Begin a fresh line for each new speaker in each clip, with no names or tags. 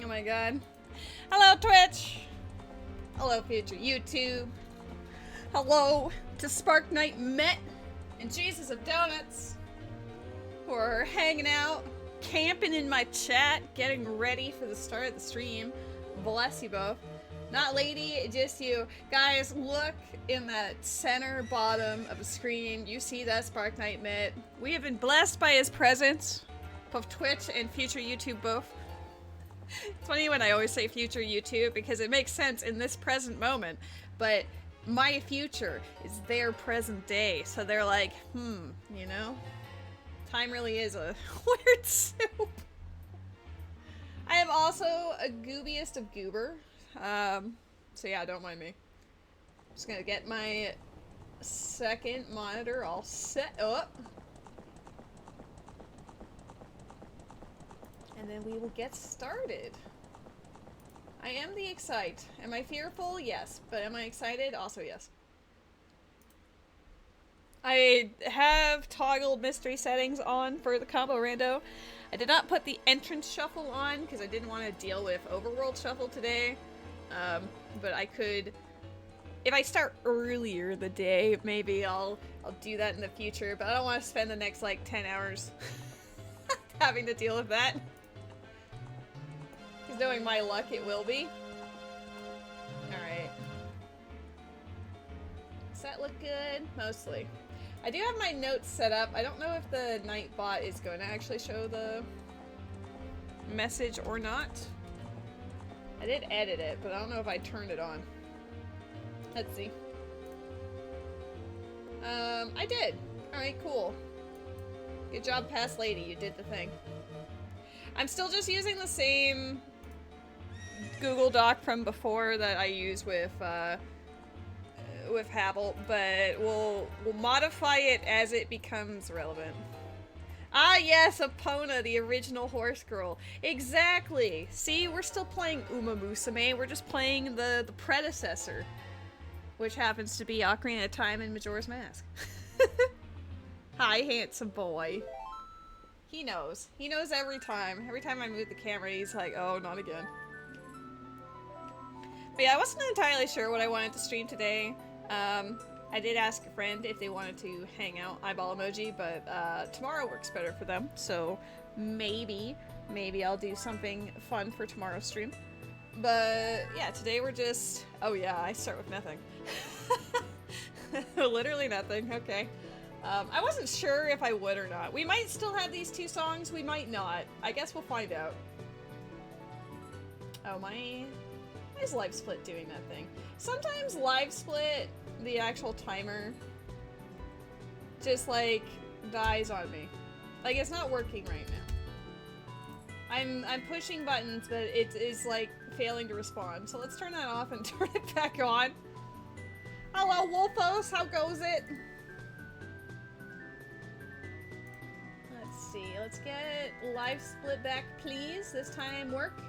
Oh my god. Hello, Twitch! Hello, future YouTube. Hello to Spark Knight Met and Jesus of Donuts, who are hanging out, camping in my chat, getting ready for the start of the stream. Bless you both. Not lady, just you. Guys, look in that center bottom of the screen. You see that Spark Knight Met. We have been blessed by his presence, both Twitch and future YouTube both. It's funny when I always say future YouTube because it makes sense in this present moment, but my future is their present day, so they're like, you know? Time really is a weird soup. I am also a goobiest of goober, so yeah, don't mind me. Just gonna get my second monitor all set up. And then we will get started. I am the excite. Am I fearful? Yes. But am I excited? Also yes. I have toggled mystery settings on for the combo rando. I did not put the entrance shuffle on because I didn't want to deal with overworld shuffle today. But I could, if I start earlier the day, maybe I'll do that in the future. But I don't want to spend the next like 10 hours having to deal with that. Because knowing my luck, it will be. Alright. Does that look good? Mostly. I do have my notes set up. I don't know if the Nightbot is going to actually show the message or not. I did edit it, but I don't know if I turned it on. Let's see. I did. Alright, cool. Good job, past lady. You did the thing. I'm still just using the same Google Doc from before that I use with Havel, but we'll modify it as it becomes relevant. Ah yes, Epona, the original horse girl. Exactly! See, we're still playing Uma Musume, we're just playing the predecessor. Which happens to be Ocarina of Time and Majora's Mask. Hi, handsome boy. He knows. He knows every time. Every time I move the camera, he's like, oh, not again. But yeah, I wasn't entirely sure what I wanted to stream today. I did ask a friend if they wanted to hang out, eyeball emoji, but tomorrow works better for them. So maybe I'll do something fun for tomorrow's stream. But yeah, today we're just, oh yeah, I start with nothing. Literally nothing, okay. I wasn't sure if I would or not. We might still have these two songs, we might not. I guess we'll find out. Oh, why is live split doing that thing? Sometimes live split, the actual timer, just like dies on me. Like it's not working right now. I'm pushing buttons, but it is like failing to respond. So let's turn that off and turn it back on. Hello, Wolfos, how goes it? Let's see, let's get live split back, please. This time work.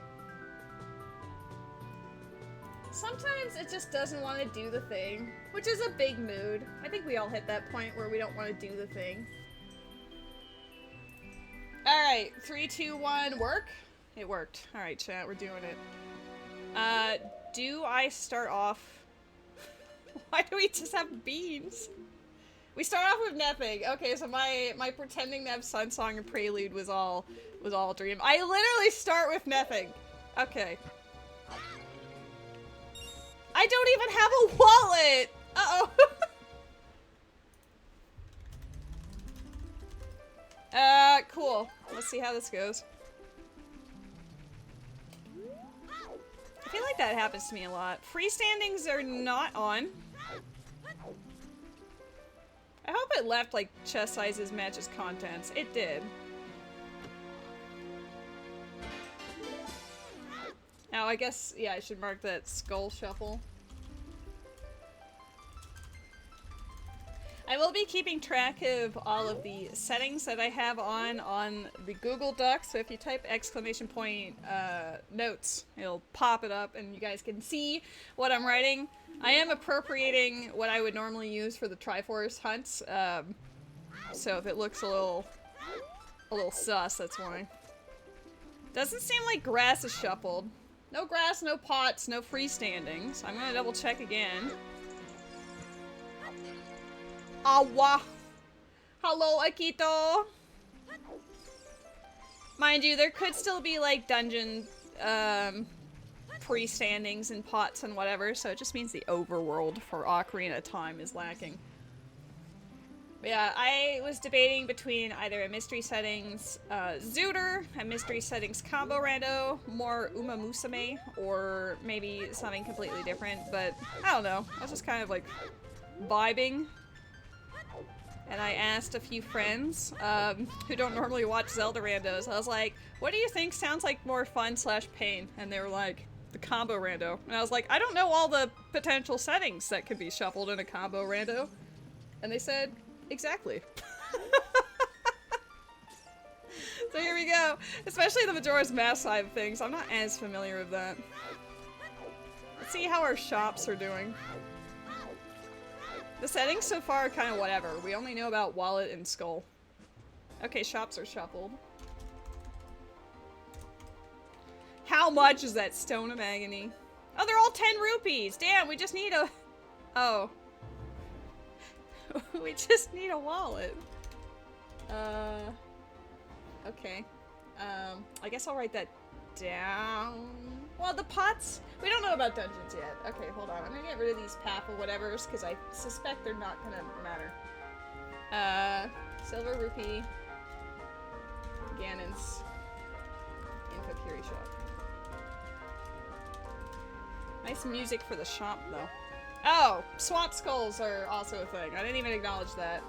Sometimes it just doesn't want to do the thing, which is a big mood. I think we all hit that point where we don't want to do the thing. Alright, 3, 2, 1, work? It worked. Alright, chat, we're doing it. Do I start off... Why do we just have beans? We start off with nothing. Okay, so my pretending to have Sun Song and Prelude was all a dream. I literally start with nothing. Okay. I don't even have a wallet! Uh-oh. Cool. Let's see how this goes. I feel like that happens to me a lot. Freestandings are not on. I hope it left, like, chest sizes matches contents. It did. Now, I guess, yeah, I should mark that skull shuffle. I will be keeping track of all of the settings that I have on the Google Doc, so if you type exclamation point notes, it'll pop it up and you guys can see what I'm writing. I am appropriating what I would normally use for the Triforce hunts, so if it looks a little sus, that's why. Doesn't seem like grass is shuffled. No grass, no pots, no freestanding. So I'm gonna double check again. Awa! Hello, Akito! Mind you, there could still be like dungeon freestandings and pots and whatever, so it just means the overworld for Ocarina of Time is lacking. But yeah, I was debating between either a mystery settings Zooter, a mystery settings combo rando, more Uma Musume, or maybe something completely different, but I don't know. I was just kind of like vibing. And I asked a few friends who don't normally watch Zelda randos. I was like, what do you think sounds like more fun / pain? And they were like, the combo rando. And I was like, I don't know all the potential settings that could be shuffled in a combo rando. And they said, exactly. So here we go. Especially the Majora's Mask side of things. I'm not as familiar with that. Let's see how our shops are doing. The settings so far are kind of whatever. We only know about wallet and skull. Okay, shops are shuffled. How much is that stone of agony? Oh, they're all 10 rupees! Damn, we just need a... Oh. We just need a wallet. Okay. I guess I'll write that down. Well, the pots... We don't know about dungeons yet. Okay, hold on. I'm gonna get rid of these path or whatevers, because I suspect they're not gonna matter. Silver rupee. Ganon's info Kiri shop. Nice music for the shop, though. Oh! Swamp skulls are also a thing. I didn't even acknowledge that.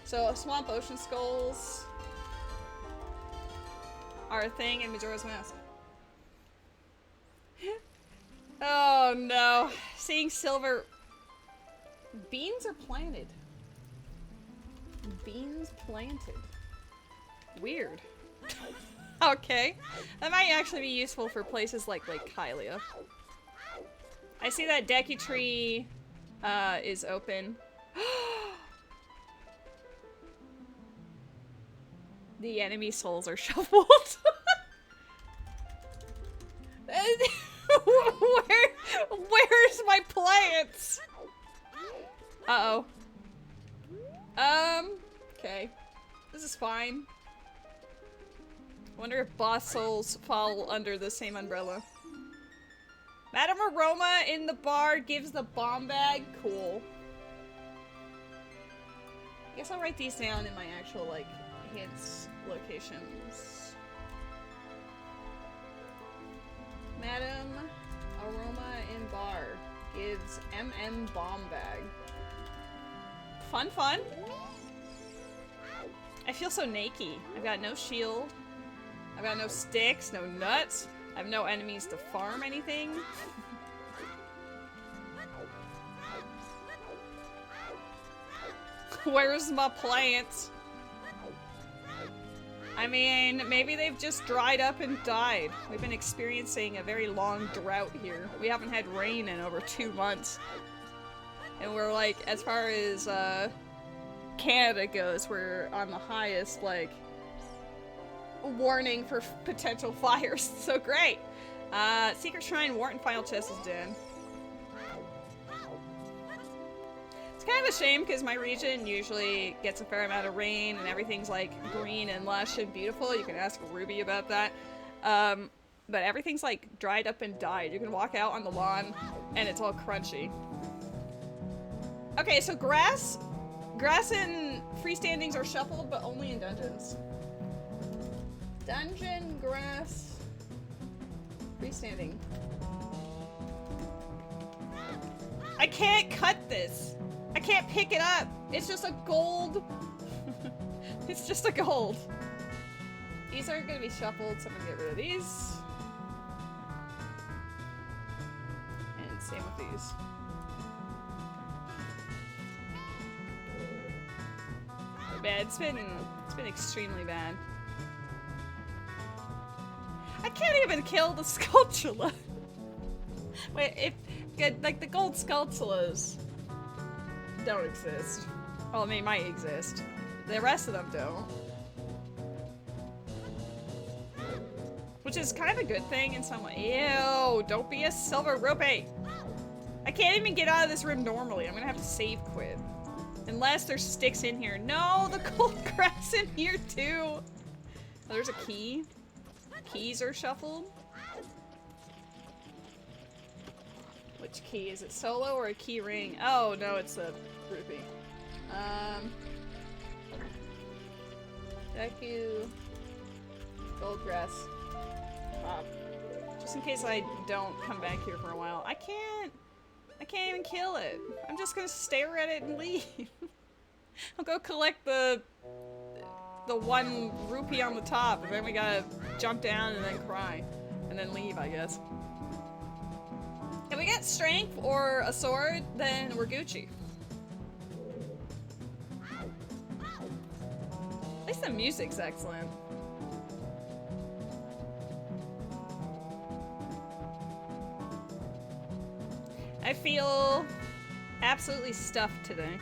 So, swamp ocean skulls are a thing in Majora's Mask. Oh no. Seeing silver... Beans are planted. Beans planted. Weird. Okay. That might actually be useful for places like Lake Hylia. I see that Deki tree is open. The enemy souls are shuffled. Where's my plants? Uh-oh. Okay. This is fine. Wonder if boss souls fall under the same umbrella. Madame Aroma in the bar gives the bomb bag. Cool. I guess I'll write these down in my actual, like, hints locations. Madame Aroma in bar gives MM bomb bag. Fun, fun. I feel so naked. I've got no shield. I've got no sticks, no nuts. I have no enemies to farm anything. Where's my plants? I mean, maybe they've just dried up and died. We've been experiencing a very long drought here. We haven't had rain in over 2 months. And we're like, as far as Canada goes, we're on the highest, like, warning for potential fires. So great. Secret Shrine, Wharton Final Chest is dead. It's kind of a shame because my region usually gets a fair amount of rain and everything's like green and lush and beautiful. You can ask Ruby about that. But everything's like dried up and died. You can walk out on the lawn and it's all crunchy. Okay, so grass and freestandings are shuffled, but only in dungeons. Dungeon, grass, freestanding. I can't cut this. I can't pick it up. It's just a gold. It's just a gold. These are gonna be shuffled, so I'm gonna get rid of these. And same with these. Bad. It's been extremely bad. I can't even kill the Skulltula. Wait, like the gold Skulltulas don't exist. Well, they might exist. The rest of them don't. which is kind of a good thing in some way. Ew, don't be a silver rupee. I can't even get out of this room normally. I'm gonna have to save quit. Unless there's sticks in here. No, the cold grass in here too. Oh, there's a key. Keys are shuffled. Which key? Is it solo or a key ring? Oh, no, it's a rupee. Deku. Gold grass. Pop. Just in case I don't come back here for a while. I can't even kill it. I'm just gonna stare at it and leave. I'll go collect the 1 rupee on the top, and then we gotta jump down and then cry. And then leave, I guess. If we get strength or a sword, then we're Gucci. At least the music's excellent. I feel absolutely stuffed today.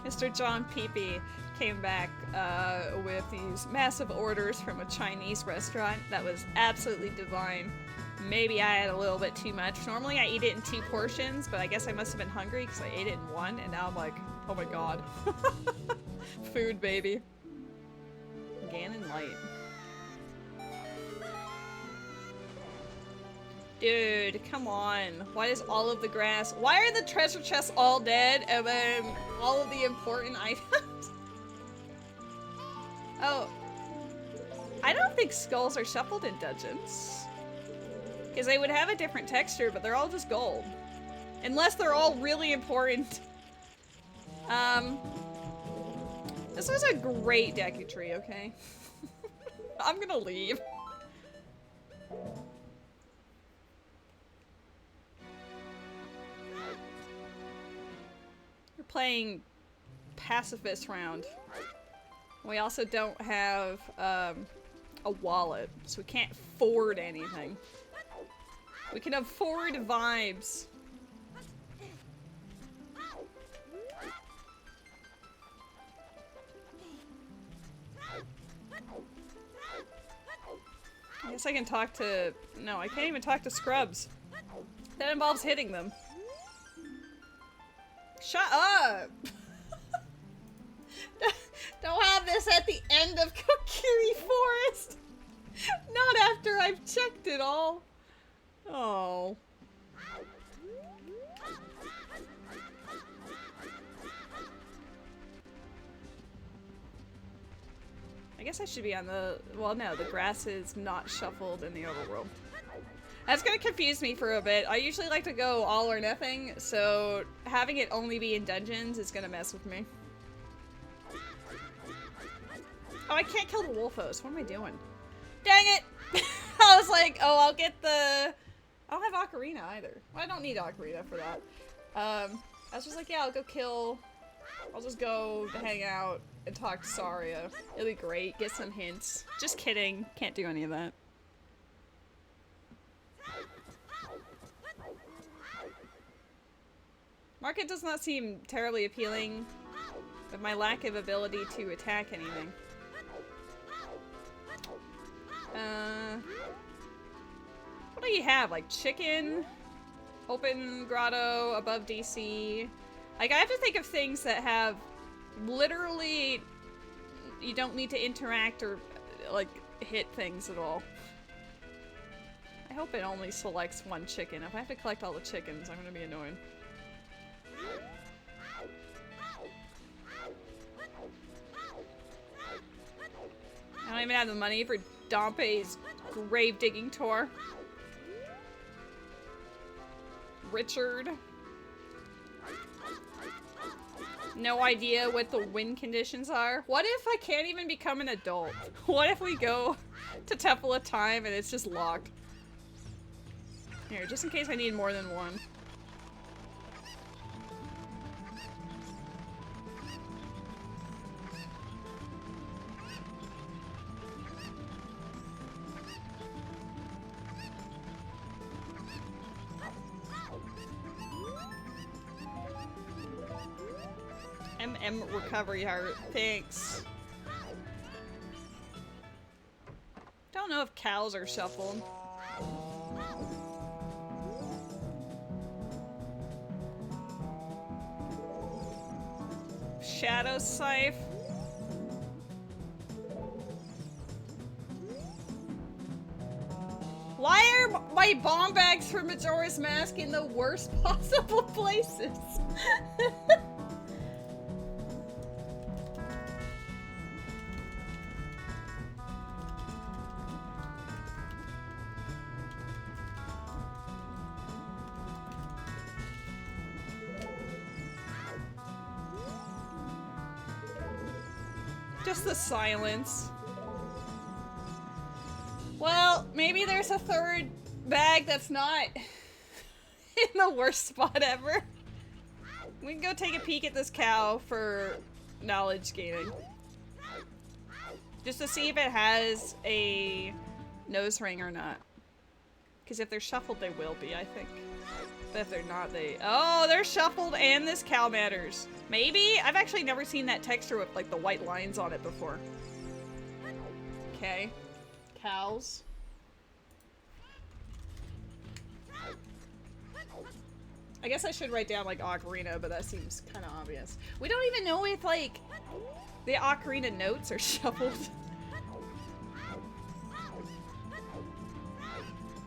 Mr. John Peepee came back with these massive orders from a Chinese restaurant that was absolutely divine. Maybe I had a little bit too much. Normally I eat it in 2 portions, but I guess I must have been hungry because I ate it in 1, and now I'm like, oh my god. Food, baby. Ganon Light. Dude, come on. Why is all of the grass... Why are the treasure chests all dead, and then all of the important items? Oh. I don't think skulls are shuffled in dungeons. Because they would have a different texture, but they're all just gold. Unless they're all really important. This was a great Deku Tree, okay? I'm gonna leave. We're playing pacifist round. We also don't have a wallet, so we can't afford anything. We can afford vibes. I guess I can talk to... No, I can't even talk to scrubs. That involves hitting them. Shut up! Don't have this at the end of Kokiri Forest! Not after I've checked it all. Oh. I guess I should be on the... Well, no, the grass is not shuffled in the overworld. That's gonna confuse me for a bit. I usually like to go all or nothing, so having it only be in dungeons is gonna mess with me. Oh, I can't kill the Wolfos. What am I doing? Dang it! I was like, oh, I'll get the... I don't have Ocarina either. Well, I don't need Ocarina for that. I was just like, yeah, I'll go kill... I'll just go hang out and talk to Saria. It'll be great. Get some hints. Just kidding. Can't do any of that. Market does not seem terribly appealing, with my lack of ability to attack anything. What do you have? Like chicken? Open grotto, above DC. Like I have to think of things that have literally you don't need to interact or like hit things at all. I hope it only selects 1 chicken. If I have to collect all the chickens, I'm gonna be annoyed. I don't even have the money for Dompe's grave digging tour. Richard. No idea what the win conditions are. What if I can't even become an adult? What if we go to Temple of Time and it's just locked? Here, just in case I need more than 1. MM recovery heart. Thanks. don't know if cows are shuffled. Shadow Scythe. Why are my bomb bags for Majora's Mask in the worst possible places? Just the silence. Well, maybe there's a third bag that's not in the worst spot ever. We can go take a peek at this cow for knowledge gaining. Just to see if it has a nose ring or not. Because if they're shuffled, they will be, I think. But if they're not, they... Oh, they're shuffled and this cow matters. Maybe? I've actually never seen that texture with, like, the white lines on it before. Okay. Cows. I guess I should write down, like, Ocarina, but that seems kind of obvious. We don't even know if, like, the Ocarina notes are shuffled.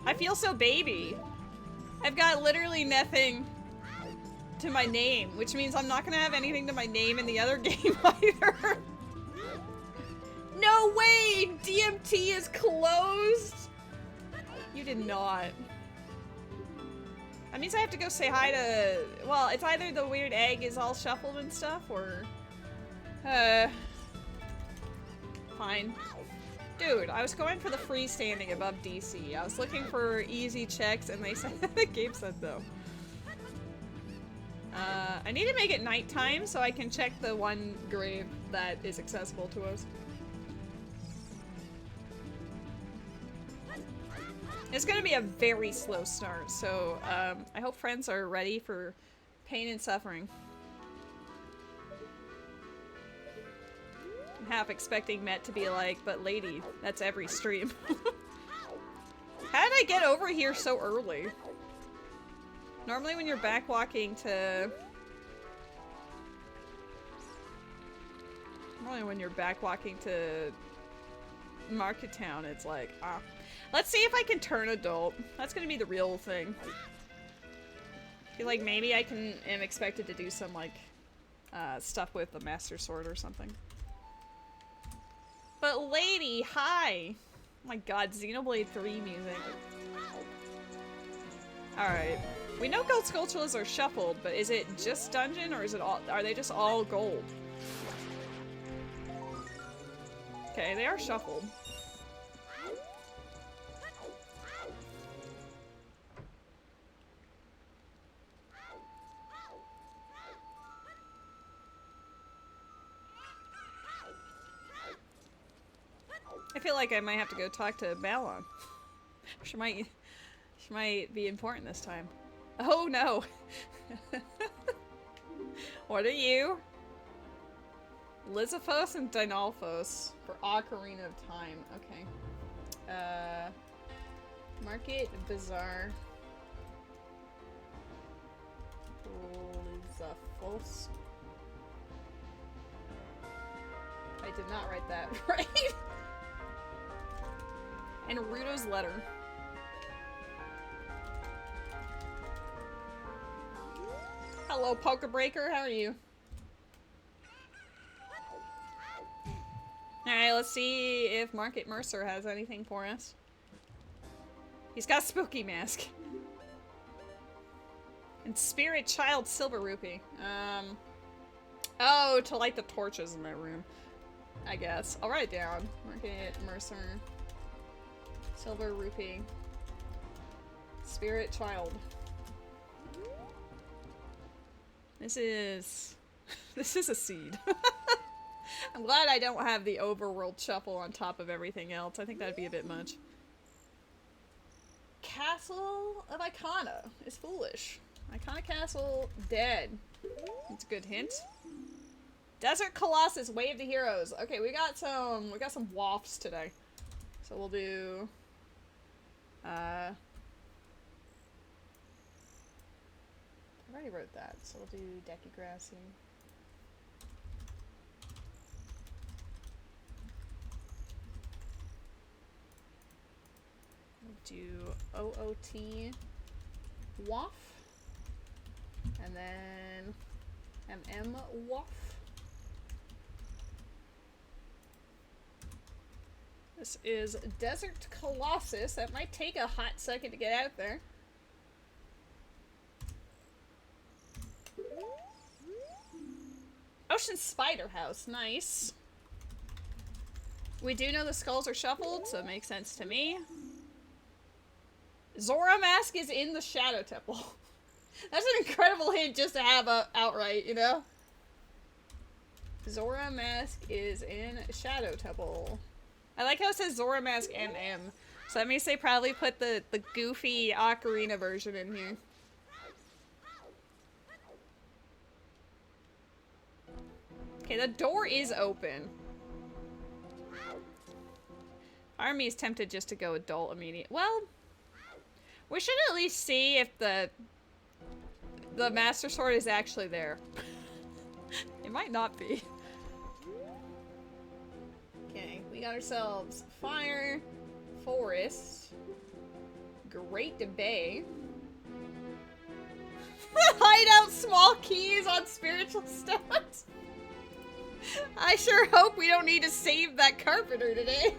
I feel so baby. I've got literally nothing to my name, which means I'm not gonna have anything to my name in the other game either. No way! DMT is closed! You did not. That means I have to go say hi to... Well, it's either the weird egg is all shuffled and stuff, or... Fine. Dude, I was going for the freestanding above DC. I was looking for easy checks, and they said... the game said no. I need to make it nighttime so I can check the one grave that is accessible to us. It's gonna be a very slow start, so I hope friends are ready for pain and suffering. I'm half expecting Met to be like, but lady, that's every stream. How did I get over here so early? Normally when you're backwalking to... Normally when you're backwalking to Market Town, it's like, ah. Let's see if I can turn adult. That's gonna be the real thing. I feel like maybe I am expected to do some, like, stuff with the Master Sword or something. But lady, hi! Oh my god, Xenoblade 3 music. Alright. We know Gold Skulltulas are shuffled, but is it just dungeon or is it all- are they just all gold? Okay, they are shuffled. I feel like I might have to go talk to Balon. She might be important this time. Oh no! What are you? Lizithos and Dynalphos for Ocarina of Time. Okay. Market Bazaar. Lizithos. I did not write that right. And Ruto's letter. Hello, Poker Breaker. How are you? Alright, let's see if Market Mercer has anything for us. He's got Spooky Mask. And Spirit Child Silver Rupee. Oh, to light the torches in my room. I guess. I'll write it down. Market Mercer. Silver Rupee. Spirit Child. This is a seed. I'm glad I don't have the overworld shuffle on top of everything else. I think that'd be a bit much. Castle of Icona is foolish. Icona Castle dead. That's a good hint. Desert Colossus, Way of the Heroes. Okay, we got some wafts today. So we'll do... I already wrote that, so we'll do Decky-Grassy. We'll do OOT Waff. And then MM Waff. This is Desert Colossus. That might take a hot second to get out there. Ocean Spider House. Nice. We do know the skulls are shuffled, so it makes sense to me. Zora Mask is in the Shadow Temple. That's an incredible hint just to have outright, you know? Zora Mask is in Shadow Temple. I like how it says Zora Mask MM. So that means they probably put the goofy Ocarina version in here. Okay, the door is open. Army is tempted just to go adult immediate. Well, we should at least see if the Master Sword is actually there. It might not be. Okay, we got ourselves Fire, Forest, Great Bay. Hide out small keys on spiritual stones. I sure hope we don't need to save that carpenter today.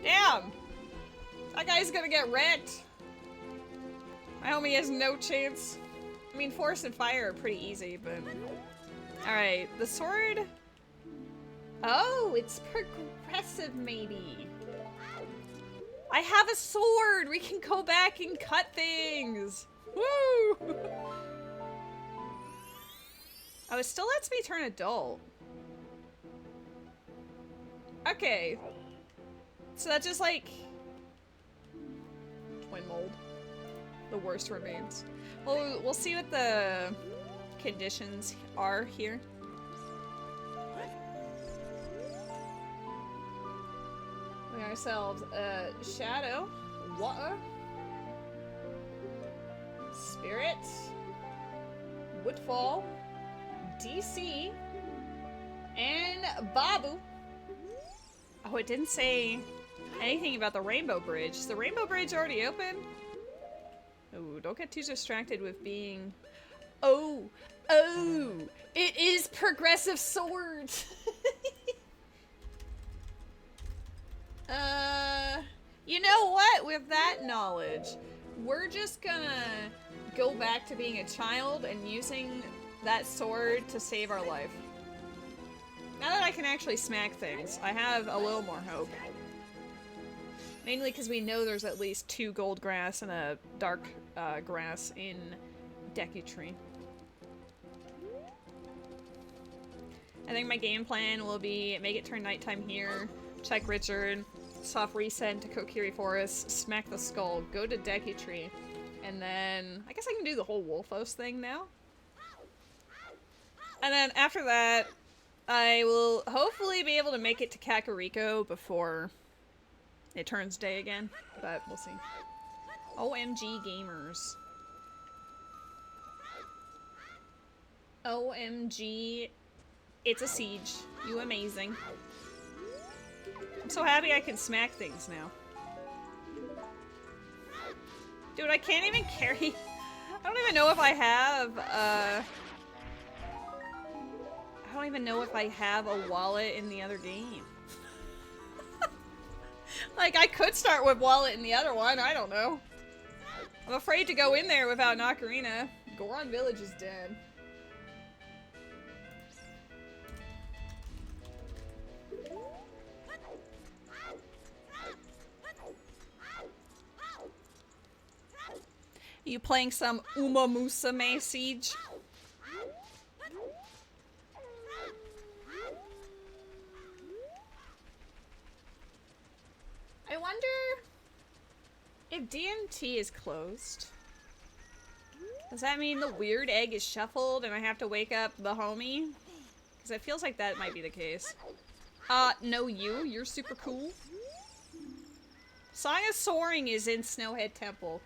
Damn! That guy's gonna get wrecked. My homie has no chance. I mean, Force and Fire are pretty easy, but... Alright, the sword... Oh, it's progressive, maybe. I have a sword! We can go back and cut things! Woo! Oh, it still lets me turn adult. Okay. So that just, like... Twin mold. The worst remains. Well, we'll see what the conditions are here. We got ourselves Shadow, Water, Spirit, Woodfall, DC, and Babu. Oh, it didn't say anything about the Rainbow Bridge. Is the Rainbow Bridge already open? Oh, don't get too distracted with being... Oh! Oh! It is progressive swords! You know what? With that knowledge, we're just gonna go back to being a child and using that sword to save our life. Now that I can actually smack things, I have a little more hope. Mainly because we know there's at least 2 gold grass and a dark grass in Deku Tree. I think my game plan will be make it turn nighttime here, check Richard, soft reset into Kokiri Forest, smack the skull, go to Deku Tree, and then I guess I can do the whole Wolfos thing now. And then after that, I will hopefully be able to make it to Kakariko before it turns day again, but we'll see. OMG gamers. OMG, it's a siege. You amazing. I'm so happy I can smack things now. Dude, I can't even carry... I don't even know if I have, I don't even know if I have a wallet in the other game. Like, I could start with wallet in the other one, I don't know. I'm afraid to go in there without an ocarina. Goron Village is dead. Are you playing some Uma Musume Siege? I wonder if DMT is closed. Does that mean the weird egg is shuffled and I have to wake up the homie? Because it feels like that might be the case. No, you're super cool. Song of Soaring is in Snowhead Temple.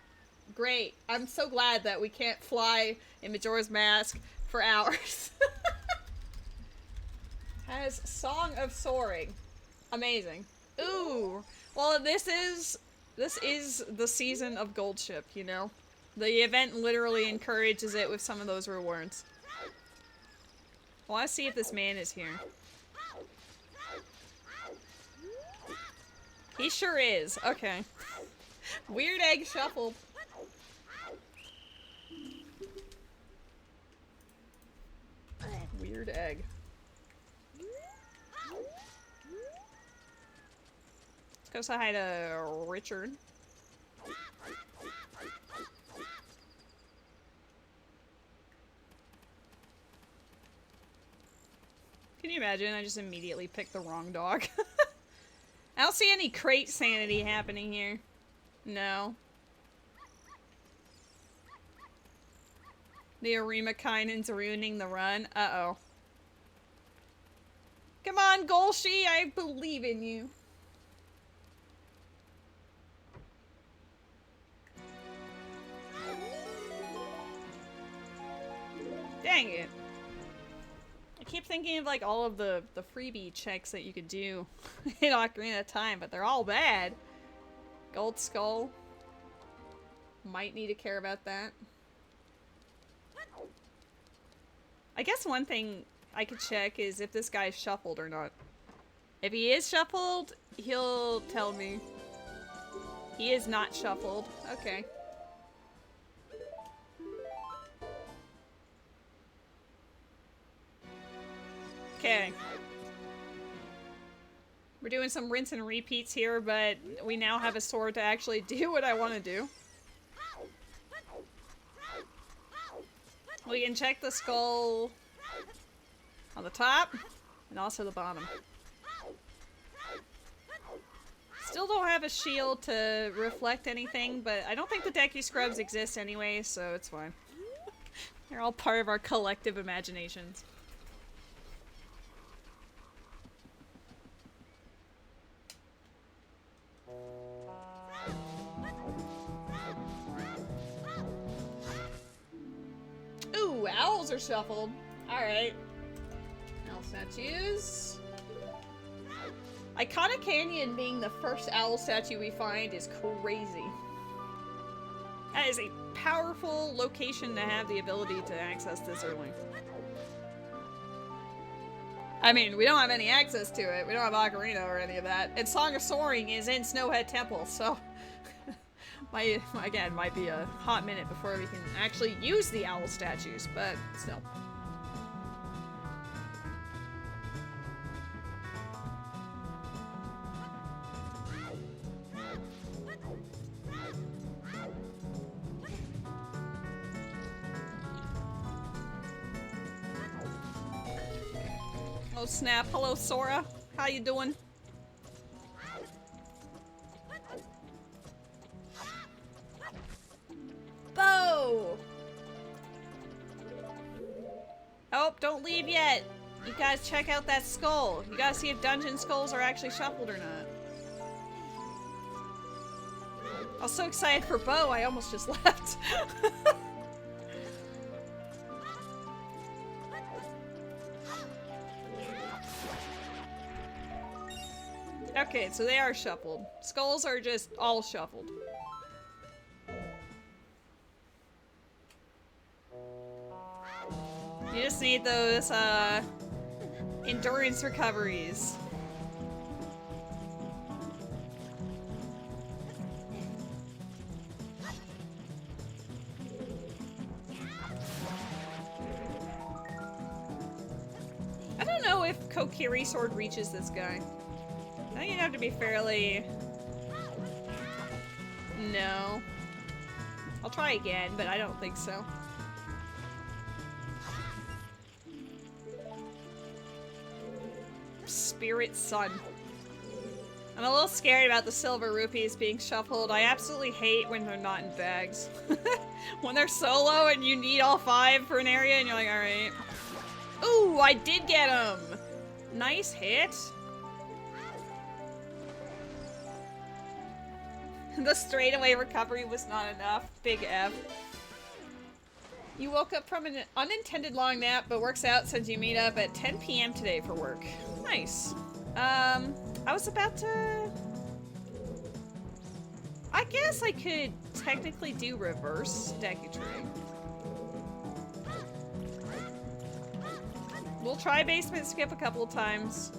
Great. I'm so glad that we can't fly in Majora's Mask for hours. Has Song of Soaring. Amazing. Ooh. Well, this is the season of Gold Ship, you know? The event literally encourages it with some of those rewards. I want to see if this man is here. He sure is. Okay. Weird egg shuffled. Weird egg. Let's go say hi to Richard. Can you imagine? I just immediately picked the wrong dog. I don't see any crate sanity happening here. No. The Arima Kainen's ruining the run. Uh-oh. Come on, Golshi, I believe in you. Dang it. I keep thinking of like all of the freebie checks that you could do in Ocarina of Time, but they're all bad. Gold Skull. Might need to care about that. I guess one thing I could check is if this guy's shuffled or not. If he is shuffled, he'll tell me. He is not shuffled. Okay. Okay. We're doing some rinse and repeats here, but we now have a sword to actually do what I want to do. We can check the skull on the top and also the bottom. Still don't have a shield to reflect anything, but I don't think the Deku Scrubs exist anyway, so it's fine. They're all part of our collective imaginations. Ooh, owls are shuffled. Alright. Owl statues. Iconic Canyon being the first owl statue we find is crazy. That is a powerful location to have the ability to access this early. I mean, we don't have any access to it. We don't have Ocarina or any of that. And Song of Soaring is in Snowhead Temple, so... again, might be a hot minute before we can actually use the owl statues, but still. Oh snap, hello Sora, how you doing? Bo! Oh, don't leave yet. You guys check out that skull. You gotta see if dungeon skulls are actually shuffled or not. I was so excited for Bo, I almost just left. Okay, so they are shuffled. Skulls are just all shuffled. You just need those, endurance recoveries. I don't know if Kokiri Sword reaches this guy. I think you'd have to be fairly... No. I'll try again, but I don't think so. Spirit Sun. I'm a little scared about the silver rupees being shuffled. I absolutely hate when they're not in bags. When they're solo and you need all 5 for an area and you're like, alright. Ooh, I did get them! Nice hit. The straightaway recovery was not enough. Big F. You woke up from an unintended long nap, but works out since you meet up at 10 p.m. today for work. Nice. I was about to... I guess I could technically do reverse Deku-Tree. We'll try basement skip a couple of times.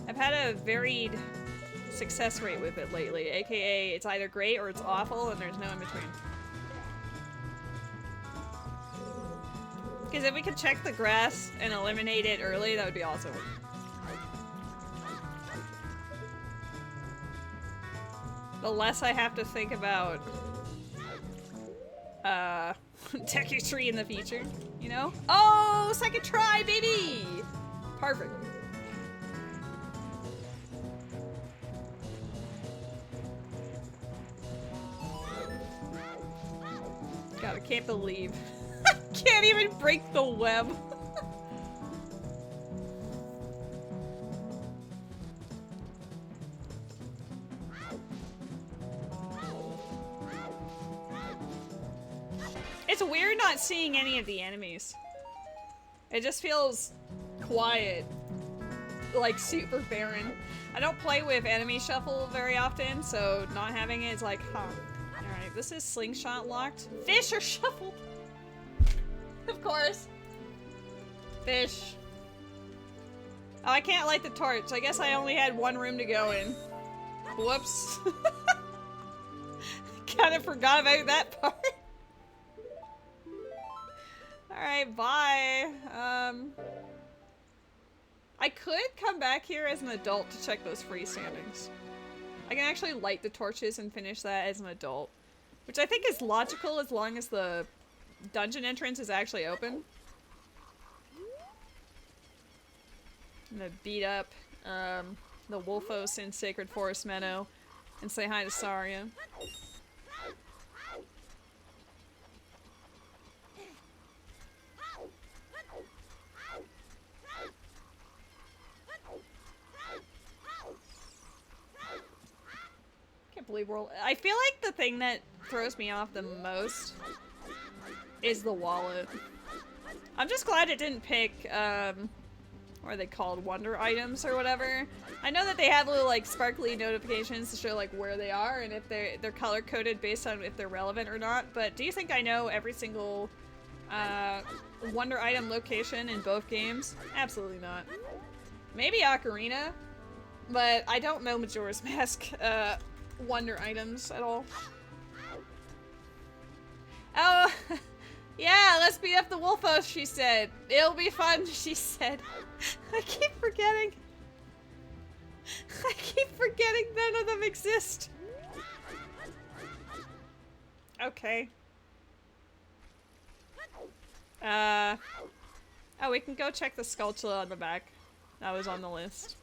I've had a varied success rate with it lately, aka it's either great or it's awful and there's no in between. Because if we could check the grass and eliminate it early, that would be awesome. The less I have to think about Deku-Tree in the future, you know? Oh, second try, baby! Perfect. God, I can't believe. Can't even break the web. It's weird not seeing any of the enemies. It just feels quiet. Like super barren. I don't play with enemy shuffle very often, so not having it is like, huh. Alright, this is slingshot locked. Fish are shuffled! Of course. Fish. Oh, I can't light the torch. I guess I only had one room to go in. Whoops. Kind of forgot about that part. Alright, bye. I could come back here as an adult to check those freestandings. I can actually light the torches and finish that as an adult. Which I think is logical as long as the dungeon entrance is actually open. I'm gonna beat up the Wolfos in Sacred Forest Meadow and say hi to Saria. Can't believe we're all... I feel like the thing that throws me off the most is the wallet. I'm just glad it didn't pick, what are they called? Wonder items or whatever. I know that they have little, like, sparkly notifications to show, like, where they are and if they're color-coded based on if they're relevant or not, but do you think I know every single, wonder item location in both games? Absolutely not. Maybe Ocarina, but I don't know Majora's Mask, wonder items at all. Oh, yeah, let's beat up the Wolfos, she said. It'll be fun, she said. I keep forgetting. I keep forgetting none of them exist. Okay. Oh, we can go check the Skulltula on the back. That was on the list.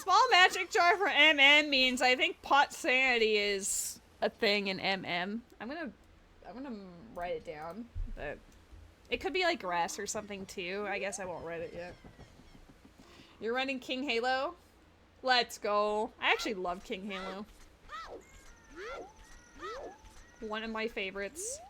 Small magic jar for MM means I think pot sanity is a thing in MM. I'm gonna write it down, but it could be like grass or something too. I guess I won't write it yet. You're running King Halo? Let's go. I actually love King Halo. One of my favorites.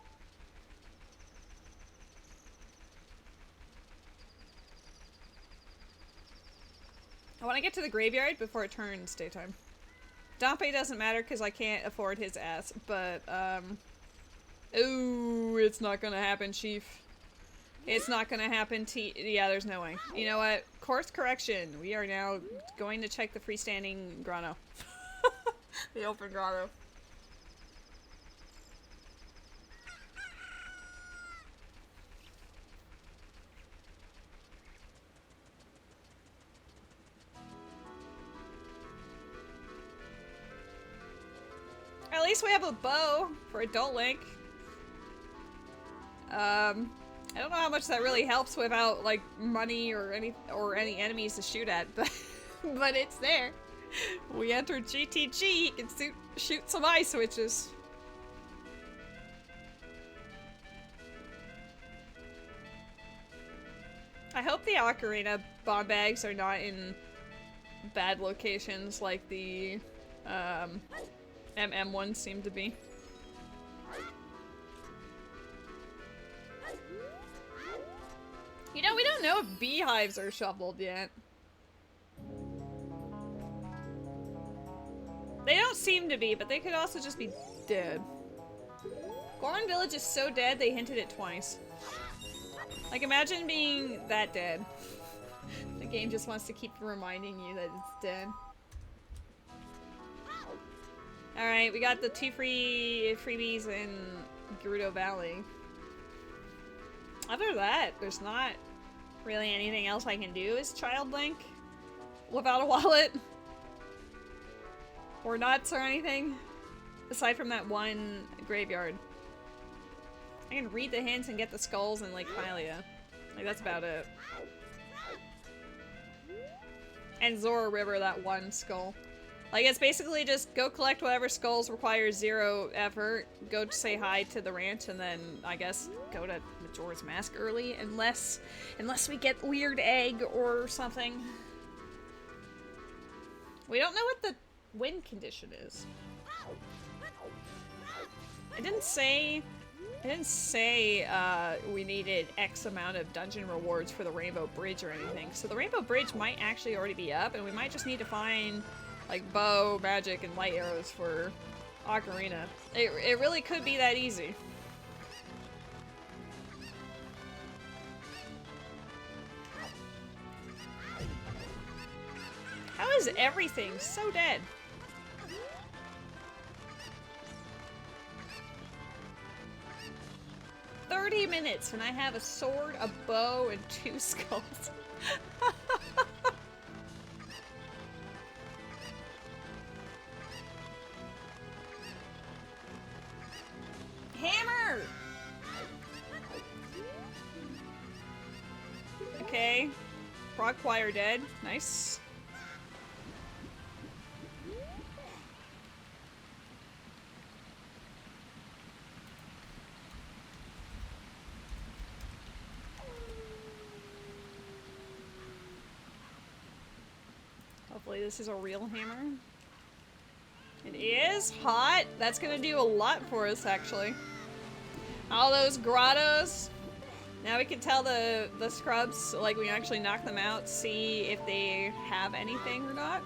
I want to get to the graveyard before it turns daytime. Dompe doesn't matter because I can't afford his ass, but, ooh, it's not gonna happen, Chief. It's not gonna happen, yeah, there's no way. You know what? Course correction. We are now going to check the freestanding grotto. The open grotto. least we have a bow for Adult Link. I don't know how much that really helps without like money or any enemies to shoot at, but but it's there. We entered GTG. He can shoot some eye switches. I hope the Ocarina bomb bags are not in bad locations like the MM ones seem to be. You know, we don't know if beehives are shoveled yet. They don't seem to be, but they could also just be dead. Gorman Village is so dead they hinted it twice. Like, imagine being that dead. The game just wants to keep reminding you that it's dead. Alright, we got the 2 freebies in Gerudo Valley. Other than that, there's not really anything else I can do as Child Link without a wallet. Or nuts or anything. Aside from that one graveyard. I can read the hints and get the skulls in, like, Hylia. Like, that's about it. And Zora River, that one skull. Like, it's basically just go collect whatever skulls require 0 effort, go say hi to the ranch, and then, I guess, go to Majora's Mask early, unless we get weird egg or something. We don't know what the wind condition is. It didn't say we needed X amount of dungeon rewards for the Rainbow Bridge or anything. So the Rainbow Bridge might actually already be up, and we might just need to find, like, bow, magic, and light arrows for Ocarina. It really could be that easy. How is everything so dead? "30 minutes and I have a sword, a bow, and 2 skulls." Hammer! Okay. Frog choir dead. Nice. Hopefully this is a real hammer. It is hot. That's gonna do a lot for us, actually. All those grottos. Now we can tell the scrubs, like, we actually knock them out, see if they have anything or not.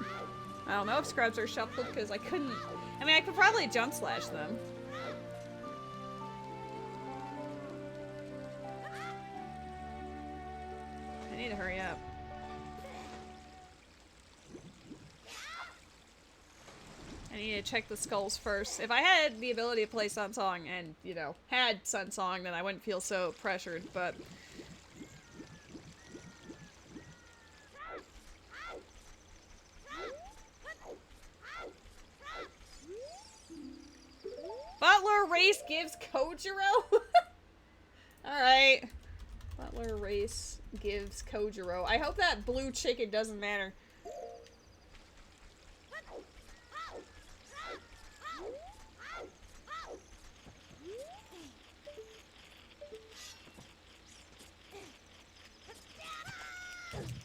I don't know if scrubs are shuffled because I couldn't. I mean, I could probably jump slash them. I need to hurry up. I need to check the skulls first. If I had the ability to play Sun Song and, you know, had Sun Song, then I wouldn't feel so pressured, but... Butler race gives Kojiro? Alright. Butler race gives Kojiro. I hope that blue chicken doesn't matter.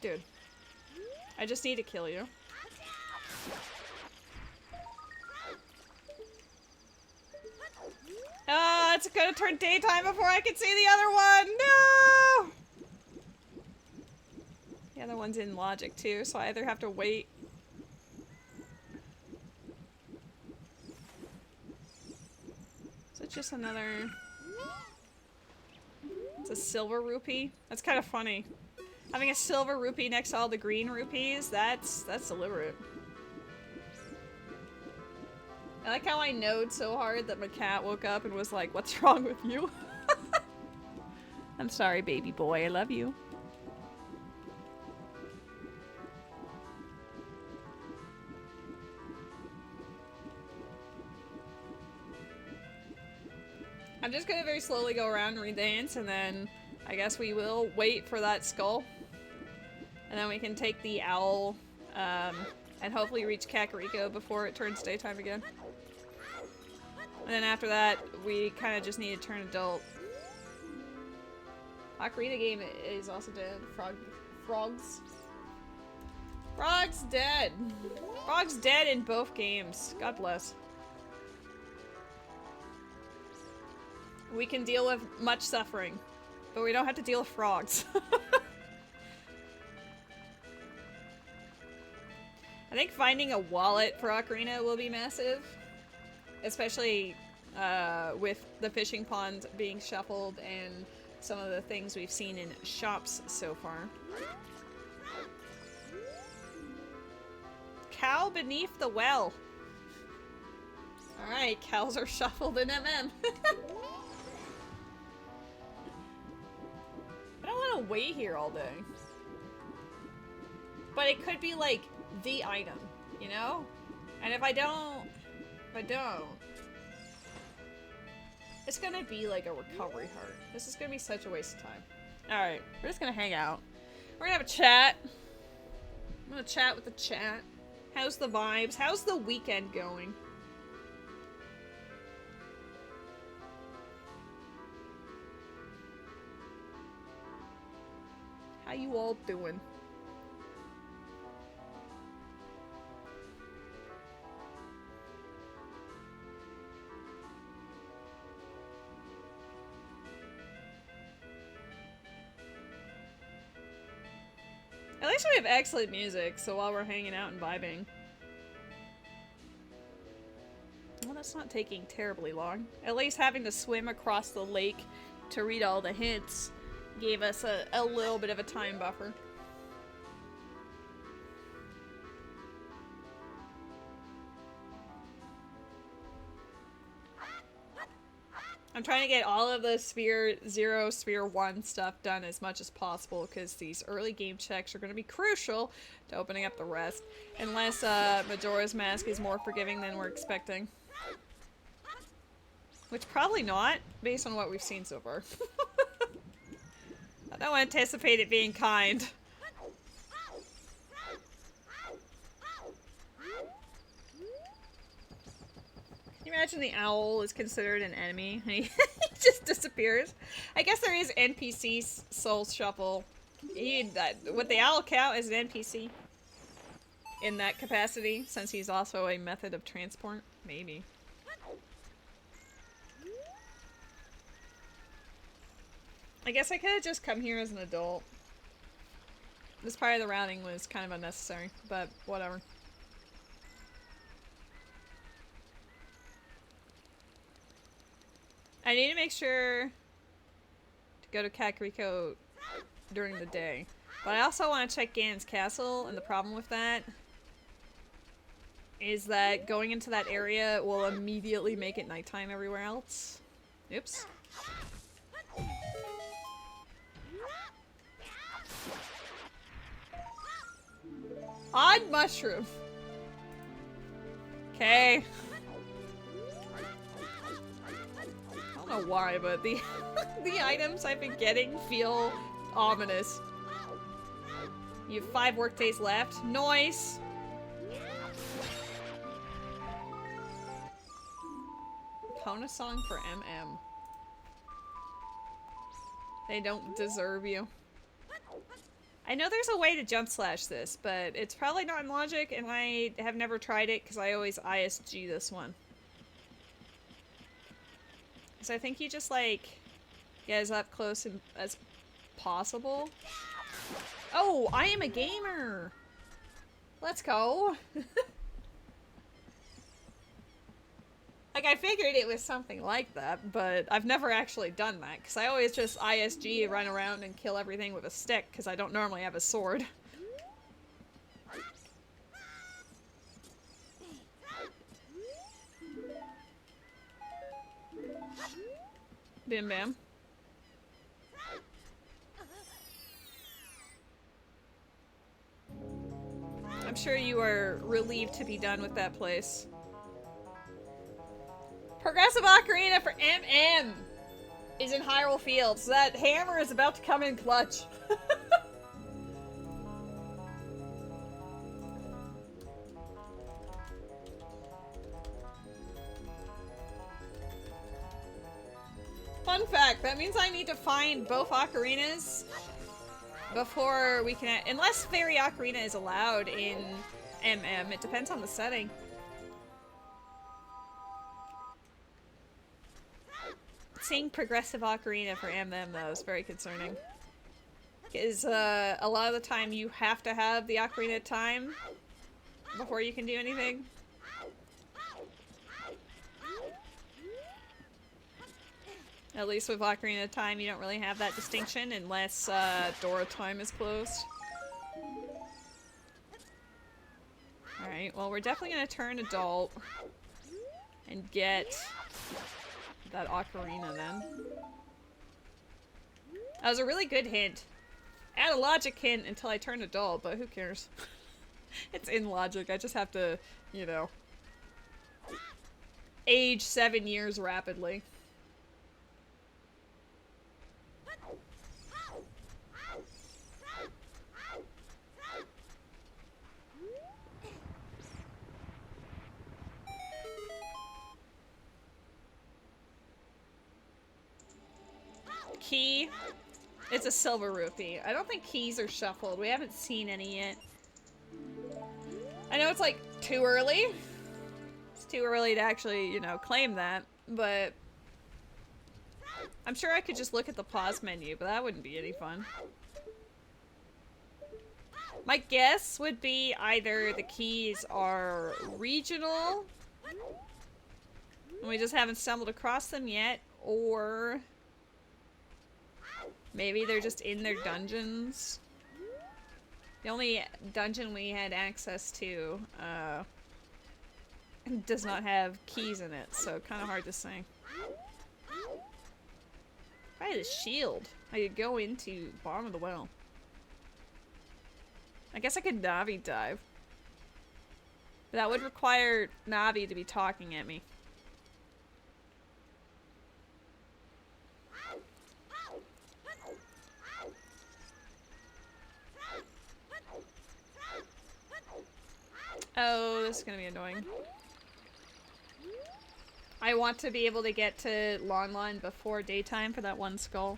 Dude. I just need to kill you. It's gonna turn daytime before I can see the other one! No! The other one's in logic too, so I either have to wait. Is it just another... It's a silver rupee? That's kind of funny. Having a silver rupee next to all the green rupees, that's deliberate. I like how I knowed so hard that my cat woke up and was like, "What's wrong with you?" I'm sorry, baby boy. I love you. I'm just gonna very slowly go around and read the hints, and then I guess we will wait for that skull. And then we can take the owl, and hopefully reach Kakariko before it turns daytime again. And then after that, we kind of just need to turn adult. Ocarina game is also dead. Frog's dead. Frog's dead in both games. God bless. We can deal with much suffering, but we don't have to deal with frogs. I think finding a wallet for Ocarina will be massive. Especially with the fishing pond being shuffled and some of the things we've seen in shops so far. Cow beneath the well. Alright, cows are shuffled in MM. I don't want to wait here all day. But it could be like the item, you know? And if I don't, it's gonna be like a recovery heart. This is gonna be such a waste of time. Alright, we're just gonna hang out. We're gonna have a chat. I'm gonna chat with the chat. How's the vibes? How's the weekend going? How you all doing? At least we have excellent music, so while we're hanging out and vibing. Well, that's not taking terribly long. At least having to swim across the lake to read all the hints gave us a little bit of a time buffer. I'm trying to get all of the Sphere 0, Sphere 1 stuff done as much as possible because these early game checks are going to be crucial to opening up the rest. Unless Majora's Mask is more forgiving than we're expecting. Which probably not, based on what we've seen so far. I don't anticipate it being kind. Can you imagine the owl is considered an enemy? He just disappears. I guess there is NPC soul shuffle. Would the owl count as an NPC? In that capacity, since he's also a method of transport? Maybe. I guess I could have just come here as an adult. This part of the routing was kind of unnecessary, but whatever. I need to make sure to go to Kakariko during the day. But I also want to check Ganon's castle, and the problem with that is that going into that area will immediately make it nighttime everywhere else. Oops. Odd mushroom. Okay. I don't know why, but the the items I've been getting feel ominous. You have 5 workdays left. Noise. Pona song for MM. They don't deserve you. I know there's a way to jump slash this, but it's probably not in logic, and I have never tried it because I always ISG this one. So I think you just like get as up close as possible. Oh, I am a gamer! Let's go! Like, I figured it was something like that, but I've never actually done that, because I always just ISG, run around, and kill everything with a stick, because I don't normally have a sword. Bim bam. I'm sure you are relieved to be done with that place. Progressive Ocarina for MM! is in Hyrule Fields. That hammer is about to come in clutch. Fun fact, that means I need to find both ocarinas before we can... Unless Fairy Ocarina is allowed in MM. It depends on the setting. Seeing progressive Ocarina for MM, though, is very concerning. Because a lot of the time you have to have the Ocarina of Time before you can do anything. At least with Ocarina of Time, you don't really have that distinction unless Dora Time is closed. Alright, well, we're definitely gonna turn adult and get that Ocarina then. That was a really good hint. Add a logic hint until I turn adult, but who cares? It's in logic. I just have to, you know, age 7 years rapidly. Key. It's a silver rupee. I don't think keys are shuffled. We haven't seen any yet. I know it's like too early. It's too early to actually, you know, claim that, but I'm sure I could just look at the pause menu, but that wouldn't be any fun. My guess would be either the keys are regional, and we just haven't stumbled across them yet, or maybe they're just in their dungeons. The only dungeon we had access to does not have keys in it, so kind of hard to say. If I had a shield, I could go into bottom of the well. I guess I could Navi dive. But that would require Navi to be talking at me. Oh, this is gonna be annoying. I want to be able to get to Lon Lon before daytime for that one skull.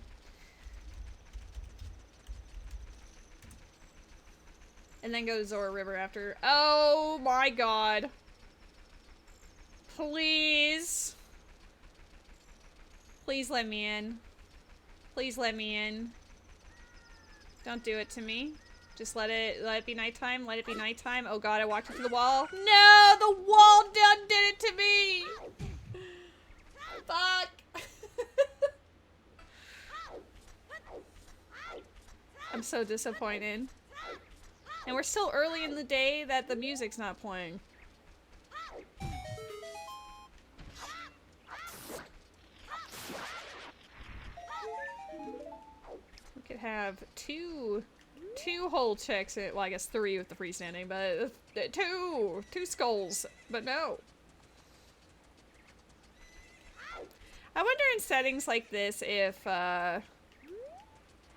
And then go to Zora River after. Oh my god. Please. Please let me in. Please let me in. Don't do it to me. Just let it be nighttime. Let it be nighttime. Oh god, I walked into the wall. No, the wall done did it to me. Fuck. I'm so disappointed. And we're still early in the day that the music's not playing. We could have two whole checks in, well, I guess 3 with the freestanding, but two skulls, but no. I wonder in settings like this if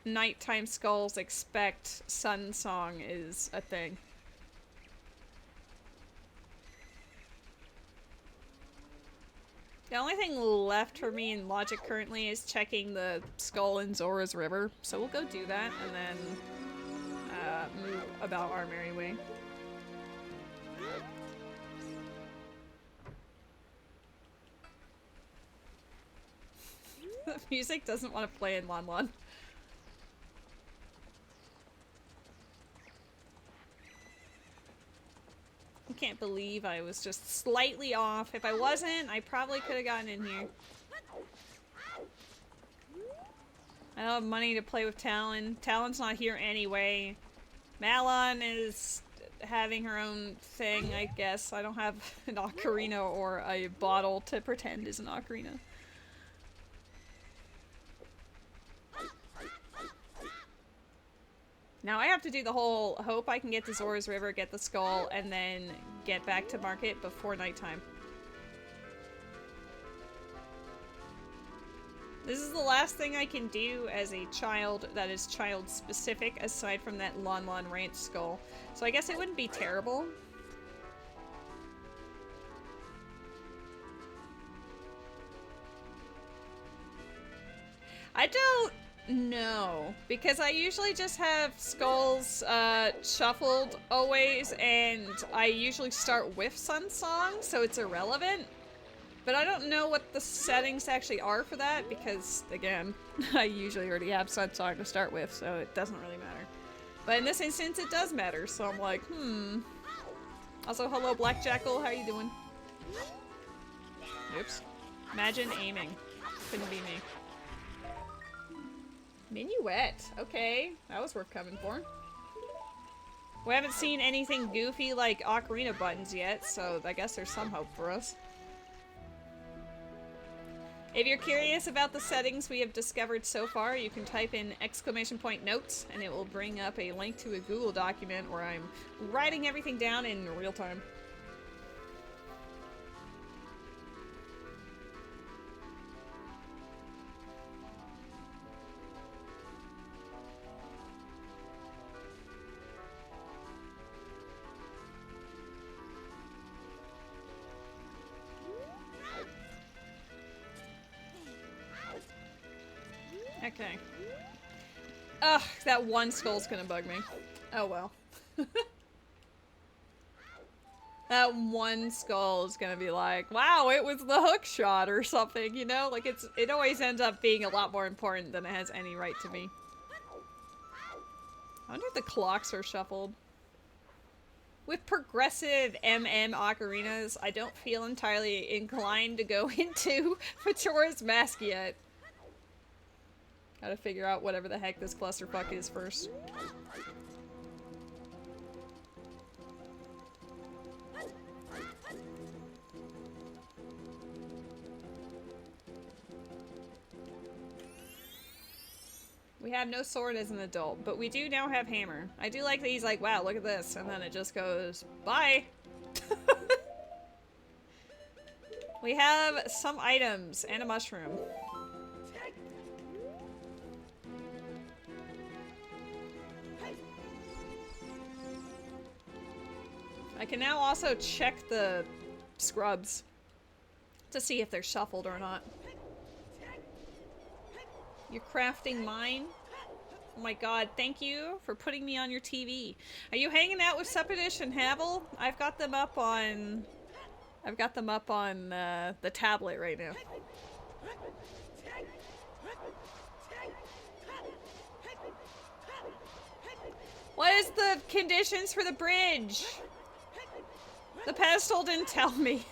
nighttime skulls expect sun song is a thing. The only thing left for me in logic currently is checking the skull in Zora's River, so we'll go do that and then move about our merry way. The music doesn't want to play in Lon Lon. I can't believe I was just slightly off. If I wasn't, I probably could have gotten in here. I don't have money to play with Talon. Talon's not here anyway. Malon is having her own thing, I guess. I don't have an ocarina or a bottle to pretend is an ocarina. Now I have to do the whole hope I can get to Zora's River, get the skull, and then get back to market before nighttime. This is the last thing I can do as a child that is child specific, aside from that Lon Lon Ranch skull. So I guess it wouldn't be terrible. I don't know, because I usually just have skulls shuffled always, and I usually start with Sun Song, so it's irrelevant. But I don't know what the settings actually are for that, because, again, I usually already have Sun Song to start with, so it doesn't really matter. But in this instance, it does matter, so I'm like, Also, hello, Black Jackal, how you doing? Oops. Imagine aiming. Couldn't be me. Minuet. Okay, that was worth coming for. We haven't seen anything goofy like Ocarina buttons yet, so I guess there's some hope for us. If you're curious about the settings we have discovered so far, you can type in !notes and it will bring up a link to a Google document where I'm writing everything down in real time. Okay. Ugh, that one skull's gonna bug me. Oh well. That one skull is gonna be like, wow, it was the hook shot or something, you know? Like, it always ends up being a lot more important than it has any right to be. I wonder if the clocks are shuffled. With progressive MM ocarinas, I don't feel entirely inclined to go into Majora's Mask yet. Gotta figure out whatever the heck this clusterfuck is first. We have no sword as an adult, but we do now have hammer. I do like that he's like, wow, look at this, and then it just goes, bye! We have some items and a mushroom. I can now also check the scrubs to see if they're shuffled or not. You're crafting mine? Oh my god, thank you for putting me on your TV. Are you hanging out with Sepadish and Havel? I've got them up on the tablet right now. What is the conditions for the bridge? The pedestal didn't tell me.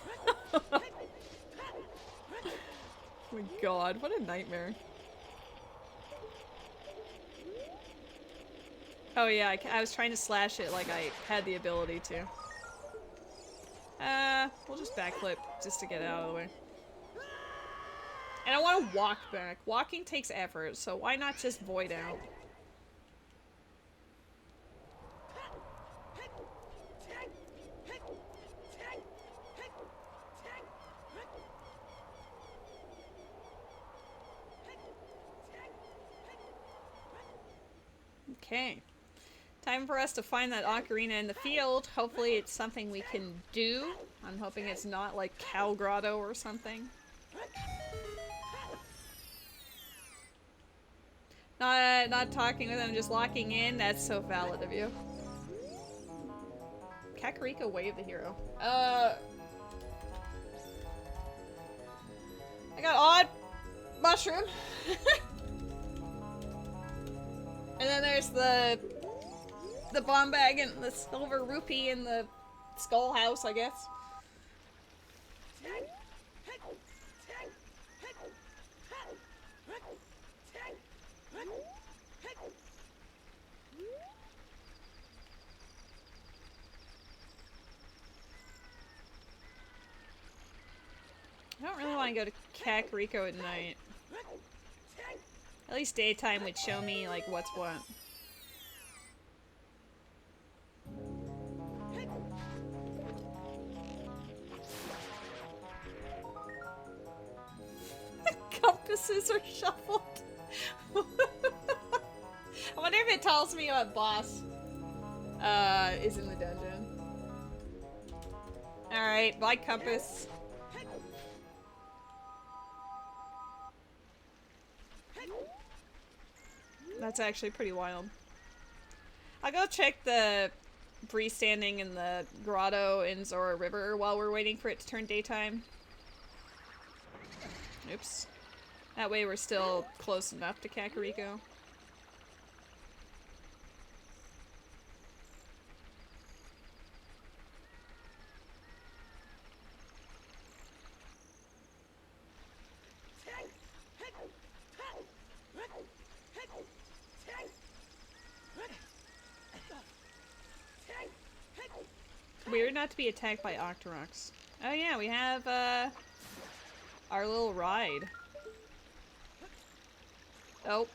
Oh my god, what a nightmare. Oh yeah, I was trying to slash it like I had the ability to. We'll just backflip just to get it out of the way. And I want to walk back. Walking takes effort, so why not just void out? Okay. Time for us to find that ocarina in the field. Hopefully it's something we can do. I'm hoping it's not like Cow Grotto or something. Not talking with him, just locking in. That's so valid of you. Kakariko Wave the hero. I got odd mushroom. And then there's the bomb bag and the silver rupee in the skull house, I guess. I don't really want to go to Kakariko at night. At least daytime would show me, like, what's what. Compasses are shuffled. I wonder if it tells me what boss is in the dungeon. Alright, light compass. That's actually pretty wild. I'll go check the freestanding in the grotto in Zora River while we're waiting for it to turn daytime. Oops. That way we're still close enough to Kakariko. Weird not to be attacked by Octoroks. Oh yeah, we have our little ride. Oh.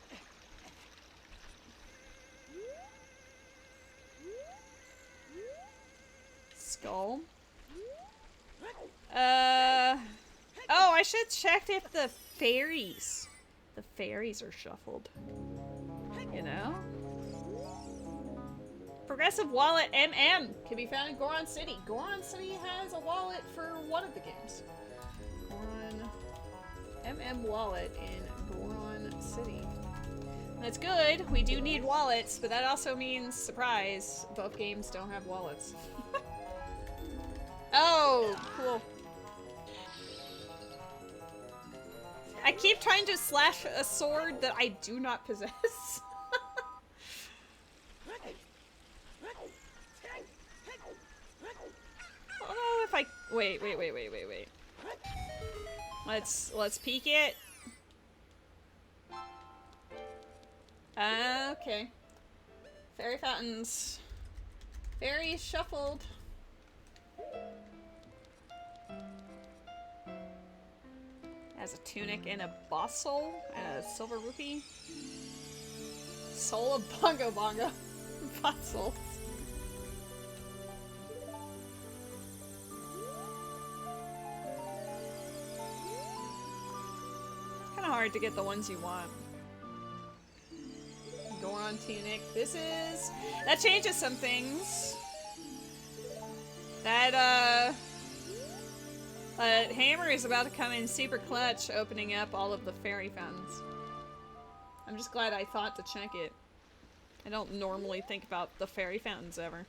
Skull. Oh, I should check if the fairies are shuffled. You know? Progressive Wallet MM can be found in Goron City. Goron City has a wallet for one of the games. Goron MM wallet in Goron City. That's good. We do need wallets, but that also means, surprise, both games don't have wallets. Oh, cool. I keep trying to slash a sword that I do not possess. I don't know if I... Wait. Let's peek it. Okay. Fairy fountains. Fairies shuffled. Has a tunic and a boss soul and a silver rupee. Soul of Bongo Bongo. Boss souls. Kind of hard to get the ones you want. Goron tunic. That changes some things. That hammer is about to come in super clutch, opening up all of the fairy fountains. I'm just glad I thought to check it. I don't normally think about the fairy fountains ever.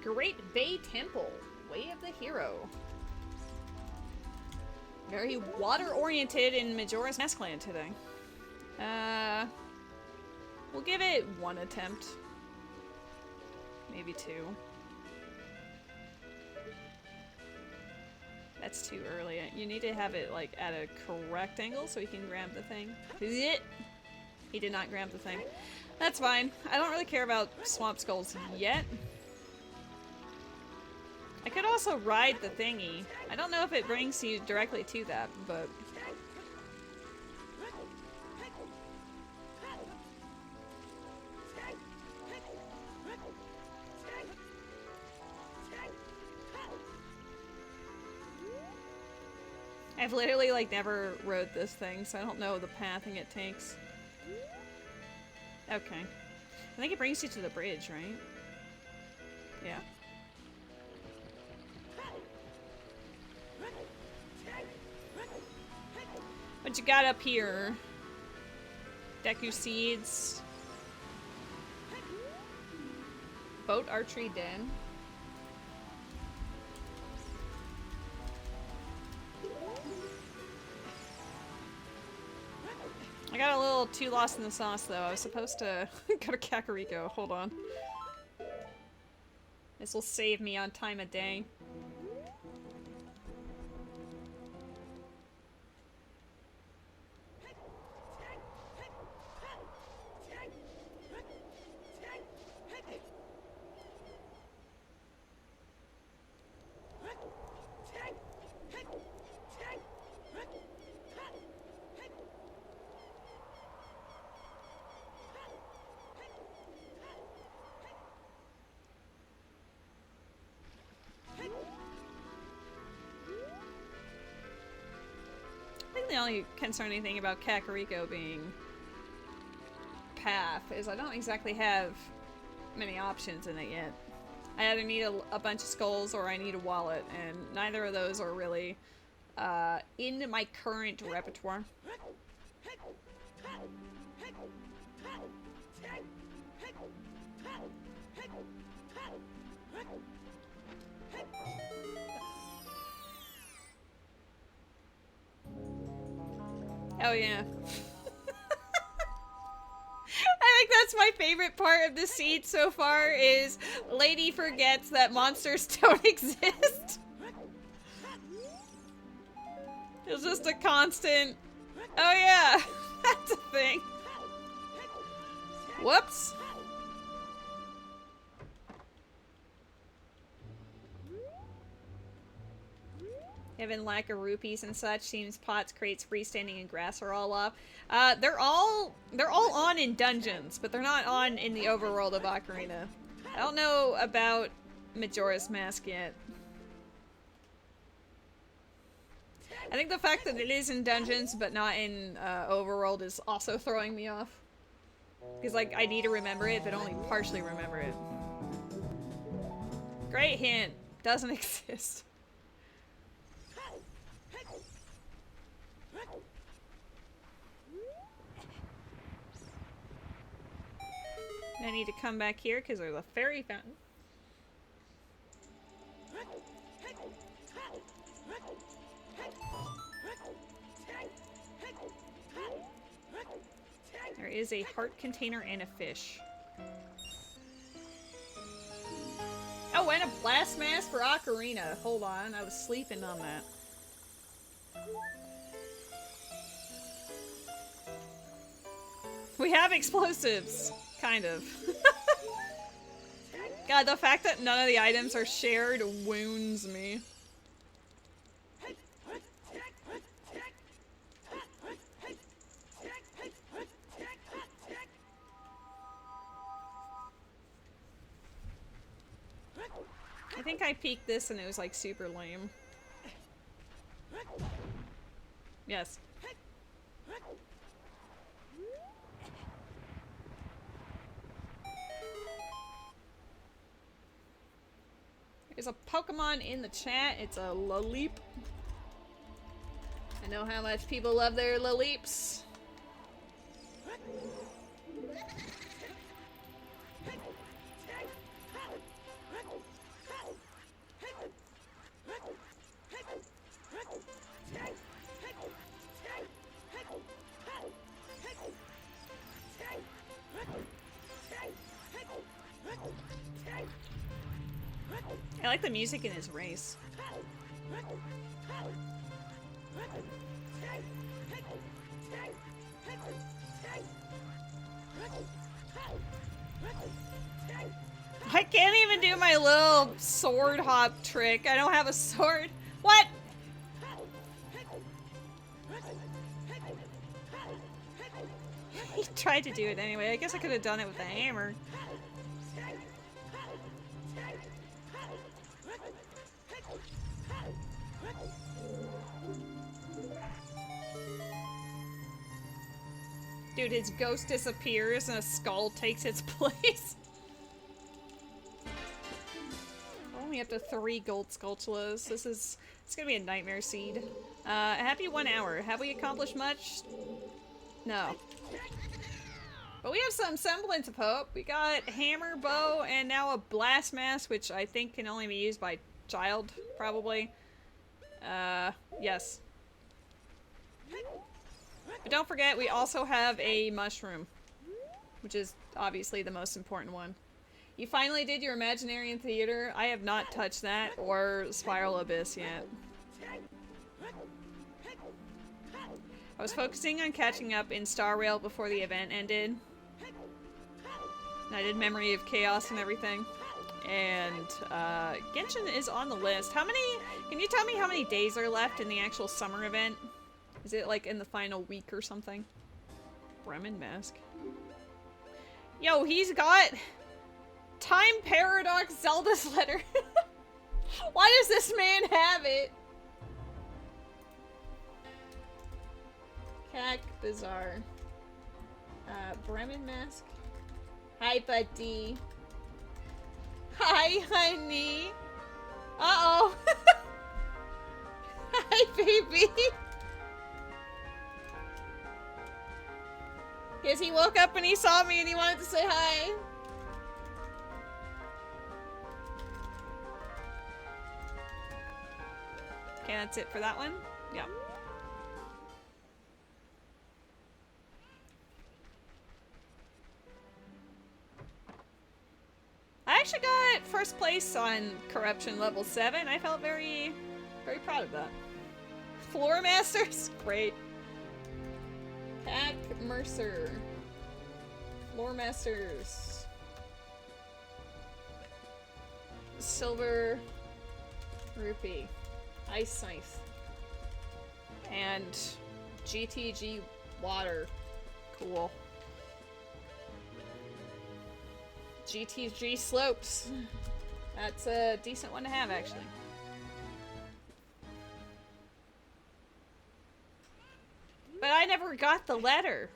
Great Bay Temple. Way of the Hero. Very water-oriented in Majora's Mask Land today. We'll give it one attempt. Maybe two. That's too early. You need to have it like at a correct angle so he can grab the thing. He did not grab the thing. That's fine. I don't really care about swamp skulls yet. I could also ride the thingy. I don't know if it brings you directly to that, but... I've literally, like, never rode this thing, so I don't know the pathing it takes. Okay. I think it brings you to the bridge, right? Yeah. What you got up here? Deku seeds. Boat archery den. I got a little too lost in the sauce though. I was supposed to go to Kakariko. Hold on. This will save me on time of day. think the only concerning thing about Kakariko being path is I don't exactly have many options in it yet. I either need a bunch of skulls or I need a wallet, and neither of those are really in my current repertoire. Oh yeah. I think that's my favorite part of the seed so far is Lady forgets that monsters don't exist. It's just a constant, oh yeah, that's a thing. Whoops. Given lack of rupees and such, seems pots, crates, freestanding, and grass are all off. They're all on in dungeons, but they're not on in the overworld of Ocarina. I don't know about Majora's Mask yet. I think the fact that it is in dungeons but not in overworld is also throwing me off. Because like I need to remember it, but only partially remember it. Great hint. Doesn't exist. I need to come back here because there's a fairy fountain. There is a heart container and a fish. Oh, and a blast mask for Ocarina. Hold on, I was sleeping on that. We have explosives. Kind of. God, the fact that none of the items are shared wounds me. I think I peeked this and it was like super lame. Yes. There's a Pokemon in the chat. It's a Laleep. I know how much people love their Laleeps. I like the music in his race. I can't even do my little sword hop trick. I don't have a sword. What? He tried to do it anyway. I guess I could have done it with a hammer. Dude, his ghost disappears and a skull takes its place. Only up to 3 gold skulltulas. It's gonna be a nightmare seed. Happy 1 hour. Have we accomplished much? No. But we have some semblance of hope. We got hammer, bow, and now a blast mask, which I think can only be used by child, probably. Yes. But don't forget, we also have a mushroom, which is obviously the most important one. You finally did your Imaginarium Theater. I have not touched that or Spiral Abyss yet. I was focusing on catching up in Star Rail before the event ended. And I did Memory of Chaos and everything. And Genshin is on the list. How many, can you tell me how many days are left in the actual summer event? Is it like in the final week or something? Bremen Mask. Yo, he's got Time Paradox Zelda's letter. Why does this man have it? Cack Bizarre. Bremen Mask. Hi, buddy. Hi, honey. Uh-oh. Hi, baby. Guess he woke up and he saw me and he wanted to say hi. Okay, that's it for that one. Yeah. I actually got first place on corruption level 7. I felt very, very proud of that. Floor Masters? Great. Cack Mercer. Floor Masters. Silver Rupee. Ice Scythe. And GTG Water. Cool. GTG Slopes. That's a decent one to have, actually. But I never got the letter.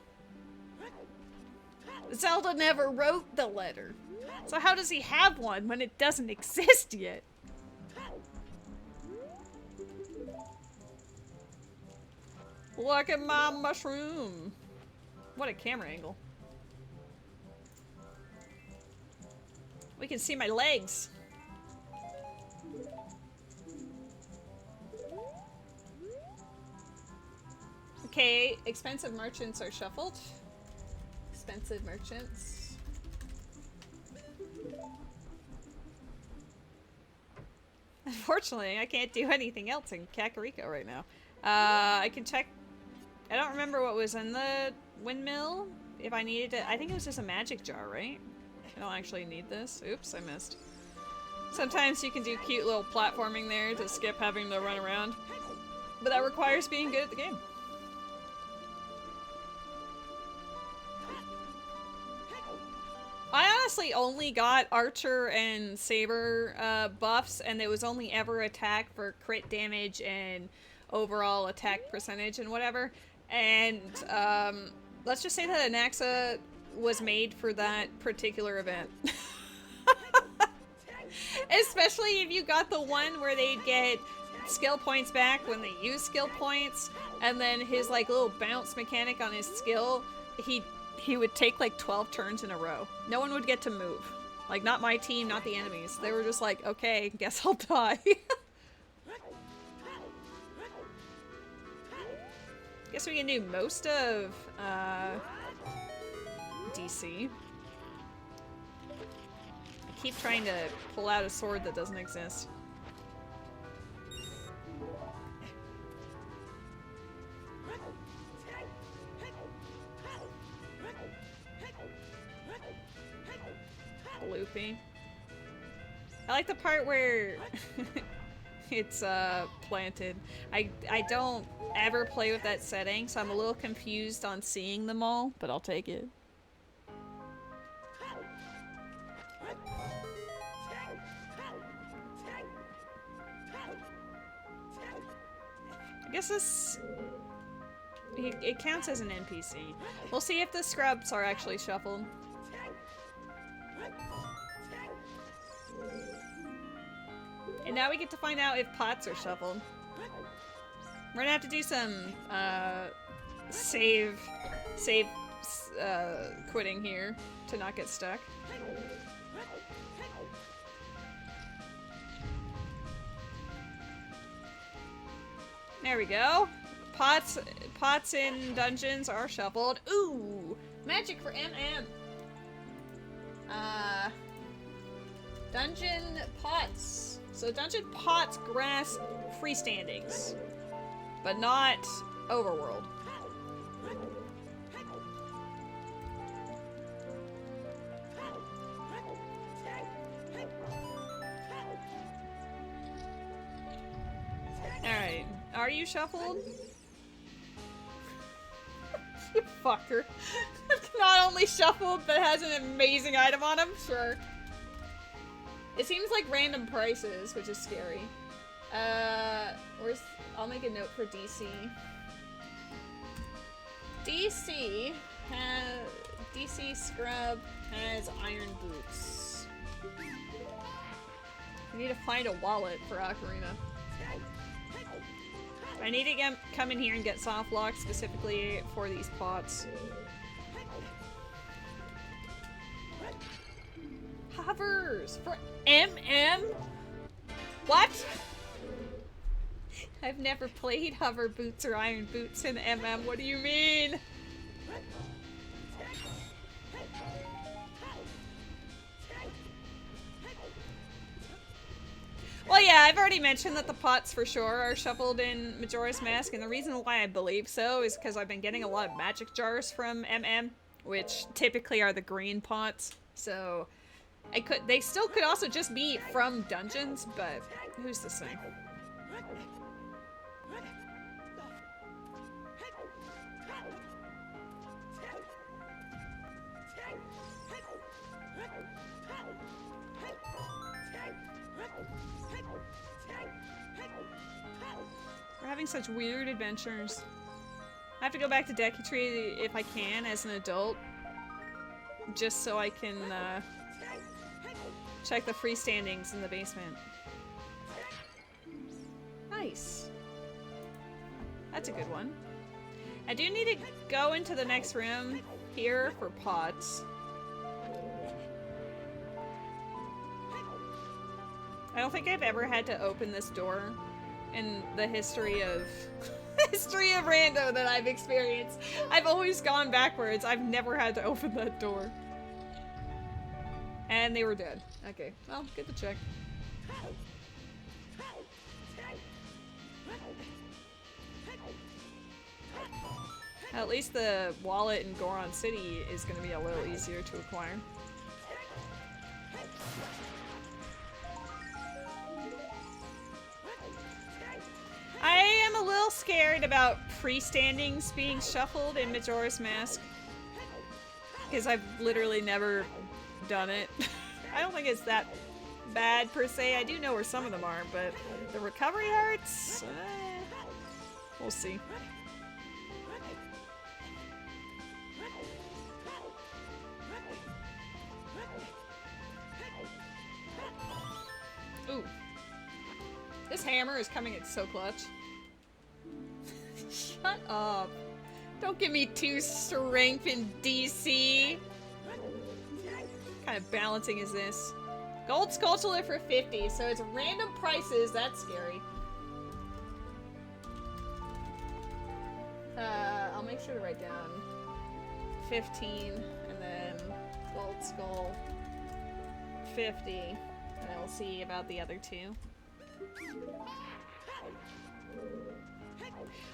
Zelda never wrote the letter. So how does he have one when it doesn't exist yet? Look at my mushroom. What a camera angle. We can see my legs. Okay, expensive merchants are shuffled. Expensive merchants. Unfortunately, I can't do anything else in Kakariko right now. I can check. I don't remember what was in the windmill. If I needed it, I think it was just a magic jar, right? I don't actually need this. Oops, I missed. Sometimes you can do cute little platforming there to skip having to run around. But that requires being good at the game. I honestly only got Archer and Saber buffs, and it was only ever attack for crit damage and overall attack percentage and whatever. And let's just say that Anaxa was made for that particular event. Especially if you got the one where they'd get skill points back when they use skill points, and then his like little bounce mechanic on his skill, he would take like 12 turns in a row. No one would get to move. Like, not my team, not the enemies. They were just like, okay, guess I'll die. Guess we can do most of DC. I keep trying to pull out a sword that doesn't exist. Loopy. I like the part where it's planted. I don't ever play with that setting, so I'm a little confused on seeing them all, but I'll take it. I guess this... It counts as an NPC. We'll see if the scrubs are actually shuffled. And now we get to find out if pots are shuffled. We're gonna have to do some save quitting here to not get stuck. There we go. Pots in dungeons are shuffled. Ooh, magic for MM. Dungeon pots. So dungeon pots grasp freestandings, but not overworld. Alright, are you shuffled? You fucker. Not only shuffled, but has an amazing item on him? Sure. It seems like random prices, which is scary. I'll make a note for DC. DC Scrub has iron boots. I need to find a wallet for Ocarina. I need to come in here and get soft lock specifically for these pots. Hovers for MM? What? I've never played hover boots or iron boots in MM. What do you mean? Well, yeah, I've already mentioned that the pots for sure are shuffled in Majora's Mask, and the reason why I believe so is because I've been getting a lot of magic jars from MM, which typically are the green pots. So they still could also just be from dungeons, but who's to say? We're having such weird adventures. I have to go back to Deku Tree if I can as an adult, just so I can check the freestandings in the basement. Nice. That's a good one. I do need to go into the next room here for pots. I don't think I've ever had to open this door in the history of Rando that I've experienced. I've always gone backwards. I've never had to open that door. And they were dead. Okay, well, good to check. At least the wallet in Goron City is going to be a little easier to acquire. I am a little scared about freestandings being shuffled in Majora's Mask, because I've literally never done it. I don't think it's that bad per se. I do know where some of them are, but the recovery hearts? We'll see. Ooh. This hammer is coming in so clutch. Shut up. Don't give me 2 strength in DC. What kind of balancing is this? Gold Skulltula for 50, so it's random prices. That's scary. I'll make sure to write down 15 and then Gold Skull 50, and then we'll see about the other 2.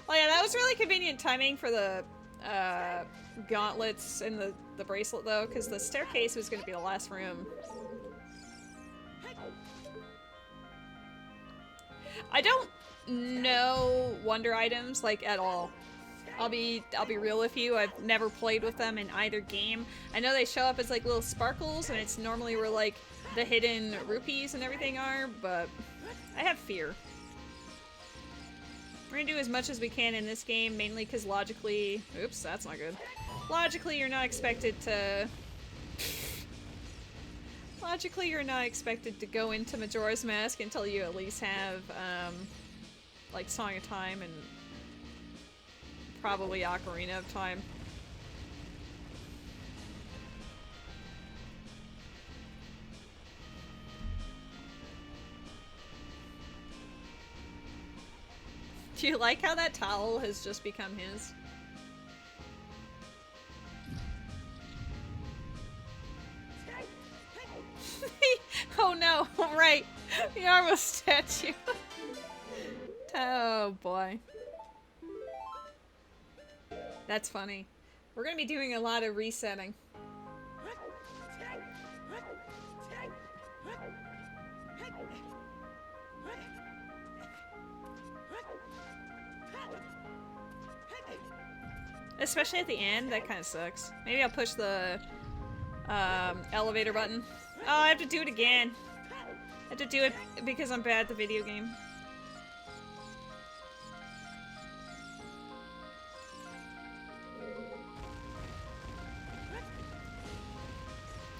Oh yeah, that was really convenient timing for the gauntlets and the bracelet though, because the staircase was going to be the last room. I don't know wonder items like at all. I'll be real with you. I've never played with them in either game. I know they show up as like little sparkles, and it's normally where like the hidden rupees and everything are, but I have fear. We're gonna do as much as we can in this game, mainly because logically... Oops, that's not good. Logically, you're not expected to... Logically, you're not expected to go into Majora's Mask until you at least have, like, Song of Time and probably Ocarina of Time. Do you like how that towel has just become his? Oh no, right. The Armo statue. Oh boy. That's funny. We're gonna be doing a lot of resetting. Especially at the end, that kind of sucks. Maybe I'll push the elevator button. Oh, I have to do it again. I have to do it because I'm bad at the video game.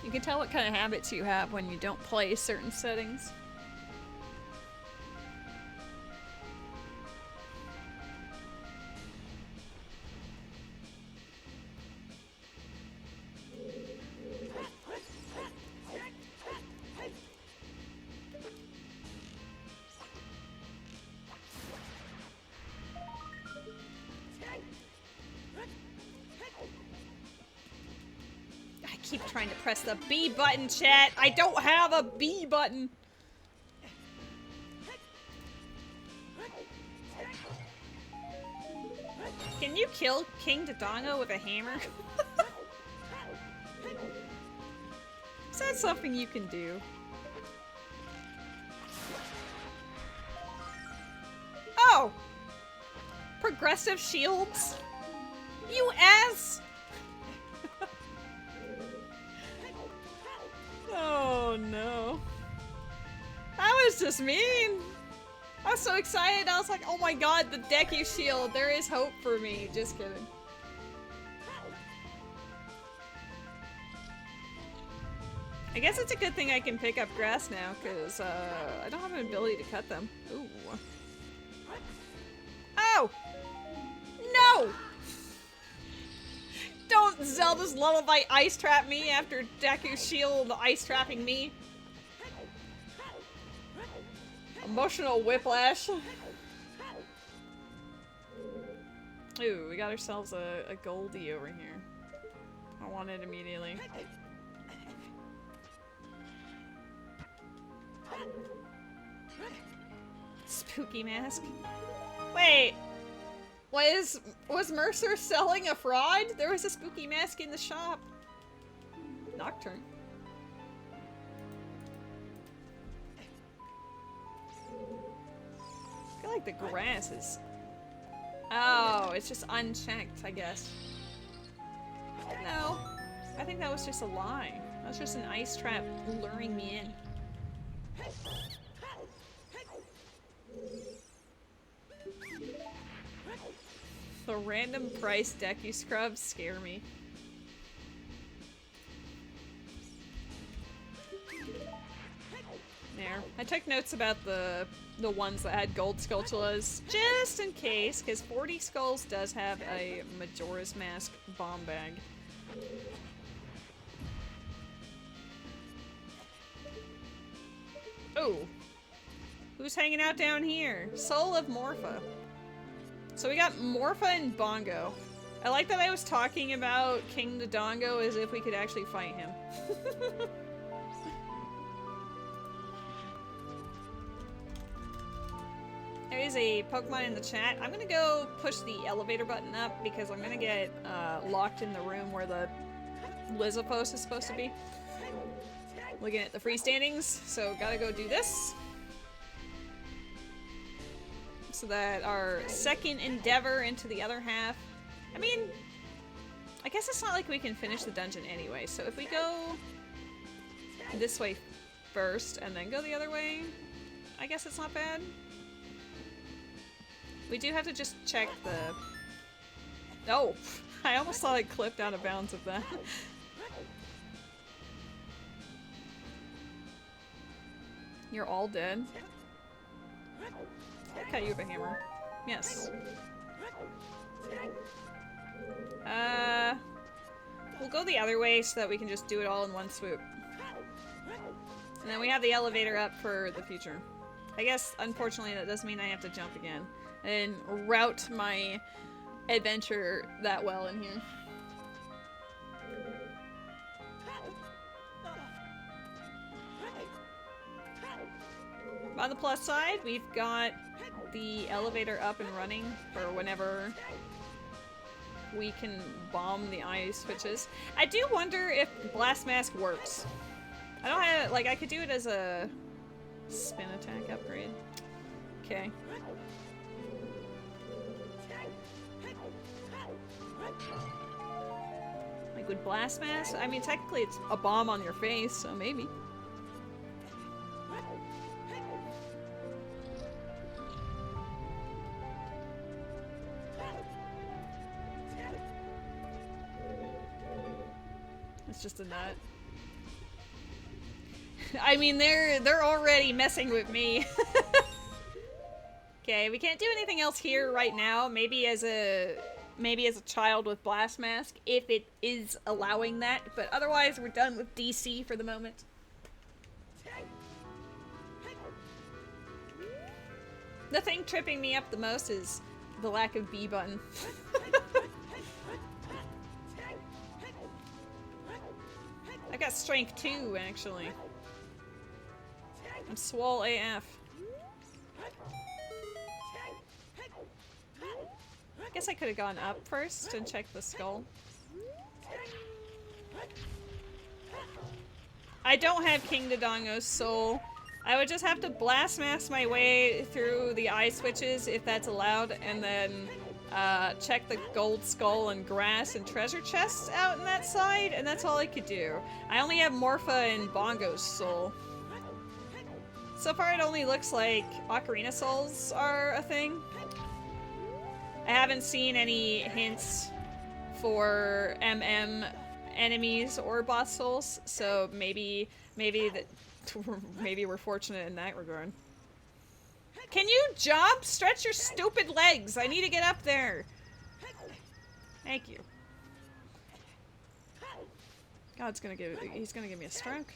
You can tell what kind of habits you have when you don't play certain settings. Keep trying to press the B button, chat. I don't have a B button. Can you kill King Dodongo with a hammer? Is that something you can do? Oh! Progressive shields? You ass! Oh no. That was just mean. I was so excited. I was like, oh my god, the Deku shield. There is hope for me. Just kidding. I guess it's a good thing I can pick up grass now, because I don't have an ability to cut them. Ooh. Oh! No! Don't Zelda's Lullaby ice trap me after Deku's shield ice trapping me. Emotional whiplash. Ooh, we got ourselves a Goldie over here. I want it immediately. Spooky mask. Wait! Was Mercer selling a fraud? There was a spooky mask in the shop. Nocturne. I feel like the grass is... Oh, it's just unchecked, I guess. No. I think that was just a lie. That was just an ice trap luring me in. The random price Deku scrubs scare me. There. I took notes about the ones that had gold skulltulas, just in case, because 40 Skulls does have a Majora's Mask bomb bag. Oh. Who's hanging out down here? Soul of Morpha. So we got Morpha and Bongo. I like that I was talking about King Dodongo as if we could actually fight him. There is a Pokemon in the chat. I'm gonna go push the elevator button up because I'm gonna get locked in the room where the Lizapos is supposed to be. Looking at the freestandings, so gotta go do this. So that our second endeavor into the other half. I mean, I guess it's not like we can finish the dungeon anyway, so if we go this way first and then go the other way, I guess it's not bad. We do have to just check the... Oh! I almost thought I clipped out of bounds of that. You're all dead. I'll cut you with a hammer. Yes. We'll go the other way so that we can just do it all in one swoop. And then we have the elevator up for the future. I guess, unfortunately, that does mean I have to jump again. And route my adventure that well in here. On the plus side, we've got the elevator up and running for whenever we can bomb the ice switches. I do wonder if Blast Mask works. I don't have, like, I could do it as a spin attack upgrade. Okay. Like with Blast Mask? I mean, technically it's a bomb on your face, so maybe. It's just a nut. I mean, they're already messing with me. Okay, we can't do anything else here right now. Maybe as a child with blast mask, if it is allowing that. But otherwise, we're done with DC for the moment. The thing tripping me up the most is the lack of B button. I got strength 2, actually. I'm swole AF. I guess I could have gone up first and checked the skull. I don't have King Dodongo's soul. I would just have to blast mask my way through the eye switches if that's allowed, and then check the gold skull and grass and treasure chests out in that side, and that's all I could do. I only have Morpha and Bongo's soul. So far it only looks like Ocarina souls are a thing. I haven't seen any hints for MM enemies or boss souls, so maybe we're fortunate in that regard. Can you jump? Stretch your stupid legs. I need to get up there. Thank you. God's gonna he's gonna give me a stroke.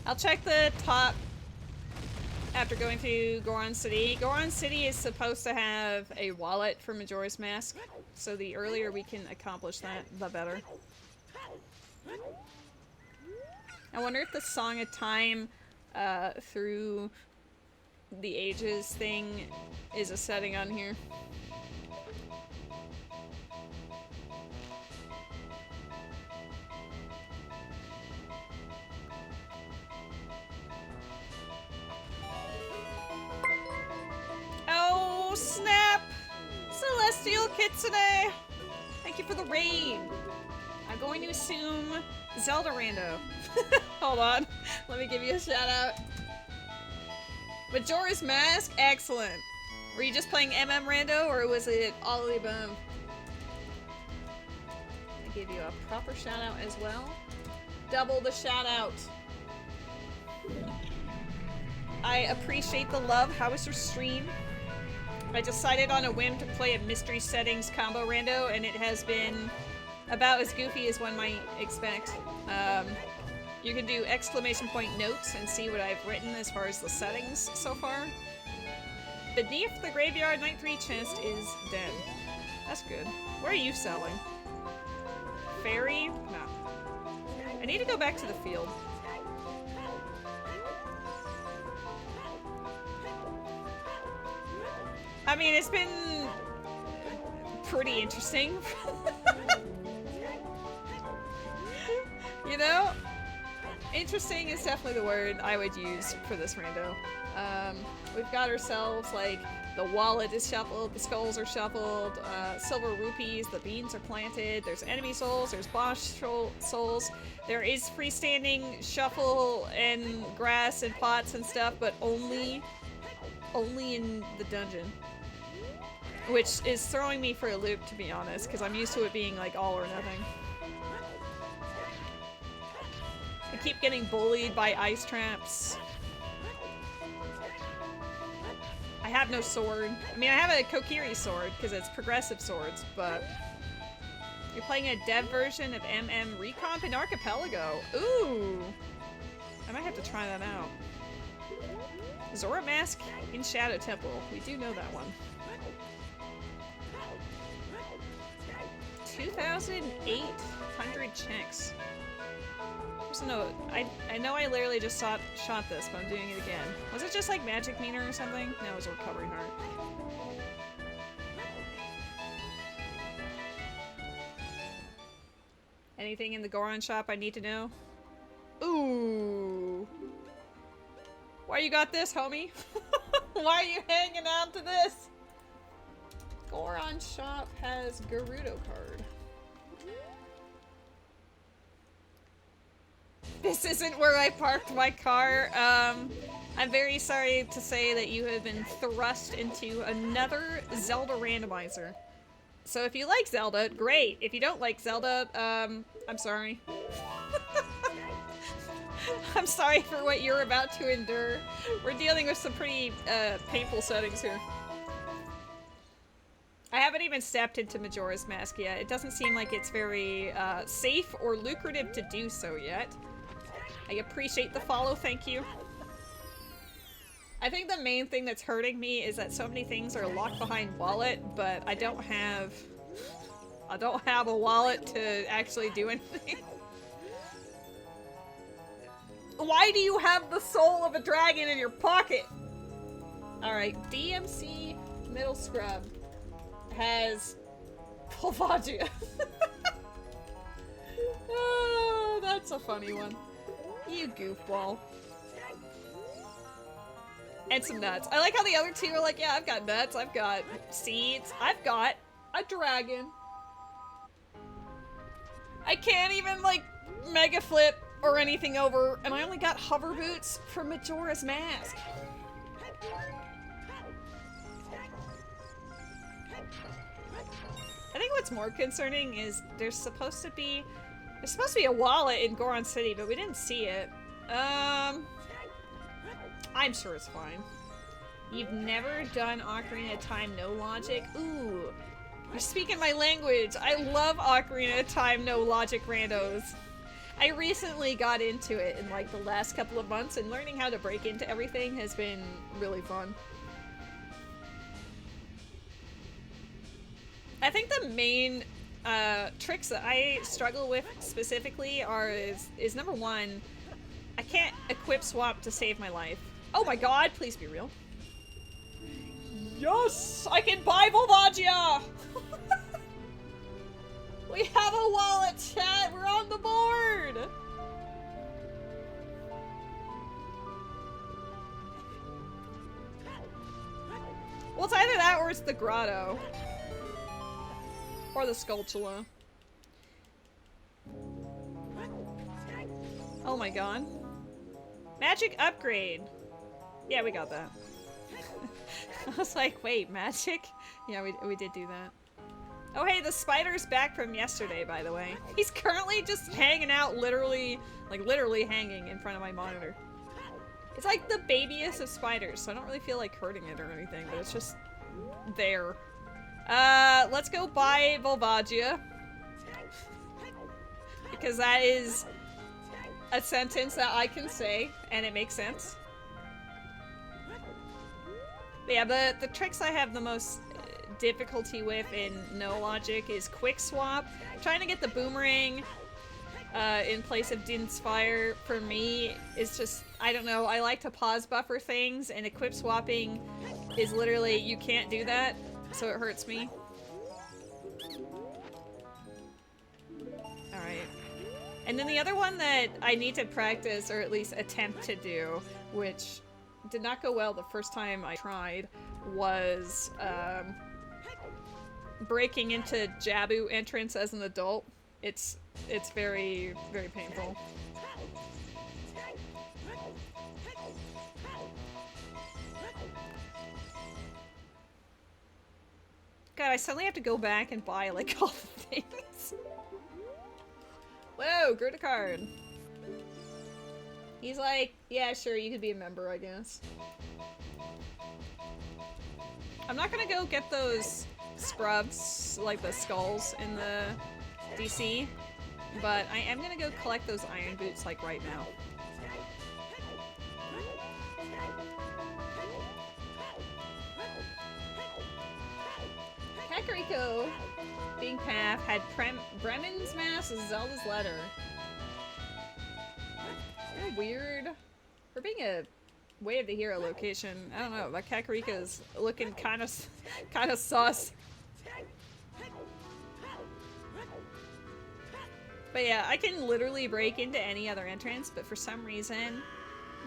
I'll check the top after going to Goron City. Goron City is supposed to have a wallet for Majora's Mask, so the earlier we can accomplish that, the better. I wonder if the Song of Time through the ages thing is a setting on here. Oh, snap! Celestial Kitsune! Thank you for the raid! I'm going to assume Zelda Rando. Hold on. Let me give you a shout out. Majora's Mask? Excellent. Were you just playing MM Rando, or was it all of the above? I give you a proper shout out as well. Double the shout out. I appreciate the love. How was your stream? I decided on a whim to play a mystery settings combo rando, and it has been about as goofy as one might expect. You can do exclamation point notes and see what I've written as far as the settings so far. Beneath the Graveyard Night 3 chest is dead. That's good. What are you selling? Fairy? No. I need to go back to the field. I mean, it's been pretty interesting. You know? Interesting is definitely the word I would use for this rando. We've got ourselves, like, the wallet is shuffled, the skulls are shuffled, silver rupees, the beans are planted, there's enemy souls, there's boss souls, there is freestanding shuffle and grass and pots and stuff, but only in the dungeon. Which is throwing me for a loop, to be honest, because I'm used to it being like all or nothing. I keep getting bullied by ice traps. I have no sword. I mean, I have a Kokiri sword, because it's progressive swords, but... You're playing a dev version of MM Recomp in Archipelago. Ooh! I might have to try that out. Zora Mask in Shadow Temple. We do know that one. 2,800 checks. There's no... I know I literally just shot this, but I'm doing it again. Was it just like Magic Meter or something? No, it was a Recovery Heart. Anything in the Goron shop I need to know? Ooh. Why you got this, homie? Why are you hanging on to this? Goron shop has Gerudo card. This isn't where I parked my car. I'm very sorry to say that you have been thrust into another Zelda randomizer. So if you like Zelda, great. If you don't like Zelda, I'm sorry. I'm sorry for what you're about to endure. We're dealing with some pretty painful settings here. I haven't even stepped into Majora's Mask yet. It doesn't seem like it's very safe or lucrative to do so yet. I appreciate the follow, thank you. I think the main thing that's hurting me is that so many things are locked behind wallet, but I don't have a wallet to actually do anything. Why do you have the soul of a dragon in your pocket? Alright, DMC Middle Scrub has Volvagia. Oh, that's a funny one. You goofball. And some nuts. I like how the other two are like, yeah, I've got nuts, I've got seeds, I've got a dragon. I can't even, like, mega flip or anything over, and I only got hover boots for Majora's Mask. I think what's more concerning is there's supposed to be a wallet in Goron City, but we didn't see it. I'm sure it's fine. You've never done Ocarina of Time no logic? Ooh, you're speaking my language. I love Ocarina of Time no logic randos. I recently got into it in like the last couple of months, and learning how to break into everything has been really fun. I think the main tricks that I struggle with specifically is number one, I can't equip swap to save my life. Oh my god, please be real. Yes! I can buy Volvagia! We have a wallet, chat! We're on the board! Well, it's either that or it's the grotto. Or the Skulltula. Oh my god. Magic upgrade! Yeah, we got that. I was like, wait, magic? Yeah, we did do that. Oh hey, the spider's back from yesterday, by the way. He's currently just hanging out, literally hanging in front of my monitor. It's like the babiest of spiders, so I don't really feel like hurting it or anything, but it's just there. Let's go buy Volvagia. Because that is a sentence that I can say, and it makes sense. But yeah, the tricks I have the most difficulty with in no logic is quick swap. Trying to get the boomerang in place of Din's Fire for me is just, I don't know, I like to pause buffer things, and equip swapping is literally, you can't do that, so it hurts me. Alright. And then the other one that I need to practice, or at least attempt to do, which did not go well the first time I tried, was breaking into Jabu entrance as an adult. It's very, very painful. God, I suddenly have to go back and buy, like, all the things. Whoa, Gruta card. He's like, yeah, sure, you could be a member, I guess. I'm not gonna go get those scrubs, like the skulls in the DC, but I am gonna go collect those iron boots, like, right now. Kakariko being Path had Bremen's Mask, Zelda's Letter. They're weird. For being a Way of the Hero location, I don't know, but Kakariko's looking kind of sus. But yeah, I can literally break into any other entrance, but for some reason,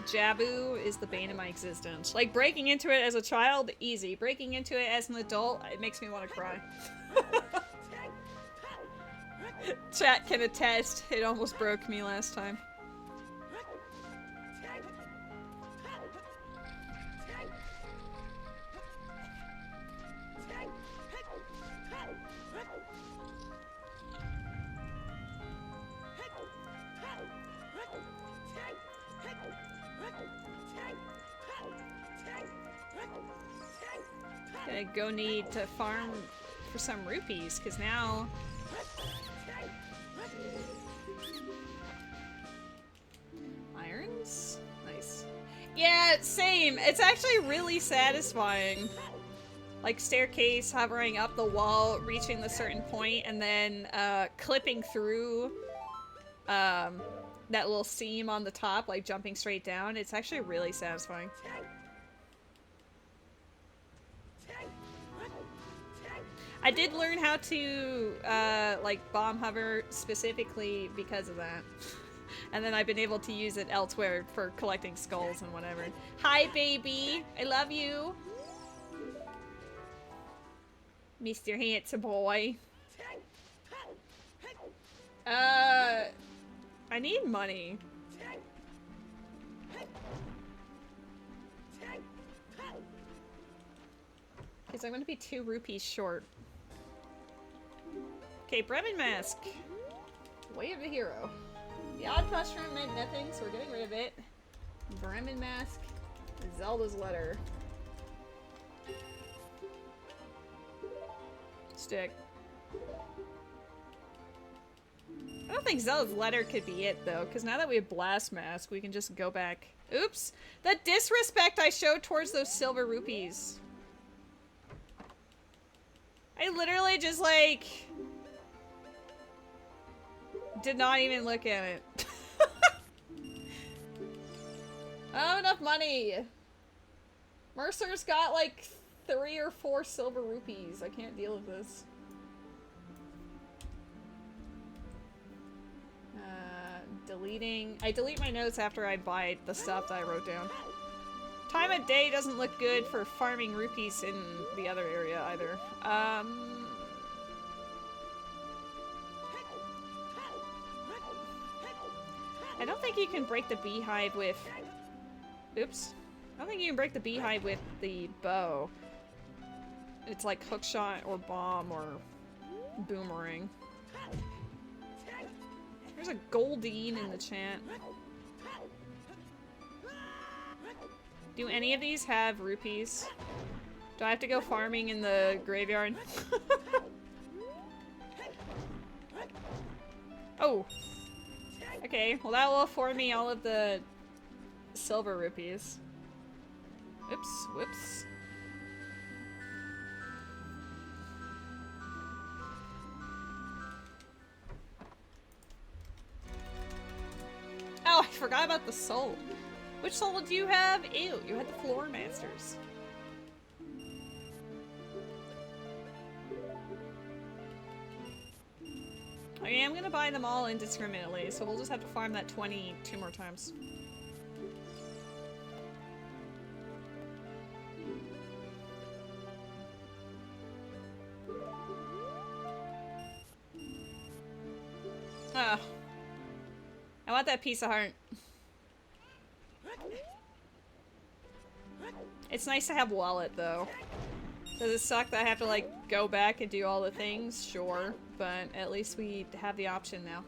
Jabu is the bane of my existence. Like, breaking into it as a child, easy. Breaking into it as an adult, it makes me want to cry. Chat can attest. It almost broke me last time. Gonna go need to farm for some rupees, because now... Irons? Nice. Yeah, same. It's actually really satisfying. Like, staircase, hovering up the wall, reaching the certain point, and then clipping through that little seam on the top, like jumping straight down. It's actually really satisfying. I did learn how to, like, bomb hover specifically because of that. And then I've been able to use it elsewhere for collecting skulls and whatever. Hi, baby! I love you! Mr. Handsome Boy. I need money. Because I'm going to be 2 rupees short. Okay, Bremen Mask. Way of the hero. The odd mushroom meant nothing, so we're getting rid of it. Bremen Mask. Zelda's letter. Stick. I don't think Zelda's letter could be it, though, because now that we have Blast Mask, we can just go back. Oops! The disrespect I showed towards those silver rupees. I literally just, like... did not even look at it. I don't have enough money! Mercer's got, like, 3 or 4 silver rupees. I can't deal with this. Deleting. I delete my notes after I buy the stuff that I wrote down. Time of day doesn't look good for farming rupees in the other area either. I don't think you can break the beehive with... Oops. I don't think you can break the beehive with the bow. It's like hookshot or bomb or boomerang. There's a Goldine in the chat. Do any of these have rupees? Do I have to go farming in the graveyard? Oh! Okay, well that will afford me all of the silver rupees. Oops, whoops. Oh, I forgot about the soul. Which soul do you have? Ew, you had the Floor Masters. Okay, I'm gonna buy them all indiscriminately, so we'll just have to farm that 20 2 more times. Ah. I want that piece of heart. It's nice to have wallet, though. Does it suck that I have to, like, go back and do all the things? Sure. But at least we have the option now.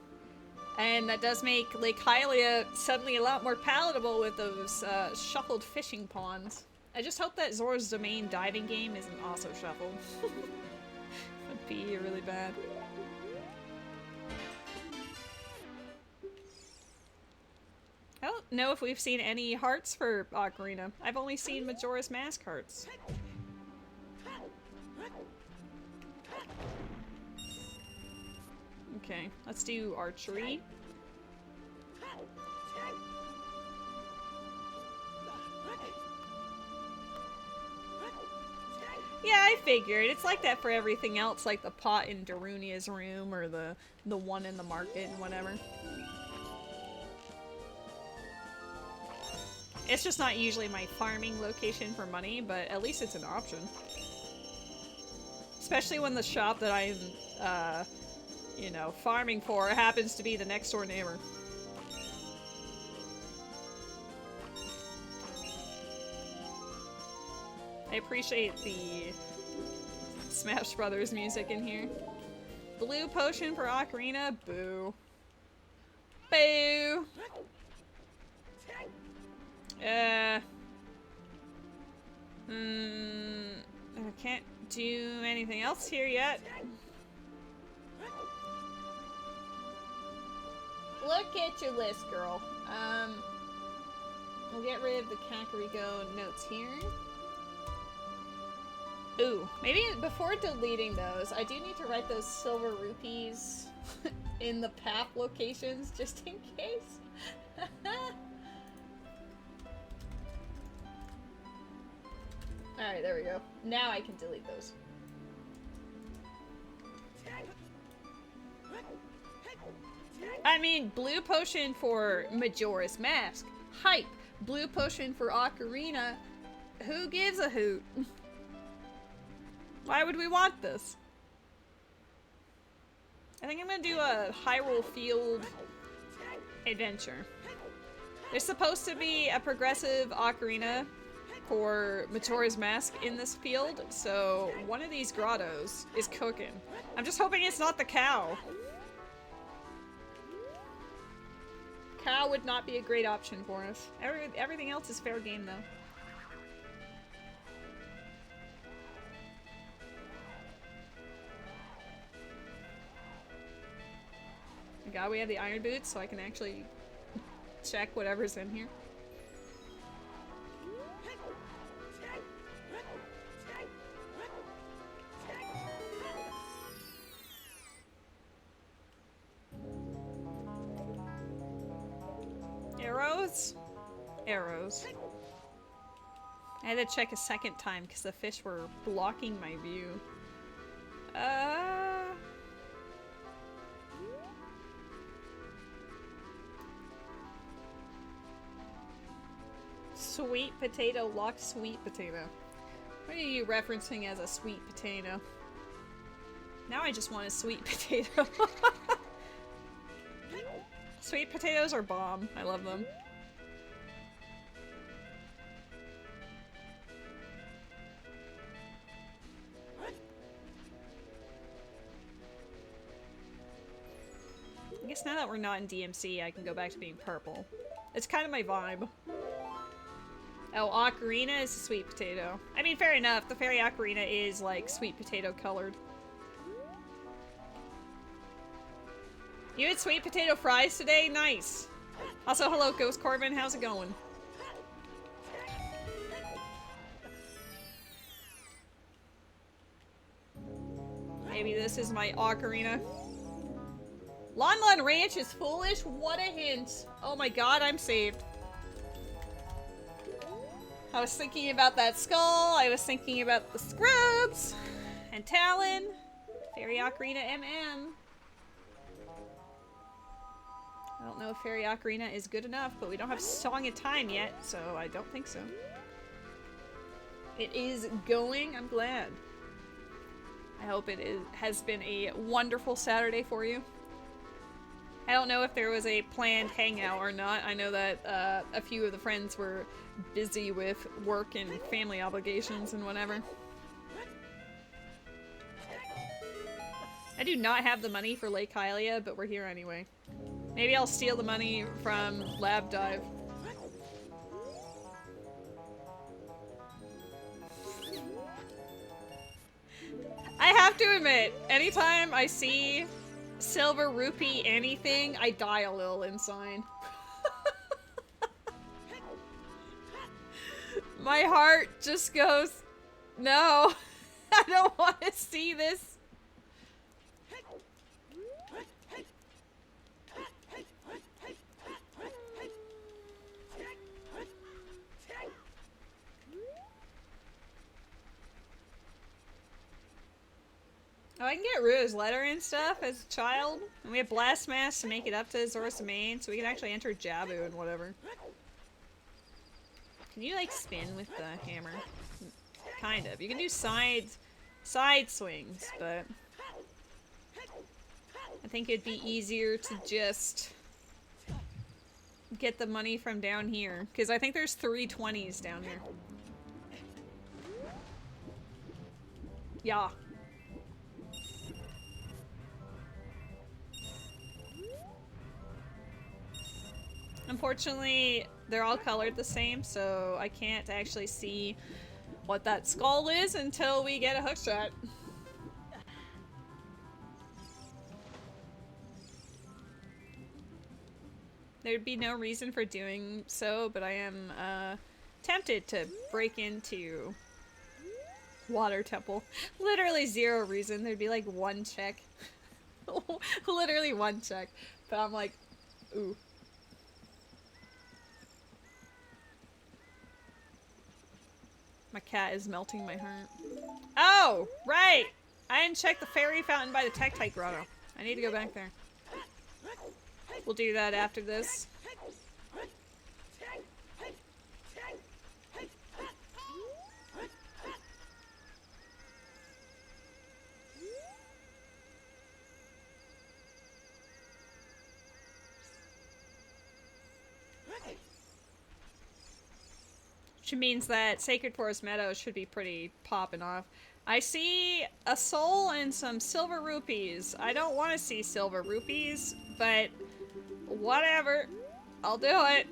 And that does make Lake Hylia suddenly a lot more palatable with those, shuffled fishing ponds. I just hope that Zora's Domain diving game isn't also shuffled. Would be really bad. I don't know if we've seen any hearts for Ocarina. I've only seen Majora's Mask hearts. Okay, let's do archery. Yeah, I figured. It's like that for everything else, like the pot in Darunia's room or the one in the market and whatever. It's just not usually my farming location for money, but at least it's an option. Especially when the shop that I'm, you know, farming for happens to be the next door neighbor. I appreciate the Smash Brothers music in here. Blue potion for Ocarina? Boo. Boo! I can't do anything else here yet. Look at your list, girl. We'll get rid of the Kakariko notes here. Ooh, maybe before deleting those, I do need to write those silver rupees in the path locations, just in case. Alright, there we go. Now I can delete those. I mean, blue potion for Majora's Mask. Hype. Blue potion for Ocarina. Who gives a hoot? Why would we want this? I think I'm gonna do a Hyrule Field adventure. There's supposed to be a progressive Ocarina for Majora's Mask in this field, so one of these grottos is cooking. I'm just hoping it's not the cow. Cow would not be a great option for us. Everything else is fair game, though. Thank God we have the iron boots, so I can actually check whatever's in here. Arrows? Arrows. I had to check a second time because the fish were blocking my view. Sweet potato, locked sweet potato. What are you referencing as a sweet potato? Now I just want a sweet potato. Sweet potatoes are bomb. I love them. I guess now that we're not in DMC, I can go back to being purple. It's kind of my vibe. Oh, Ocarina is a sweet potato. I mean, fair enough. The fairy Ocarina is, like, sweet potato colored. You had sweet potato fries today? Nice. Also, hello, Ghost Corbin. How's it going? Maybe this is my Ocarina. Lon Lon Ranch is foolish? What a hint. Oh my god, I'm saved. I was thinking about that skull. I was thinking about the scrubs. And Talon. Fairy Ocarina MM. I don't know if Fairy Ocarina is good enough, but we don't have Song of Time yet, so I don't think so. It is going. I'm glad. I hope it has been a wonderful Saturday for you. I don't know if there was a planned hangout or not. I know that a few of the friends were busy with work and family obligations and whatever. I do not have the money for Lake Hylia, but we're here anyway. Maybe I'll steal the money from Lab Dive. I have to admit, anytime I see silver rupee anything, I die a little inside. My heart just goes, no, I don't want to see this. Oh, I can get Rua's letter and stuff as a child. And we have Blast Mask to make it up to Zora's Domain, so we can actually enter Jabu and whatever. Can you, like, spin with the hammer? Kind of. You can do side swings, but I think it'd be easier to just get the money from down here, because I think there's 3 20s down here. Yeah. Unfortunately, they're all colored the same, so I can't actually see what that skull is until we get a hook shot. There'd be no reason for doing so, but I am tempted to break into Water Temple. Literally 0 reason. There'd be like 1 check. Literally 1 check. But I'm like, ooh. My cat is melting my heart. Oh, right! I didn't check the fairy fountain by the Tektite Grotto. I need to go back there. We'll do that after this. Which means that Sacred Forest Meadows should be pretty popping off. I see a soul and some silver rupees. I don't want to see silver rupees, but whatever. I'll do it.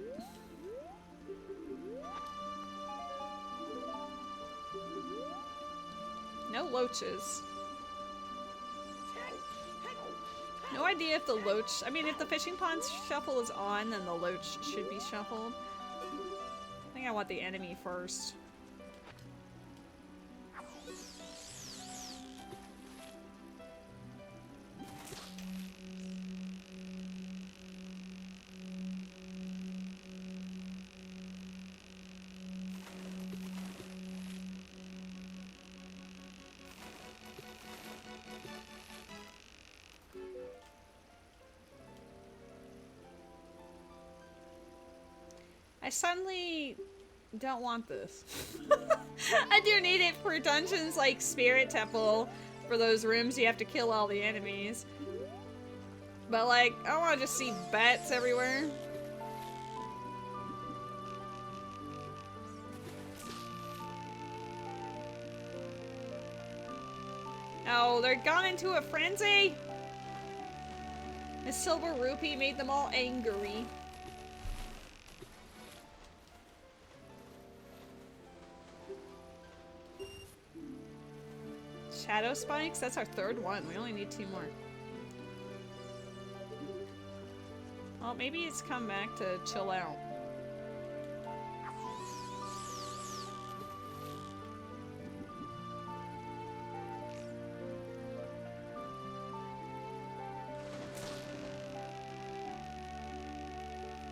No loaches. No idea if the loach... I mean, if the fishing pond shuffle is on, then the loach should be shuffled. I think I want the enemy first. I suddenly don't want this. I do need it for dungeons like Spirit Temple. For those rooms you have to kill all the enemies. But like, I don't want to just see bats everywhere. Oh, they're gone into a frenzy? The silver rupee made them all angry. Shadow spikes? That's our 3rd one. We only need 2 more. Well, maybe it's come back to chill out.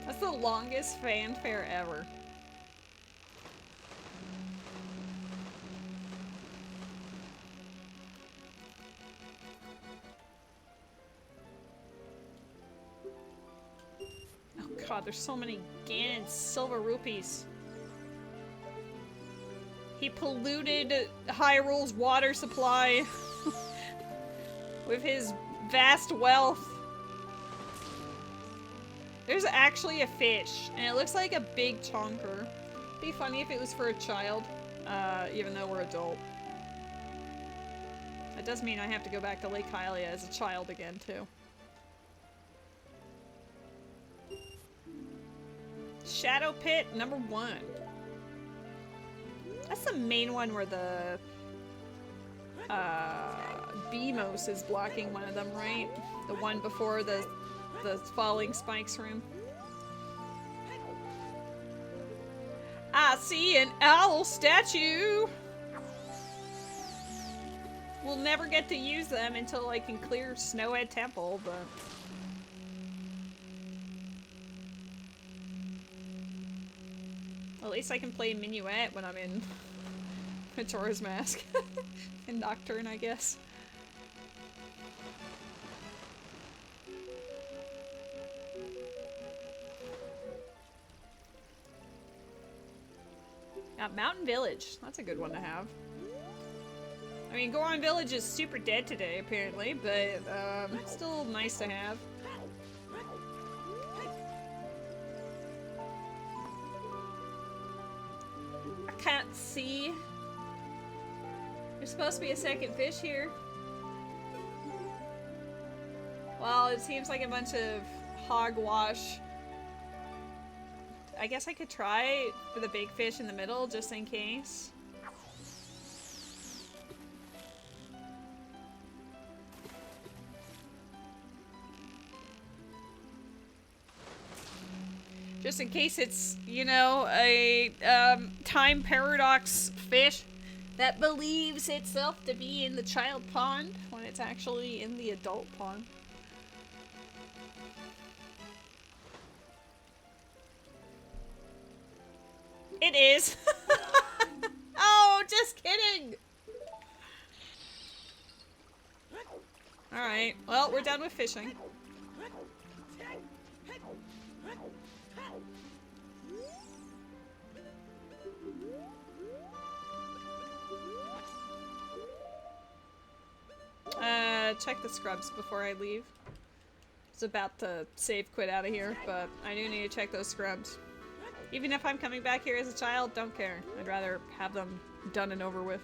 That's the longest fanfare ever. God, there's so many Ganon silver rupees. He polluted Hyrule's water supply with his vast wealth. There's actually a fish, and it looks like a big chonker. It'd be funny if it was for a child, even though we're adult. That does mean I have to go back to Lake Hylia as a child again, too. Shadow Pit, number 1. That's the main one where the Beamos is blocking one of them, right? The one before the falling spikes room. I see an owl statue! We'll never get to use them until I can clear Snowhead Temple, but... At least I can play Minuet when I'm in Majora's Mask. And Nocturne, I guess. Mountain Village. That's a good one to have. I mean, Goron Village is super dead today, apparently, but still nice to have. I can't see. There's supposed to be a second fish here. Well, it seems like a bunch of hogwash. I guess I could try for the big fish in the middle, just in case. Just in case it's, you know, a time paradox fish that believes itself to be in the child pond when it's actually in the adult pond. It is. Oh, just kidding. Alright, well, we're done with fishing. Check the scrubs before I leave. I was about to save quit out of here, but I do need to check those scrubs. Even if I'm coming back here as a child, don't care. I'd rather have them done and over with.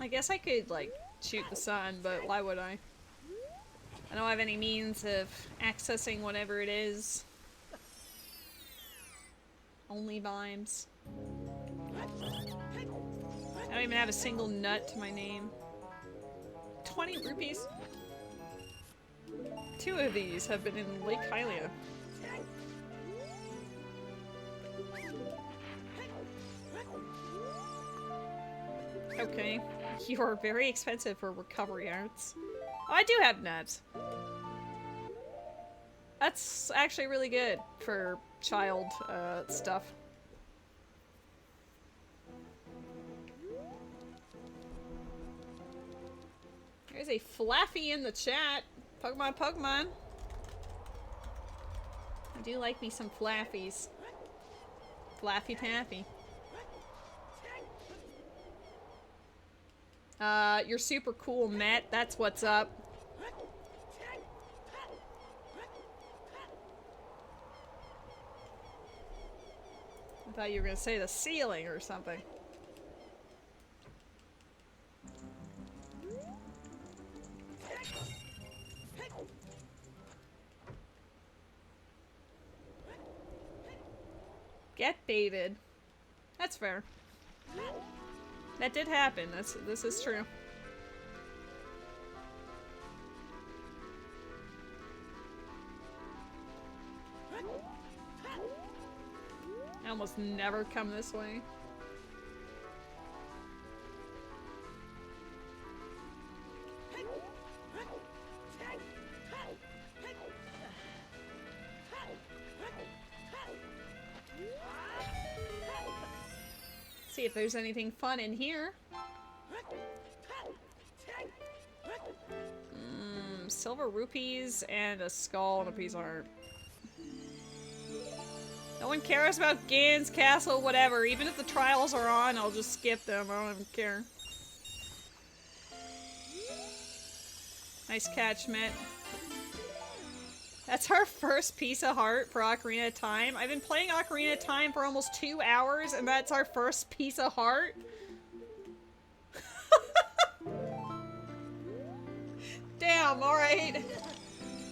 I guess I could, like, shoot the sun, but why would I? I don't have any means of accessing whatever it is. Only vibes. I don't even have a single nut to my name. 20 rupees? 2 of these have been in Lake Hylia. Okay. You're very expensive for recovery arts. Oh, I do have nuts. That's actually really good for child stuff. There's a Flaffy in the chat. Pokemon, Pokemon. I do like me some Flaffies. Flaffy Taffy. You're super cool, Matt. That's what's up. I thought you were gonna say the ceiling or something. Get baited. That's fair. That did happen. This is true. I almost never come this way. See if there's anything fun in here. Silver rupees and a skull and a piece of art. No one cares about Gan's Castle, whatever. Even if the trials are on, I'll just skip them. I don't even care. Nice catch, Mitt. That's our first piece of heart for Ocarina of Time. I've been playing Ocarina of Time for almost 2 hours, and that's our first piece of heart? Damn, alright.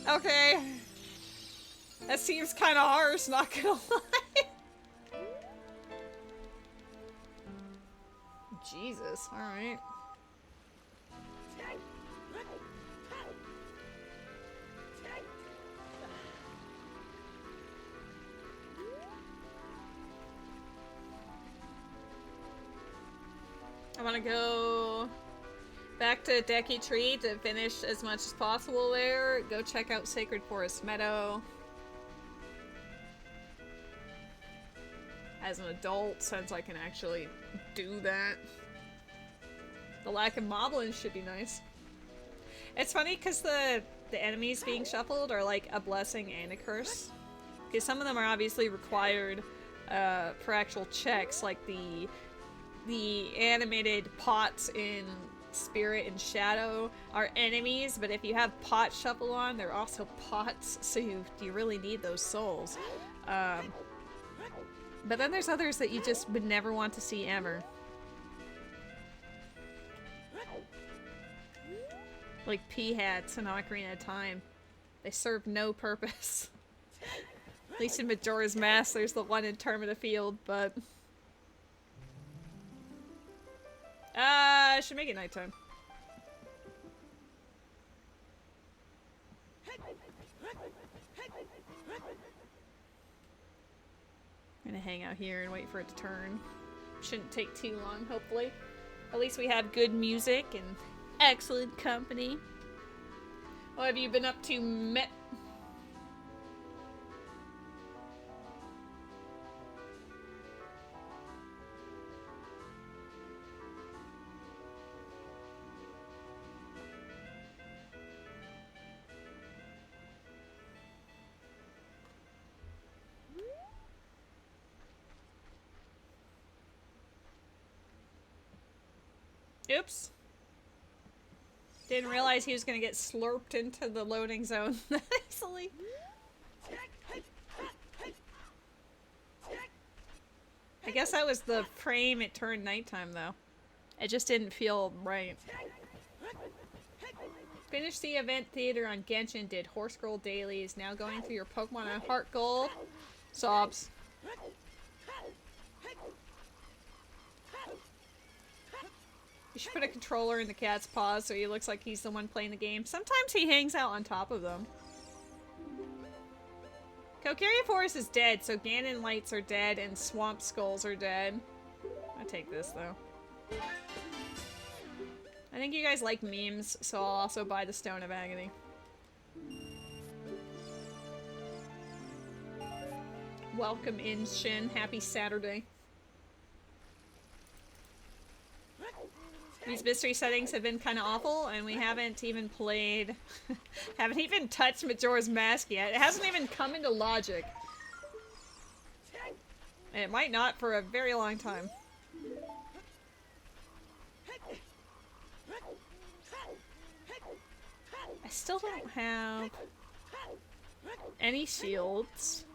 Okay. That seems kind of harsh, not gonna lie. Jesus, alright. I want to go back to Decky Tree to finish as much as possible there. Go check out Sacred Forest Meadow. as an adult since I can actually do that. The lack of moblins should be nice. It's funny because the enemies being shuffled are like a blessing and a curse. Because some of them are obviously required for actual checks, like the animated pots in Spirit and Shadow are enemies, but if you have pot shuffle on, they're also pots, so you really need those souls. But then there's others that you just would never want to see ever. Like P-hats in Ocarina of Time. They serve no purpose. At least in Majora's Mask, there's the one in Termina Field, but... I should make it nighttime. I'm gonna hang out here and wait for it to turn. Shouldn't take too long, hopefully. At least we have good music and excellent company. What have you been up to, Met? Oops. Didn't realize he was gonna get slurped into the loading zone that easily. I guess that was the frame it turned nighttime though. It just didn't feel right. Finished the event theater on Genshin, did Horse Girl dailies, now going through your Pokemon on Heart Gold. Sobs. You should put a controller in the cat's paws so he looks like he's the one playing the game. Sometimes he hangs out on top of them. Kokiria Forest is dead, so Ganon Lights are dead and Swamp Skulls are dead. I'll take this though. I think you guys like memes, so I'll also buy the Stone of Agony. Welcome in, Shin. Happy Saturday. These mystery settings have been kind of awful, and we haven't even played... haven't even touched Majora's Mask yet. It hasn't even come into logic. And it might not for a very long time. I still don't have any shields.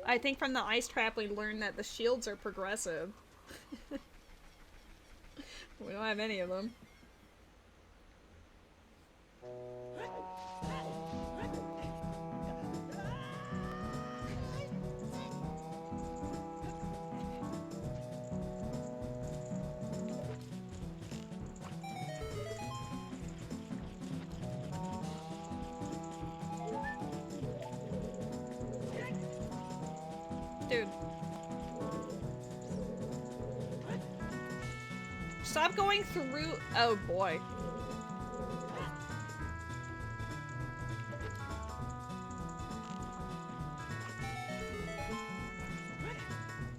I think from the ice trap we learned that the shields are progressive. We don't have any of them. Dude. Stop going through- oh boy.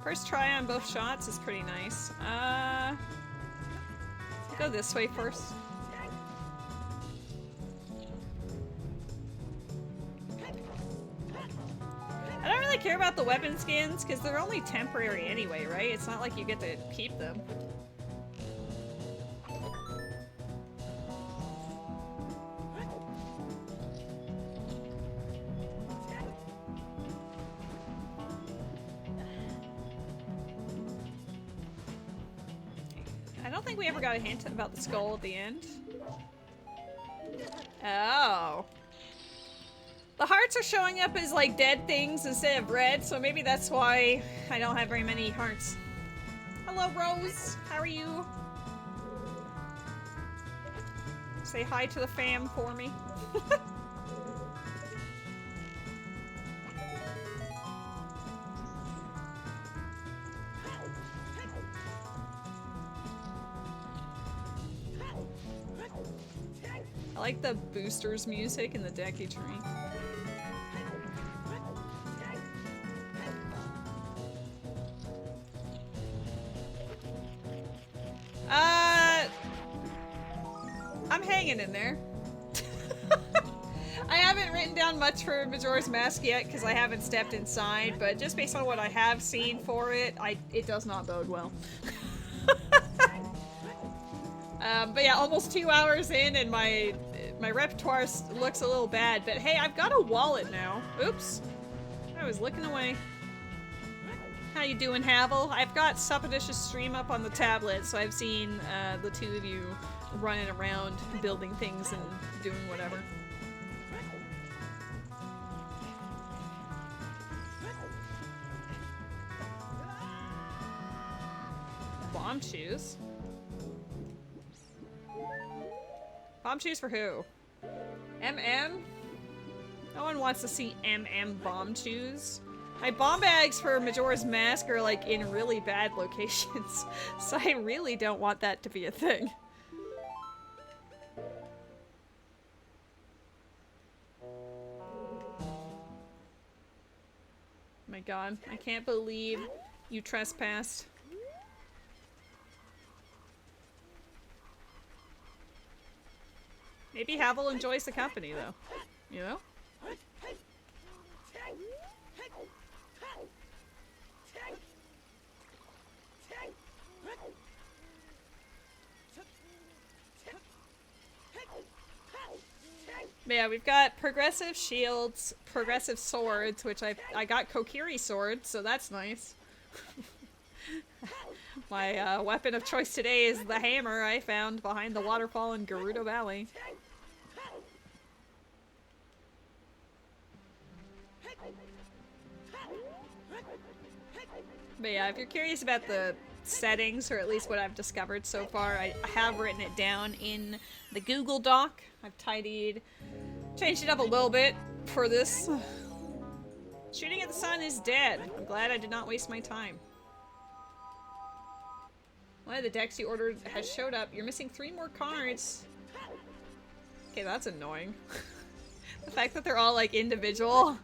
First try on both shots is pretty nice. Go this way first. I don't really care about the weapon skins because they're only temporary anyway, right? It's not like you get to keep them. I don't think we ever got a hint about the skull at the end. Oh. The hearts are showing up as like dead things instead of red, so maybe that's why I don't have very many hearts. Hello, Rose. How are you? Say hi to the fam for me. I like the boosters music in the Deku Tree. in there. I haven't written down much for Majora's Mask yet because I haven't stepped inside, but just based on what I have seen for it, it does not bode well. But yeah, almost 2 hours in and my repertoire looks a little bad, but hey, I've got a wallet now. Oops. I was looking away. How you doing, Havel? I've got Suppadicious stream up on the tablet, so I've seen the two of you running around building things and doing whatever. Bomb shoes? Bomb shoes for who? MM? No one wants to see MM bomb shoes. My bomb bags for Majora's Mask are like in really bad locations, so I really don't want that to be a thing. My god, I can't believe you trespassed. Maybe Havel enjoys the company, though. You know? But yeah, we've got progressive shields, progressive swords, which I got Kokiri sword, so that's nice. My weapon of choice today is the hammer I found behind the waterfall in Gerudo Valley. But yeah, if you're curious about the settings, or at least what I've discovered so far, I have written it down in the Google Doc. I've changed it up a little bit for this. Shooting at the sun is dead. I'm glad I did not waste my time. One of the decks you ordered has showed up. You're missing 3 more cards. Okay, that's annoying. The fact that they're all like individual.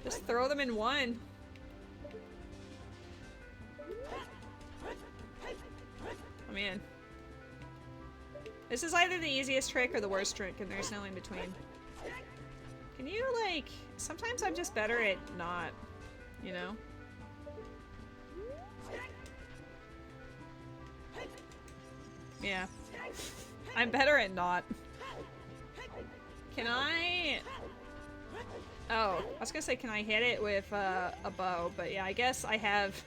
Just throw them in one. Oh man. This is either the easiest trick or the worst trick, and there's no in between. Can you, like... Sometimes I'm just better at not, you know? Yeah. I'm better at not. Can I... Oh, I was gonna say, can I hit it with a bow? But yeah, I guess I have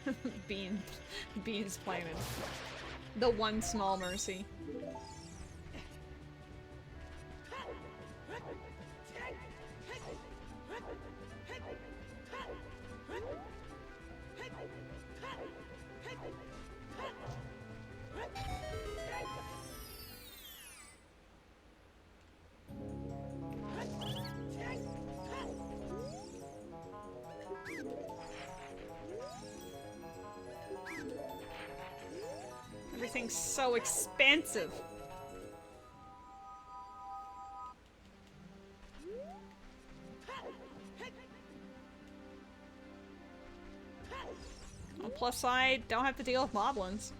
beans planted. The one small mercy. Everything's so expensive. On plus side, don't have to deal with moblins.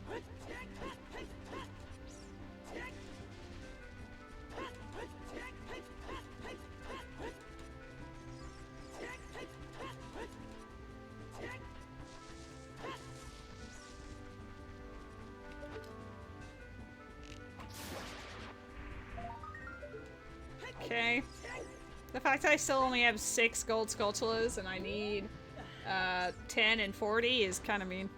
Okay. The fact that I still only have 6 gold Skulltulas and I need 10 and 40 is kind of mean.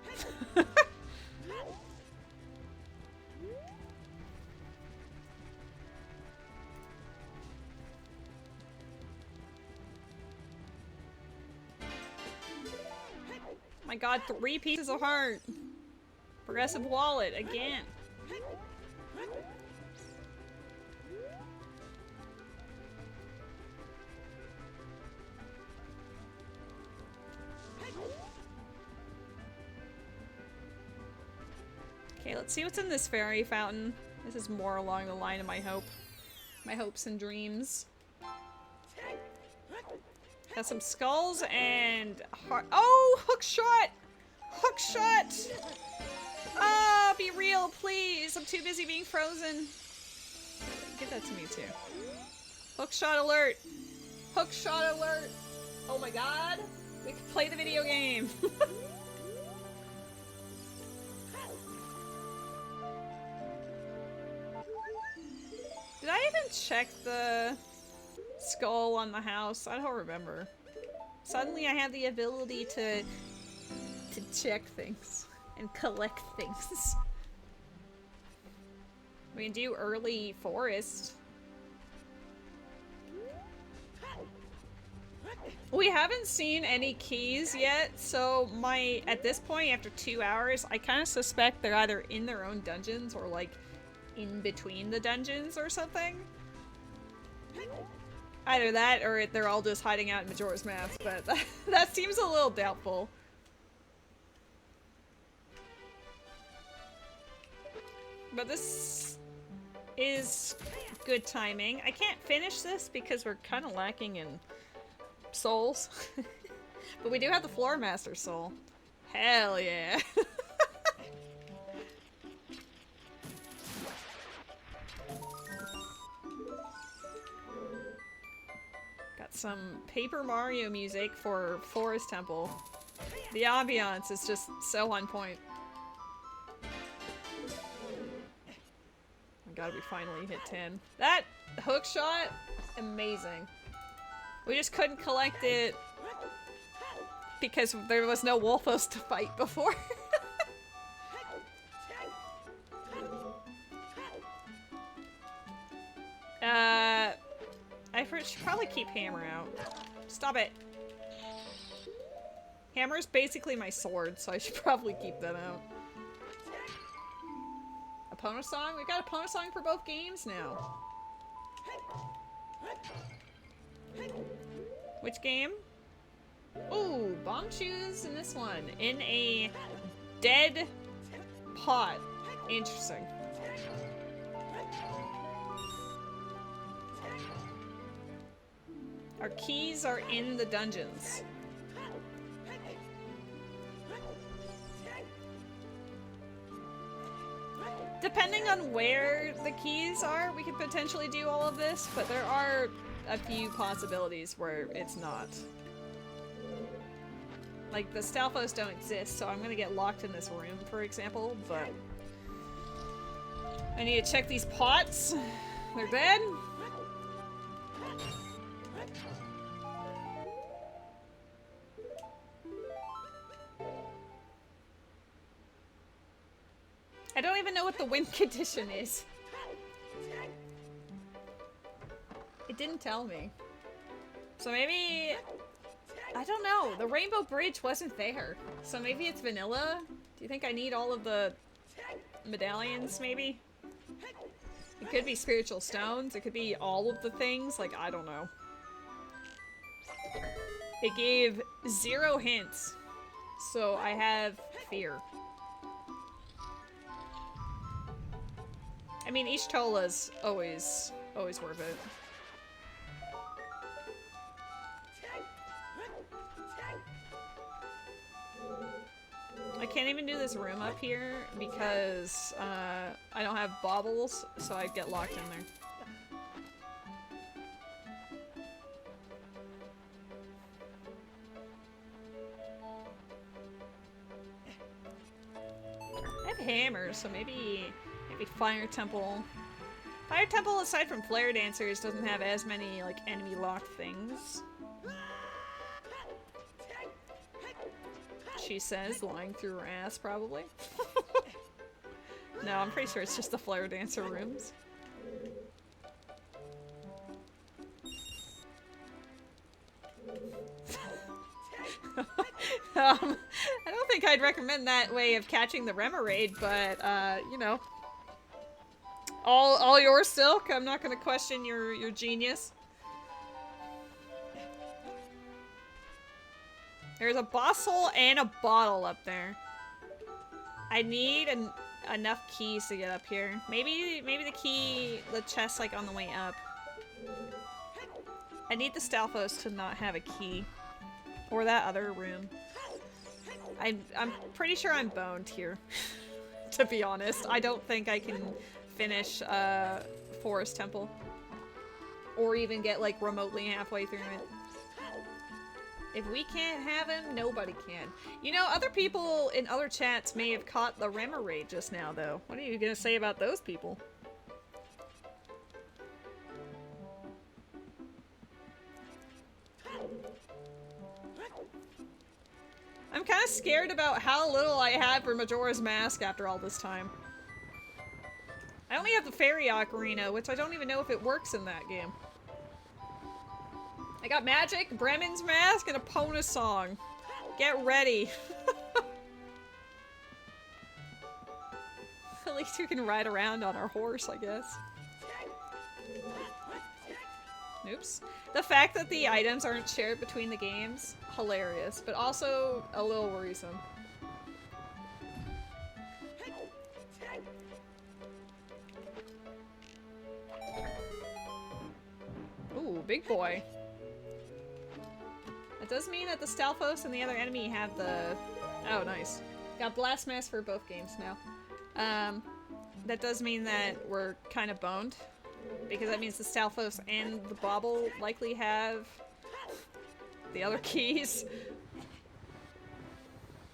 My god, 3 pieces of heart. Progressive wallet again. Okay, let's see what's in this fairy fountain. This is more along the line of my hopes and dreams. Got some skulls and heart. Oh, hook shot! Hook shot! Ah, be real, please. I'm too busy being frozen. Give that to me too. Hookshot alert! Hookshot alert! Oh my god! We can play the video game! Did I even check the skull on the house? I don't remember. Suddenly I have the ability to check things and collect things. We can do early forest. We haven't seen any keys yet, so at this point, after 2 hours, I kind of suspect they're either in their own dungeons or like in between the dungeons or something. Either that or they're all just hiding out in Majora's Mask, but that seems a little doubtful. But this is good timing. I can't finish this because we're kind of lacking in souls. But we do have the Floor Master soul. Hell yeah. Got some Paper Mario music for Forest Temple. The ambiance is just so on point. Oh my god, we finally hit 10. That hook shot, amazing. We just couldn't collect it because there was no Wolfos to fight before. I should probably keep Hammer out. Stop it. Hammer's basically my sword, so I should probably keep that out. A Pono song? We've got a Pono song for both games now. Which game? Ooh, bomb shoes in this one. In a dead pot. Interesting. Our keys are in the dungeons. Depending on where the keys are, we could potentially do all of this, but there are a few possibilities where it's not. Like, the Stalfos don't exist, so I'm gonna get locked in this room, for example, but I need to check these pots. They're dead. I don't even know what the win condition is. It didn't tell me. So maybe... I don't know. The Rainbow Bridge wasn't there. So maybe it's vanilla? Do you think I need all of the medallions, maybe? It could be spiritual stones. It could be all of the things. Like, I don't know. It gave 0 hints. So I have fear. I mean, each Tola's always worth it. I can't even do this room up here because I don't have baubles, so I get locked in there. I have hammers, so maybe Fire Temple. Fire Temple, aside from Flare Dancers, doesn't have as many, like, enemy locked things. She says, lying through her ass, probably. No, I'm pretty sure it's just the Flare Dancer rooms. I don't think I'd recommend that way of catching the Remoraid, but, you know. All yours, Silk. I'm not gonna question your genius. There's a boss hole and a bottle up there. I need enough keys to get up here. Maybe the chest like on the way up. I need the Stalfos to not have a key. Or that other room. I'm pretty sure I'm boned here. To be honest. I don't think I can finish forest temple. Or even get, like, remotely halfway through it. If we can't have him, nobody can. You know, other people in other chats may have caught the Remoraid just now, though. What are you gonna say about those people? I'm kind of scared about how little I have for Majora's Mask after all this time. I only have the Fairy Ocarina, which I don't even know if it works in that game. I got Magic, Bremen's Mask, and a Pona song. Get ready. At least we can ride around on our horse, I guess. Oops. The fact that the items aren't shared between the games, hilarious, but also a little worrisome. Ooh, big boy. It does mean that the Stalfos and the other enemy have the... Oh, nice. Got Blast Mask for both games now. That does mean that we're kind of boned. Because that means the Stalfos and the Bauble likely have the other keys.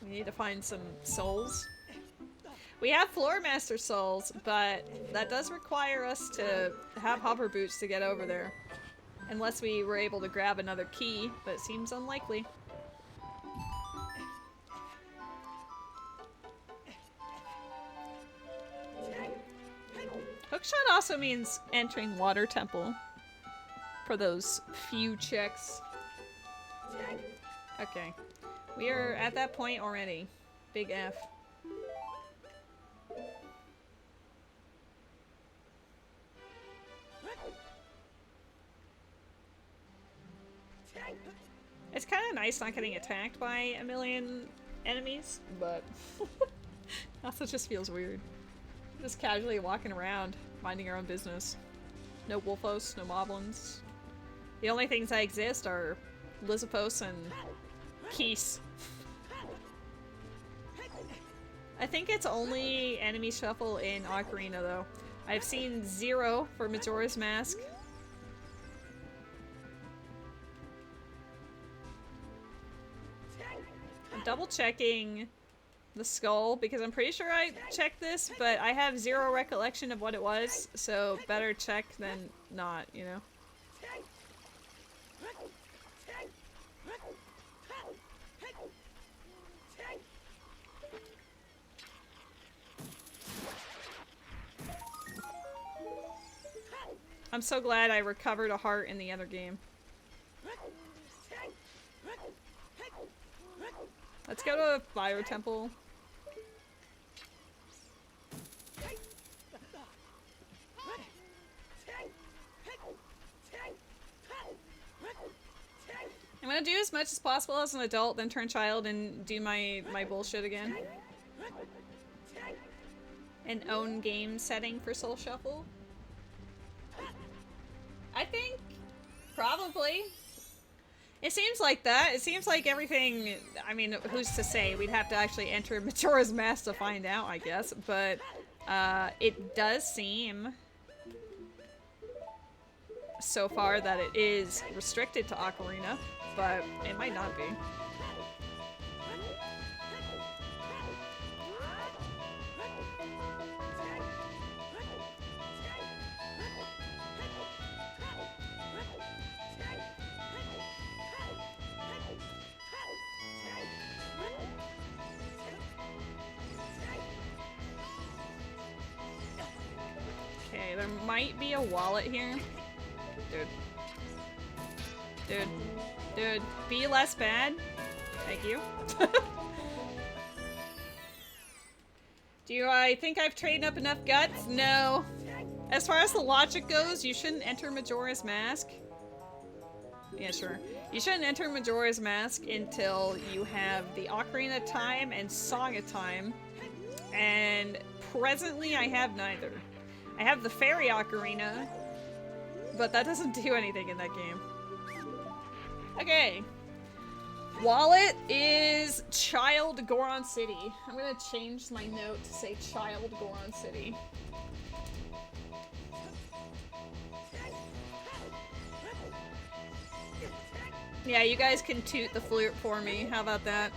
We need to find some souls. We have Floor Master souls, but that does require us to have hover boots to get over there. Unless we were able to grab another key, but it seems unlikely. Hookshot also means entering Water Temple for those few checks. Okay. We are at that point already. Big F. It's kind of nice not getting attacked by a million enemies, but also just feels weird. Just casually walking around, minding our own business. No Wolfos, no Moblins. The only things that exist are Lizapos and Keese. I think it's only enemy shuffle in Ocarina, though. I've seen 0 for Majora's Mask. I'm double checking the skull because I'm pretty sure I checked this, but I have 0 recollection of what it was, so better check than not, you know? I'm so glad I recovered a heart in the other game. Let's go to Fire Temple. I'm gonna do as much as possible as an adult, then turn child and do my bullshit again. An own game setting for Soul Shuffle. I think probably. It seems like that. It seems like everything, I mean, who's to say? We'd have to actually enter Majora's Mask to find out, I guess. But it does seem so far that it is restricted to Ocarina, but it might not be. Okay, there might be a wallet here. Dude, be less bad. Thank you. Do I think I've trained up enough guts? No. As far as the logic goes, you shouldn't enter Majora's Mask. Yeah, sure. You shouldn't enter Majora's Mask until you have the Ocarina of Time and Song of Time. And presently I have neither. I have the Fairy Ocarina, but that doesn't do anything in that game. Okay. Wallet is Child Goron City. I'm gonna change my note to say Child Goron City. Yeah, you guys can toot the flute for me. How about that?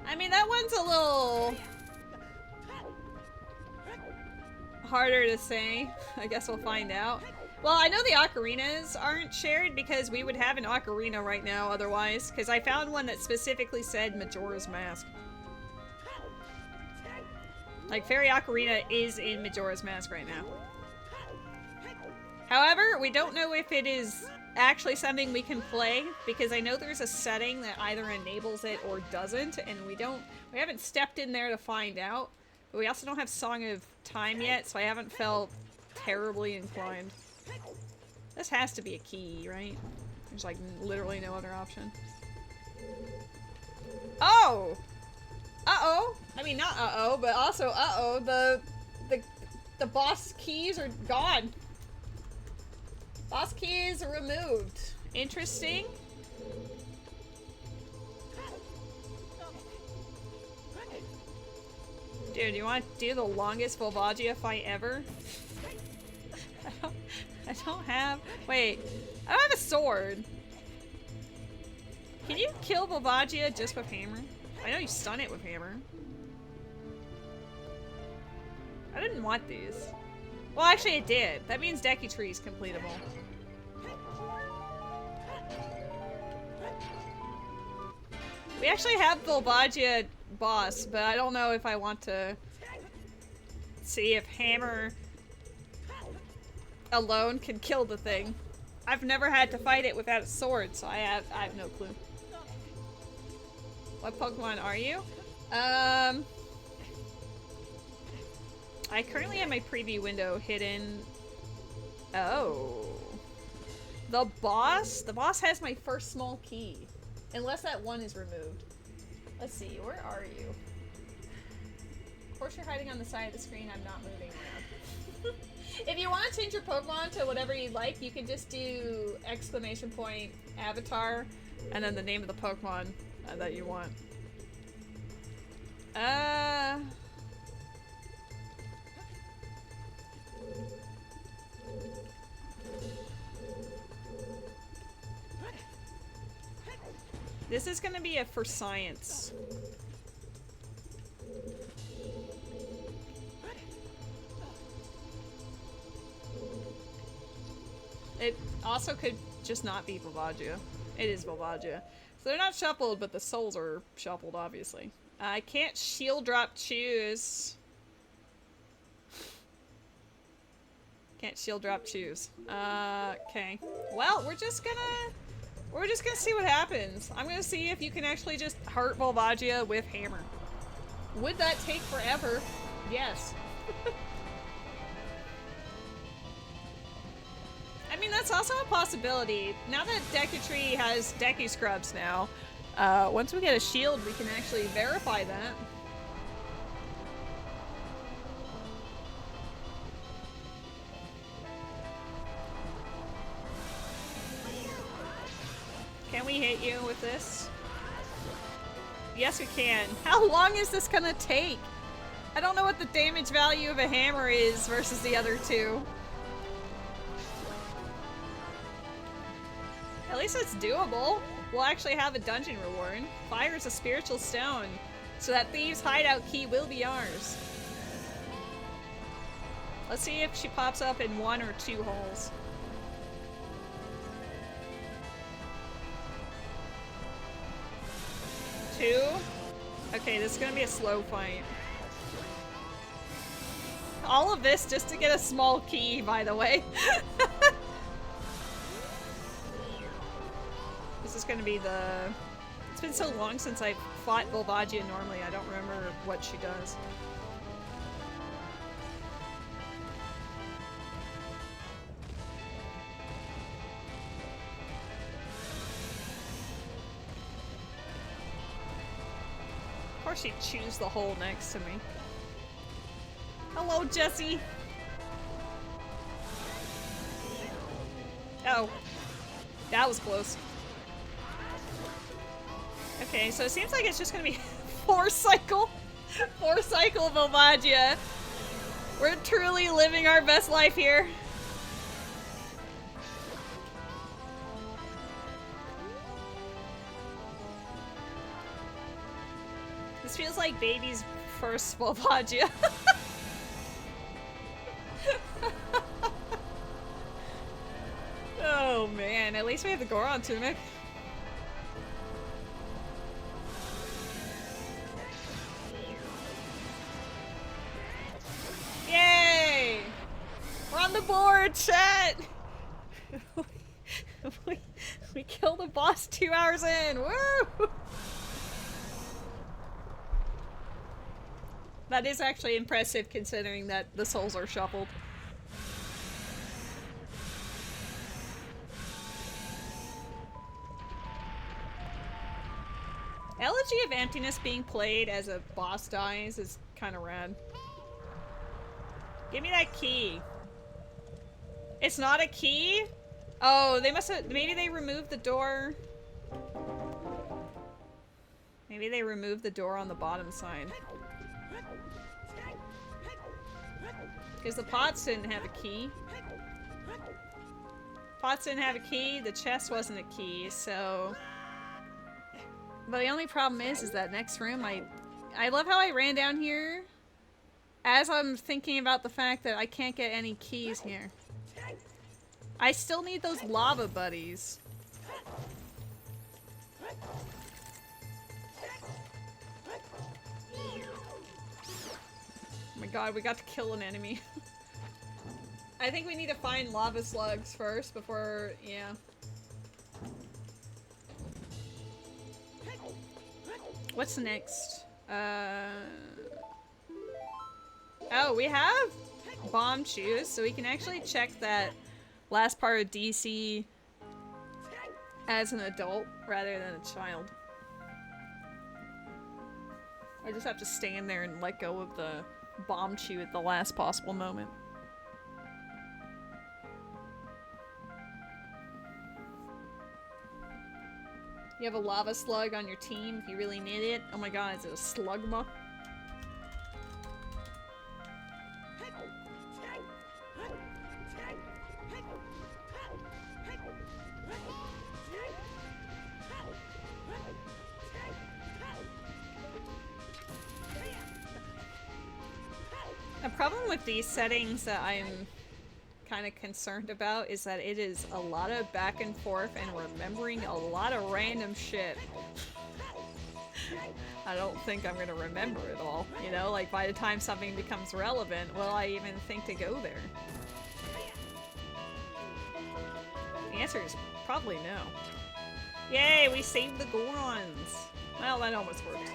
I mean, that one's a little harder to say. I guess we'll find out. Well, I know the ocarinas aren't shared because we would have an ocarina right now otherwise, because I found one that specifically said Majora's Mask. Like, Fairy Ocarina is in Majora's Mask right now. However, we don't know if it is actually something we can play, because I know there's a setting that either enables it or doesn't, and we haven't stepped in there to find out. But we also don't have Song of Time yet, so I haven't felt terribly inclined. This has to be a key, right? There's like literally no other option. Oh! Uh-oh! I mean, not uh-oh, but also uh-oh. The boss keys are gone. Boss keys are removed. Interesting. Dude, you want to do the longest Volvagia fight ever? I don't have... Wait. I don't have a sword. Can you kill Volvagia just with hammer? I know you stun it with hammer. I didn't want these. Well, actually, it did. That means Deku Tree is completable. We actually have Volvagia boss, but I don't know if I want to see if hammer alone can kill the thing. I've never had to fight it without a sword, so I have no clue. What Pokemon are you? I currently have my preview window hidden. Oh. The boss? The boss has my first small key. Unless that one is removed. Let's see, where are you? Of course you're hiding on the side of the screen, I'm not moving around. If you want to change your Pokemon to whatever you like, you can just do ! avatar, and then the name of the Pokemon that you want. This is gonna be a for science. It also could just not be Volvagia. It is Volvagia. So they're not shuffled, but the souls are shuffled, obviously. I can't shield drop choose. Can't shield drop choose. Okay. Well, we're just gonna see what happens. I'm gonna see if you can actually just hurt Volvagia with hammer. Would that take forever? Yes. I mean, that's also a possibility. Now that Deku Tree has Deku Scrubs now, once we get a shield, we can actually verify that. Can we hit you with this? Yes, we can. How long is this gonna take? I don't know what the damage value of a hammer is versus the other two. At least it's doable. We'll actually have a dungeon reward. Fires a spiritual stone, so that Thieves' hideout key will be ours. Let's see if she pops up in 1 or 2 holes. Two? Okay, this is gonna be a slow fight. All of this just to get a small key, by the way. This is gonna be the... It's been so long since I fought Volvagia normally, I don't remember what she does. Of course she'd choose the hole next to me. Hello, Jessie! Oh. That was close. Okay, so it seems like it's just gonna be 4 cycle of Omagia. We're truly living our best life here. This feels like baby's first Volvagia. Oh man, at least we have the Goron tunic. Yay! We're on the board, chat! we killed a boss 2 hours in! Woo! That is actually impressive considering that the souls are shuffled. Elegy of Emptiness being played as a boss dies is kind of rad. Give me that key. It's not a key? Oh, they must have... Maybe they removed the door. Maybe they removed the door on the bottom side. Because the pots didn't have a key. Pots didn't have a key, the chest wasn't a key, so... But the only problem is that next room, I love how I ran down here as I'm thinking about the fact that I can't get any keys here. I still need those lava buddies. Oh my god, we got to kill an enemy. I think we need to find lava slugs first before, yeah. What's next? Oh, we have bomb shoes, so we can actually check that last part of DC as an adult rather than a child. I just have to stand there and let go of the bomb chew at the last possible moment. You have a lava slug on your team if you really need it. Oh my god, is it a slugma? The problem with these settings that I'm kind of concerned about is that it is a lot of back and forth and remembering a lot of random shit. I don't think I'm gonna remember it all, you know? Like, by the time something becomes relevant, will I even think to go there? The answer is probably no. Yay, we saved the Gorons! Well, that almost worked.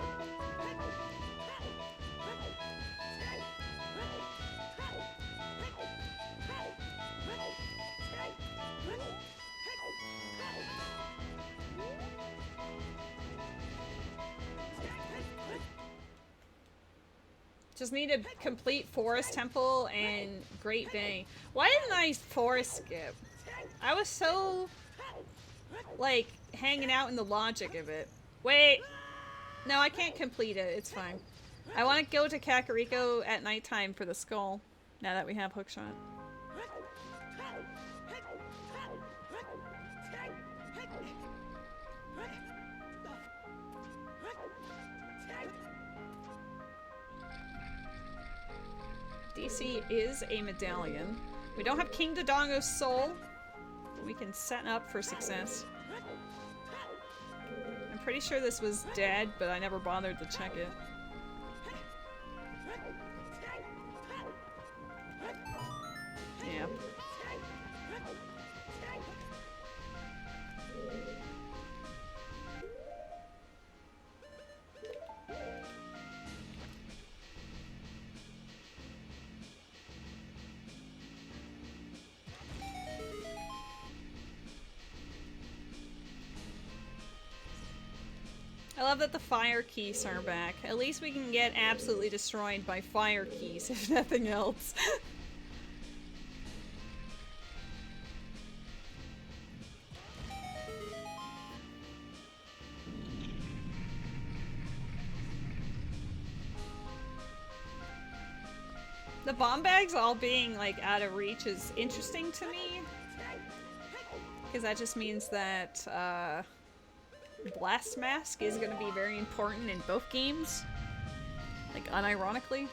Just need a complete Forest Temple and Great Bay. Why didn't I forest skip? I was so, like, hanging out in the logic of it. Wait! No, I can't complete it. It's fine. I want to go to Kakariko at nighttime for the skull, now that we have Hookshot. DC is a medallion. We don't have King Dodongo's soul, but we can set up for success. I'm pretty sure this was dead, but I never bothered to check it. Yeah. I love that the fire keys are back. At least we can get absolutely destroyed by fire keys, if nothing else. The bomb bags all being like out of reach is interesting to me. Because that just means that Blast Mask is going to be very important in both games. Like, unironically.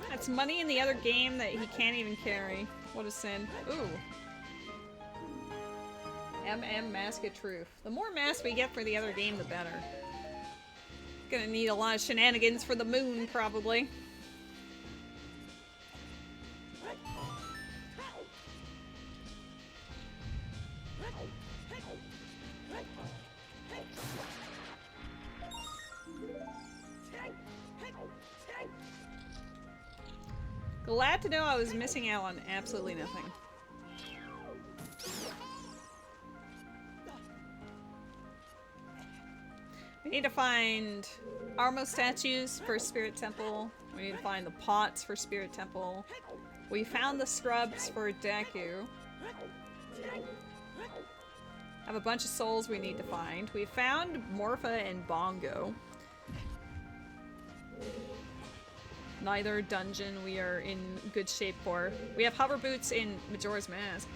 That's money in the other game that he can't even carry. What a sin. Ooh. Mask of Truth. The more masks we get for the other game, the better. Gonna need a lot of shenanigans for the moon, probably. Glad to know I was missing out on absolutely nothing. We need to find Armo statues for Spirit Temple. We need to find the pots for Spirit Temple. We found the scrubs for Deku. Have a bunch of souls we need to find. We found Morpha and Bongo. Neither dungeon we are in good shape for. We have hover boots in Majora's Mask.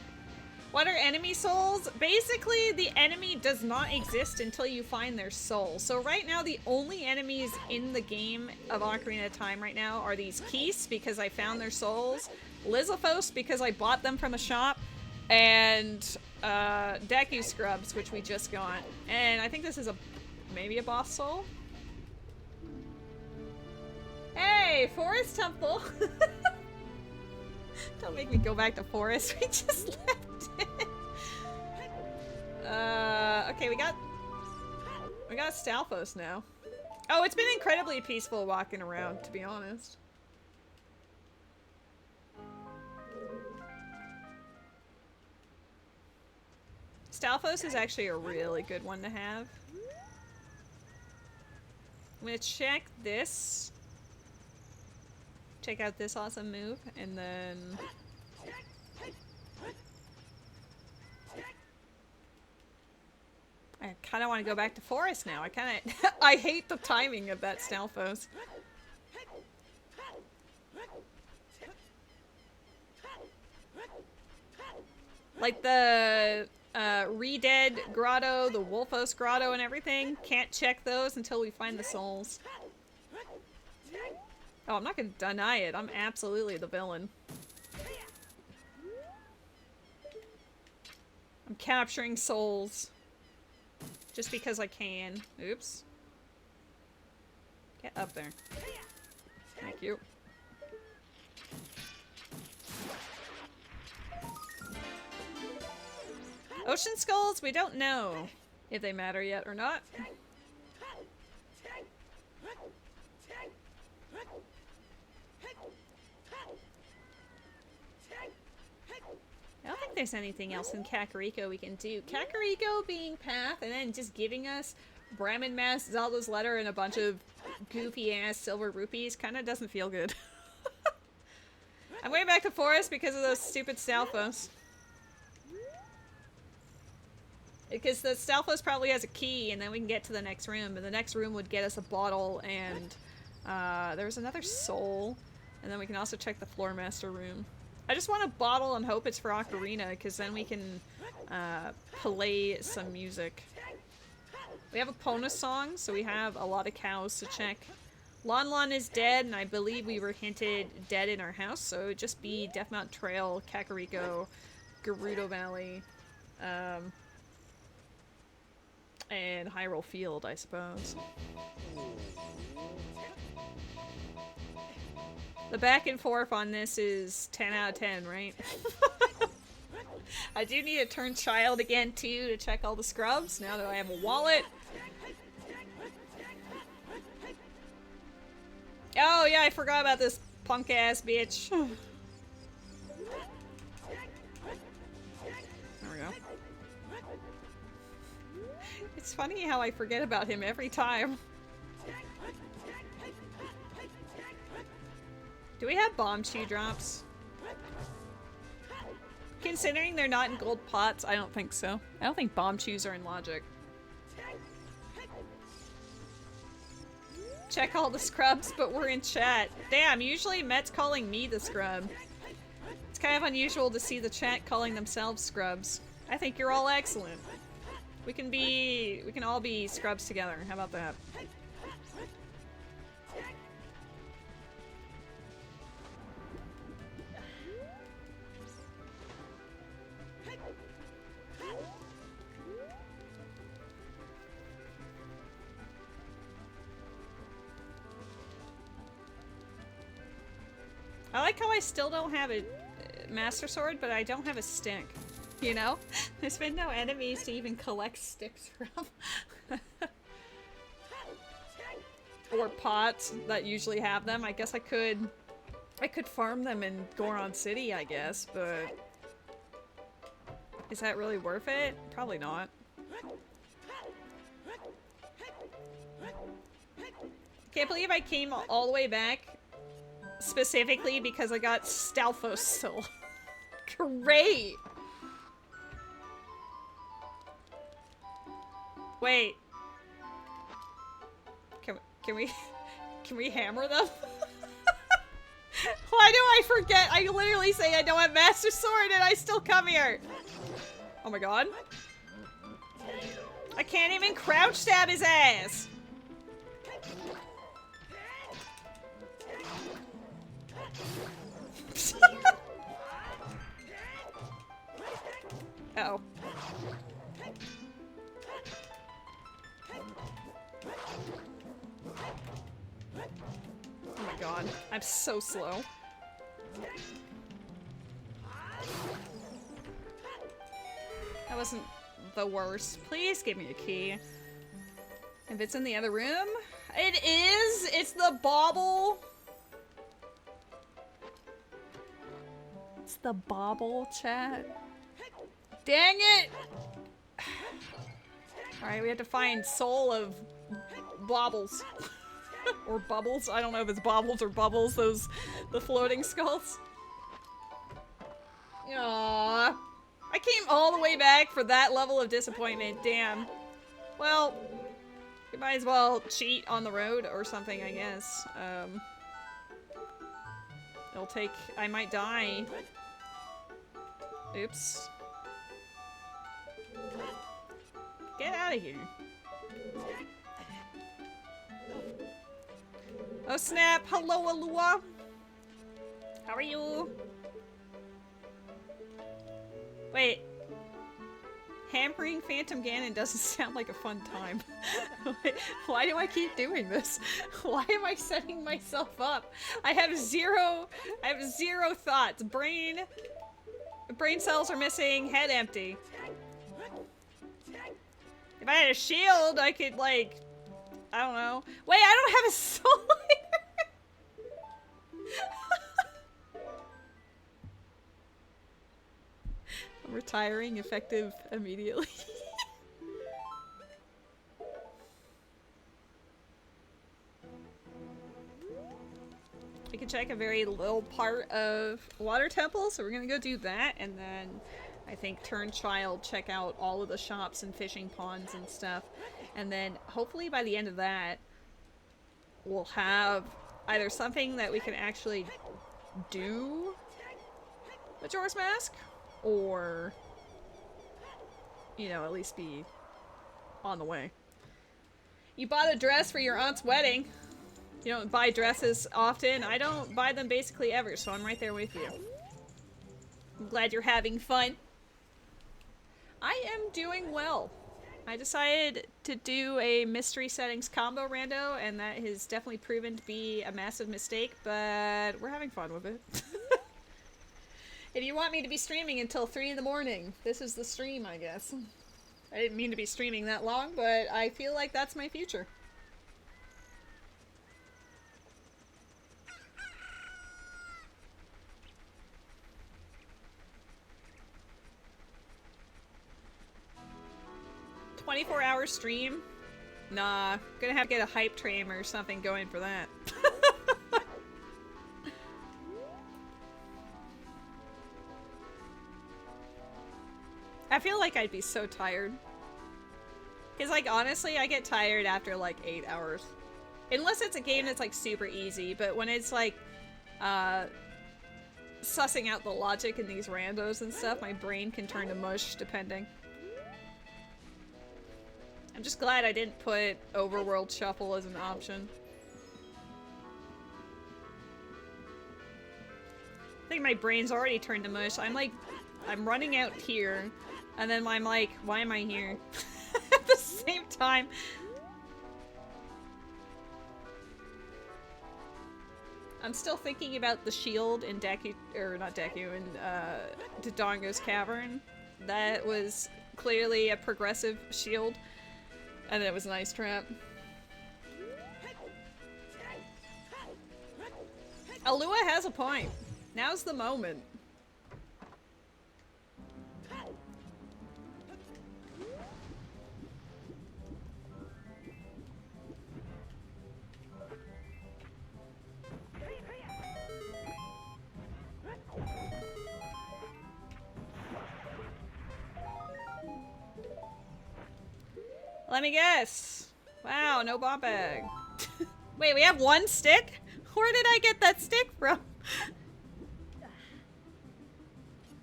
What are enemy souls? Basically, the enemy does not exist until you find their soul. So right now, the only enemies in the game of Ocarina of Time right now are these Keese, because I found their souls, Lizalfos, because I bought them from a shop, and Deku Scrubs, which we just got. And I think this is maybe a boss soul? Hey, Forest Temple! Don't make me go back to Forest, we just left it. Okay, we got Stalfos now. Oh, it's been incredibly peaceful walking around, to be honest. Stalfos is actually a really good one to have. I'm gonna check this. Check out this awesome move, and then... I kind of want to go back to Forest now. I hate the timing of that Stalfos. Like the Re-Dead Grotto, the Wolfos Grotto and everything. Can't check those until we find the souls. Oh, I'm not gonna deny it. I'm absolutely the villain. I'm capturing souls. Just because I can. Oops. Get up there. Thank you. Ocean skulls? We don't know if they matter yet or not. I don't think there's anything else in Kakariko we can do. Kakariko being Path and then just giving us Brahmin Mask, Zelda's Letter, and a bunch of goofy-ass silver rupees kind of doesn't feel good. I'm going back to Forest because of those stupid Stalfos. Because the Stalfos probably has a key, and then we can get to the next room, and the next room would get us a bottle, and there's another soul, and then we can also check the Floor Master room. I just want a bottle and hope it's for Ocarina, because then we can play some music. We have a Pona song, so we have a lot of cows to check. Lon Lon is dead, and I believe we were hinted dead in our house, so it would just be Death Mountain Trail, Kakariko, Gerudo Valley, and Hyrule Field, I suppose. The back and forth on this is 10 out of 10, right? I do need to turn child again, too, to check all the scrubs, now that I have a wallet. Oh, yeah, I forgot about this punk-ass bitch. There we go. It's funny how I forget about him every time. Do we have bomb chew drops? Considering they're not in gold pots, I don't think so. I don't think bomb chews are in logic. Check all the scrubs, but we're in chat. Damn, usually Met's calling me the scrub. It's kind of unusual to see the chat calling themselves scrubs. I think you're all excellent. We can all be scrubs together. How about that? I like how I still don't have a Master Sword, but I don't have a stick. You know? There's been no enemies to even collect sticks from. Or pots that usually have them. I guess I could farm them in Goron City, I guess, but is that really worth it? Probably not. Can't believe I came all the way back specifically because I got Stalfos Soul. Great! Wait. Can we hammer them? Why do I forget? I literally say I don't have Master Sword and I still come here. Oh my god. I can't even crouch stab his ass. Uh-oh. Oh my god, I'm so slow. That wasn't the worst. Please give me a key. If it's in the other room? It is! It's the bauble! It's the bauble, chat. Dang it! Alright, we have to find soul of baubles. Or bubbles. I don't know if it's baubles or bubbles, the floating skulls. Aww. I came all the way back for that level of disappointment, damn. Well, you might as well cheat on the road or something, I guess. It'll take... I might die. Oops. Get out of here. Oh snap! Hello, Alua! How are you? Wait. Hampering Phantom Ganon doesn't sound like a fun time. Why do I keep doing this? Why am I setting myself up? I have zero thoughts. Brain cells are missing, head empty. If I had a shield, I could, like, I don't know. Wait, I don't have a soul either! I'm retiring, effective immediately. We can check a very little part of Water Temple, so we're gonna go do that, and then I think turn child, check out all of the shops and fishing ponds and stuff. And then hopefully by the end of that, we'll have either something that we can actually do Majora's Mask, or, you know, at least be on the way. You bought a dress for your aunt's wedding. You don't buy dresses often. I don't buy them basically ever, so I'm right there with you. I'm glad you're having fun. I am doing well. I decided to do a mystery settings combo rando, and that has definitely proven to be a massive mistake, but we're having fun with it. If you want me to be streaming until 3 in the morning, this is the stream, I guess. I didn't mean to be streaming that long, but I feel like that's my future. "24-hour stream? Nah, gonna have to get a hype train or something going for that." I feel like I'd be so tired. Because, like, honestly, I get tired after, like, 8 hours. Unless it's a game that's, like, super easy. But when it's, like, sussing out the logic in these randos and stuff, my brain can turn to mush, depending. I'm just glad I didn't put Overworld Shuffle as an option. I think my brain's already turned to mush. I'm running out here, and then I'm like, why am I here? At the same time. I'm still thinking about the shield in Deku, or not Deku, in Dodongo's Cavern. That was clearly a progressive shield, and it was an ice trap. Alua has a point. Now's the moment. Let me guess. Wow, no bomb bag. Wait, we have one stick? Where did I get that stick from?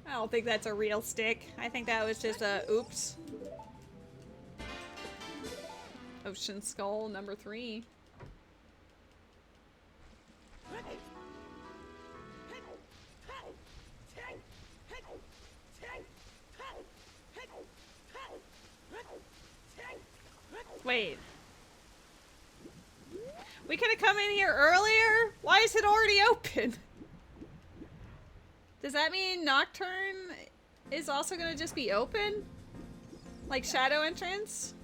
I don't think that's a real stick. I think that was just a oops. Ocean Skull number 3. Wait. We could have come in here earlier? Why is it already open? Does that mean Nocturne is also gonna just be open? Like Shadow Entrance?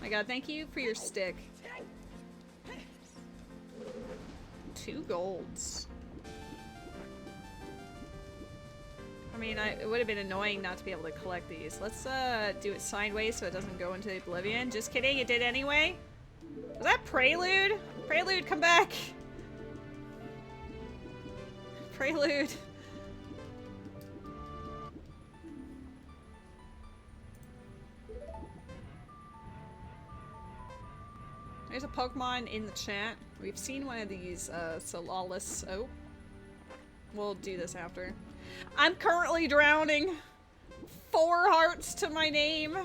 My god, thank you for your stick. 2 golds. I mean, it would have been annoying not to be able to collect these. Let's do it sideways so it doesn't go into oblivion. Just kidding, it did anyway. Was that Prelude? Prelude, come back! Prelude. There's a Pokemon in the chat. We've seen one of these, Solalis. Oh. We'll do this after. I'm currently drowning. 4 hearts to my name.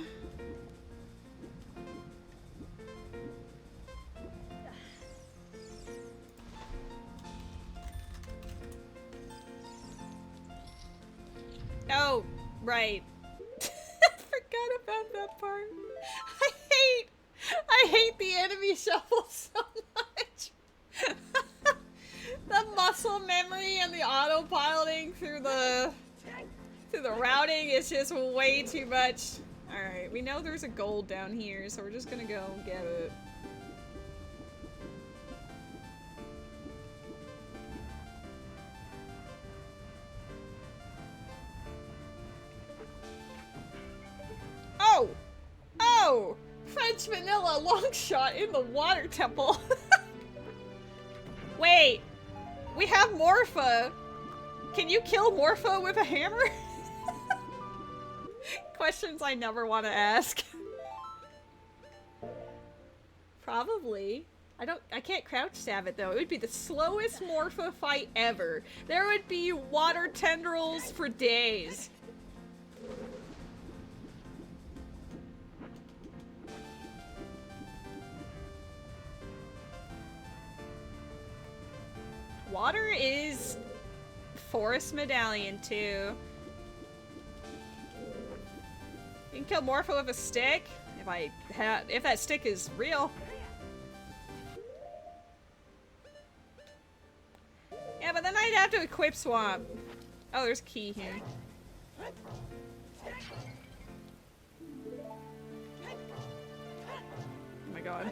Oh, right. I forgot about that part. I hate the enemy shuffle so much. The muscle memory and the autopiloting through the routing is just way too much. Alright, we know there's a gold down here, so we're just gonna go get it. Oh! Oh! French vanilla long shot in the water temple. Wait, we have Morpha. Can you kill Morpha with a hammer? Questions I never want to ask. Probably. I can't crouch stab it though. It would be the slowest Morpha fight ever. There would be water tendrils for days. Water is Forest Medallion too. You can kill Morpho with a stick if that stick is real. Yeah, but then I'd have to equip swap. Oh, there's a key here. Oh my god.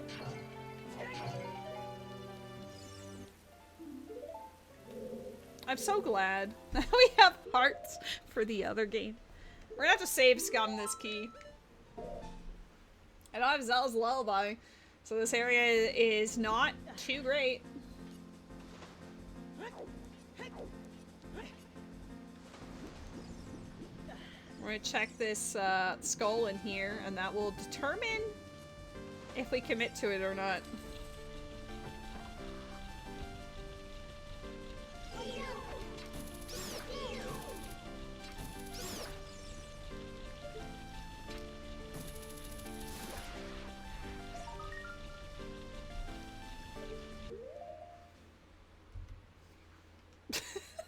I'm so glad that we have hearts for the other game. We're gonna have to save scum this key. I don't have Zel's Lullaby, so this area is not too great. We're gonna check this skull in here, and that will determine if we commit to it or not.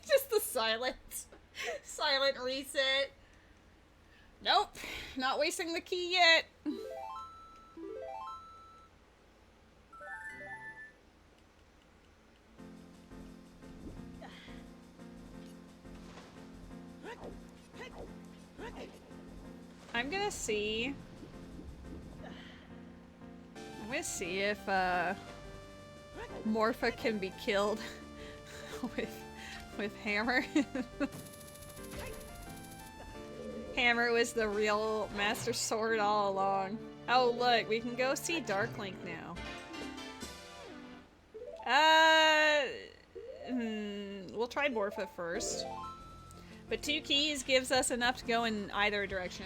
Just the silence. Silent reset. Nope. Not wasting the key yet. I'm gonna see if Morpha can be killed with Hammer. Hammer was the real Master Sword all along. Oh look, we can go see Dark Link now. We'll try Morpha first. But 2 keys gives us enough to go in either direction.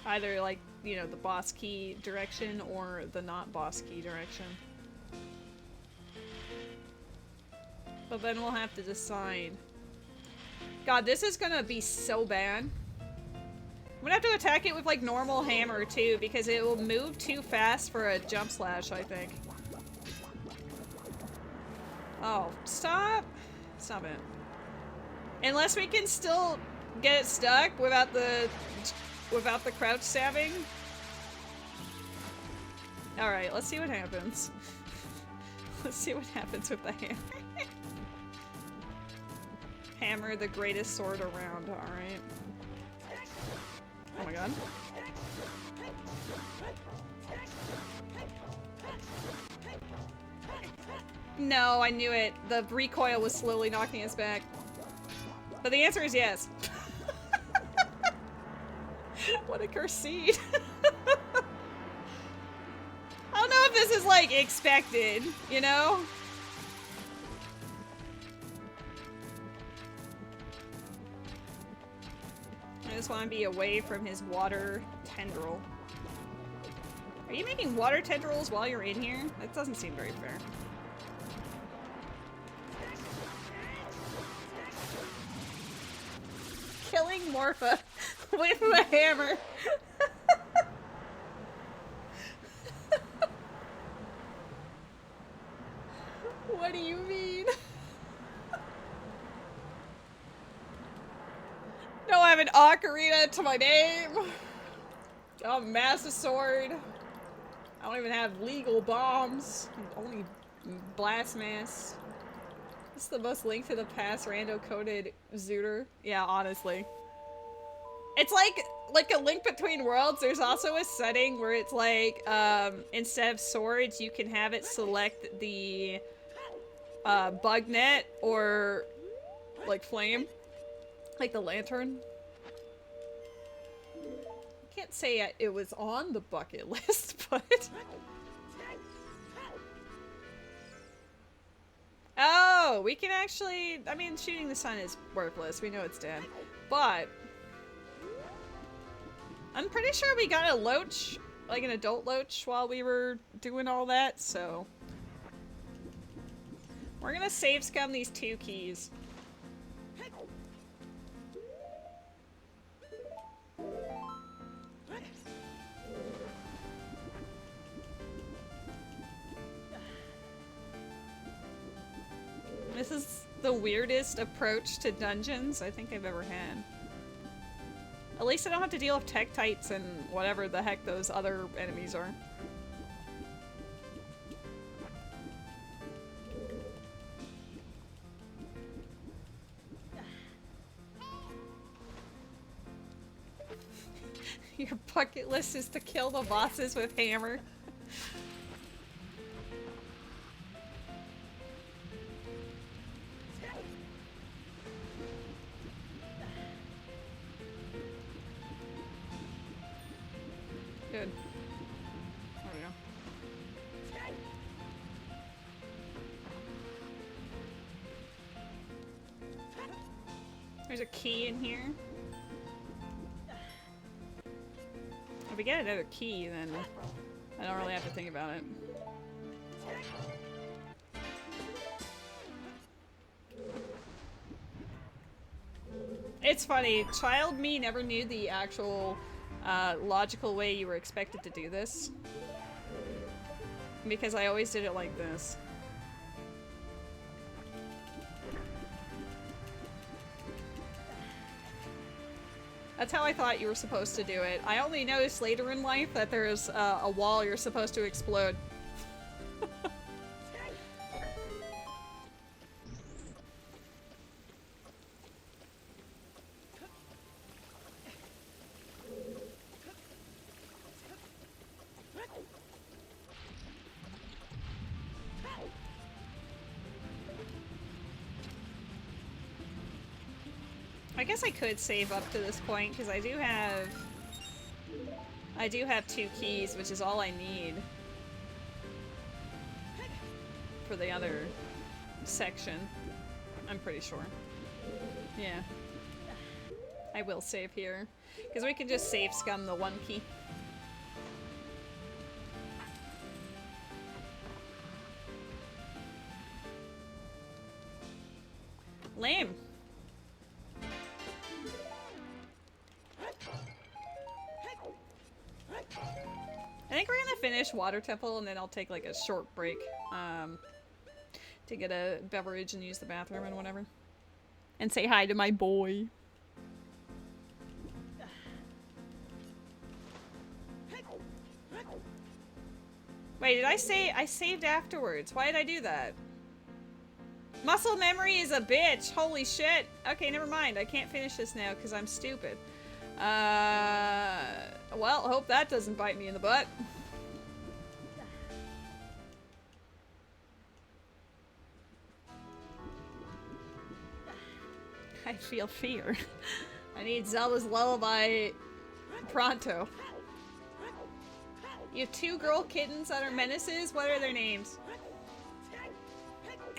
Either, like, you know, the boss key direction or the not boss key direction. But then we'll have to decide. God, this is gonna be so bad. I'm gonna have to attack it with, like, normal hammer, too, because it will move too fast for a jump slash, I think. Oh, stop! Stop it. Unless we can still get it stuck without the crouch stabbing. Alright, let's see what happens. Let's see what happens with the hammer. Hammer, the greatest sword around, alright. Oh my god. No, I knew it. The recoil was slowly knocking us back. But the answer is yes. What a cursed seed. I don't know if this is, like, expected, you know? I just want to be away from his water tendril. Are you making water tendrils while you're in here? That doesn't seem very fair. Killing Morpha with the hammer. What do you mean? No, I have an ocarina to my name. Oh, Master Sword. I don't even have legal bombs. Only blast mass. This is the most Link to the Past rando coded zooter. Yeah, honestly. It's like a Link Between Worlds. There's also a setting where it's like, instead of swords, you can have it select the bug net or like flame. Like the lantern. I can't say it was on the bucket list, but... Oh, we can actually... I mean, shooting the sun is worthless. We know it's dead. But... I'm pretty sure we got a loach, like an adult loach, while we were doing all that, so... We're gonna save scum these 2 keys. This is the weirdest approach to dungeons I think I've ever had. At least I don't have to deal with Tektites and whatever the heck those other enemies are. Your bucket list is to kill the bosses with hammer. Good. There we go. There's a key in here. if we get another key, then I don't really have to think about it. It's funny, child me never knew the actual logical way you were expected to do this. Because I always did it like this. That's how I thought you were supposed to do it. I only noticed later in life that there's a wall you're supposed to explode. I guess I could save up to this point because I do have 2 keys, which is all I need for the other section. I'm pretty sure. Yeah. I will save here because we can just save scum the 1 key. Lame. I think we're gonna finish Water Temple and then I'll take like a short break to get a beverage and use the bathroom and whatever. And say hi to my boy. Wait, did I say I saved afterwards? Why did I do that? Muscle memory is a bitch. Holy shit. Okay, never mind. I can't finish this now because I'm stupid. Well, I hope that doesn't bite me in the butt. I feel fear. I need Zelda's lullaby pronto. You have 2 girl kittens that are menaces? What are their names?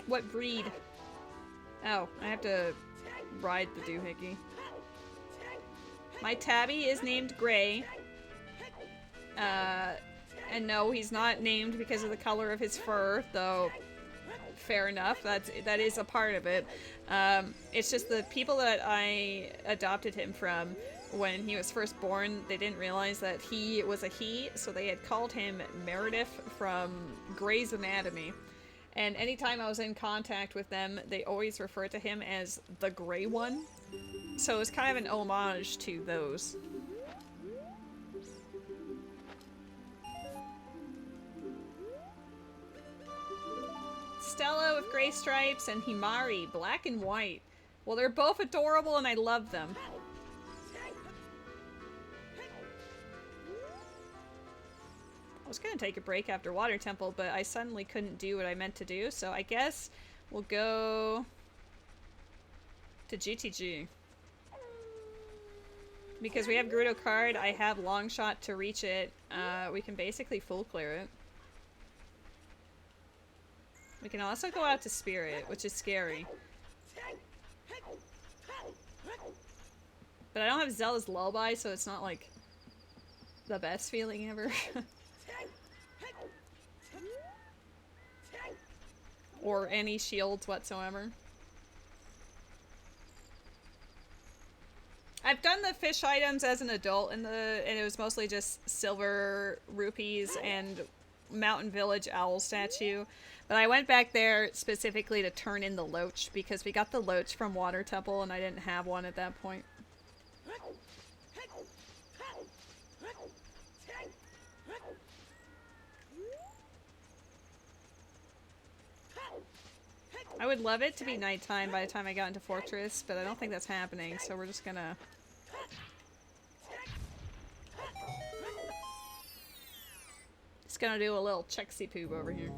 What breed? Oh, I have to ride the doohickey. My tabby is named Gray. And no, he's not named because of the color of his fur, though fair enough, that is a part of it. It's just the people that I adopted him from, when he was first born, they didn't realize that he was a he, so they had called him Meredith from Grey's Anatomy. And anytime I was in contact with them, they always referred to him as the Grey One. So it was kind of an homage to those. Stella with gray stripes and Himari, black and white. Well, they're both adorable and I love them. I was gonna take a break after Water Temple, but I suddenly couldn't do what I meant to do, so I guess we'll go to GTG. Because we have Gerudo card, I have long shot to reach it. We can basically full clear it. We can also go out to Spirit, which is scary. But I don't have Zelda's lullaby, so it's not like the best feeling ever. Or any shields whatsoever. I've done the fish items as an adult, and it was mostly just silver rupees and Mountain Village owl statue. But I went back there specifically to turn in the loach, because we got the loach from Water Temple and I didn't have one at that point. I would love it to be nighttime by the time I got into Fortress, but I don't think that's happening, so we're just gonna... Just gonna do a little checksy poob over here.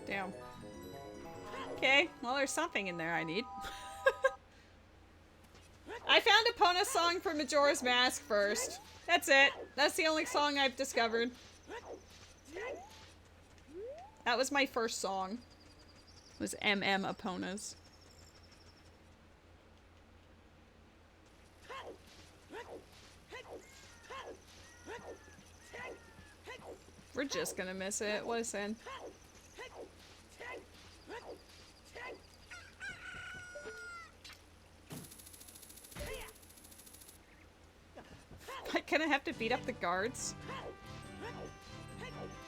Damn. Okay, well there's something in there I need. I found Epona's song for Majora's Mask first. That's it. That's the only song I've discovered. That was my first song. Was MM Aponas. We're just gonna miss it. What a sin. Like, can I have to beat up the guards?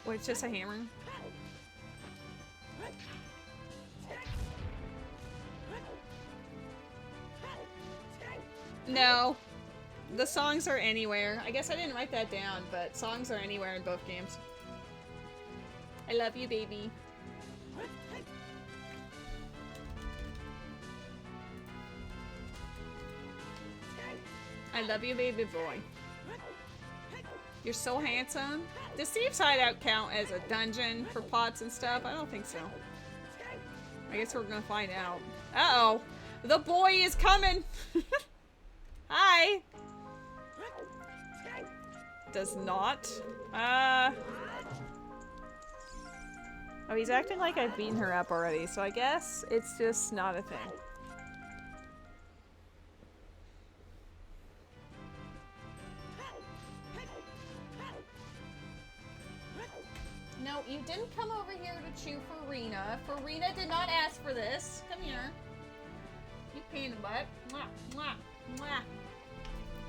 Wait, it's just a hammer? No. The songs are anywhere. I guess I didn't write that down, but songs are anywhere in both games. I love you, baby. I love you, baby boy. You're so handsome. Does Steve's Hideout count as a dungeon for pots and stuff? I don't think so. I guess we're gonna find out. Uh-oh. The boy is coming! Hi! Does not. Oh, he's acting like I've beaten her up already, so I guess it's just not a thing. No, you didn't come over here to chew for Rena. Rena did not ask for this. Come here. You peanut butt. Mwah, mwah, mwah.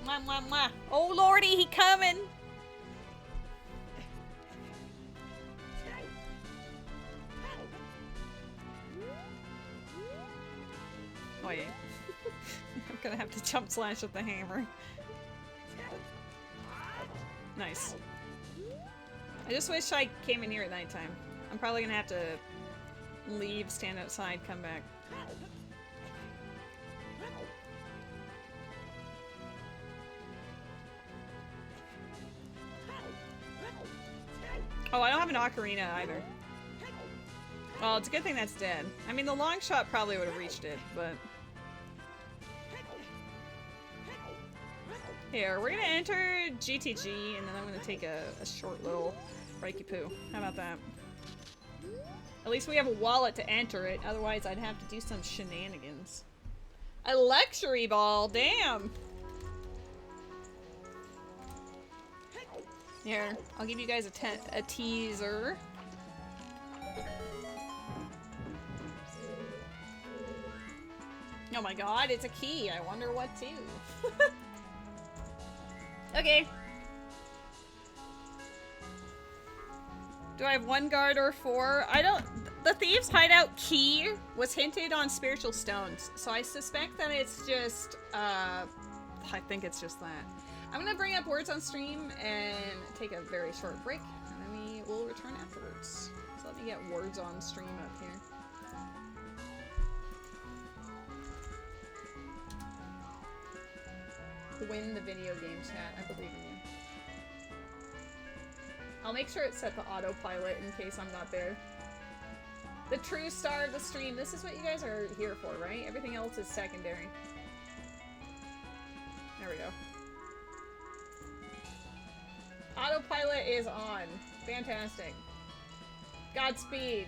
Mwah, mwah, mwah. Oh, lordy, he coming! Oh, yeah. I'm gonna have to jump slash with the hammer. Nice. I just wish I came in here at nighttime. I'm probably gonna have to leave, stand outside, come back. Oh, I don't have an ocarina either. Well, it's a good thing that's dead. I mean, the long shot probably would have reached it, but... Here, we're gonna enter GTG, and then I'm gonna take a short little breaky poo. How about that? At least we have a wallet to enter it, otherwise I'd have to do some shenanigans. A luxury ball, damn! Here, I'll give you guys a teaser. Oh my god, it's a key. I wonder what to. Okay. Do I have 1 guard or 4? I don't... The Thieves' Hideout key was hinted on Spiritual Stones, so I suspect that it's just, I think it's just that. I'm gonna bring up words on stream and take a very short break, and then we will return afterwards. So let me get words on stream up here. Win the video game chat, I believe in you. I'll make sure it's set to autopilot in case I'm not there. The true star of the stream, this is what you guys are here for, right? Everything else is secondary. There we go. Autopilot is on. Fantastic. Godspeed.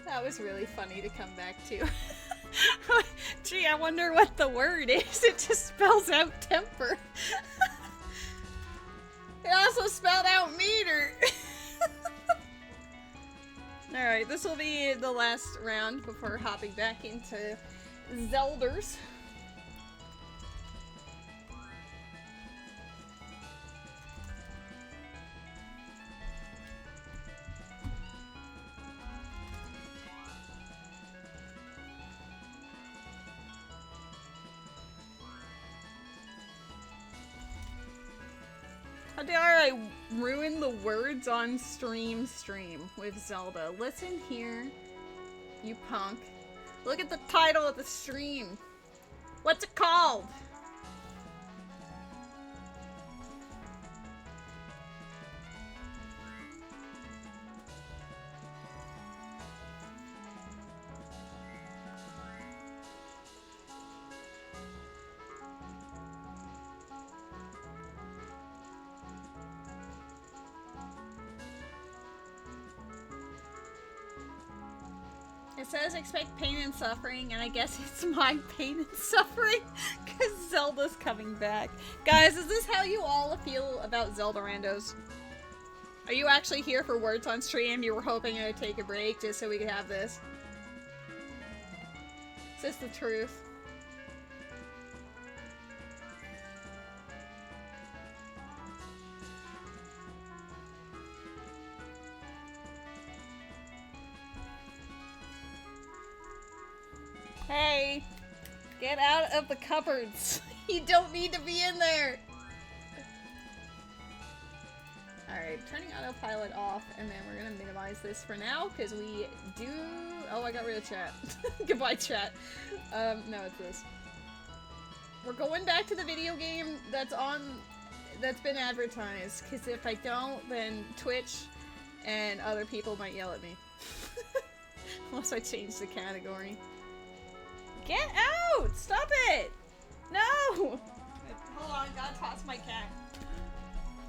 That was really funny to come back to. Gee, I wonder what the word is. It just spells out temper. It also spelled out meter. Alright, this will be the last round before hopping back into Zelders. How dare I ruin the words on stream with Zelda? Listen here, you punk. Look at the title of the stream. What's it called? It says expect pain and suffering, and I guess it's my pain and suffering because Zelda's coming back. Guys, is this how you all feel about Zelda randos? Are you actually here for words on stream? You were hoping I would take a break just so we could have this? Is this the truth? Hey, get out of the cupboards. You don't need to be in there. Alright, turning autopilot off, and then we're gonna minimize this for now, because we do... Oh, I got rid of chat. Goodbye, chat. No, it's this. We're going back to the video game that's been advertised, because if I don't, then Twitch and other people might yell at me. Unless I change the category. Get out! Stop it! No! Hold on, gotta toss my cat.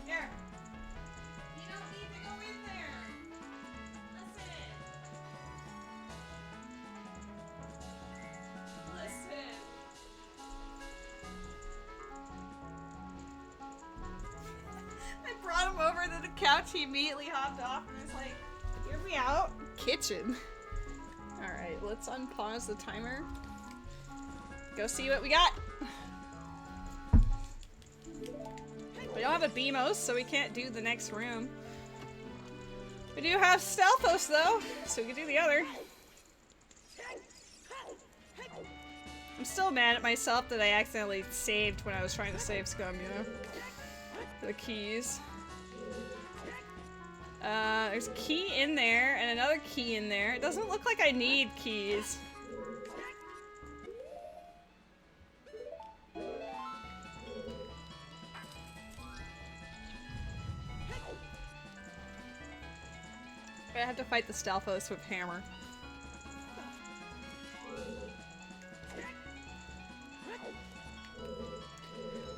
Here. You don't need to go in there. Listen. Listen. I brought him over to the couch, he immediately hopped off and was like, hear me out. Kitchen. Alright, let's unpause the timer. Go see what we got. We don't have a BMOS, so we can't do the next room. We do have Stealthos, though, so we can do the other. I'm still mad at myself that I accidentally saved when I was trying to save Scum, you know? For the keys. There's a key in there, and another key in there. It doesn't look like I need keys. I have to fight the Stealthos with hammer.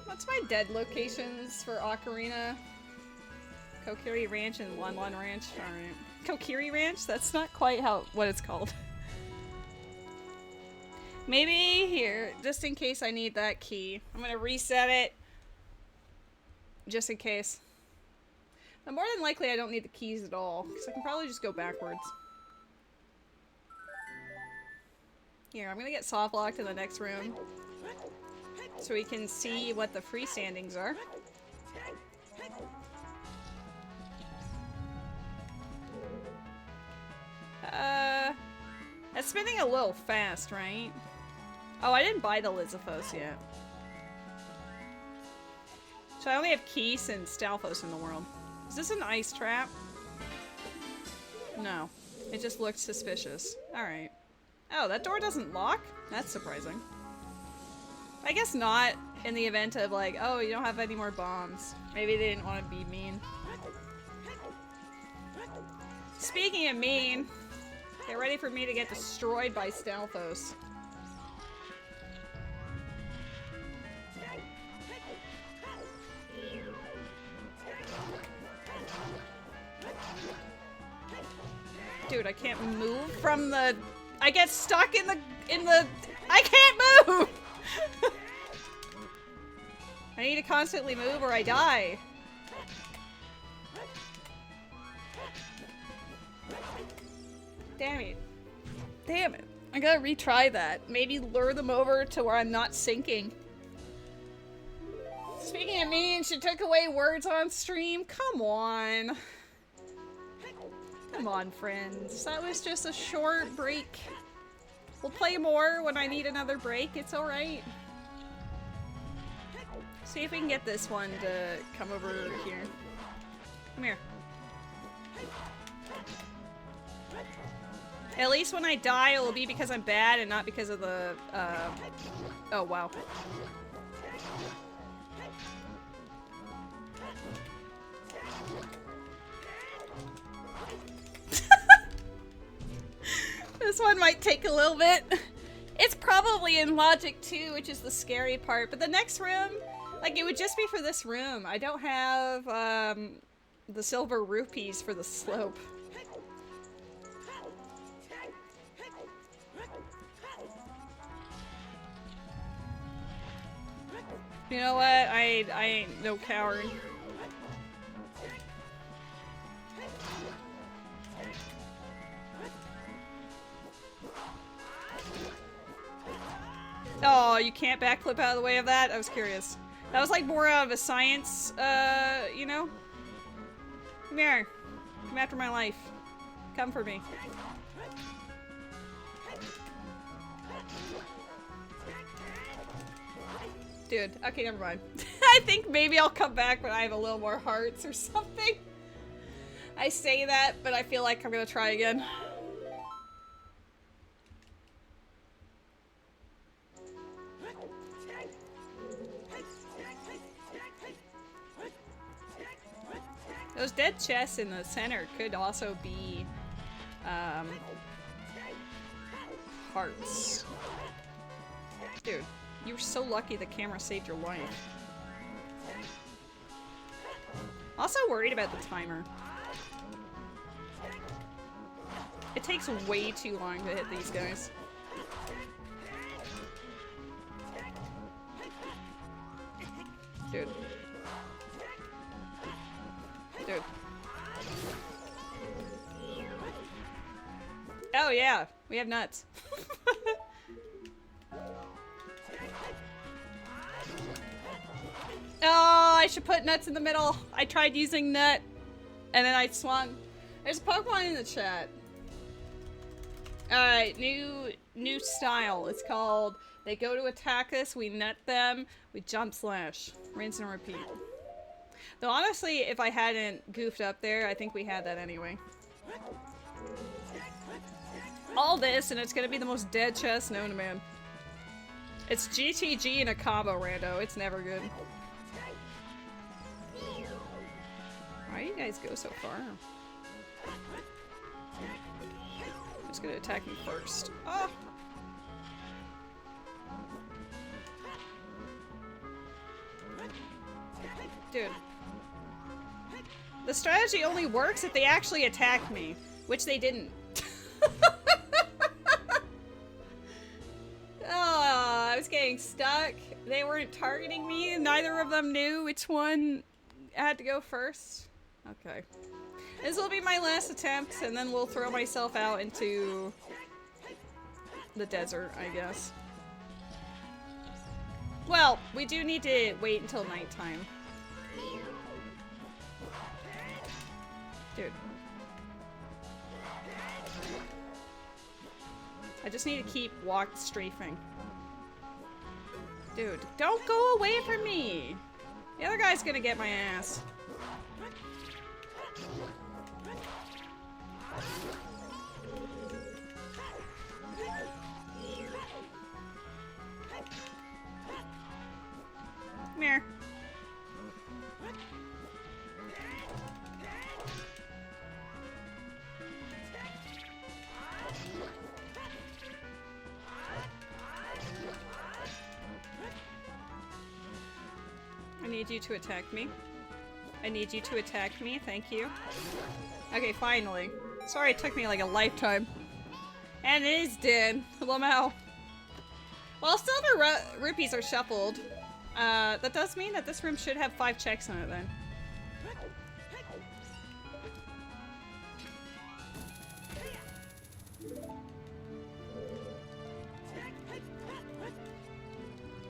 What's my dead locations for Ocarina? Kokiri Ranch and Lon Lon Ranch. Alright. Kokiri Ranch? That's not quite what it's called. Maybe here, just in case I need that key. I'm gonna reset it. Just in case. But more than likely I don't need the keys at all, because I can probably just go backwards. Here, I'm gonna get soft locked in the next room. So we can see what the freestandings are. That's spinning a little fast, right? Oh, I didn't buy the Lizithos yet. So I only have Keese and Stalfos in the world. Is this an ice trap? No. It just looked suspicious. Alright. Oh, that door doesn't lock? That's surprising. I guess not in the event of like, oh, you don't have any more bombs. Maybe they didn't want to be mean. Speaking of mean, get ready for me to get destroyed by Stalfos. Dude, I can't move from the... I get stuck in the... I can't move! I need to constantly move or I die. Damn it. Damn it. I gotta retry that. Maybe lure them over to where I'm not sinking. Speaking of me, and she took away words on stream. Come on. Come on, friends. That was just a short break. We'll play more when I need another break. It's alright. See if we can get this one to come over here. Come here. At least when I die, it'll be because I'm bad and not because of the, oh, wow. This one might take a little bit. It's probably in logic too, which is the scary part. But the next room, like, it would just be for this room. I don't have, the silver rupees for the slope. You know what? I ain't no coward. Oh, you can't backflip out of the way of that? I was curious. That was like more out of a science, you know? Come here. Come after my life. Come for me. Dude, okay, never mind. I think maybe I'll come back when I have a little more hearts or something. I say that, but I feel like I'm gonna try again. Those dead chests in the center could also be, hearts. Dude, you were so lucky the camera saved your life. Also worried about the timer. It takes way too long to hit these guys. Dude. Dude. Oh yeah, we have nuts. Oh, I should put nuts in the middle. I tried using nut, and then I swung. There's a Pokemon in the chat. Alright, new style. It's called, they go to attack us, we nut them, we jump slash. Rinse and repeat. Though honestly, if I hadn't goofed up there, I think we had that anyway. All this, and it's gonna be the most dead chest known to man. It's GTG in a combo, rando. It's never good. Why do you guys go so far? It's gonna attack me first. Oh! Dude. The strategy only works if they actually attack me, which they didn't. Oh, I was getting stuck. They weren't targeting me. Neither of them knew which one had to go first. Okay. This will be my last attempt, and then we'll throw myself out into the desert, I guess. Well, we do need to wait until nighttime. Dude. I just need to keep strafing. Dude, don't go away from me! The other guy's gonna get my ass. Come here. I need you to attack me. I need you to attack me, thank you. Okay, finally. Sorry it took me like a lifetime. And it is dead. Lamau. Well, silver rupees are shuffled. That does mean that this room should have 5 checks on it then.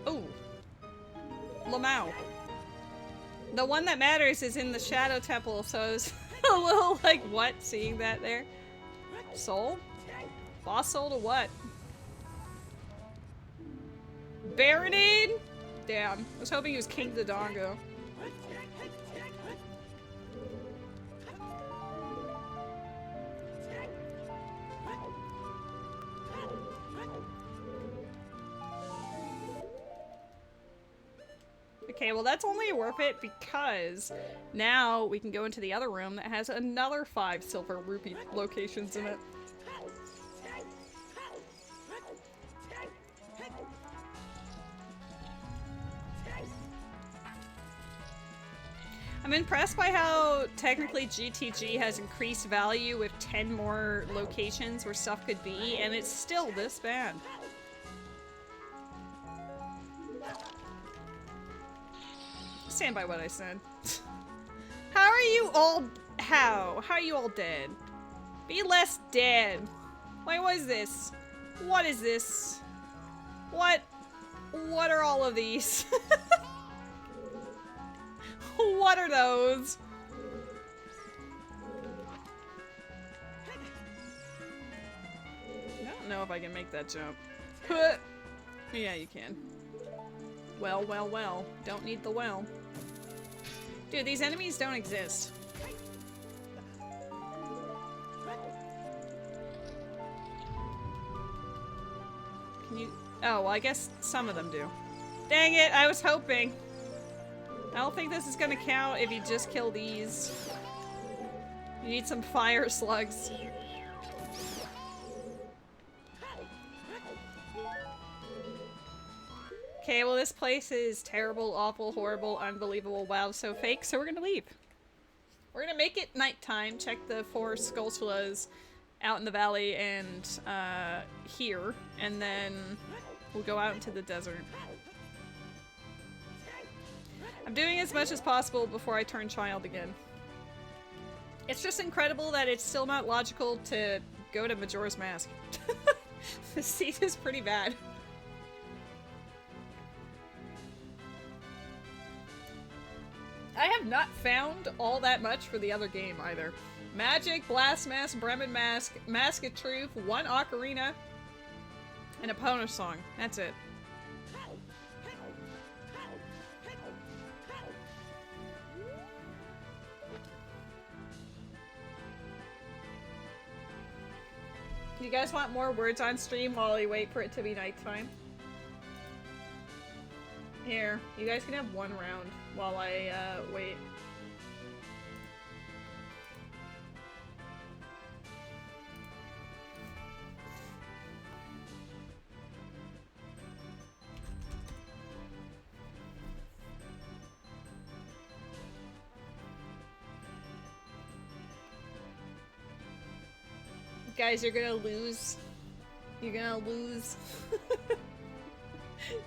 Ooh. Lamau. The one that matters is in the Shadow Temple, so I was a little like, what? Seeing that there? Soul? Boss soul to what? Baronade? Damn. I was hoping he was King Dodongo. Okay, well that's only worth it because now we can go into the other room that has another 5 silver rupee locations in it. I'm impressed by how technically GTG has increased value with 10 more locations where stuff could be, and it's still this bad. Stand by what I said. How are you all- How are you all dead? Be less dead. Wait, what is this? What is this? What are all of these? What are those? I don't know if I can make that jump. Yeah, you can. Well, well, well. Don't need the well. Dude, these enemies don't exist. Can you... Oh, well, I guess some of them do. Dang it, I was hoping. I don't think this is gonna count if you just kill these. You need some fire slugs. Okay, well this place is terrible, awful, horrible, unbelievable, wow, so fake, so we're gonna leave. We're gonna make it nighttime, check the 4 Skulltulas out in the valley and here, and then we'll go out into the desert. I'm doing as much as possible before I turn child again. It's just incredible that it's still not logical to go to Majora's Mask. The seat is pretty bad. I have not found all that much for the other game either. Magic, Blast Mask, Bremen Mask, Mask of Truth, 1 Ocarina, and a Pono song. That's it. You guys want more words on stream while we wait for it to be nighttime? Here, you guys can have 1 round while I wait. Guys, you're gonna lose. You're gonna lose.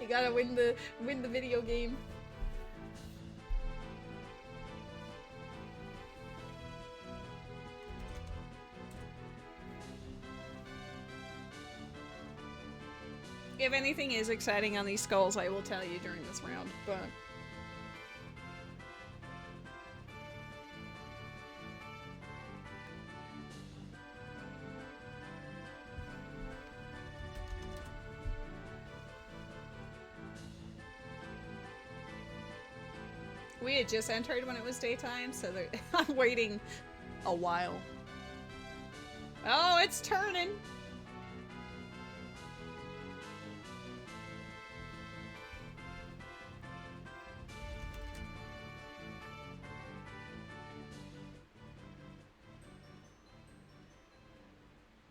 You gotta win the video game. If anything is exciting on these skulls, I will tell you during this round, but... We had just entered when it was daytime, so I'm waiting a while. Oh, it's turning!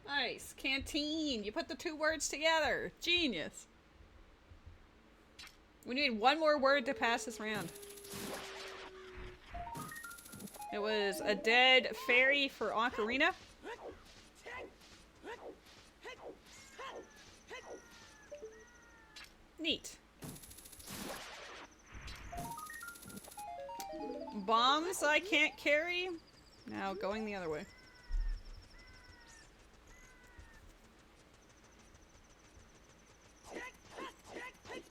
Nice. Canteen. You put the 2 words together. Genius. We need 1 more word to pass this round. It was a dead fairy for Ocarina. Neat. Bombs I can't carry. Now going the other way.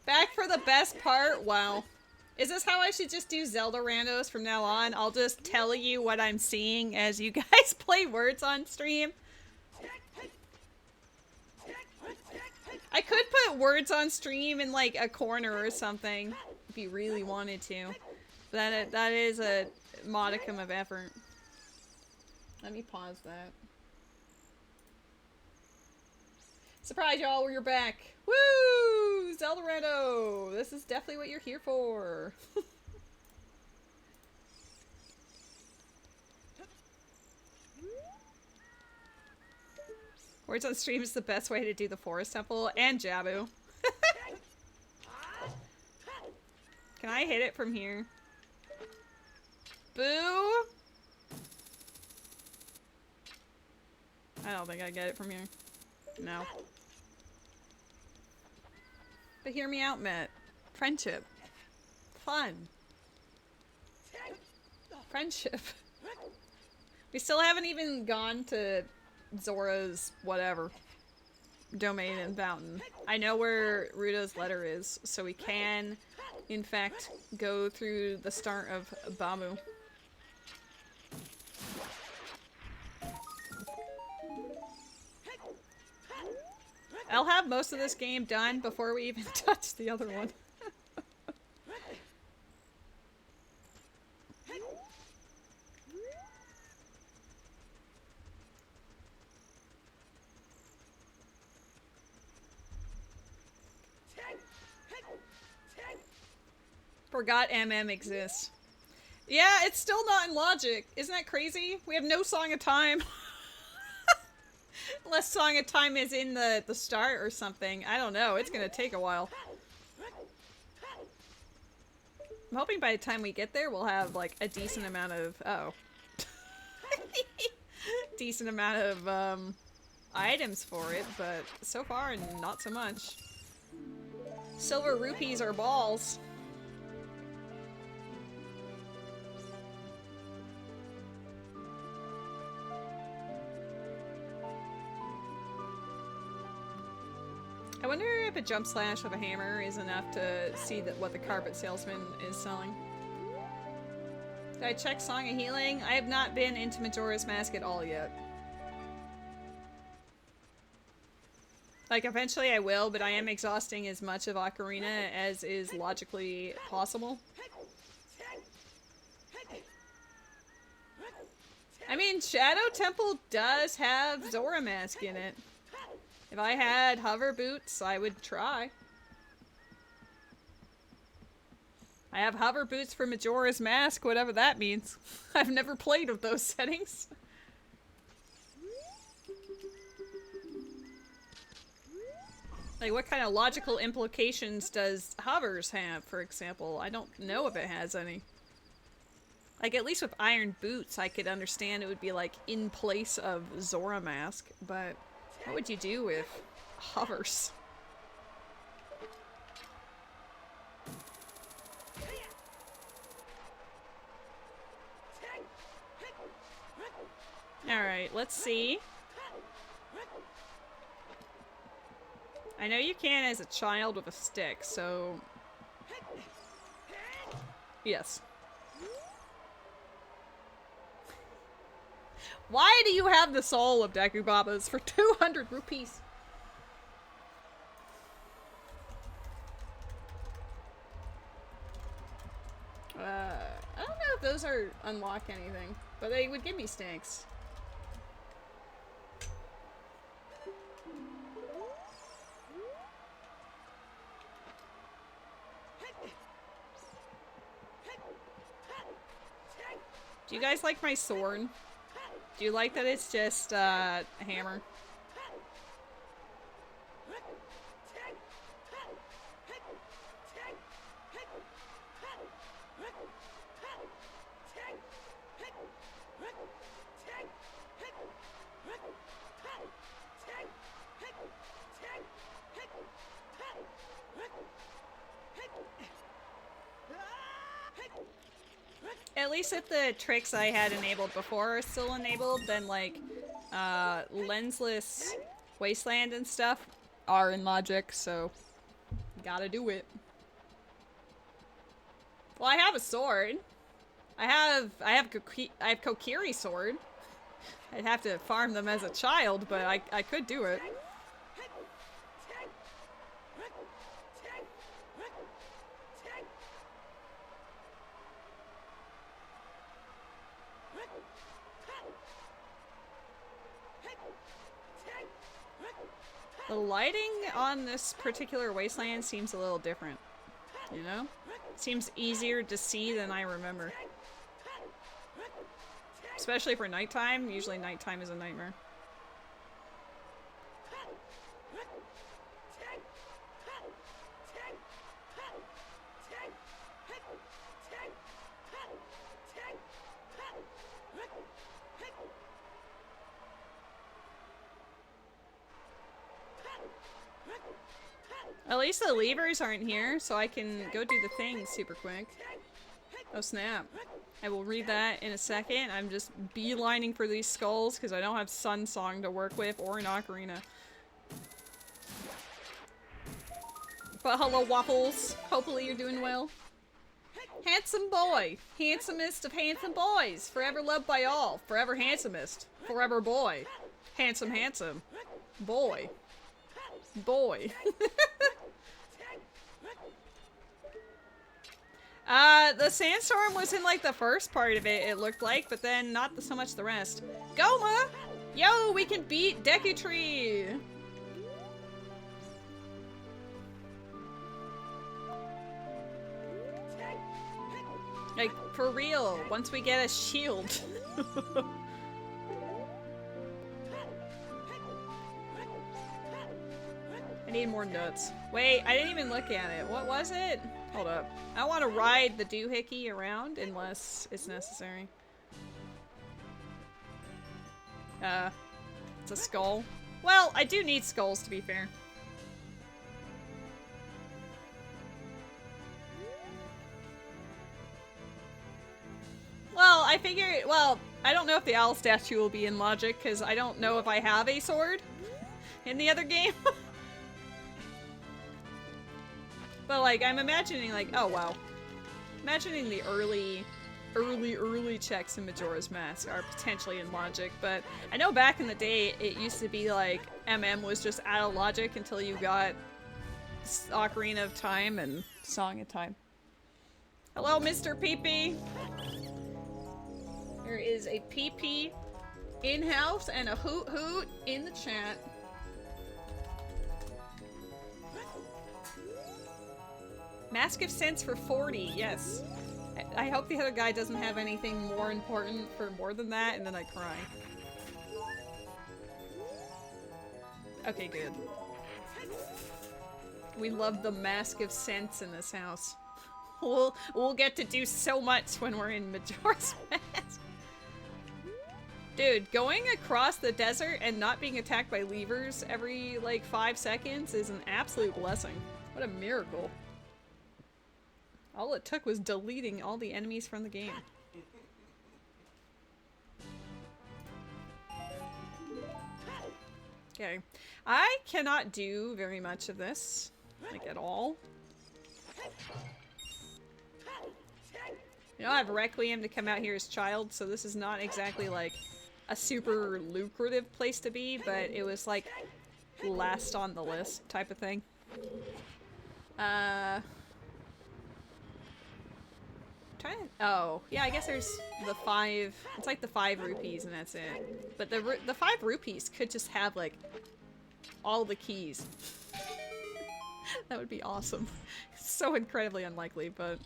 Back for the best part? Wow. Is this how I should just do Zelda randos from now on? I'll just tell you what I'm seeing as you guys play words on stream. I could put words on stream in like a corner or something if you really wanted to. But that is a modicum of effort. Let me pause that. Surprise y'all, you're back. Woo! Zelda rando! This is definitely what you're here for. Words on stream is the best way to do the forest temple and Jabu. Can I hit it from here? Boo! I don't think I get it from here. No. But hear me out, Matt. Friendship. Fun. Friendship. We still haven't even gone to Zora's whatever domain and fountain. I know where Ruto's letter is, so we can, in fact, go through the start of Bamu. I'll have most of this game done before we even touch the other one. Forgot MM exists. Yeah, it's still not in logic. Isn't that crazy? We have no Song of Time. Unless Song of Time is in the start or something. I don't know. It's gonna take a while. I'm hoping by the time we get there, we'll have, like, a decent amount of... Uh-oh. Decent amount of, items for it, but so far, not so much. Silver rupees are balls. I wonder if a jump slash of a hammer is enough to see what the carpet salesman is selling. Did I check Song of Healing? I have not been into Majora's Mask at all yet. Like, eventually I will, but I am exhausting as much of Ocarina as is logically possible. I mean, Shadow Temple does have Zora Mask in it. If I had hover boots, I would try. I have hover boots for Majora's Mask, whatever that means. I've never played with those settings. Like, what kind of logical implications does hovers have, for example? I don't know if it has any. Like, at least with iron boots, I could understand it would be, like, in place of Zora Mask, but... what would you do with hovers? Alright, let's see. I know you can as a child with a stick, so... yes. Why do you have the soul of Deku Babas for 200 rupees? I don't know if those are unlock anything, but they would give me stinks. Do you guys like my sword? Do you like that it's just a hammer? at least if the tricks I had enabled before are still enabled, then like, lensless wasteland and stuff are in logic, so gotta do it. Well, I have a sword. I have Kokiri sword. I'd have to farm them as a child, but I could do it. The lighting on this particular wasteland seems a little different, you know? Seems easier to see than I remember. Especially for nighttime. Usually nighttime is a nightmare. At least the levers aren't here, so I can go do the things super quick. Oh snap. I will read that in a second. I'm just beelining for these skulls because I don't have Sun Song to work with or an ocarina. But hello, Waffles. Hopefully you're doing well. Handsome boy. Handsomest of handsome boys. Forever loved by all. Forever handsomest. Forever boy. Handsome, handsome. Boy. Boy. The sandstorm was in like the first part of it, it looked like, but then not so much the rest. Goma! Yo, we can beat Deku Tree! Like, for real, once we get a shield. I need more nuts. Wait, I didn't even look at it. What was it? Hold up. I want to ride the doohickey around unless it's necessary. It's a skull. Well, I do need skulls to be fair. Well, I figure, well, I don't know if the owl statue will be in logic because I don't know if I have a sword in the other game. But like, I'm imagining like, oh wow. Imagining the early checks in Majora's Mask are potentially in logic, but I know back in the day it used to be like MM was just out of logic until you got Ocarina of Time and Song of Time. Hello, Mr. PP! There is a PP in-house and a hoot hoot in the chat. Mask of Sense for 40, yes. I hope the other guy doesn't have anything more important for more than that, and then I cry. Okay, good. We love the Mask of Sense in this house. We'll get to do so much when we're in Majora's Mask. Dude, going across the desert and not being attacked by levers every, like, 5 seconds is an absolute blessing. What a miracle. All it took was deleting all the enemies from the game. Okay. I cannot do very much of this. Like, at all. You know, I have Requiem to come out here as child, so this is not exactly, like, a super lucrative place to be, but it was, like, last on the list type of thing. Oh, yeah, I guess there's the 5, it's like the 5 rupees and that's it. But the 5 rupees could just have, like, all the keys. That would be awesome. So incredibly unlikely, but...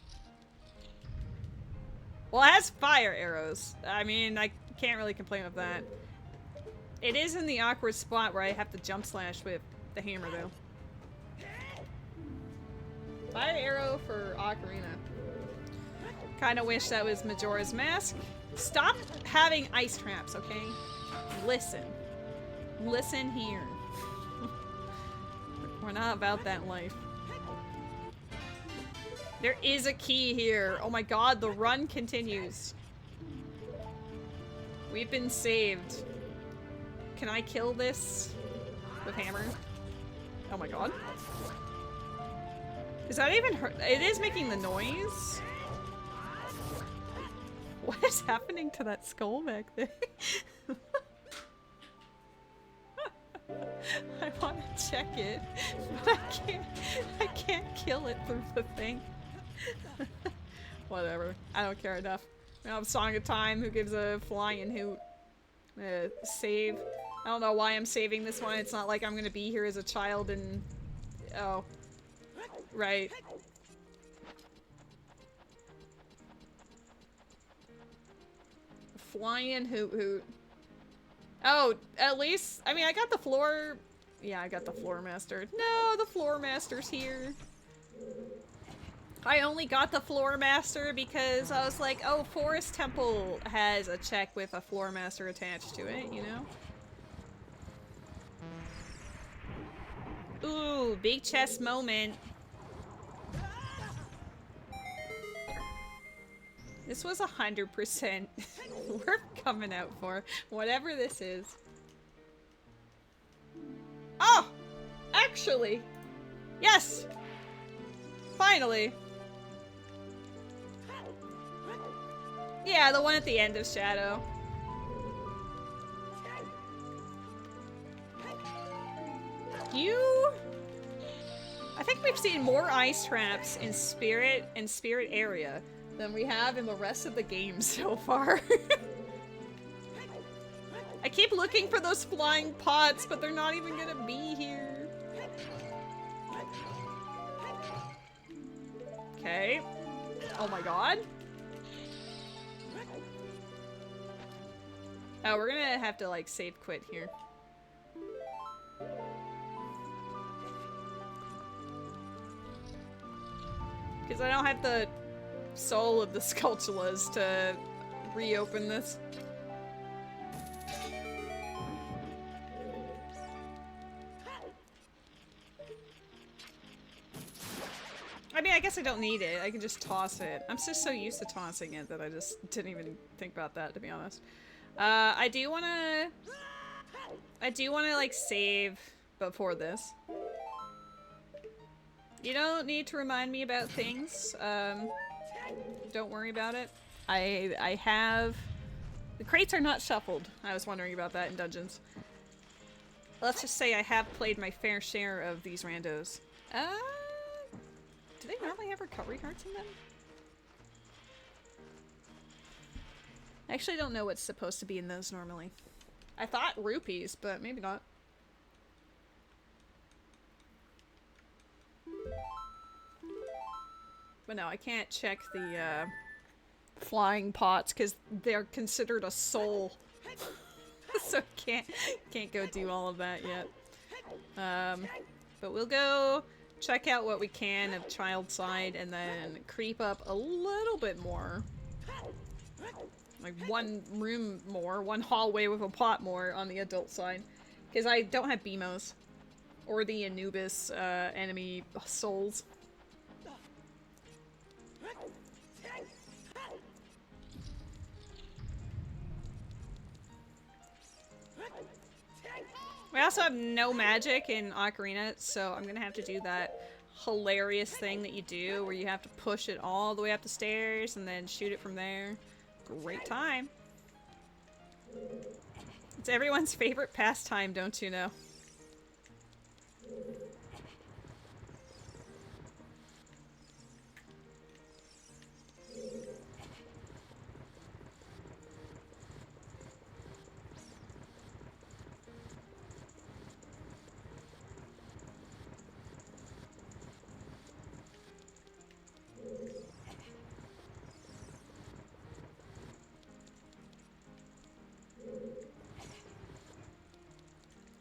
Well, it has fire arrows. I mean, I can't really complain with that. It is in the awkward spot where I have to jump slash with the hammer, though. Fire arrow for Ocarina. Kinda wish that was Majora's Mask. Stop having ice traps, okay? Listen. Listen here. We're not about that life. There is a key here. Oh my god, the run continues. We've been saved. Can I kill this with hammer? Oh my god. Is that even hurt? It is making the noise. What is happening to that skull back there? I want to check it, but I can't kill it through the thing. Whatever. I don't care enough. We have Song of Time. Who gives a flying hoot? Save. I don't know why I'm saving this one. It's not like I'm gonna be here as a child and... Oh. Right. Flying hoot hoot. Oh, at least... I mean, I got the floor... Yeah, I got the floor master. No, the floor master's here. I only got the floor master because I was like, oh, Forest Temple has a check with a floor master attached to it, you know? Ooh, big chest moment. This was 100% worth coming out for, whatever this is. Oh! Actually! Yes! Finally! Yeah, the one at the end of Shadow. I think we've seen more ice traps in Spirit and Spirit area than we have in the rest of the game so far. I keep looking for those flying pots, but they're not even gonna be here. Okay. Oh my god. Oh, we're gonna have to, like, save quit here. Because I don't have the soul of the Skulltulas to reopen this. I mean, I guess I don't need it. I can just toss it. I'm just so used to tossing it that I just didn't even think about that, to be honest. I do wanna, like, save before this. You don't need to remind me about things. Don't worry about it. I have... The crates are not shuffled. I was wondering about that in dungeons. Let's just say I have played my fair share of these randos. Do they normally have recovery hearts in them? I actually don't know what's supposed to be in those normally. I thought rupees, but maybe not. But no, I can't check the flying pots because they're considered a soul. So can't go do all of that yet. But we'll go check out what we can of child side and then creep up a little bit more. Like one room more, one hallway with a pot more on the adult side. Because I don't have BMOs. Or the Anubis enemy souls. We also have no magic in Ocarina, so I'm gonna have to do that hilarious thing that you do where you have to push it all the way up the stairs and then shoot it from there. Great time. It's everyone's favorite pastime, don't you know?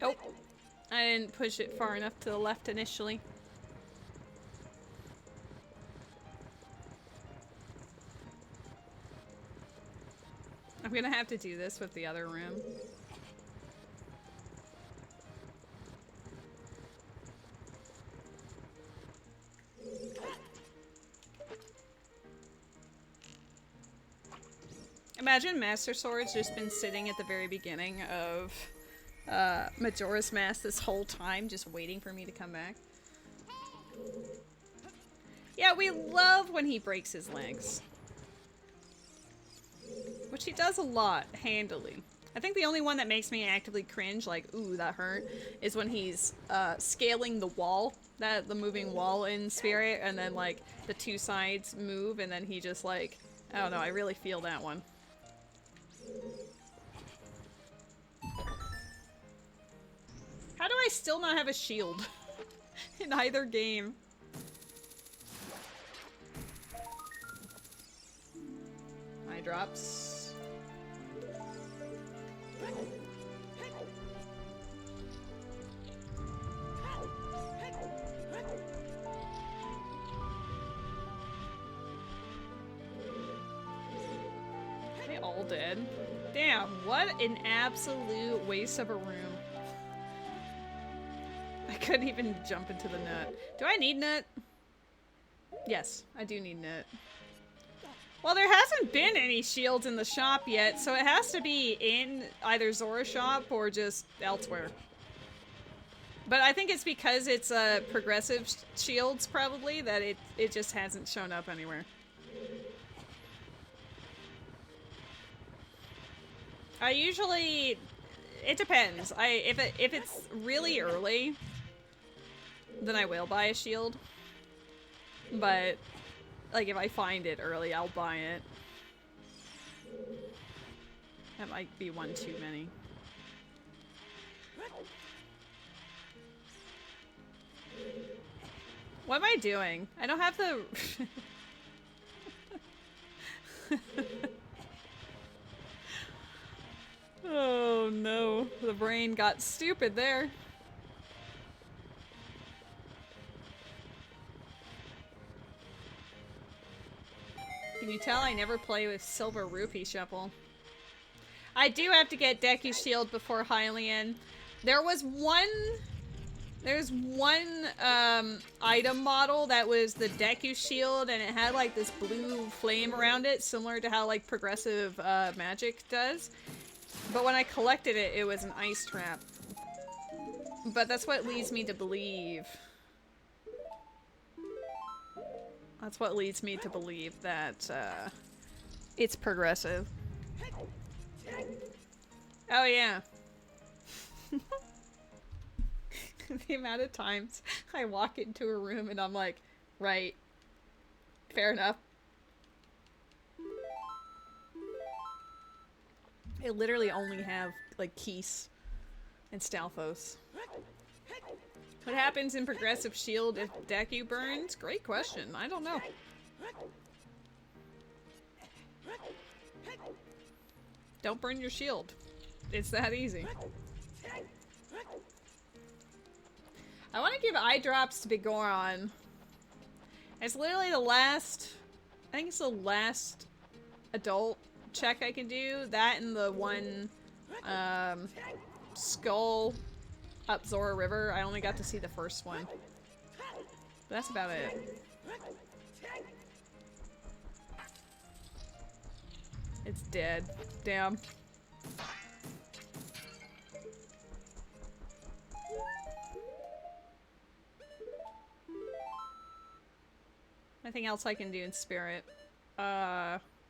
Oh, I didn't push it far enough to the left initially. I'm gonna have to do this with the other room. Imagine Master Sword's just been sitting at the very beginning of Majora's Mask this whole time, just waiting for me to come back. Yeah, we love when he breaks his legs. Which he does a lot, handily. I think the only one that makes me actively cringe, like, ooh, that hurt, is when he's scaling the wall, the moving wall in Spirit, and then, like, the two sides move, and then he just, like, I don't know, I really feel that one. How do I still not have a shield in either game? Eye drops. They all dead. Damn, what an absolute waste of a room. I couldn't even jump into the nut. Do I need nut? Yes, I do need nut. Well, there hasn't been any shields in the shop yet, so it has to be in either Zora's shop or just elsewhere. But I think it's because it's progressive shields, probably, that it just hasn't shown up anywhere. I usually... It depends. If it's really early, then I will buy a shield. But, like, if I find it early, I'll buy it. That might be one too many. What am I doing? I don't have the... Oh no, the brain got stupid there. Can you tell I never play with Silver Rupee Shuffle? I do have to get Deku Shield before Hylian. There's one item model that was the Deku Shield, and it had like this blue flame around it, similar to how like progressive magic does. But when I collected it, it was an ice trap. But that's what leads me to believe. That's what leads me to believe that it's progressive. Oh yeah. The amount of times I walk into a room and I'm like, right, fair enough. I literally only have, like, Keese and Stalfos. What happens in progressive shield if Deku burns? Great question. I don't know. Don't burn your shield. It's that easy. I want to give eye drops to Bigoron. It's literally the last... I think it's the last adult check I can do. That and the one skull up Zora River. I only got to see the first one. But that's about it. It's dead. Damn. Anything else I can do in Spirit?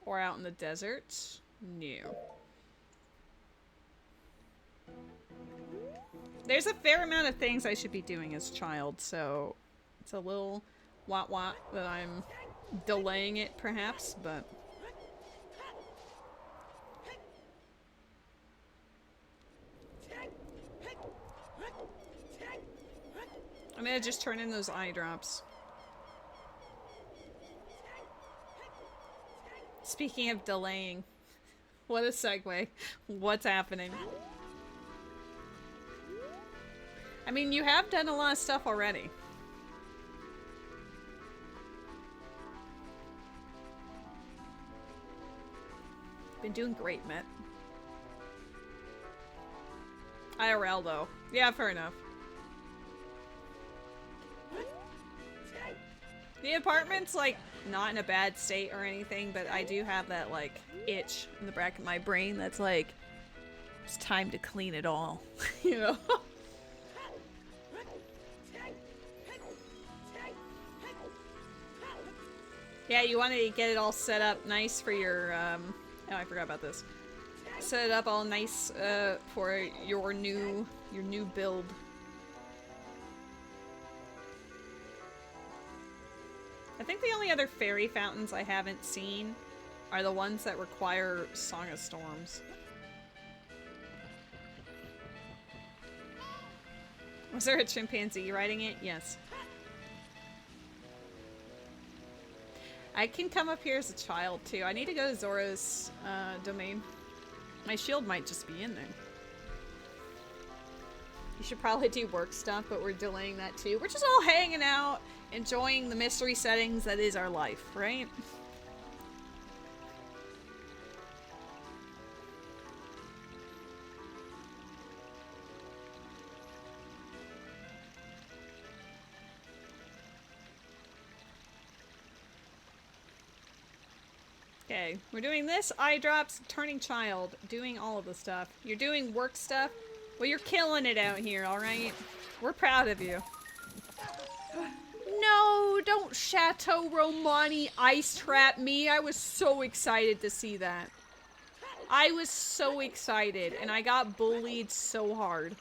Or out in the desert? No. There's a fair amount of things I should be doing as a child, so it's a little wat that I'm delaying it, perhaps, but... I'm gonna just turn in those eye drops. Speaking of delaying, what a segue. What's happening? I mean, you have done a lot of stuff already. Been doing great, Met. IRL, though. Yeah, fair enough. The apartment's, like, not in a bad state or anything, but I do have that, like, itch in the back of my brain that's like, it's time to clean it all, you know? Yeah, you want to get it all set up nice for your, oh, I forgot about this. Set it up all nice, for your new build. I think the only other fairy fountains I haven't seen are the ones that require Song of Storms. Was there a chimpanzee riding it? Yes. I can come up here as a child, too. I need to go to Zora's domain. My shield might just be in there. You should probably do work stuff, but we're delaying that, too. We're just all hanging out, enjoying the mystery settings that is our life, right? Okay, we're doing this, eye drops, turning child, doing all of the stuff. You're doing work stuff? Well, you're killing it out here, alright? We're proud of you. No, don't Chateau Romani ice trap me. I was so excited to see that. I was so excited, and I got bullied so hard.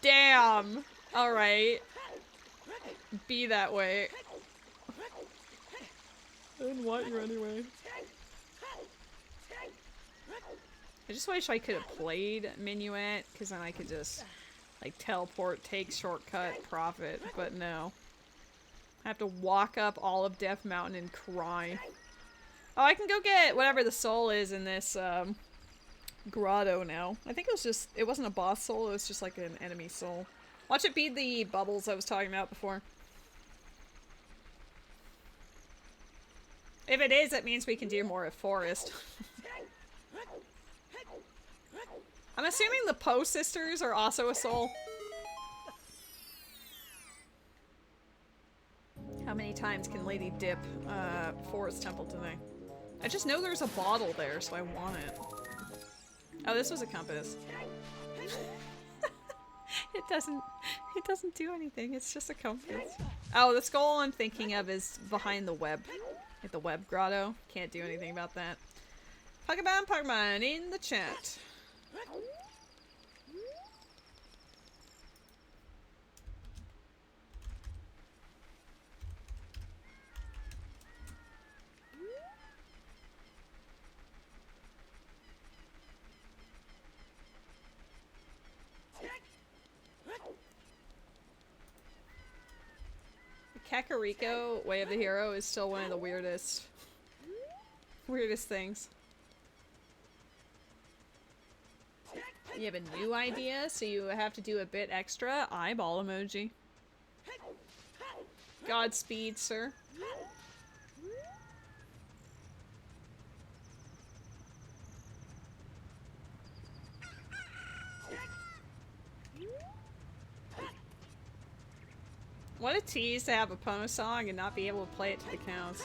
Damn. Alright. Be that way. I didn't want you anyway. I just wish I could have played Minuet, because then I could just, like, teleport, take shortcut, profit, but no. I have to walk up all of Death Mountain and cry. Oh, I can go get whatever the soul is in this, grotto now. I think it was just, it wasn't a boss soul, it was just like an enemy soul. Watch it be the bubbles I was talking about before. If it is, that means we can do more of Forest. I'm assuming the Poe sisters are also a soul. How many times can Lady dip Forest Temple today? I just know there's a bottle there, so I want it. Oh, this was a compass. It doesn't do anything, it's just a compass. Oh, the skull I'm thinking of is behind the web. Like the web grotto. Can't do anything about that. Pokemon in the chat. Kakariko, Way of the Hero, is still one of the weirdest things. You have a new idea, so you have to do a bit extra. Eyeball emoji. Godspeed, sir. What a tease to have a Pono song and not be able to play it to the cows.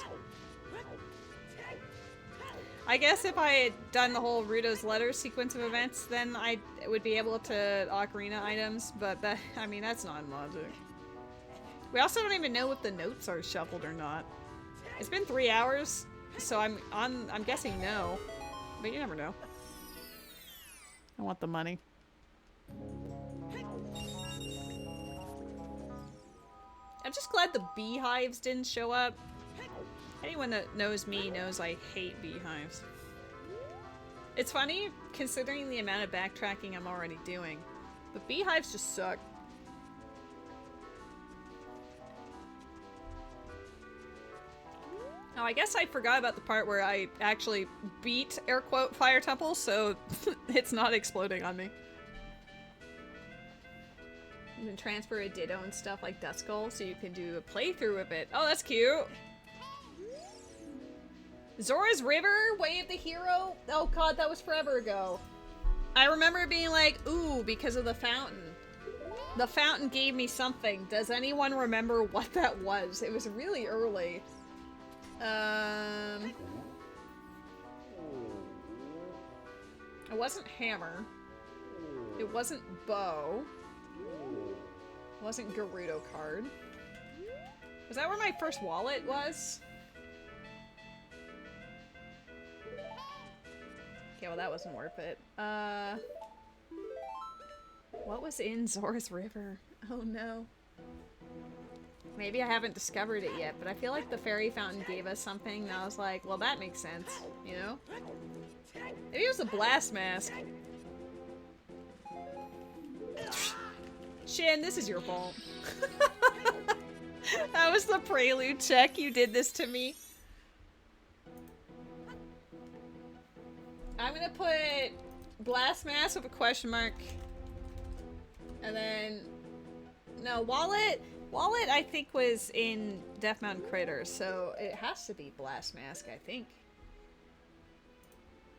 I guess if I had done the whole Ruto's Letter sequence of events, then I would be able to Ocarina items, but that, I mean, that's not in logic. We also don't even know if the notes are shuffled or not. It's been 3 hours, so I'm guessing no, but you never know. I want the money. I'm just glad the beehives didn't show up. Anyone that knows me knows I hate beehives. It's funny, considering the amount of backtracking I'm already doing. But beehives just suck. Oh, I guess I forgot about the part where I actually beat, air quote, Fire Temple, so it's not exploding on me. You can transfer a Ditto and stuff like Duskull, so you can do a playthrough of it. Oh, that's cute! Zora's River, Way of the Hero? Oh god, that was forever ago. I remember being like, ooh, because of the fountain. The fountain gave me something. Does anyone remember what that was? It was really early. It wasn't hammer. It wasn't bow. It wasn't Gerudo card. Was that where my first wallet was? Okay, well that wasn't worth it. What was in Zora's River? Oh no. Maybe I haven't discovered it yet, but I feel like the fairy fountain gave us something and I was like, well that makes sense, you know? Maybe it was a blast mask. Shin, this is your fault. That was the prelude check. You did this to me. I'm gonna put blast mask with a question mark. And then... No, wallet I think was in Death Mountain Critters, so it has to be blast mask, I think.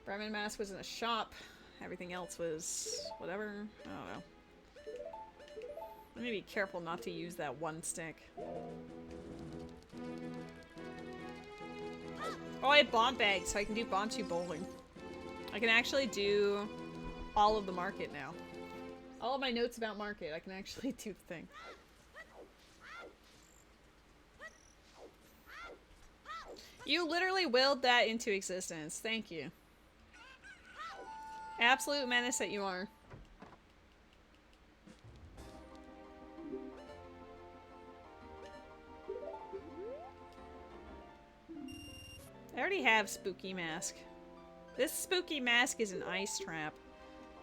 Bremen mask was in a shop. Everything else was whatever. I don't know. Let me be careful not to use that one stick. Oh, I have bomb bags, so I can do Bonchu bowling. I can actually do all of the market now. All of my notes about market, I can actually do the thing. You literally willed that into existence. Thank you. Absolute menace that you are. I already have Spooky Mask. This Spooky Mask is an ice trap.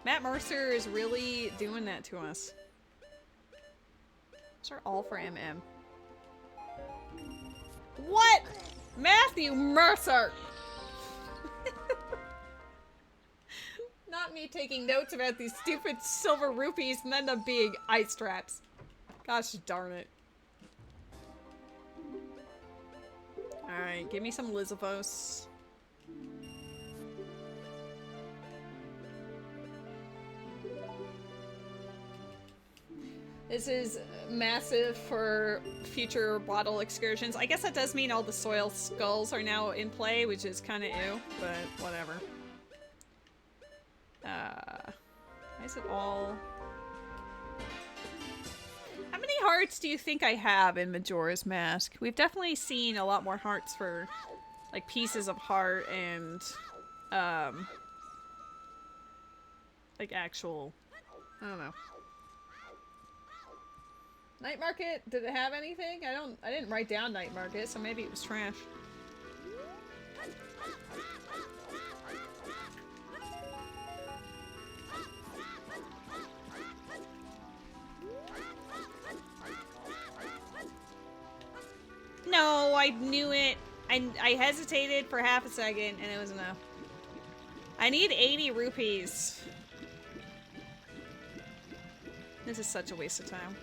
Matt Mercer is really doing that to us. These are all for MM. What? Matthew Mercer! Not me taking notes about these stupid silver rupees and then them being ice traps. Gosh darn it. Alright, give me some Lizavos. This is massive for future bottle excursions. I guess that does mean all the soil skulls are now in play, which is kind of ew, but whatever. Why is it all... How many hearts do you think I have in Majora's Mask? We've definitely seen a lot more hearts for, like, pieces of heart and, like, actual... I don't know. Night Market? Did it have anything? I didn't write down Night Market, so maybe it was trash. No, I knew it. I hesitated for half a second and it was enough. I need 80 rupees. This is such a waste of time.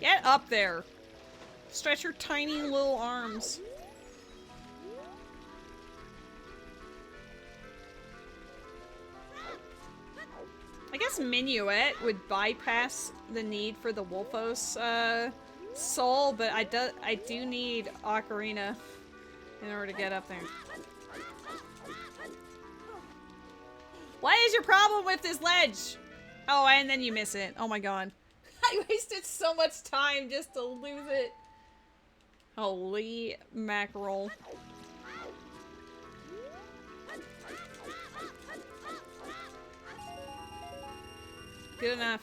Get up there. Stretch your tiny little arms. I guess Minuet would bypass the need for the Wolfos soul, but I do need Ocarina in order to get up there. What is your problem with this ledge? Oh, and then you miss it. Oh my god. I wasted so much time just to lose it. Holy mackerel. Good enough.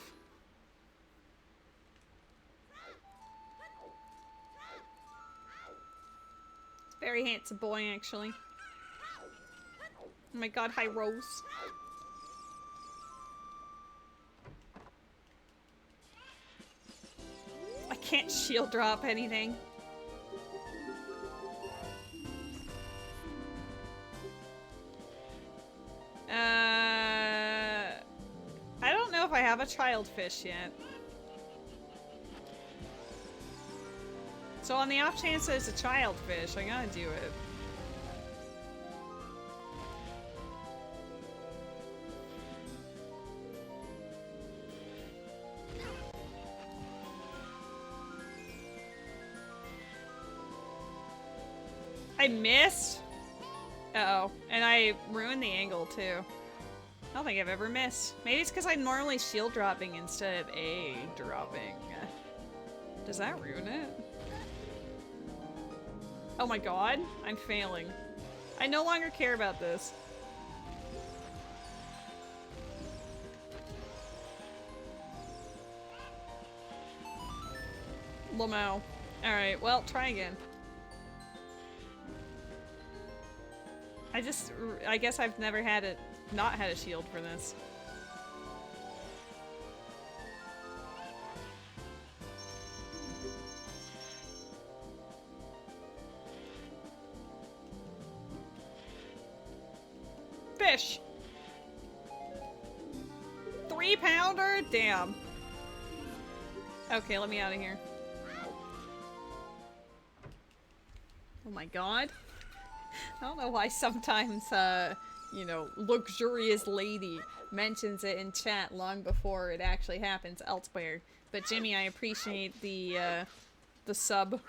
Very handsome boy, actually. Oh my god, hi Rose. I can't shield drop anything. I don't know if I have a child fish yet. So on the off chance there's a child fish, I gotta do it. I missed? Uh-oh. And I ruined the angle, too. I don't think I've ever missed. Maybe it's because I'm normally shield dropping instead of A dropping. Does that ruin it? Oh my god. I'm failing. I no longer care about this. Lamau. Alright, well, try again. I guess I've never had it, not had a shield for this. Fish! 3-pounder? Damn. Okay, let me out of here. Oh my god. I don't know why sometimes, you know, LuxuriousLady mentions it in chat long before it actually happens elsewhere. But Jimmy, I appreciate the sub.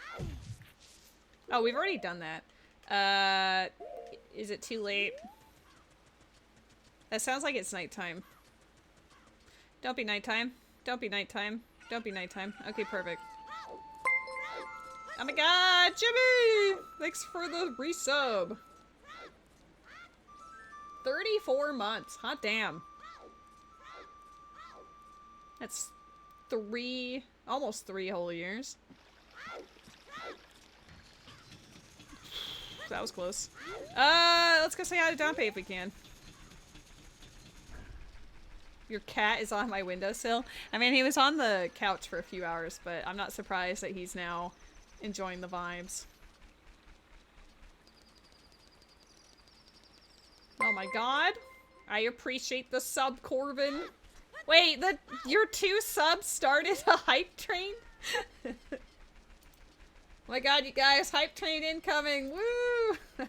Oh, we've already done that. Is it too late? That sounds like it's nighttime. Don't be nighttime. Don't be nighttime. Don't be nighttime. Okay, perfect. Oh my god, Jimmy! Thanks for the resub. 34 months. Hot damn. That's almost 3 whole years. That was close. Let's go say hi to Dompe if we can. Your cat is on my windowsill. I mean, he was on the couch for a few hours, but I'm not surprised that he's now enjoying the vibes. Oh my god. I appreciate the sub, Corvin. Wait, your 2 subs started a hype train? Oh my god, you guys, hype train incoming. Woo!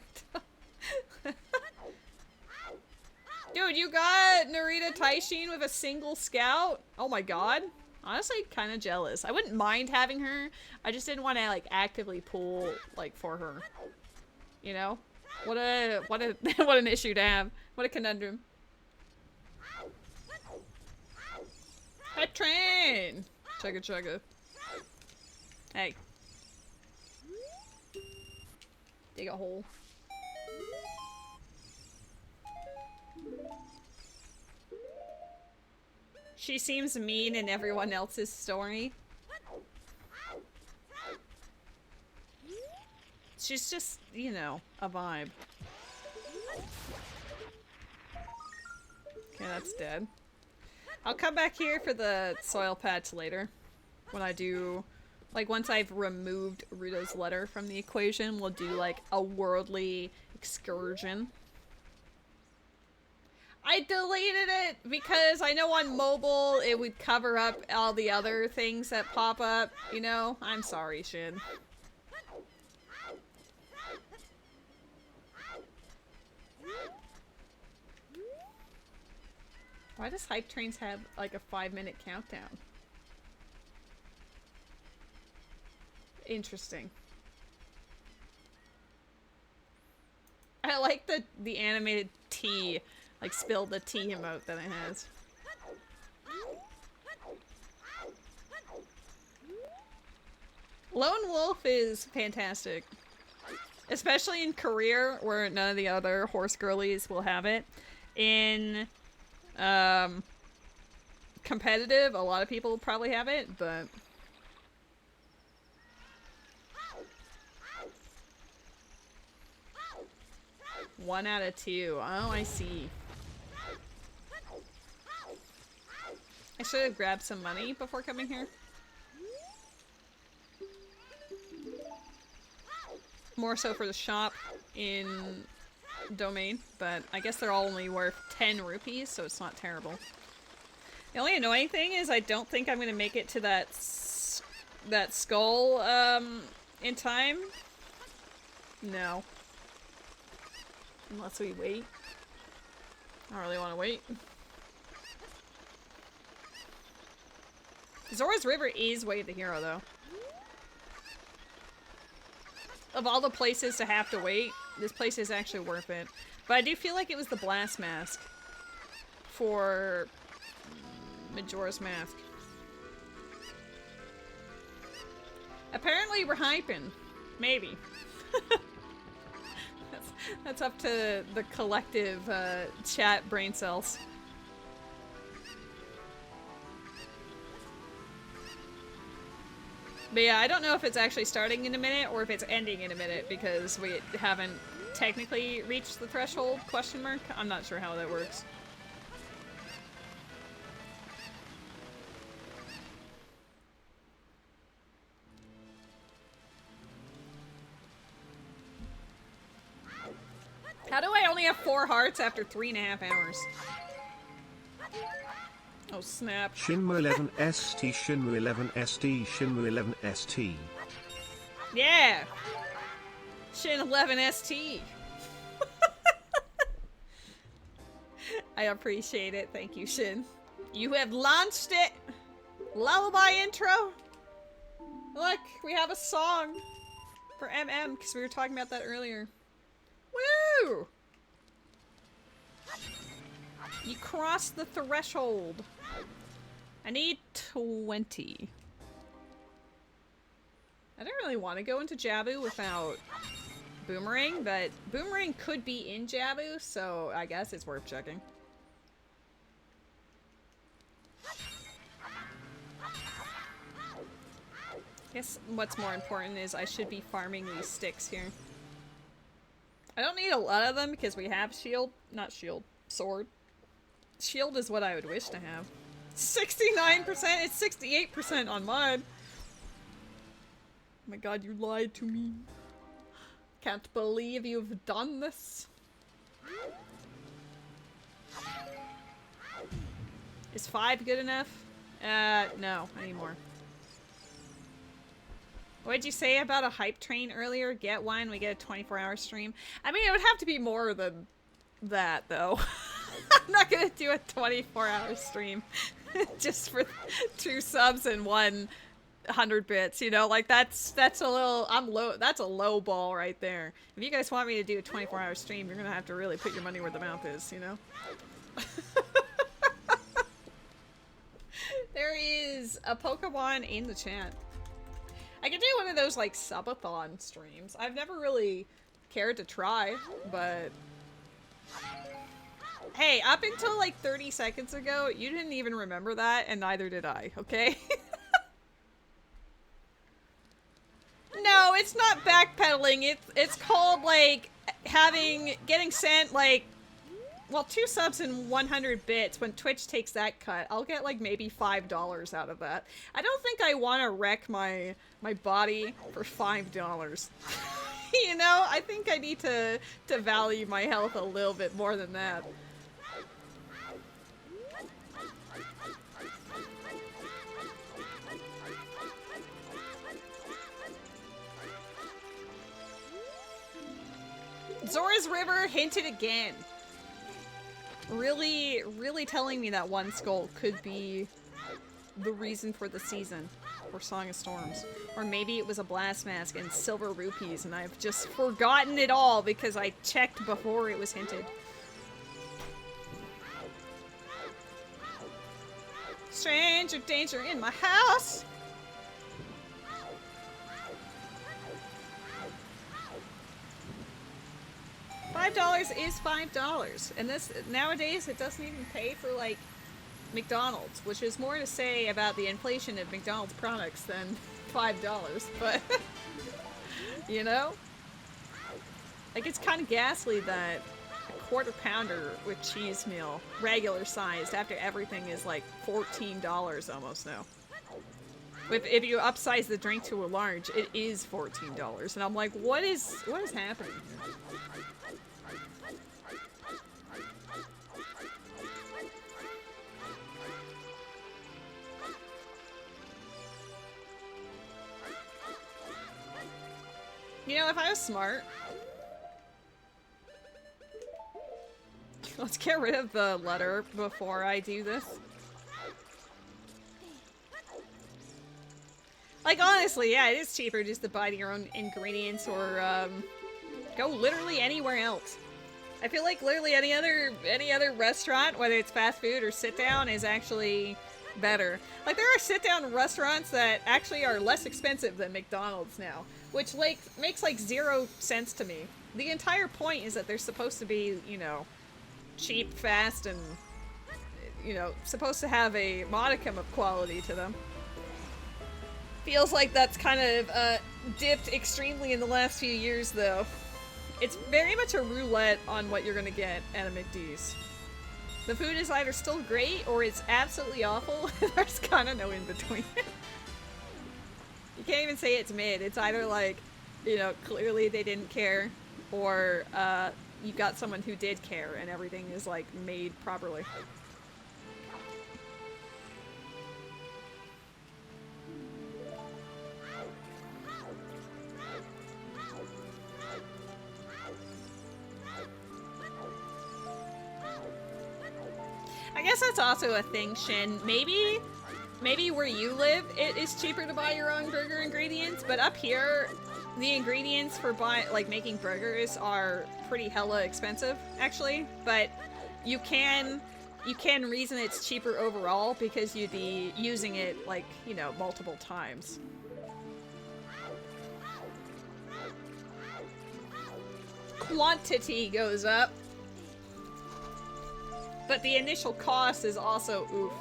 Dude, you got Narita Taishin with a single scout? Oh my god. Honestly, kind of jealous. I wouldn't mind having her. I just didn't want to, like, actively pull, like, for her. You know? What an issue to have. What a conundrum. Hype train! Chugga chugga. Hey. Dig a hole. She seems mean in everyone else's story. She's just, you know, a vibe. Okay, that's dead. I'll come back here for the soil patch later. When I do, like, once I've removed Ruto's letter from the equation, we'll do, like, a worldly excursion. I deleted it because I know on mobile it would cover up all the other things that pop up, you know? I'm sorry, Shin. Why does Hype Trains have, like, a 5-minute countdown? Interesting. I like the animated tea, like, spill the tea emote that it has. Lone Wolf is fantastic. Especially in career, where none of the other horse girlies will have it. In competitive, a lot of people probably have it, but 1 out of 2. Oh, I see. I should have grabbed some money before coming here. More so for the shop in Domain, but I guess they're all only worth 10 rupees, so it's not terrible. The only annoying thing is I don't think I'm gonna make it to that skull in time. No. Unless we wait. I don't really want to wait. Zora's River is Way of the Hero, though. of all the places to have to wait, this place is actually worth it. But I do feel like it was the blast mask for Majora's Mask. Apparently we're hyping. Maybe. That's up to the collective chat brain cells. But yeah, I don't know if it's actually starting in a minute or if it's ending in a minute because we haven't technically reached the threshold, question mark. I'm not sure how that works. How do I only have 4 hearts after 3.5 hours? Oh snap.
Shinmu 11 ST, Shinmu 11 ST, Shinmu 11 ST.
Yeah! Shin 11 ST. I appreciate it. Thank you, Shin. You have launched it! Lullaby intro! Look, we have a song for MM, because we were talking about that earlier. Woo! You crossed the threshold. I need 20. I don't really want to go into Jabu without Boomerang, but Boomerang could be in Jabu, so I guess it's worth checking. I guess what's more important is I should be farming these sticks here. I don't need a lot of them because we have shield. Not shield. Sword. Shield is what I would wish to have. 69%! It's 68% on mine! Oh my god, you lied to me. Can't believe you've done this. Is 5 good enough? No. I need more. What did you say about a hype train earlier? Get one, we get a 24-hour stream. I mean, it would have to be more than that, though. I'm not gonna do a 24-hour stream just for 2 subs and 100 bits, you know? Like, that's a little... that's a low ball right there. If you guys want me to do a 24-hour stream, you're gonna have to really put your money where the mouth is, you know? There is a Pokemon in the chat. I could do one of those, like, subathon streams. I've never really cared to try, but... Hey, up until, like, 30 seconds ago, you didn't even remember that, and neither did I, okay? No, it's not backpedaling. It's called, like, getting sent, like... Well, 2 subs and 100 bits. When Twitch takes that cut, I'll get, like, maybe $5 out of that. I don't think I want to wreck my body for $5. You know, I think I need to value my health a little bit more than that. Zora's River hinted again. Really, really telling me that one skull could be the reason for the season for Song of Storms. Or maybe it was a blast mask and silver rupees and I've just forgotten it all because I checked before it was hinted. Stranger danger in my house! $5 is $5, and this nowadays it doesn't even pay for like McDonald's, which is more to say about the inflation of McDonald's products than $5. But you know, like it's kind of ghastly that a quarter pounder with cheese meal, regular sized, after everything is like $14 almost now. If you upsize the drink to a large, it is $14, and I'm like, what is happening here? You know, if I was smart... Let's get rid of the letter before I do this. Like, honestly, yeah, it is cheaper just to buy your own ingredients or, go literally anywhere else. I feel like literally any other restaurant, whether it's fast food or sit down, is actually better. Like, there are sit down restaurants that actually are less expensive than McDonald's now, which like makes like 0 sense to me. The entire point is that they're supposed to be, you know, cheap, fast, and, you know, supposed to have a modicum of quality to them. Feels like that's kind of dipped extremely in the last few years, though. It's very much a roulette on what you're gonna get at a McD's. The food is either still great or it's absolutely awful. There's kind of no in between. You can't even say it's mid. It's either like, you know, clearly they didn't care, or you got someone who did care and everything is like made properly. I guess that's also a thing, Shin. Maybe where you live, it is cheaper to buy your own burger ingredients, but up here, the ingredients for making burgers are pretty hella expensive, actually. But you can reason it's cheaper overall because you'd be using it, like, you know, multiple times. Quantity goes up. But the initial cost is also oof.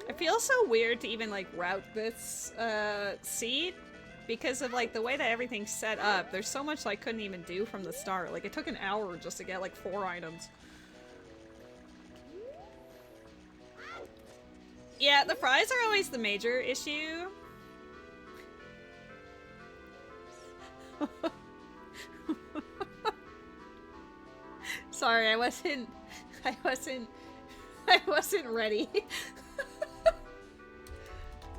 It feels so weird to even like route this seed because of like the way that everything's set up. There's so much I couldn't even do from the start. Like, it took an hour just to get like 4 items. Yeah, the fries are always the major issue. Sorry, I wasn't ready.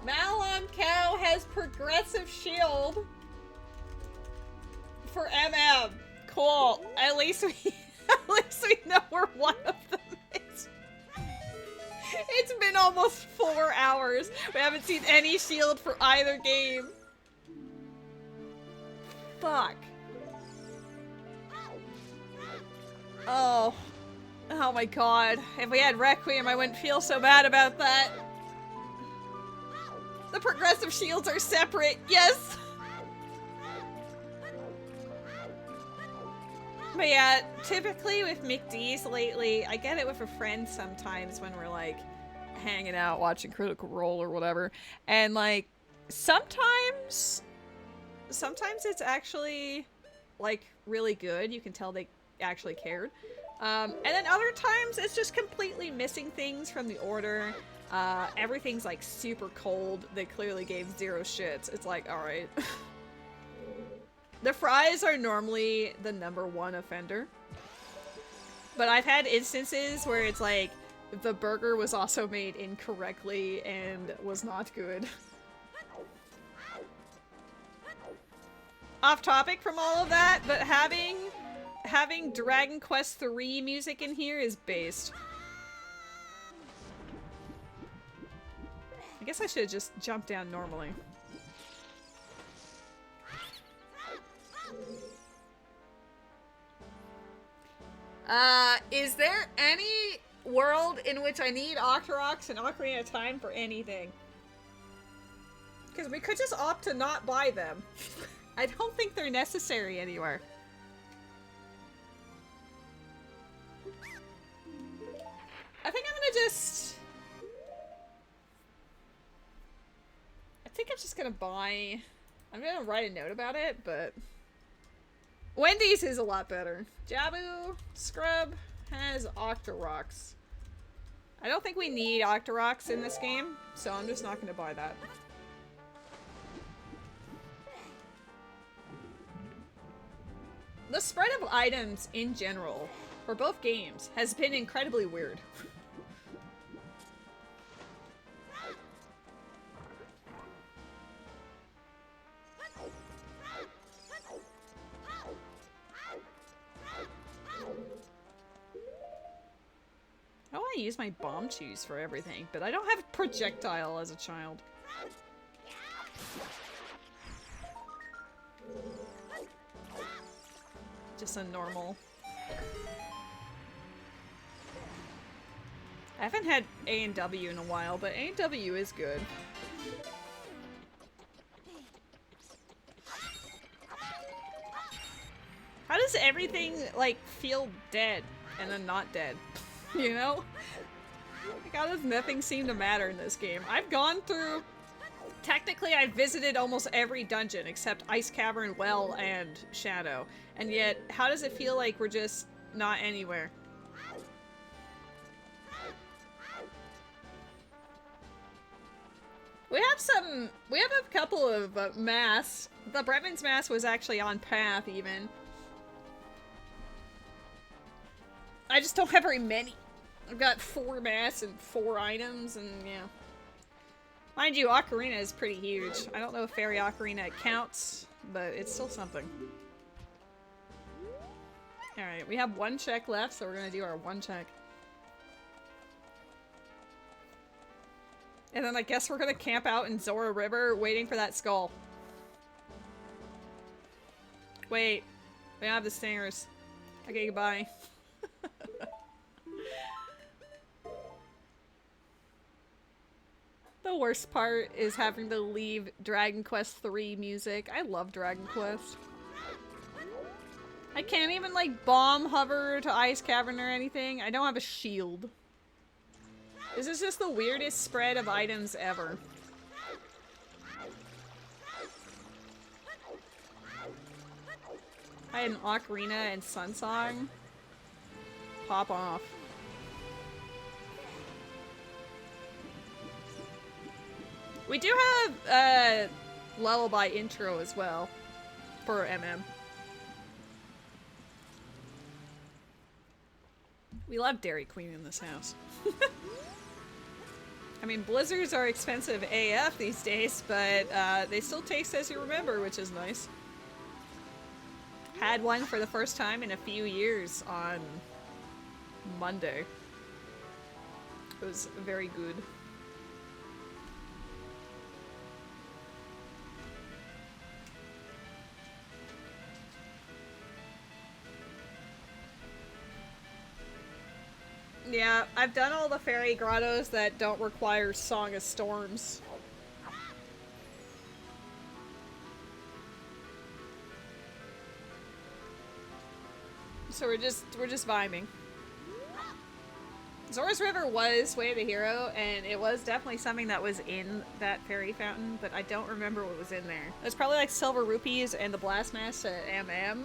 Malon Cow has progressive shield for MM. Cool. At least we know where one of them is. It's been almost 4 hours. We haven't seen any shield for either game. Fuck. Oh. Oh my god. If we had Requiem, I wouldn't feel so bad about that. The progressive shields are separate, yes! But yeah, typically with McD's lately, I get it with a friend sometimes when we're like hanging out watching Critical Role or whatever. And like, sometimes it's actually like really good. You can tell they actually cared. And then other times it's just completely missing things from the order. Everything's like super cold. They clearly gave 0 shits. It's like, alright. The fries are normally the #1 offender. But I've had instances where it's like, the burger was also made incorrectly and was not good. Off topic from all of that, but having Dragon Quest III music in here is based. I guess I should have just jumped down normally. Is there any world in which I need Octoroks and Ocarina of Time for anything? Because we could just opt to not buy them. I don't think they're necessary anywhere. I think I'm just gonna buy... I'm gonna write a note about it, but... Wendy's is a lot better. Jabu Scrub has Octoroks. I don't think we need Octoroks in this game, so I'm just not gonna buy that. The spread of items in general, for both games, has been incredibly weird. I want to use my bomb cheese for everything, but I don't have a projectile as a child. Just a normal. I haven't had A&W in a while, but A&W is good. How does everything, like, feel dead and then not dead? You know? Like, how does nothing seem to matter in this game? I've gone through... Technically, I've visited almost every dungeon except Ice Cavern, Well, and Shadow. And yet, how does it feel like we're just not anywhere? We have a couple of masks. The Bremen's mask was actually on path, even. I just don't have very many. I've got 4 masks and 4 items, and yeah. Mind you, Ocarina is pretty huge. I don't know if Fairy Ocarina counts, but it's still something. Alright, we have 1 check left, so we're gonna do our 1 check. And then I guess we're gonna camp out in Zora River waiting for that skull. Wait, we have the stingers. Okay, goodbye. The worst part is having to leave Dragon Quest III music. I love Dragon Quest. I can't even, like, bomb hover to Ice Cavern or anything. I don't have a shield. This is just the weirdest spread of items ever. I had an Ocarina and Sunsong. Pop off. We do have Lullaby intro as well for MM. We love Dairy Queen in this house. I mean, blizzards are expensive AF these days, but they still taste as you remember, which is nice. Had one for the first time in a few years on Monday. It was very good. Yeah, I've done all the fairy grottos that don't require Song of Storms. So we're just vibing. Zora's River was Way of the Hero, and it was definitely something that was in that fairy fountain, but I don't remember what was in there. It was probably like Silver Rupees and the Blast Mask at MM?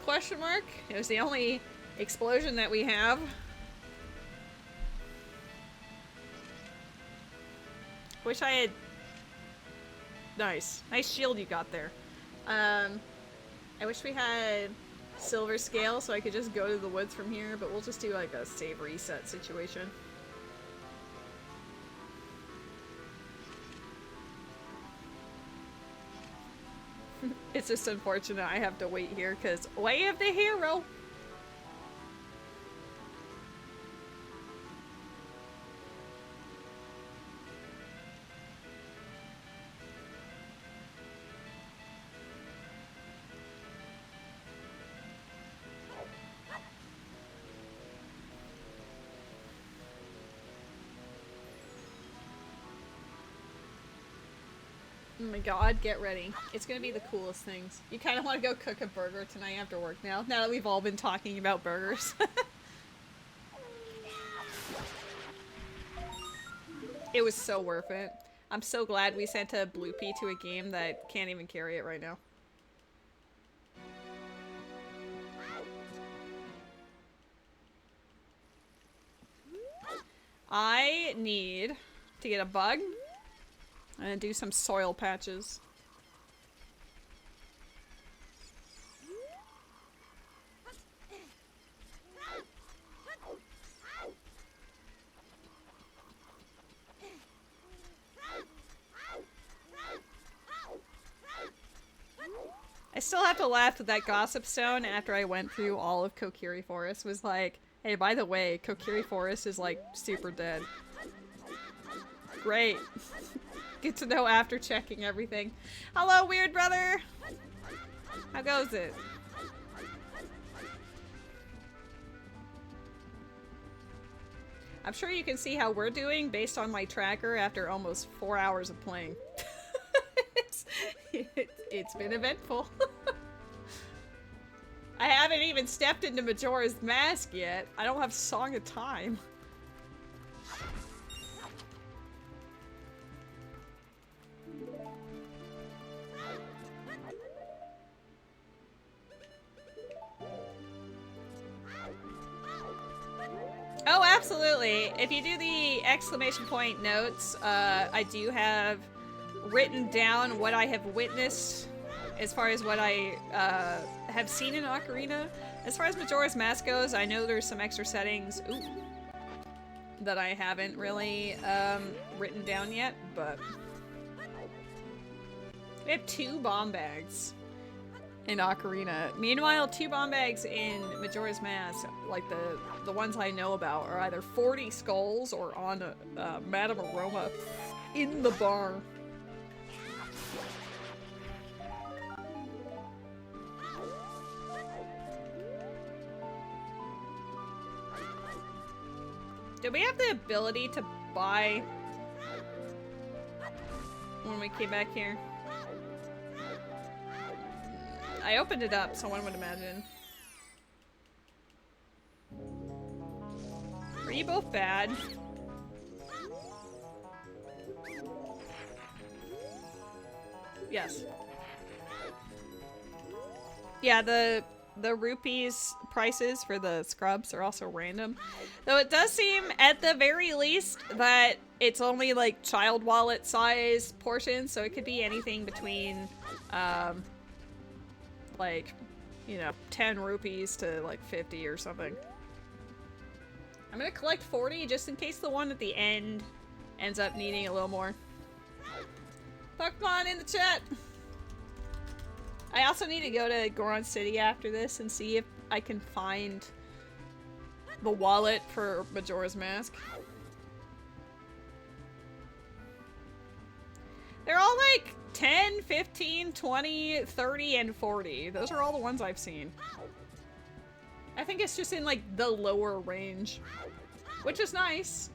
Question mark? It was the only explosion that we have. Wish I had... Nice. Nice shield you got there. I wish we had Silver Scale so I could just go to the woods from here, but we'll just do like a save reset situation. It's just unfortunate I have to wait here because Way of the Hero! Oh my god, get ready. It's gonna be the coolest things. You kind of want to go cook a burger tonight after work now that we've all been talking about burgers. It was so worth it. I'm so glad we sent a Bloopy to a game that can't even carry it right now. I need to get a bug. I'm gonna do some soil patches. still have to laugh that that gossip stone, after I went through all of Kokiri Forest, was like, hey, by the way, Kokiri Forest is like super dead. Great. Good to know after checking everything. Hello, weird brother! How goes it? I'm sure you can see how we're doing based on my tracker after almost 4 hours of playing. It's been eventful. I haven't even stepped into Majora's Mask yet. I don't have Song of Time. Oh, absolutely. If you do the exclamation point notes, I do have written down what I have witnessed as far as what I have seen in Ocarina. As far as Majora's Mask goes, I know there's some extra settings that I haven't really written down yet, but we have 2 bomb bags in Ocarina. Meanwhile, 2 bomb bags in Majora's Mask, like the ones I know about, are either 40 skulls or on Madame Aroma in the bar. Do we have the ability to buy when we came back here? I opened it up, so one would imagine. Are you both bad? Yes. Yeah, the rupees prices for the scrubs are also random. Though it does seem, at the very least, that it's only like child wallet size portions, so it could be anything between, like, you know, 10 rupees to like 50 or something. I'm gonna collect 40 just in case the one at the end ends up needing a little more. Pokemon in the chat! I also need to go to Goron City after this and see if I can find the wallet for Majora's Mask. They're all like 10, 15, 20, 30, and 40. Those are all the ones I've seen. I think it's just in like the lower range, which is nice.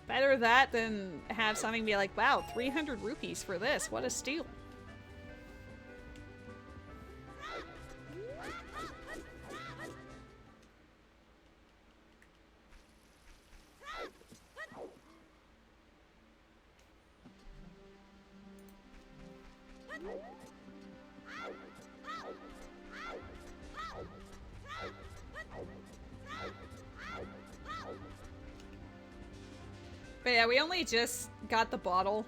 Better that than have something be like, wow, 300 rupees for this. What a steal. But yeah, we only just got the bottle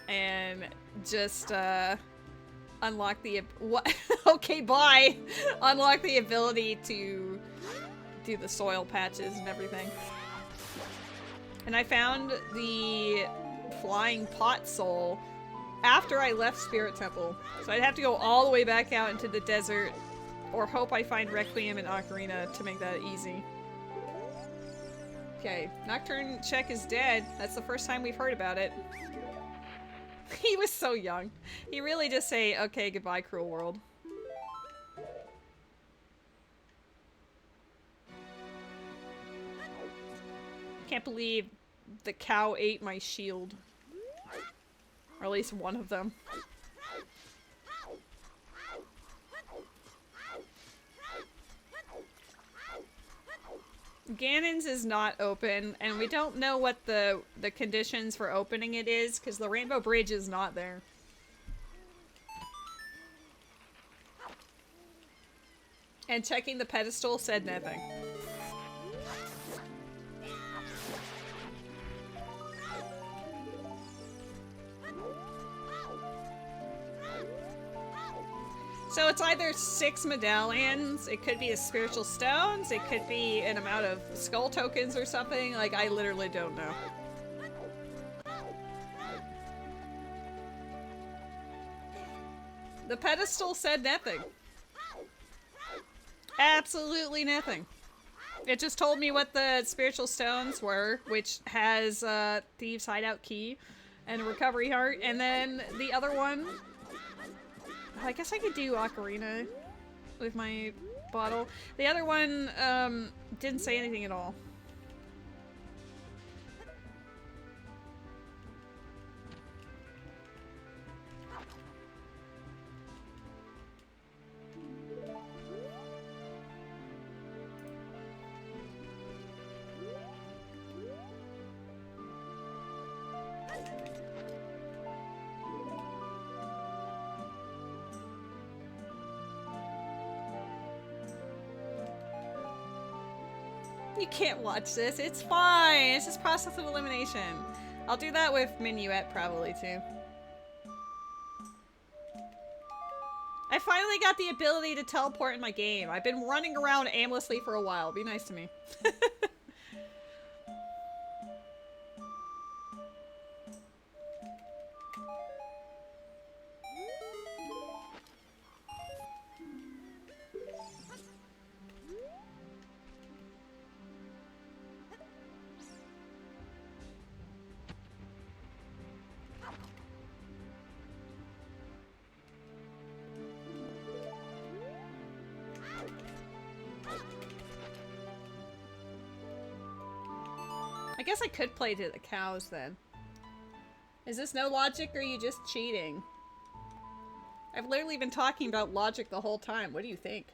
and just unlocked the what? Okay, bye. Unlock the ability to do the soil patches and everything. And I found the flying pot soul after I left Spirit Temple, so I'd have to go all the way back out into the desert, or hope I find Requiem and Ocarina to make that easy. Okay, Nocturne Check is dead. That's the first time we've heard about it. He was so young. He really just say, okay, goodbye, cruel world. Can't believe the cow ate my shield. Or at least one of them. Ganon's is not open, and we don't know what the conditions for opening it is, because the Rainbow Bridge is not there. And checking the pedestal said nothing. So it's either 6 medallions, it could be a spiritual stones, it could be an amount of skull tokens or something. Like, I literally don't know. The pedestal said nothing. Absolutely nothing. It just told me what the spiritual stones were, which has Thieves' Hideout Key and a Recovery Heart, and then the other one... I guess I could do Ocarina with my bottle. The other one didn't say anything at all. You can't watch this. It's fine. It's just process of elimination. I'll do that with Minuet probably too. I finally got the ability to teleport in my game. I've been running around aimlessly for a while. Be nice to me. I guess I could play to the cows then. Is this no logic or are you just cheating? I've literally been talking about logic the whole time. What do you think?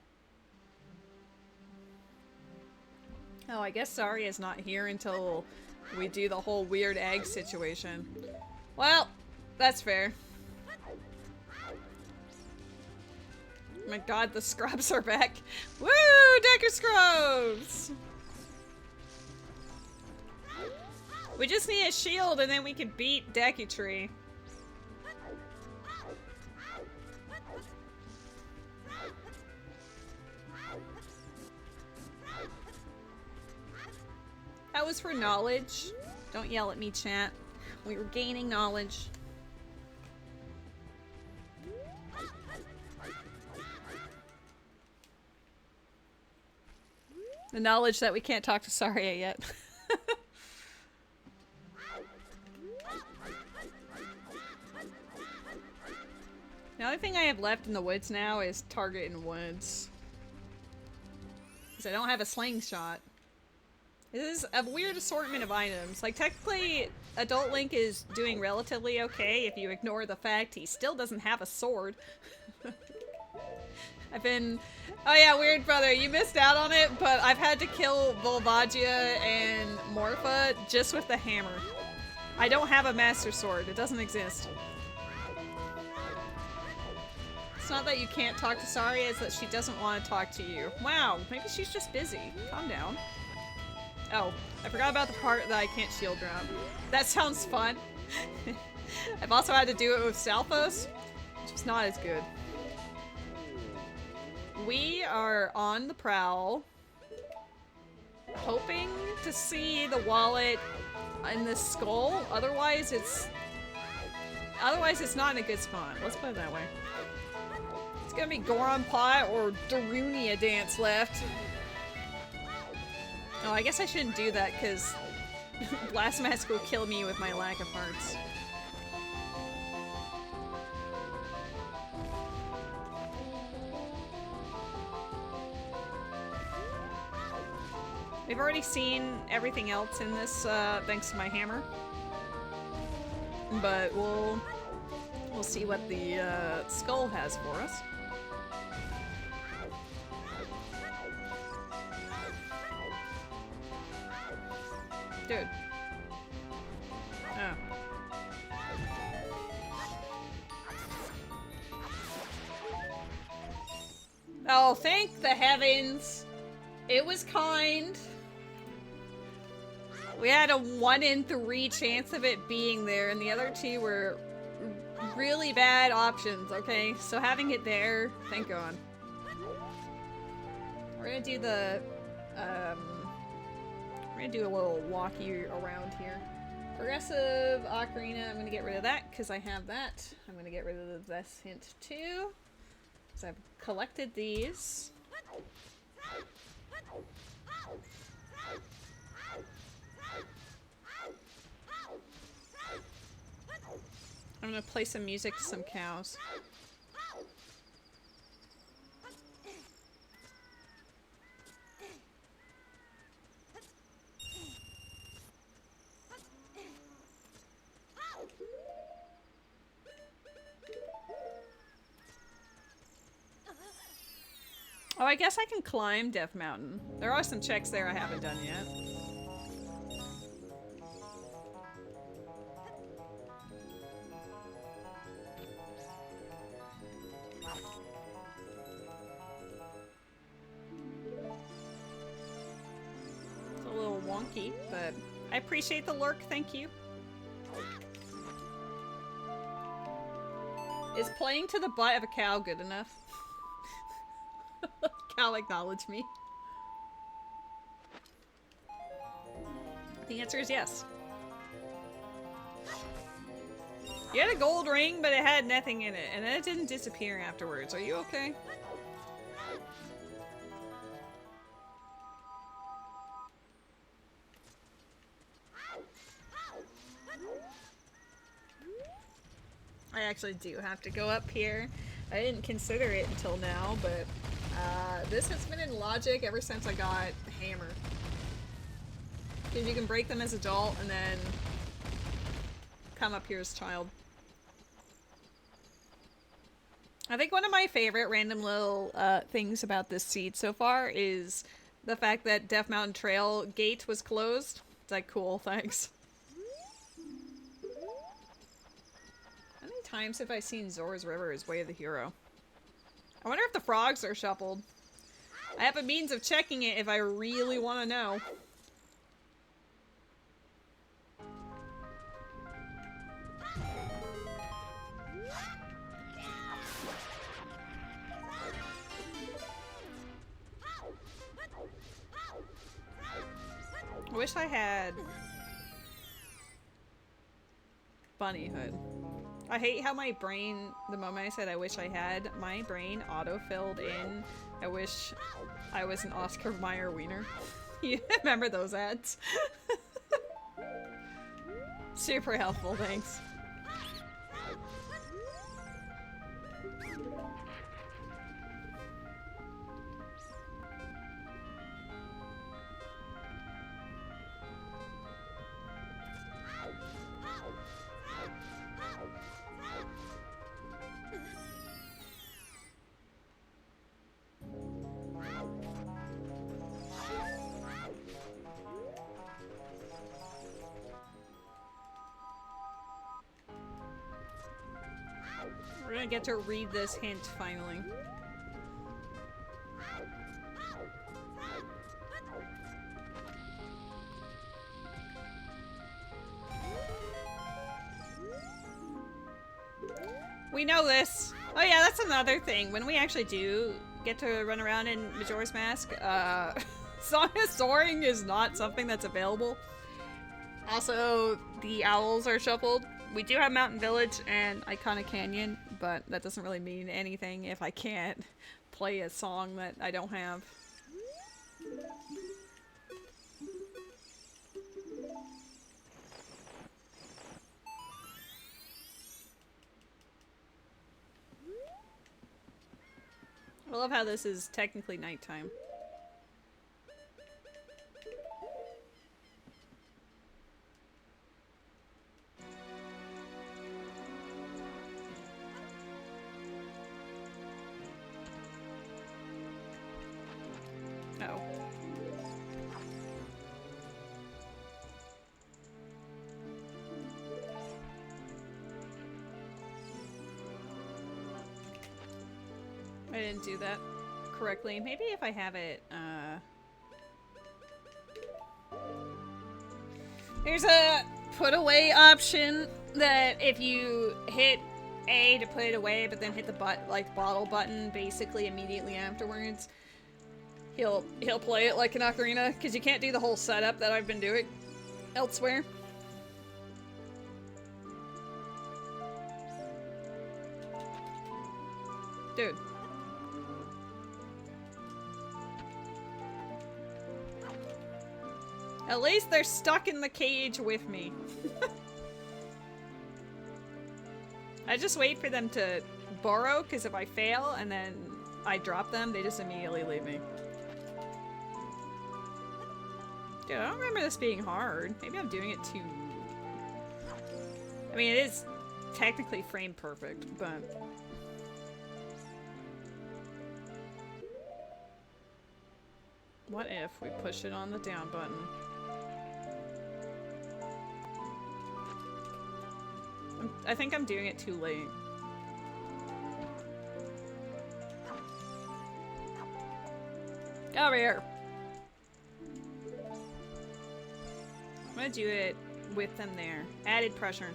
Oh, I guess Saria's not here until we do the whole weird egg situation. Well, that's fair. Oh my god, the scrubs are back. Woo! Decker scrubs! We just need a shield and then we can beat Deku-Tree. That was for knowledge. Don't yell at me, chat. We were gaining knowledge. The knowledge that we can't talk to Saria yet. The only thing I have left in the woods now is target in woods. Because I don't have a slingshot. This is a weird assortment of items. Like, technically, Adult Link is doing relatively okay if you ignore the fact he still doesn't have a sword. I've been... Oh yeah, weird brother, you missed out on it, but I've had to kill Volvagia and Morpha just with the hammer. I don't have a master sword. It doesn't exist. It's not that you can't talk to Saria, it's that she doesn't want to talk to you. Wow, maybe she's just busy. Calm down. Oh, I forgot about the part that I can't shield drop. That sounds fun. I've also had to do it with Salphos, which is not as good. We are on the prowl, hoping to see the wallet in the skull. Otherwise it's not in a good spot. Let's put it that way. It's gonna be Goron Pot or Darunia Dance left. Oh, I guess I shouldn't do that because Blast Mask will kill me with my lack of hearts. We've already seen everything else in this thanks to my hammer. But we'll see what the skull has for us. Dude. Oh. Oh, thank the heavens. It was kind. We had a 1 in 3 chance of it being there, and the other 2 were really bad options, okay? So having it there, thank God. We're gonna do the, we're gonna do a little walkie around here. Progressive Ocarina, I'm going to get rid of that because I have that. I'm going to get rid of this hint too. So I've collected these. I'm going to play some music to some cows. Oh, I guess I can climb Death Mountain. There are some checks there I haven't done yet. It's a little wonky, but I appreciate the lurk, thank you. Is playing to the butt of a cow good enough? Cow acknowledge me. The answer is yes. You had a gold ring, but it had nothing in it, and then it didn't disappear afterwards. Are you okay? I actually do have to go up here. I didn't consider it until now, but this has been in logic ever since I got Hammer. Because you can break them as adult and then come up here as child. I think one of my favorite random little things about this seed so far is the fact that Death Mountain Trail gate was closed. It's like, cool, thanks. How many times have I seen Zora's River as Way of the Hero? I wonder if the frogs are shuffled. I have a means of checking it if I really want to know. I wish I had Bunnyhood. I hate how my brain, the moment I said I wish I had, my brain auto-filled in, I wish I was an Oscar Mayer wiener. You remember those ads? Super helpful, thanks. We're gonna get to read this hint finally. We know this. Oh yeah, that's another thing. When we actually do get to run around in Majora's Mask, Song of Soaring is not something that's available. Also, the owls are shuffled. We do have Mountain Village and Iconic Canyon, but that doesn't really mean anything if I can't play a song that I don't have. I love how this is technically nighttime. Oh. I didn't do that correctly. Maybe if I have it, there's a put away option that if you hit A to put it away, but then hit the bottle button basically immediately afterwards, he'll play it like an ocarina, because you can't do the whole setup that I've been doing elsewhere. Dude. At least they're stuck in the cage with me. I just wait for them to burrow, because if I fail and then I drop them, they just immediately leave me. Dude, I don't remember this being hard. Maybe I'm doing it too... I mean, it is technically frame perfect, but... What if we push it on the down button? I think I'm doing it too late. Get over here. I'm gonna do it with them there. Added pressure.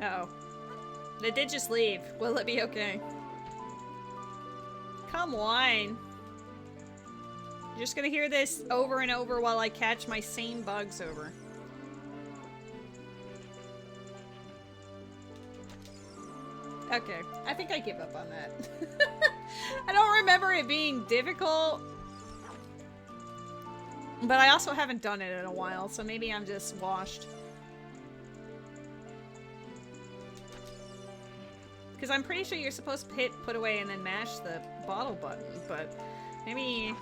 Uh-oh. They did just leave. Will it be okay? Come on. You're just gonna hear this over and over while I catch my same bugs over. Okay, I think I give up on that. I don't remember it being difficult. But I also haven't done it in a while, so maybe I'm just washed. Because I'm pretty sure you're supposed to hit put away and then mash the bottle button, but maybe...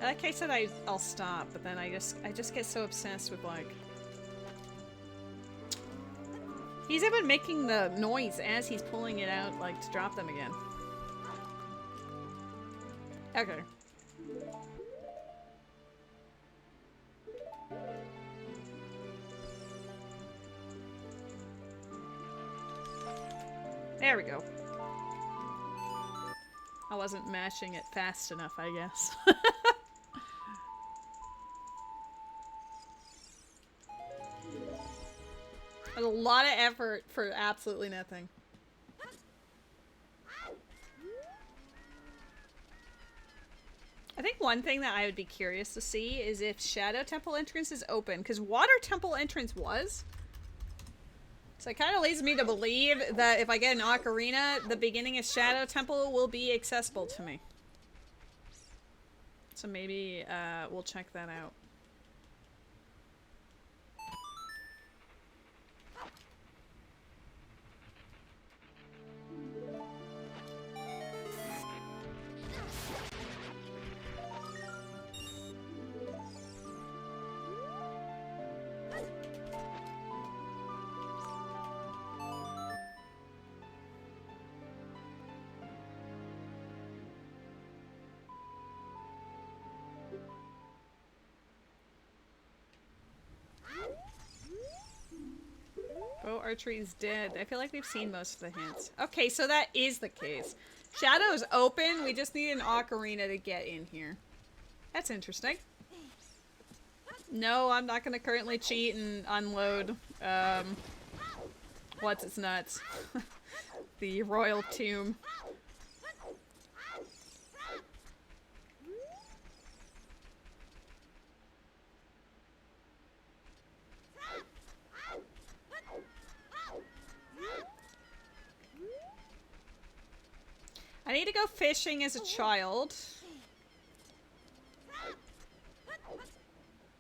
Like I said, I'll stop, but then I just get so obsessed with, like... He's even making the noise as he's pulling it out, like, to drop them again. Okay. There we go. I wasn't mashing it fast enough, I guess. A lot of effort for absolutely nothing. I think one thing that I would be curious to see is if Shadow Temple entrance is open, because Water Temple entrance was. So it kind of leads me to believe that if I get an Ocarina, the beginning of Shadow Temple will be accessible to me. So maybe we'll check that out. Bow archery is dead. I feel like we've seen most of the hints. Okay, so that is the case. Shadow's open. We just need an ocarina to get in here. That's interesting. No, I'm not going to currently cheat and unload, what's its nuts? The Royal Tomb. I need to go fishing as a child.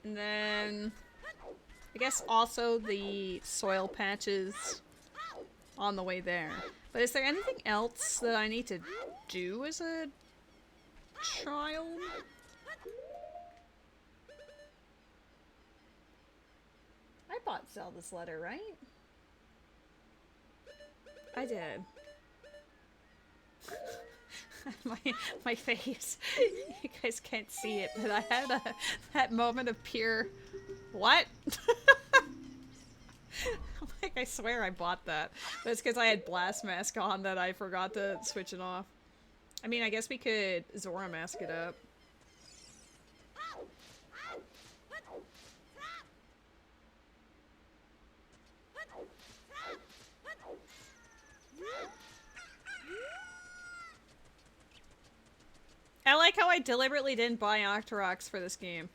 And then I guess also the soil patches on the way there. But is there anything else that I need to do as a child? I bought Zelda's letter, right? I did. my face. You guys can't see it, but I had that moment of pure what? Like, I swear I bought that. But it's because I had Blast Mask on that I forgot to switch it off. I mean, I guess we could Zora Mask it up. I like how I deliberately didn't buy Octoroks for this game.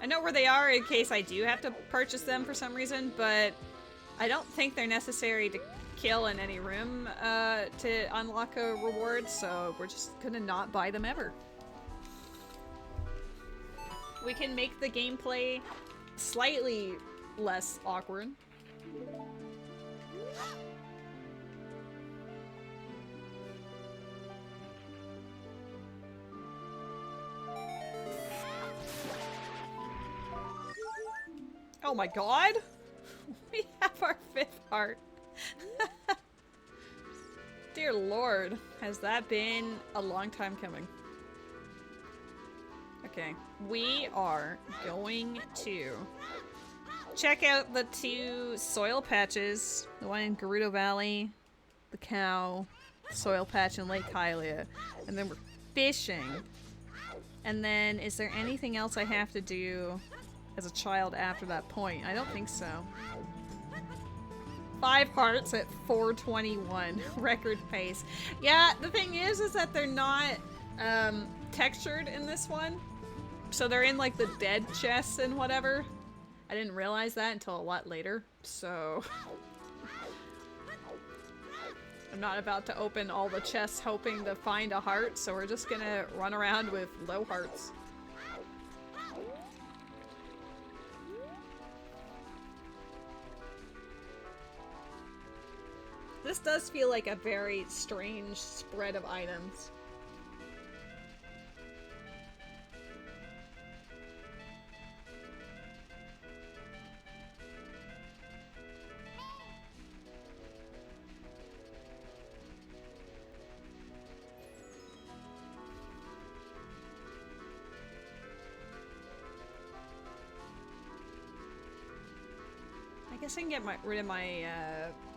I know where they are in case I do have to purchase them for some reason, but I don't think they're necessary to kill in any room to unlock a reward, so we're just gonna not buy them ever. We can make the gameplay slightly less awkward. Oh my god! We have our 5th heart. Dear lord, has that been a long time coming. Okay, we are going to check out the 2 soil patches. The one in Gerudo Valley, the cow, soil patch in Lake Hylia. And then we're fishing. And then, is there anything else I have to do as a child after that point? I don't think so. 5 hearts at 421. Record pace. Yeah, the thing is that they're not textured in this one. So they're in like the dead chests and whatever. I didn't realize that until a lot later, so I'm not about to open all the chests hoping to find a heart, so we're just gonna run around with low hearts. This does feel like a very strange spread of items. I guess I can get rid of my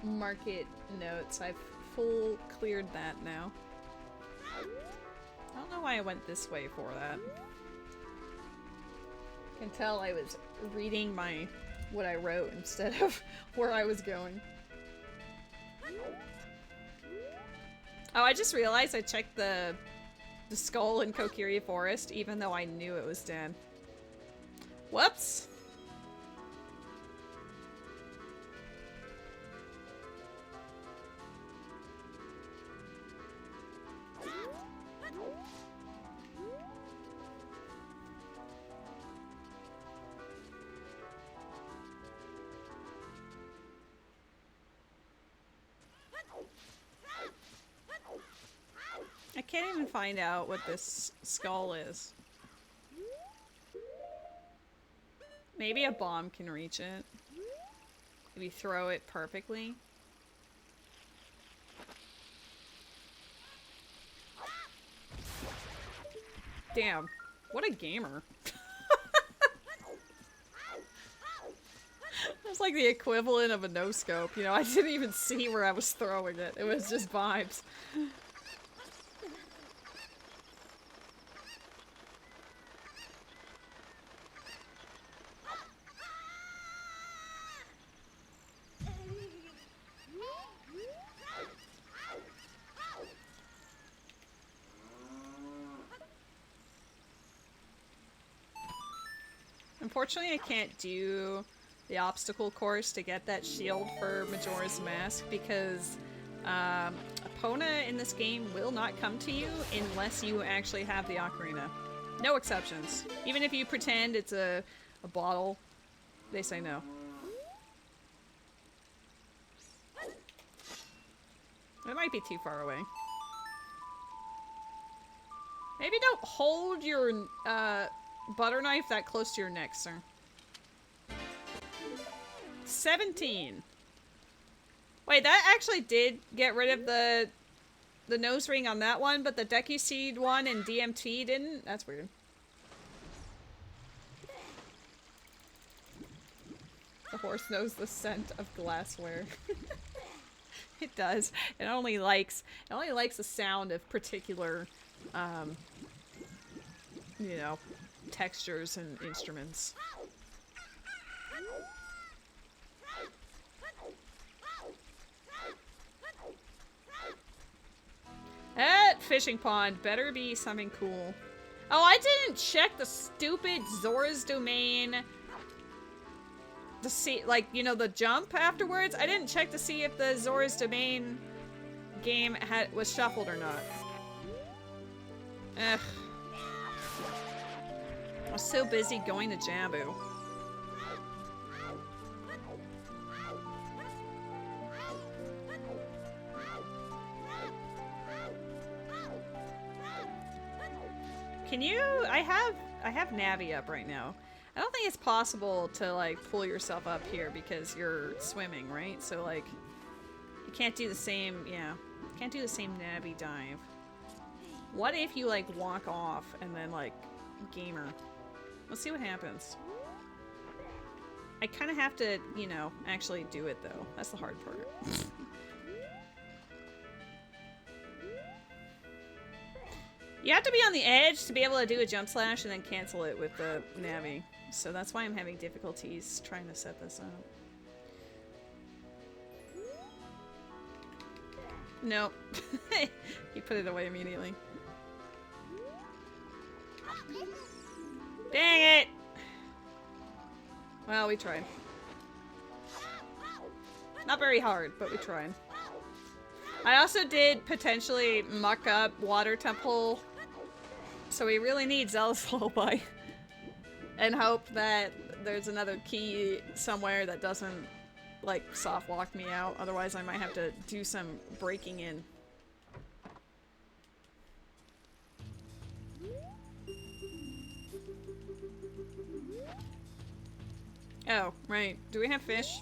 market notes. I've full cleared that now. I don't know why I went this way for that. I can tell I was reading what I wrote instead of where I was going. Oh, I just realized I checked the skull in Kokiri Forest even though I knew it was dead. Whoops! I can't even find out what this skull is. Maybe a bomb can reach it. Maybe throw it perfectly. Damn, what a gamer. That's like the equivalent of a no-scope, you know? I didn't even see where I was throwing it. It was just vibes. Unfortunately, I can't do the obstacle course to get that shield for Majora's Mask because Epona in this game will not come to you unless you actually have the ocarina. No exceptions. Even if you pretend it's a bottle, they say no. It might be too far away. Maybe don't hold your butter knife that close to your neck, sir. 17. Wait, that actually did get rid of the nose ring on that one, but the Deku Seed one and DMT didn't? That's weird. The horse knows the scent of glassware. It does. It only likes the sound of particular you know, textures and instruments. That fishing pond better be something cool. Oh, I didn't check the stupid Zora's Domain to see, like, you know, the jump afterwards. I didn't check to see if the Zora's Domain game was shuffled or not. Ugh. I was so busy going to Jambu. Can you? I have Navi up right now. I don't think it's possible to like pull yourself up here because you're swimming, right? So like, you can't do the same. Yeah, can't do the same Navi dive. What if you like walk off and then like gamer? Let's see what happens. I kind of have to, you know, actually do it though. That's the hard part. You have to be on the edge to be able to do a jump slash and then cancel it with the Navi. So that's why I'm having difficulties trying to set this up. Nope. He put it away immediately. Dang it! Well, we tried. Not very hard, but we tried. I also did potentially muck up Water Temple, so we really need Zealous Lullaby. And hope that there's another key somewhere that doesn't, like, soft lock me out. Otherwise, I might have to do some breaking in. Oh, right. Do we have fish?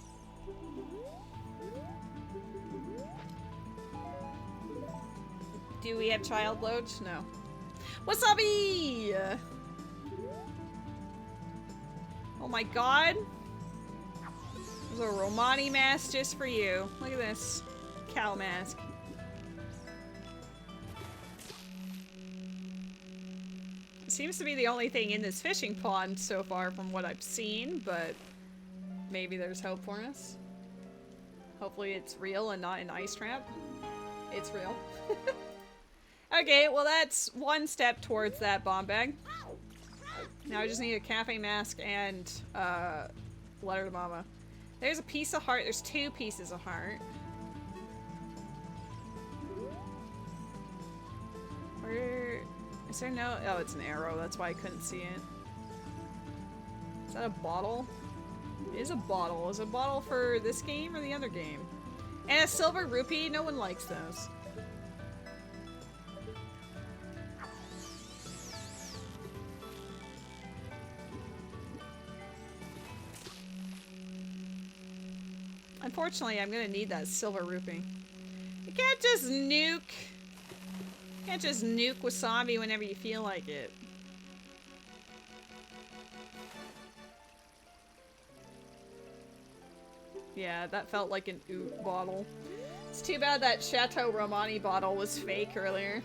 Do we have child loach? No. Wasabi! Oh my god. There's a Romani mask just for you. Look at this. Cow mask. It seems to be the only thing in this fishing pond so far from what I've seen, but maybe there's hope for us. Hopefully it's real and not an ice trap. It's real. Okay, well that's one step towards that bomb bag. Now I just need a cafe mask and letter to mama. There's a piece of heart. There's two pieces of heart. Where is there no? Oh, it's an arrow. That's why I couldn't see it. Is that a bottle? It is a bottle. Is it a bottle for this game or the other game? And a silver rupee. No one likes those. Unfortunately, I'm gonna need that silver rupee. You can't just nuke. You can't just nuke wasabi whenever you feel like it. Yeah, that felt like an oot bottle. It's too bad that Chateau Romani bottle was fake earlier.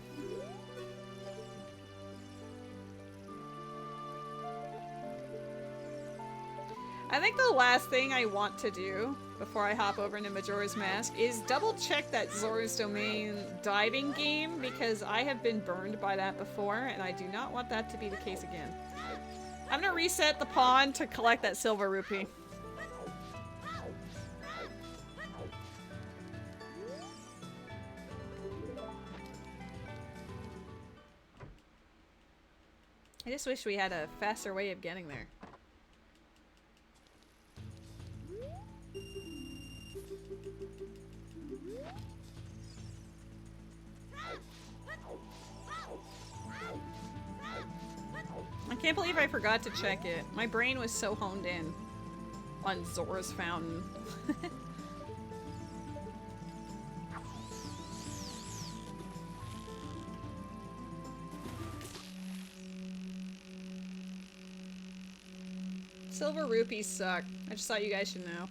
I think the last thing I want to do before I hop over into Majora's Mask is double check that Zora's Domain diving game, because I have been burned by that before and I do not want that to be the case again. I'm gonna reset the pond to collect that silver rupee. I just wish we had a faster way of getting there. I can't believe I forgot to check it. My brain was so honed in on Zora's Fountain. Silver rupees suck. I just thought you guys should know.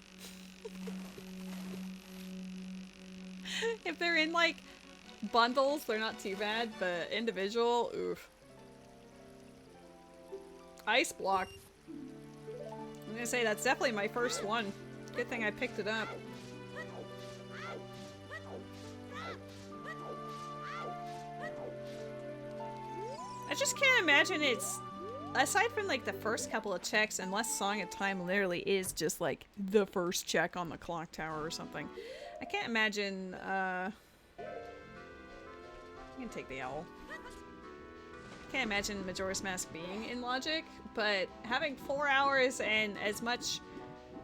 If they're in like bundles, they're not too bad, but individual, oof. Ice block. I'm gonna say that's definitely my first one. Good thing I picked it up. I just can't imagine it's, aside from like the first couple of checks, unless Song of Time literally is just like the first check on the clock tower or something. I can't imagine, I can take the owl. Can't imagine Majora's Mask being in logic, but having 4 hours and as much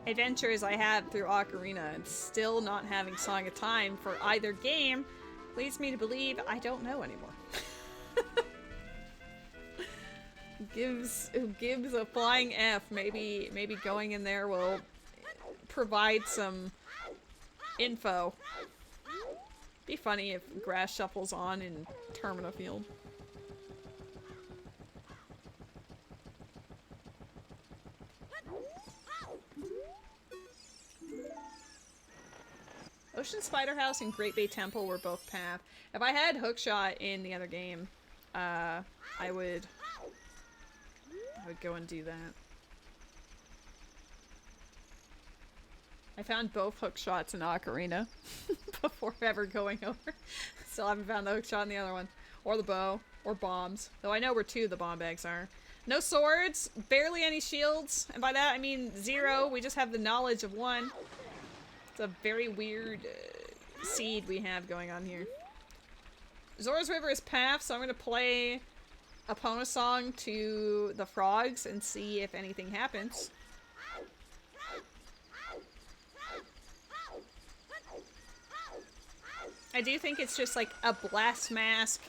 adventure as I have through Ocarina and still not having Song of Time for either game leads me to believe I don't know anymore. Who gives a flying F? Maybe going in there will provide some info. Be funny if grass shuffles on in Termina Field. Ocean Spider House and Great Bay Temple were both path. If I had Hookshot in the other game, I would go and do that. I found both Hookshots in Ocarina before ever going over. Still haven't found the Hookshot in the other one. Or the bow. Or bombs. Though I know where 2 of the bomb bags are. No swords, barely any shields, and by that I mean 0. We just have the knowledge of 1. It's a very weird seed we have going on here. Zora's River is path, so I'm gonna play Epona song to the frogs and see if anything happens. I do think it's just like a blast mask,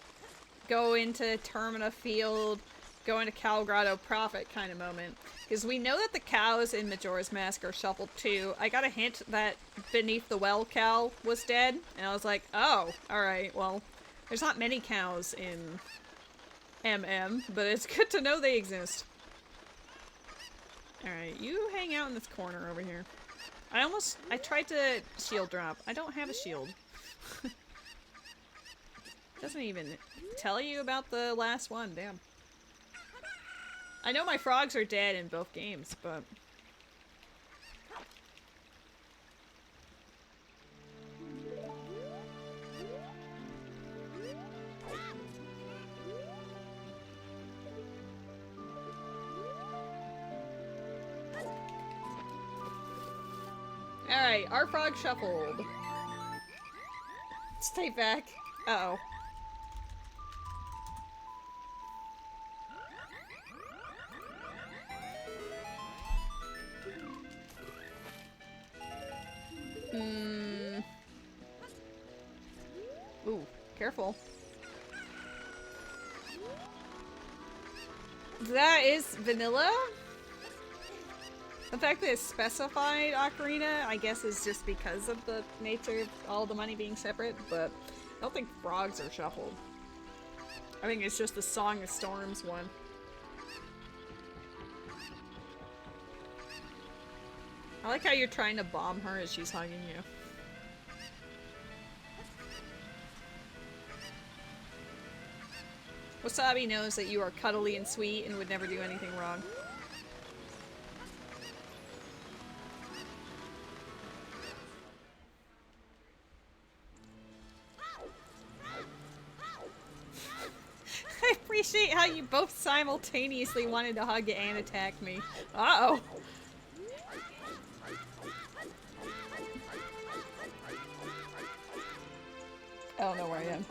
go into Termina Field, go into Cal Grotto Prophet kind of moment. Because we know that the cows in Majora's Mask are shuffled too. I got a hint that Beneath the Well cow was dead, and I was like, oh, alright, well, there's not many cows in MM, but it's good to know they exist. Alright, you hang out in this corner over here. I tried to shield drop. I don't have a shield. Doesn't even tell you about the last one, damn. I know my frogs are dead in both games, but... Alright, our frog shuffled. Stay back. Uh-oh. Ooh, careful. That is vanilla? The fact that it's specified Ocarina, I guess, is just because of the nature of all the money being separate, but I don't think frogs are shuffled. I think it's just the Song of Storms one. I like how you're trying to bomb her as she's hugging you. Wasabi knows that you are cuddly and sweet and would never do anything wrong. I appreciate how you both simultaneously wanted to hug and attack me. Uh-oh. I don't know where I am.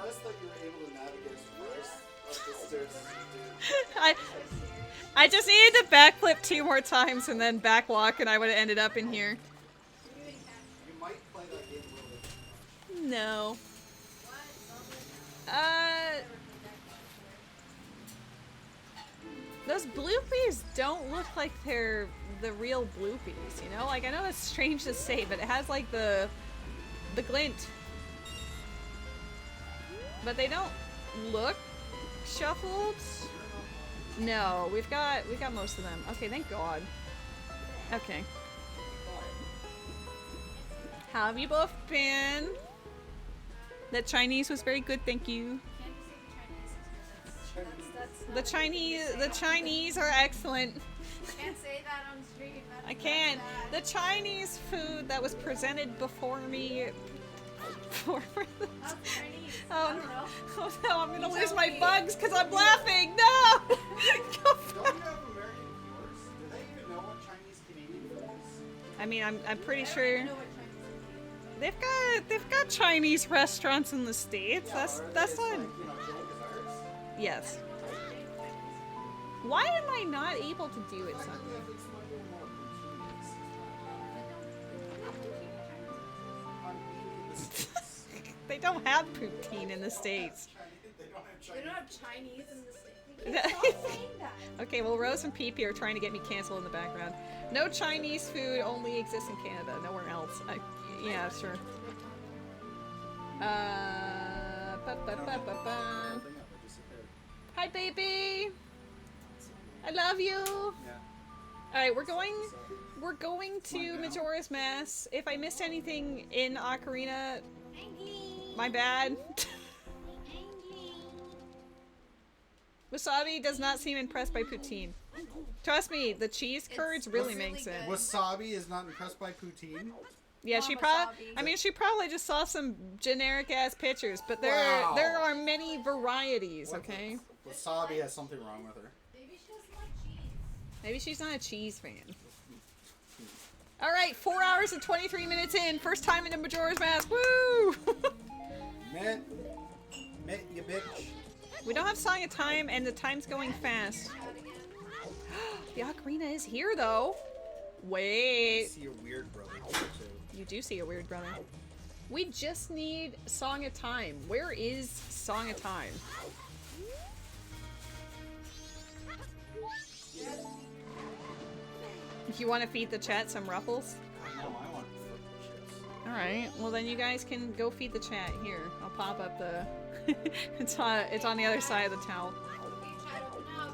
I just needed to backflip 2 more times and then backwalk and I would have ended up in here.
You might play that game.
No. Those bloopies don't look like they're the real bloopies, you know? Like, I know that's strange to say, but it has like the glint. But they don't look shuffled. No, we've got most of them. Okay, thank God. Okay. How have you both been? That Chinese was very good, thank you. The Chinese are excellent.
Can't say that on stream.
I can't. The Chinese food that was presented before me. Oh no, I'm gonna lose my bugs because I'm laughing. No! I mean, I'm pretty
I don't
sure
even know what Chinese
they've got Chinese restaurants in the States. That's not. Yes. Why am I not able to do it? Son? They don't have poutine in the States.
They don't have Chinese in the States. Stop saying that.
Okay, well, Rose and Pee are trying to get me canceled in the background. No Chinese food only exists in Canada, nowhere else. Yeah, sure. Hi, baby. I love you. All right, we're going to Majora's Mask. If I missed anything in Ocarina, my bad. Wasabi does not seem impressed by poutine. Trust me, the cheese curds really makes it.
Wasabi is not impressed by poutine?
Yeah, she probably. I mean, she probably just saw some generic ass pictures, but there are many varieties. Okay.
Wasabi has something wrong with her.
Maybe she doesn't like cheese.
Maybe she's not a cheese fan. All right, 4 hours and 23 minutes in. First time into Majora's Mask. Woo!
Met, you bitch.
We don't have Song of Time, and the time's going fast. The ocarina is here, though. Wait.
I see a weird brother too.
You do see a weird brother. We just need Song of Time. Where is Song of Time? If you want to feed the chat some ruffles?
No, I want chips.
Alright, well then you guys can go feed the chat. Here, I'll pop up the... it's on the other side of the towel.
Okay, chat, open up.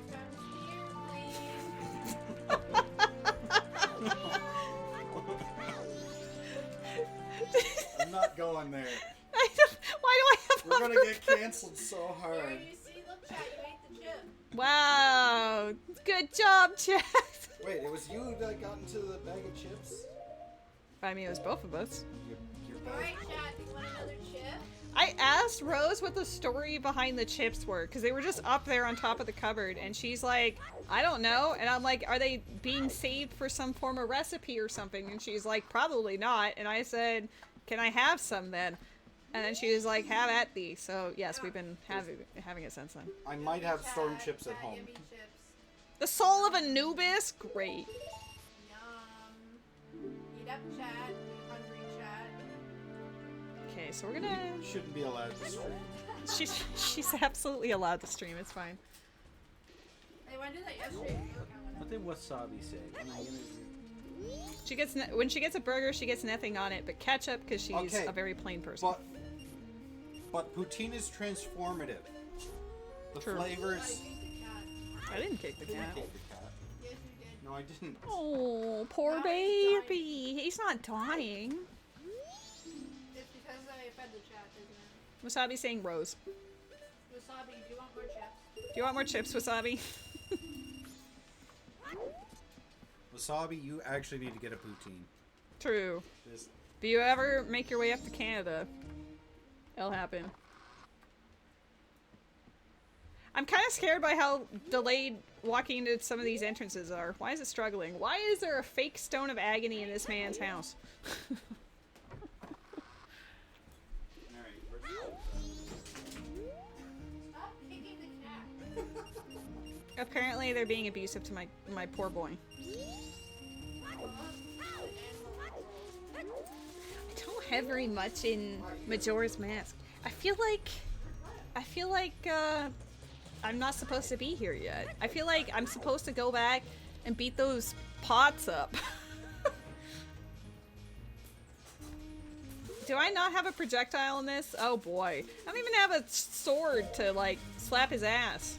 Your turn here, please.
I'm not going there.
Why do I have
We're gonna get canceled so hard.
There, you see? Look, chat, you ate the chip.
Wow! Good job, chat!
Wait, it was you that got into the bag of chips?
I mean, it was both of us.
You're
Alright, chat, do you want another chip?
I asked Rose what the story behind the chips were, because they were just up there on top of the cupboard, and she's like, I don't know. And I'm like, are they being saved for some form of recipe or something? And she's like, probably not. And I said, can I have some then? And then she was like, have at thee. So yes, we've been having it since then.
I might have storm chips at home.
Yummy chips.
The soul of Anubis? Great.
Yum. Eat up, chat. You hungry, chat.
Okay, so we're gonna...
Shouldn't be allowed to stream.
She's absolutely allowed to stream, it's fine.
Hey, when did that yesterday?
What did Wasabi say?
She gets when she gets a burger, she gets nothing on it but ketchup because she's
Okay,
a very plain person.
But poutine is transformative. The
True.
flavors.
I didn't kick the
I didn't
cat.
kick the cat.
Yes, you did.
No, I didn't.
Oh, poor
Now he's
baby. He's not dying.
It's because I fed the chat, isn't it?
Wasabi saying Rose.
Wasabi, do you want more chips?
Do you want more chips, Wasabi?
Wasabi, you actually need to get a poutine.
True.
This,
If you ever make your way up to Canada, it'll happen. I'm kind of scared by how delayed walking into some of these entrances are. Why is it struggling? Why is there a fake stone of agony in this man's house?
Stop kicking the cat.
Apparently they're being abusive to my poor boy. I don't have very much in Majora's Mask. I feel like I'm not supposed to be here yet. I feel like I'm supposed to go back and beat those pots up. Do I not have a projectile in this? Oh boy. I don't even have a sword to like slap his ass.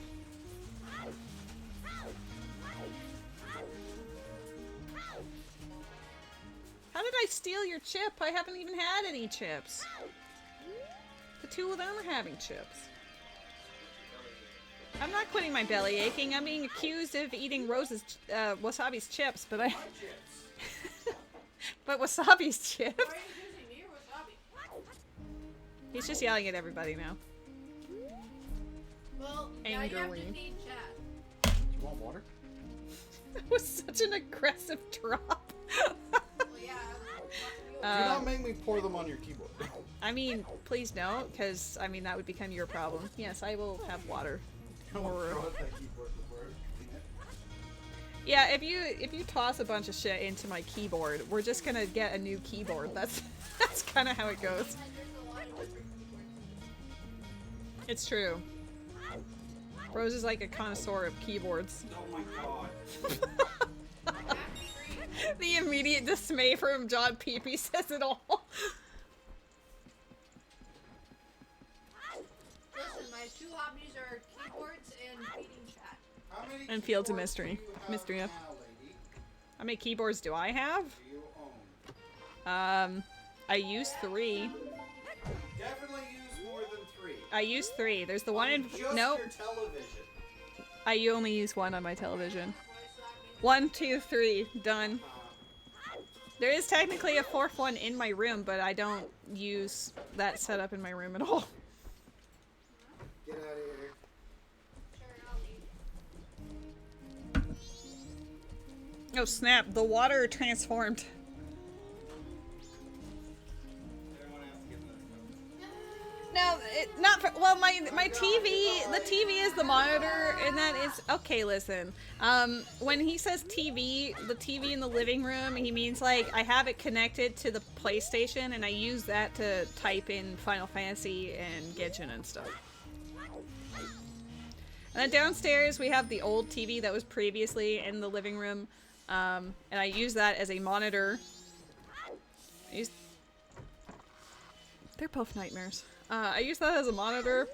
How did I steal your chip? I haven't even had any chips. The two of them are having chips. I'm not quitting my belly aching. I'm being accused of eating Rose's, Wasabi's chips, but I... but Wasabi's chips?
Why are you accusing me or Wasabi?
He's just yelling at everybody now.
Well, now you have to
Angrily.
feed chat.
you want water?
That was such an aggressive drop.
Well, yeah.
Do not make me pour them on your keyboard.
I mean, please don't, because, I mean, that would become your problem. Yes, I will have water.
Don't
Or-
throw out that keyboard before I clean it.
Yeah, if you toss a bunch of shit into my keyboard, we're just gonna get a new keyboard. That's kind of how it goes.
And there's a lot of different keyboards.
It's true. Rose is like a connoisseur of keyboards.
Oh my god.
The immediate dismay from John Peepee says it all.
Listen, my two hobbies are keyboards and feeding chat.
How many
And Fields of
keyboards
Mystery.
do you have
Mystery up.
now, lady?
How many keyboards do I have?
Do you own?
I use 3.
Definitely use more than 3.
I use 3. There's the one in...
Just
Nope.
your television.
I only use 1 on my television. 1, 2, 3. Done. There is technically a 4th one in my room, but I don't use that setup in my room at all.
Get out of here.
Sure, I'll leave.
Oh snap, the water transformed.
Everyone else get in this cup.
No, not for, well, my TV, the TV is the monitor, and that is, okay, listen. When he says TV, the TV in the living room, he means like I have it connected to the PlayStation, and I use that to type in Final Fantasy and Genshin and stuff. And then downstairs we have the old TV that was previously in the living room, and I use that as a monitor. They're both nightmares. I use that as a monitor.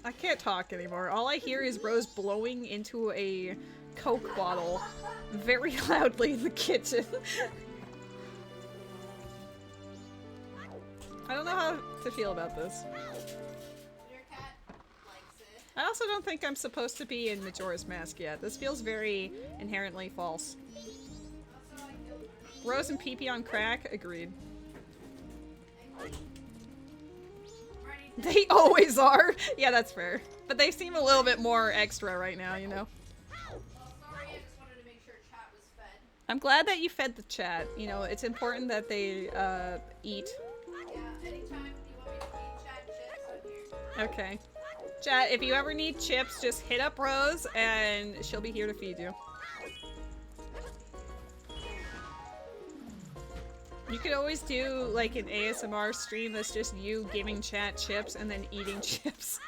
I can't talk anymore. All I hear is Rose blowing into a Coke bottle very loudly in the kitchen. I don't know how to feel about this.
Your cat likes it.
I also don't think I'm supposed to be in Majora's Mask yet. This feels very inherently false.
Also, I killed her.
Rose and Pee-Pee on crack? Agreed. They always are! Yeah, that's fair. But they seem a little bit more extra right now, you know?
Well, sorry, I just wanted to make sure chat was fed.
I'm glad that you fed the chat. You know, it's important that they, eat.
Yeah, anytime you want me to feed chat chips, I'm here.
Okay. Chat, if you ever need chips, just hit up Rose and she'll be here to feed you. You could always do like an ASMR stream that's just you giving chat chips and then eating chips.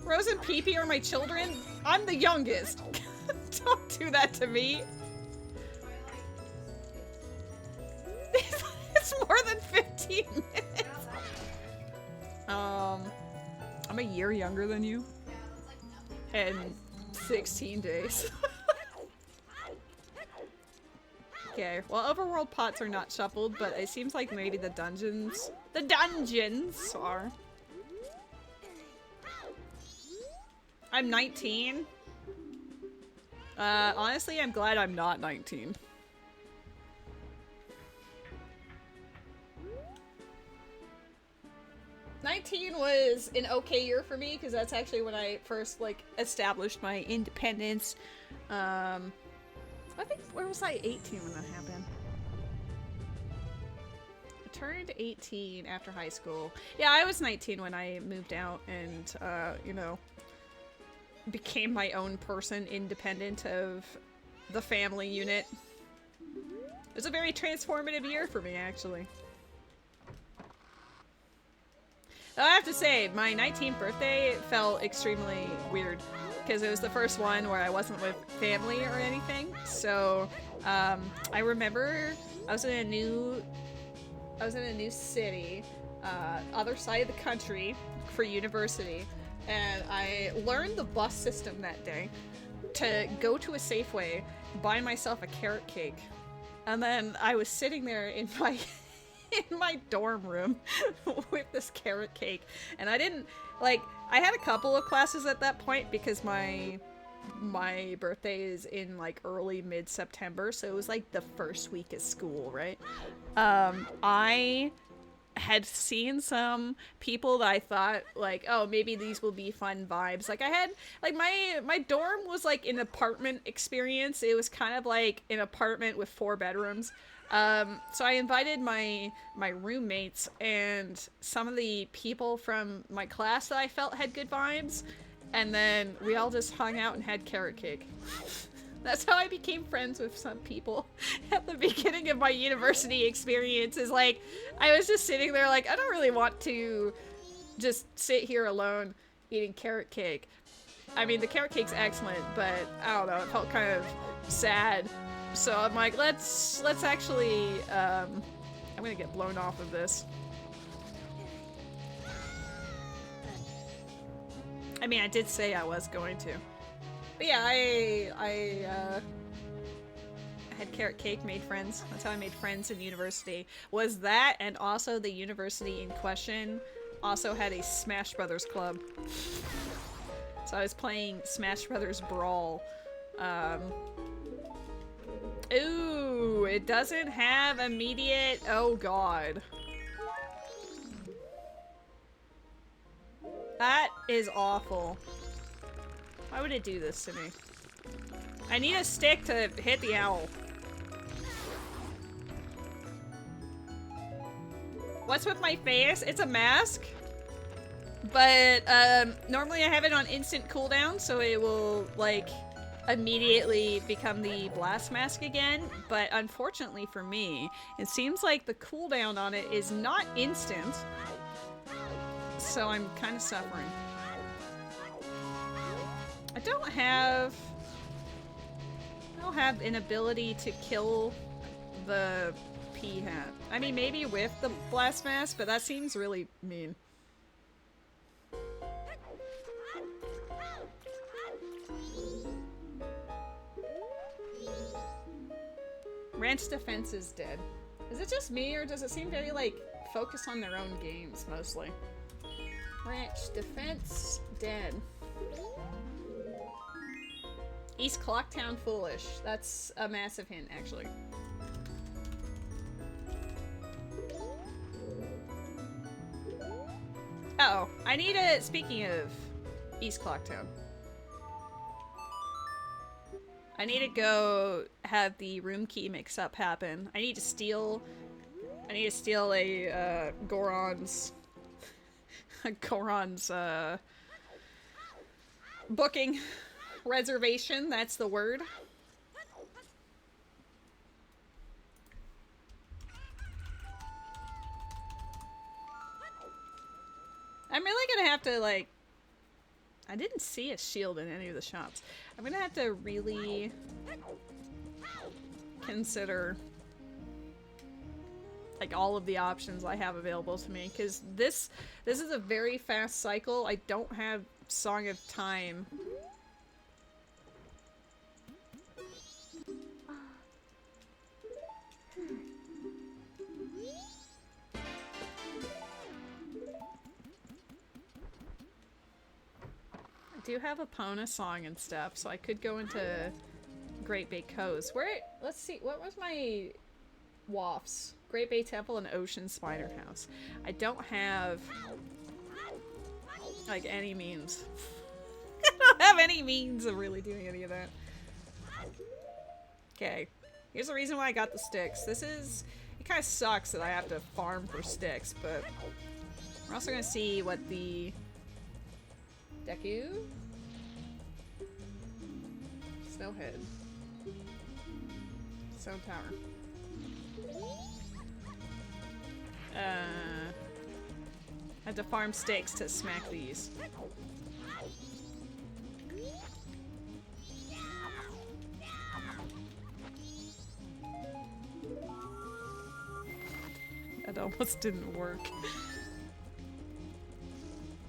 Rose and Pee-Pee are my children. I'm the youngest. Don't do that to me. It's more than 15 minutes. I'm a year younger than you.
Yeah, that's like nothing.
And 16 days. Okay, well, overworld pots are not shuffled, but it seems like maybe the dungeons are. I'm 19. Honestly, I'm glad I'm not 19. '19 was an okay year for me because that's actually when I first like established my independence. I think, where was I 18 when that happened? I turned 18 after high school. Yeah, I was 19 when I moved out and, you know, became my own person independent of the family unit. It was a very transformative year for me, actually. I have to say, my 19th birthday felt extremely weird because it was the first one where I wasn't with family or anything. So, I remember I was in a new city, other side of the country for university, and I learned the bus system that day to go to a Safeway, buy myself a carrot cake, and then I was sitting there in my dorm room with this carrot cake, and I didn't like, I had a couple of classes at that point because my birthday is in like early mid-September, so it was like the first week of school, right? I had seen some people that I thought like, oh, maybe these will be fun vibes. Like I had like my dorm was like an apartment experience. It was kind of like an apartment with 4 bedrooms. So I invited my roommates and some of the people from my class that I felt had good vibes, and then we all just hung out and had carrot cake. That's how I became friends with some people at the beginning of my university experience. Is like, I was just sitting there like, I don't really want to just sit here alone eating carrot cake. I mean, the carrot cake's excellent, but I don't know, it felt kind of sad. So I'm like, let's actually, I'm gonna get blown off of this. I mean, I did say I was going to. But yeah, I had carrot cake, made friends. That's how I made friends in university. Was that, and also the university in question also had a Smash Brothers club. So I was playing Smash Brothers Brawl. Ooh, it doesn't have immediate... Oh god. That is awful. Why would it do this to me? I need a stick to hit the owl. What's with my face? It's a mask. But, normally I have it on instant cooldown, so it will, like, immediately become the blast mask again. But unfortunately for me, it seems like the cooldown on it is not instant. So I'm kind of suffering. I don't have an ability to kill the P-hat. I mean, maybe with the blast mask, but that seems really mean. Ranch defense is dead. Is it just me, or does it seem very, like, focused on their own games, mostly? Ranch defense dead. East Clocktown foolish. That's a massive hint, actually. Uh-oh. I need a... Speaking of East Clocktown. I need to go have the room key mix-up happen. I need to steal a, Goron's... Goron's, booking. Reservation, that's the word. I'm really gonna have to, like... I didn't see a shield in any of the shops. I'm gonna have to really consider, like, all of the options I have available to me, because this is a very fast cycle. I don't have Song of Time. I do have a Pona song and stuff, so I could go into Great Bay Coast. Where, let's see, what was my wafts? Great Bay Temple and Ocean Spider House. I don't have, like, any means. I don't have any means of really doing any of that. Okay, here's the reason why I got the sticks. This is, it kind of sucks that I have to farm for sticks, but we're also gonna see what the Deku? Snowhead. Stone Tower. I had to farm sticks to smack these. That almost didn't work.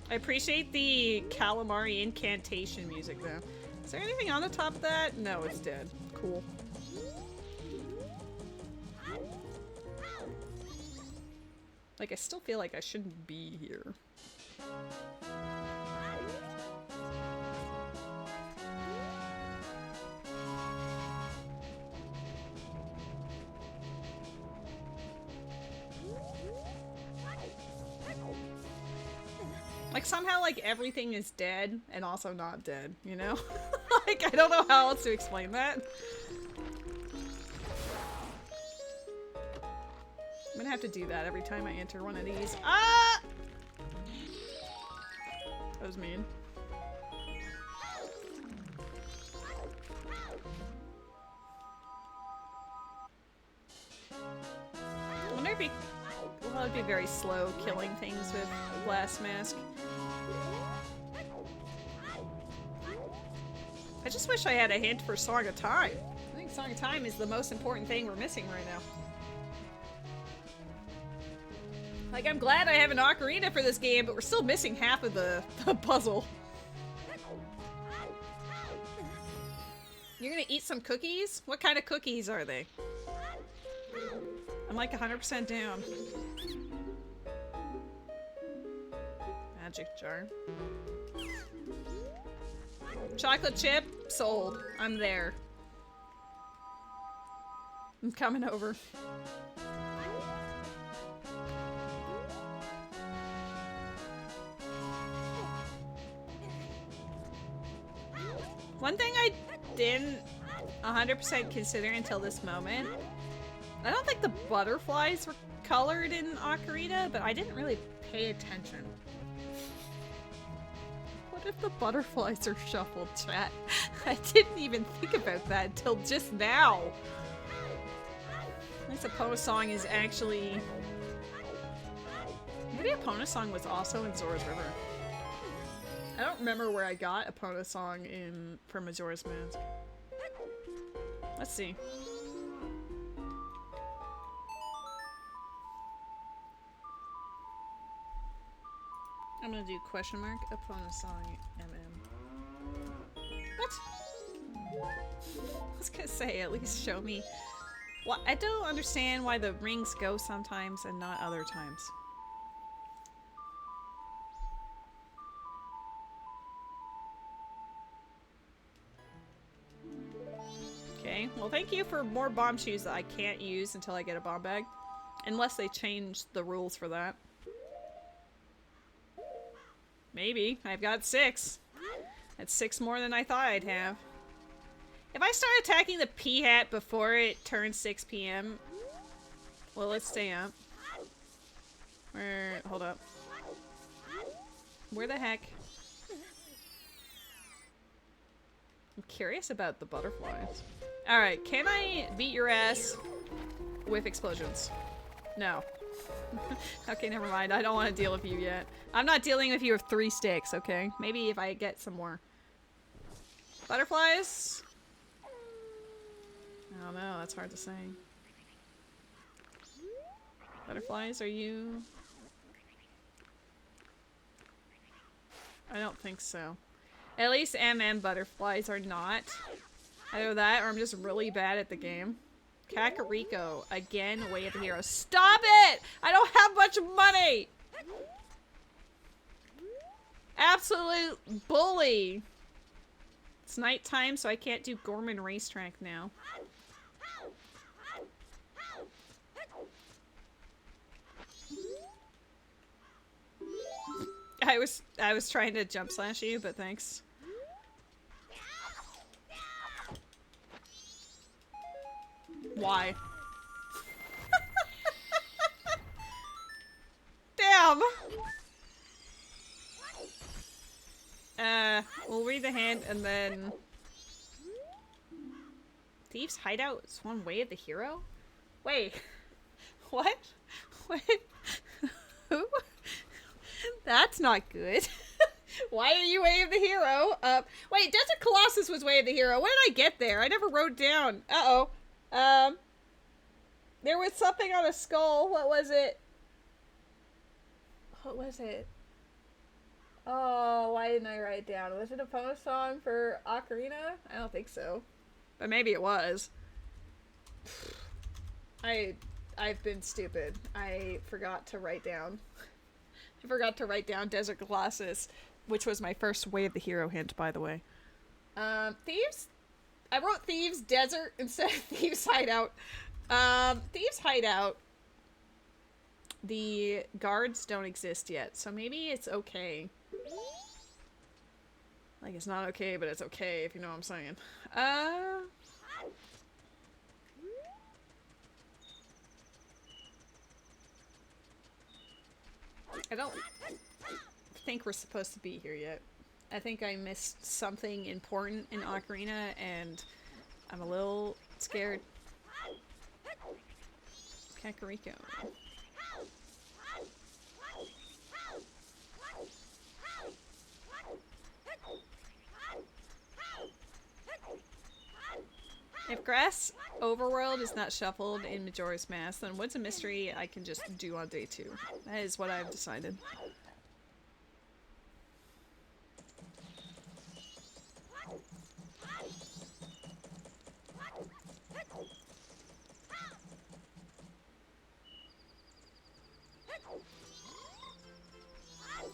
I appreciate the calamari incantation music, though. Is there anything on the top of that? No, it's dead. Cool. Like, I still feel like I shouldn't be here. Like, somehow, like, everything is dead and also not dead, you know? Like, I don't know how else to explain that. I'm gonna have to do that every time I enter one of these. Ah! That was mean. I wonder if well, it'd be very slow killing things with Blast Mask. I just wish I had a hint for Song of Time. I think Song of Time is the most important thing we're missing right now. Like, I'm glad I have an ocarina for this game, but we're still missing half of the puzzle. You're gonna eat some cookies? What kind of cookies are they? I'm like 100% down. Magic jar. Chocolate chip? Sold. I'm there. I'm coming over. One thing I didn't 100% consider until this moment, I don't think the butterflies were colored in Ocarina, but I didn't really pay attention. What if the butterflies are shuffled, chat? I didn't even think about that until just now. At least Epona Song is actually... Maybe Epona Song was also in Zora's River. I don't remember where I got Epona Song for Majora's Mask. Let's see. I'm gonna do question mark Epona Song MM. What? I was gonna say, at least show me. Well, I don't understand why the rings go sometimes and not other times. Okay, well thank you for more bomb shoes that I can't use until I get a bomb bag. Unless they change the rules for that. Maybe. I've got 6. That's 6 more than I thought I'd have. If I start attacking the P-Hat before it turns 6 p.m. Well, let's stay up. Hold up. Where the heck? I'm curious about the butterflies. Alright, can I beat your ass with explosions? No. Okay, never mind. I don't want to deal with you yet. I'm not dealing with you with 3 sticks, okay? Maybe if I get some more. Butterflies? I don't know. That's hard to say. Butterflies, are you... I don't think so. At least MM butterflies are not. Either that or I'm just really bad at the game. Kakariko. Again, Way of the Hero. Stop it! I don't have much money! Absolute bully! It's nighttime, so I can't do Gorman Racetrack now. I was trying to jump slash you, but thanks. Why? Damn! We'll read the hand and then... Thieves' Hideout is one Way of the Hero? Wait. What? Wait. Who? That's not good. Why are you Way of the Hero? Wait, Desert Colossus was Way of the Hero. When did I get there? I never wrote down. Uh-oh. There was something on a skull. What was it? What was it? Oh, why didn't I write it down? Was it a Epona Song for Ocarina? I don't think so. But maybe it was. I've been stupid. I forgot to write down. I forgot to write down Desert Colossus, which was my first Way of the Hero hint, by the way. Thieves? I wrote Thieves Desert instead of Thieves Hideout. Thieves Hideout the guards don't exist yet, so maybe it's okay. Like, it's not okay, but it's okay, if you know what I'm saying. I don't think we're supposed to be here yet. I think I missed something important in Ocarina, and I'm a little scared. Kakariko. If Grass Overworld is not shuffled in Majora's Mask, then what's a mystery I can just do on day 2? That is what I've decided.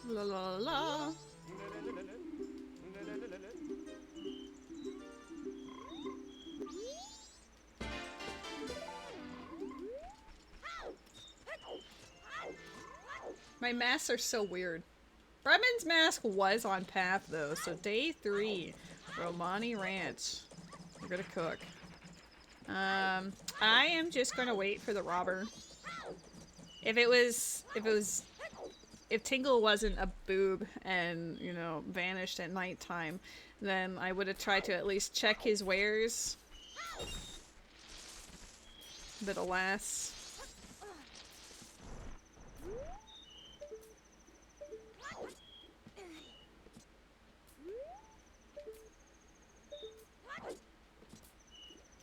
La la la. My masks are so weird. Bremen's mask was on path though, so day 3, Romani Ranch. We're gonna cook. I am just gonna wait for the robber. If Tingle wasn't a boob and, you know, vanished at nighttime, then I would have tried to at least check his wares. But alas.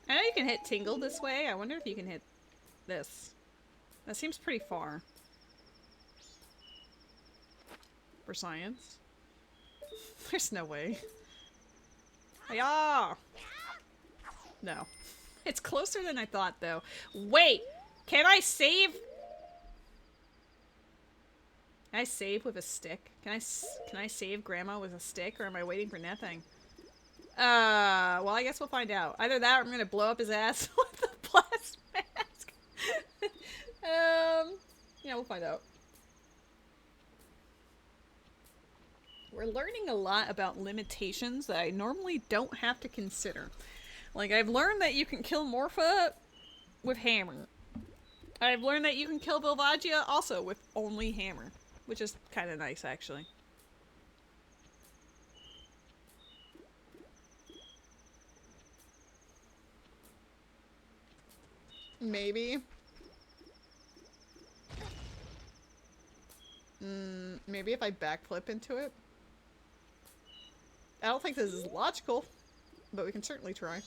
I know you can hit Tingle this way. I wonder if you can hit this. That seems pretty far. For science. There's no way. Hiya! No. It's closer than I thought, though. Wait! Can I save? Can I save with a stick? Can I save Grandma with a stick, or am I waiting for nothing? Well, I guess we'll find out. Either that or I'm gonna blow up his ass with the blast mask. Yeah, we'll find out. We're learning a lot about limitations that I normally don't have to consider. Like, I've learned that you can kill Morpha with hammer. I've learned that you can kill Volvagia also with only hammer, which is kind of nice, actually. Maybe. Maybe if I backflip into it. I don't think this is logical, but we can certainly try.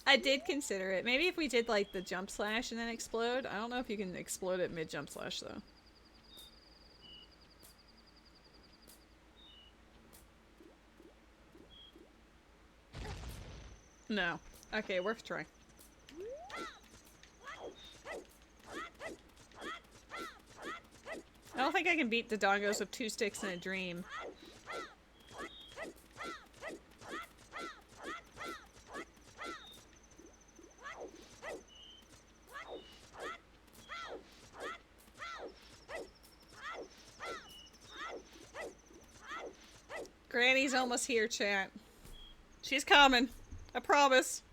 I did consider it. Maybe if we did like the jump slash and then explode. I don't know if you can explode at mid jump slash though. No. Okay, worth a try. I don't think I can beat the dongos with 2 sticks and a dream. Granny's almost here, chat. She's coming. I promise.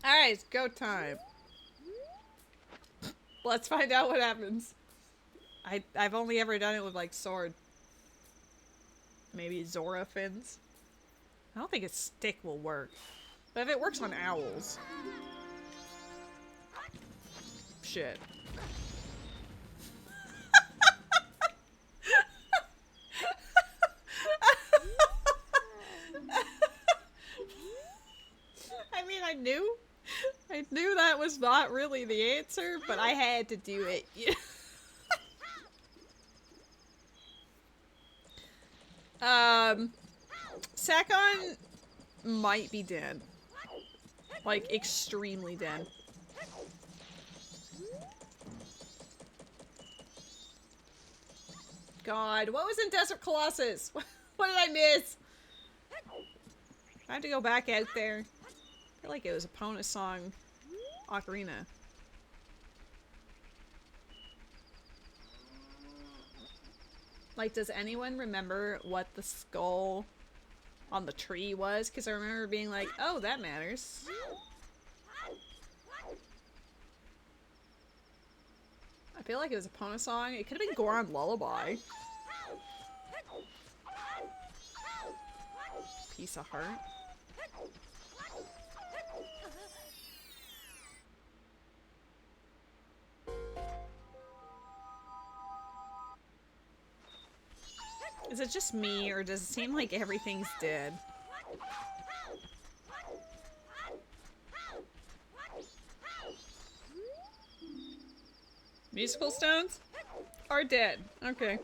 Alright, it's go time. Let's find out what happens. I've only ever done it with, like, sword. Maybe Zora fins. I don't think a stick will work. But if it works on owls... shit. I mean, I knew that was not really the answer, but I had to do it. Sakon might be dead. Like, extremely dead. God, what was in Desert Colossus? What did I miss? I have to go back out there. I feel like it was a Epona song. Ocarina. Like, does anyone remember what the skull on the tree was? Because I remember being like, oh, that matters. I feel like it was a Epona song. It could have been Goron Lullaby. Piece of heart. Is it just me, or does it seem like everything's dead? Musical stones are dead. Okay.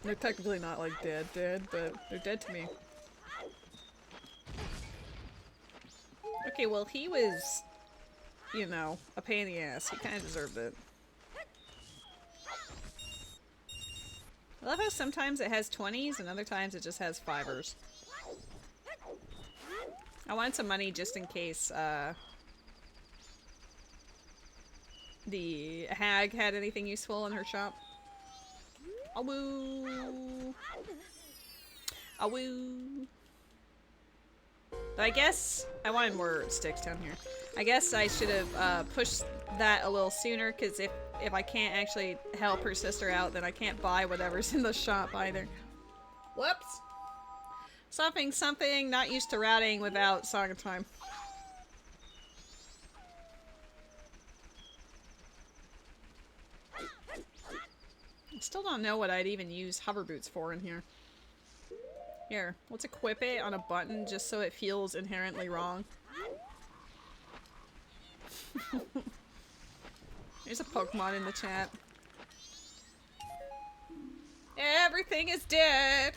They're technically not like dead, but they're dead to me. Okay, well, he was, you know, a pain in the ass. He kind of deserved it. I love how sometimes it has 20s and other times it just has 5ers. I wanted some money just in case the hag had anything useful in her shop. Awoo! Awoo! But I guess I wanted more sticks down here. I guess I should have pushed that a little sooner, because if I can't actually help her sister out, then I can't buy whatever's in the shop either. Whoops! Something, not used to routing without Song of Time. I still don't know what I'd even use hover boots for in here. Here, let's equip it on a button just so it feels inherently wrong. There's a Pokemon in the chat. Everything is dead.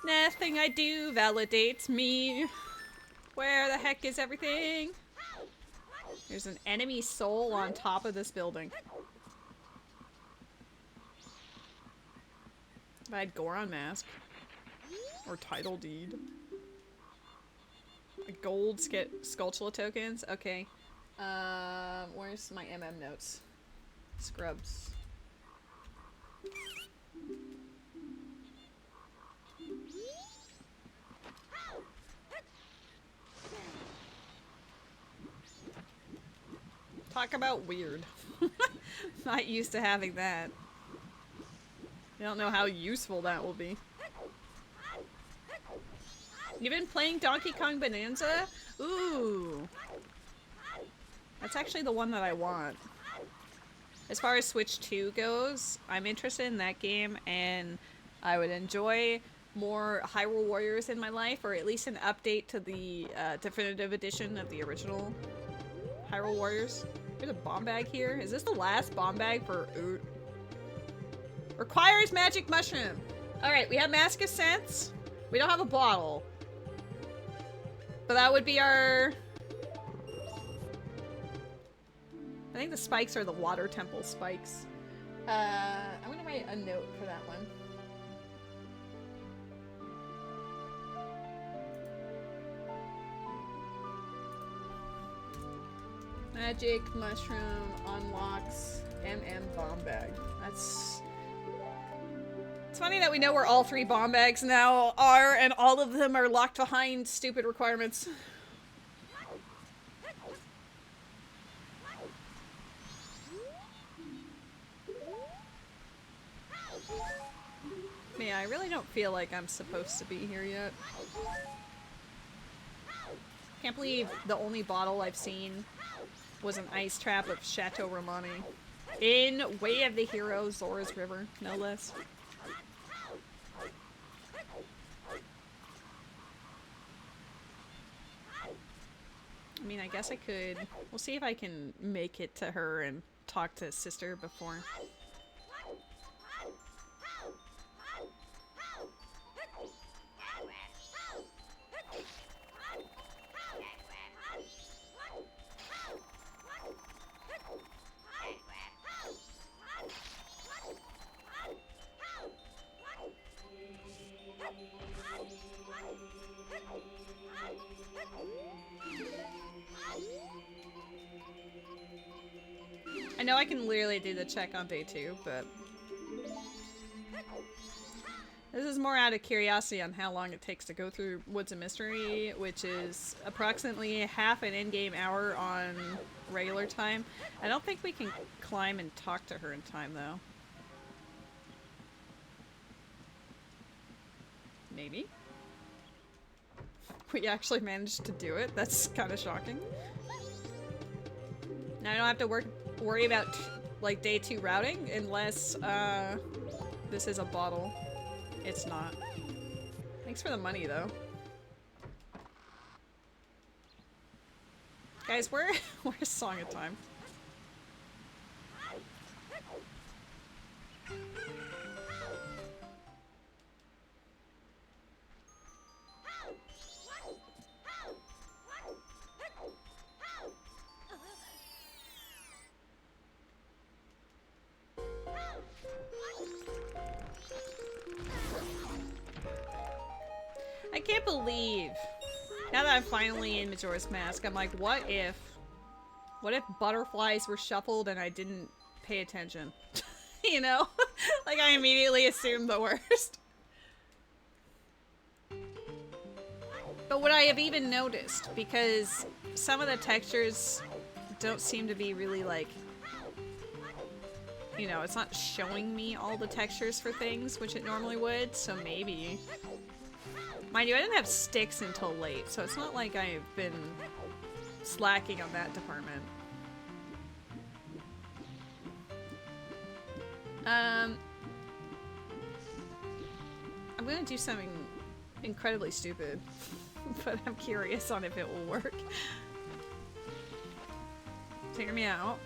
Nothing I do validates me. Where the heck is everything? There's an enemy soul on top of this building. If I had Goron Mask. Or Title Deed. A gold Skulltula tokens? Okay. Where's my MM notes? Scrubs. Talk about weird. Not used to having that. I don't know how useful that will be. You've been playing Donkey Kong Bonanza? Ooh. That's actually the one that I want. As far as Switch 2 goes, I'm interested in that game, and I would enjoy more Hyrule Warriors in my life, or at least an update to the definitive edition of the original Hyrule Warriors. There's a bomb bag here. Is this the last bomb bag for Oot? Requires magic mushroom. Alright, we have Mask of Sense. We don't have a bottle. But that would be our... I think the spikes are the water temple spikes. I'm gonna write a note for that one. Magic mushroom unlocks MM bomb bag. That's... It's funny that we know where all 3 bomb bags now are, and all of them are locked behind stupid requirements. Yeah, I really don't feel like I'm supposed to be here yet. Can't believe the only bottle I've seen was an ice trap of Chateau Romani. In Way of the Hero, Zora's River, no less. I mean, I guess I could... We'll see if I can make it to her and talk to sister before. I know I can literally do the check on day 2, but this is more out of curiosity on how long it takes to go through Woods of Mystery, which is approximately half an in-game hour on regular time. I don't think we can climb and talk to her in time, though. Maybe? We actually managed to do it. That's kind of shocking. Now I don't have to worry about like day 2 routing unless this is a bottle. It's not. Thanks for the money though. Guys, where's Song of Time? I can't believe, now that I'm finally in Majora's Mask, I'm like, what if butterflies were shuffled and I didn't pay attention? You know? Like, I immediately assumed the worst. But would I have even noticed? Because some of the textures don't seem to be really, like, you know, it's not showing me all the textures for things, which it normally would, so maybe. Mind you, I didn't have sticks until late, so it's not like I've been slacking on that department. I'm gonna do something incredibly stupid, but I'm curious on if it will work. So hear me out.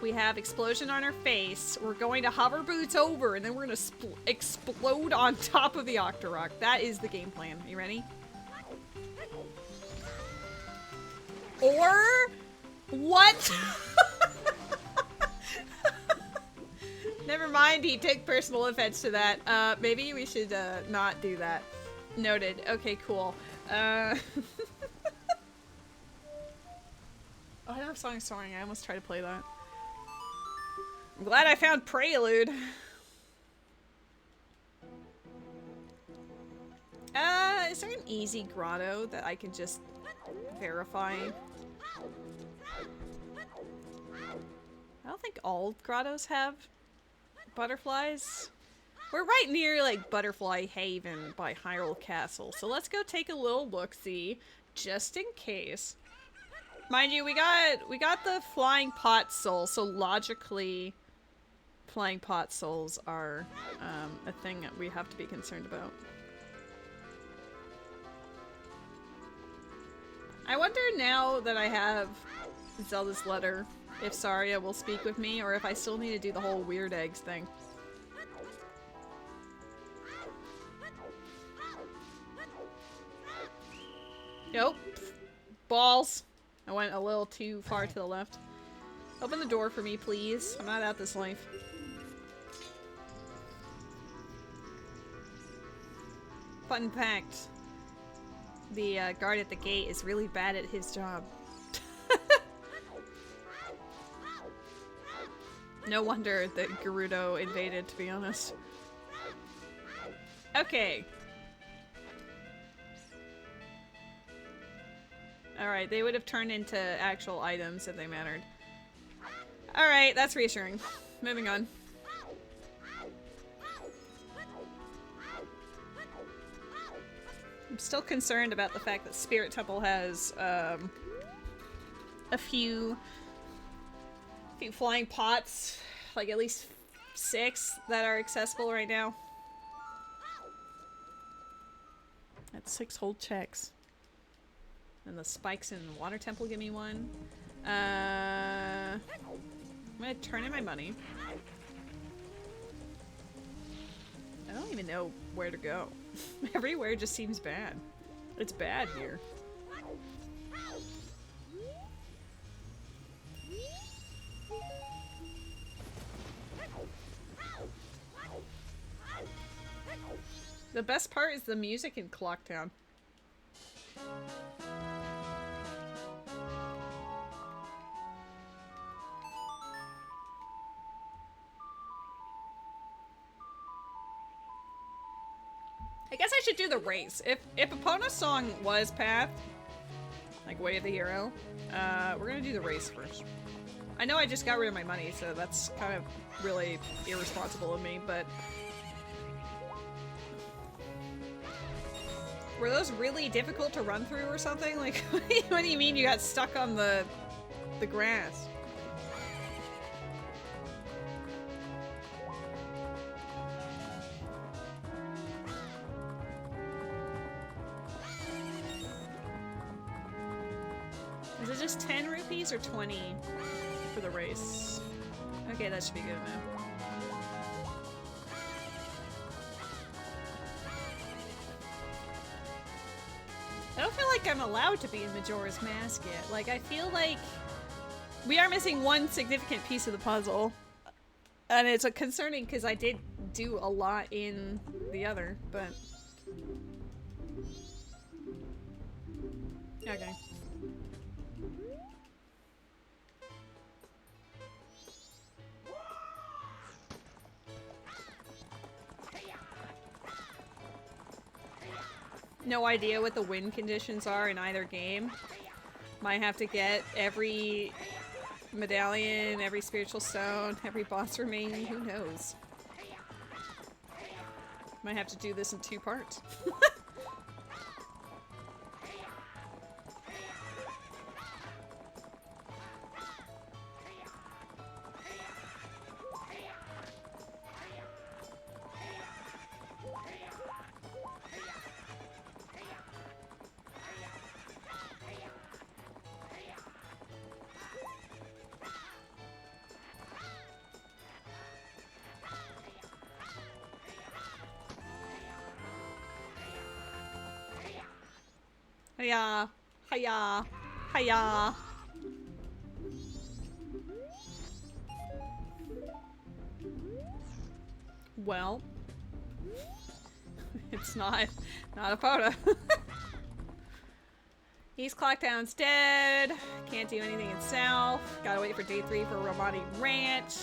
We have explosion on her face. We're going to hover boots over, and then we're gonna explode on top of the Octorok. That is the game plan. You ready? Or what? Never mind. He took personal offense to that. Maybe we should not do that. Noted. Okay, cool. Oh, I don't have Song of Soaring. I almost tried to play that. I'm glad I found Prelude. Is there an easy grotto that I can just verify? I don't think all grottos have butterflies. We're right near, like, Butterfly Haven by Hyrule Castle, so let's go take a little look-see, just in case. Mind you, we got the flying pot soul, so logically flying pot souls are a thing that we have to be concerned about. I wonder now that I have Zelda's letter if Saria will speak with me or if I still need to do the whole weird eggs thing. Nope. Balls. I went a little too far to the left. Open the door for me, please. I'm not at this life. Fun fact. The guard at the gate is really bad at his job. No wonder that Gerudo invaded, to be honest. Okay. Alright, they would have turned into actual items if they mattered. Alright, that's reassuring. Moving on. I'm still concerned about the fact that Spirit Temple has, a few flying pots, like at least 6 that are accessible right now. That's 6 whole checks. And the spikes in the water temple give me 1. I'm gonna turn in my money. I don't even know where to go. Everywhere just seems bad. It's bad here. The best part is the music in Clocktown. I guess I should do the race. If Epona's song was Path, like Way of the Hero, we're gonna do the race first. I know I just got rid of my money, so that's kind of really irresponsible of me, but... Were those really difficult to run through or something? Like, what do you mean you got stuck on the grass? Is it just 10 rupees or 20 for the race? Okay, that should be good enough. I don't feel like I'm allowed to be in Majora's Mask yet. Like, I feel like we are missing one significant piece of the puzzle. And it's concerning because I did do a lot in the other, but... Okay. No idea what the win conditions are in either game. Might have to get every medallion, every spiritual stone, every boss remaining, who knows. Might have to do this in 2 parts. Hiya! Hiya! Hiya! Well, it's not a photo. East Clocktown's dead. Can't do anything in South. Gotta wait for day 3 for Romani Ranch.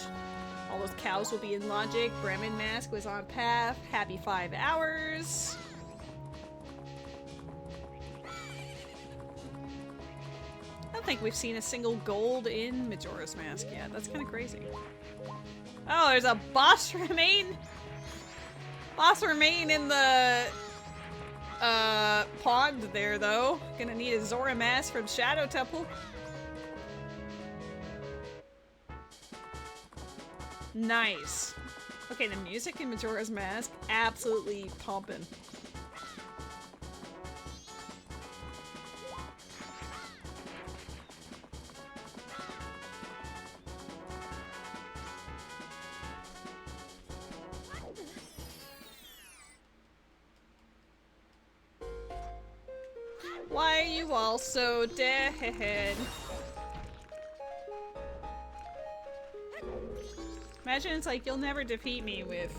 All those cows will be in Logic. Bremen Mask was on Path. Happy 5 hours. I don't think we've seen a single gold in Majora's Mask yet. That's kind of crazy. Oh, there's a boss remain? Boss remain in the pond there, though. Gonna need a Zora mask from Shadow Temple. Nice. Okay, the music in Majora's Mask, absolutely pumping. Why are you all so dead? Imagine it's like, you'll never defeat me with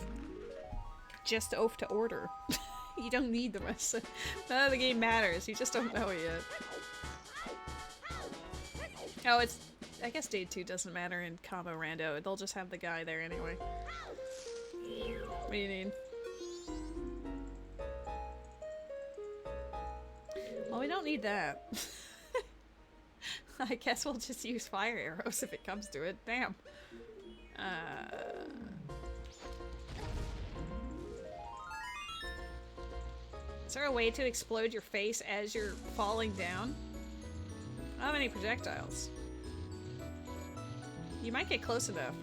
just oath to order. You don't need the rest of none of the game matters, you just don't know it yet. Oh, it's... I guess day 2 doesn't matter in combo rando, they'll just have the guy there anyway. What do you need? Well, we don't need that. I guess we'll just use fire arrows if it comes to it. Damn. Is there a way to explode your face as you're falling down? I don't have any projectiles. You might get close enough.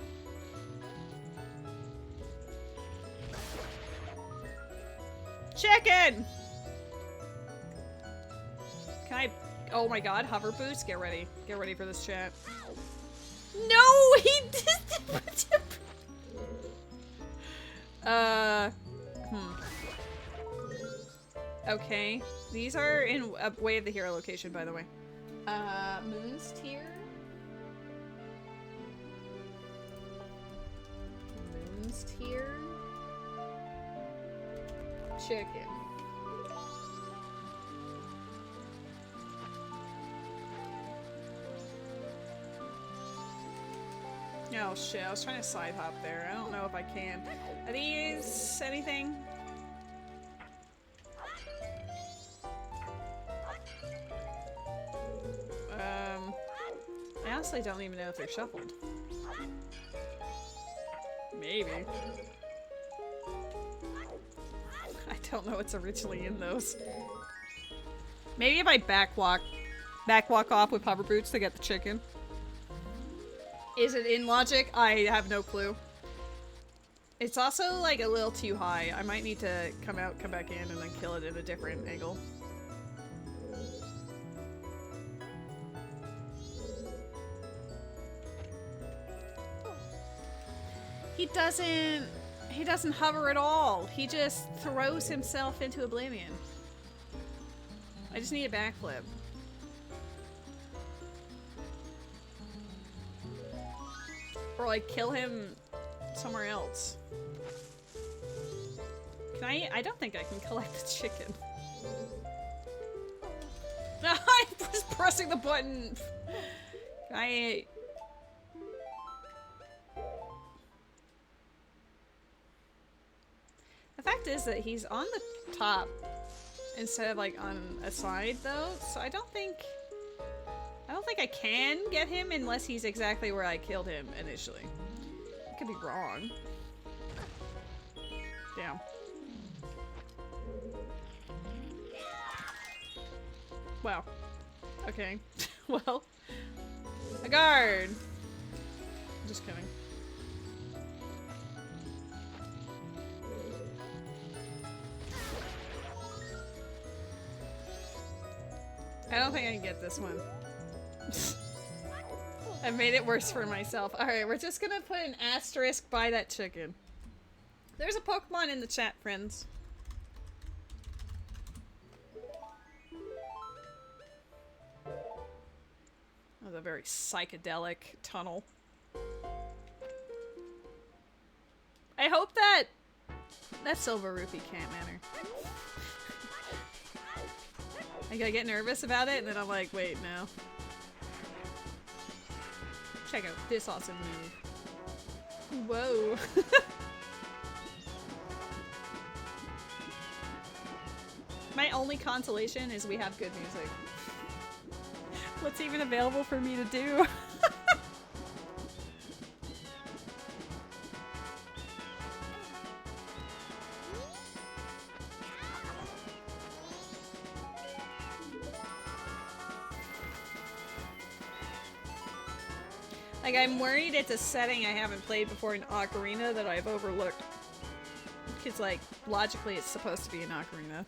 Chicken! Can I... Oh my god, hover boots? Get ready. Get ready for this chat. No! He did... Okay. These are in Way of the Hero location, by the way. Moon's Tier? Moon's Tier? Chicken. Oh shit, I was trying to side hop there. I don't know if I can. Are these anything? I honestly don't even know if they're shuffled. Maybe. I don't know what's originally in those. Maybe if I backwalk off with hover boots to get the chicken. Is it in logic? I have no clue. It's also like a little too high. I might need to come back in and then kill it at a different angle. He doesn't hover at all. He just throws himself into oblivion. I just need a backflip. Or like kill him somewhere else. Can I don't think I can collect the chicken. No, I was pressing the button. The fact is that he's on the top instead of like on a side though, so I don't think I can get him unless he's exactly where I killed him initially. I could be wrong. Damn. Wow. Okay. Well. A guard! Just kidding. I don't think I can get this one. I made it worse for myself. Alright, we're just gonna put an asterisk by that chicken. There's a Pokemon in the chat, friends. That was a very psychedelic tunnel. I hope that silver rupee can't matter. Like, I get nervous about it, and then I'm like, wait, no. Check out this awesome move. Whoa. My only consolation is we have good music. What's even available for me to do? Like, I'm worried it's a setting I haven't played before in Ocarina that I've overlooked. Because, like, logically it's supposed to be an Ocarina.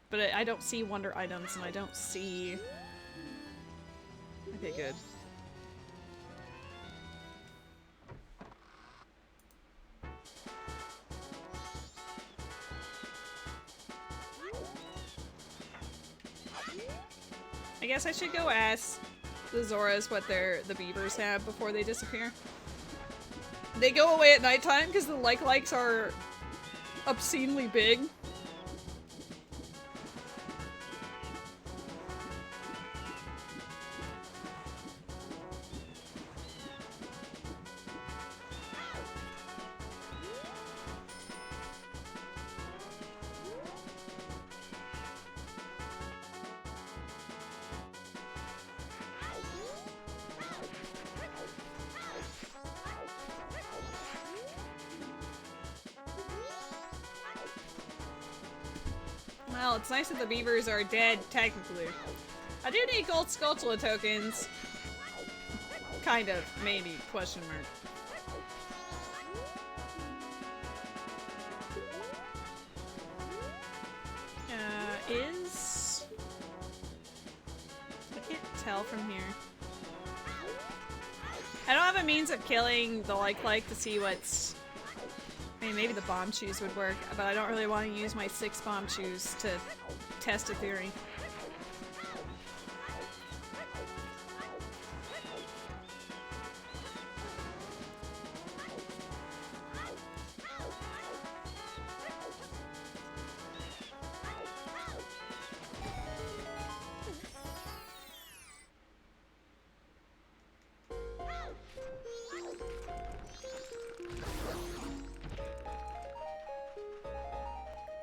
But I don't see wonder items, and I don't see... Okay, good. I guess I should go ask the Zoras what the beavers have before they disappear. They go away at nighttime because the likes are obscenely big. Well, it's nice that the beavers are dead, technically. I do need gold Skulltula tokens. Kind of, maybe, question mark. Is... I can't tell from here. I don't have a means of killing the like to see what's... I mean, maybe the bomb shoes would work, but I don't really want to use my 6 bomb shoes to test a theory.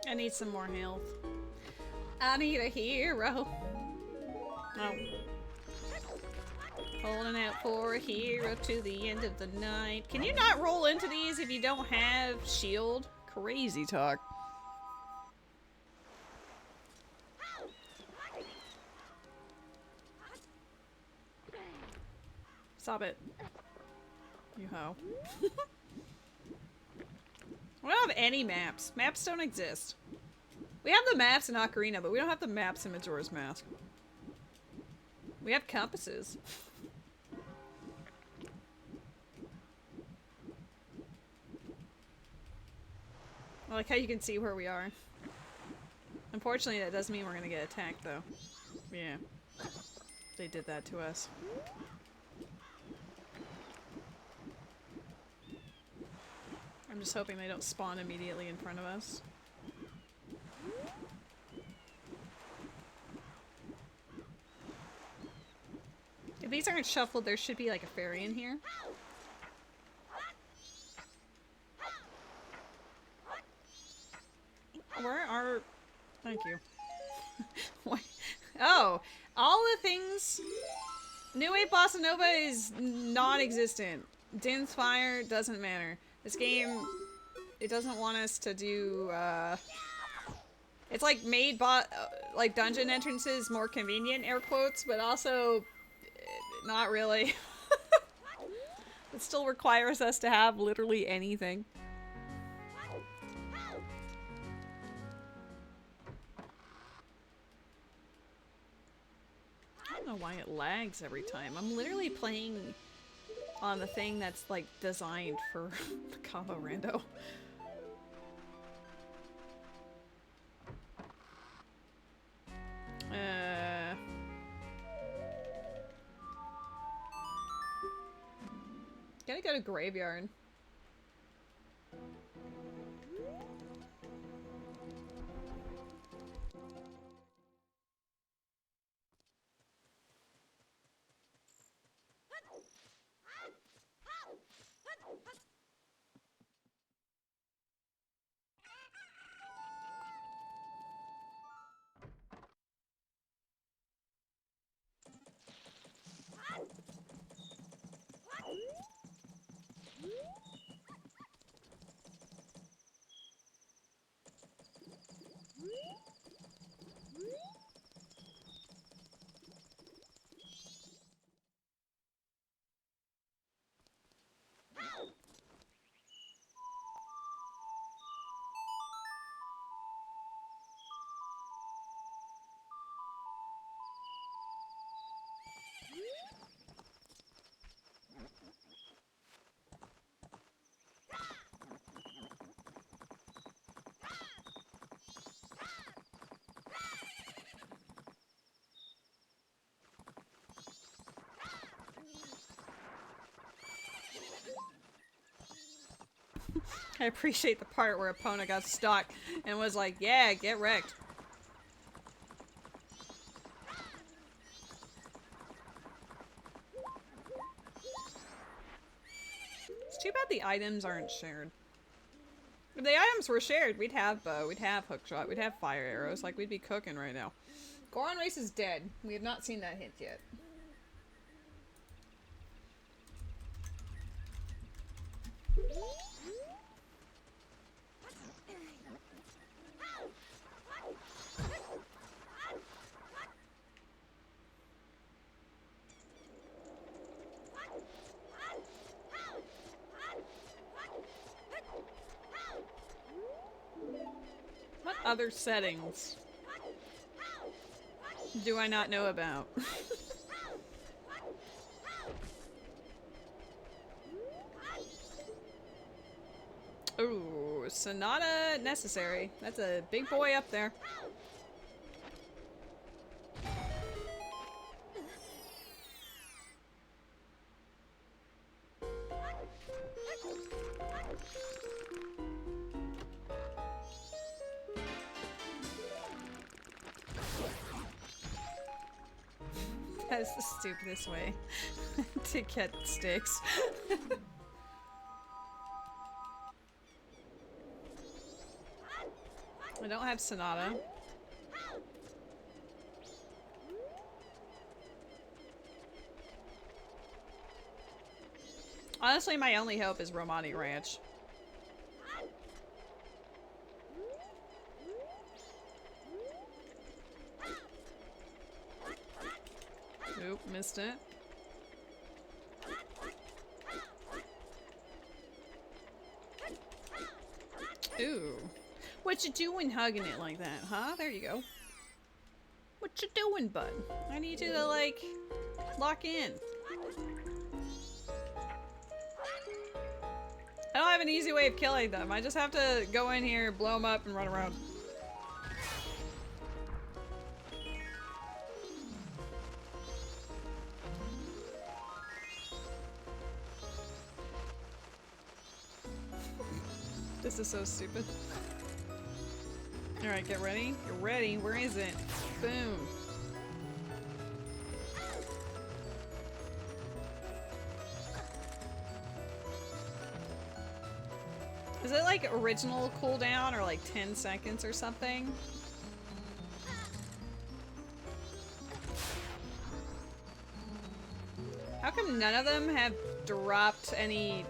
I need some more health. I need a hero. Oh. Holding out for a hero to the end of the night. Can you not roll into these if you don't have shield? Crazy talk. Stop it. You hoe. We don't have any maps. Maps don't exist. We have the maps in Ocarina, but we don't have the maps in Majora's Mask. We have compasses. I like how you can see where we are. Unfortunately, that does mean we're gonna get attacked, though. Yeah. They did that to us. I'm just hoping they don't spawn immediately in front of us. If these aren't shuffled, there should be like a fairy in here. Where are... Thank you. What? Oh! All the things... New Wave Bossa Nova is non-existent. Din's Fire doesn't matter. This game, it doesn't want us to do, it's like made like dungeon entrances more convenient, air quotes, but also not really. It still requires us to have literally anything. I don't know why it lags every time. I'm literally playing on the thing that's like designed for the combo rando. Gotta go to graveyard. I appreciate the part where Epona got stuck and was like, yeah, get wrecked. It's too bad the items aren't shared. If the items were shared, we'd have bow, we'd have hookshot, we'd have fire arrows, like we'd be cooking right now. Goron Race is dead. We have not seen that hint yet. What other settings do I not know about? Ooh, Sonata necessary. That's a big boy up there. That is the stupidest way to get sticks. I don't have Sonata. Honestly, my only hope is Romani Ranch. Oop, missed it. Ooh. What you doing hugging it like that, huh? There you go. What you doing, bud? I need you to, like, lock in. I don't have an easy way of killing them. I just have to go in here, blow them up, and run around. This is so stupid. Alright, get ready. Get ready. Where is it? Boom. Is it like original cooldown or like 10 seconds or something? How come none of them have dropped anything?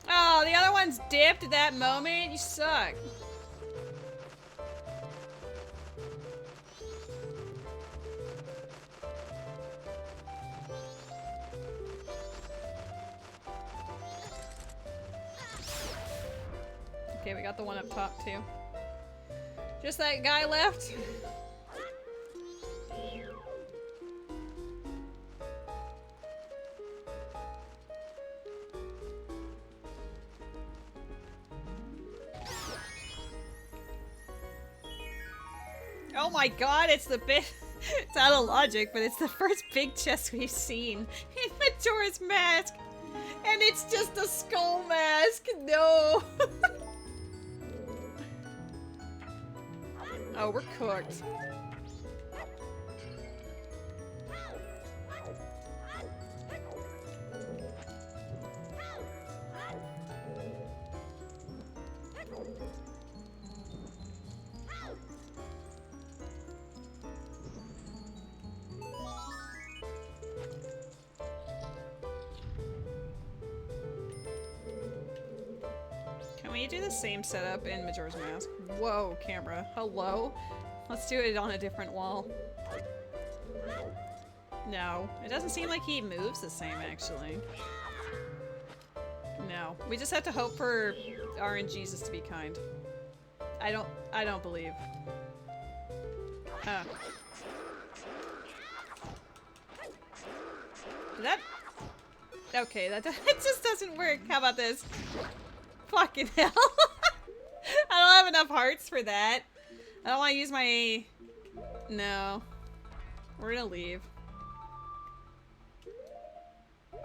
Oh, the other one's dipped at that moment? You suck. Okay, we got the one up top too. Just that guy left. Oh my god, it's the big. It's out of logic, but it's the first big chest we've seen in Majora's Mask. And it's just a skull mask. No. Oh, we're cooked. Can we do the same setup in Majora's Mask? Whoa, camera. Hello? Let's do it on a different wall. No. It doesn't seem like he moves the same, actually. No. We just have to hope for RNGesus to be kind. I don't believe. Huh. That... Okay, that it just doesn't work. How about this? Fucking hell. I don't have enough hearts for that. I don't want to use my... No. We're gonna leave.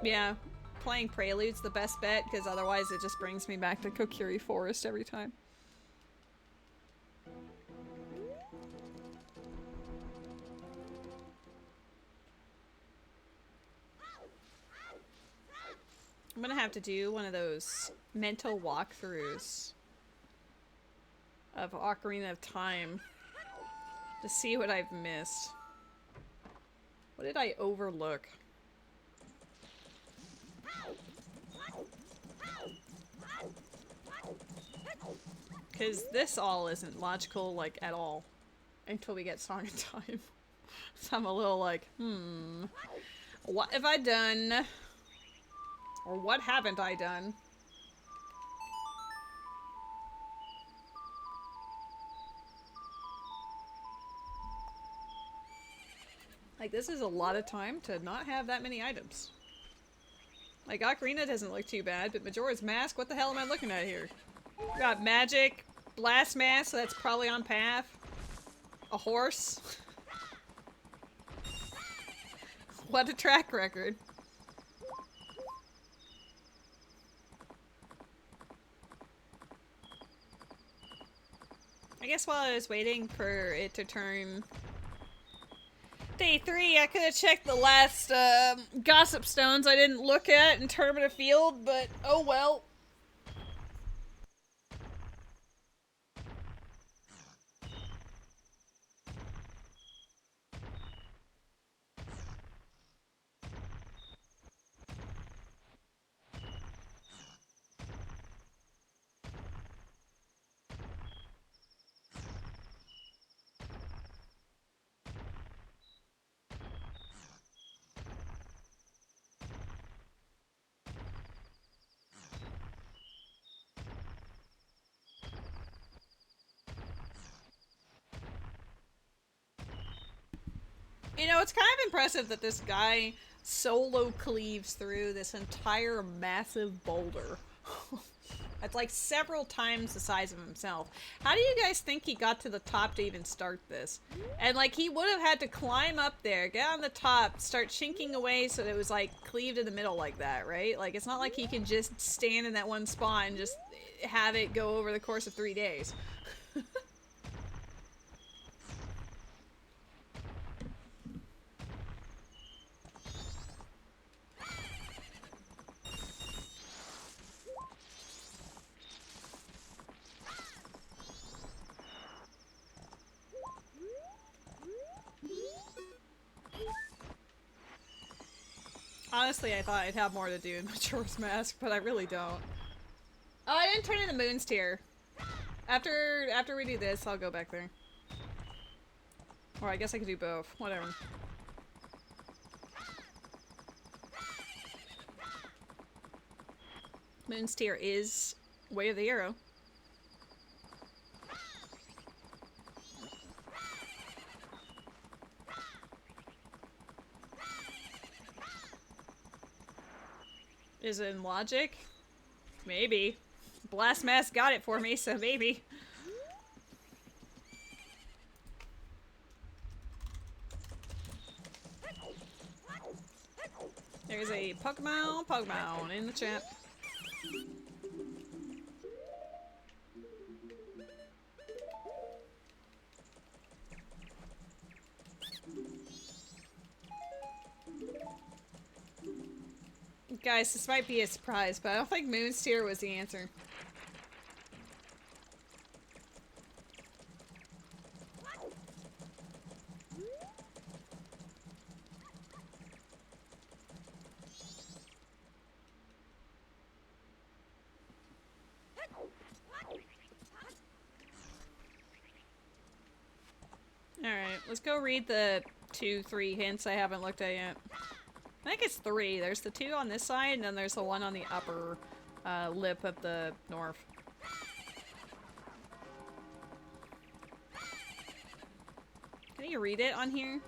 Yeah. Playing Prelude's the best bet, because otherwise it just brings me back to Kokiri Forest every time. I'm gonna have to do one of those mental walkthroughs of Ocarina of Time to see what I've missed. What did I overlook? Because this all isn't logical, like, at all. Until we get Song of Time. So I'm a little like, what have I done? Or what haven't I done? Like, this is a lot of time to not have that many items. Like, Ocarina doesn't look too bad, but Majora's Mask, what the hell am I looking at here? We got magic, blast mask, so that's probably on path. A horse. What a track record. I guess while I was waiting for it to turn Day 3, I could have checked the last gossip stones I didn't look at in Termina Field, but oh well. You know, it's kind of impressive that this guy solo cleaves through this entire massive boulder. It's like several times the size of himself. How do you guys think he got to the top to even start this? And like, he would have had to climb up there, get on the top, start chinking away so that it was like cleaved in the middle like that, right? Like, it's not like he can just stand in that one spot and just have it go over the course of 3 days. Honestly, I thought I'd have more to do in Majora's Mask, but I really don't. Oh, I didn't turn in the Moon's Tear. After we do this, I'll go back there. Or I guess I could do both. Whatever. Moon's Tear is Way of the Arrow. Is it in logic? Maybe. Blast Mask got it for me, so maybe. There's a Pokemon in the chat. Guys, this might be a surprise, but I don't think Moon's Tear was the answer. Alright, let's go read the 2-3 hints I haven't looked at yet. I think it's 3. There's the 2 on this side, and then there's the one on the upper lip of the north. Can you read it on here?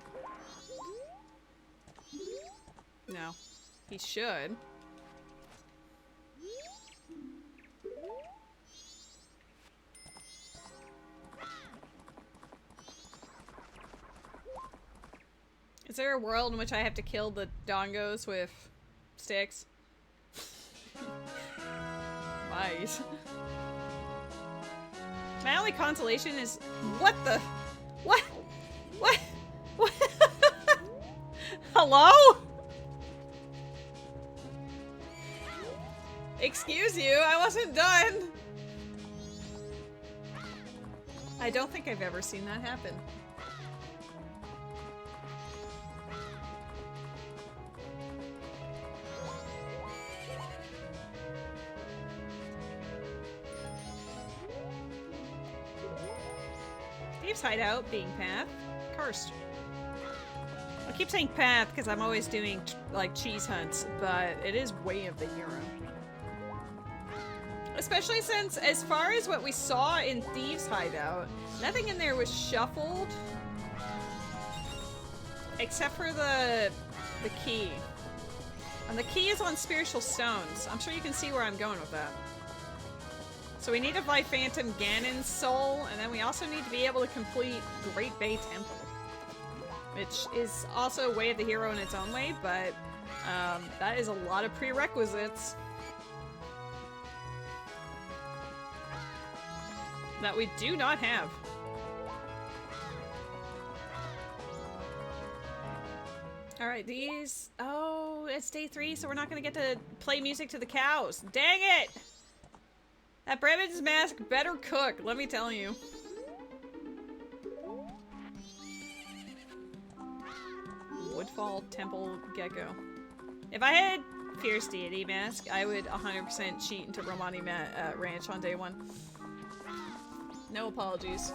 No. He should. Is there a world in which I have to kill the dongos with sticks? Might. My only consolation is... What the... What? What? What? Hello? Excuse you, I wasn't done! I don't think I've ever seen that happen. Steve's hideout being path. Cursed. keep saying path because I'm always doing like cheese hunts, but it is Way of the Hero. Especially since, as far as what we saw in Thieves' Hideout, nothing in there was shuffled. Except for the key. And the key is on Spiritual Stones. I'm sure you can see where I'm going with that. So we need to buy Phantom Ganon's soul, and then we also need to be able to complete Great Bay Temple. Which is also Way of the Hero in its own way, but that is a lot of prerequisites. That we do not have. Alright, these... Oh, it's day 3, so we're not gonna get to play music to the cows. Dang it! That Bremen's mask better cook, let me tell you. Woodfall Temple Gecko. If I had Fierce Deity mask, I would 100% cheat into Romani Ranch on day 1. No apologies.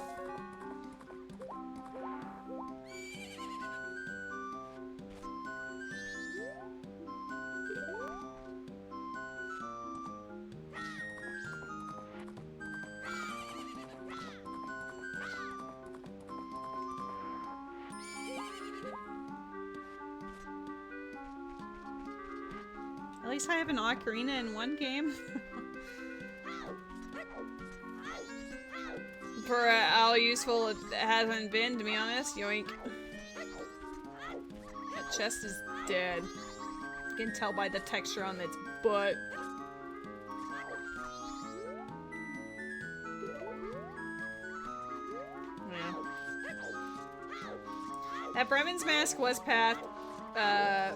At least I have an ocarina in one game. For how useful it hasn't been, to be honest. Yoink. That chest is dead. You can tell by the texture on its butt. Yeah. That Bremen's mask was Path,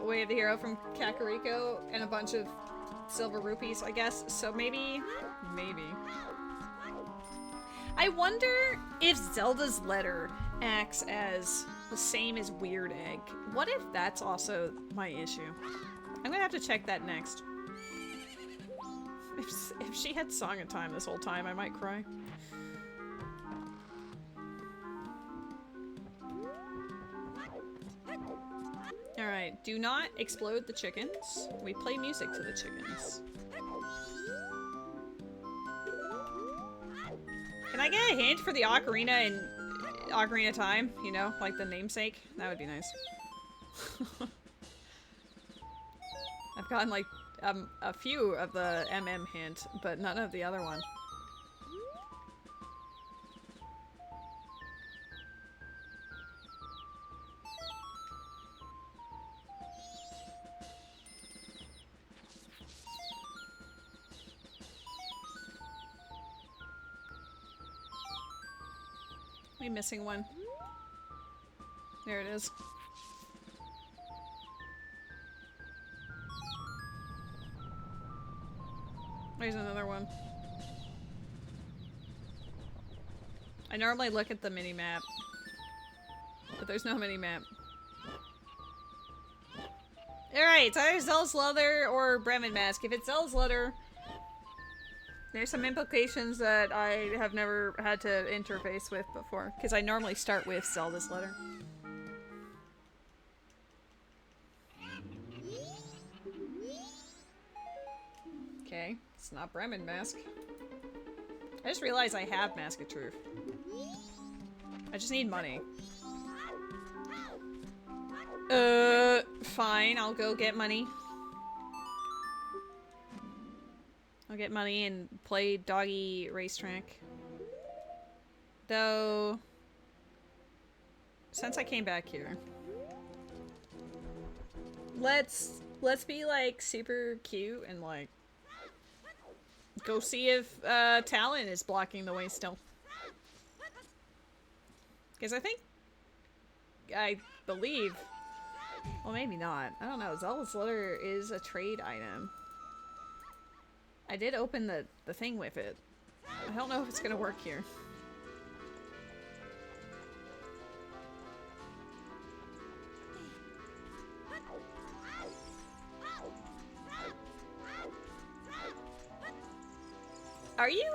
Way of the Hero from Kakariko, and a bunch of silver rupees, I guess. So maybe. I wonder if Zelda's letter acts as the same as Weird Egg. What if that's also my issue? I'm gonna have to check that next. If she had Song of Time this whole time, I might cry. Alright, do not explode the chickens. We play music to the chickens. Can I get a hint for the ocarina in Ocarina of Time? You know, like the namesake? That would be nice. I've gotten like a few of the MM hint, but none of the other one. I'm missing one. There it is. There's another one. I normally look at the mini-map, but there's no mini-map. Alright, it's either Zel's leather or Bremen mask. If it's Zel's leather, there's some implications that I have never had to interface with before, because I normally start with Zelda's letter. Okay, it's not Bremen mask. I just realized I have Mask of Truth. I just need money. Fine, I'll go get money. I'll get money and play doggy racetrack. Though, since I came back here, let's be like super cute and like go see if Talon is blocking the way still. Because I believe, well maybe not. I don't know. Zelda's letter is a trade item. I did open the thing with it. I don't know if it's gonna work here. Are you?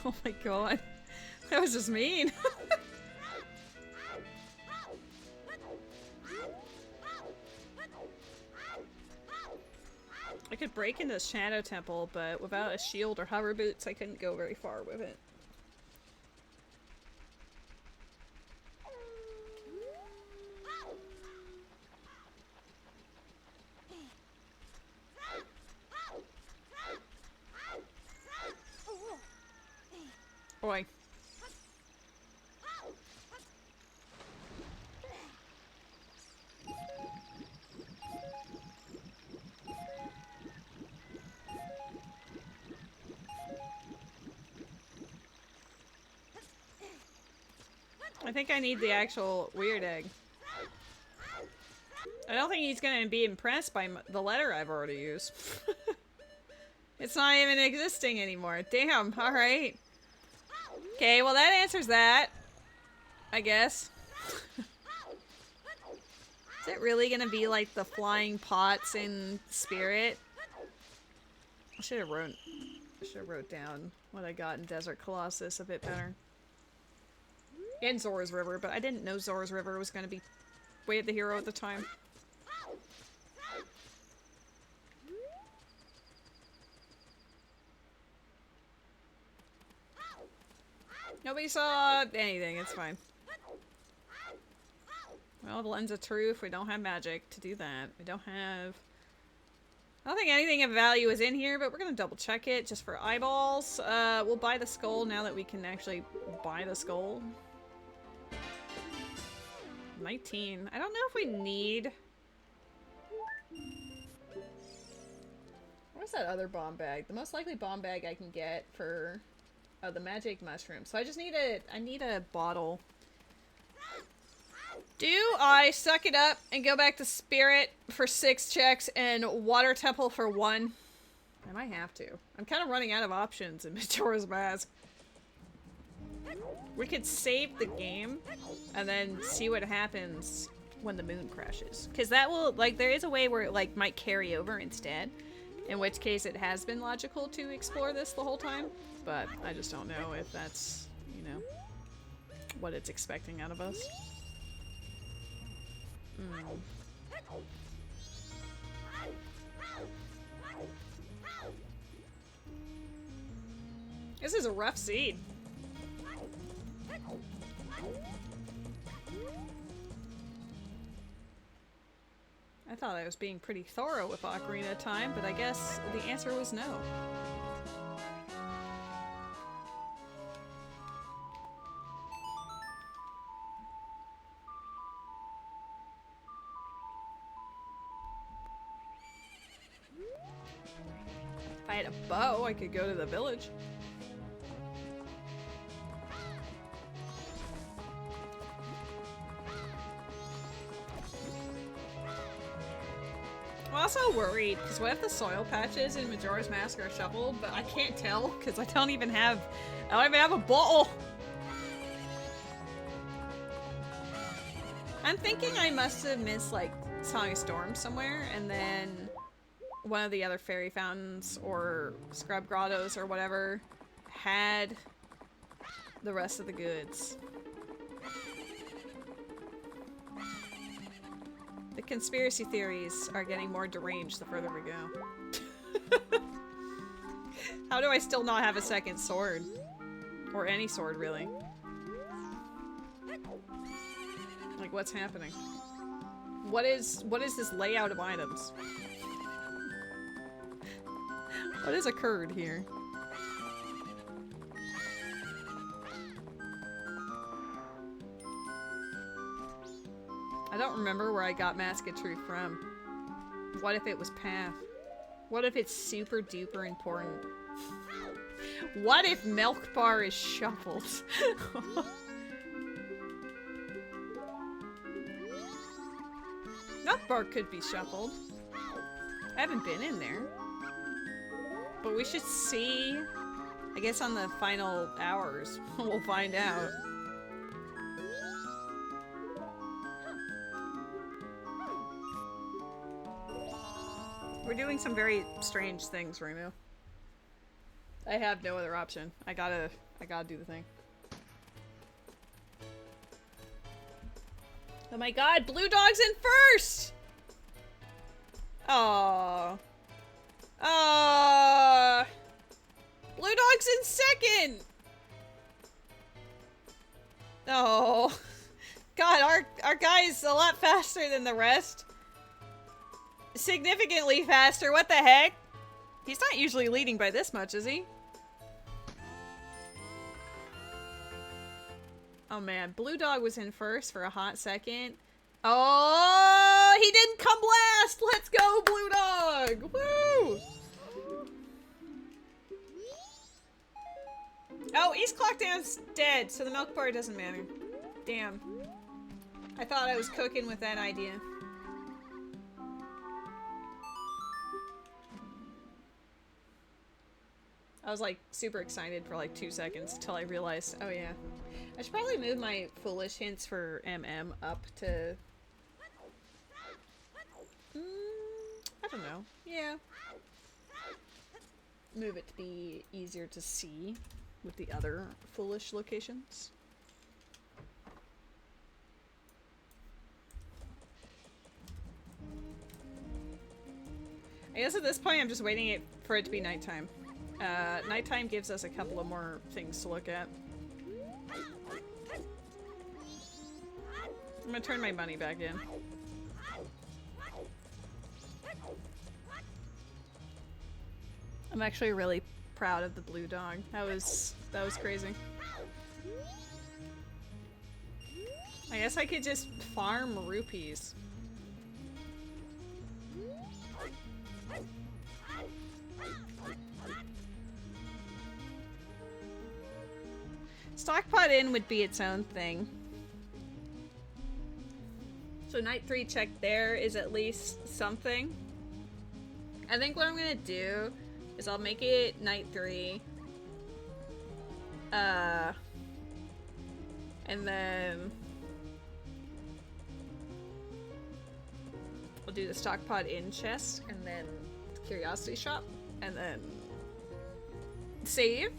Oh my god. That was just mean. I could break into the Shadow Temple, but without a shield or hover boots, I couldn't go very far with it. Boy. I think I need the actual weird egg. I don't think he's gonna be impressed by the letter I've already used. It's not even existing anymore. Damn, alright. Okay, well that answers that. I guess. Is it really gonna be like the flying pots in Spirit? I should have wrote down what I got in Desert Colossus a bit better. And Zora's River, but I didn't know Zora's River was gonna be Way of the Hero at the time. Nobody saw anything, it's fine. Well, the Lens of Truth, we don't have magic to do that. We don't have... I don't think anything of value is in here, but we're gonna double check it just for eyeballs. We'll buy the skull now that we can actually buy the skull. 19. I don't know if we need... What's that other bomb bag? The most likely bomb bag I can get for... Oh, the magic mushroom. So I just need I need a bottle. Do I suck it up and go back to Spirit for 6 checks and Water Temple for 1? I might have to. I'm kind of running out of options in Majora's Mask. We could save the game and then see what happens when the moon crashes. Because that will, like, there is a way where it, like, might carry over instead. In which case it has been logical to explore this the whole time. But I just don't know if that's, you know, what it's expecting out of us. This is a rough seed. I thought I was being pretty thorough with Ocarina of Time, but I guess the answer was no. If I had a bow, I could go to the village. I'm also worried, because what if the soil patches in Majora's Mask are shoveled, but I can't tell, because I don't even have a bottle! I'm thinking I must have missed, like, Song of Storm somewhere, and then one of the other fairy fountains, or scrub grottos, or whatever, had the rest of the goods. The conspiracy theories are getting more deranged the further we go. How do I still not have a second sword? Or any sword, really? Like, what's happening? What is this layout of items? What has occurred here? I don't remember where I got Mask of Truth from. What if it was Path? What if it's super duper important? What if Milk Bar is shuffled? Milk Bar could be shuffled. I haven't been in there. But we should see, I guess on the final hours, we'll find out. We're doing some very strange things right now. I have no other option. I gotta do the thing. Oh my god, Blue Dog's in first! Oh. Blue Dog's in second! Oh. God, our guy's a lot faster than the rest. Significantly faster, what the heck? He's not usually leading by this much, is he? Oh man, Blue Dog was in first for a hot second. Oh, he didn't come last! Let's go, Blue Dog! Woo! Oh, East Clockdown's dead, so the milk bar doesn't matter. Damn. I thought I was cooking with that idea. I was like super excited for like 2 seconds until I realized, oh yeah. I should probably move my foolish hints for MM up to... I don't know. Yeah. Move it to be easier to see with the other foolish locations. I guess at this point I'm just waiting for it to be nighttime. Nighttime gives us a couple of more things to look at. I'm gonna turn my money back in. I'm actually really proud of the Blue Dog. That was crazy. I guess I could just farm rupees. Stockpot in would be its own thing. So night 3 check there is at least something. I think what I'm gonna do is I'll make it night 3. And then I'll do the stockpot in chest and then curiosity shop and then save.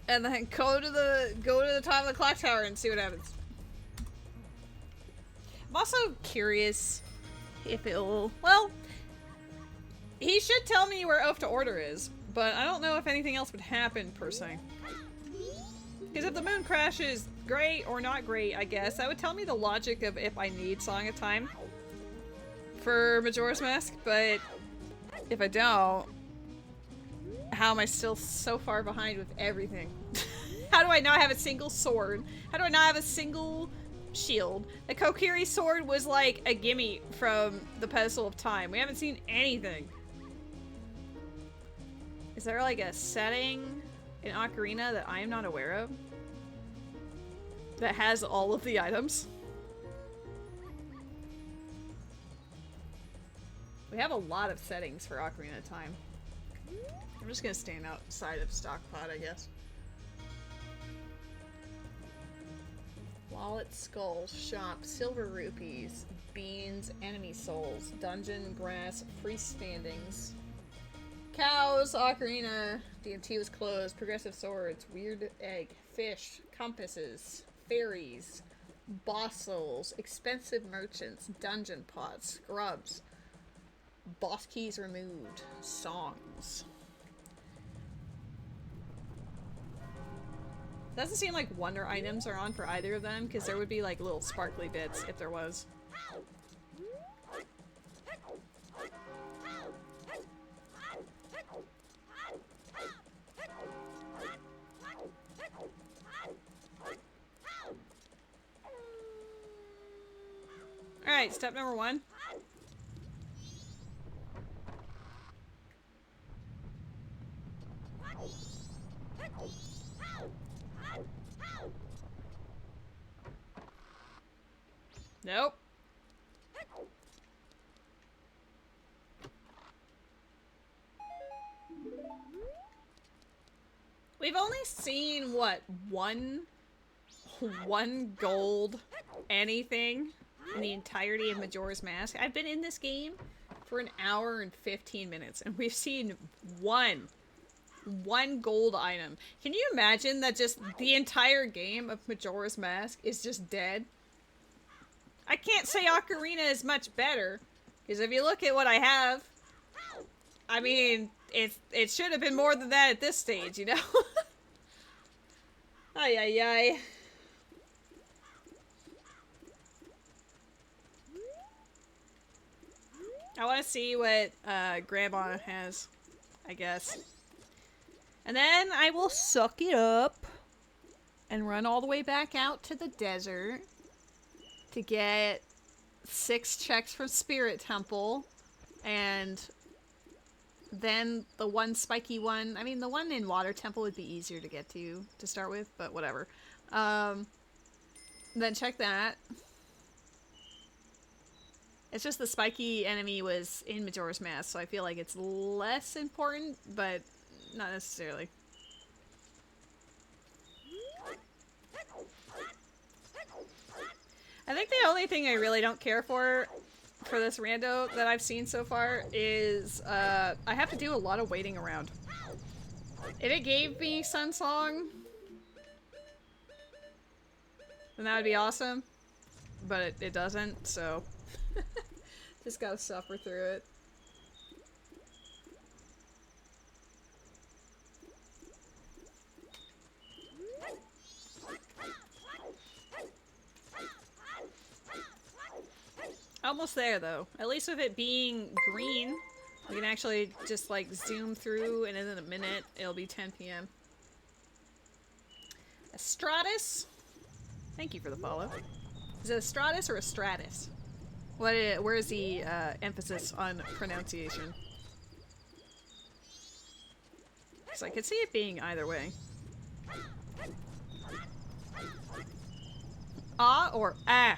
And then go to the top of the clock tower and see what happens. I'm also curious if it'll... Well, he should tell me where Oath to Order is, but I don't know if anything else would happen, per se. Because if the moon crashes, great or not great, I guess. That would tell me the logic of if I need Song of Time for Majora's Mask, but if I don't... How am I still so far behind with everything? How do I not have a single sword? How do I not have a single shield? The Kokiri sword was like a gimme from the Pedestal of Time. We haven't seen anything. Is there like a setting in Ocarina that I am not aware of? That has all of the items? We have a lot of settings for Ocarina of Time. I'm just gonna stand outside of Stockpot, I guess. Wallet, skull, shop, silver rupees, beans, enemy souls, dungeon, grass, freestandings. Cows, Ocarina, DMT was closed, progressive swords, weird egg, fish, compasses, fairies, boss souls, expensive merchants, dungeon pots, scrubs, boss keys removed, songs. Doesn't seem like wonder items are on for either of them, because there would be like little sparkly bits if there was. Alright, step number 1. Nope. We've only seen, what, one gold anything in the entirety of Majora's Mask. I've been in this game for an hour and 15 minutes, and we've seen one one gold item. Can you imagine that just the entire game of Majora's Mask is just dead? I can't say Ocarina is much better, because if you look at what I have, I mean, it should have been more than that at this stage, you know? Ay, ay, ay. I want to see what Grandma has, I guess. And then I will suck it up and run all the way back out to the desert to get 6 checks from Spirit Temple, and then the one spiky one. I mean, the one in Water Temple would be easier to get to start with, but whatever. Then check that. It's just the spiky enemy was in Majora's Mask, so I feel like it's less important, but not necessarily. I think the only thing I really don't care for this rando that I've seen so far is I have to do a lot of waiting around. If it gave me Sun Song, then that would be awesome, but it doesn't, so just gotta suffer through it. Almost there, though. At least with it being green, we can actually just, like, zoom through, and in a minute, it'll be 10 p.m. A Stratus? Thank you for the follow. Is it a Stratus or a Stratus? Where is the emphasis on pronunciation? Because I could see it being either way. Ah or ah?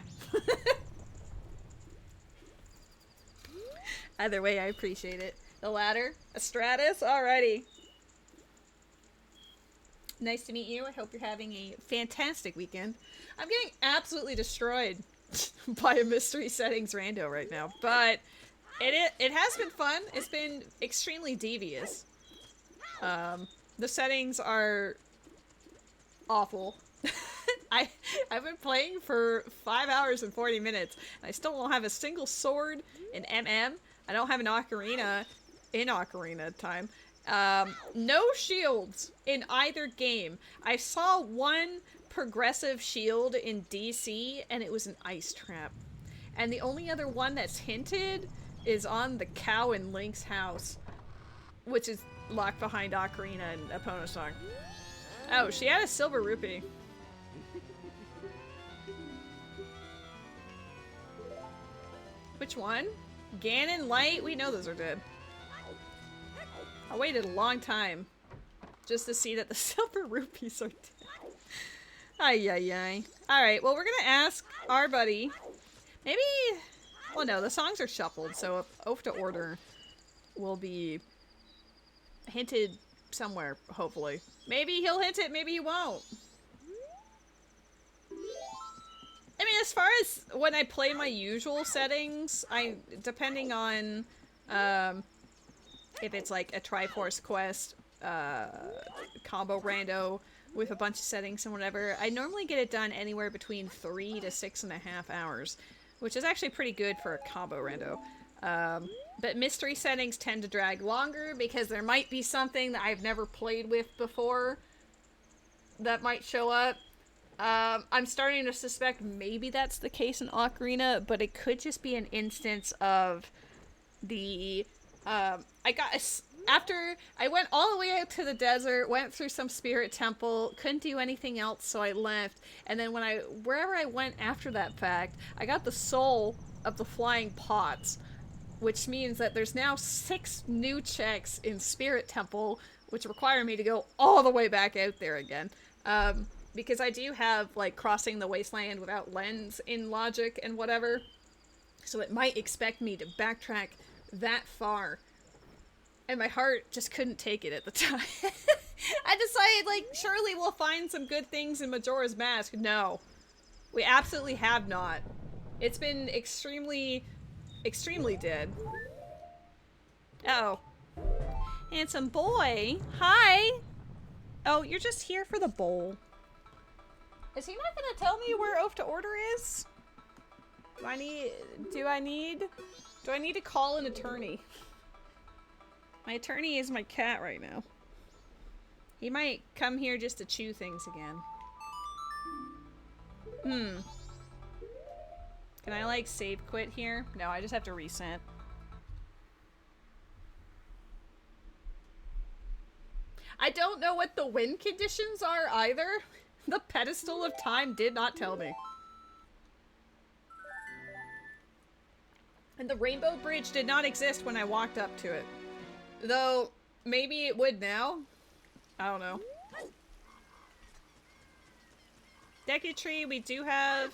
Either way, I appreciate it. The latter? A Stratus? Alrighty. Nice to meet you. I hope you're having a fantastic weekend. I'm getting absolutely destroyed by a mystery settings rando right now, but it has been fun. It's been extremely devious. The settings are awful. I've been playing for 5 hours and 40 minutes. And I still don't have a single sword in MM. I don't have an ocarina in Ocarina of Time. No shields in either game. I saw one progressive shield in DC, and it was an ice trap. And the only other one that's hinted is on the cow in Link's house, which is locked behind Ocarina and Epona Song. Oh, she had a silver rupee. Which one? Ganon Light? We know those are dead. I waited a long time just to see that the silver rupees are dead. Ay, ay, ay. Alright, well, we're gonna ask our buddy. Maybe... Well, no, the songs are shuffled, so oath to order will be hinted somewhere, hopefully. Maybe he'll hint it, maybe he won't. I mean, as far as when I play my usual settings, depending on, if it's like a Triforce quest, combo rando with a bunch of settings and whatever, I normally get it done anywhere between 3 to 6.5 hours, which is actually pretty good for a combo rando. But mystery settings tend to drag longer because there might be something that I've never played with before that might show up. I'm starting to suspect maybe that's the case in Ocarina, but it could just be an instance of the, after I went all the way out to the desert, went through some spirit temple, couldn't do anything else, so I left, and then wherever I went after that fact, I got the soul of the flying pots, which means that there's now 6 new checks in spirit temple, which require me to go all the way back out there again. Because I do have, like, crossing the wasteland without lens in logic and whatever. So it might expect me to backtrack that far. And my heart just couldn't take it at the time. I decided, like, surely we'll find some good things in Majora's Mask. No. We absolutely have not. It's been extremely, extremely dead. Uh-oh. Handsome boy. Hi. Oh, you're just here for the bowl. Is he not gonna tell me where oath to order is? Do I need to call an attorney? My attorney is my cat right now. He might come here just to chew things again. Can I like save quit here? No, I just have to reset. I don't know what the win conditions are either. The pedestal of time did not tell me. And the rainbow bridge did not exist when I walked up to it. Though, maybe it would now. I don't know. Deku Tree, we do have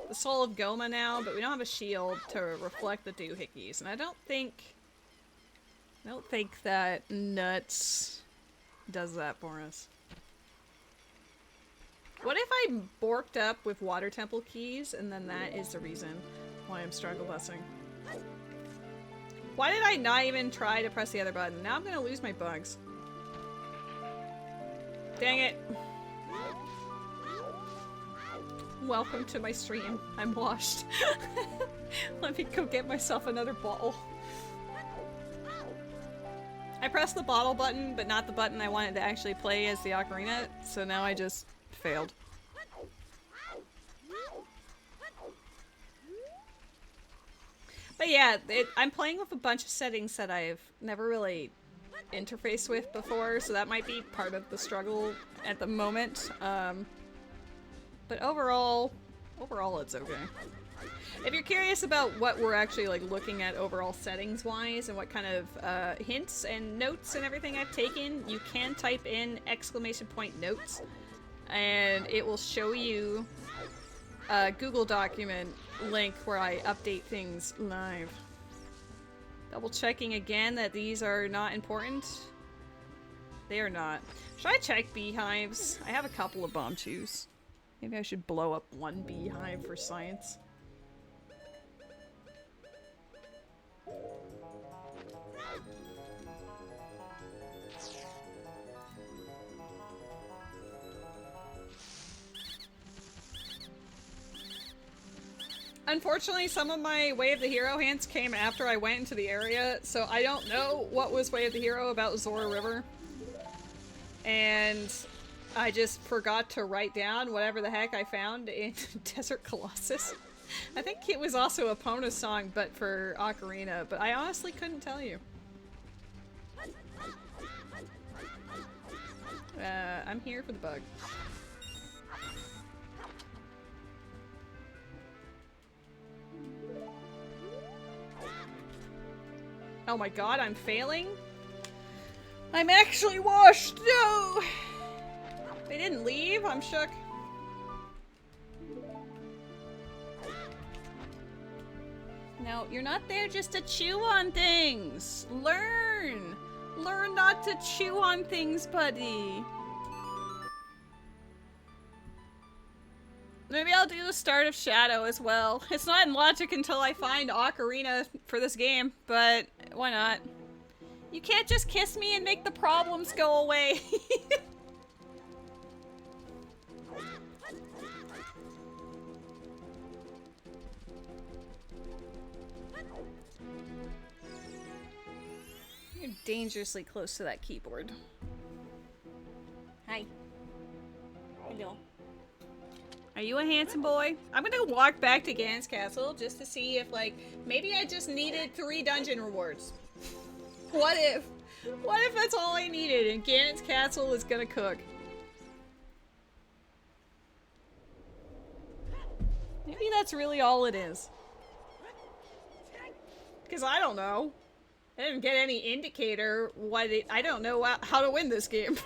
the Soul of Goma now, but we don't have a shield to reflect the doohickeys. And I don't think that Nuts does that for us. What if I borked up with Water Temple keys, and then that is the reason why I'm struggle busing? Why did I not even try to press the other button? Now I'm gonna lose my bugs. Dang it. Welcome to my stream. I'm washed. Let me go get myself another bottle. I pressed the bottle button, but not the button I wanted to actually play as the ocarina, so now I just failed. But yeah, I'm playing with a bunch of settings that I've never really interfaced with before, so that might be part of the struggle at the moment. But overall it's okay. If you're curious about what we're actually like looking at overall settings-wise and what kind of hints and notes and everything I've taken, you can type in !notes and it will show you a Google document link where I update things live. Double checking again that these are not important. They are not. Should I check beehives? I have a couple of bomb chews. Maybe I should blow up one beehive for science. Unfortunately, some of my Way of the Hero hints came after I went into the area, so I don't know what was Way of the Hero about Zora River. And I just forgot to write down whatever the heck I found in Desert Colossus. I think it was also a Pona song, but for Ocarina, but I honestly couldn't tell you. I'm here for the bug. Oh my god, I'm failing? I'm actually washed! No! They didn't leave? I'm shook. No, you're not there just to chew on things! Learn! Learn not to chew on things, buddy! Maybe I'll do the start of Shadow as well. It's not in logic until I find Ocarina for this game, but why not? You can't just kiss me and make the problems go away. You're dangerously close to that keyboard. Hi. Hello. Are you a handsome boy? I'm gonna walk back to Ganon's castle just to see if, like, maybe I just needed 3 dungeon rewards. What if? What if that's all I needed and Ganon's castle is gonna cook? Maybe that's really all it is. Because I don't know. I didn't get any indicator what it- I don't know how to win this game.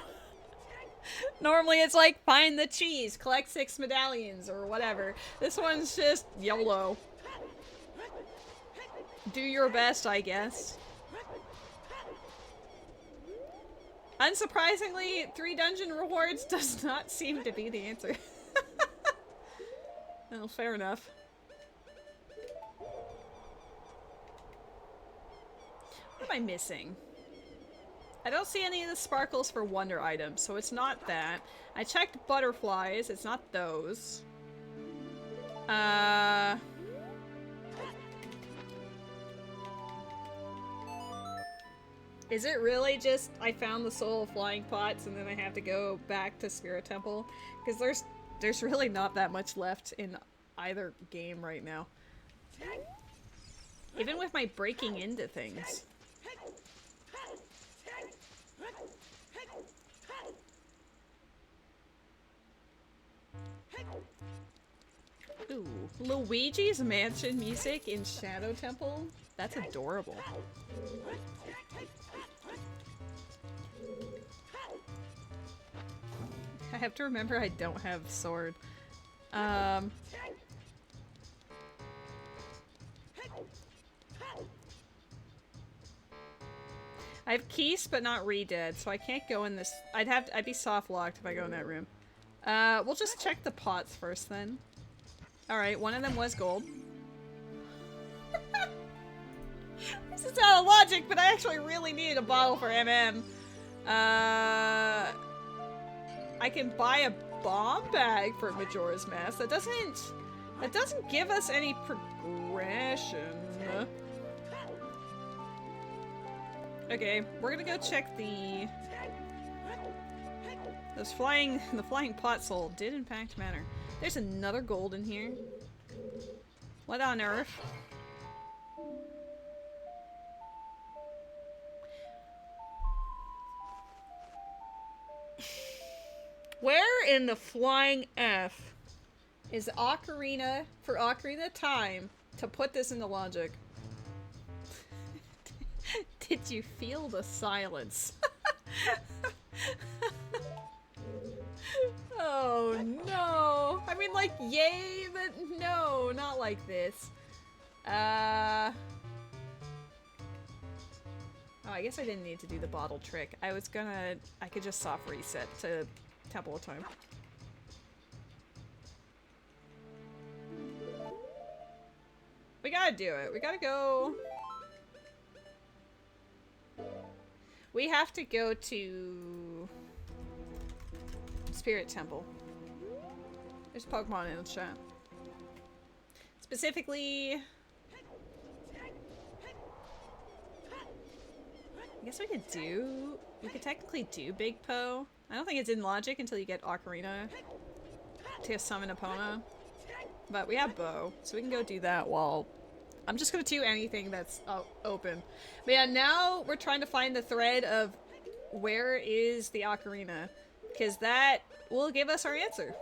Normally it's like, find the cheese, collect 6 medallions, or whatever. This one's just YOLO. Do your best, I guess. Unsurprisingly, 3 dungeon rewards does not seem to be the answer. Well, fair enough. What am I missing? I don't see any of the sparkles for wonder items, so it's not that. I checked butterflies, it's not those. Is it really just I found the soul of flying pots and then I have to go back to Spirit Temple? Because there's really not that much left in either game right now. Even with my breaking into things. Ooh, Luigi's Mansion music in Shadow Temple? That's adorable. I have to remember I don't have sword. I have keys, but not re-dead, so I can't go in this. I'd be soft locked if I go in that room. We'll just check the pots first then. Alright, one of them was gold. This is out of logic, but I actually really needed a bottle for MM. I can buy a bomb bag for Majora's Mask. That doesn't give us any progression. Okay, we're gonna go check the flying pot soul did in fact matter. There's another gold in here. What on earth? Where in the flying F is Ocarina for Ocarina of Time to put this into logic? Did you feel the silence? Oh no! I mean, like, yay, but no, not like this. Oh, I guess I didn't need to do the bottle trick. I could just soft reset to Temple of Time. We gotta do it. We gotta go. We have to go to Spirit Temple. There's Pokemon in the chat. Specifically, I guess we could technically do Big Po. I don't think it's in logic until you get Ocarina to summon Epona. But we have Bo, so we can go do that while I'm just gonna do anything that's open. But yeah, now we're trying to find the thread of where is the Ocarina, because that will give us our answer.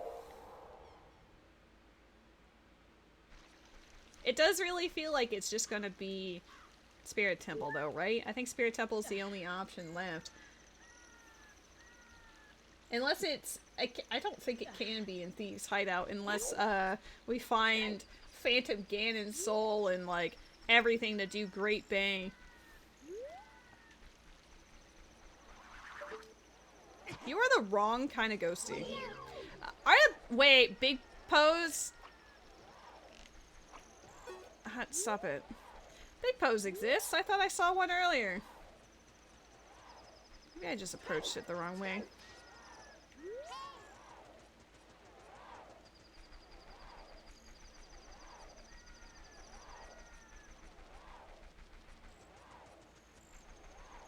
It does really feel like it's just gonna be Spirit Temple though, right? I think Spirit Temple is the only option left. Unless it's... I don't think it can be in Thieves' Hideout unless we find Phantom Ganon's soul and like everything to do Great Bang. You are the wrong kind of ghosty. Wait, Big Pose? Stop it. Big Pose exists. I thought I saw one earlier. Maybe I just approached it the wrong way.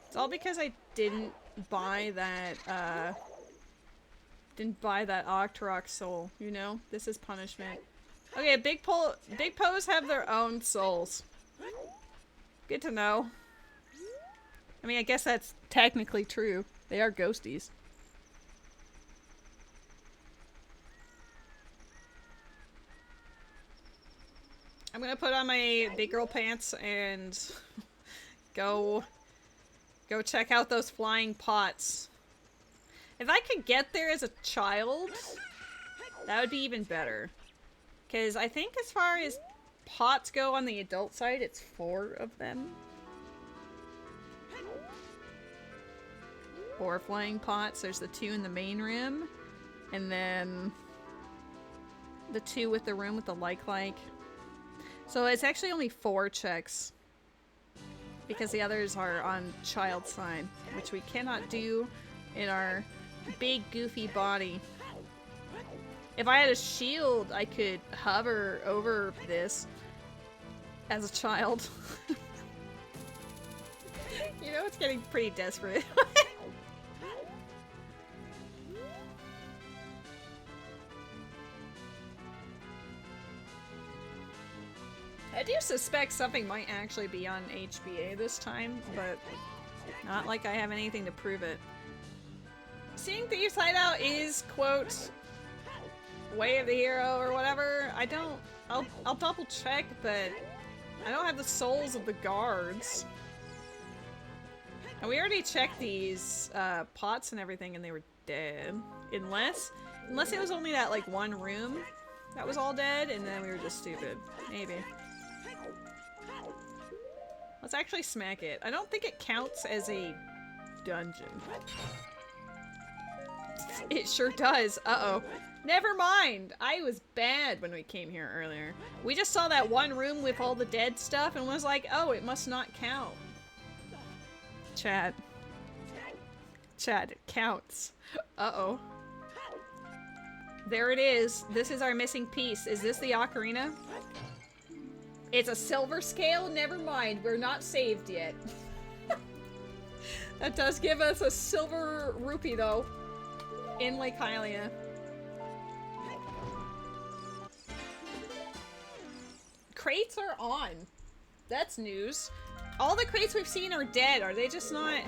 It's all because I didn't buy that Octorok soul, you know? This is punishment. Okay, Big Pose have their own souls. Good to know. I mean, I guess that's technically true. They are ghosties. I'm gonna put on my big girl pants and go check out those flying pots. If I could get there as a child, that would be even better. Because I think as far as pots go on the adult side, it's 4 of them. 4 flying pots. There's the 2 in the main room. And then the 2 with the room with the like. So it's actually only 4 checks. because the others are on child side, which we cannot do in our big goofy body. If I had a shield, I could hover over this as a child. You know, it's getting pretty desperate. I do suspect something might actually be on HBA this time, but not like I have anything to prove it. Seeing Thieves Hideout is, quote, way of the hero or whatever. I'll double check, but I don't have the souls of the guards. And we already checked these pots and everything and they were dead. Unless it was only that like one room that was all dead and then we were just stupid. Maybe. Let's actually smack it. I don't think it counts as a dungeon. It sure does. Uh-oh. Never mind. I was bad when we came here earlier. We just saw that one room with all the dead stuff and was like, oh, it must not count. Chat. Chat, it counts. Uh-oh. There it is. This is our missing piece. Is this the ocarina? It's a silver scale? Never mind. We're not saved yet. That does give us a silver rupee, though. In Lake Hylia. Crates are on. That's news. All the crates we've seen are dead. Are they just not...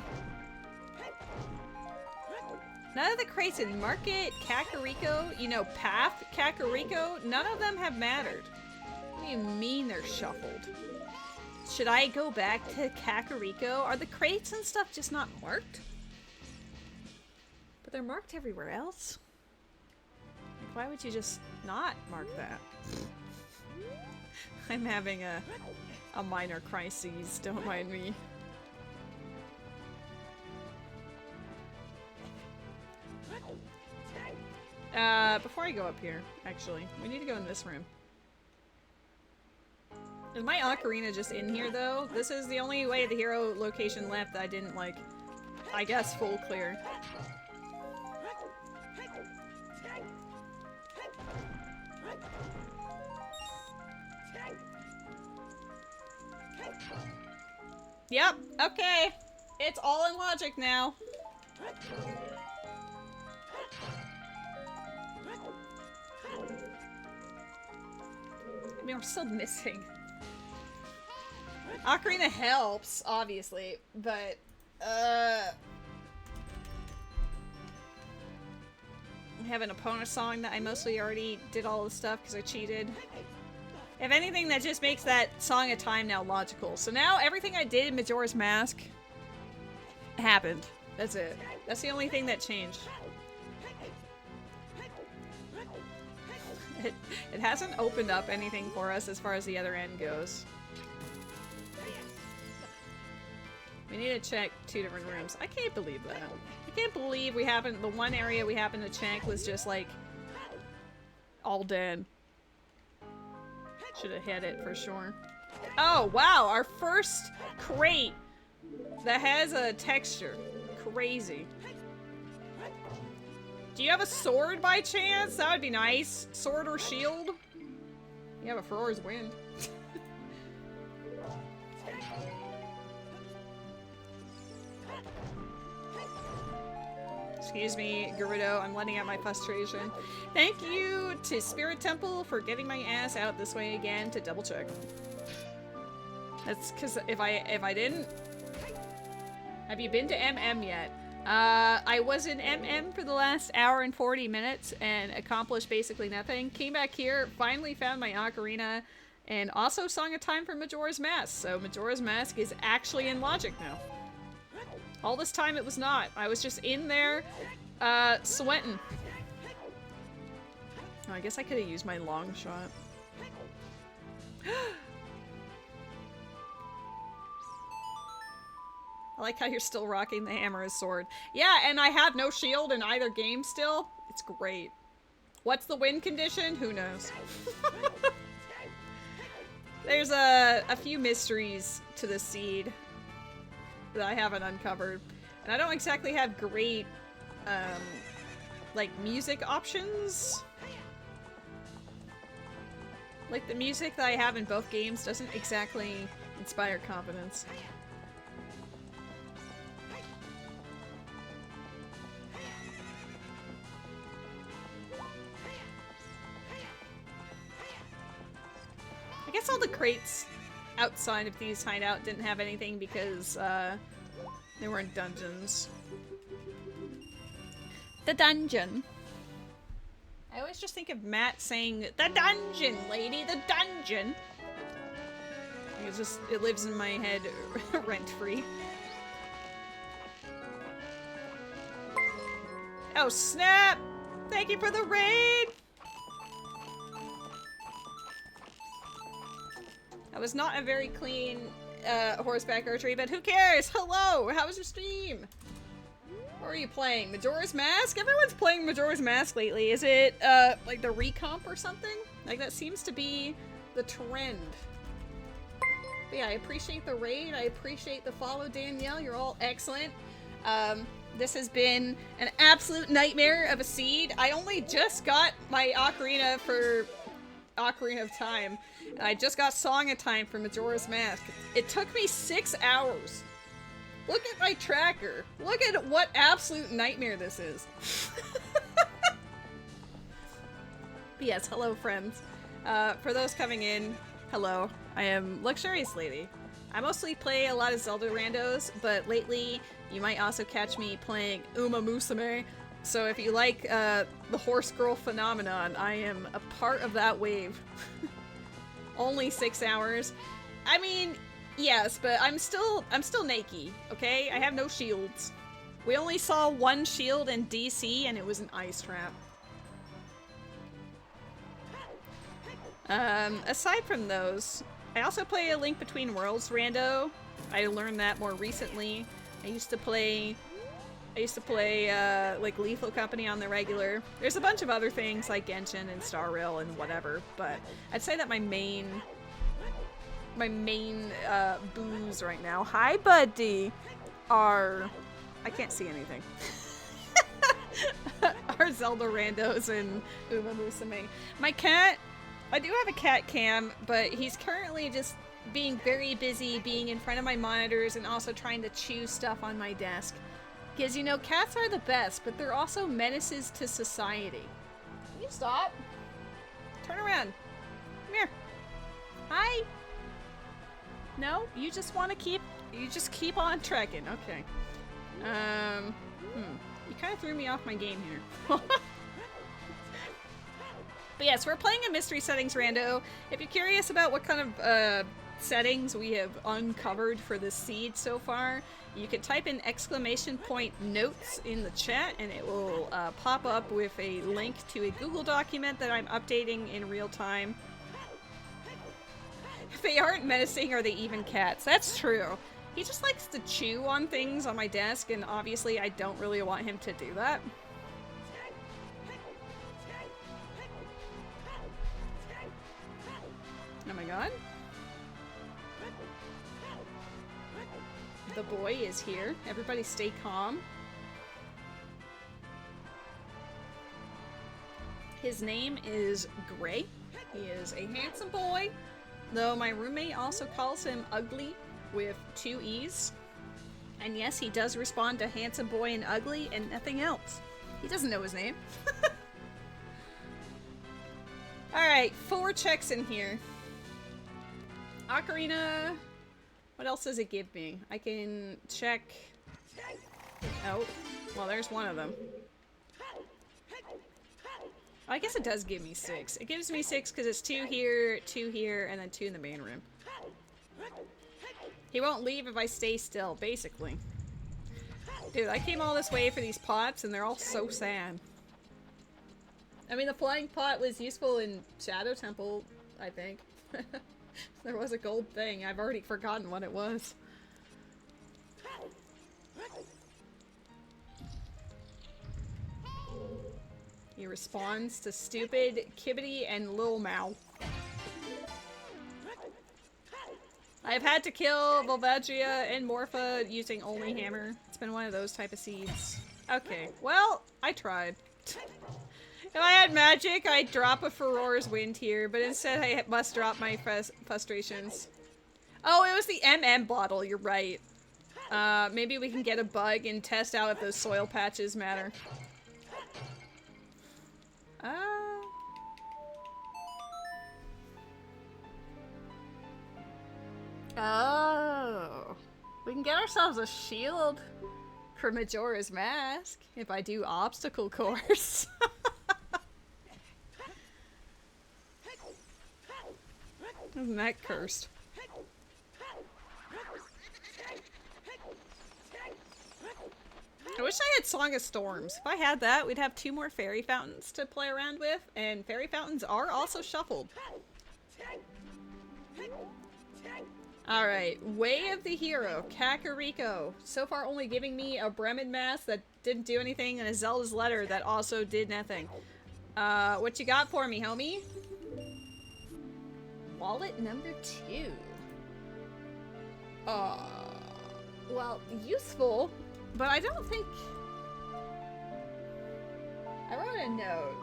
None of the crates in Market, Kakariko, you know, Path, Kakariko, none of them have mattered. What do you mean they're shuffled? Should I go back to Kakariko? Are the crates and stuff just not marked? But they're marked everywhere else. Like, why would you just not mark that? I'm having a minor crisis, don't mind me. Before I go up here, actually, we need to go in this room. Is my ocarina just in here, though? This is the only way the hero location left that I didn't, like, I guess, full clear. Yep, okay. It's all in logic now. I mean, we're still missing. Ocarina helps, obviously, but, I have an opponent song that I mostly already did all the stuff because I cheated. If anything, that just makes that Song of Time now logical. So now everything I did in Majora's Mask happened. That's it. That's the only thing that changed. It hasn't opened up anything for us as far as the other end goes. We need to check 2 different rooms. I can't believe that. I can't believe we haven't- the one area we happened to check was just like all dead. Should have hit it for sure. Oh wow, our first crate that has a texture. Crazy. Do you have a sword by chance? That would be nice. Sword or shield? You have a Farore's Wind. Excuse me, Gerudo, I'm letting out my frustration. Thank you to Spirit Temple for getting my ass out this way again to double check. That's because if I didn't... Have you been to MM yet? I was in MM for the last hour and 40 minutes and accomplished basically nothing. Came back here, finally found my ocarina, and also Song of Time for Majora's Mask. So Majora's Mask is actually in logic now. All this time it was not. I was just in there, sweating. Oh, I guess I could have used my long shot. I like how you're still rocking the hammer as sword. Yeah, and I have no shield in either game still. It's great. What's the win condition? Who knows? There's a few mysteries to the seed. that I haven't uncovered. And I don't exactly have great, like, music options. Like, the music that I have in both games doesn't exactly inspire confidence. I guess all the crates outside of these hideout didn't have anything because, they weren't dungeons. The dungeon. I always just think of Matt saying, "The dungeon, lady, the dungeon!" It's just, it lives in my head rent-free. Oh snap! Thank you for the raid! That was not a very clean horseback archery, but who cares? Hello! How was your stream? What are you playing? Majora's Mask? Everyone's playing Majora's Mask lately. Is it, like the recomp or something? Like, that seems to be the trend. But yeah, I appreciate the raid. I appreciate the follow, Danielle. You're all excellent. This has been an absolute nightmare of a seed. I only just got my Ocarina for Ocarina of Time. And I just got Song of Time for Majora's Mask. It took me 6 hours. Look at my tracker. Look at what absolute nightmare this is. But yes, hello friends. For those coming in, hello. I am LuxuriousLady. I mostly play a lot of Zelda randos, but lately you might also catch me playing Uma Musume. So if you like the horse girl phenomenon, I am a part of that wave. Only 6 hours. I mean, yes, but I'm still naked, okay? I have no shields. We only saw one shield in DC, and it was an ice trap. Aside from those, I also play a Link Between Worlds rando. I learned that more recently. I used to play like Lethal Company on the regular. There's a bunch of other things like Genshin and Star Rail and whatever, but I'd say that my main booze right now, hi buddy, are, I can't see anything, are Zelda randos and Uma Musume. My cat, I do have a cat cam, but he's currently just being very busy being in front of my monitors and also trying to chew stuff on my desk. Because, you know, cats are the best, but they're also menaces to society. Can you stop? Turn around. Come here. Hi. No? You just want to keep on trekking. Okay. You kind of threw me off my game here. But yes, we're playing a mystery settings rando. If you're curious about what kind of, settings we have uncovered for this seed so far, you can type in !notes in the chat and it will pop up with a link to a Google document that I'm updating in real time. If they aren't menacing, are they even cats? That's true. He just likes to chew on things on my desk, and obviously I don't really want him to do that. Oh my god. The boy is here. Everybody stay calm. His name is Gray. He is a handsome boy, though my roommate also calls him Ugly with 2 E's. And yes, he does respond to handsome boy and ugly and nothing else. He doesn't know his name. Alright, 4 checks in here. Ocarina... What else does it give me? I can check... Oh, well there's one of them. I guess it does give me 6. It gives me 6 because it's 2 here, 2 here, and then 2 in the main room. He won't leave if I stay still, basically. Dude, I came all this way for these pots and they're all so sad. I mean, the flying pot was useful in Shadow Temple, I think. There was a gold thing. I've already forgotten what it was. He responds to stupid Kibbity and Lil Mao. I've had to kill Volvagia and Morpha using only hammer. It's been one of those type of seeds. Okay, well, I tried. If I had magic, I'd drop a Furore's Wind here, but instead I must drop my frustrations. Oh, it was the MM bottle, you're right. Maybe we can get a bug and test out if those soil patches matter. Oh. We can get ourselves a shield for Majora's Mask if I do obstacle course. Isn't that cursed? I wish I had Song of Storms. If I had that, we'd have 2 more fairy fountains to play around with, and fairy fountains are also shuffled. Alright, Way of the Hero, Kakariko. So far only giving me a Bremen mask that didn't do anything, and a Zelda's Letter that also did nothing. What you got for me, homie? Wallet number 2. Well, useful, but I don't think... I wrote a note.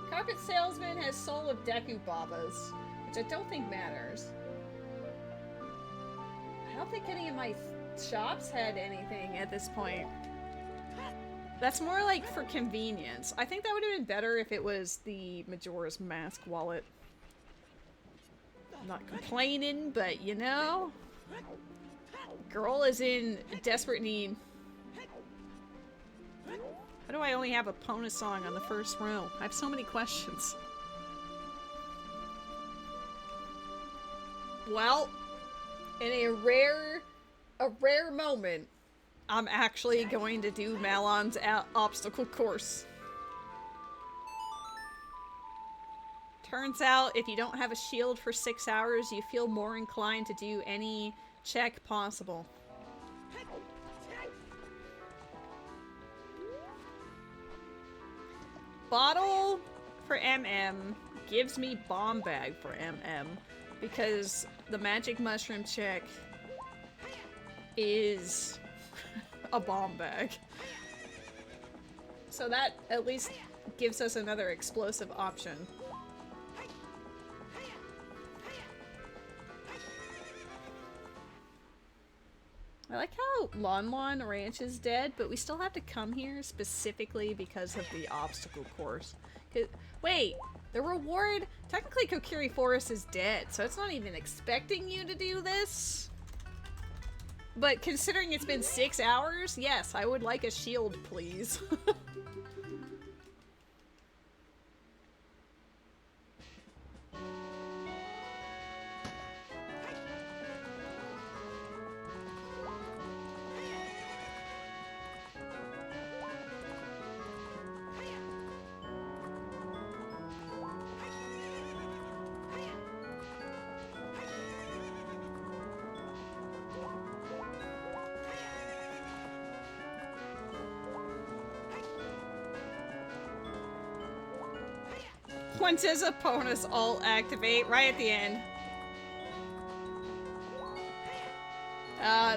Carpet Salesman has Soul of Deku Babas, which I don't think matters. I don't think any of my shops had anything at this point. That's more like for convenience. I think that would have been better if it was the Majora's Mask wallet. I'm not complaining, but you know, girl is in desperate need. Why do I only have a Pona song on the first row? I have so many questions. Well, in a rare moment, I'm actually going to do Malon's obstacle course. Turns out, if you don't have a shield for 6 hours, you feel more inclined to do any check possible. Bottle for MM gives me bomb bag for MM because the magic mushroom check is a bomb bag. So that at least gives us another explosive option. I like how Lon Lon Ranch is dead, but we still have to come here specifically because of the obstacle course. Wait, the reward... Technically Kokiri Forest is dead, so it's not even expecting you to do this. But considering it's been 6 hours, yes, I would like a shield, please. When does opponents all activate? Right at the end.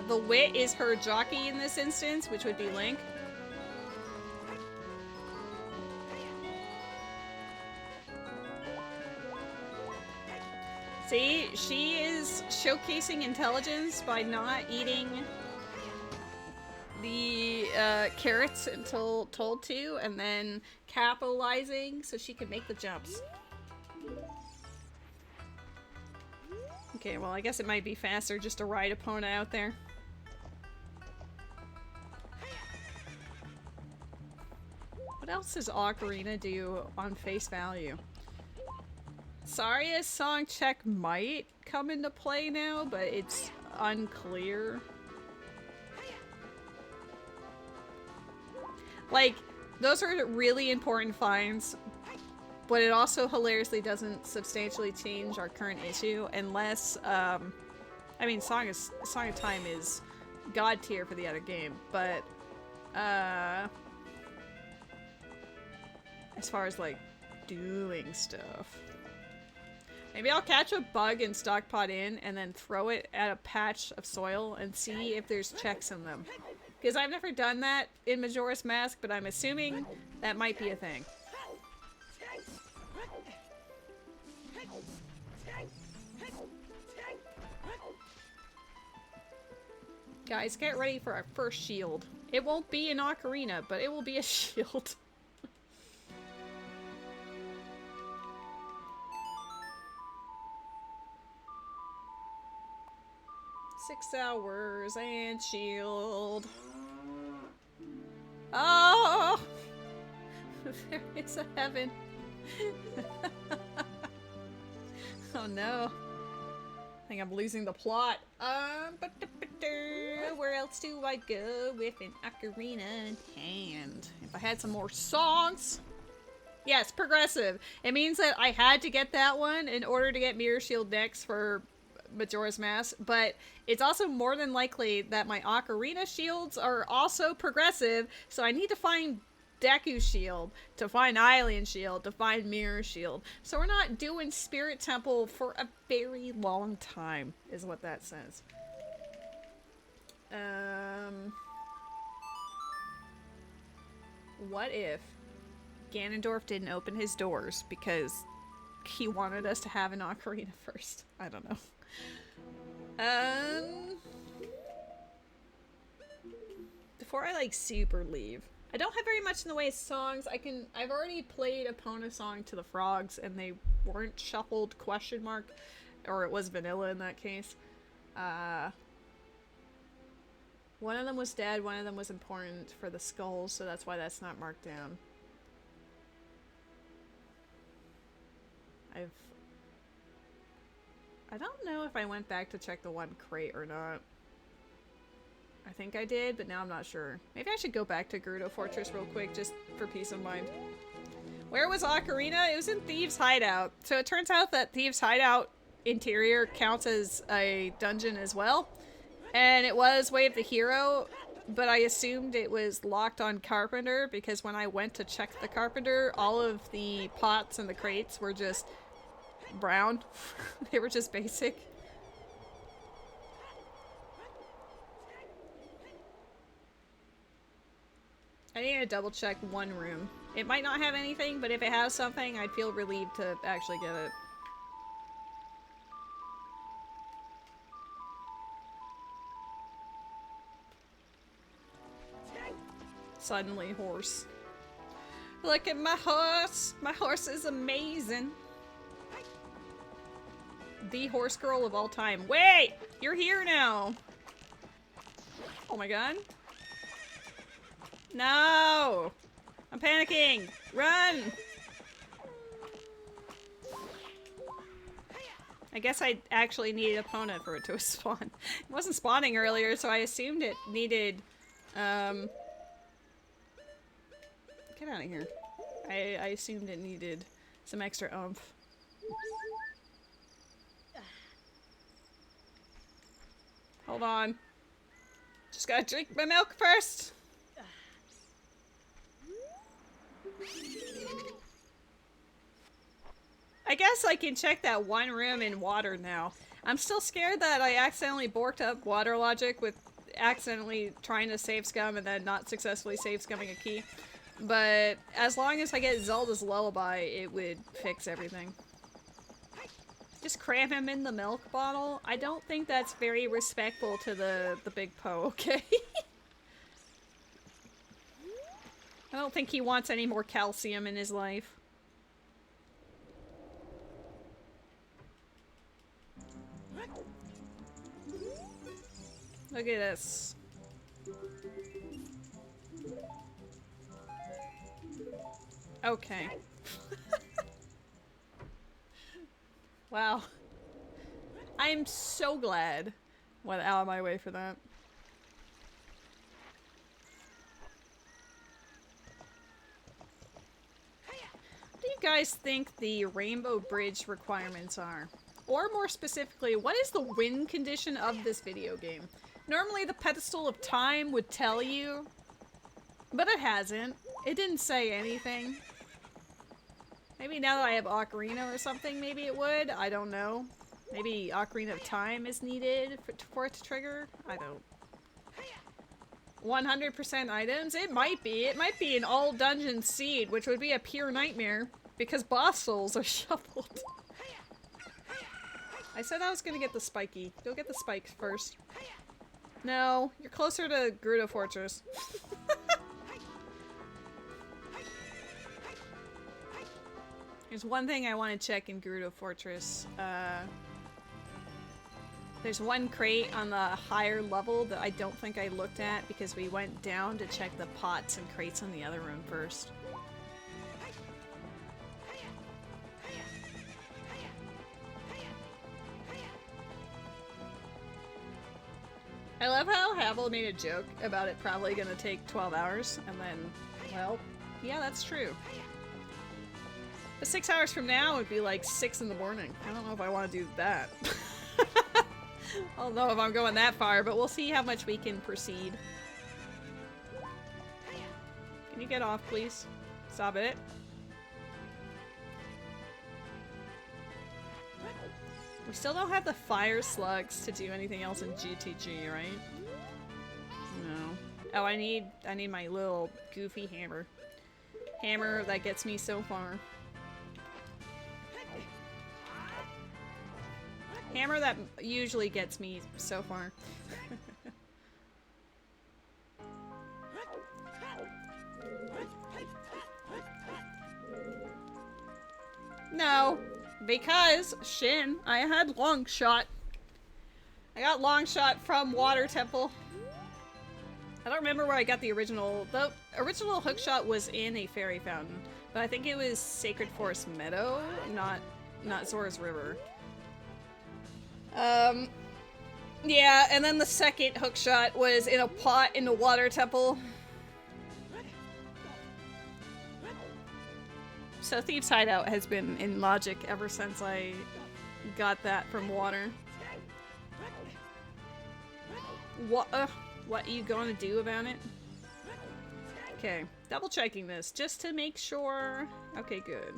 The wit is her jockey in this instance, which would be Link. See, she is showcasing intelligence by not eating the carrots until told to, and then capitalizing so she can make the jumps. Okay, well, I guess it might be faster just to ride Epona out there. What else does Ocarina do on face value? Saria's song check might come into play now, but it's unclear. Like, those are really important finds, but it also hilariously doesn't substantially change our current issue unless, I mean, Song of Time is god tier for the other game, but, as far as, like, doing stuff. Maybe I'll catch a bug and stockpot in and then throw it at a patch of soil and see if there's checks in them. Because I've never done that in Majora's Mask, but I'm assuming that might be a thing. Guys, get ready for our first shield. It won't be an ocarina, but it will be a shield. 6 hours and shield. Oh! There is a heaven. Oh no. I think I'm losing the plot. Where else do I go with an ocarina in hand? If I had some more songs. Yes, progressive. It means that I had to get that one in order to get Mirror Shield next for Majora's Mask, but it's also more than likely that my ocarina shields are also progressive, so I need to find Deku's shield, to find Hylian's shield, to find Mirror Shield. So we're not doing Spirit Temple for a very long time, is what that says. What if Ganondorf didn't open his doors because he wanted us to have an ocarina first? I don't know. Before I like super leave, I don't have very much in the way of songs. I've already played Epona song to the frogs and they weren't shuffled ? Or it was vanilla in that case. One of them was dead, one of them was important for the skulls, so that's why that's not marked down. I don't know if I went back to check the one crate or not. I think I did, but now I'm not sure. Maybe I should go back to Gerudo Fortress real quick, just for peace of mind. Where was Ocarina? It was in Thieves' Hideout. So it turns out that Thieves' Hideout interior counts as a dungeon as well. And it was Way of the Hero, but I assumed it was locked on Carpenter because when I went to check the Carpenter, all of the pots and the crates were just brown. They were just basic. I need to double check one room. It might not have anything, but if it has something, I'd feel relieved to actually get it. Suddenly, horse. Look at my horse! My horse is amazing! The horse girl of all time. Wait! You're here now! Oh my god. No! I'm panicking! Run! I guess I actually needed Epona for it to spawn. It wasn't spawning earlier, so I assumed it needed, Get out of here. I assumed it needed some extra oomph. Hold on. Just gotta drink my milk first. I guess I can check that one room in water now. I'm still scared that I accidentally borked up water logic with accidentally trying to save scum and then not successfully save scumming a key. But as long as I get Zelda's Lullaby, it would fix everything. Just cram him in the milk bottle? I don't think that's very respectful to the big Poe, okay? I don't think he wants any more calcium in his life. Look at this. Okay. Wow. I'm so glad I went out of my way for that. What do you guys think the Rainbow Bridge requirements are? Or more specifically, what is the win condition of this video game? Normally the Pedestal of Time would tell you, but it hasn't. It didn't say anything. Maybe now that I have Ocarina or something, maybe it would. I don't know. Maybe Ocarina of Time is needed for it to trigger. I don't. 100% items? It might be. It might be an all dungeon seed, which would be a pure nightmare because boss souls are shuffled. I said I was gonna get the spiky. Go get the spikes first. No, you're closer to Gerudo Fortress. There's one thing I want to check in Gerudo Fortress. There's one crate on the higher level that I don't think I looked at because we went down to check the pots and crates in the other room first. I love how Havel made a joke about it probably gonna take 12 hours, and then, well, yeah, that's true. But 6 hours from now would be like 6 in the morning. I don't know if I want to do that. I don't know if I'm going that far, but we'll see how much we can proceed. Can you get off, please? Stop it. We still don't have the fire slugs to do anything else in GTG, right? No. Oh, I need my little goofy hammer. Hammer that gets me so far. Hammer that usually gets me so far. No, because Shin, I had long shot. I got long shot from Water Temple. I don't remember where I got the original. The original hook shot was in a fairy fountain, but I think it was Sacred Forest Meadow, not Zora's River. Yeah, and then the second hook shot was in a pot in the Water Temple. So Thieves' Hideout has been in Logic ever since I got that from Water. What are you going to do about it? Okay, double checking this just to make sure. Okay, good.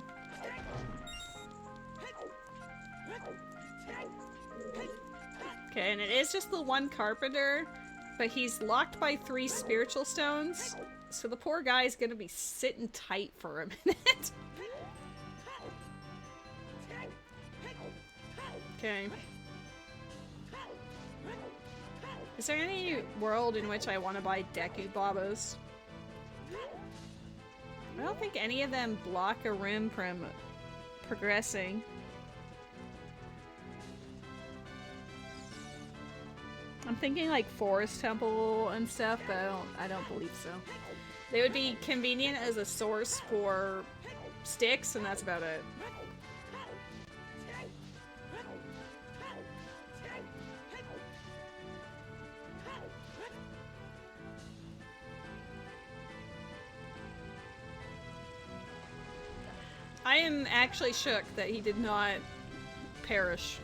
Okay, and it is just the one carpenter, but he's locked by 3 spiritual stones, so the poor guy's gonna be sitting tight for a minute. Okay. Is there any world in which I want to buy Deku Babas? I don't think any of them block a room from progressing. I'm thinking like Forest Temple and stuff, but I don't believe so. They would be convenient as a source for sticks, and that's about it. I am actually shook that he did not perish.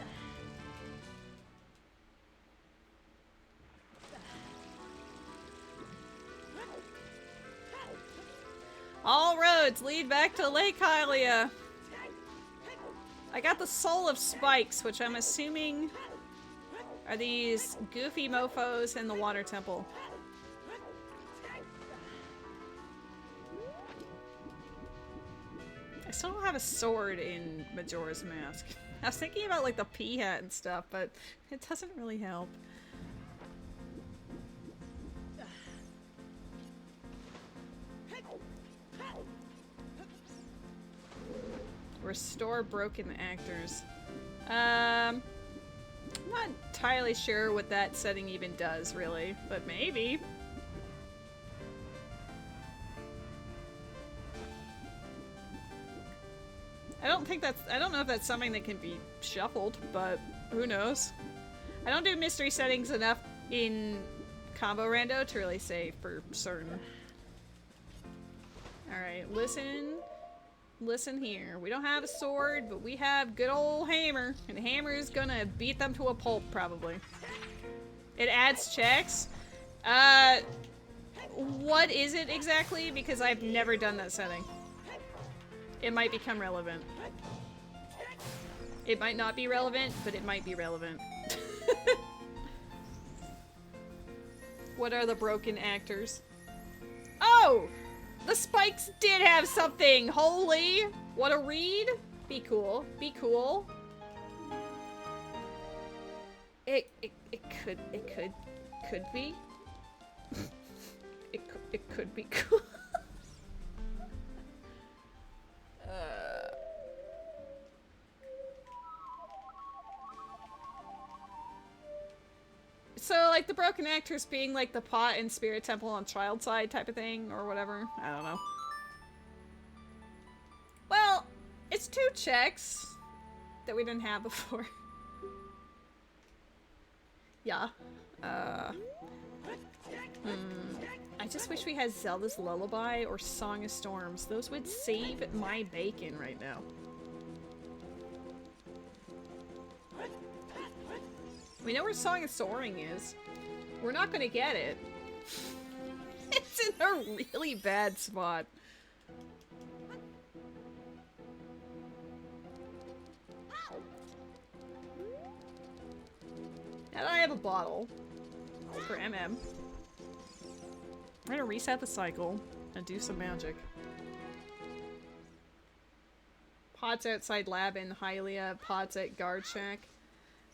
All roads lead back to Lake Hylia. I got the Soul of Spikes, which I'm assuming are these goofy mofos in the Water Temple. I still don't have a sword in Majora's Mask. I was thinking about like the pea hat and stuff, but it doesn't really help. Restore broken actors. I'm not entirely sure what that setting even does, really, but maybe. I don't know if that's something that can be shuffled, but who knows. I don't do mystery settings enough in combo rando to really say for certain. Alright, listen here. We don't have a sword, but we have good old hammer, and the hammer is gonna beat them to a pulp, probably. It adds checks. What is it exactly? Because I've never done that setting. It might become relevant. It might not be relevant, but it might be relevant. What are the broken actors? Oh! The spikes did have something! Holy! What a read! Be cool. Be cool. It could be. it could be cool. So, like, the broken actors being, like, the pot and spirit temple on child side type of thing, or whatever. I don't know. Well, it's 2 checks that we didn't have before. Yeah. I just wish we had Zelda's Lullaby or Song of Storms. Those would save my bacon right now. We know where Song of Soaring is. We're not gonna get it. It's in a really bad spot. And I have a bottle for MM. We're gonna reset the cycle and do some magic. Pots outside lab in Hylia, pots at guard shack.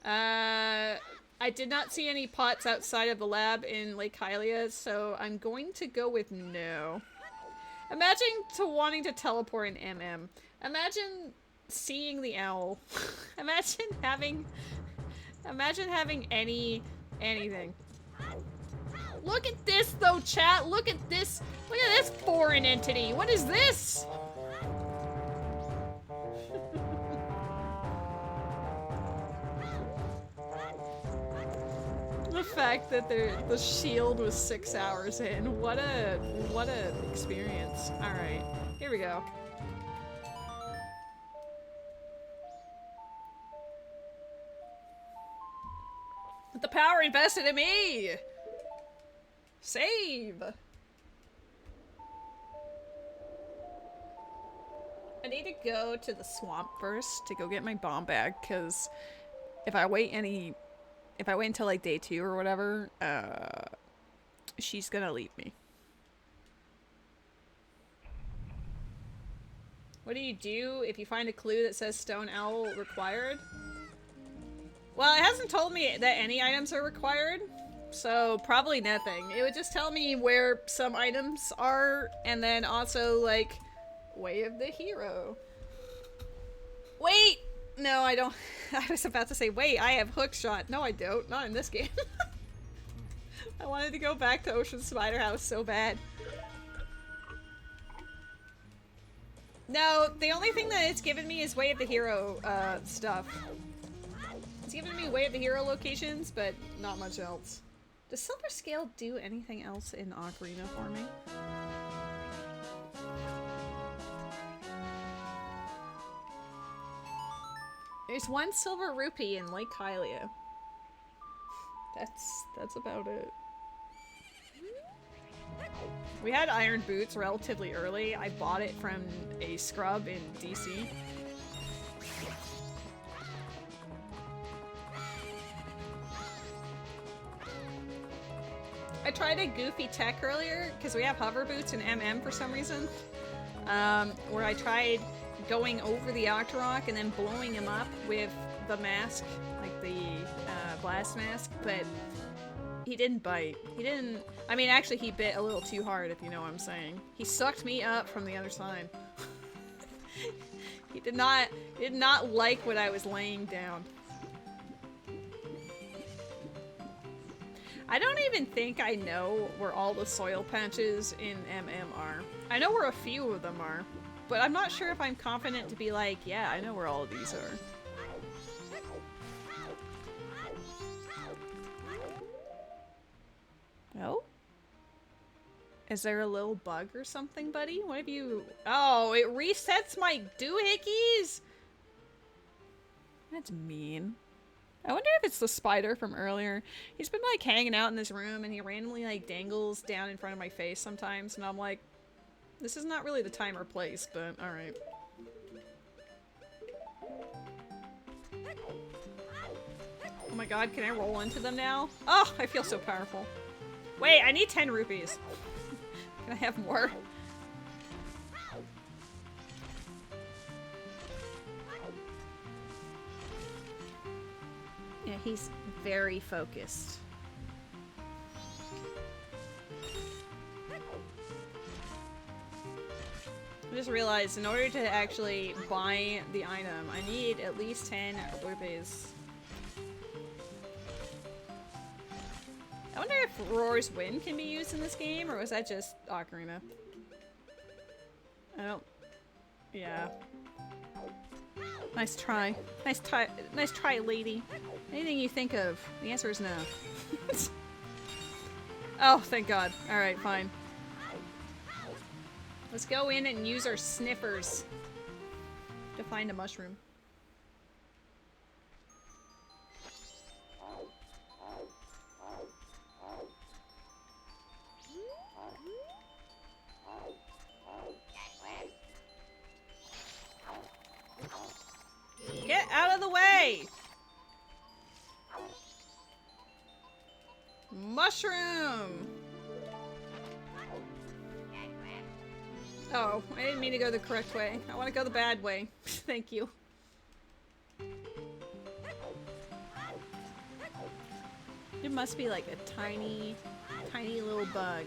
I did not see any pots outside of the lab in Lake Hylia, so I'm going to go with no. Imagine wanting to teleport in MM. Imagine seeing the owl. Imagine having anything. Look at this though, chat. Look at this foreign entity. What is this? The fact that the shield was 6 hours in. What a experience. Alright, here we go. The power invested in me! Save! I need to go to the swamp first to go get my bomb bag, because if I wait until like day 2 or whatever, she's gonna leave me. What do you do if you find a clue that says stone owl required? Well, it hasn't told me that any items are required, so probably nothing. It would just tell me where some items are, and then also, like, Way of the Hero. Wait! No, I don't. I was about to say, wait, I have hookshot. No, I don't. Not in this game. I wanted to go back to Ocean Spider House so bad. No, the only thing that it's given me is Way of the Hero stuff. It's given me Way of the Hero locations, but not much else. Does Silver Scale do anything else in Ocarina for me? There's 1 silver rupee in Lake Hylia. That's about it. We had iron boots relatively early. I bought it from a scrub in DC. I tried a goofy tech earlier, because we have hover boots in MM for some reason, where I tried going over the Octorok and then blowing him up with the mask, like the blast mask, but he didn't bite. He didn't... I mean, actually, he bit a little too hard, if you know what I'm saying. He sucked me up from the other side. He did not like what I was laying down. I don't even think I know where all the soil patches in MM are. I know where a few of them are, but I'm not sure if I'm confident to be like, yeah, I know where all of these are. Oh? Is there a little bug or something, buddy? What have you... Oh, it resets my doohickeys? That's mean. I wonder if it's the spider from earlier. He's been, like, hanging out in this room, and he randomly, like, dangles down in front of my face sometimes, and I'm like, this is not really the time or place, but alright. Oh my god, can I roll into them now? Oh, I feel so powerful. Wait, I need 10 rupees. Can I have more? Yeah, he's very focused. I just realized in order to actually buy the item, I need at least 10 rupees. I wonder if Roar's Wind can be used in this game, or was that just Ocarina? I don't... Yeah. Nice try. Nice try, lady. Anything you think of, the answer is no. Oh, thank God. Alright, fine. Let's go in and use our sniffers to find a mushroom. Get out of the way! Mushroom! Oh, I didn't mean to go the correct way. I want to go the bad way. Thank you. There must be like a tiny little bug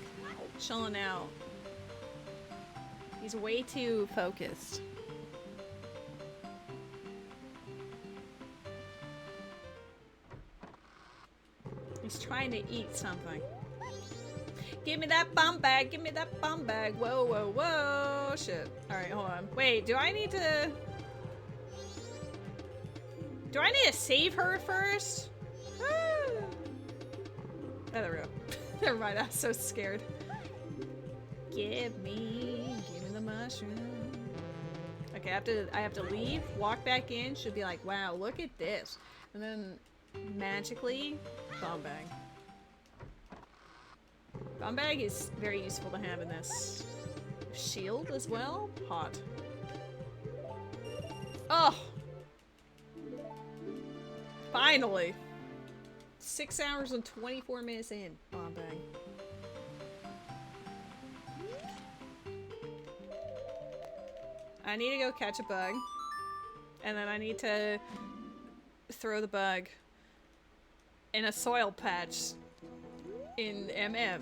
chilling out. He's way too focused. He's trying to eat something. Give me that bomb bag, give me that bomb bag. Whoa, whoa, whoa. Shit. Alright, hold on. Wait, do I need to save her first? Ah. Oh, there we go. Never mind, I was so scared. Give me the mushroom. Okay, I have to leave, walk back in, should be like, wow, look at this. And then magically, bomb bag. Bomb bag is very useful to have in this. Shield as well? Hot. Oh! Finally! 6 hours and 24 minutes in. Bomb bag. I need to go catch a bug. And then I need to throw the bug in a soil patch in MM.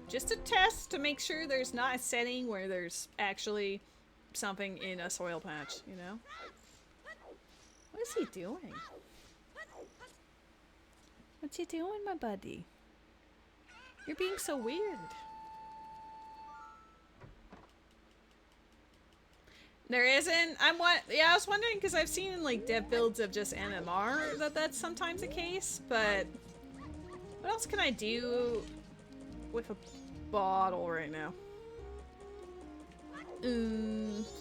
Just to test to make sure there's not a setting where there's actually something in a soil patch, you know? What is he doing? What's he doing, my buddy? You're being so weird. There isn't. Yeah, I was wondering because I've seen in like dev builds of just NMR that that's sometimes the case, but what else can I do with a bottle right now?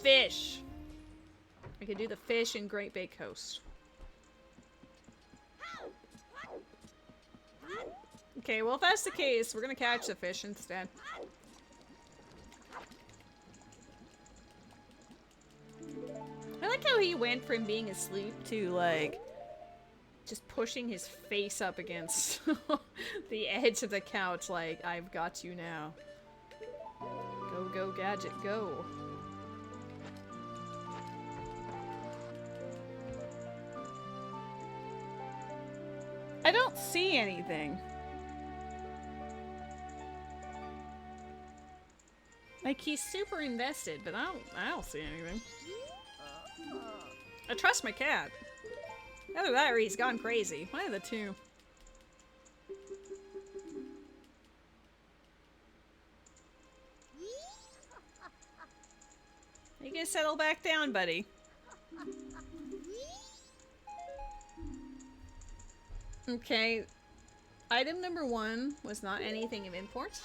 Fish. I could do the fish in Great Bay Coast. Okay, well if that's the case, we're gonna catch the fish instead. I like how he went from being asleep to like just pushing his face up against the edge of the couch like, I've got you now. Go, go, gadget, go. I don't see anything. Like, he's super invested, but I don't see anything. I trust my cat. Either that or he's gone crazy. One of the two. You can settle back down, buddy. Okay. Item number 1 was not anything of import.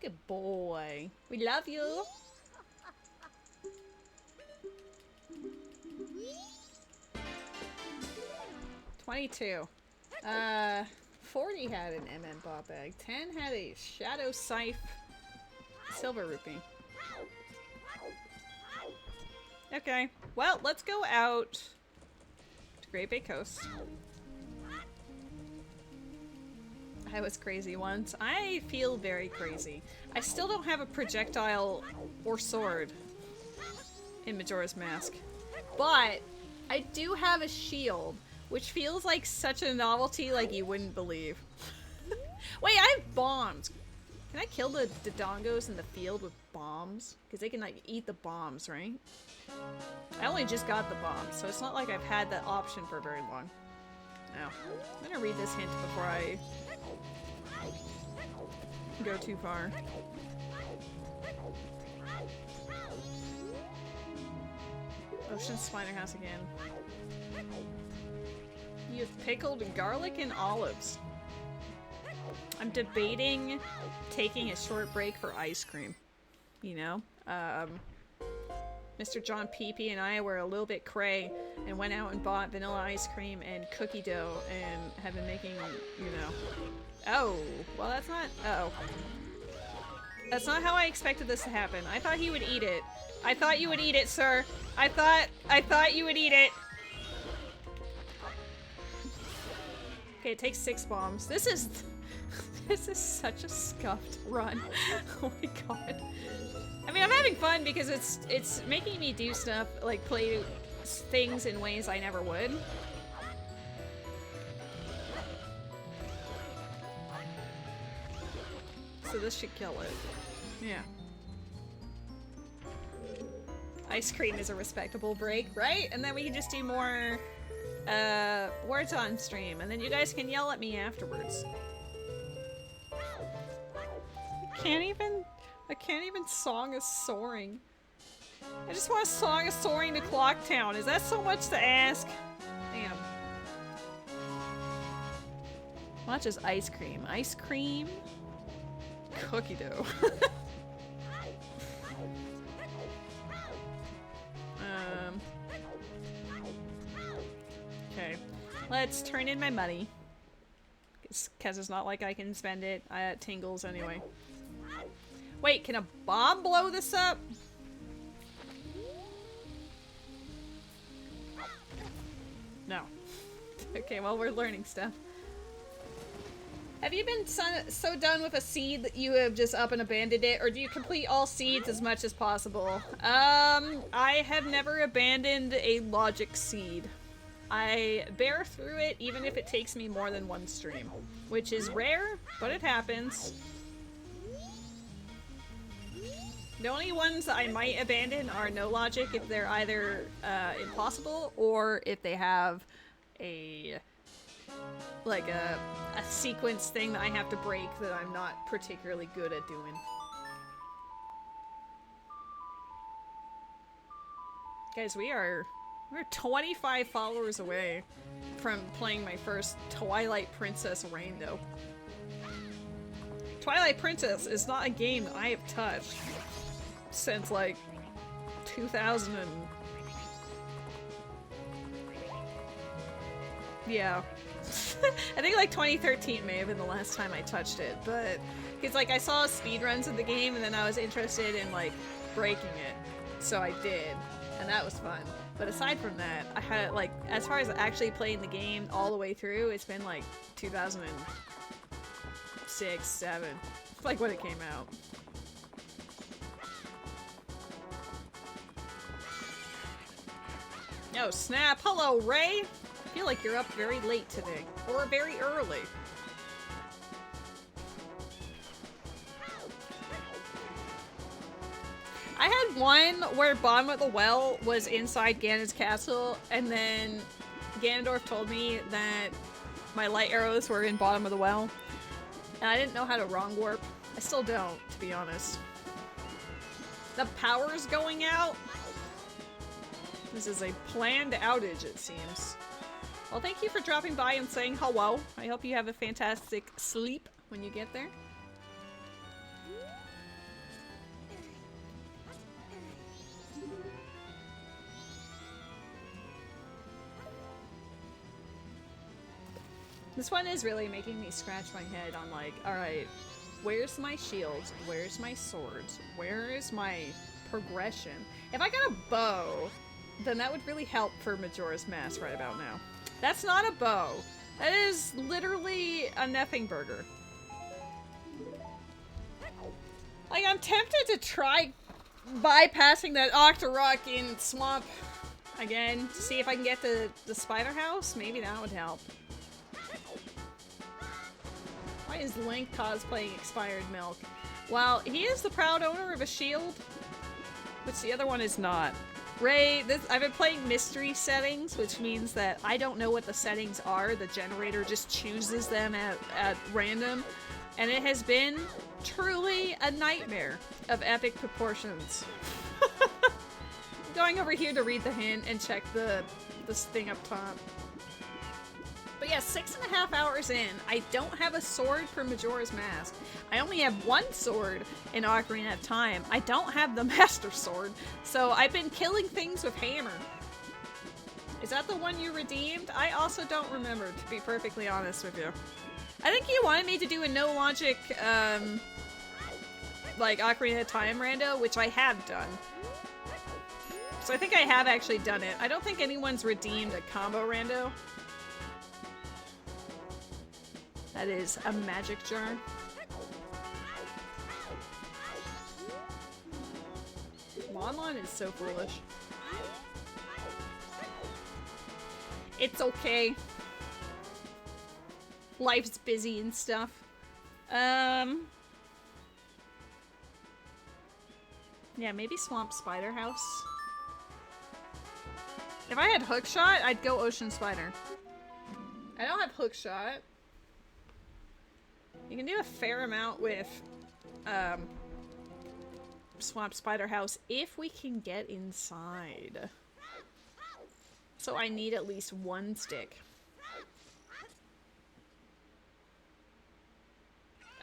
Good boy. We love you. $22. 40 had an MM bot bag. 10 had a Shadow Scythe Silver Rupee. Okay, well, let's go out to Great Bay Coast. I was crazy once. I feel very crazy. I still don't have a projectile or sword in Majora's Mask. But I do have a shield, which feels like such a novelty like you wouldn't believe. Wait, I have bombs! Can I kill the dongos in the field with bombs? Because they can like eat the bombs, right? I only just got the bombs, so it's not like I've had that option for very long. Now, I'm gonna read this hint before I go too far. Ocean Spider House again. You have pickled garlic and olives. I'm debating taking a short break for ice cream. You know? Mr. John Peepee and I were a little bit cray and went out and bought vanilla ice cream and cookie dough and have been making, you know. Oh, well that's not, uh-oh. That's not how I expected this to happen. I thought he would eat it. I thought you would eat it, sir. I thought you would eat it. Okay, it takes 6 bombs. This is such a scuffed run. Oh my god. I mean, I'm having fun because it's making me do stuff, like play things in ways I never would. So this should kill it. Yeah. Ice cream is a respectable break, right? And then we can just do more words on stream, and then you guys can yell at me afterwards. I can't even song a soaring. I just want a song of soaring to Clocktown. Is that so much to ask? Damn. Not just ice cream. Ice cream? Cookie dough. Okay. Let's turn in my money. Because it's not like I can spend it. It tingles anyway. Wait, can a bomb blow this up? No. Okay, well, we're learning stuff. Have you been so done with a seed that you have just up and abandoned it, or do you complete all seeds as much as possible? I have never abandoned a logic seed. I bear through it even if it takes me more than one stream, which is rare, but it happens. The only ones that I might abandon are no logic if they're either impossible or if they have a like a sequence thing that I have to break that I'm not particularly good at doing. Guys, we're 25 followers away from playing my first Twilight Princess rando. Twilight Princess is not a game that I have touched since like 2000 and... yeah. I think like 2013 may have been the last time I touched it, but because like I saw speedruns of the game and then I was interested in like breaking it, so I did, and that was fun. But aside from that, I had like, as far as actually playing the game all the way through, it's been like 2006, 7, like when it came out. Oh snap! Hello, Ray! I feel like you're up very late today. Or very early. I had one where bottom of the well was inside Ganon's castle, and then Ganondorf told me that my light arrows were in bottom of the well. And I didn't know how to wrong warp. I still don't, to be honest. The power's going out? This is a planned outage, it seems. Well, thank you for dropping by and saying hello. I hope you have a fantastic sleep when you get there. This one is really making me scratch my head on like, alright, where's my shields? Where's my swords? Where is my progression? If I got a bow, then that would really help for Majora's Mask right about now. That's not a bow. That is literally a nothing burger. Like, I'm tempted to try bypassing that Octorok in Swamp again to see if I can get to the Spider House. Maybe that would help. Why is Link cosplaying expired milk? Well, he is the proud owner of a shield, which the other one is not. Ray, I've been playing mystery settings, which means that I don't know what the settings are. The generator just chooses them at random. And it has been truly a nightmare of epic proportions. Going over here to read the hint and check this thing up top. But yeah, 6.5 hours in, I don't have a sword for Majora's Mask. I only have one sword in Ocarina of Time. I don't have the Master Sword, so I've been killing things with hammer. Is that the one you redeemed? I also don't remember, to be perfectly honest with you. I think you wanted me to do a no logic, like Ocarina of Time rando, which I have done. So I think I have actually done it. I don't think anyone's redeemed a combo rando. That is a magic jar. Lon is so foolish. It's okay. Life's busy and stuff. Yeah, maybe Swamp Spider House. If I had Hookshot, I'd go Ocean Spider. I don't have Hookshot. You can do a fair amount with Swamp Spider House if we can get inside. So I need at least one stick.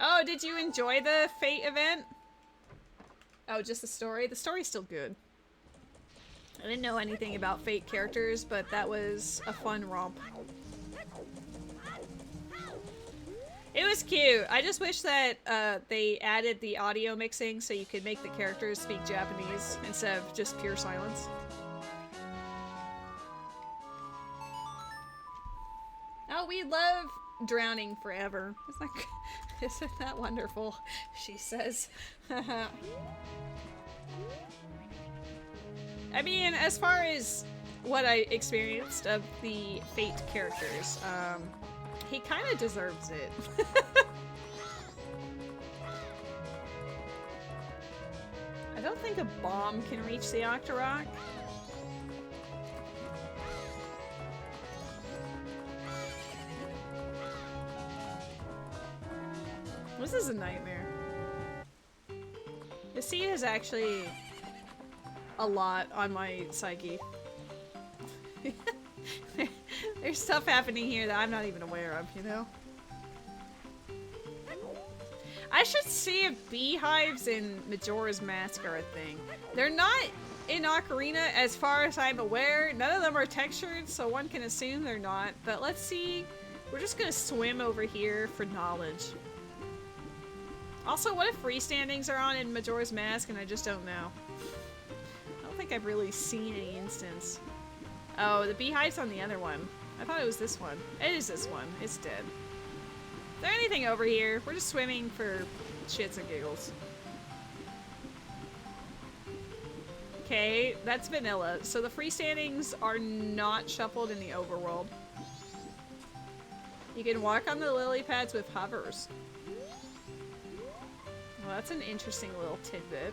Oh, did you enjoy the Fate event? Oh, just the story? The story's still good. I didn't know anything about Fate characters, but that was a fun romp. It was cute. I just wish that they added the audio mixing so you could make the characters speak Japanese instead of just pure silence. Oh, we love drowning forever. Isn't that wonderful? She says. I mean, as far as what I experienced of the Fate characters, he kind of deserves it. I don't think a bomb can reach the Octorok. This is a nightmare. The sea is actually a lot on my psyche. There's stuff happening here that I'm not even aware of, you know? I should see if beehives in Majora's Mask are a thing. They're not in Ocarina as far as I'm aware. None of them are textured, so one can assume they're not. But let's see. We're just gonna swim over here for knowledge. Also, what if freestandings are on in Majora's Mask and I just don't know? I don't think I've really seen any instance. Oh, the beehive's on the other one. I thought it was this one. It is this one. It's dead. Is there anything over here? We're just swimming for shits and giggles. Okay, that's vanilla. So the freestandings are not shuffled in the overworld. You can walk on the lily pads with hovers. Well, that's an interesting little tidbit.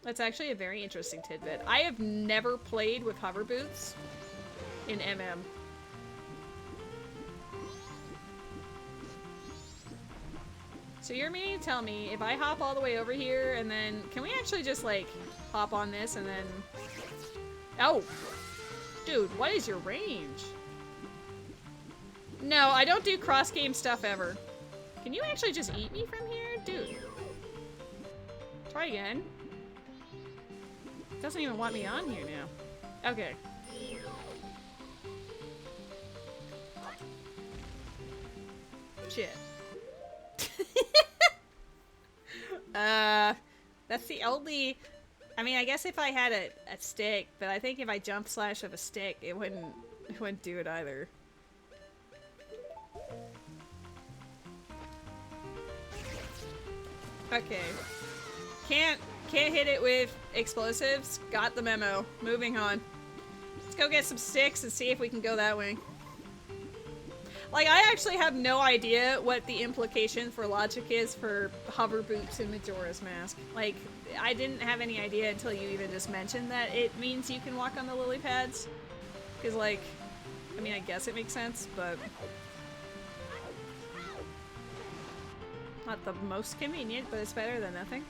That's actually a very interesting tidbit. I have never played with hover boots in MM. So you're meaning to tell me if I hop all the way over here and then... Can we actually just, like, hop on this and then... Oh! Dude, what is your range? No, I don't do cross-game stuff ever. Can you actually just eat me from here? Dude. Try again. It doesn't even want me on here now. Okay. Shit. That's the only... I mean, I guess if I had a stick, but I think if I jump slash of a stick, it wouldn't do it either. Okay. Can't hit it with explosives. Got the memo. Moving on. Let's go get some sticks and see if we can go that way. Like, I actually have no idea what the implication for logic is for hover boots in Majora's Mask. Like, I didn't have any idea until you even just mentioned that it means you can walk on the lily pads. Because, like, I mean, I guess it makes sense, but... not the most convenient, but it's better than nothing.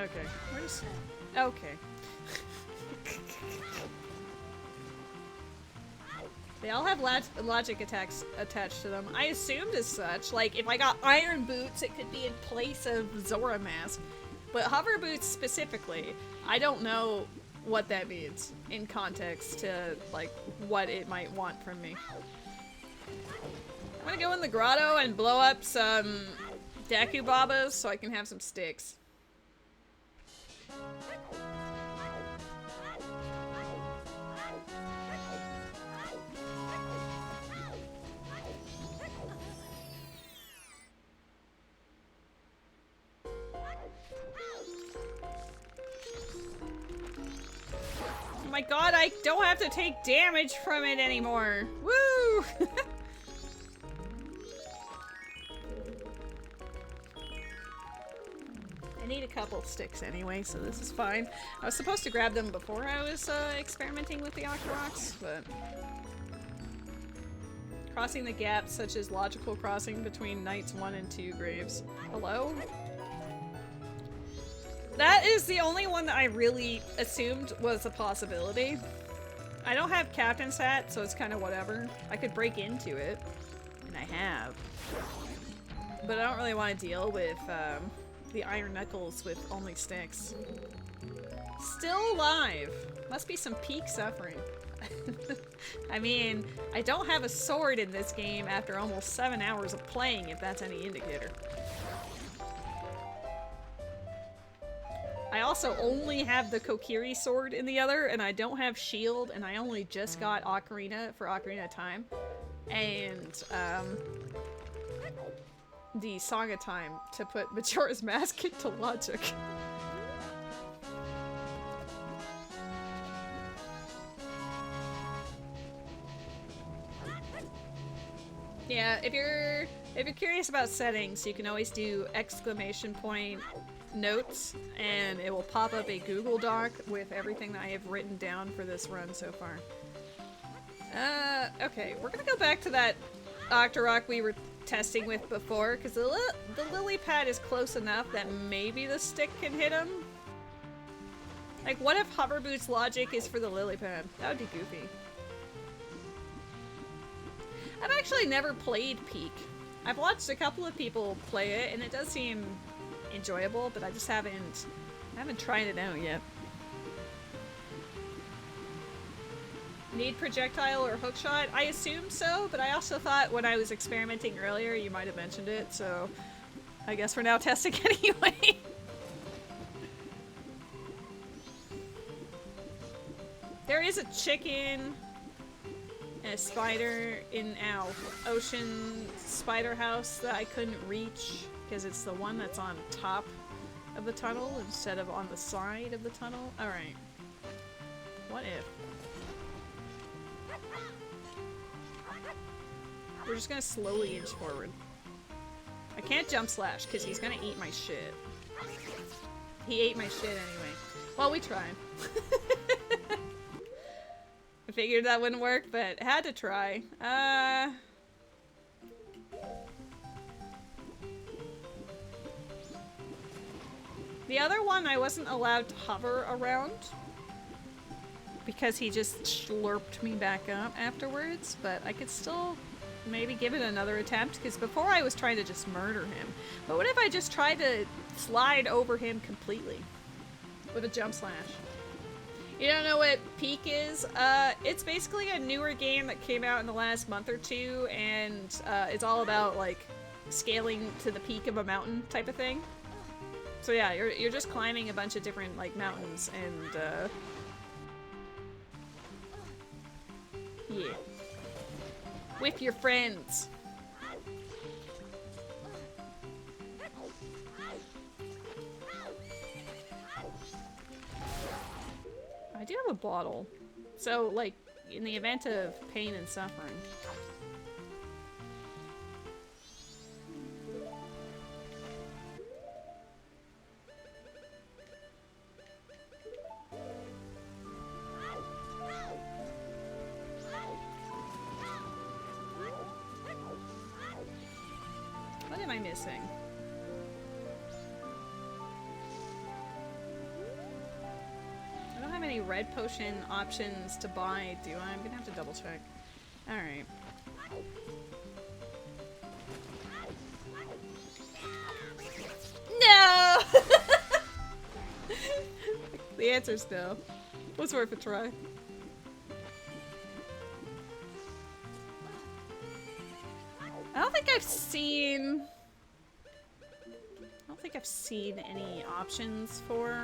Okay, we're just... okay. They all have logic attacks attached to them. I assumed as such. Like, if I got iron boots, it could be in place of Zora Mask. But hover boots specifically, I don't know what that means in context to, like, what it might want from me. I'm gonna go in the grotto and blow up some Dakubabas so I can have some sticks. Oh my god, I don't have to take damage from it anymore. Woo! I need a couple sticks anyway, so this is fine. I was supposed to grab them before I was experimenting with the Octoroks, but... crossing the gaps, such as logical crossing between Knights 1 and 2 graves. Hello? That is the only one that I really assumed was a possibility. I don't have Captain's Hat, so it's kind of whatever. I could break into it, and I have. But I don't really want to deal with the Iron Knuckles with only sticks. Still alive! Must be some peak suffering. I mean, I don't have a sword in this game after almost 7 hours of playing, if that's any indicator. I also only have the Kokiri sword in the other, and I don't have shield, and I only just got Ocarina for Ocarina of Time. And, the Song of Time to put Majora's Mask into logic. Yeah, if you're curious about settings, you can always do !! Notes, and it will pop up a Google Doc with everything that I have written down for this run so far. Okay, we're gonna go back to that Octorok we were testing with before, because the lily pad is close enough that maybe the stick can hit him. Like, what if Hover Boots logic is for the lily pad? That would be goofy. I've actually never played Peak. I've watched a couple of people play it, and it does seem enjoyable, but I just haven't tried it out yet. Need projectile or hookshot? I assume so, but I also thought when I was experimenting earlier you might have mentioned it, so I guess we're now testing anyway. There is a chicken and a spider in our ocean spider house that I couldn't reach because it's the one that's on top of the tunnel instead of on the side of the tunnel. Alright. What if? We're just gonna slowly inch forward. I can't jump slash because he's gonna eat my shit. He ate my shit anyway. Well, we tried. I figured that wouldn't work, but had to try. The other one I wasn't allowed to hover around because he just slurped me back up afterwards, but I could still maybe give it another attempt because before I was trying to just murder him. But what if I just tried to slide over him completely with a jump slash? You don't know what Peak is? It's basically a newer game that came out in the last month or two, and it's all about like scaling to the peak of a mountain type of thing. So yeah, you're just climbing a bunch of different like mountains, and yeah, with your friends. I do have a bottle. So, like, in the event of pain and suffering. What am I missing? I don't have any red potion options to buy, do I? I'm gonna have to double check. Alright. No! The answer's no. Was worth a try. I don't think I've seen any options for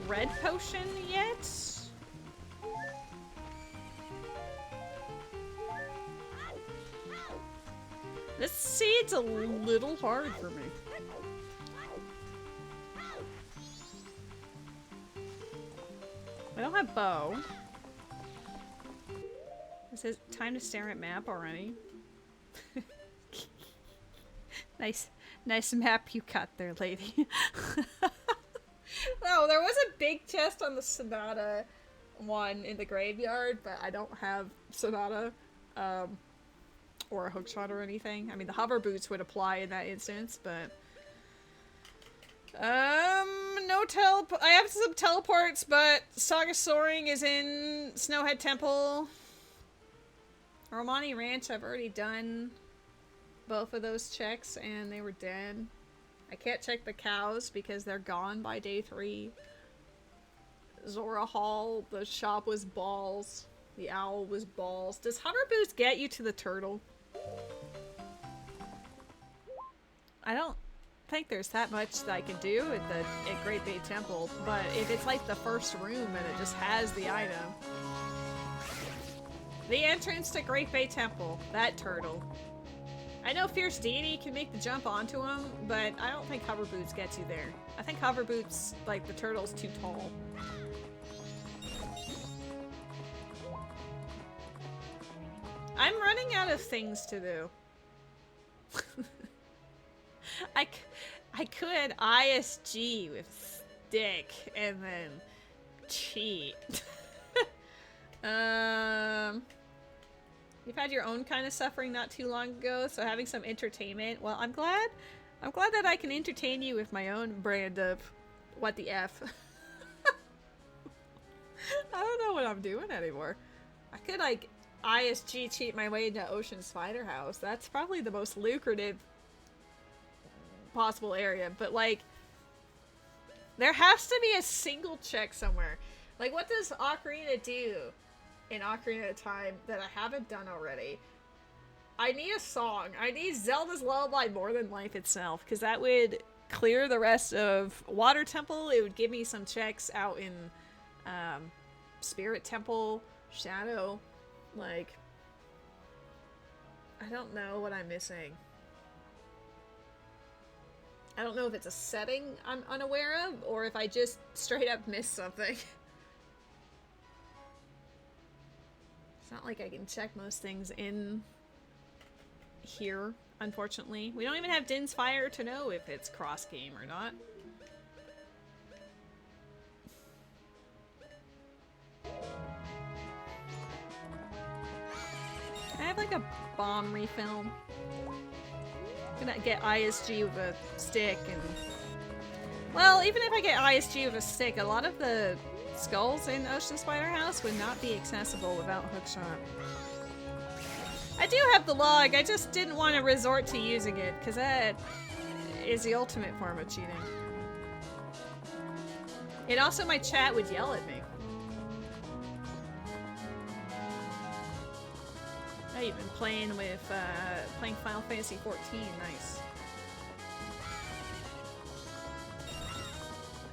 red potion yet. This seed's a little hard for me. I don't have bow. It says time to stare at map already. Nice map you got there, lady. Oh, there was a big chest on the Sonata one in the graveyard, but I don't have Sonata, or a hookshot or anything. I mean, the hover boots would apply in that instance, but no I have some teleports, but Saga Soaring is in Snowhead Temple. Romani Ranch, I've already done both of those checks, and they were dead. I can't check the cows because they're gone by day 3. Zora Hall, the shop was balls. The owl was balls. Does hover boots get you to the turtle? I don't think there's that much that I can do at Great Bay Temple, but if it's like the first room and it just has the item. The entrance to Great Bay Temple, that turtle. I know Fierce Deity can make the jump onto him, but I don't think hover boots gets you there. I think hover boots, like, the turtle's too tall. I'm running out of things to do. I could ISG with stick and then cheat. You've had your own kind of suffering not too long ago, so having some entertainment. Well, I'm glad that I can entertain you with my own brand of what the F. I don't know what I'm doing anymore. I could, like, ISG cheat my way into Ocean Spider House. That's probably the most lucrative possible area, but, like, there has to be a single check somewhere. Like, what does Ocarina do in Ocarina of Time that I haven't done already? I need a song. I need Zelda's Lullaby more than life itself, because that would clear the rest of Water Temple. It would give me some checks out in Spirit Temple, Shadow. Like, I don't know what I'm missing. I don't know if it's a setting I'm unaware of, or if I just straight up missed something. It's not like I can check most things in here, unfortunately. We don't even have Din's Fire to know if it's cross-game or not. I have like a bomb refill. I'm gonna get ISG with a stick and... Well, even if I get ISG with a stick, a lot of the skulls in Ocean Spider House would not be accessible without hookshot. I do have the log, I just didn't want to resort to using it, because that is the ultimate form of cheating. And also my chat would yell at me. Oh, you've been playing with, playing Final Fantasy 14, nice.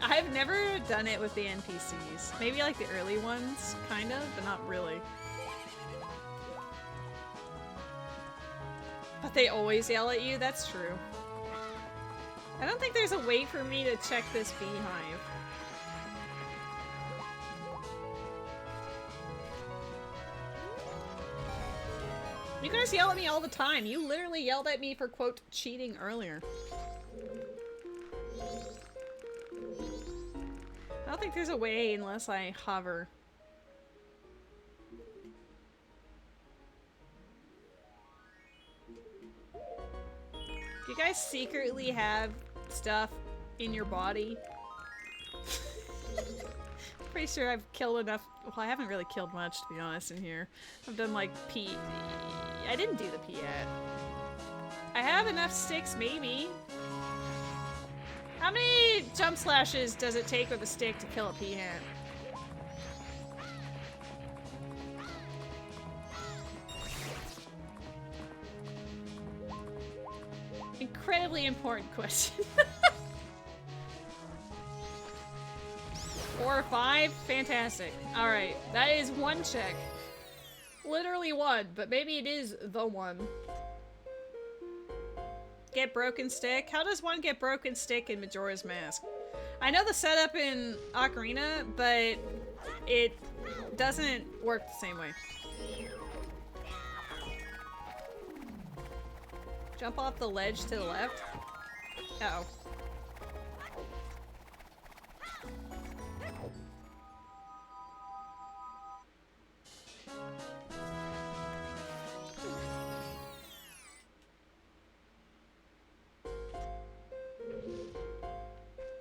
I've never done it with the NPCs. Maybe like the early ones, kind of, but not really. But they always yell at you, that's true. I don't think there's a way for me to check this beehive. You guys yell at me all the time. You literally yelled at me for, quote, cheating earlier. I don't think there's a way unless I hover. Do you guys secretly have stuff in your body? Pretty sure I've killed enough. Well, I haven't really killed much, to be honest, in here. I've done like P. I didn't do the P yet. I have enough sticks, maybe. How many jump slashes does it take with a stick to kill a peahen? Incredibly important question. 4 or 5? Fantastic. Alright, that is one check. Literally one, but maybe it is the one. Get broken stick? How does one get broken stick in Majora's Mask? I know the setup in Ocarina, but it doesn't work the same way. Jump off the ledge to the left? Uh-oh.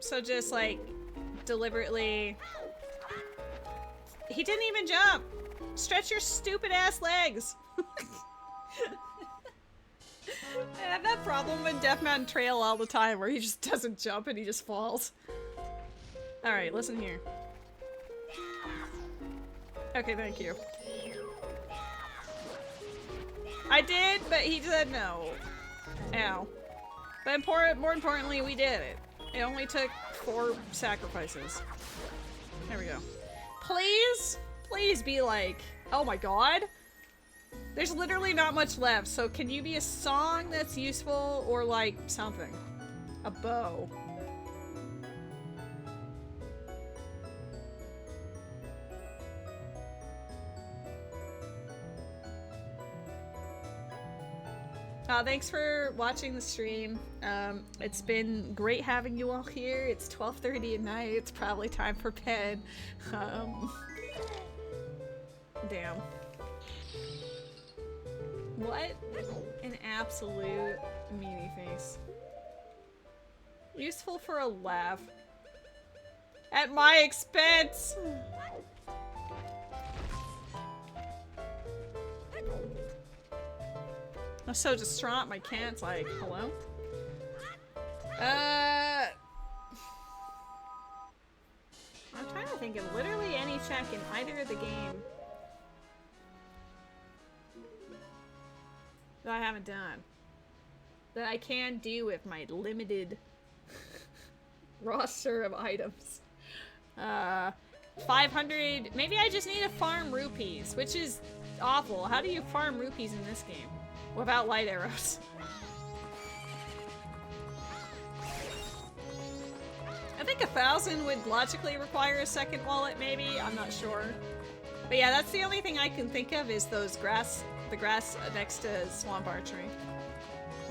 So just like deliberately. He didn't even jump. Stretch your stupid ass legs. I have that problem in Death Mountain Trail all the time where he just doesn't jump and he just falls. Alright, listen here. Okay, thank you. I did, but he said no. Ow. But more importantly, we did it. It only took 4 sacrifices. There we go. Please? Please be like, oh my god. There's literally not much left, so can you be a song that's useful or like something? A bow. Thanks for watching the stream. It's been great having you all here. It's 12:30 at night. It's probably time for bed. Damn. What an absolute meanie face. Useful for a laugh. At my expense! I'm so distraught, my cat's like, hello? I'm trying to think of literally any check in either of the game that I haven't done. That I can do with my limited roster of items. 500, maybe I just need to farm rupees, which is awful. How do you farm rupees in this game? Without light arrows. I think 1,000 would logically require a second wallet, maybe. I'm not sure. But yeah, that's the only thing I can think of is those the grass next to Swamp Archery.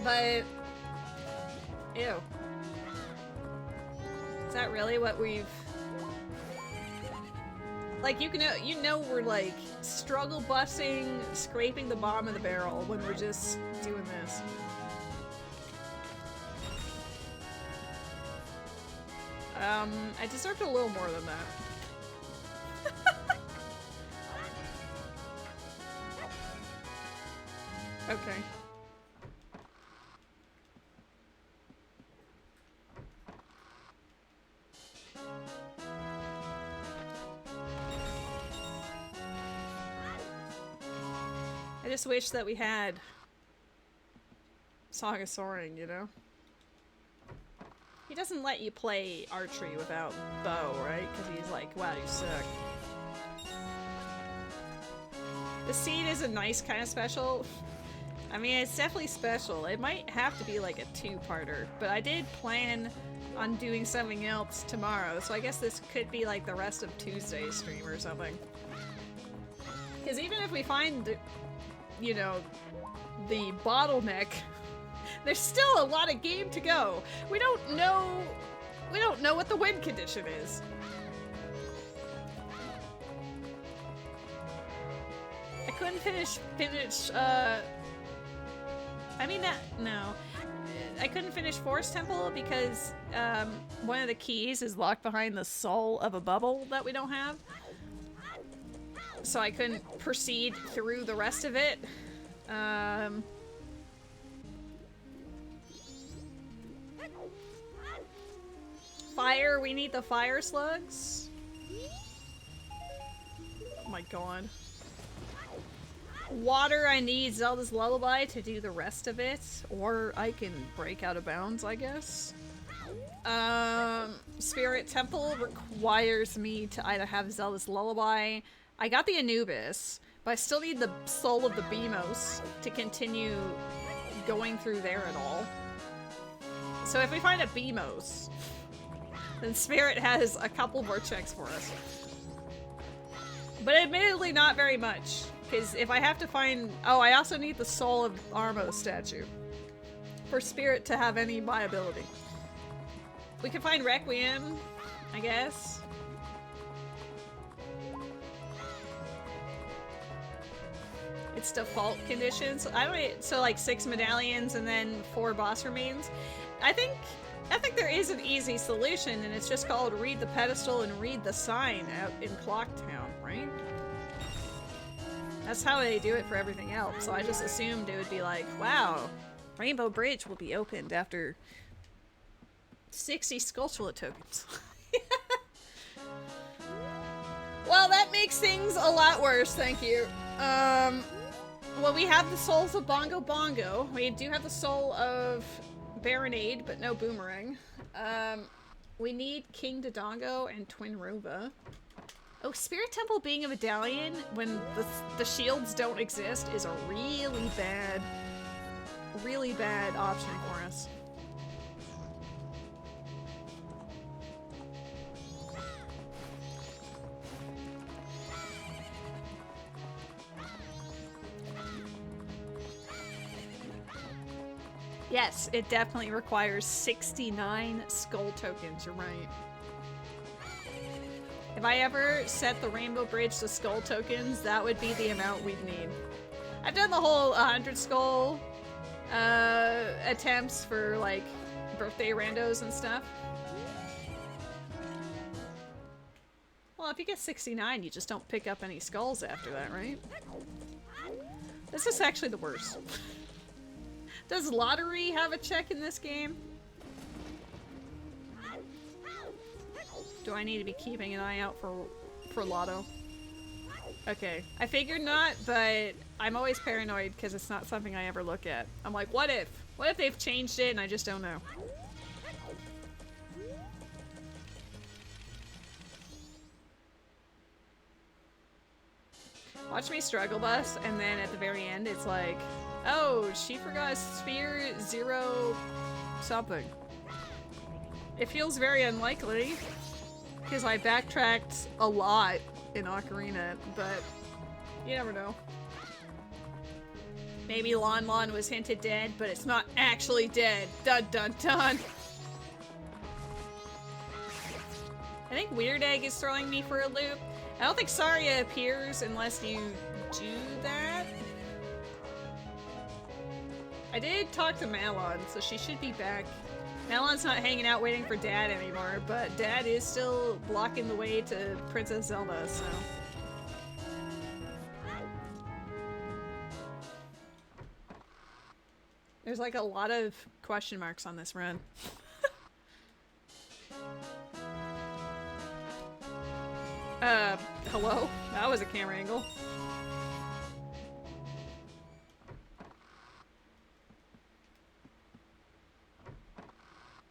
But, ew. Is that really what we've... Like, you know we're, like, struggle busting, scraping the bottom of the barrel when we're just doing this. I deserved a little more than that. Okay. I just wish that we had Song of Soaring, you know? He doesn't let you play archery without bow, right? Because he's like, wow, you suck. The seed is a nice kind of special. I mean, it's definitely special. It might have to be like a two-parter, but I did plan on doing something else tomorrow, so I guess this could be like the rest of Tuesday's stream or something. Because even if we find, you know, the bottleneck, there's still a lot of game to go. We don't know what the win condition is. I couldn't finish, I couldn't finish Forest Temple because one of the keys is locked behind the soul of a bubble that we don't have. So I couldn't proceed through the rest of it. Fire, we need the fire slugs. Oh my god. Water, I need Zelda's Lullaby to do the rest of it. Or I can break out of bounds, I guess. Spirit Temple requires me to either have Zelda's Lullaby. I got the Anubis, but I still need the Soul of the Beamos to continue going through there at all. So if we find a Beamos, then Spirit has a couple more checks for us. But admittedly not very much, because if I have to find... Oh, I also need the Soul of Armo statue for Spirit to have any viability. We can find Requiem, I guess. It's default conditions. So like 6 medallions and then 4 boss remains. I think there is an easy solution, and it's just called read the pedestal and read the sign out in Clocktown, right? That's how they do it for everything else. So I just assumed it would be like, wow, Rainbow Bridge will be opened after 60 Skulltula tokens. Well, that makes things a lot worse, thank you. Well, we have the souls of Bongo Bongo. We do have the soul of Baronade, but no Boomerang. We need King Dodongo and Twin Rova. Oh, Spirit Temple being a medallion when the shields don't exist is a really bad option for us. Yes, it definitely requires 69 skull tokens, you're right. If I ever set the Rainbow Bridge to skull tokens, that would be the amount we'd need. I've done the whole 100 skull attempts for like birthday randos and stuff. Well, if you get 69, you just don't pick up any skulls after that, right? This is actually the worst. Does lottery have a check in this game? Do I need to be keeping an eye out for lotto? Okay, I figured not, but I'm always paranoid because it's not something I ever look at. I'm like, what if? What if they've changed it and I just don't know? Watch me struggle bus, and then at the very end it's like, oh, she forgot sphere 0 something. It feels very unlikely, because I backtracked a lot in Ocarina, but you never know. Maybe Lon Lon was hinted dead, but it's not actually dead. Dun dun dun! I think Weird Egg is throwing me for a loop. I don't think Saria appears unless you do that. I did talk to Malon, so she should be back. Malon's not hanging out waiting for Dad anymore, but Dad is still blocking the way to Princess Zelda, so... There's like a lot of question marks on this run. Hello? That was a camera angle.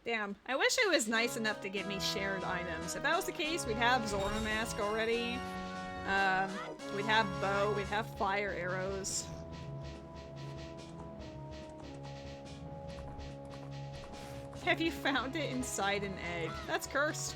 Damn. I wish it was nice enough to give me shared items. If that was the case, we'd have Zora Mask already. We'd have bow, we'd have fire arrows. Have you found it inside an egg? That's cursed.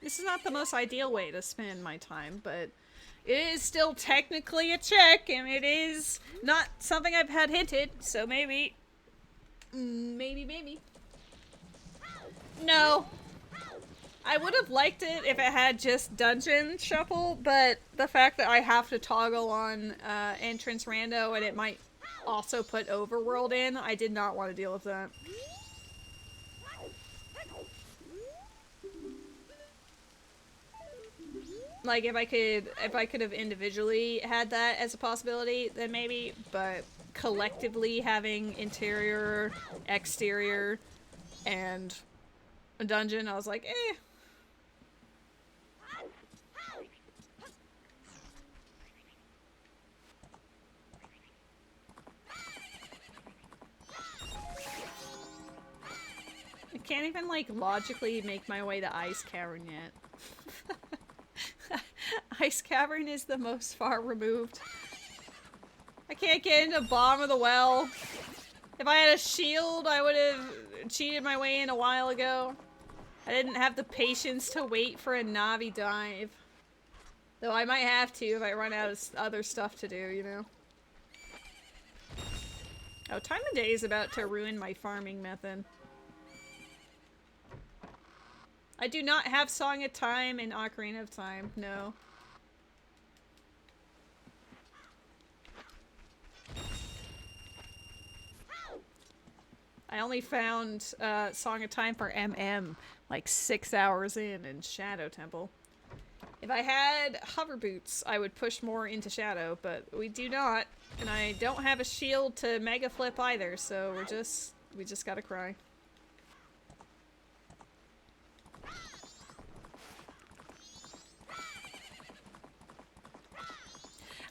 This is not the most ideal way to spend my time, but it is still technically a check, and it is not something I've had hinted, so maybe. Maybe. No. I would have liked it if it had just dungeon shuffle, but the fact that I have to toggle on entrance rando and it might also put overworld in, I did not want to deal with that. Like, if I could have individually had that as a possibility, then maybe, but collectively having interior, exterior, and a dungeon, I was like, eh. I can't even, like, logically make my way to Ice Cavern yet. Ice Cavern is the most far removed. I can't get into Bottom of the Well. If I had a shield, I would have cheated my way in a while ago. I didn't have the patience to wait for a Navi dive. Though I might have to if I run out of other stuff to do, you know? Oh, time of day is about to ruin my farming method. I do not have Song of Time and Ocarina of Time, no. I only found Song of Time for MM like 6 hours in Shadow Temple. If I had hover boots, I would push more into Shadow, but we do not. And I don't have a shield to Mega Flip either, so we just gotta cry.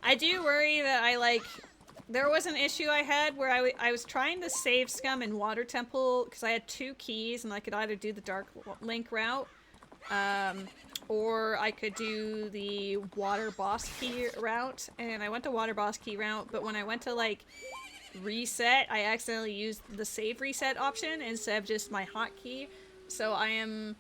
I do worry that there was an issue I had where I was trying to save Scum in Water Temple because I had 2 keys and I could either do the Dark Link route, or I could do the Water Boss Key route, and I went to Water Boss Key route, but when I went to, like, reset, I accidentally used the save reset option instead of just my hotkey, so I'm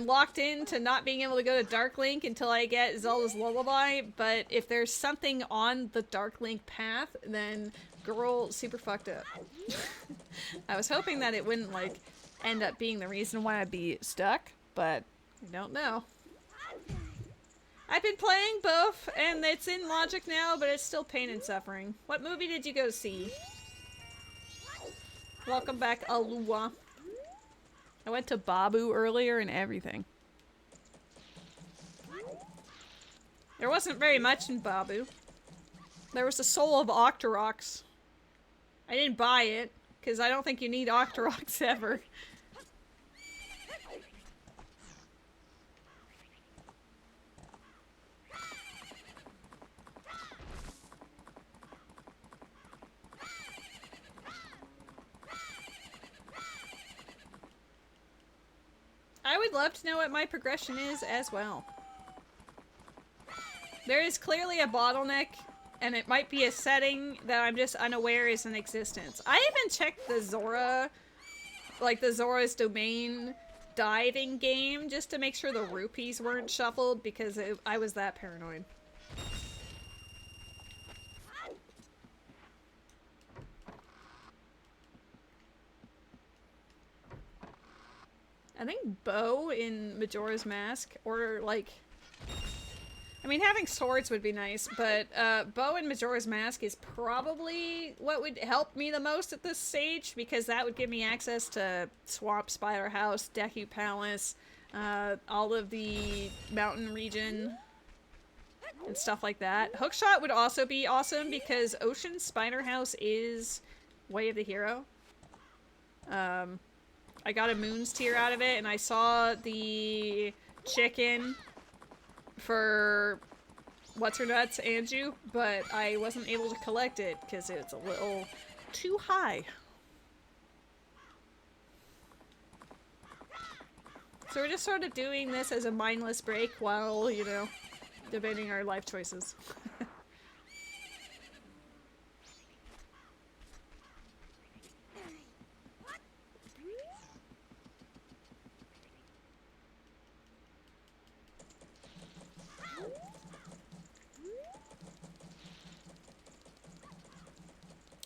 locked into not being able to go to Dark Link until I get Zelda's Lullaby, but if there's something on the Dark Link path, then girl, super fucked up. I was hoping that it wouldn't, like, end up being the reason why I'd be stuck, but I don't know. I've been playing both, and it's in logic now, but it's still pain and suffering. What movie did you go see? Welcome back, Alua. I went to Babu earlier and everything. There wasn't very much in Babu. There was the soul of Octoroks. I didn't buy it, because I don't think you need Octoroks ever. I would love to know what my progression is as well. There is clearly a bottleneck, and it might be a setting that I'm just unaware is in existence. I even checked the Zora, like the Zora's Domain diving game, just to make sure the rupees weren't shuffled, because I was that paranoid. I think bow in Majora's Mask, or like, I mean, having swords would be nice, but bow in Majora's Mask is probably what would help me the most at this stage, because that would give me access to Swamp Spider House, Deku Palace, all of the mountain region. and stuff like that. Hookshot would also be awesome because Ocean Spider House is Way of the Hero. I got a Moon's Tear out of it, and I saw the chicken for What's-Her-Nuts, Anju, but I wasn't able to collect it because it's a little too high. So we're just sort of doing this as a mindless break while, you know, debating our life choices.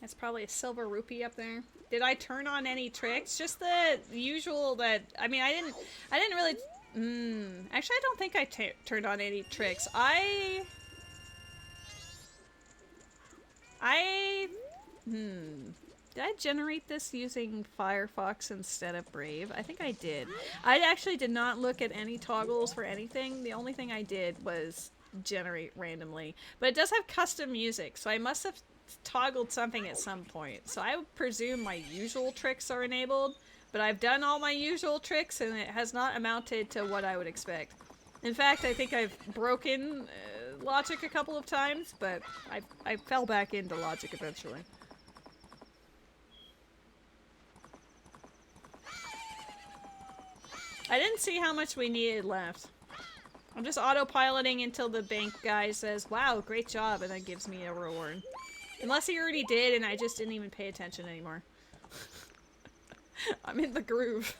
That's probably a silver rupee up there. Did I turn on any tricks? Just the usual that, I mean, I didn't really, actually I don't think I turned on any tricks. Did I generate this using Firefox instead of Brave? I think I did. I actually did not look at any toggles for anything. The only thing I did was generate randomly. But it does have custom music, so I must have toggled something at some point. So I would presume my usual tricks are enabled, but I've done all my usual tricks and it has not amounted to what I would expect. In fact, I think I've broken logic a couple of times, but I fell back into logic eventually. I didn't see how much we needed left. I'm just autopiloting until the bank guy says, "Wow, great job," and then gives me a reward. Unless he already did and I just didn't even pay attention anymore. I'm in the groove.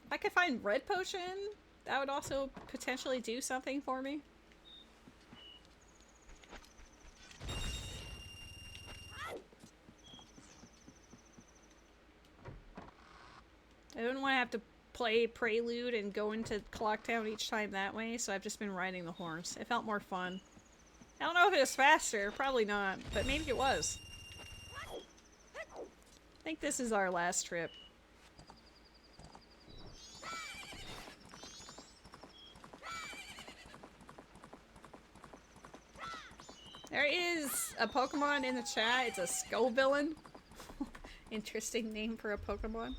If I could find red potion, that would also potentially do something for me. I don't want to have to play Prelude and go into Clocktown each time that way, so I've just been riding the horse. It felt more fun. I don't know if it was faster, probably not, but maybe it was. I think this is our last trip. There is a Pokemon in the chat. It's a Skullvillain. Interesting name for a Pokemon.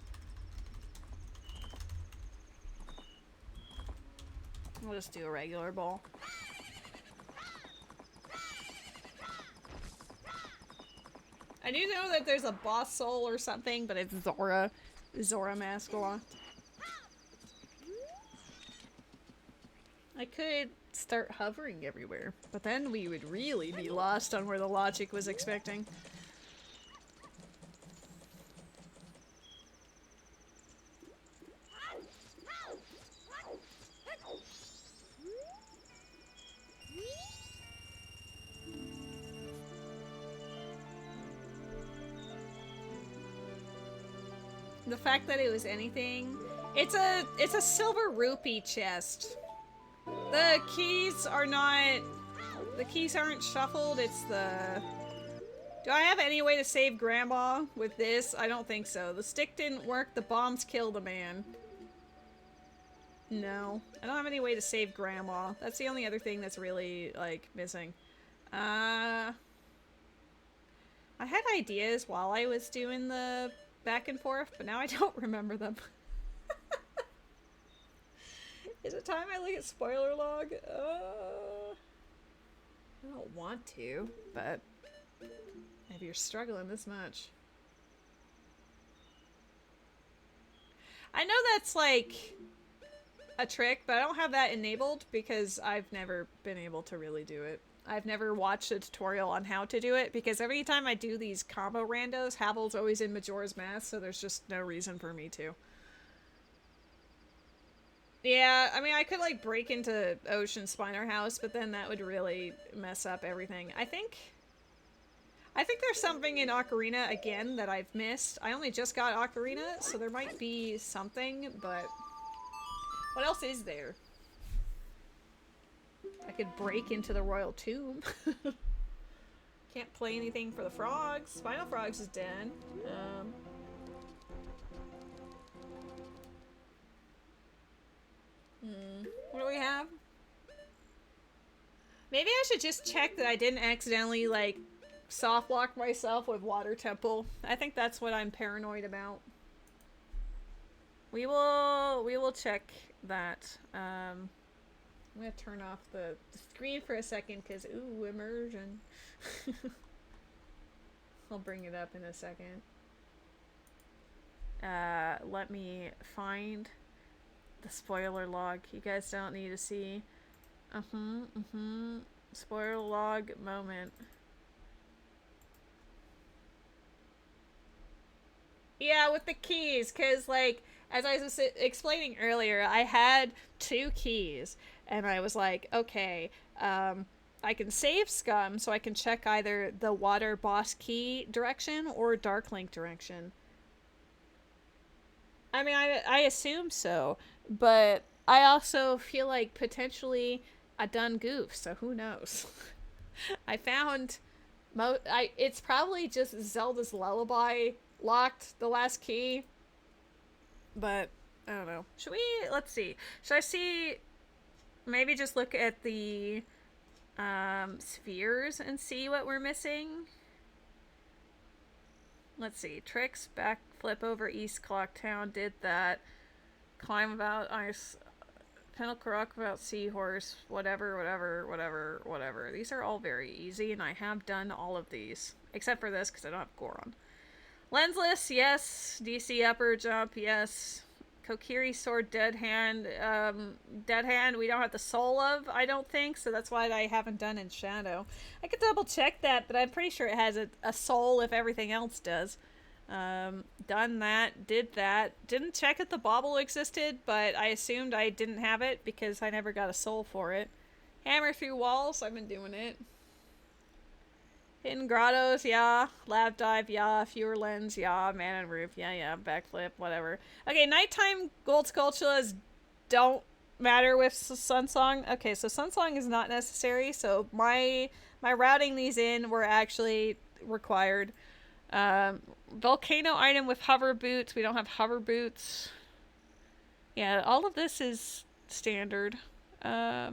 We'll just do a regular ball. I do know that there's a boss soul or something, but it's Zora. Zora Mascalon. I could start hovering everywhere, but then we would really be lost on where the logic was expecting. The fact that it was anything, it's a silver rupee chest. The keys aren't shuffled. It's the. Do I have any way to save Grandma with this? I don't think so. The stick didn't work. The bombs killed a man. No, I don't have any way to save Grandma. That's the only other thing that's really like missing. I had ideas while I was doing the back and forth, but now I don't remember them. Is it time I look at spoiler log? I don't want to, but if you're struggling this much. I know that's like a trick, but I don't have that enabled because I've never been able to really do it. I've never watched a tutorial on how to do it because every time I do these combo randos, Havel's always in Majora's Mask, so there's just no reason for me to. Yeah, I mean, I could like break into Ocean Spiner House, but then that would really mess up everything. I think there's something in Ocarina again that I've missed. I only just got Ocarina, so there might be something, but what else is there? I could break into the Royal Tomb. Can't play anything for the frogs. Final Frogs is dead. What do we have? Maybe I should just check that I didn't accidentally, like, soft lock myself with Water Temple. I think that's what I'm paranoid about. We will check that. I'm gonna turn off the screen for a second because, ooh, immersion. I'll bring it up in a second. Let me find the spoiler log. You guys don't need to see. Spoiler log moment. Yeah, with the keys, because, like, as I was explaining earlier, I had 2 keys, and I was like, okay, I can save Scum, so I can check either the water boss key direction or Dark Link direction. I mean, I assume so, but I also feel like potentially I done goof, so who knows? I found it's probably just Zelda's Lullaby locked the last key, but I don't know. Let's see. Should I see, maybe just look at the spheres and see what we're missing? Let's see. Tricks, backflip over East Clock Town, did that. Climb about ice, Pinnacle Rock about Seahorse, whatever. These are all very easy, and I have done all of these. Except for this, because I don't have Goron. Lensless, yes. DC upper jump, yes. Kokiri sword, dead hand. Dead hand we don't have the soul of, I don't think, so that's why I haven't done in Shadow. I could double check that, but I'm pretty sure it has a soul if everything else does. Done that, did that. Didn't check if the bauble existed, but I assumed I didn't have it because I never got a soul for it. Hammer through walls, I've been doing it. Hidden grottos, yeah. Lab dive, yeah. Fewer lens, yeah. Man and roof, yeah. Backflip, whatever. Okay, nighttime gold sculptulas don't matter with Sunsong. Okay, so Sunsong is not necessary, so my routing these in were actually required. Volcano item with hover boots. We don't have hover boots. Yeah, all of this is standard. I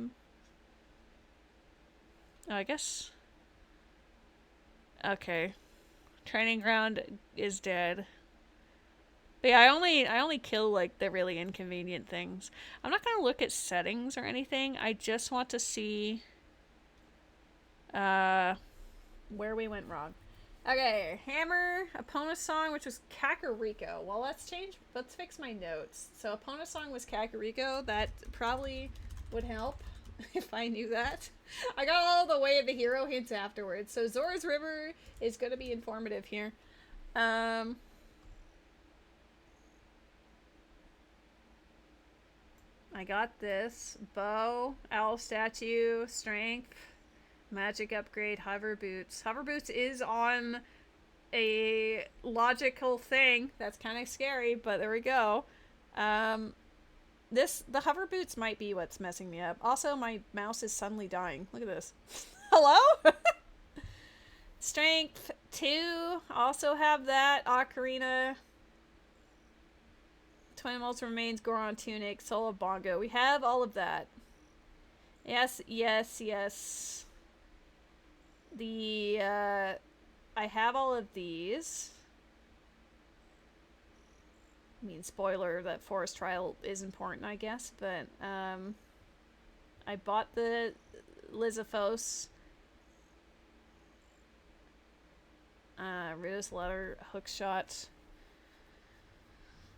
guess. Okay. Training ground is dead. But yeah, I only kill, like, the really inconvenient things. I'm not gonna look at settings or anything. I just want to see where we went wrong. Okay, Hammer, opponent's song, which was Kakariko. Well, let's fix my notes. So opponent's song was Kakariko. That probably would help if I knew that. I got all the way of the hero hints afterwards. So Zora's River is going to be informative here. I got this. Bow, owl statue, strength, magic upgrade, hover boots. Hover boots is on a logical thing. That's kind of scary, but there we go. The hover boots might be what's messing me up. Also, my mouse is suddenly dying. Look at this. Hello? Strength 2. Also have that. Ocarina. Twin Molts Remains, Goron Tunic, Soul of Bongo. We have all of that. Yes. I have all of these. I mean, spoiler, that forest trial is important, I guess, but, I bought the Lizafos. Riddus Letter, Hookshot.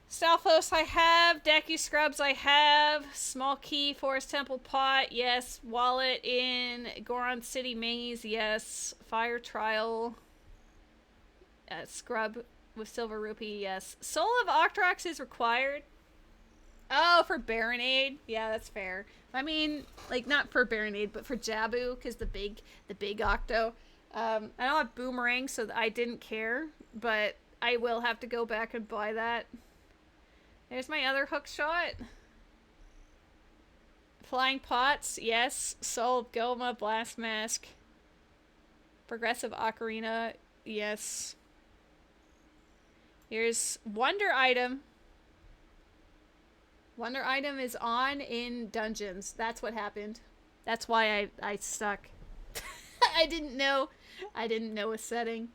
Stalfos I have, Deku Scrubs I have, Small Key, Forest Temple Pot, yes, Wallet in Goron City Maze, yes, Fire Trial, Scrub with Silver Rupee, yes. Soul of Octrox is required. Oh, for Baronade? Yeah, that's fair. I mean, like, not for Baronade, but for Jabu, because the big Octo. I don't have Boomerang, so I didn't care, but I will have to go back and buy that. There's my other hook shot. Flying Pots, yes. Soul of Goma, Blast Mask. Progressive ocarina. Yes. Here's Wonder Item. Wonder Item is on in dungeons. That's what happened. That's why I stuck. I didn't know a setting.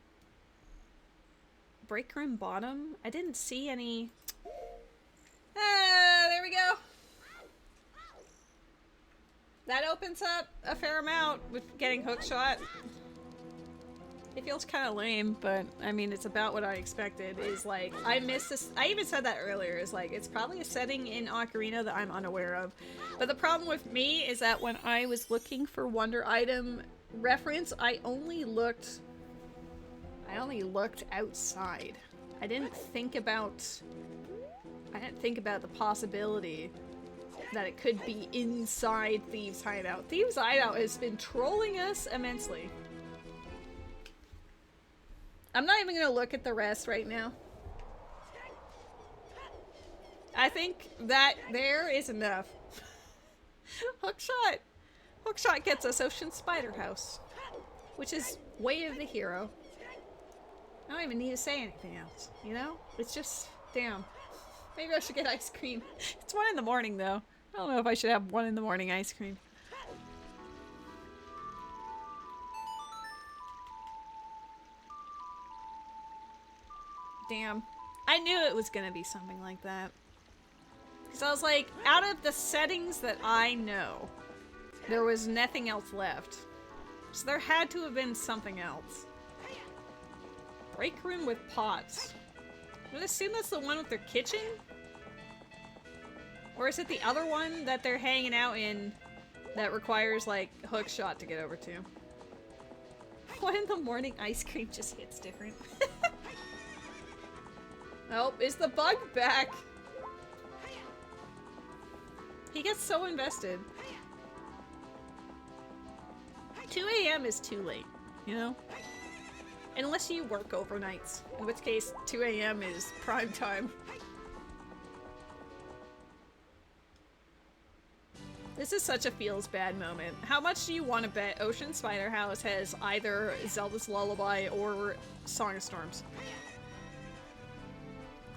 Break room bottom? I didn't see any. Ah, there we go. That opens up a fair amount with getting hookshot. It feels kind of lame, but I mean, it's about what I expected. Is like, I missed this. I even said that earlier. Is like, it's probably a setting in Ocarina that I'm unaware of. But the problem with me is that when I was looking for Wonder Item reference, I only looked outside. I didn't think about the possibility that it could be inside Thieves' Hideout. Thieves' Hideout has been trolling us immensely. I'm not even gonna look at the rest right now. I think that there is enough. Hookshot! Hookshot gets us Ocean Spider House, which is Way of the Hero. I don't even need to say anything else, you know? It's just, damn. Maybe I should get ice cream. It's 1 in the morning, though. I don't know if I should have 1 in the morning ice cream. Damn. I knew it was gonna be something like that. Because I was like, out of the settings that I know, there was nothing else left. So there had to have been something else. Break room with pots. I would assume that's the one with their kitchen? Or is it the other one that they're hanging out in that requires, like, hookshot to get over to? 1 in the morning ice cream just hits different. Oh, is the bug back? He gets so invested. 2 a.m. is too late, you know? Unless you work overnights, in which case 2 a.m. is prime time. This is such a feels bad moment. How much do you want to bet Ocean Spider House has either Zelda's Lullaby or Song of Storms?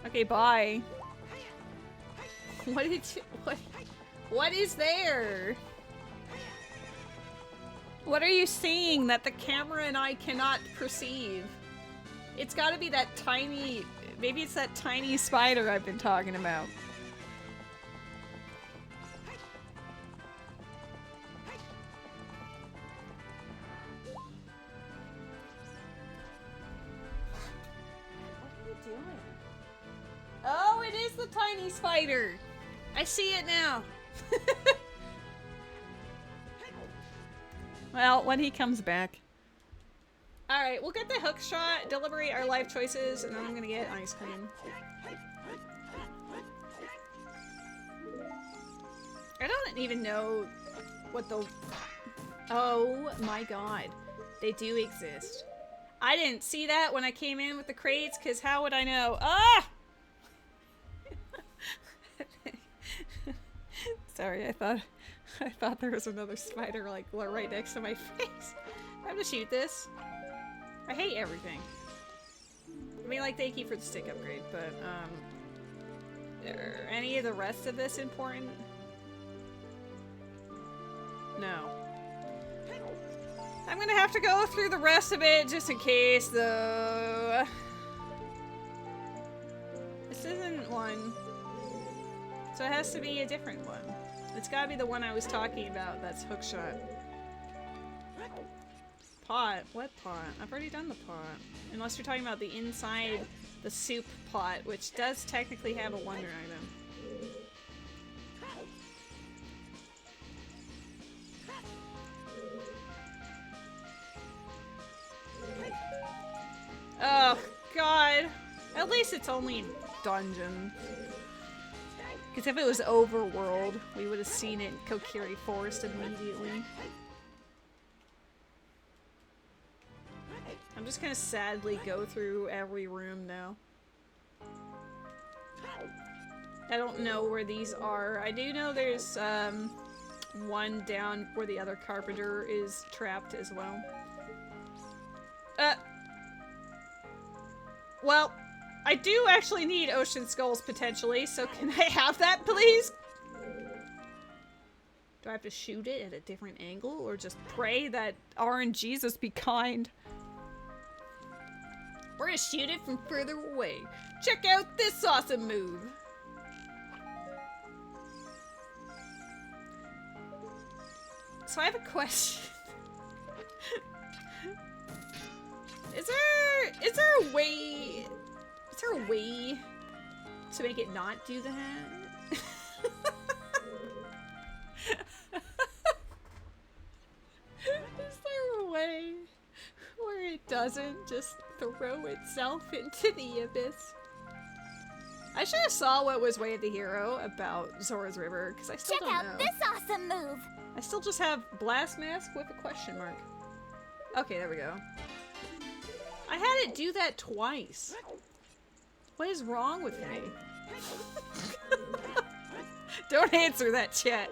Okay, bye. What did you, what is there? What are you seeing that the camera and I cannot perceive? It's gotta be that tiny, maybe it's that tiny spider I've been talking about. Oh, it is the tiny spider! I see it now! Well, when he comes back. Alright, we'll get the hook shot, deliberate our life choices, and then I'm gonna get ice cream. I don't even know what the... Oh my god. They do exist. I didn't see that when I came in with the crates, because how would I know? Ah! Sorry, I thought there was another spider like right next to my face. I'm gonna shoot this. I hate everything. I mean, like, thank you for the stick upgrade, but are any of the rest of this important? No. I'm gonna have to go through the rest of it just in case, though. This isn't one. So it has to be a different one. It's gotta be the one I was talking about that's hookshot. Pot? What pot? I've already done the pot. Unless you're talking about the inside the soup pot, which does technically have a wonder item. Oh, God. At least it's only dungeon. Because if it was overworld, we would have seen it in Kokiri Forest immediately. I'm just gonna sadly go through every room now. I don't know where these are. I do know there's one down where the other carpenter is trapped as well. Well, I do actually need ocean skulls potentially, so can I have that, please? Do I have to shoot it at a different angle, or just pray that RNGesus be kind? We're gonna shoot it from further away. Check out this awesome move. So I have a question. Is there a way to make it not do that? Is there a way where it doesn't just throw itself into the abyss? I should have saw what was Way of the Hero about Zora's River, because I still don't know.
Check out this awesome move!
I still just have Blast Mask with a question mark. Okay, there we go. I had it do that twice. What is wrong with me? Don't answer that, chat.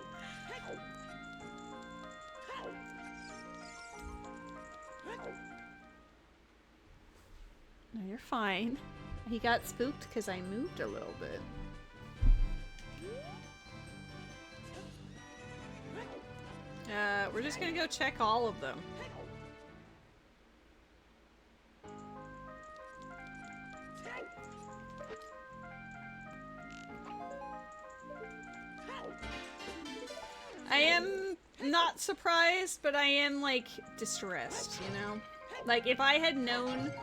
No, you're fine. He got spooked because I moved a little bit. We're just gonna go check all of them. I am not surprised, but I am, like, distressed, you know? Like, if I had known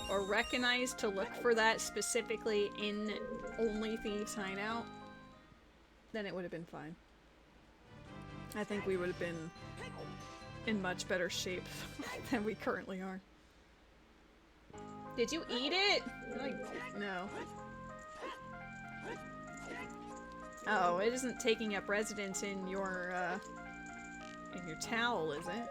or recognized to look for that specifically in Only Thieves Hideout, then it would have been fine. I think we would have been in much better shape than we currently are. Did you eat it? Like, no. Oh, it isn't taking up residence in your towel, is it?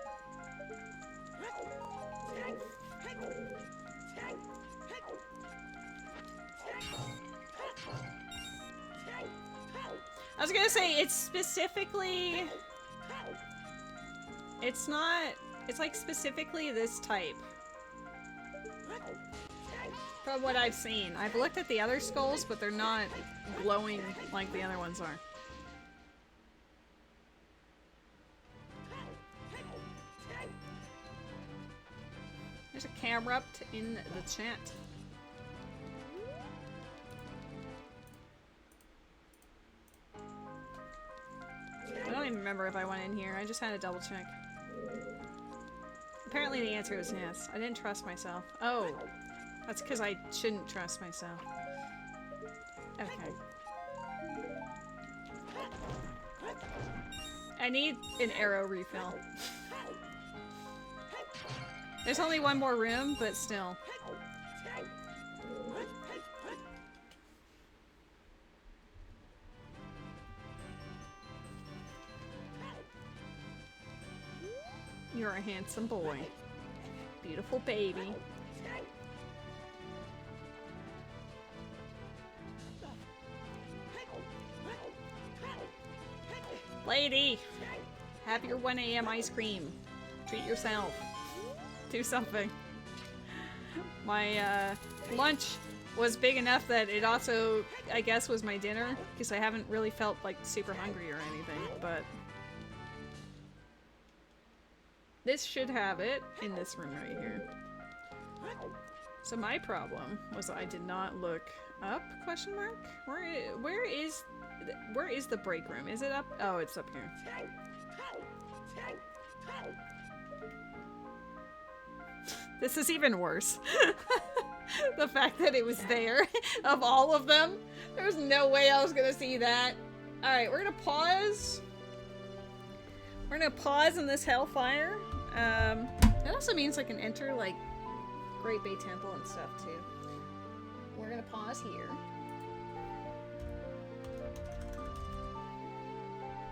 I was gonna say, it's specifically... It's not... It's like specifically this type. From what I've seen. I've looked at the other skulls, but they're not glowing like the other ones are. There's a camera in the chat. I don't even remember if I went in here. I just had to double check. Apparently the answer was yes. I didn't trust myself. Oh. That's because I shouldn't trust myself. Okay. I need an arrow refill. There's only one more room, but still. You're a handsome boy. Beautiful baby. Lady! Have your 1 AM ice cream. Treat yourself. Do something. My lunch was big enough that it also, I guess, was my dinner, because I haven't really felt like super hungry or anything, but this should have it in this room right here. So my problem was I did not look up, question mark? Where is the break room? Is it up? Oh, it's up here. This is even worse. The fact that it was there, of all of them. There was no way I was gonna see that. Alright, we're gonna pause. We're gonna pause in this hellfire. That also means I can enter, like, Great Bay Temple and stuff, too. We're gonna pause here.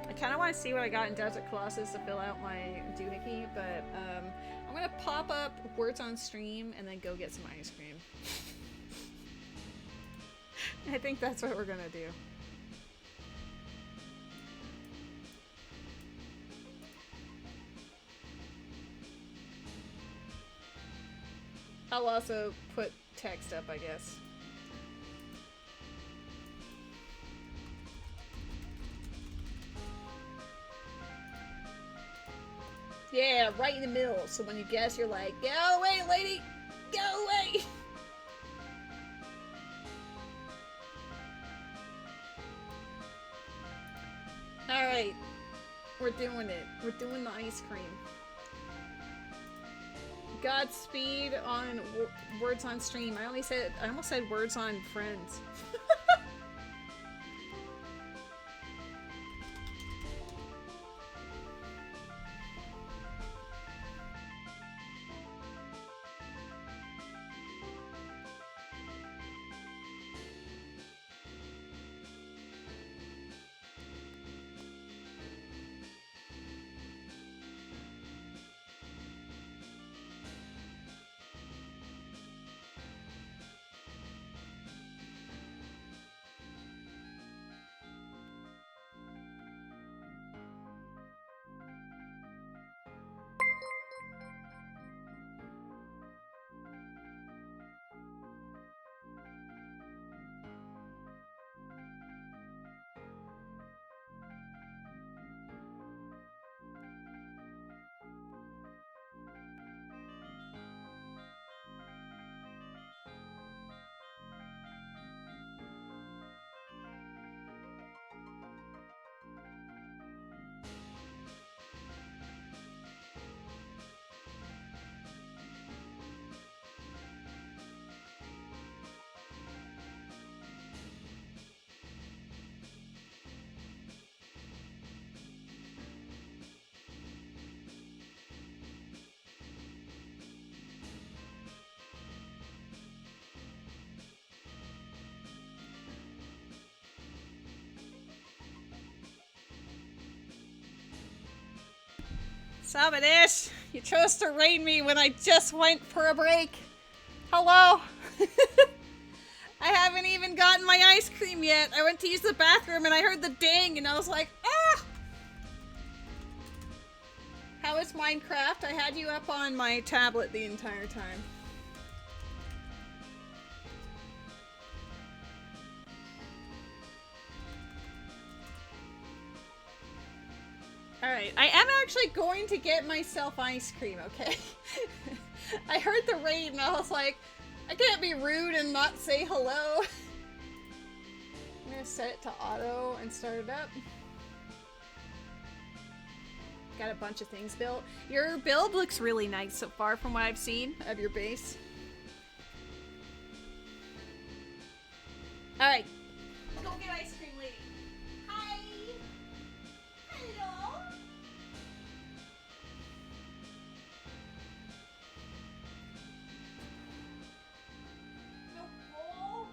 I kind of want to see what I got in Desert Colossus to fill out my doohickey, but I'm going to pop up words on stream and then go get some ice cream. I think that's what we're going to do. I'll also put text up, I guess. Yeah, right in the middle. So when you guess, you're like, go away, lady! Go away! Alright. We're doing it. We're doing the ice cream. Godspeed on words on stream. I almost said words on friends. Sabotage! You chose to raid me when I just went for a break. Hello? I haven't even gotten my ice cream yet. I went to use the bathroom and I heard the ding and I was like, ah! How is Minecraft? I had you up on my tablet the entire time. Alright, I am actually going to get myself ice cream, okay? I heard the raid and I was like, I can't be rude and not say hello. I'm gonna set it to auto and start it up. Got a bunch of things built. Your build looks really nice so far from what I've seen of your base. Alright. Let's go get ice cream, lady. Hi! Hello! No bowl?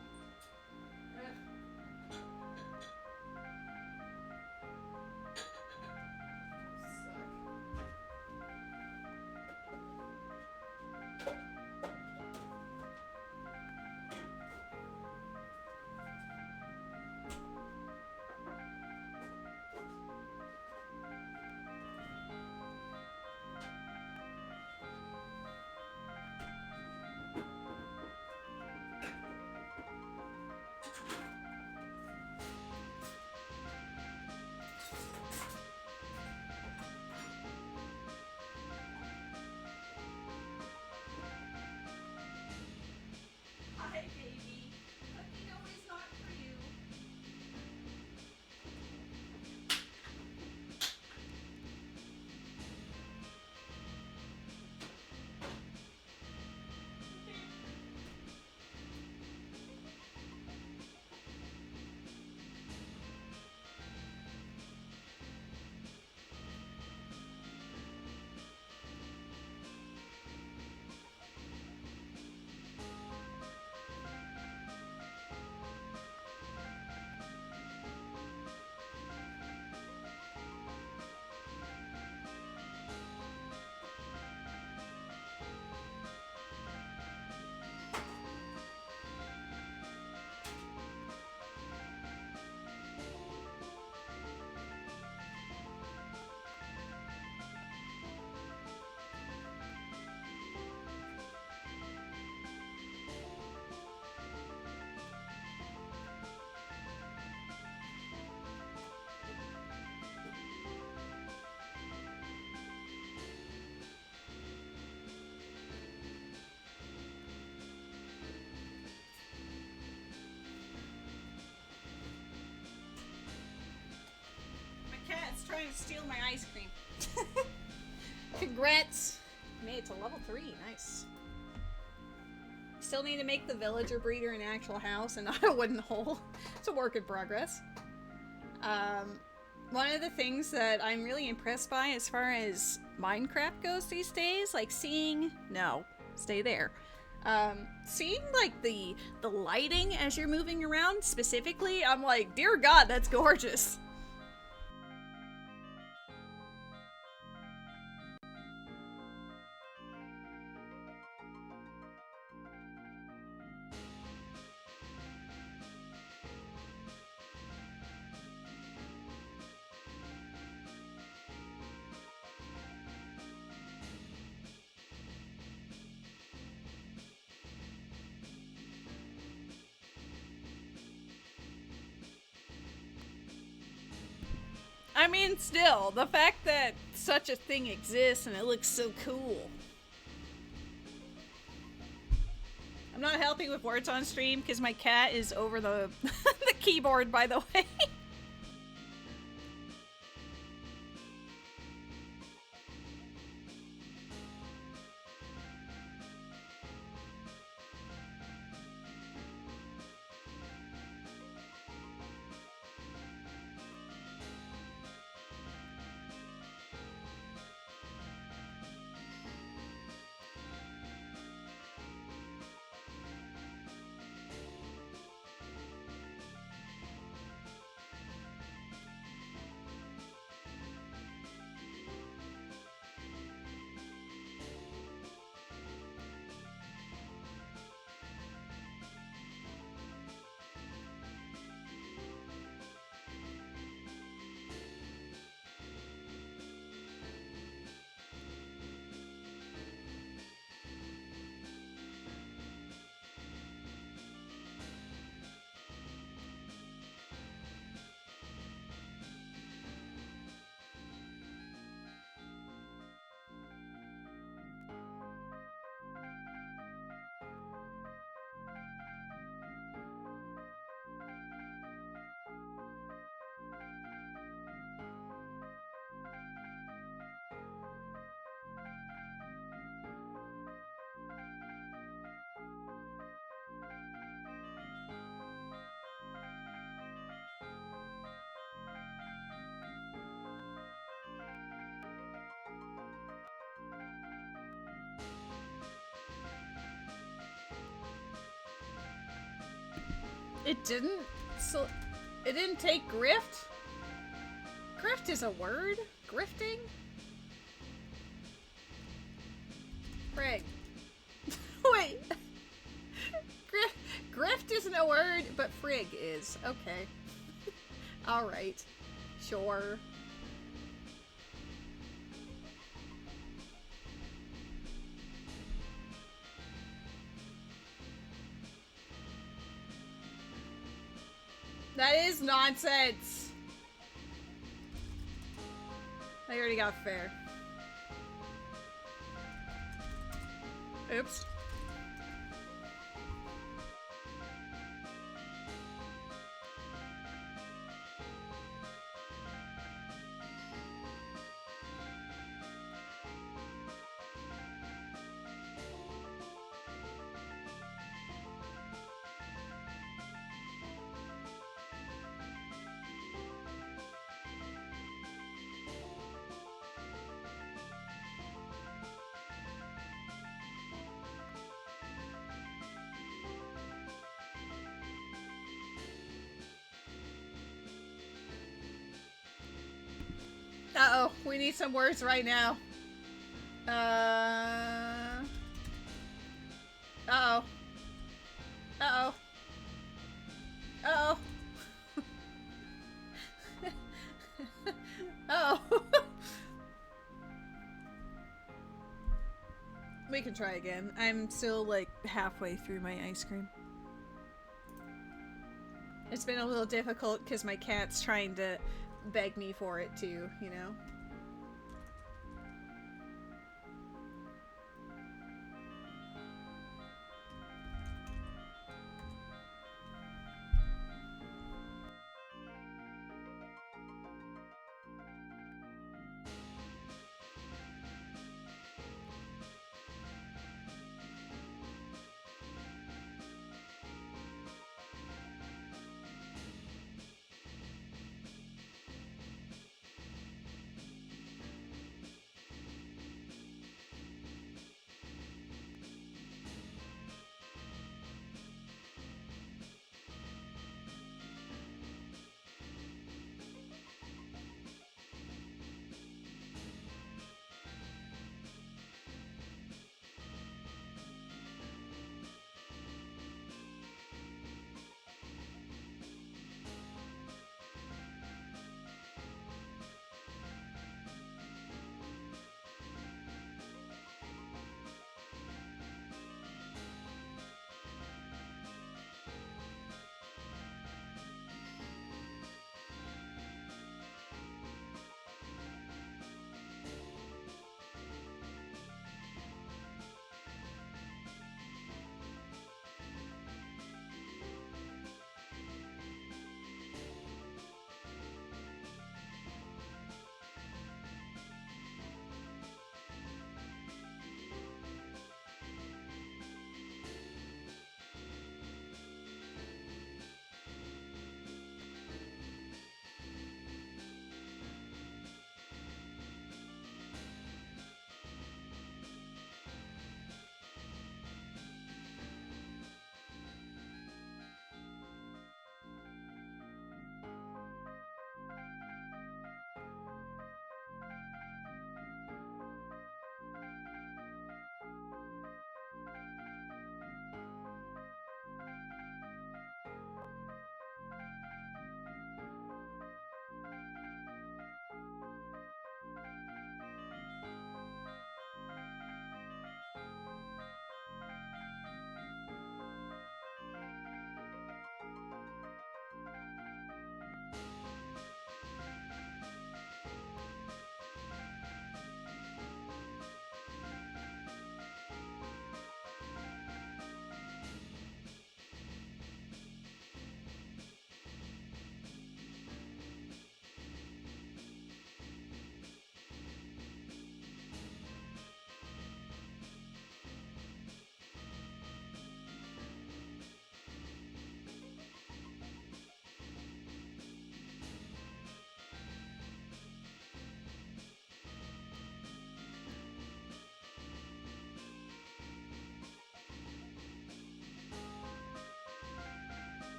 cat's trying to steal my ice cream. Congrats! Made it to level 3. Nice. Still need to make the villager breeder an actual house and not a wooden hole. It's a work in progress. One of the things that I'm really impressed by as far as Minecraft goes these days, like seeing... No, stay there. Seeing like the lighting as you're moving around specifically, I'm like, dear God, that's gorgeous. I mean, still, the fact that such a thing exists and it looks so cool. I'm not helping with words on stream because my cat is over the, the keyboard, by the way. It didn't? So, it didn't take grift? Grift is a word? Grifting? Frig. Wait. Grift isn't a word, but frig is. Okay. Alright. Sure. That is nonsense. I already got fair. Oops. Uh-oh, we need some words right now. Uh-oh. Uh-oh. Uh-oh. Uh-oh. We can try again. I'm still, like, halfway through my ice cream. It's been a little difficult because my cat's trying to beg me for it too, you know?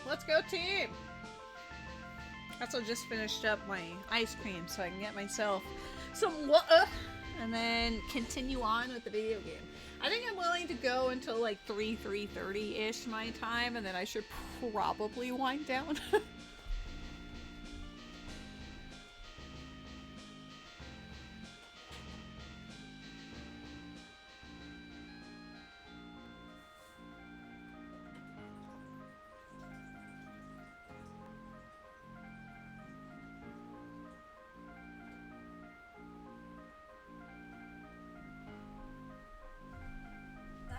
Let's go team! Also just finished up my ice cream so I can get myself some water and then continue on with the video game. I think I'm willing to go until like 3:30-ish my time, and then I should probably wind down.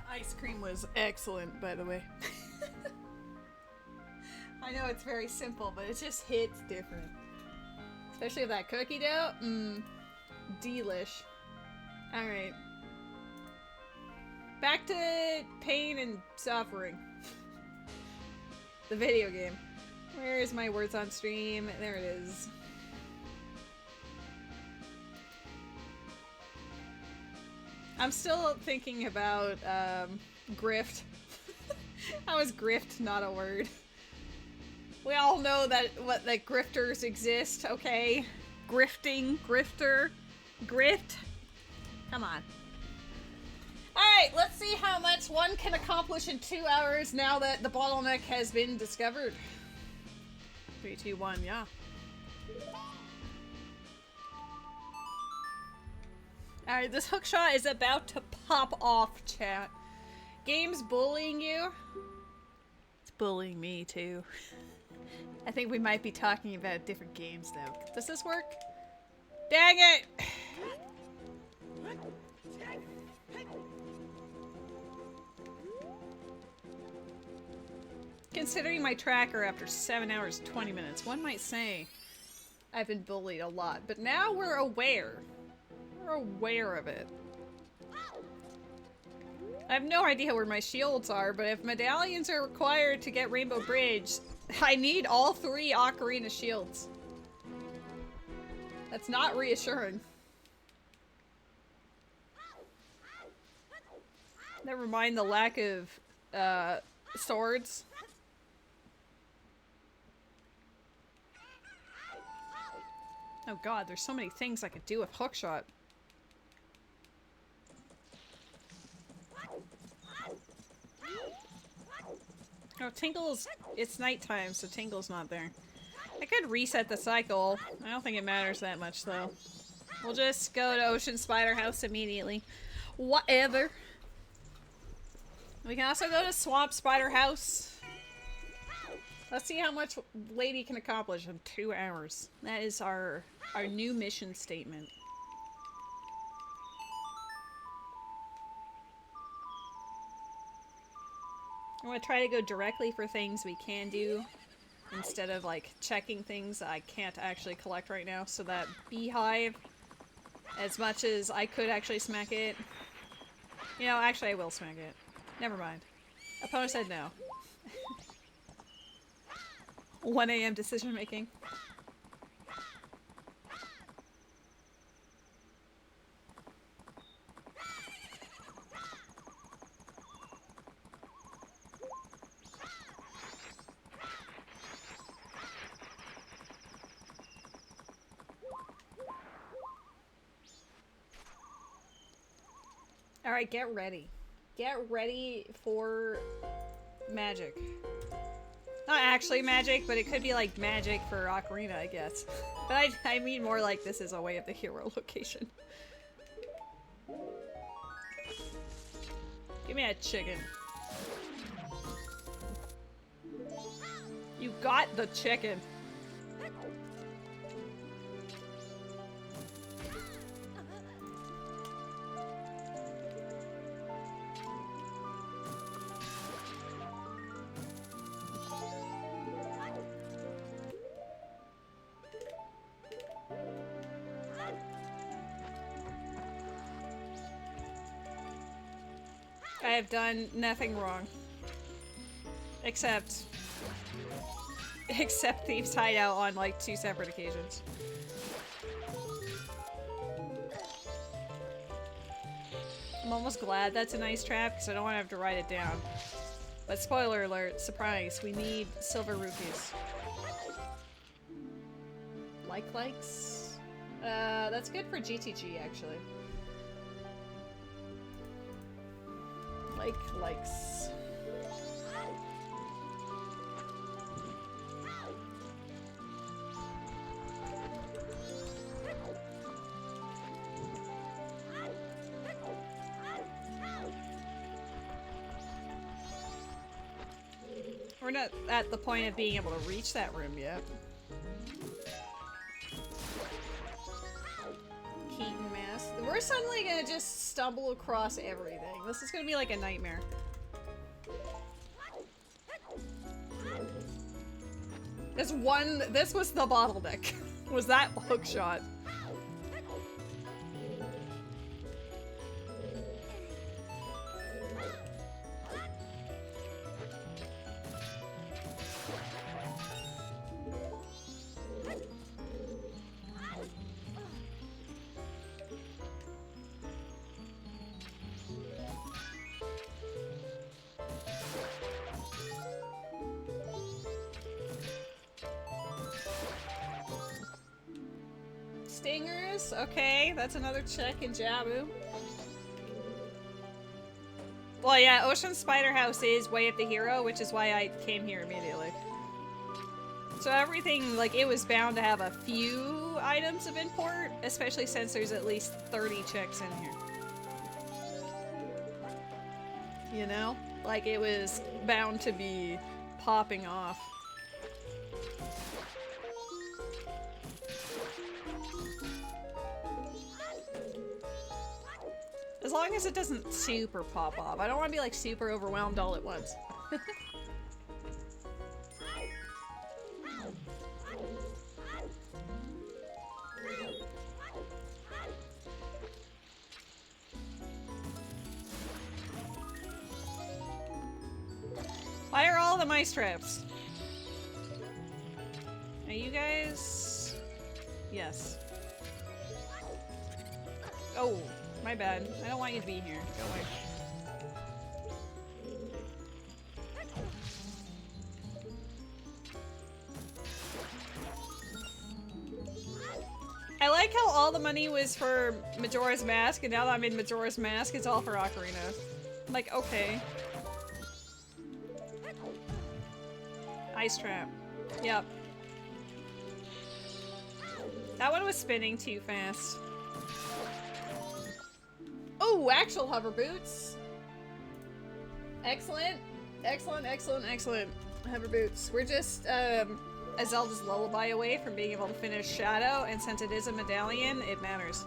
Ice cream was excellent, by the way. I know it's very simple, but it just hits different. Especially with that cookie dough. Delish. Alright. Back to pain and suffering. The video game. Where is my words on stream? There it is. I'm still thinking about, grift. How is grift not a word? We all know that grifters exist, okay? Grifting, grifter, grift. Come on. Alright, let's see how much one can accomplish in 2 hours now that the bottleneck has been discovered. 3, 2, 1, yeah. Alright, this hookshot is about to pop off, chat. Game's bullying you? It's bullying me, too. I think we might be talking about different games, though. Does this work? Dang it! Considering my tracker after 7 hours 20 minutes, one might say I've been bullied a lot, but now we're aware. We're aware of it. I have no idea where my shields are, but if medallions are required to get Rainbow Bridge, I need all 3 Ocarina shields. That's not reassuring. Never mind the lack of swords. Oh god, there's so many things I could do with hookshot. Oh, Tingle's... It's nighttime, so Tingle's not there. I could reset the cycle. I don't think it matters that much, though. We'll just go to Ocean Spider House immediately. Whatever. We can also go to Swamp Spider House. Let's see how much Lady can accomplish in 2 hours. That is our new mission statement. I'm gonna try to go directly for things we can do instead of like checking things I can't actually collect right now. So that beehive, as much as I could actually smack it, you know, actually I will smack it. Never mind. Opponent said no. 1 AM decision making. Alright, get ready. Get ready for magic. Not actually magic, but it could be like magic for Ocarina, I guess. But I mean more like this is a way of the hero location. Give me that chicken. You got the chicken. I have done nothing wrong. Except Thieves Hideout on like 2 separate occasions. I'm almost glad that's a nice trap because I don't want to have to write it down. But spoiler alert, surprise, we need silver rupees. Likes? That's good for GTG, actually. Likes. We're not at the point of being able to reach that room yet. Keaton mask. We're suddenly gonna just stumble across everything. This is gonna be like a nightmare. This was the bottleneck. Was that hook shot? Stingers? Okay, that's another check in Jabu. Well, yeah, Ocean Spider House is way up the hero, which is why I came here immediately. So everything, like, it was bound to have a few items of import, especially since there's at least 30 checks in here. You know? Like, it was bound to be popping off. As long as it doesn't super pop off. I don't want to be like super overwhelmed all at once. Why are all the mice traps? Are you guys? Yes. Oh. My bad. I don't want you to be here. Go away. I like how all the money was for Majora's Mask, and now that I'm in Majora's Mask, it's all for Ocarina. I'm like, okay. Ice trap. Yep. That one was spinning too fast. Oh, actual hover boots. Excellent. Excellent, excellent, excellent. Hover boots. We're just a Zelda's lullaby away from being able to finish Shadow, and since it is a medallion, it matters.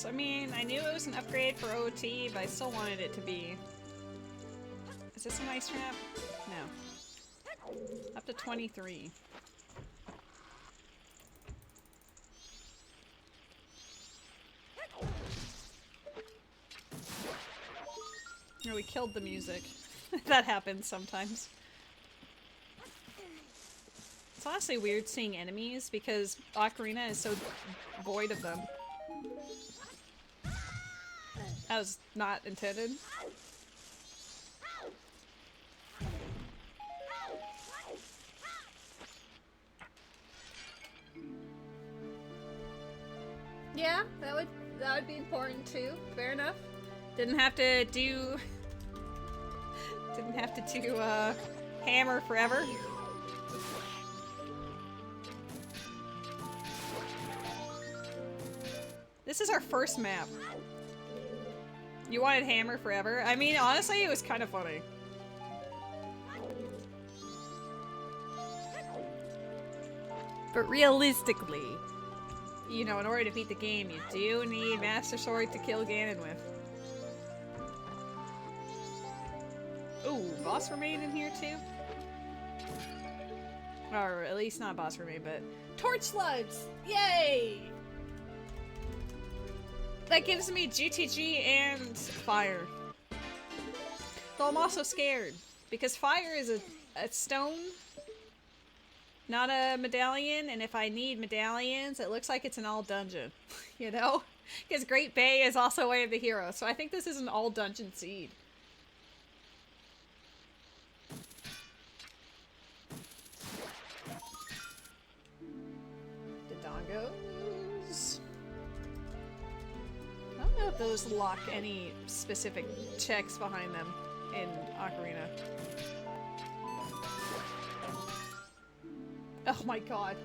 I mean, I knew it was an upgrade for OT, but I still wanted it to be. Is this an ice trap? No. Up to 23. Oh, we killed the music. That happens sometimes. It's honestly weird seeing enemies because Ocarina is so void of them. That was not intended. Yeah, that would be important too. Fair enough. Didn't have to do hammer forever. This is our first map. You wanted hammer forever? I mean, honestly, it was kind of funny. But realistically, you know, in order to beat the game, you do need Master Sword to kill Ganon with. Ooh, boss remain in here too? Or at least not boss remain, but torch slugs! Yay! That gives me GTG and fire. Though I'm also scared, because fire is a stone. not a medallion, and if I need medallions, it looks like it's an all dungeon. You know? Because Great Bay is also Way of the Hero, so I think this is an all dungeon seed. The dongos. I don't know if those lock any specific checks behind them in Ocarina. Oh my god.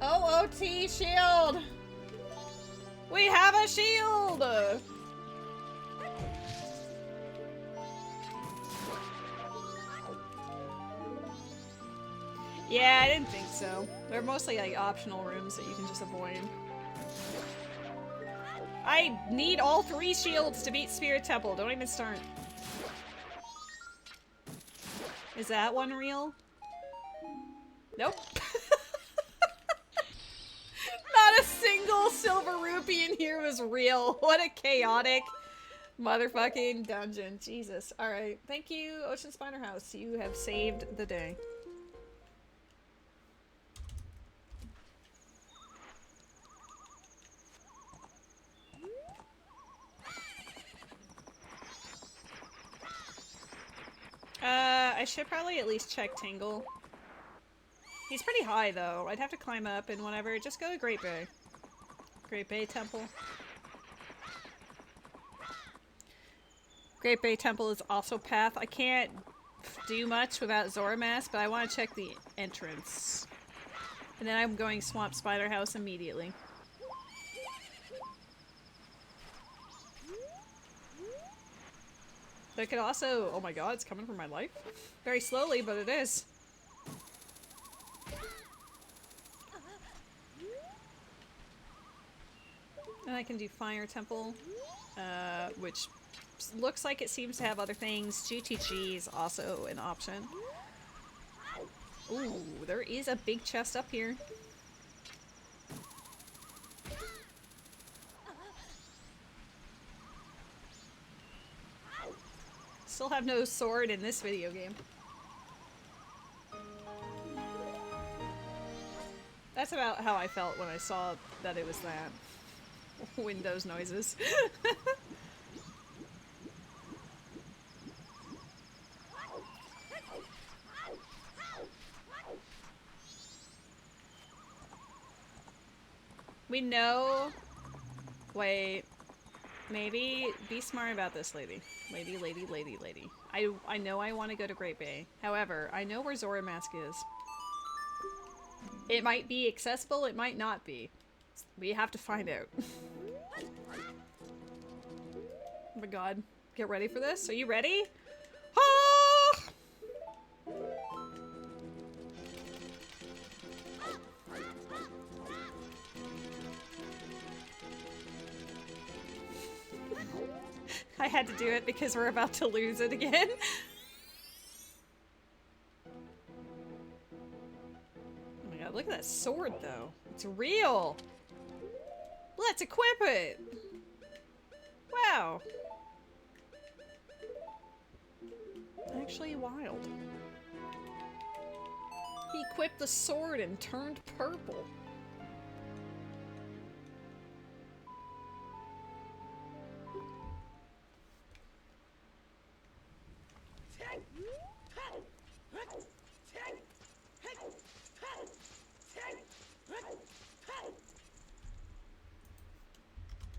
OOT shield! We have a shield! Yeah, I didn't think so. They're mostly like optional rooms that you can just avoid. I need all 3 shields to beat Spirit Temple. Don't even start. Is that one real? Nope. Not a single silver rupee in here was real. What a chaotic motherfucking dungeon. Jesus. Alright. Thank you, Ocean Spider House. You have saved the day. I should probably at least check Tingle. He's pretty high, though. I'd have to climb up and whatever. Just go to Great Bay. Great Bay Temple. Great Bay Temple is also path. I can't do much without Zora Mask, but I want to check the entrance. And then I'm going Swamp Spider House immediately. But it could also... Oh my god, it's coming for my life. Very slowly, but it is. And I can do Fire Temple, which looks like it seems to have other things. GTG is also an option. Ooh, there is a big chest up here. Still have no sword in this video game. That's about how I felt when I saw that it was that. Windows noises. We know... Wait. Maybe be smart about this, lady. Lady. I know I want to go to Great Bay. However, I know where Zora Mask is. It might be accessible, it might not be. We have to find out. Oh my god. Get ready for this? Are you ready? Ah! I had to do it because we're about to lose it again. Oh my god, look at that sword though. It's real! Let's equip it! Wow. Actually wild. He equipped the sword and turned purple.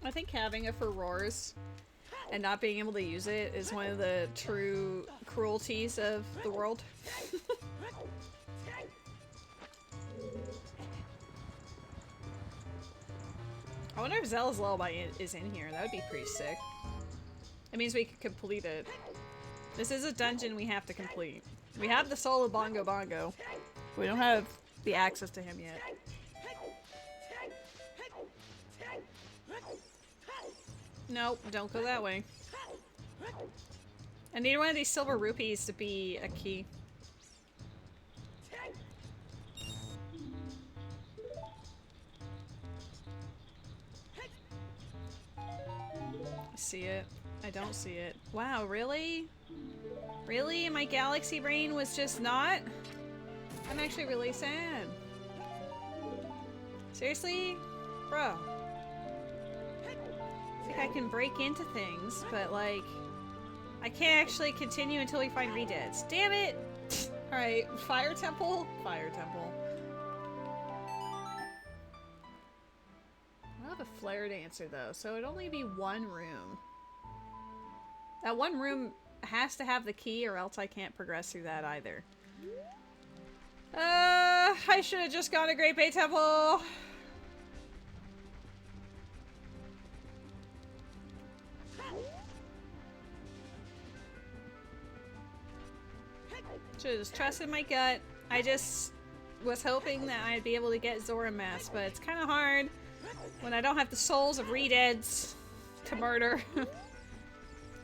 I think having a Furores and not being able to use it is one of the true cruelties of the world. I wonder if Zella's Lullaby is in here. That would be pretty sick. It means we could complete it. This is a dungeon we have to complete. We have the soul of Bongo Bongo. We don't have the access to him yet. Nope, don't go that way. I need one of these silver rupees to be a key. I see it. I don't see it. Wow, really? Really? My galaxy brain was just not? I'm actually really sad. Seriously? Bro. I think I can break into things, but like... I can't actually continue until we find redeads. Damn it! Alright, Fire Temple? Fire Temple. I don't have a flare dancer though, so it'd only be one room. That one room has to have the key or else I can't progress through that either. I should have just gone to Great Bay Temple! Should have just trusted my gut. I just was hoping that I'd be able to get Zora Mask, but it's kind of hard when I don't have the souls of redeads to murder.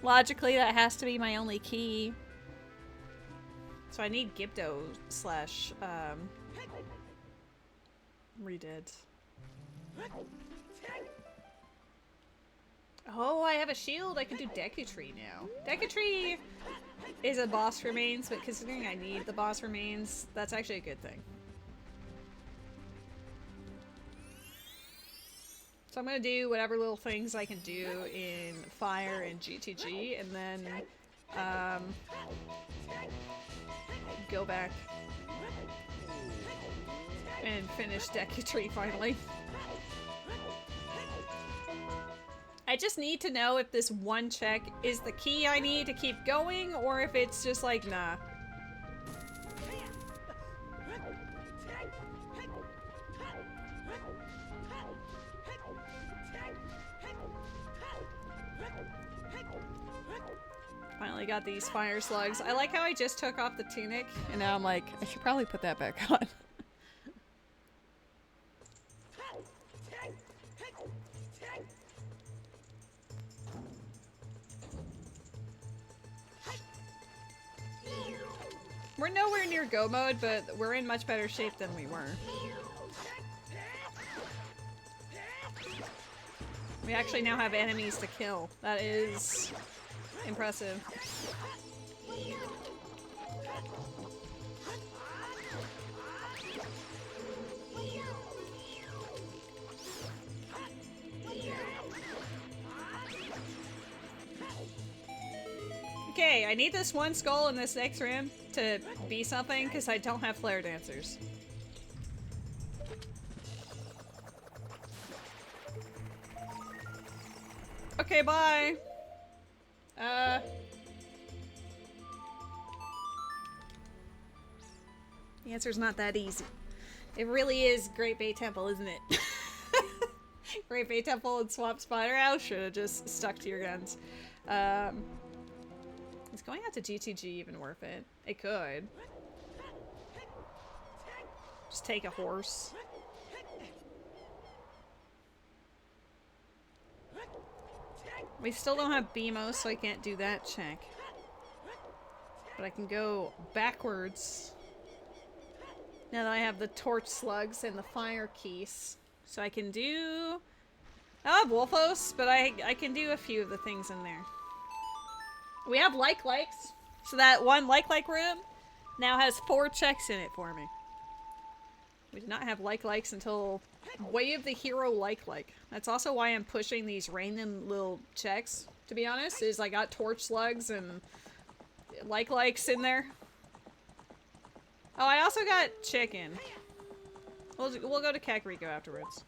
Logically, that has to be my only key. So I need Gipto slash redeads. Oh, I have a shield. I can do Deku Tree now. Deku Tree is a boss remains, but considering I need the boss remains, that's actually a good thing. So I'm gonna do whatever little things I can do in Fire and GTG, and then go back and finish Deku Tree finally. I just need to know if this one check is the key I need to keep going, or if it's just like, nah. Finally got these fire slugs. I like how I just took off the tunic, and now I'm like, I should probably put that back on. We're nowhere near go mode, but we're in much better shape than we were. We actually now have enemies to kill. That is impressive. Okay, I need this one skull in this next room to be something, because I don't have flare dancers. Okay, bye! The answer's not that easy. It really is Great Bay Temple, isn't it? Great Bay Temple and Swamp Spider House should have just stuck to your guns. Is going out to GTG even worth it? It could. Just take a horse. We still don't have BMO, so I can't do that check. But I can go backwards. Now that I have the torch slugs and the fire keys. So I can do... I have Wolfos, but I can do a few of the things in there. We have likes, so that one like room now has 4 checks in it for me. We did not have likes until way of the hero like. That's also why I'm pushing these random little checks, to be honest, is I got torch slugs and likes in there. Oh, I also got chicken. We'll go to Kakariko afterwards.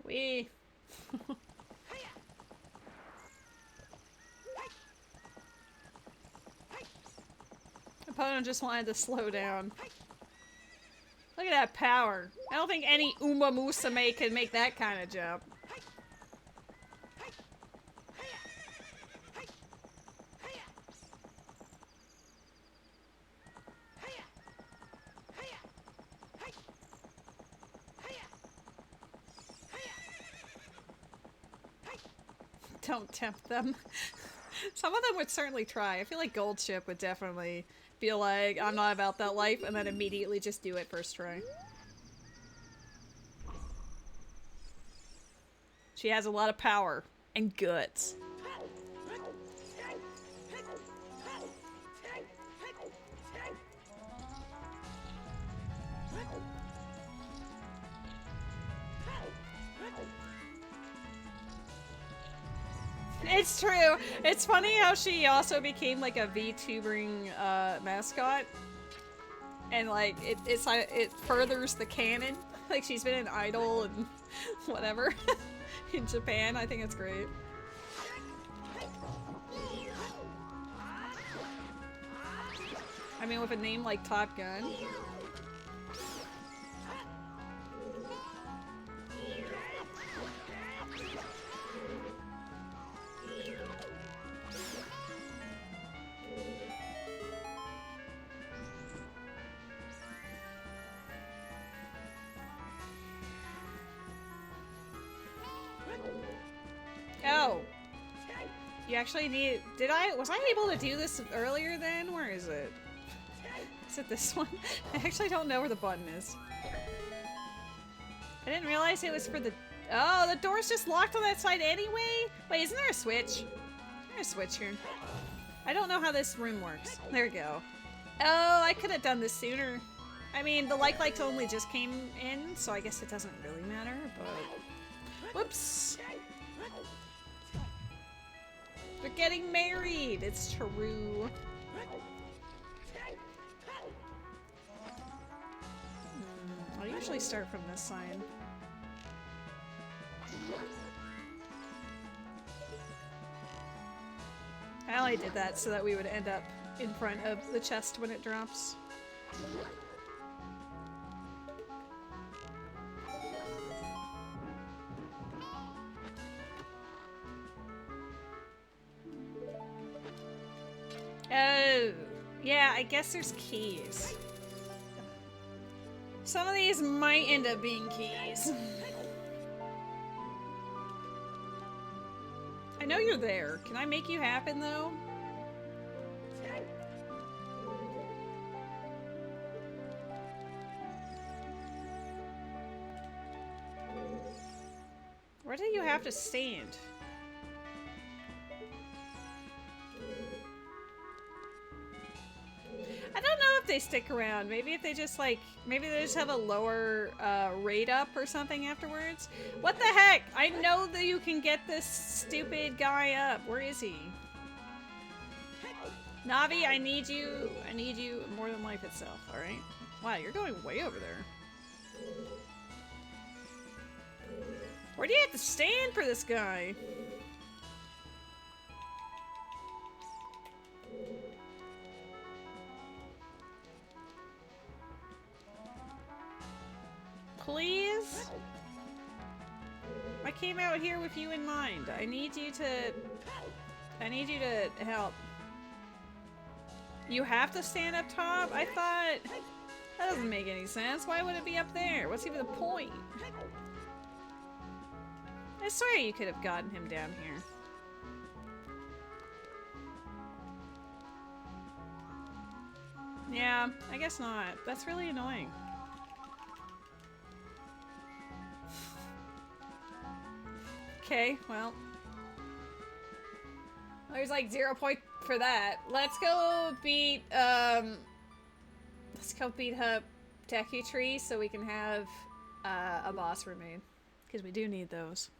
We. Opponent just wanted to slow down. Look at that power. I don't think any Uma Musume can make that kind of jump. Don't tempt them. Some of them would certainly try. I feel like Goldship would definitely feel like, I'm not about that life, and then immediately just do it first try. She has a lot of power and guts. It's true. It's funny how she also became like a VTubering mascot, and like it furthers the canon. Like she's been an idol and whatever in Japan. I think it's great. I mean, with a name like Top Gun. Oh. You actually need... Was I able to do this earlier then? Where is it? Is it this one? I actually don't know where the button is. I didn't realize it was for the... Oh, the door's just locked on that side anyway? Wait, isn't there a switch? There's a switch here. I don't know how this room works. There we go. Oh, I could have done this sooner. I mean, the lights only just came in, so I guess it doesn't really matter, but... Whoops! They're getting married! It's true. I'll usually start from this side. I only did that so that we would end up in front of the chest when it drops. Oh, yeah, I guess there's keys. Some of these might end up being keys. I know you're there. Can I make you happen, though? Where do you have to stand? I don't know if they stick around. Maybe if they just like, maybe they just have a lower rate up or something afterwards. What the heck? I know that you can get this stupid guy up. Where is he? Navi, I need you more than life itself, alright? Wow, you're going way over there. Where do you have to stand for this guy? Please? I came out here with you in mind. I need you to help. You have to stand up top? I thought... That doesn't make any sense. Why would it be up there? What's even the point? I swear you could have gotten him down here. Yeah, I guess not. That's really annoying. Okay, well. There's like 0 point for that. Let's go beat up Deku Tree so we can have a boss remade. Because we do need those.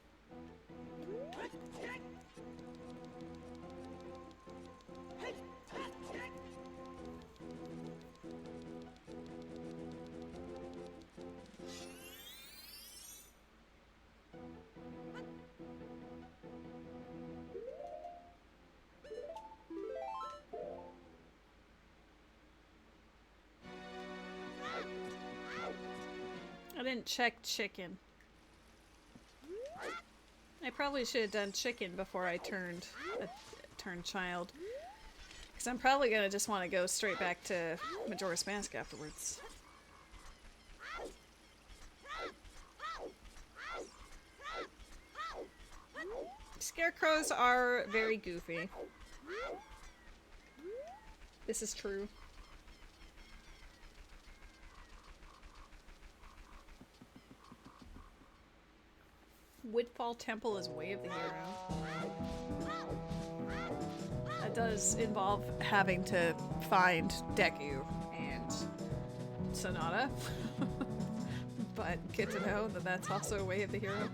I didn't check chicken. I probably should have done chicken before I turned child. Because I'm probably gonna just want to go straight back to Majora's Mask afterwards. Scarecrows are very goofy. This is true. Woodfall Temple is Way of the Hero. That does involve having to find Deku and Sonata. But good to know that that's also Way of the Hero.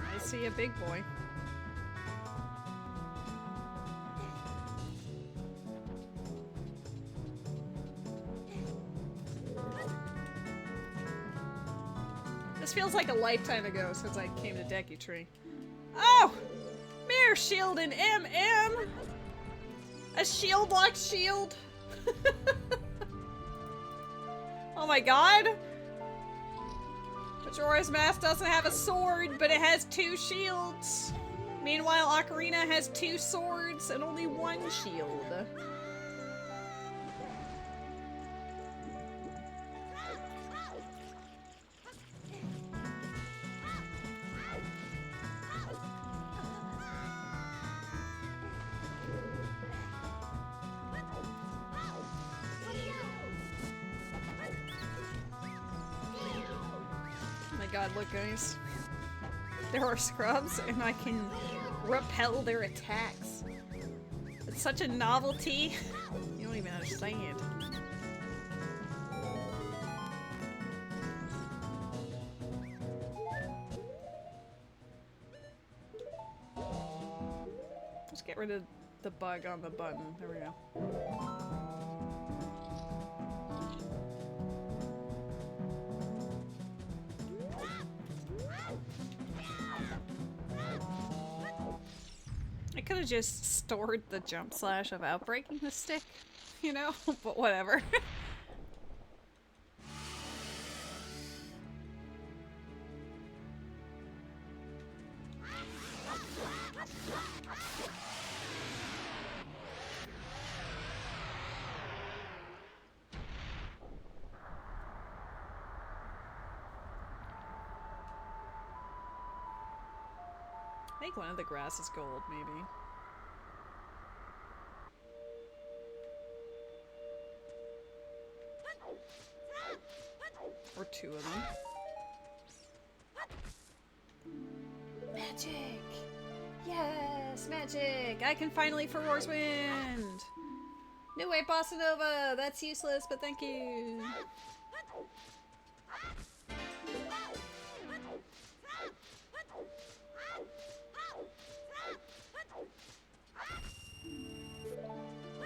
I see a big boy. This feels like a lifetime ago since I came to Deku Tree. Oh! Mirror Shield and MM! A shield like shield! Oh my god! Majora's Mask doesn't have a sword, but it has 2 shields. Meanwhile, Ocarina has 2 swords and only 1 shield. God, look guys. There are scrubs and I can repel their attacks. It's such a novelty. You don't even understand. Let's get rid of the bug on the button. There we go. I could have just stored the jump slash without breaking the stick, you know? But whatever. I think one of the grass is gold, maybe. Or 2 of them. Magic! Yes, magic! I can finally Furor's Wind! New Way Bossa Nova! That's useless, but thank you!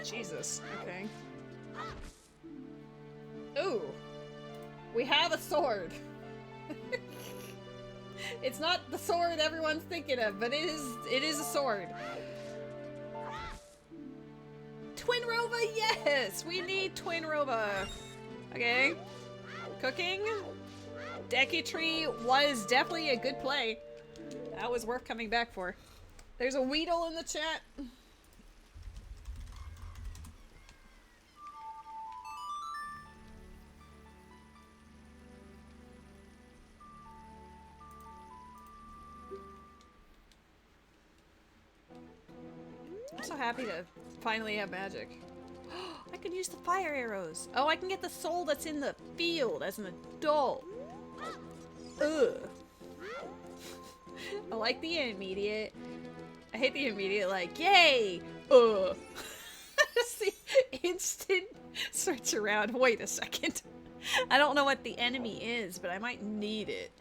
Jesus, okay. Ooh! We have a sword! It's not the sword everyone's thinking of, but it is a sword. Twin Rova, yes! We need Twin Rova! Okay. Cooking. Deku Tree was definitely a good play. That was worth coming back for. There's a Weedle in the chat. I'm so happy to finally have magic. I can use the fire arrows. Oh, I can get the soul that's in the field as an adult. Ugh. I like the immediate. I hate the immediate, like, yay! Just the instant search around. Wait a second. I don't know what the enemy is, but I might need it.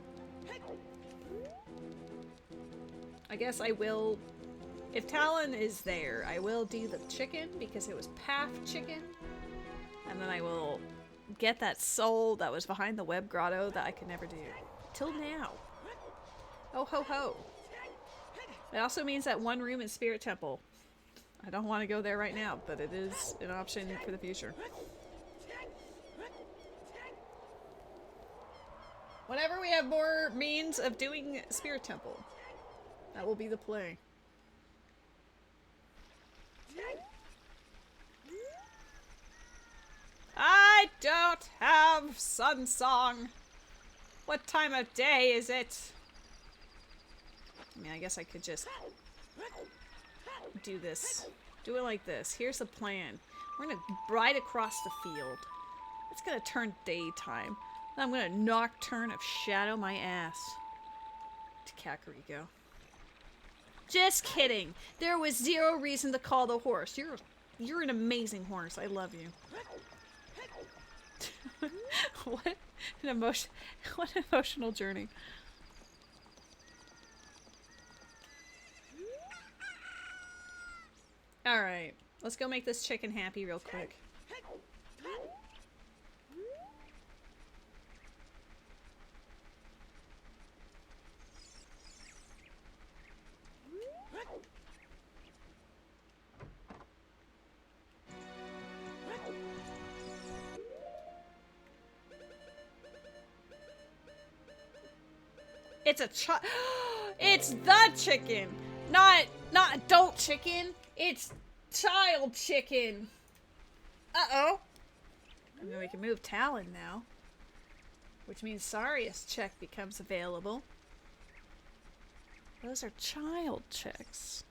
I guess I will. If Talon is there, I will do the chicken because it was Path chicken. And then I will get that soul that was behind the web grotto that I could never do. Till now. Oh ho ho. It also means that one room in Spirit Temple. I don't want to go there right now, but it is an option for the future. Whenever we have more means of doing Spirit Temple, that will be the play. I don't have Sun Song. What time of day is it? I mean, I guess I could just do this. Do it like this. Here's the plan. We're gonna ride across the field. It's gonna turn daytime. Then I'm gonna nocturne of shadow my ass to Kakariko. Just kidding. There was zero reason to call the horse. You're an amazing horse. I love you. What an emotional journey. Alright, let's go make this chicken happy real quick. It's a it's the chicken! Not adult chicken! It's child chicken! Uh-oh! I mean, we can move Talon now. Which means Sarius check becomes available. Those are child checks.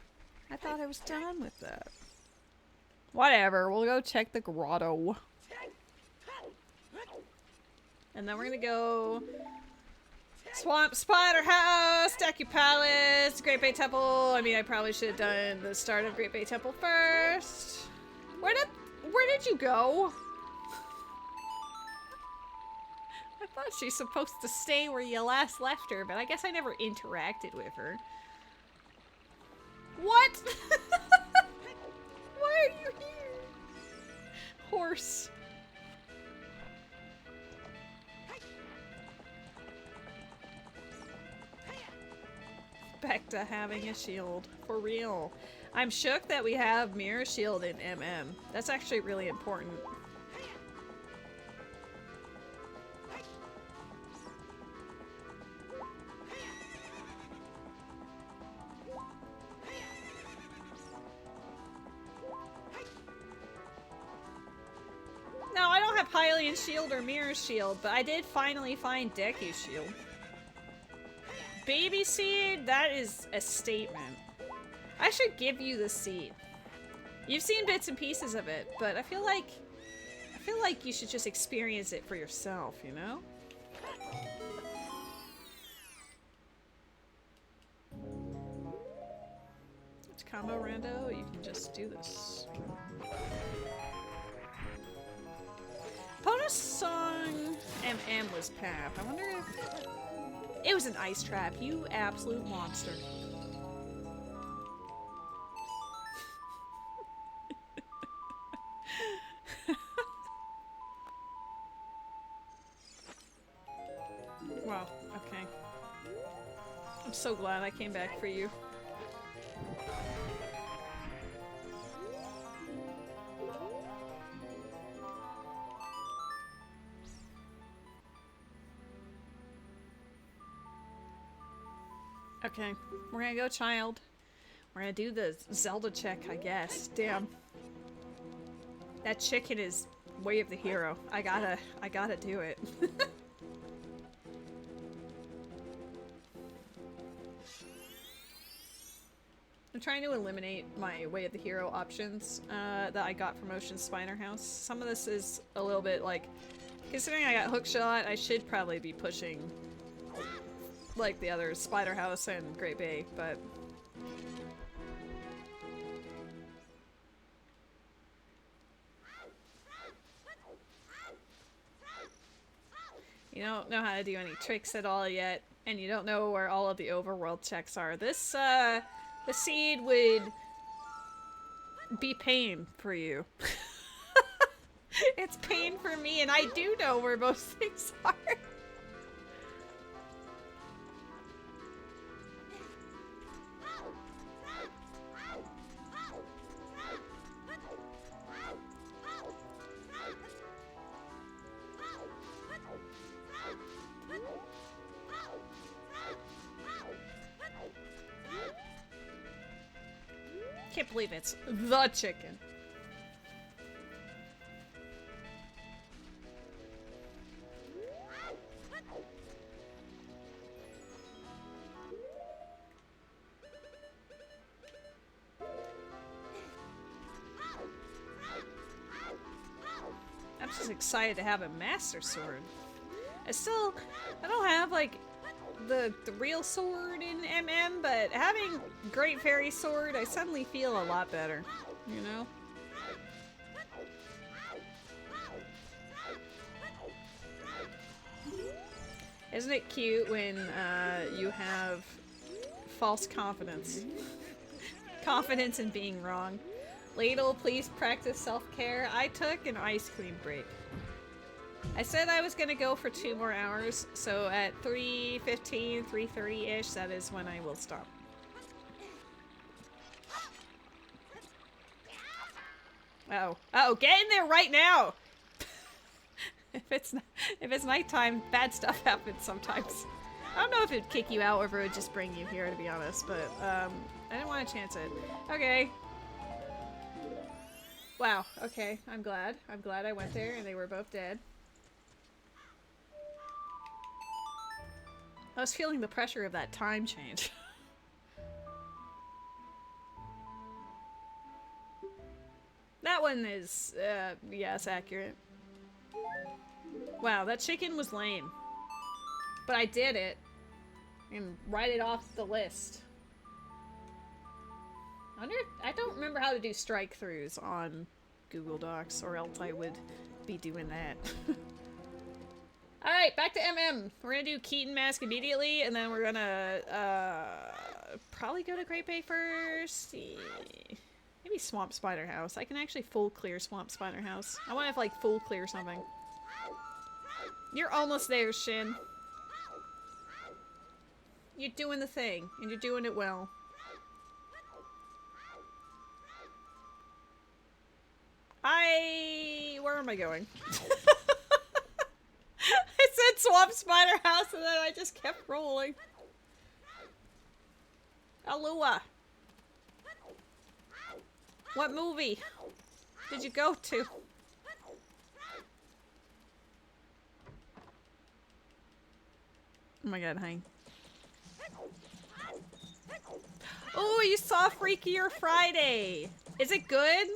I thought I was done with that. Whatever, we'll go check the grotto. And then we're gonna go... Swamp Spider House, Statue Palace, Great Bay Temple. I mean, I probably should have done the start of Great Bay Temple first. Where did you go? I thought she's supposed to stay where you last left her, but I guess I never interacted with her. What? Why are you here? Horse. Back to having a shield. For real. I'm shook that we have Mirror Shield in MM. That's actually really important. No, I don't have Hylian Shield or Mirror Shield, but I did finally find Deku's Shield. Baby seed? That is a statement. I should give you the seed. You've seen bits and pieces of it, but I feel like you should just experience it for yourself, you know? It's combo rando, you can just do this. Bonus song MM was Pap. I wonder if... It was an ice trap, you absolute monster. Wow, okay. I'm so glad I came back for you. Okay, we're gonna go child. We're gonna do the Zelda check, I guess. Damn. That chicken is way of the hero. I gotta do it. I'm trying to eliminate my way of the hero options that I got from Ocean Spiner House. Some of this is a little bit like, considering I got hookshot, I should probably be pushing like the others, Spider House and Great Bay, but you don't know how to do any tricks at all yet, and you don't know where all of the overworld checks are. This, the seed would be pain for you. It's pain for me, and I do know where most things are. Can't believe it's the chicken. I'm just excited to have a Master Sword. I don't have, like, the real sword in MM, but having Great Fairy Sword, I suddenly feel a lot better, you know? Isn't it cute when you have false confidence? Confidence in being wrong. Ladle, please practice self-care. I took an ice cream break. I said I was gonna go for 2 more hours, so at 3:15, 3:30-ish, that is when I will stop. Uh-oh. Uh-oh, get in there right now! If it's nighttime, bad stuff happens sometimes. I don't know if it'd kick you out or if it would just bring you here, to be honest, but, I didn't want to chance it. Okay. Wow, okay, I'm glad. I'm glad I went there and they were both dead. I was feeling the pressure of that time change. That one is, yes, accurate. Wow, that chicken was lame. But I did it. And write it off the list. I don't remember how to do strike-throughs on Google Docs, or else I would be doing that. Alright, back to MM. We're gonna do Keaton Mask immediately, and then we're gonna, probably go to Great Bay first. Maybe Swamp Spider House. I can actually full clear Swamp Spider House. I want to, like, full clear something. You're almost there, Shin. You're doing the thing, and you're doing it well. Where am I going? I said Swamp Spider House and then I just kept rolling. Alua. What movie did you go to? Oh my god, hang. Oh, you saw Freakier Friday! Is it good?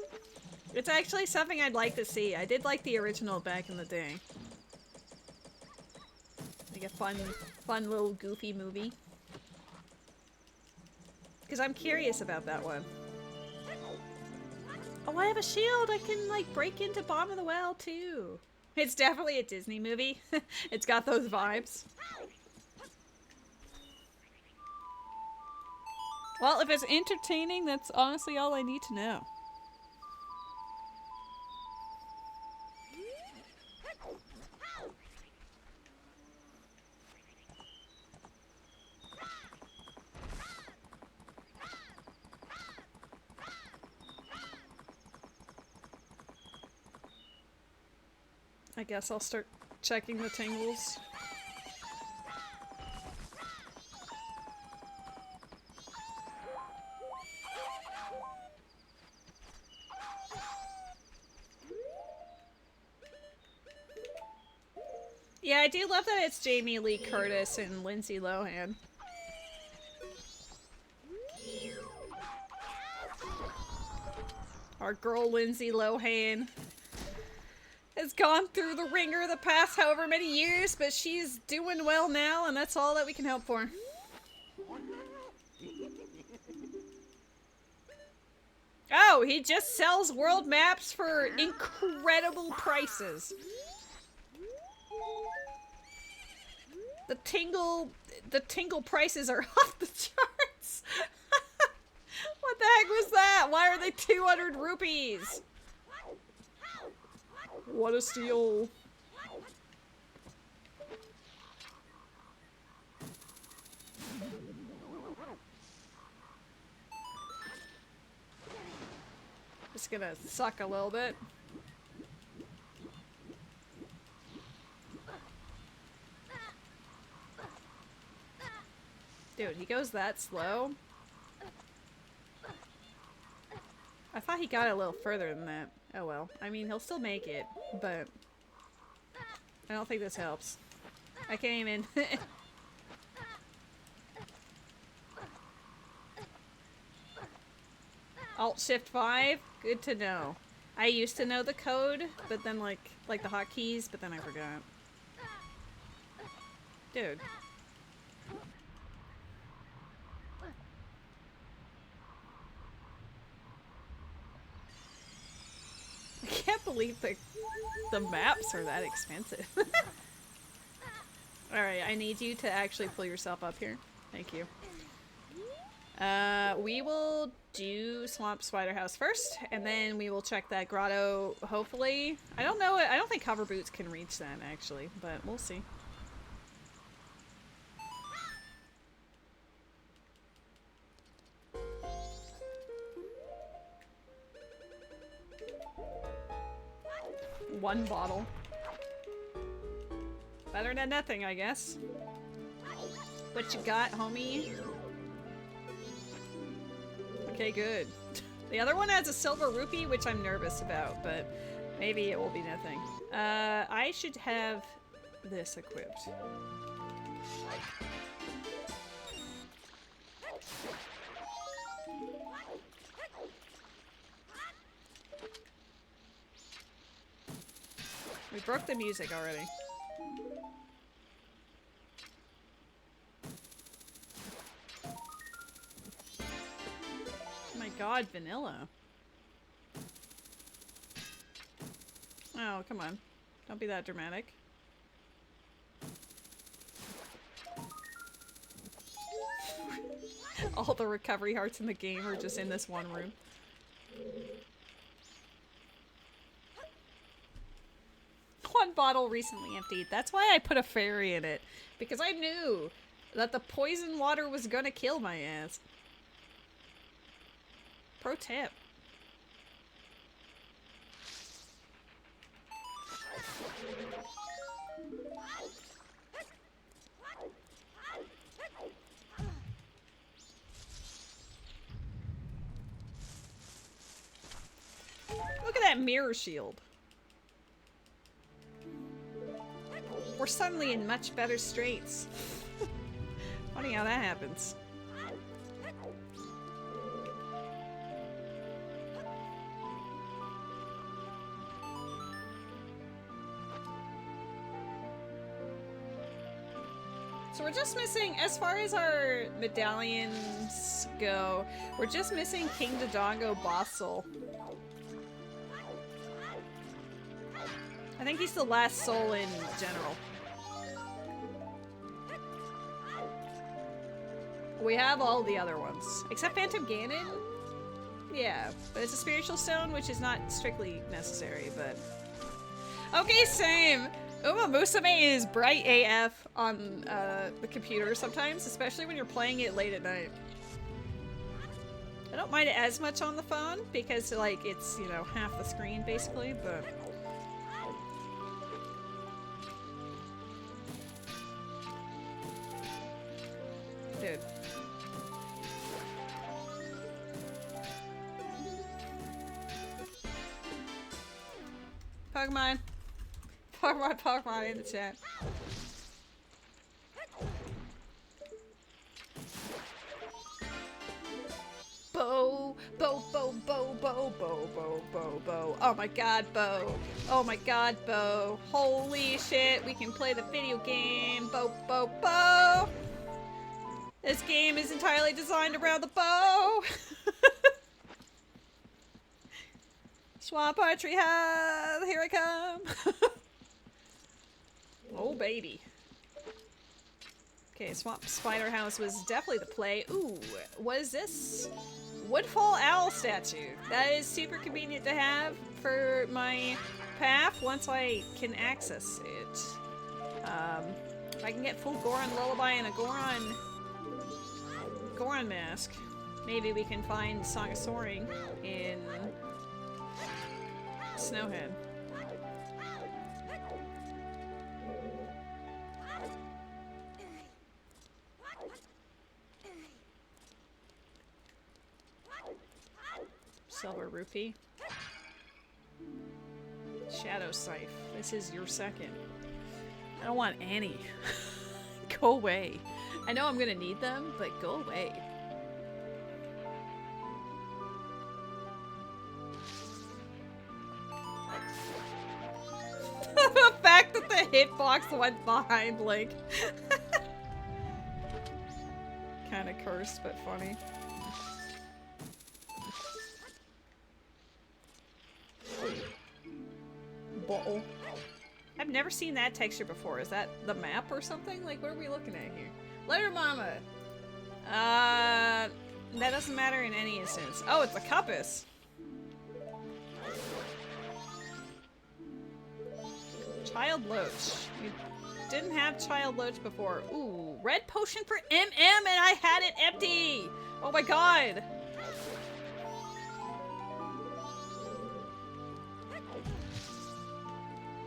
It's actually something I'd like to see. I did like the original back in the day. Like a fun little goofy movie. Because I'm curious about that one. Oh, I have a shield! I can, like, break into Bomb of the Well, too. It's definitely a Disney movie. It's got those vibes. Well, if it's entertaining, that's honestly all I need to know. I guess I'll start checking the tingles. Yeah, I do love that it's Jamie Lee Curtis and Lindsay Lohan. Our girl Lindsay Lohan has gone through the ringer the past however many years, but she's doing well now, and that's all that we can hope for. Oh, he just sells world maps for incredible prices. The tingle prices are off the charts. What the heck was that? Why are they 200 rupees? What a steal. Just gonna suck a little bit. Dude, he goes that slow. thought he got a little further than that. Oh well. I mean, he'll still make it, but I don't think this helps. I can't even... Alt-Shift-5? Good to know. I used to know the code, but then like the hotkeys, but then I forgot. Dude. I can't believe the maps are that expensive. Alright, I need you to actually pull yourself up here. Thank you. We will do Swamp Spider House first, and then we will check that grotto, hopefully. I don't know, I don't think hover boots can reach that, actually, but we'll see. One bottle. Better than nothing, I guess. What you got, homie? Okay, good. The other one has a silver rupee, which I'm nervous about, but maybe it will be nothing. I should have this equipped. We broke the music already. Oh my god, vanilla. Oh, come on. Don't be that dramatic. All the recovery hearts in the game are just in this one room. One bottle recently emptied. That's why I put a fairy in it. Because I knew that the poison water was gonna kill my ass. Pro tip. Look at that mirror shield. We're suddenly in much better straits. Funny how that happens. So we're just missing, as far as our medallions go, we're just missing King Dodongo Boss Soul. I think he's the last soul in general. We have all the other ones. Except Phantom Ganon? Yeah, but it's a spiritual stone, which is not strictly necessary, but... Okay, same! Uma Musume is bright AF on the computer sometimes, especially when you're playing it late at night. I don't mind it as much on the phone, because, like, it's, you know, half the screen, basically, but... Dude. Pokemon. Pokemon in the chat. Bo. Oh my god, Bo. Oh my god, Bo. Holy shit, we can play the video game. Bo. This game is entirely designed around the bow. Swamp Archery Hub, here I come. Oh baby. Okay, Swamp Spider House was definitely the play. Ooh, what is this? Woodfall Owl statue. That is super convenient to have for my path once I can access it. If I can get full Goron Lullaby and a Goron mask, maybe we can find Song of Soaring in Snowhead. Silver rupee. Shadow scythe. This is your second. I don't want any. Go away. I know I'm gonna need them, but go away. The fact that the hitbox went behind Link. Kinda cursed, but funny. Bottle. I've never seen that texture before. Is that the map or something? Like, what are we looking at here? Letter Mama! That doesn't matter in any instance. Oh, it's a compass! Child Loach. We didn't have Child Loach before. Ooh, red potion for MM and I had it empty! Oh my god!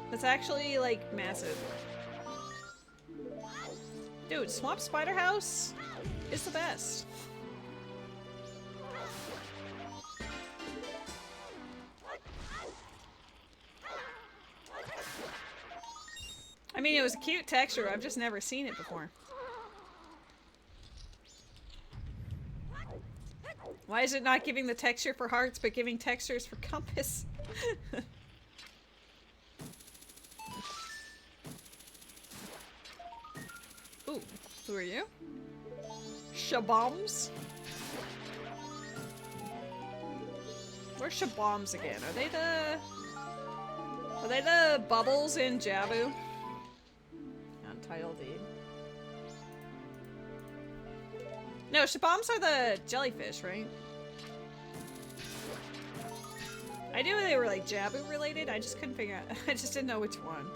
That's actually, like, massive. Dude, Swamp Spider House is the best. I mean, it was a cute texture. I've just never seen it before. Why is it not giving the texture for hearts, but giving textures for compass? Ooh, who are you? Shabombs? Where's Shabombs again? Are they the bubbles in Jabu? Untitled deed. No, Shabombs are the jellyfish, right? I knew they were like Jabu related, I just couldn't figure out. I just didn't know which one.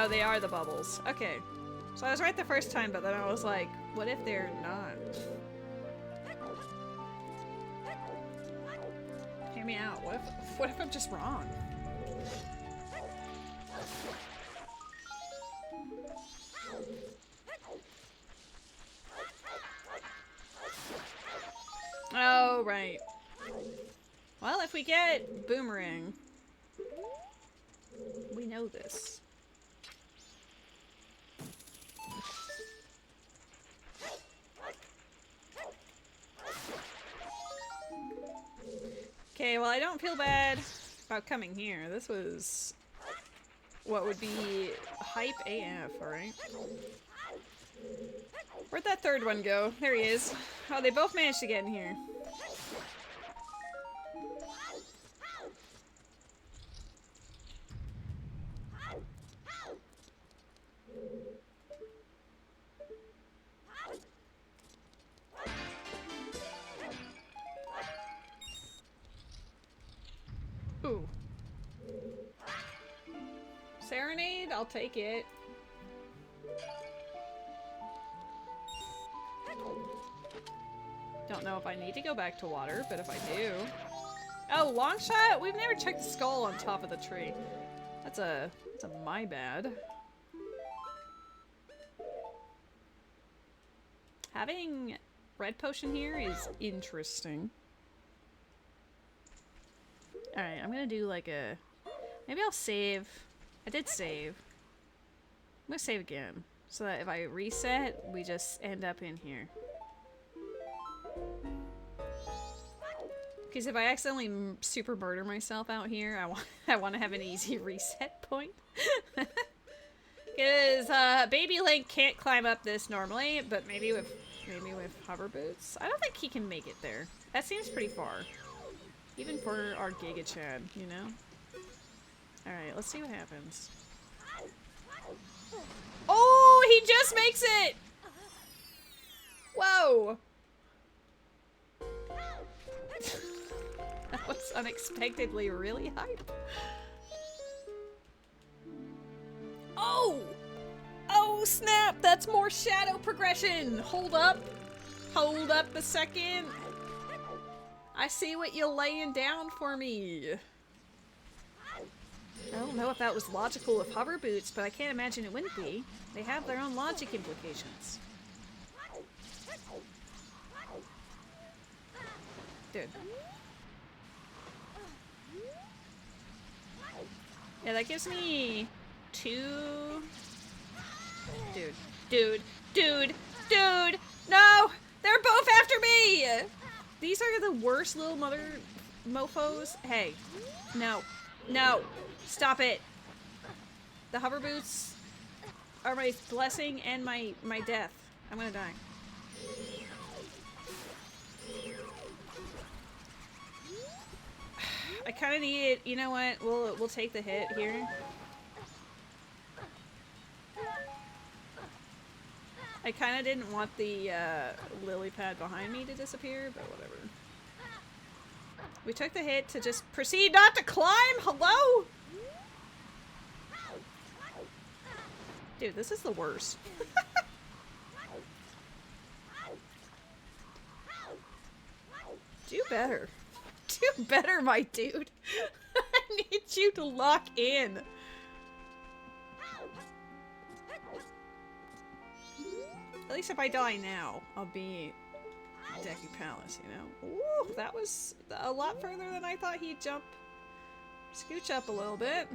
Oh, they are the bubbles. Okay. So I was right the first time, but then I was like, what if they're not? Hear me out. What if I'm just wrong? Oh, right. Well, if we get Boomerang, we know this. Okay, well, I don't feel bad about coming here. This was what would be hype AF, alright? Where'd that third one go? There he is. Oh, they both managed to get in here. Ooh. Serenade? I'll take it. Don't know if I need to go back to water, but if I do... Oh, long shot? We've never checked the skull on top of the tree. That's a my bad. Having red potion here is interesting. Alright, I'm gonna do like a... Maybe I'll save. I did save. I'm gonna save again. So that if I reset, we just end up in here. Because if I accidentally super murder myself out here, I want to have an easy reset point. Because Baby Link can't climb up this normally, but maybe with hover boots. I don't think he can make it there. That seems pretty far. Even for our Giga Chad, you know? Alright, let's see what happens. Oh, he just makes it! Whoa! That was unexpectedly really hype. Oh! Oh snap! That's more shadow progression! Hold up! Hold up a second! I see what you're laying down for me. I don't know if that was logical with hover boots, but I can't imagine it wouldn't be. They have their own logic implications. Dude. Yeah, that gives me 2... Dude. Dude. Dude. Dude! No! They're both after me! These are the worst little mother mofos. Hey. No. No. Stop it. The hover boots are my blessing and my death. I'm gonna die. I kind of need it. You know what? We'll take the hit here. I kind of didn't want the lily pad behind me to disappear, but whatever. We took the hit to just proceed not to climb. Hello? Dude, this is the worst. Do better. Do better, my dude. I need you to lock in. At least if I die now, I'll be Deku Palace, you know? Ooh, that was a lot further than I thought he'd jump. Scooch up a little bit.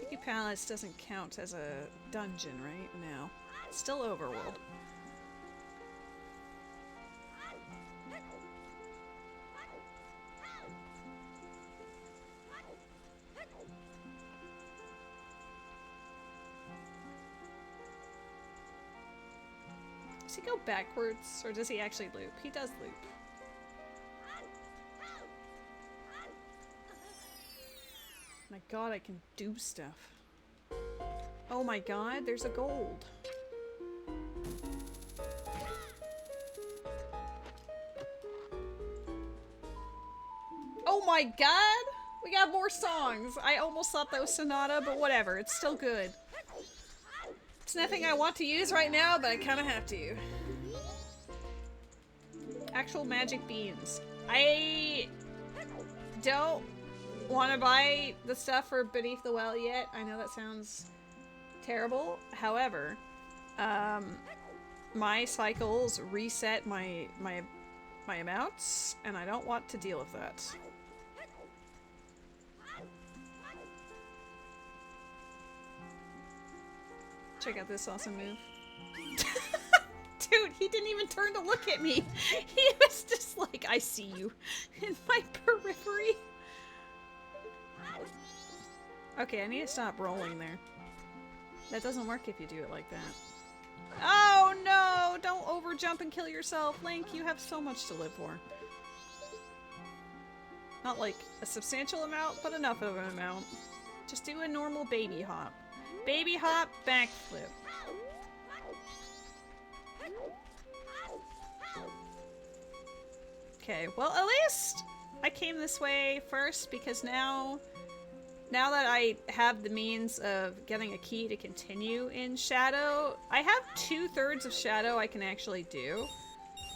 Deku Palace doesn't count as a dungeon, right? No. It's still overworld. Does he go backwards, or does he actually loop? He does loop. My god, I can do stuff. Oh my god, there's a gold. Oh my god! We got more songs! I almost thought that was Sonata, but whatever, it's still good. It's nothing I want to use right now, but I kind of have to. Actual magic beans. I don't want to buy the stuff for Beneath the Well yet. I know that sounds terrible. However, my cycles reset my amounts, and I don't want to deal with that. Check out this awesome move. Dude, he didn't even turn to look at me. He was just like, I see you in my periphery. Okay, I need to stop rolling there. That doesn't work if you do it like that. Oh no! Don't overjump and kill yourself. Link, you have so much to live for. Not like a substantial amount, but enough of an amount. Just do a normal baby hop. Baby hop, backflip. Okay, well at least I came this way first because now that I have the means of getting a key to continue in Shadow, I have 2/3 of Shadow I can actually do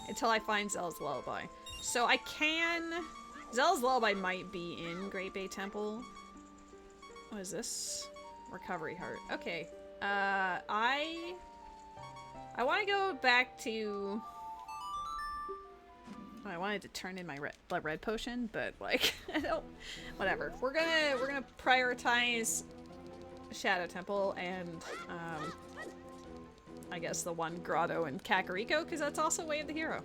until I find Zel's Lullaby. So I can... Zel's Lullaby might be in Great Bay Temple. What is this? Recovery Heart. Okay. I want to go back to... I wanted to turn in my red potion, but like, I don't... Whatever. We're gonna prioritize Shadow Temple and, I guess the one grotto in Kakariko, because that's also Way of the Hero.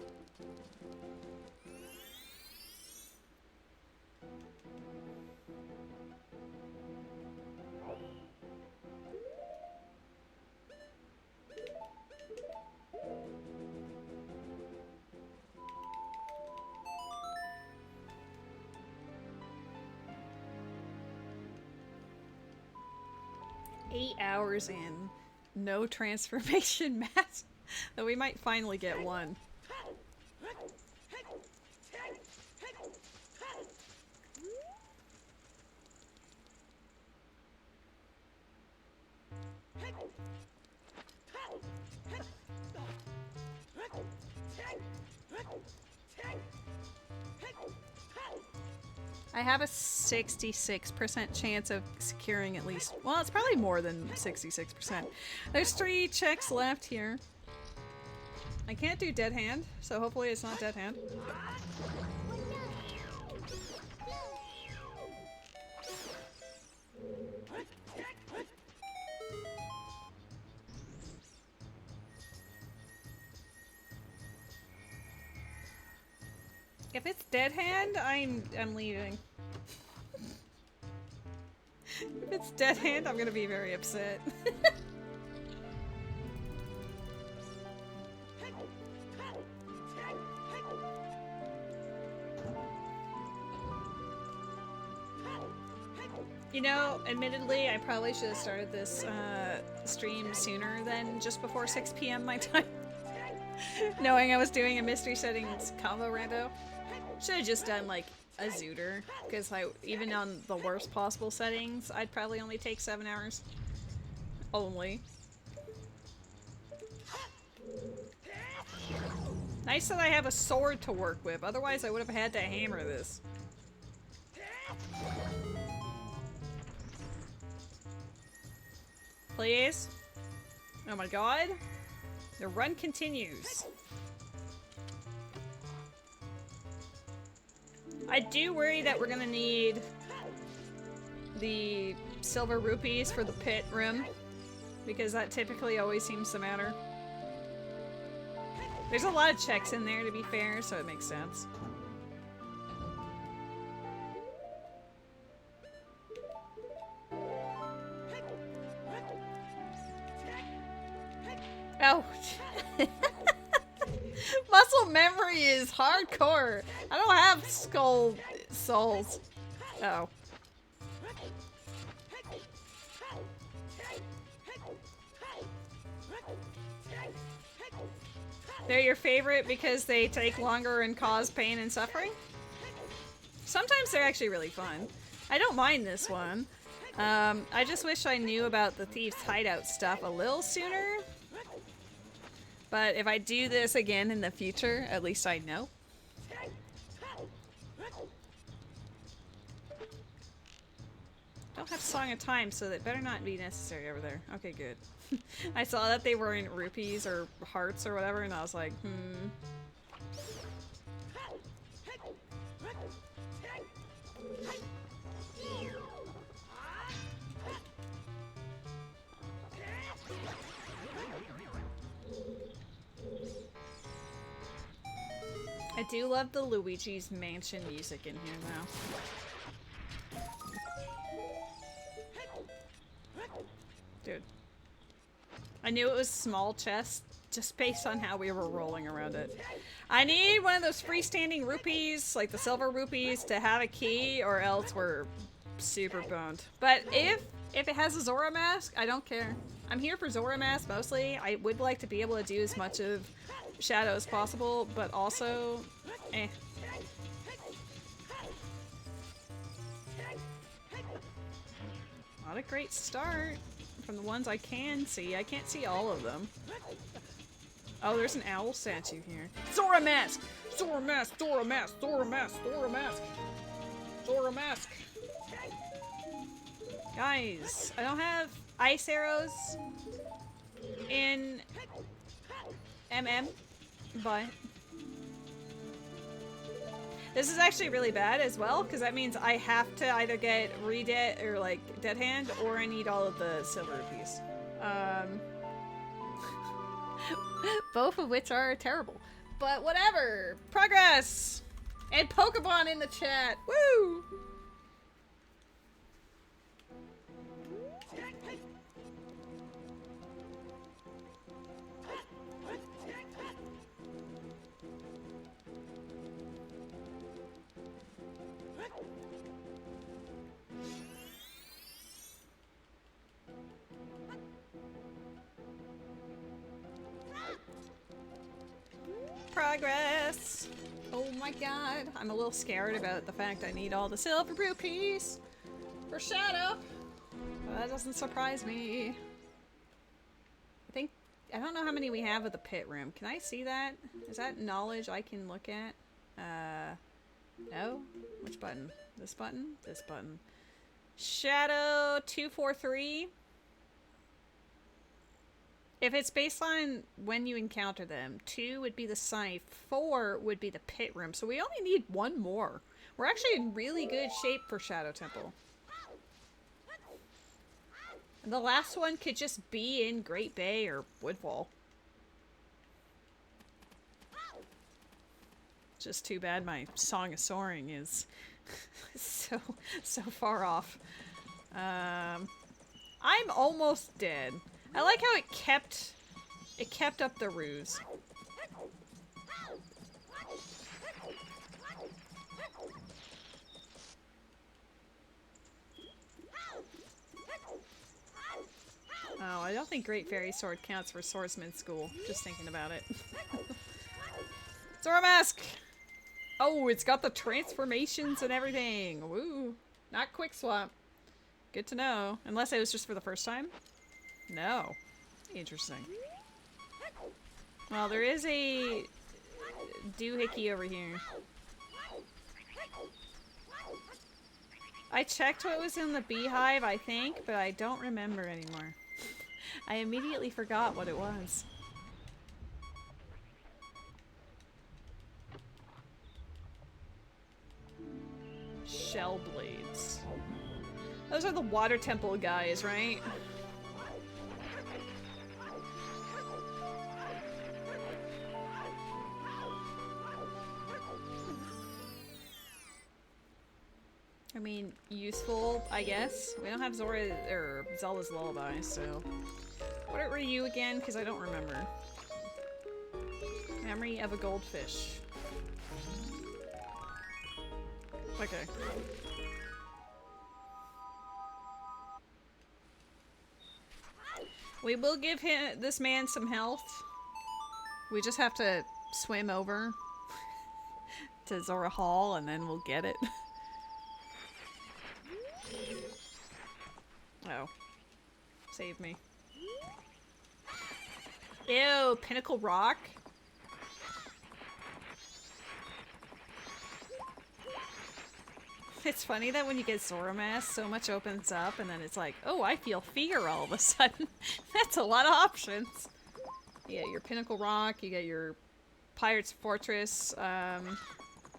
Hours in, no transformation mask, though we might finally get one. I have a 66% chance of securing at least... Well, it's probably more than 66%. There's 3 checks left here. I can't do dead hand, so hopefully it's not dead hand. If it's dead hand, I'm leaving. If it's dead hand, I'm gonna be very upset. You know, admittedly, I probably should have started this stream sooner than just before 6 p.m. my time. Knowing I was doing a mystery settings combo rando. Should have just done like a zooter, because even on the worst possible settings, I'd probably only take 7 hours. Only. Nice that I have a sword to work with, otherwise I would have had to hammer this. Please? Oh my god. The run continues. I do worry that we're gonna need the silver rupees for the pit room, because that typically always seems to matter. There's a lot of checks in there, to be fair, so it makes sense. Oh. Muscle memory is hardcore. I don't have skull souls. Uh oh. They're your favorite because they take longer and cause pain and suffering? Sometimes they're actually really fun. I don't mind this one. I just wish I knew about the Thieves' Hideout stuff a little sooner. But if I do this again in the future, at least I know. Don't have Song of Time, so that better not be necessary over there. Okay, good. I saw that they were in rupees or hearts or whatever, and I was like, I do love the Luigi's Mansion music in here now. Dude. I knew it was small chest just based on how we were rolling around it. I need one of those freestanding rupees, like the silver rupees, to have a key, or else we're super boned. But if it has a Zora mask, I don't care. I'm here for Zora mask mostly. I would like to be able to do as much of Shadow as possible, but also, eh. Not a great start from the ones I can see. I can't see all of them. Oh, there's an owl statue here. Zora mask! Zora mask! Zora mask! Zora mask! Zora mask! Zora mask! Guys, I don't have ice arrows in MM, but this is actually really bad as well, because that means I have to either get re-dead or like dead hand, or I need all of the silver rupees. Both of which are terrible. But whatever! Progress! And Pokemon in the chat! Woo! Progress! Oh my god, I'm a little scared about the fact I need all the silver rupees for Shadow. But that doesn't surprise me. I don't know how many we have of the pit room. Can I see that? Is that knowledge I can look at? No? Which button? This button? This button. Shadow 243. If it's based on when you encounter them, 2 would be the scythe, 4 would be the pit room. So we only need 1 more. We're actually in really good shape for Shadow Temple. And the last one could just be in Great Bay or Woodfall. Just too bad my Song of Soaring is so far off. I'm almost dead. I like how it kept up the ruse. Oh, I don't think Great Fairy Sword counts for Swordsman School. Just thinking about it. Zora Mask! Oh, it's got the transformations and everything. Woo. Not Quick Swap. Good to know. Unless it was just for the first time? No. Interesting. Well, there is a doohickey over here. I checked what was in the beehive, I think, but I don't remember anymore. I immediately forgot what it was. Shell blades. Those are the water temple guys, right? I mean, useful, I guess. We don't have Zora or Zelda's Lullaby, so. What were you again? Because I don't remember. Memory of a goldfish. Okay. We will give this man some health. We just have to swim over to Zora Hall and then we'll get it. Oh. Save me. Ew, Pinnacle Rock? It's funny that when you get Zora Mask, so much opens up and then it's like, oh, I feel fear all of a sudden. That's a lot of options. You get your Pinnacle Rock, you get your Pirate's Fortress,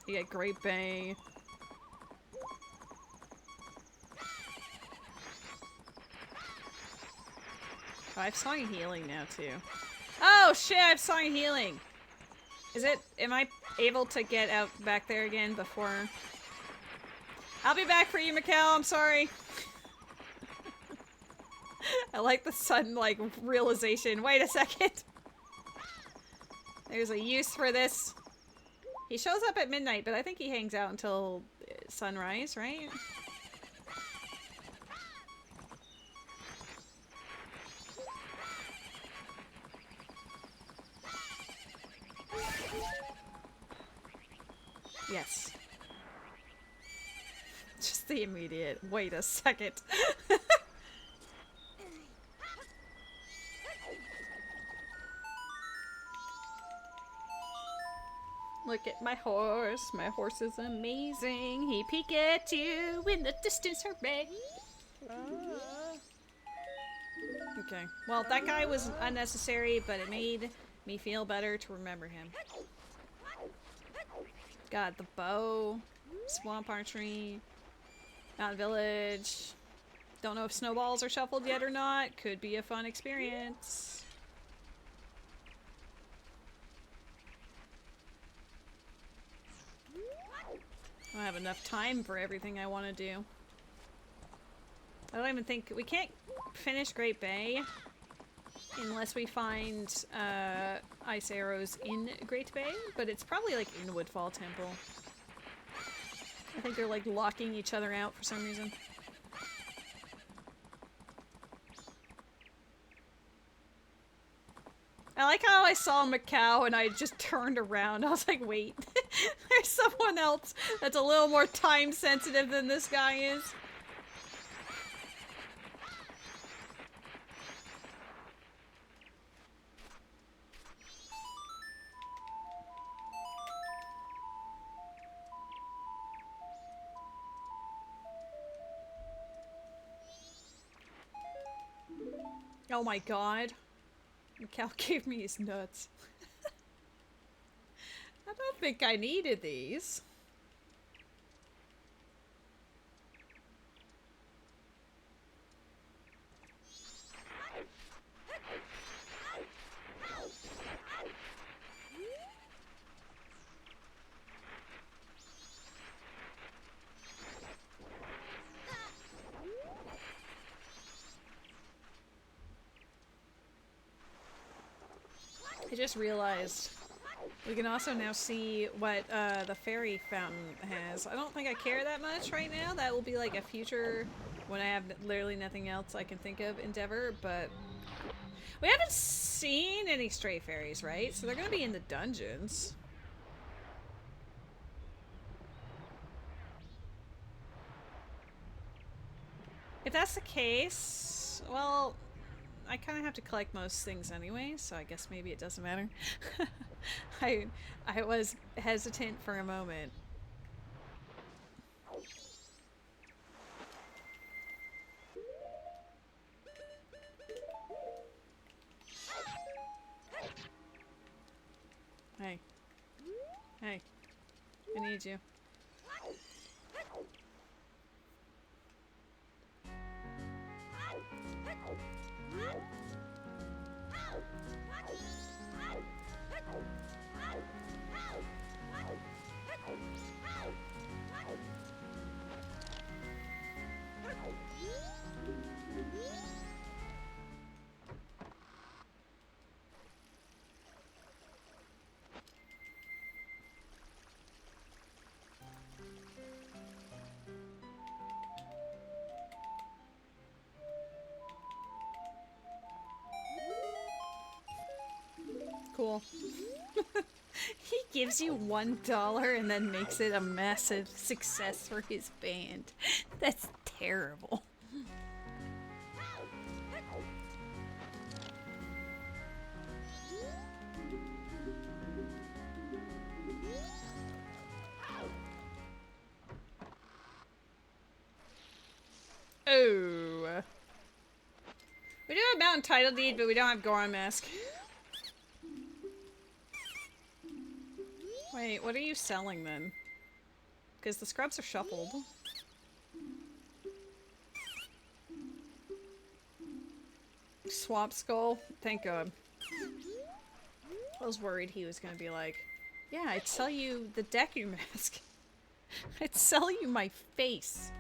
you get Great Bay. Oh, I have Song of Healing now, too. Oh, shit, I have Song of Healing! Am I able to get out back there again before... I'll be back for you, Mikkel, I'm sorry! I like the sudden, like, realization. Wait a second! There's a use for this. He shows up at midnight, but I think he hangs out until sunrise, right? Yes. Just the immediate, wait a second. Look at my horse. My horse is amazing. He peek at you in the distance, hooray. Okay. Well, that guy was unnecessary, but it made me feel better to remember him. God, the bow, swamp archery, mountain village. Don't know if snowballs are shuffled yet or not. Could be a fun experience. I don't have enough time for everything I want to do. I don't even think... We can't finish Great Bay unless we find ice arrows in Great Bay, but it's probably like in Woodfall Temple. I think they're like locking each other out for some reason. I like how I saw Macau and I just turned around. I was like, wait, there's someone else that's a little more time sensitive than this guy is. Oh my god. Cal gave me his nuts. I don't think I needed these. I just realized we can also now see what the fairy fountain has. I don't think I care that much right now. That will be like a future, when I have literally nothing else I can think of, endeavor, but we haven't seen any stray fairies, right? So they're gonna be in the dungeons. If that's the case, well, I kind of have to collect most things anyway, so I guess maybe it doesn't matter. I was hesitant for a moment. Hey. Hey. I need you. Cool. He gives you $1 and then makes it a massive success for his band. That's terrible. Oh. We do have Mountain Title Deed, but we don't have Goron Mask. Wait, what are you selling then? Because the scrubs are shuffled. Swamp Skull? Thank God. I was worried he was gonna be like, yeah, I'd sell you the Deku Mask. I'd sell you my face.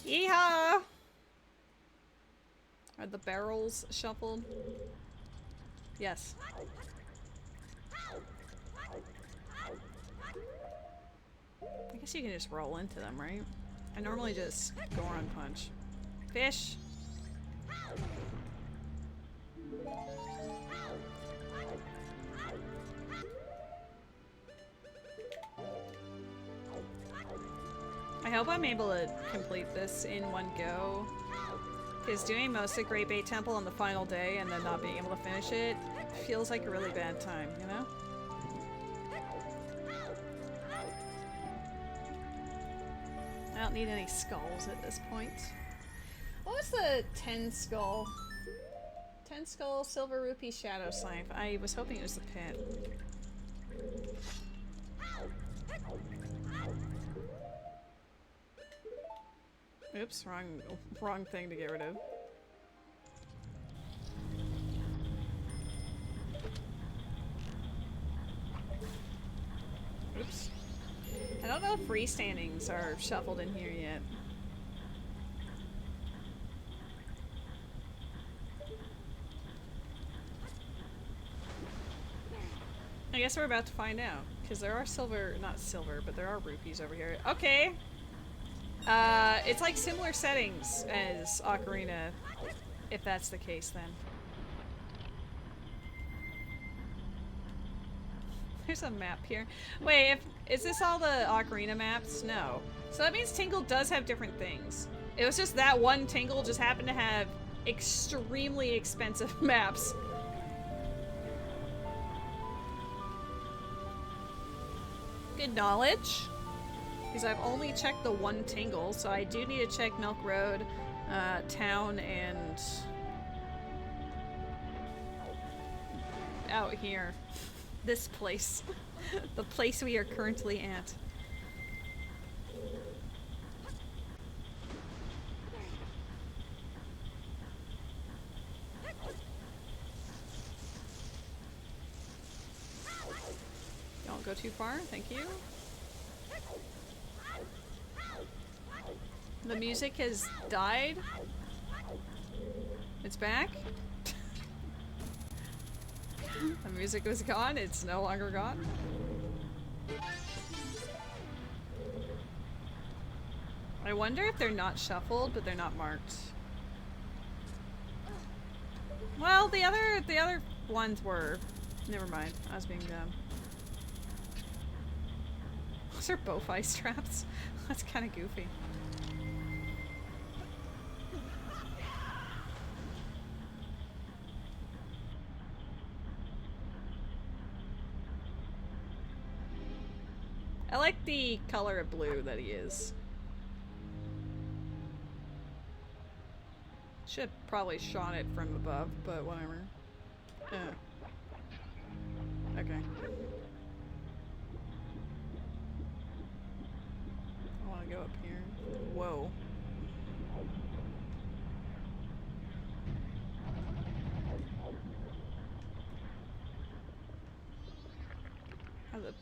Yeehaw! Are the barrels shuffled? Yes. I guess you can just roll into them, right? I normally just go on punch. Fish! I hope I'm able to complete this in one go. Because doing most of Great Bay Temple on the final day and then not being able to finish it feels like a really bad time, you know? I don't need any skulls at this point. What was the 10 skull? 10 skull, silver rupee, shadow scythe. I was hoping it was the pit. Oops, wrong thing to get rid of. Oops. I don't know if freestandings are shuffled in here yet. I guess we're about to find out, because there are not silver, but there are rupees over here. Okay! It's like similar settings as Ocarina, if that's the case then. There's a map here. Wait, is this all the Ocarina maps? No. So that means Tingle does have different things. It was just that one Tingle just happened to have extremely expensive maps. Good knowledge. Because I've only checked the one Tingle, so I do need to check Milk Road, Town, and out here. This place. The place we are currently at. Don't go too far, thank you. The music has died. It's back. The music was gone, it's no longer gone. I wonder if they're not shuffled, but they're not marked. Well, the other ones were. Never mind, I was being dumb. Those are both ice traps. That's kind of goofy. I like the color of blue that he is. Should probably shot it from above, but whatever. Okay. I want to go up here. Whoa. Are the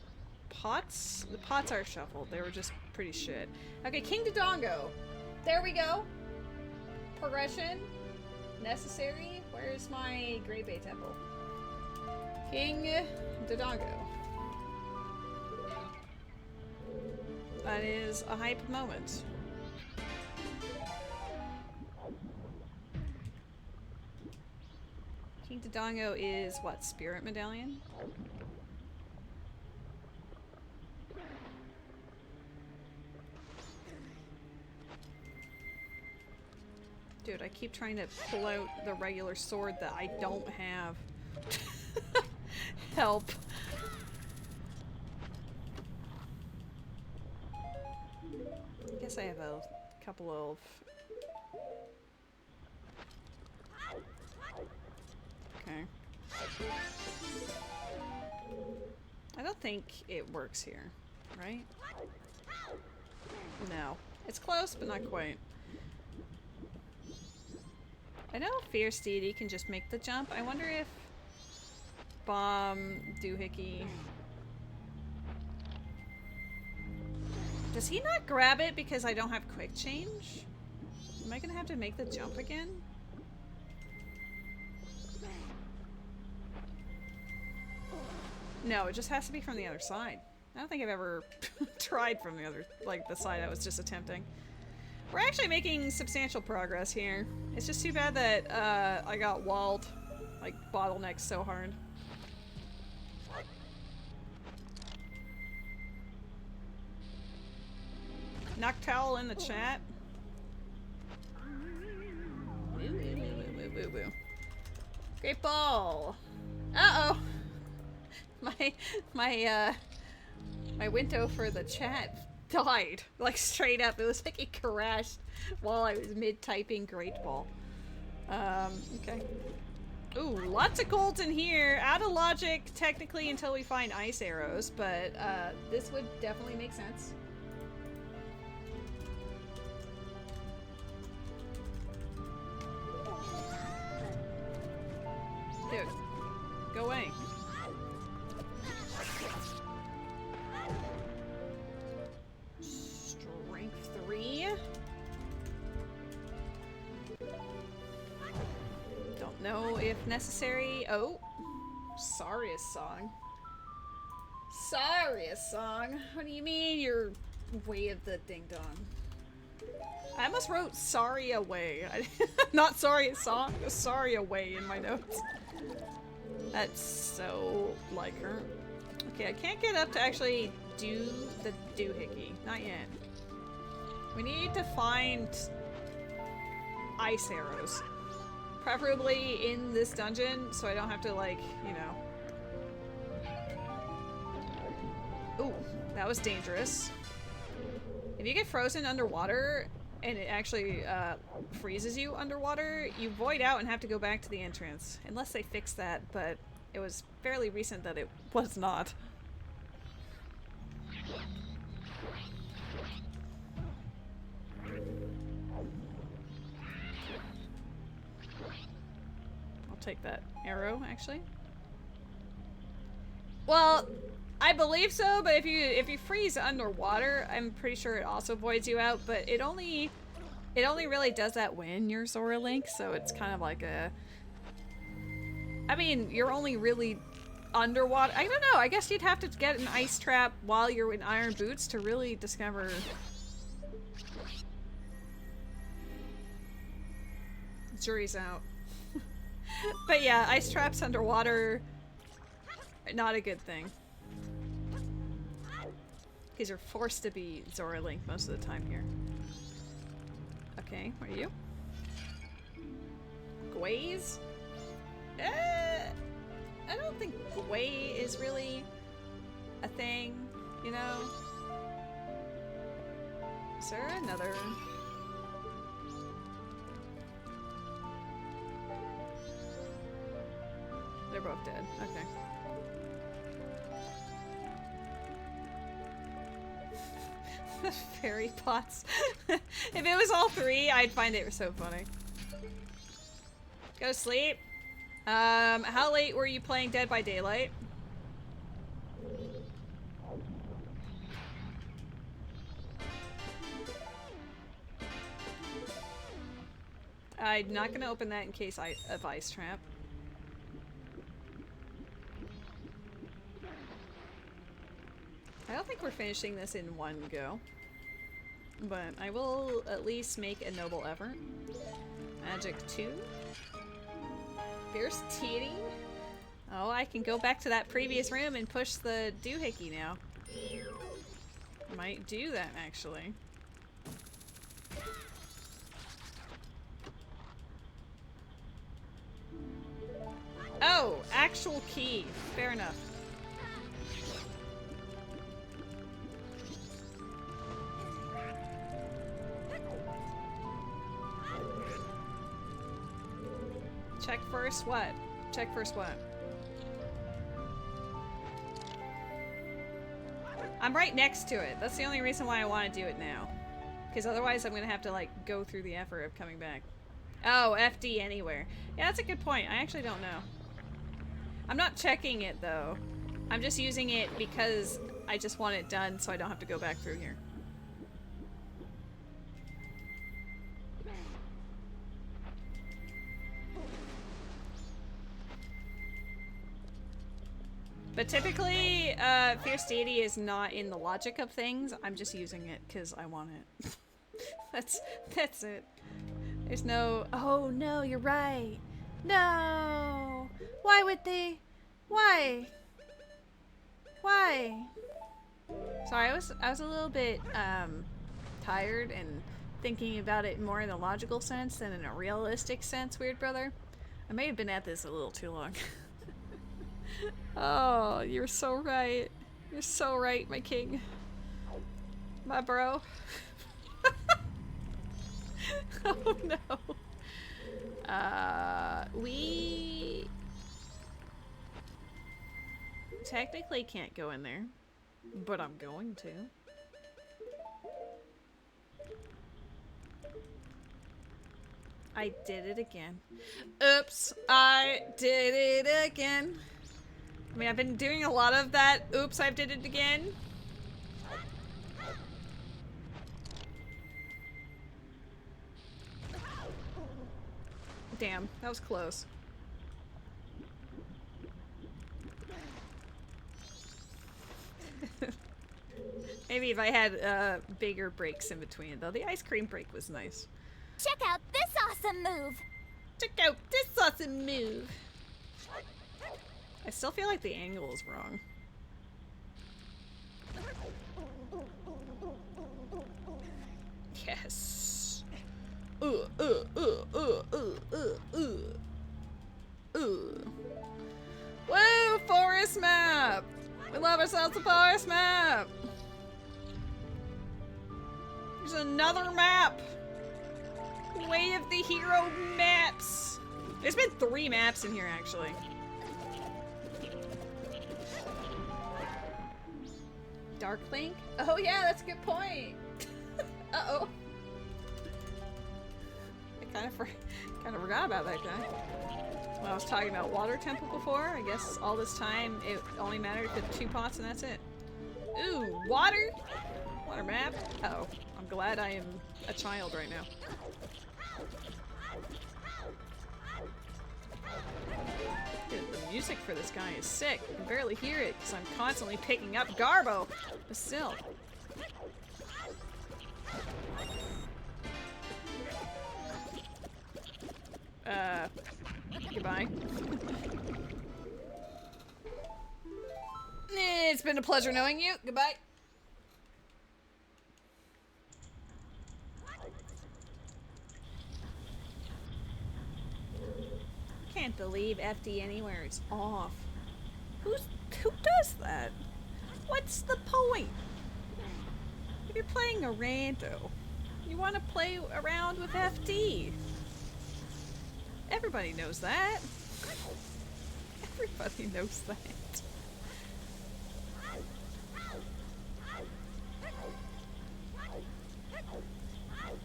pots? The pots are shuffled. They were just pretty shit. Okay, King Dodongo. There we go. Progression. Necessary. Where's my Great Bay Temple? King Dodongo. That is a hype moment. King Dodongo is what? Spirit Medallion? Dude, I keep trying to pull out the regular sword that I don't have. Help. I guess I have a couple of... Okay. I don't think it works here, right? No. It's close, but not quite. I know Fierce Deity can just make the jump. I wonder if Bomb Doohickey... Does he not grab it because I don't have quick change? Am I gonna have to make the jump again? No, it just has to be from the other side. I don't think I've ever tried from the other, like the side I was just attempting. We're actually making substantial progress here. It's just too bad that I got walled, like bottlenecked so hard. Noctowl in the chat. Woo, woo, woo, woo, woo, woo. Great ball. Uh-oh. My window for the chat died, like straight up. It was like it crashed while I was mid-typing Great Ball. Okay. Ooh, lots of golds in here. Out of logic, technically, until we find ice arrows, but this would definitely make sense. Dude, go away. Strength 3. Don't know if necessary. Oh, Saria's song. Saria's song? What do you mean you're way of the ding dong? I almost wrote sorry away. Not sorry a song, sorry away in my notes. That's so like her. Okay, I can't get up to actually do the doohickey. Not yet. We need to find ice arrows. Preferably in this dungeon, so I don't have to, like, you know. Ooh, that was dangerous. If you get frozen underwater, and it actually freezes you underwater, you void out and have to go back to the entrance. Unless they fix that, but it was fairly recent that it was not. I'll take that arrow, actually. Well, I believe so, but if you freeze underwater, I'm pretty sure it also voids you out, but it only really does that when you're Zora Link, so it's kind of like a... I mean, you're only really underwater. I don't know, I guess you'd have to get an ice trap while you're in iron boots to really discover... Jury's out. But yeah, ice traps underwater, not a good thing. Because you're forced to be Zora Link most of the time here. Okay, what are you? Gways? I don't think Gway is really a thing, you know? Is there another? They're both dead. Okay. Fairy pots. If it was all three, I'd find it so funny. Go to sleep. How late were you playing Dead by Daylight? I'm not gonna open that in case of ice trap. I don't think we're finishing this in one go, but I will at least make a noble effort. Magic 2. Fierce Teeny. Oh, I can go back to that previous room and push the doohickey now. Might do that, actually. Oh, actual key. Fair enough. Check first what? Check first what? I'm right next to it. That's the only reason why I want to do it now. Because otherwise I'm going to have to, like, go through the effort of coming back. Oh, FD anywhere. Yeah, that's a good point. I actually don't know. I'm not checking it, though. I'm just using it because I just want it done so I don't have to go back through here. But typically, Fierce Deity is not in the logic of things. I'm just using it because I want it. That's it. There's no... Oh, no, you're right. No! Why would they... Why? Why? Sorry, I was a little bit, tired and thinking about it more in a logical sense than in a realistic sense, weird brother. I may have been at this a little too long. Oh, you're so right. You're so right, my king. My bro. Oh no. We technically can't go in there, but I'm going to. I did it again. Oops, I did it again. I mean, I've been doing a lot of that. Oops, I did it again. Damn, that was close. Maybe if I had bigger breaks in between, though. The ice cream break was nice.
Check out this awesome move!
Check out this awesome move! I still feel like the angle is wrong. Yes. Woo! Forest map! We love ourselves a forest map! There's another map! Way of the Hero maps! There's been 3 maps in here, actually. Dark Link? Oh yeah, that's a good point! Uh-oh. I kind of forgot about that guy. When I was talking about Water Temple before, I guess all this time it only mattered if it 2 pots and that's it. Ooh, water? Water map? Uh-oh. I'm glad I am a child right now. Dude, the music for this guy is sick. I can barely hear it because I'm constantly picking up Garbo. But still. Goodbye. It's been a pleasure knowing you. Goodbye. Can't believe FD Anywhere is off. Who does that? What's the point? If you're playing a rando, you want to play around with FD. Everybody knows that. Everybody knows that.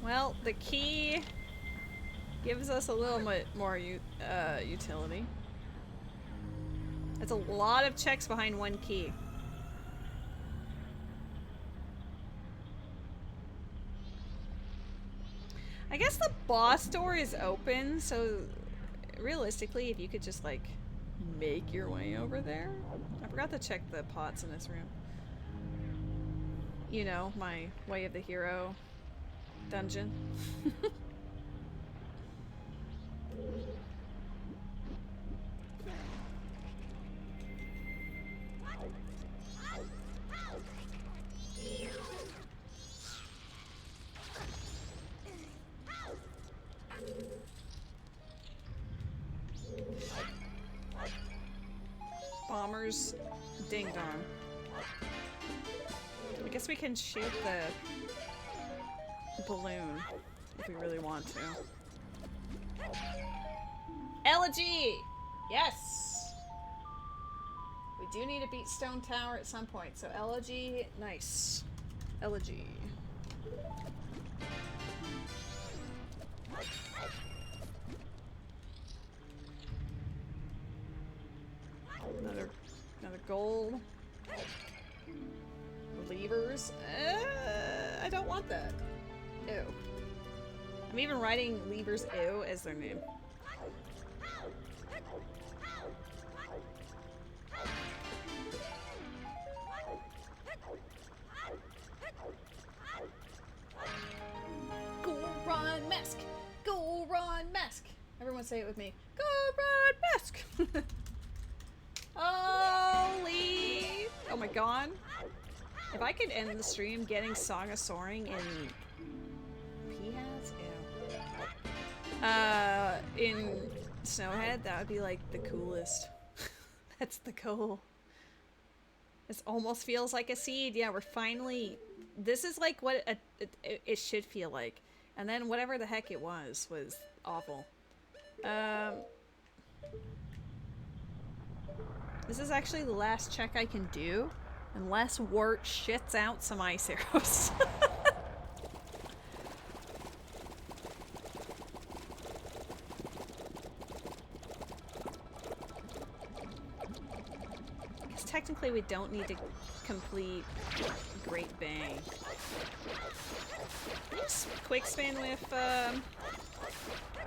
Well, the key gives us a little bit more utility. That's a lot of checks behind one key. I guess the boss door is open, so realistically, if you could just like make your way over there. I forgot to check the pots in this room. You know, my Way of the Hero dungeon. Bombers ding dong. I guess we can shoot the balloon if we really want to. Elegy! Yes! We do need to beat Stone Tower at some point, so Elegy, nice. Elegy. Another gold. Levers. I don't want that. Ew. I'm even writing Levers Ew as their name. Go run mask! Go run mask! Everyone say it with me. Go run mask! Holy! Oh my god. If I could end the stream getting Saga soaring in P-hats? Ew. In Snowhead, that would be like the coolest. That's the goal. This almost feels like a seed. Yeah, we're finally... This is like what it should feel like. And then whatever the heck it was awful. This is actually the last check I can do, unless Wart shits out some ice arrows. Because technically we don't need to complete Great Bang. Can you just quick spin with,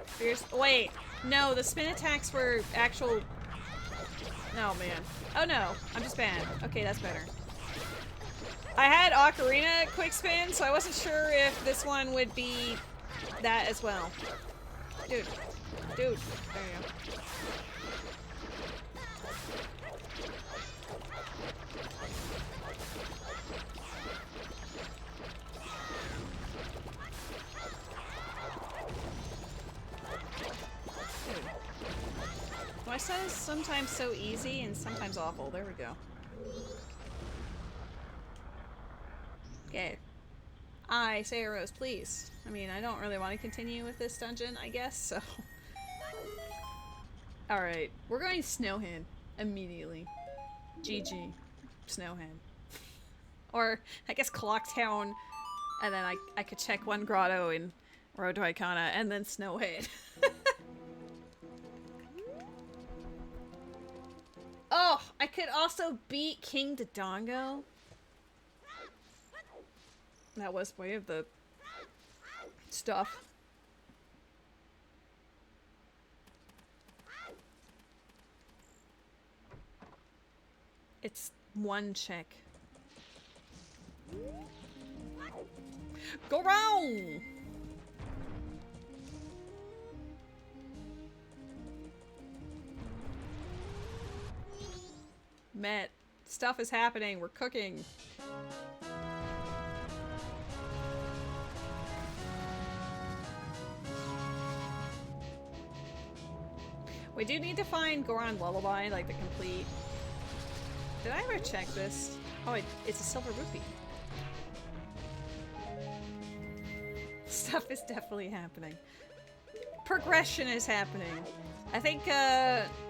fierce- wait, no, the spin attacks were actual- Oh man. Oh no, I'm just banned. Okay, that's better. I had Ocarina quick spin, so I wasn't sure if this one would be that as well. Dude. Dude. There you go. Why is sometimes so easy and sometimes awful? There we go. Okay. Say a rose, please. I mean, I don't really want to continue with this dungeon, I guess, so... Alright, we're going Snowhand immediately. GG. Snowhand. Or, I guess Clocktown, and then I could check one grotto in Road to Icona, and then Snowhead. Oh, I could also beat King Dodongo. That was way of the stuff. It's one check. Go round! Met. Stuff is happening. We're cooking. We do need to find Goron Lullaby, like the complete... Did I ever check this? Oh, it's a silver rupee. Stuff is definitely happening. Progression is happening. I think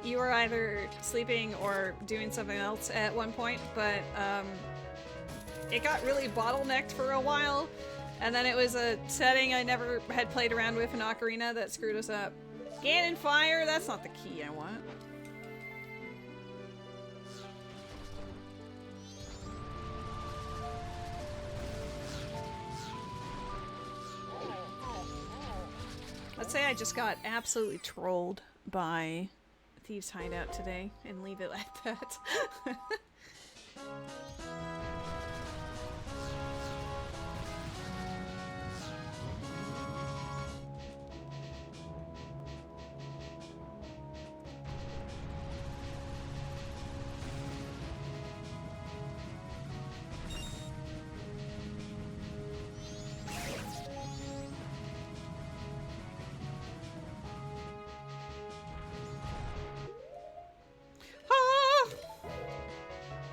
you were either sleeping or doing something else at one point, but it got really bottlenecked for a while, and then it was a setting I never had played around with in Ocarina that screwed us up. Ganon Fire, that's not the key I want. Let's say I just got absolutely trolled by Thieves' Hideout today and leave it like that.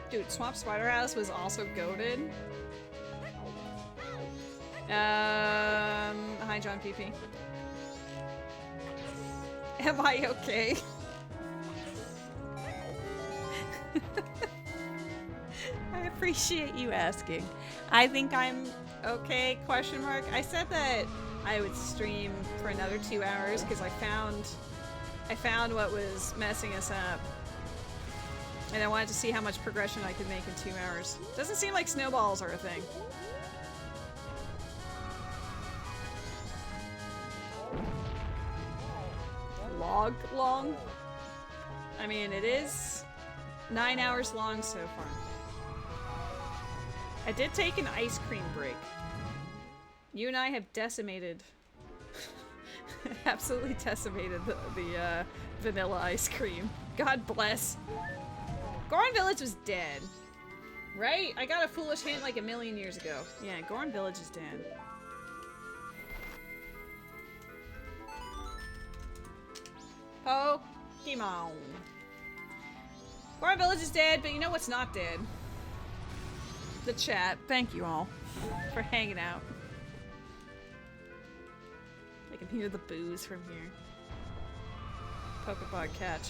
Dude, Swamp Spider House was also goated. Hi, John PP. Am I okay? I appreciate you asking. I think I'm okay, question mark. I said that I would stream for another 2 hours because I found what was messing us up. And I wanted to see how much progression I could make in 2 hours. Doesn't seem like snowballs are a thing. Log long? I mean, it is 9 hours long so far. I did take an ice cream break. You and I have decimated, absolutely decimated the vanilla ice cream. God bless. Goron Village was dead. Right? I got a foolish hint like a million years ago. Yeah, Goron Village is dead. Pokemon. Goron Village is dead, but you know what's not dead? The chat. Thank you all for hanging out. I can hear the boos from here. Pokeball catch.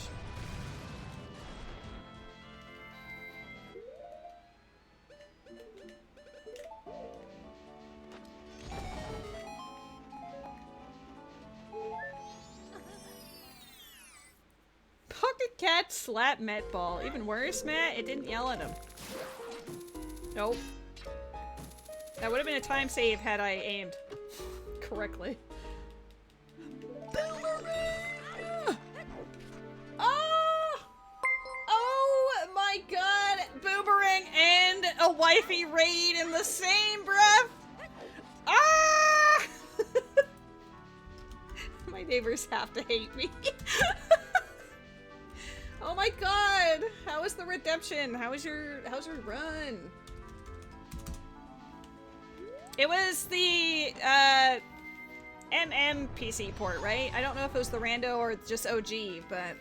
Pocket Cat slap Met Ball. Even worse, Matt, it didn't yell at him. Nope. That would have been a time save had I aimed correctly. Boomerang! Oh! Oh my god! Boomerang and a wifey raid in the same breath! Ah! My neighbors have to hate me. Oh my god! How was the redemption? How's your run? It was the MM PC port, right? I don't know if it was the rando or just OG, but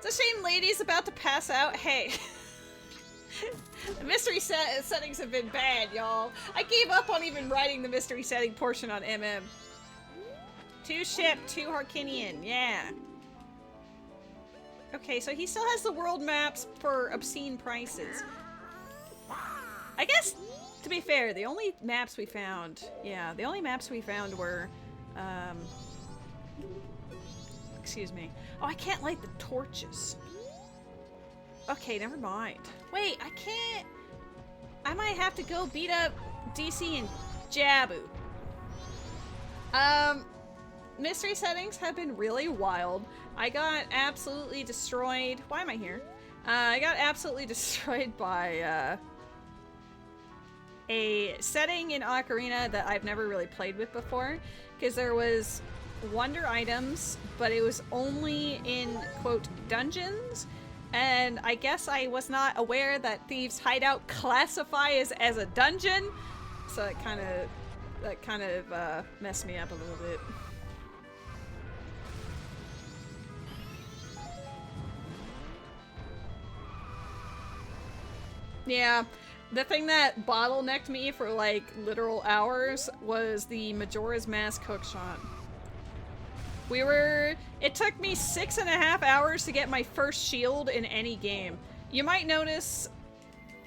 It's a shame Lady's about to pass out. Hey. The mystery settings have been bad, y'all. I gave up on even writing the mystery setting portion on MM. 2 ship, 2 Harkinian, yeah. Okay, so he still has the world maps for obscene prices. I guess, to be fair, the only maps we found, were, excuse me. Oh, I can't light the torches. Okay, never mind. Wait, I can't. I might have to go beat up DC and Jabu. Mystery settings have been really wild. I got absolutely destroyed. Why am I here? I got absolutely destroyed by a setting in Ocarina that I've never really played with before, because there was wonder items, but it was only in, quote, dungeons, and I guess I was not aware that Thieves' Hideout classify as a dungeon, so it kind of messed me up a little bit. Yeah, the thing that bottlenecked me for like literal hours was the Majora's Mask hookshot. It took me 6.5 hours to get my first shield in any game. You might notice,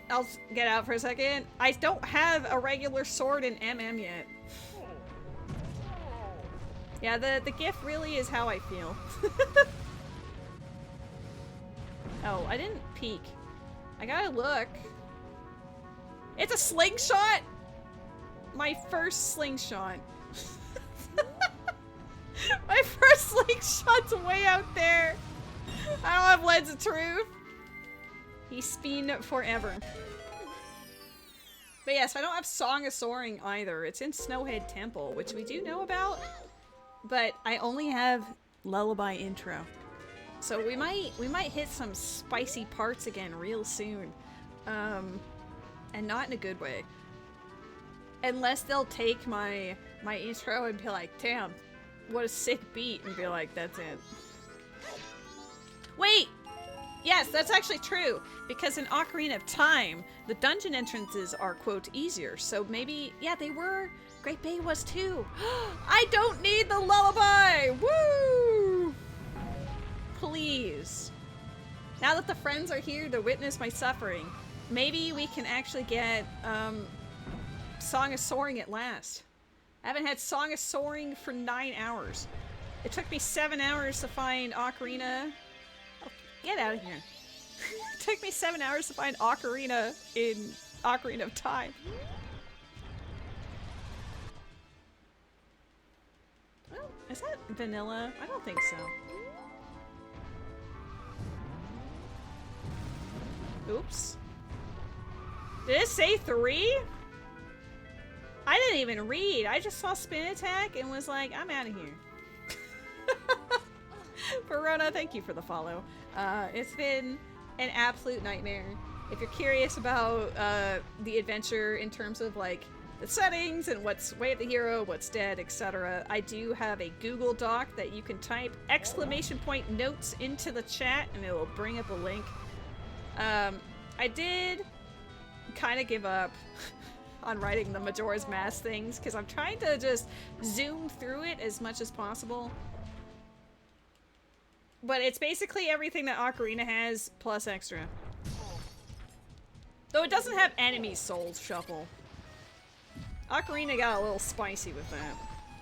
I'll get out for a second, I don't have a regular sword in MM yet. Yeah, the gift really is how I feel. Oh, I didn't peek. I gotta look. It's a slingshot? My first slingshot. My first slingshot's way out there. I don't have Lens of Truth. He's spin forever. But yes, I don't have Song of Soaring either. It's in Snowhead Temple, which we do know about. But I only have Lullaby Intro. So we might hit some spicy parts again real soon. And not in a good way. Unless they'll take my intro and be like, damn, what a sick beat, and be like, that's it. Wait! Yes, that's actually true, because in Ocarina of Time, the dungeon entrances are, quote, easier, so maybe, yeah, they were. Great Bay was too. I don't need the lullaby! Woo! Please. Now that the friends are here to witness my suffering, maybe we can actually get, Song of Soaring at last. I haven't had Song of Soaring for 9 hours. It took me 7 hours to find Ocarina. Oh, get out of here. It took me 7 hours to find Ocarina in Ocarina of Time. Well, is that vanilla? I don't think so. Oops. Did it say 3? I didn't even read. I just saw spin attack and was like, I'm out of here. Verona, thank you for the follow. It's been an absolute nightmare. If you're curious about the adventure in terms of like the settings and what's way of the hero, what's dead, etc., I do have a Google Doc that you can type ! Notes into the chat and it will bring up a link. I did kind of give up on writing the Majora's Mask things, because I'm trying to just zoom through it as much as possible. But it's basically everything that Ocarina has, plus extra. Though it doesn't have enemy souls shuffle. Ocarina got a little spicy with that.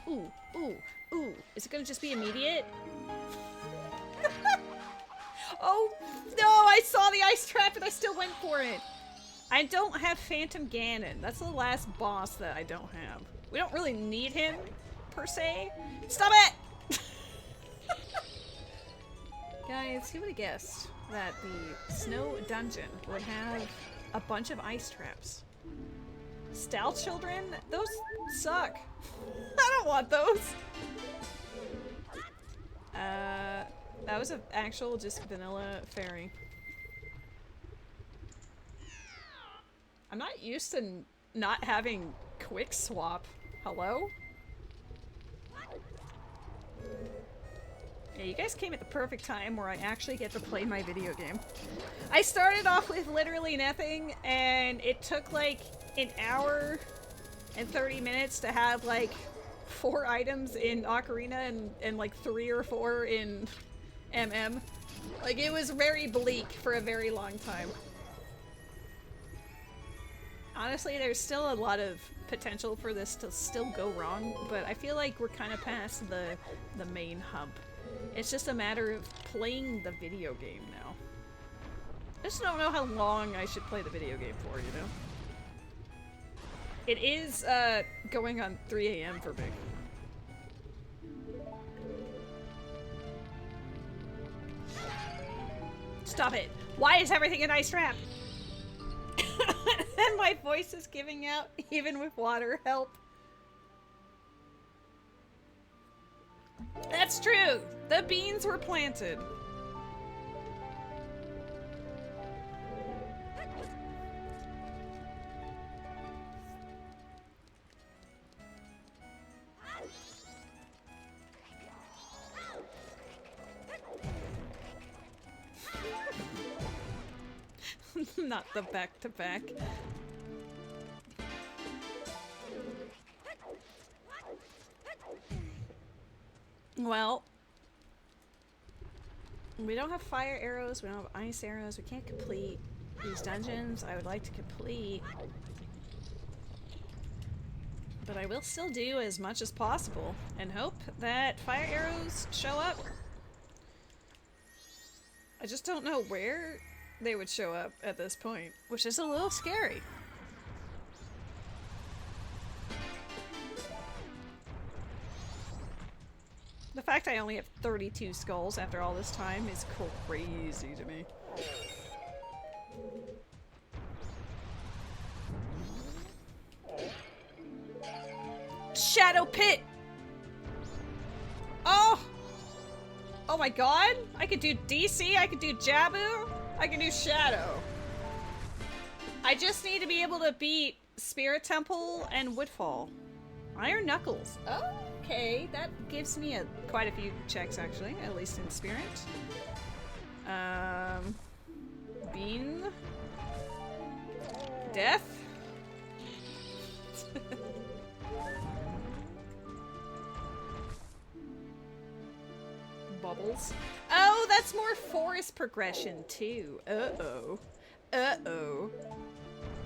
Ooh, ooh, ooh. Is it gonna just be immediate? Oh, no, I saw the ice trap and I still went for it. I don't have Phantom Ganon. That's the last boss that I don't have. We don't really need him, per se. Stop it! Guys, who would have guessed that the snow dungeon would have a bunch of ice traps? Stealth children? Those suck. I don't want those. That was an actual just vanilla fairy. I'm not used to not having quick swap. Hello? Yeah, you guys came at the perfect time where I actually get to play my video game. I started off with literally nothing, and it took like an hour and 30 minutes to have like 4 items in Ocarina and like 3 or 4 in MM. Like, it was very bleak for a very long time. Honestly, there's still a lot of potential for this to still go wrong, but I feel like we're kind of past the main hump. It's just a matter of playing the video game now. I just don't know how long I should play the video game for, you know? It is going on 3 a.m. for me. Stop it! Why is everything an ice trap? And my voice is giving out, even with water. Help. That's true! The beans were planted. Not the back-to-back. Well, we don't have fire arrows, we don't have ice arrows, we can't complete these dungeons. I would like to complete, but I will still do as much as possible and hope that fire arrows show up. I just don't know where they would show up at this point, which is a little scary. The fact I only have 32 skulls after all this time is crazy to me. Shadow Pit! Oh! Oh my god! I could do DC, I could do Jabu, I can do Shadow. I just need to be able to beat Spirit Temple and Woodfall. Iron Knuckles. Okay, that gives me quite a few checks actually, at least in Spirit. Bean. Death. Bubbles. Oh, that's more forest progression too. Uh-oh. Uh-oh.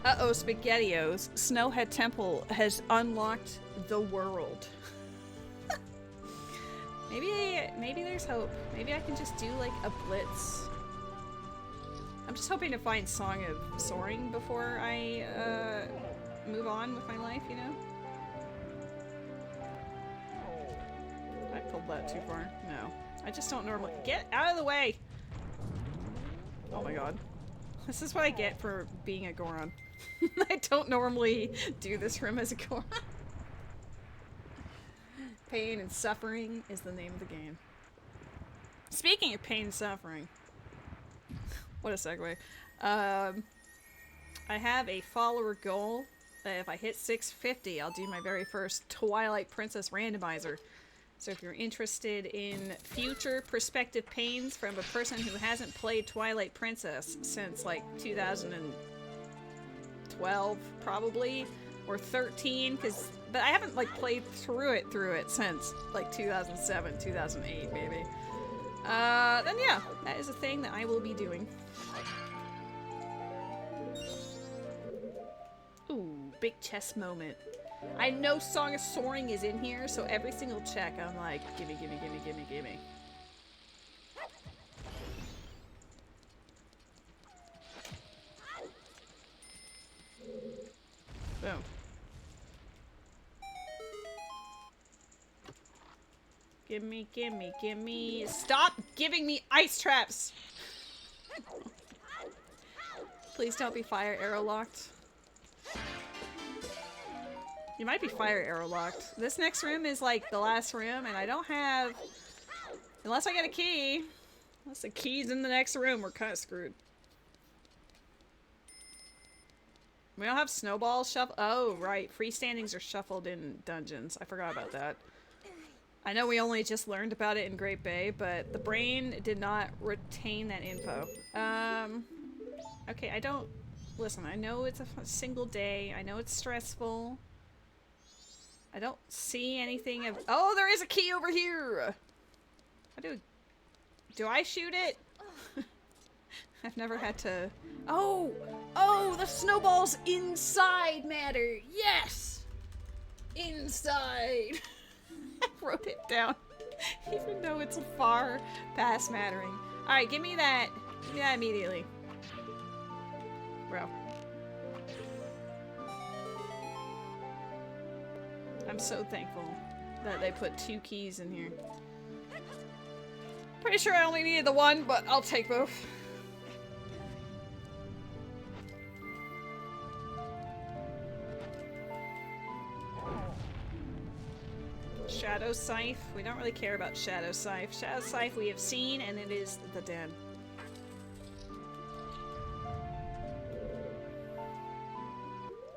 Uh-oh, SpaghettiOs. Snowhead Temple has unlocked the world. Maybe there's hope. Maybe I can just do like a blitz. I'm just hoping to find Song of Soaring before I move on with my life, you know? I pulled that too far. No. I just don't normally- Get out of the way! Oh my god. This is what I get for being a Goron. I don't normally do this room as a Goron. Pain and suffering is the name of the game. Speaking of pain and suffering. What a segue. I have a follower goal that if I hit 650, I'll do my very first Twilight Princess randomizer. So if you're interested in future perspective pains from a person who hasn't played Twilight Princess since like 2012 probably, or 13, but I haven't like played through it since like 2007, 2008 maybe. Then yeah, that is a thing that I will be doing. Ooh, big chess moment. I know Song of Soaring is in here, so every single check I'm like, gimme, gimme, gimme, gimme, gimme. Boom. Gimme, gimme, gimme. Stop giving me ice traps! Please don't be fire arrow locked. You might be fire arrow locked. This next room is like the last room, and I don't have... Unless I get a key. Unless the key's in the next room, we're kind of screwed. We don't have snowballs shuffled. Oh, right. Freestandings are shuffled in dungeons. I forgot about that. I know we only just learned about it in Great Bay, but the brain did not retain that info. Okay, I don't... Listen, I know it's a single day. I know it's stressful. I don't see anything of... Oh, there is a key over here! How do I shoot it? I've never had to... Oh! Oh, the snowball's inside matter! Yes! Inside! I wrote it down. Even though it's far past mattering. Alright, give me that. Give me that immediately. Bro. I'm so thankful that they put 2 keys in here. Pretty sure I only needed the one, but I'll take both. Shadow Scythe. We don't really care about Shadow Scythe. Shadow Scythe we have seen, and it is the den.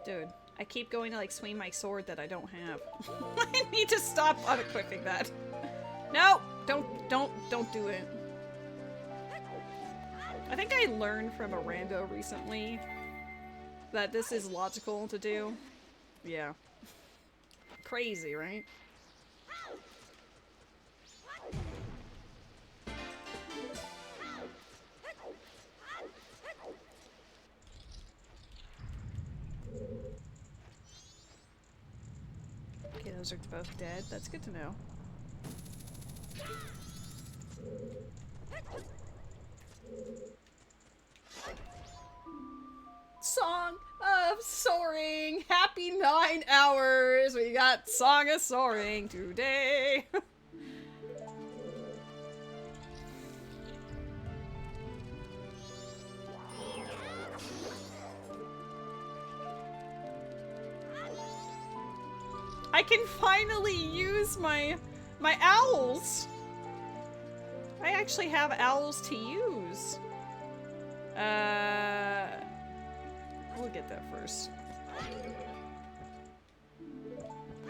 Dude, I keep going to like swing my sword that I don't have. I need to stop unequipping that. No! Don't do it. I think I learned from a rando recently that this is logical to do. Yeah. Crazy, right? Okay, those are both dead. That's good to know. Song of Soaring! Happy 9 hours! We got Song of Soaring today! I can finally use my owls! I actually have owls to use. We'll get that first.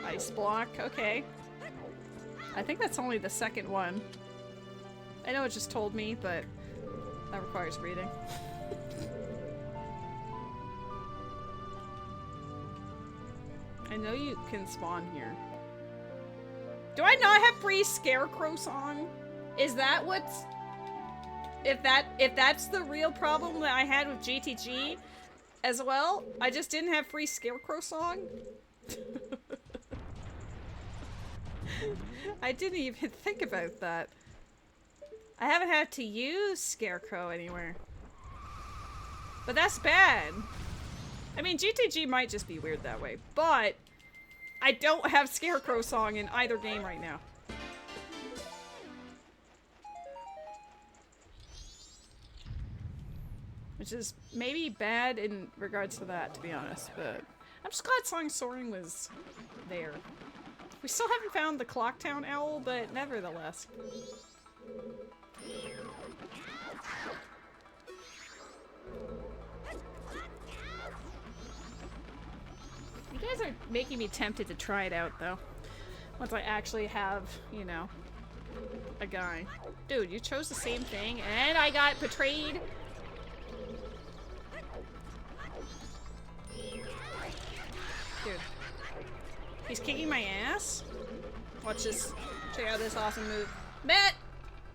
Ice block, okay. I think that's only the second one. I know it just told me, but that requires reading. I know you can spawn here. Do I not have free Scarecrow song? Is that what's... If that's the real problem that I had with GTG as well, I just didn't have free Scarecrow song? I didn't even think about that. I haven't had to use Scarecrow anywhere. But that's bad. I mean, GTG might just be weird that way, but I don't have Scarecrow song in either game right now. Which is maybe bad in regards to that, to be honest, but I'm just glad Song Soaring was there. We still haven't found the Clocktown Owl, but nevertheless. You guys are making me tempted to try it out, though. Once I actually have, you know, a guy. Dude, you chose the same thing, and I got betrayed. Dude. He's kicking my ass? Watch this. Check out this awesome move. Matt!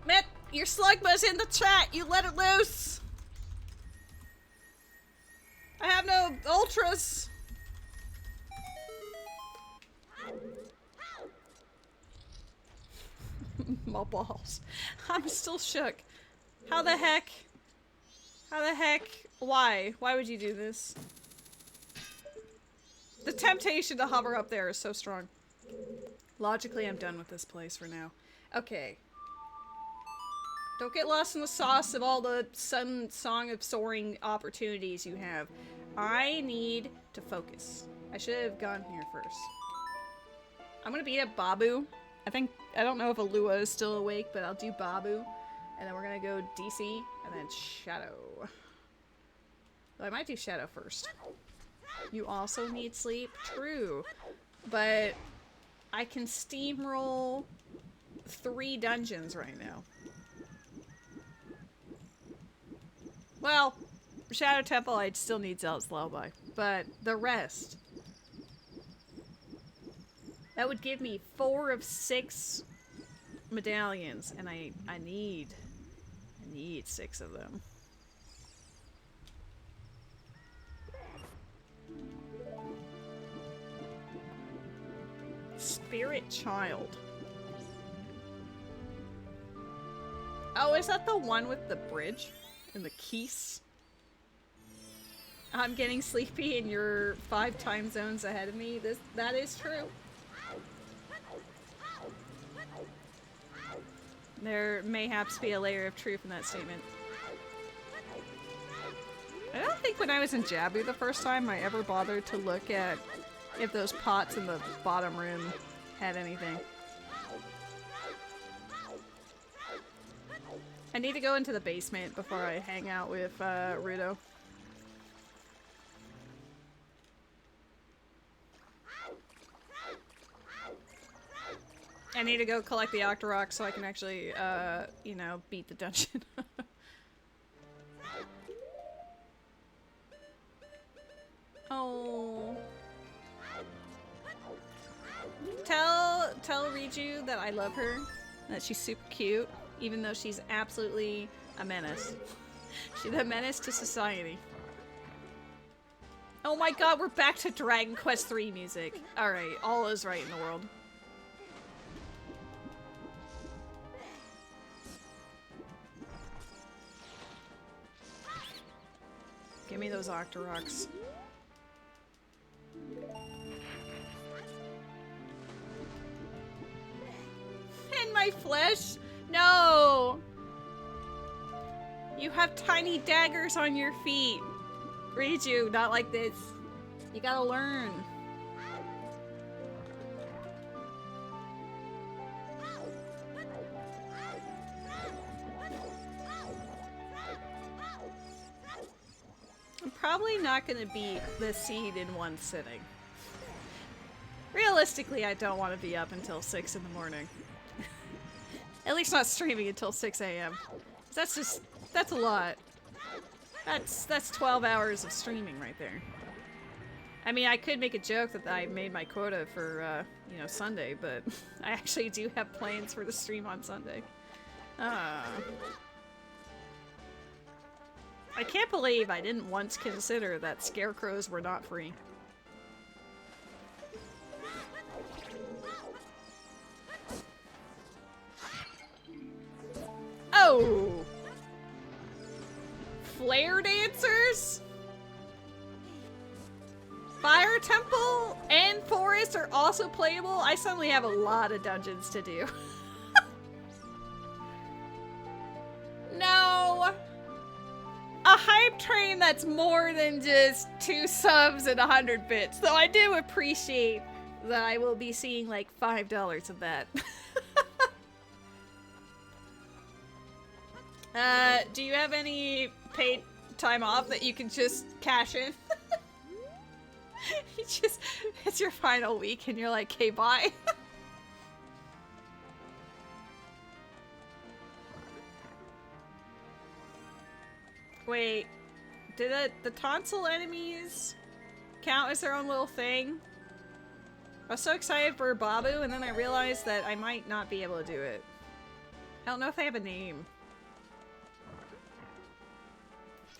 Matt! Your slugma's in the chat! You let it loose! I have no ultras! My balls. I'm still shook. How the heck? How the heck? Why? Why would you do this? The temptation to hover up there is so strong. Logically, I'm done with this place for now. Okay. Don't get lost in the sauce of all the Song of Soaring opportunities you have. I need to focus. I should have gone here first. I'm gonna beat up Babu. I don't know if Alua is still awake, but I'll do Babu. And then we're gonna go DC, and then Shadow. Well, I might do Shadow first. You also need sleep? True. But I can steamroll 3 dungeons right now. Well, Shadow Temple, I'd still need Zealot's Lullaby, but the rest. That would give me 4 of 6 medallions, and I need 6 of them. Spirit Child. Oh, is that the one with the bridge and the keys? I'm getting sleepy and you're 5 time zones ahead of me. That is true. There mayhaps be a layer of truth in that statement. I don't think when I was in Jabu the first time I ever bothered to look at if those pots in the bottom room had anything. I need to go into the basement before I hang out with Rudo. I need to go collect the Octorok so I can actually, you know, beat the dungeon. Oh. Tell Riju that I love her, that she's super cute, even though she's absolutely a menace. She's a menace to society. Oh my god, we're back to Dragon Quest III music. Alright, all is right in the world. Give me those Octoroks. In my flesh? No! You have tiny daggers on your feet. Riju, not like this. You gotta learn. I'm probably not gonna beat the seed in one sitting. Realistically, I don't want to be up until 6 in the morning. At least not streaming until 6 a.m. That's a lot. That's 12 hours of streaming right there. I mean, I could make a joke that I made my quota for, you know, Sunday, but I actually do have plans for the stream on Sunday. I can't believe I didn't once consider that scarecrows were not free. Oh! Flare dancers? Fire Temple and Forest are also playable? I suddenly have a lot of dungeons to do. No! A hype train that's more than just 2 subs and 100 bits. Though I do appreciate that I will be seeing like $5 of that. Do you have any paid time off that you can just cash in? It's your final week and you're like, hey, bye. Wait, did the tonsil enemies count as their own little thing? I was so excited for Babu and then I realized that I might not be able to do it. I don't know if they have a name.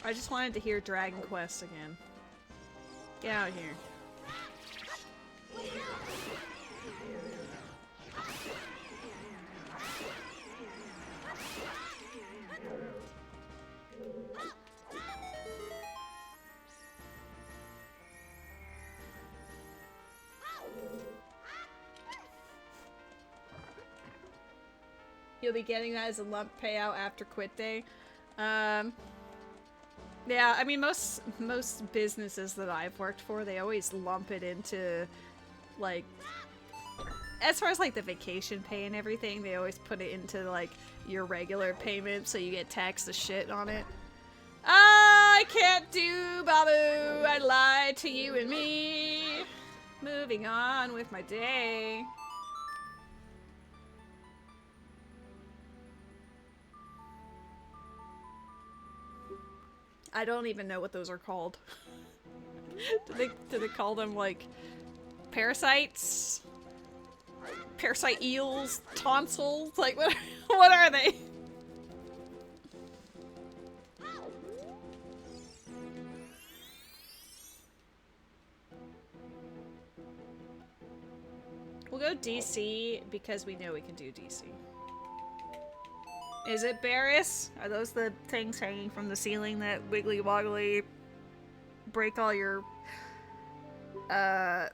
I just wanted to hear Dragon Quest again. Get out of here. You'll be getting that as a lump payout after quit day. Yeah, I mean, most businesses that I've worked for, they always lump it into, like, as far as, like, the vacation pay and everything, they always put it into, like, your regular payment, so you get taxed the shit on it. I can't do, Babu! I lied to you and me! Moving on with my day. I don't even know what those are called. do they call them like parasites? Parasite eels? Tonsils? Like what are they? We'll go DC because we know we can do DC. Is it Barris? Are those the things hanging from the ceiling that wiggly woggly break all your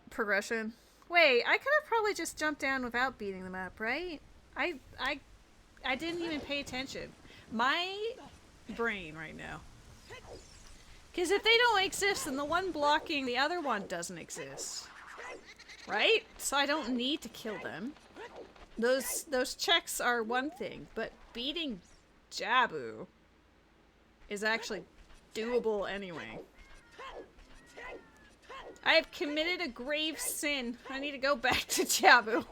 progression? Wait, I could have probably just jumped down without beating them up, right? I didn't even pay attention. My brain right now. Because if they don't exist, then the one blocking the other one doesn't exist. Right? So I don't need to kill them. Those checks are one thing, but beating Jabu is actually doable anyway. I have committed a grave sin. I need to go back to Jabu.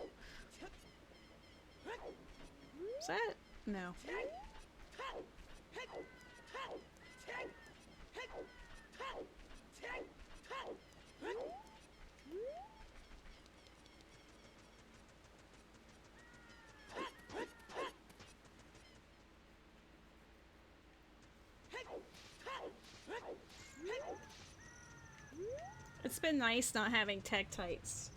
Is that? No. It's been nice not having tech tights.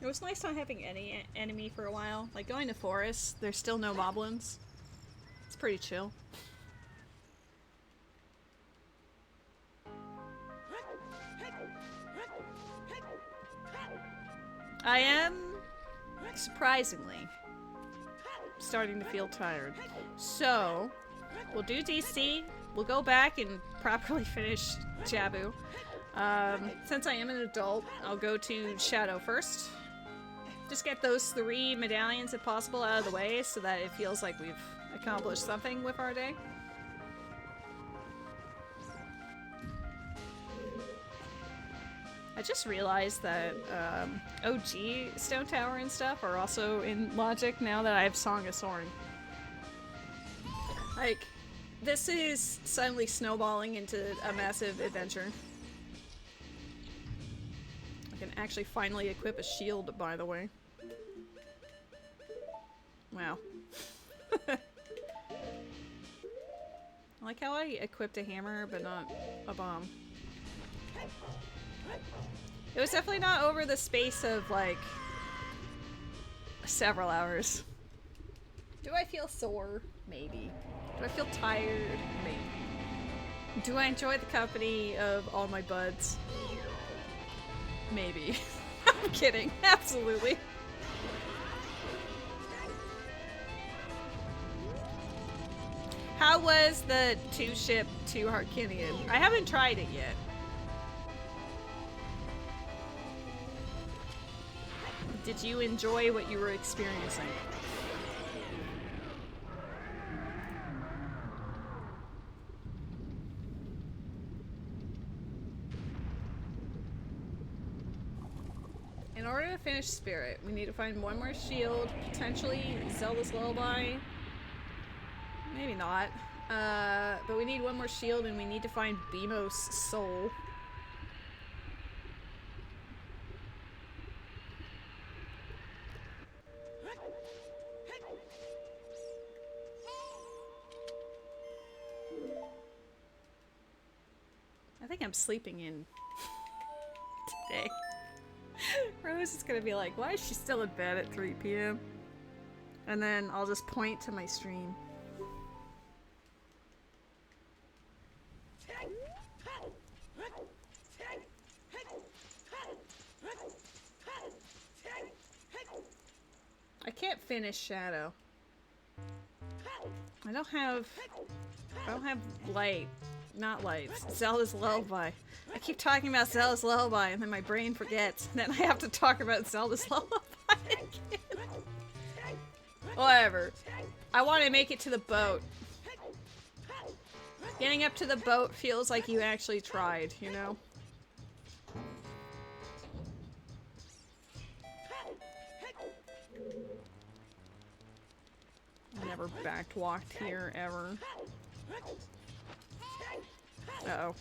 It was nice not having any enemy for a while. Like going to forests, there's still no moblins. It's pretty chill. I am, surprisingly, starting to feel tired. So, we'll do DC. We'll go back and properly finish Jabu. Since I am an adult, I'll go to Shadow first. Just get those 3 medallions, if possible, out of the way so that it feels like we've accomplished something with our day. I just realized that OG Stone Tower and stuff are also in Logic now that I have Song of Soaring. Like, this is suddenly snowballing into a massive adventure. I can actually finally equip a shield, by the way. Wow. I like how I equipped a hammer, but not a bomb. It was definitely not over the space of, like, several hours. Do I feel sore? Maybe. Do I feel tired? Maybe. Do I enjoy the company of all my buds? Maybe. I'm kidding. Absolutely. How was the 2-ship to Harkinian? I haven't tried it yet. Did you enjoy what you were experiencing? In order to finish Spirit, we need to find one more shield, potentially Zelda's Lullaby. Maybe not. But we need one more shield and we need to find Beamos' soul. I think I'm sleeping in today. Rose is gonna be like, why is she still in bed at 3 p.m? And then I'll just point to my stream. I can't finish Shadow. I don't have light. Not lights. Zelda's Lullaby. I keep talking about Zelda's Lullaby and then my brain forgets. And then I have to talk about Zelda's Lullaby again. Whatever. I want to make it to the boat. Getting up to the boat feels like you actually tried, you know? I never backed walked here ever. Uh-oh.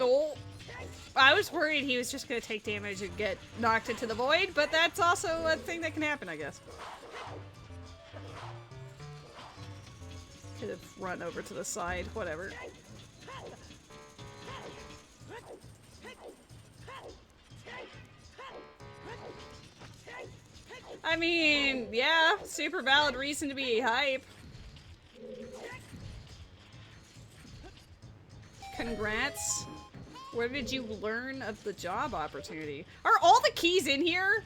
Oh. I was worried he was just gonna take damage and get knocked into the void, but that's also a thing that can happen, I guess. Could have run over to the side, whatever. I mean, yeah, super valid reason to be hype. Congrats. Where did you learn of the job opportunity? Are all the keys in here?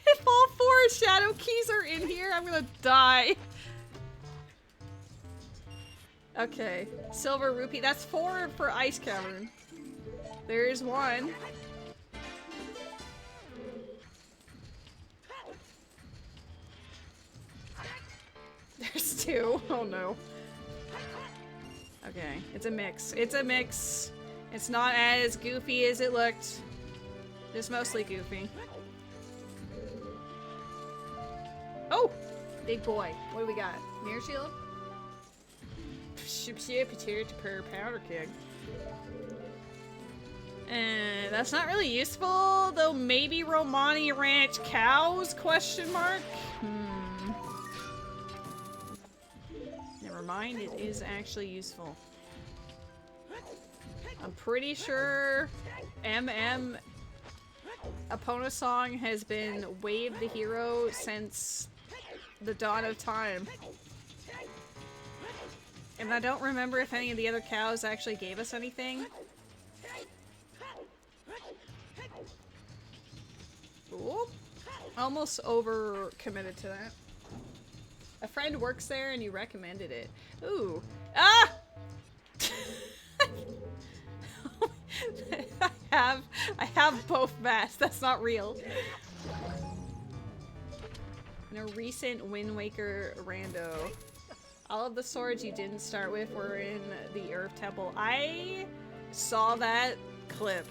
If all 4 shadow keys are in here, I'm gonna die. Okay, silver rupee. That's 4 for Ice Cavern. There's 1. There's 2. Oh no. Okay, it's a mix. It's a mix. It's not as goofy as it looked. It's mostly goofy. Oh! Big boy. What do we got? Mirror shield? Per powder keg. And that's not really useful, though maybe Romani Ranch cows? Question mark? Never mind, it is actually useful. I'm pretty sure MM Epona Song has been Wave the Hero since the dawn of time. And I don't remember if any of the other cows actually gave us anything. Ooh. Almost over committed to that. A friend works there and you recommended it. Ooh. Ah! I have both masks. That's not real. In a recent Wind Waker rando, all of the swords you didn't start with were in the Earth Temple. I saw that clip.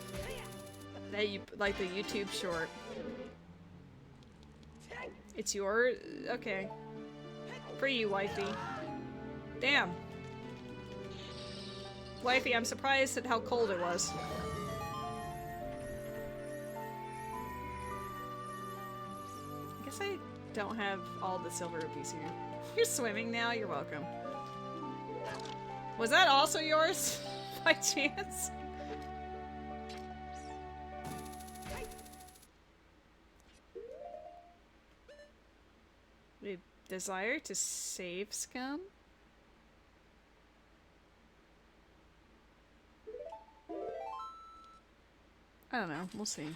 That you like the YouTube short. It's your okay. For you, wifey. Damn. Wifey, I'm surprised at how cold it was. I guess I don't have all the silver rupees here. You're swimming now? You're welcome. Was that also yours? By chance? A desire to save scum? I don't know. We'll see.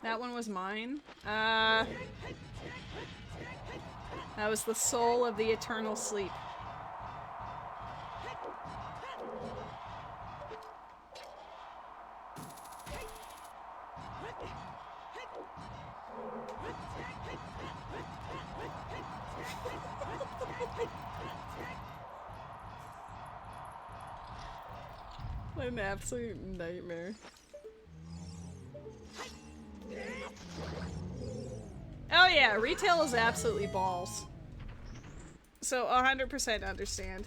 That one was mine. That was the soul of the eternal sleep. What an absolute nightmare. Oh yeah, retail is absolutely balls. So 100% understand.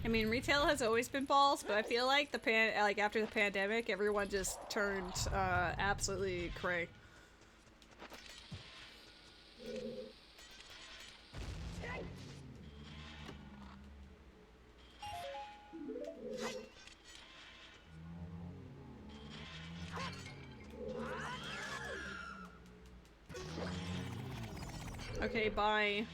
I mean, retail has always been balls, but I feel like after the pandemic, everyone just turned absolutely cray. Okay, bye.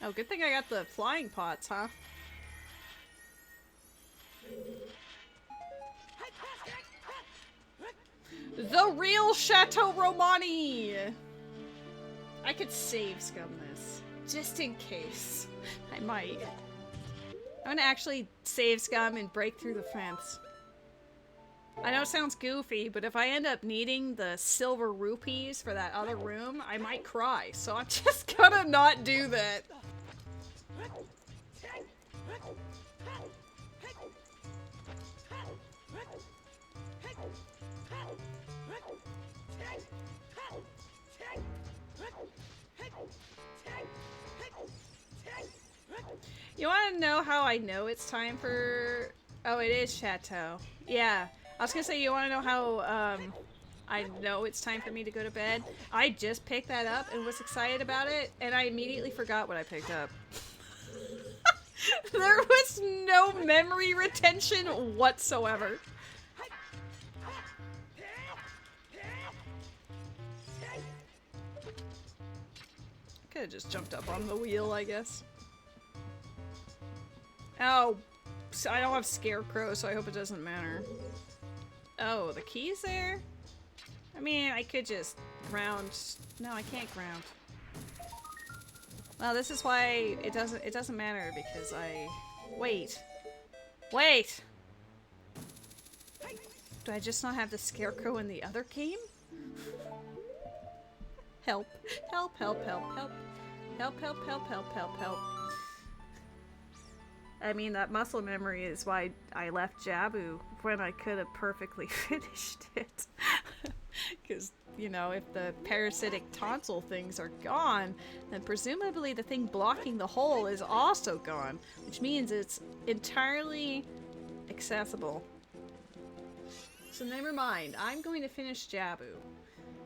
Oh, good thing I got the flying pots, huh? The real Chateau Romani! I could save scum this, just in case. I might. I'm gonna actually save scum and break through the fence. I know it sounds goofy, but if I end up needing the silver rupees for that other room, I might cry. So I'm just gonna not do that. You want to know how I know it's time for... Oh, it is Chateau. Yeah. I was going to say, you want to know how I know it's time for me to go to bed? I just picked that up and was excited about it, and I immediately forgot what I picked up. There was no memory retention whatsoever. Could have just jumped up on the wheel, I guess. Oh, so I don't have Scarecrow, so I hope it doesn't matter. Oh, the key's there? I mean, I could just ground. No, I can't ground. Well, this is why it doesn't matter because I... Wait. Wait! Do I just not have the Scarecrow in the other game? Help. Help, help, help, help. Help, help, help, help, help, help. I mean, that muscle memory is why I left Jabu when I could have perfectly finished it. Because, you know, if the parasitic tonsil things are gone, then presumably the thing blocking the hole is also gone, which means it's entirely accessible. So never mind, I'm going to finish Jabu.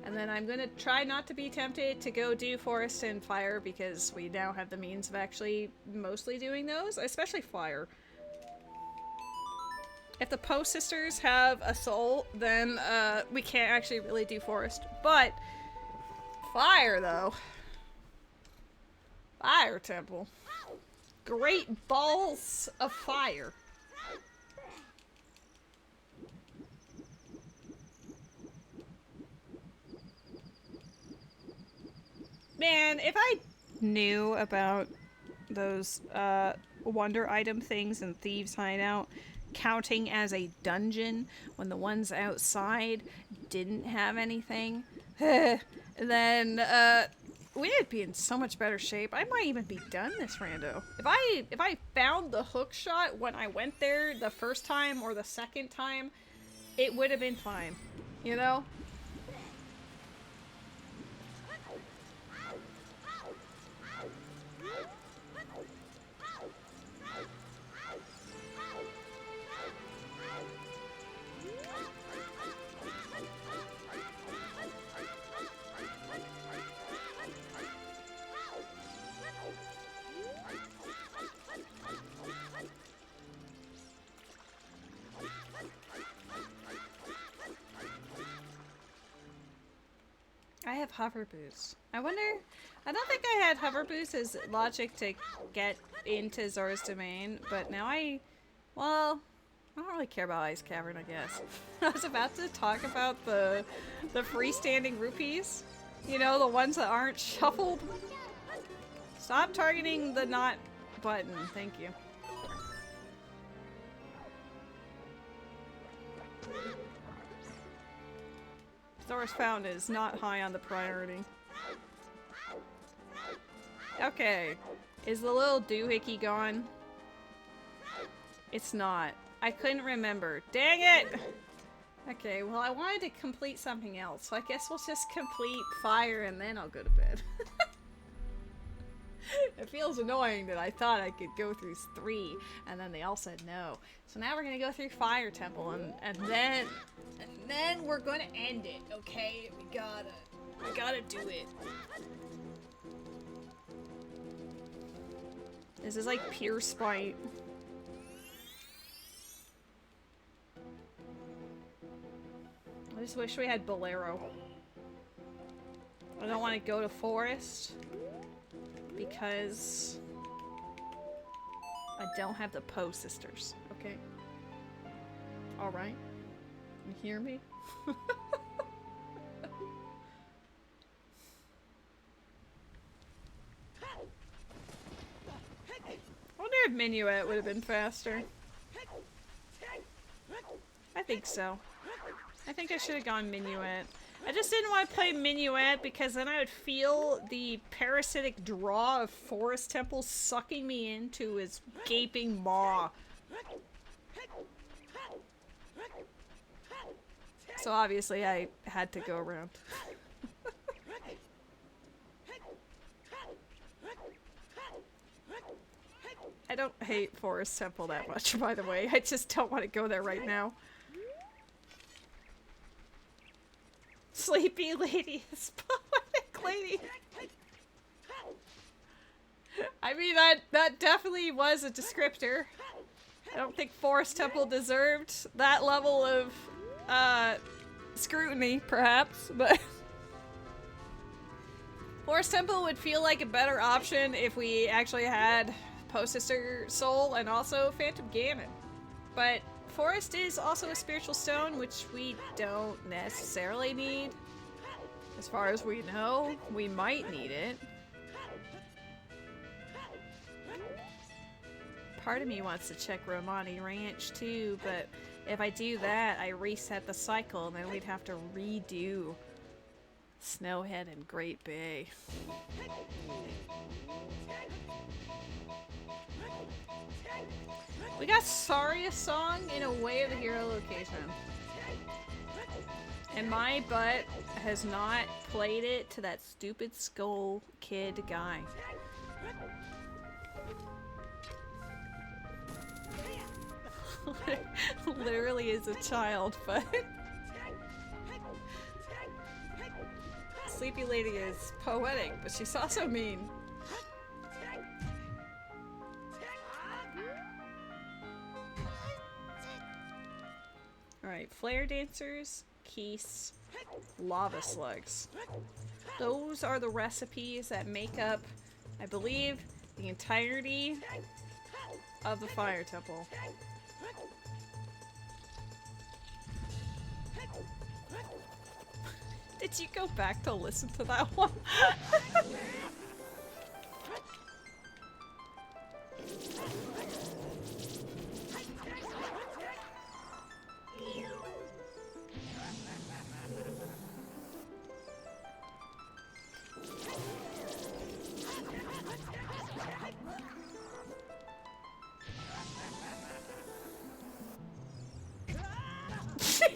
And then I'm going to try not to be tempted to go do Forest and Fire because we now have the means of actually mostly doing those, especially Fire. If the Poe sisters have a soul, then we can't actually really do Forest. But Fire, though. Fire Temple. Great balls of fire. Man, if I knew about those wonder item things in Thieves' Hideout counting as a dungeon when the ones outside didn't have anything, then we'd be in so much better shape. I might even be done this rando. If I found the hook shot when I went there the first time or the second time, it would have been fine, you know? I have hover boots. I wonder... I don't think I had hover boots as logic to get into Zora's Domain, but now well, I don't really care about Ice Cavern, I guess. I was about to talk about the freestanding rupees. You know, the ones that aren't shuffled. Stop targeting the not button. Thank you. Zora's Fountain is not high on the priority. Okay. Is the little doohickey gone? It's not. I couldn't remember. Dang it! Okay, well I wanted to complete something else, so I guess we'll just complete Fire and then I'll go to bed. It feels annoying that I thought I could go through 3 and then they all said no. So now we're gonna go through Fire Temple and then we're gonna end it, okay? We gotta do it. This is like pure spite. I just wish we had Bolero. I don't want to go to Forest because I don't have the Poe sisters, okay? Alright? You hear me? I wonder if Minuet would have been faster. I think so. I think I should have gone Minuet. I just didn't want to play Minuet because then I would feel the parasitic draw of Forest Temple sucking me into his gaping maw. So obviously I had to go around. I don't hate Forest Temple that much, by the way. I just don't want to go there right now. Sleepy lady is poetic lady. I mean, that definitely was a descriptor. I don't think Forest Temple deserved that level of scrutiny, perhaps, but Forest Temple would feel like a better option if we actually had Post-Sister Soul and also Phantom Gammon. But Forest is also a spiritual stone, which we don't necessarily need. As far as we know, we might need it. Part of me wants to check Romani Ranch too, but if I do that, I reset the cycle and then we'd have to redo Snowhead and Great Bay. We got Saria Song in a Way of the Hero location. And my butt has not played it to that stupid Skull Kid guy. Literally is a child, but Sleepy Lady is poetic, but she's also mean. Alright, Flare Dancers, Keese, Lava Slugs. Those are the recipes that make up, I believe, the entirety of the Fire Temple. Did you go back to listen to that one?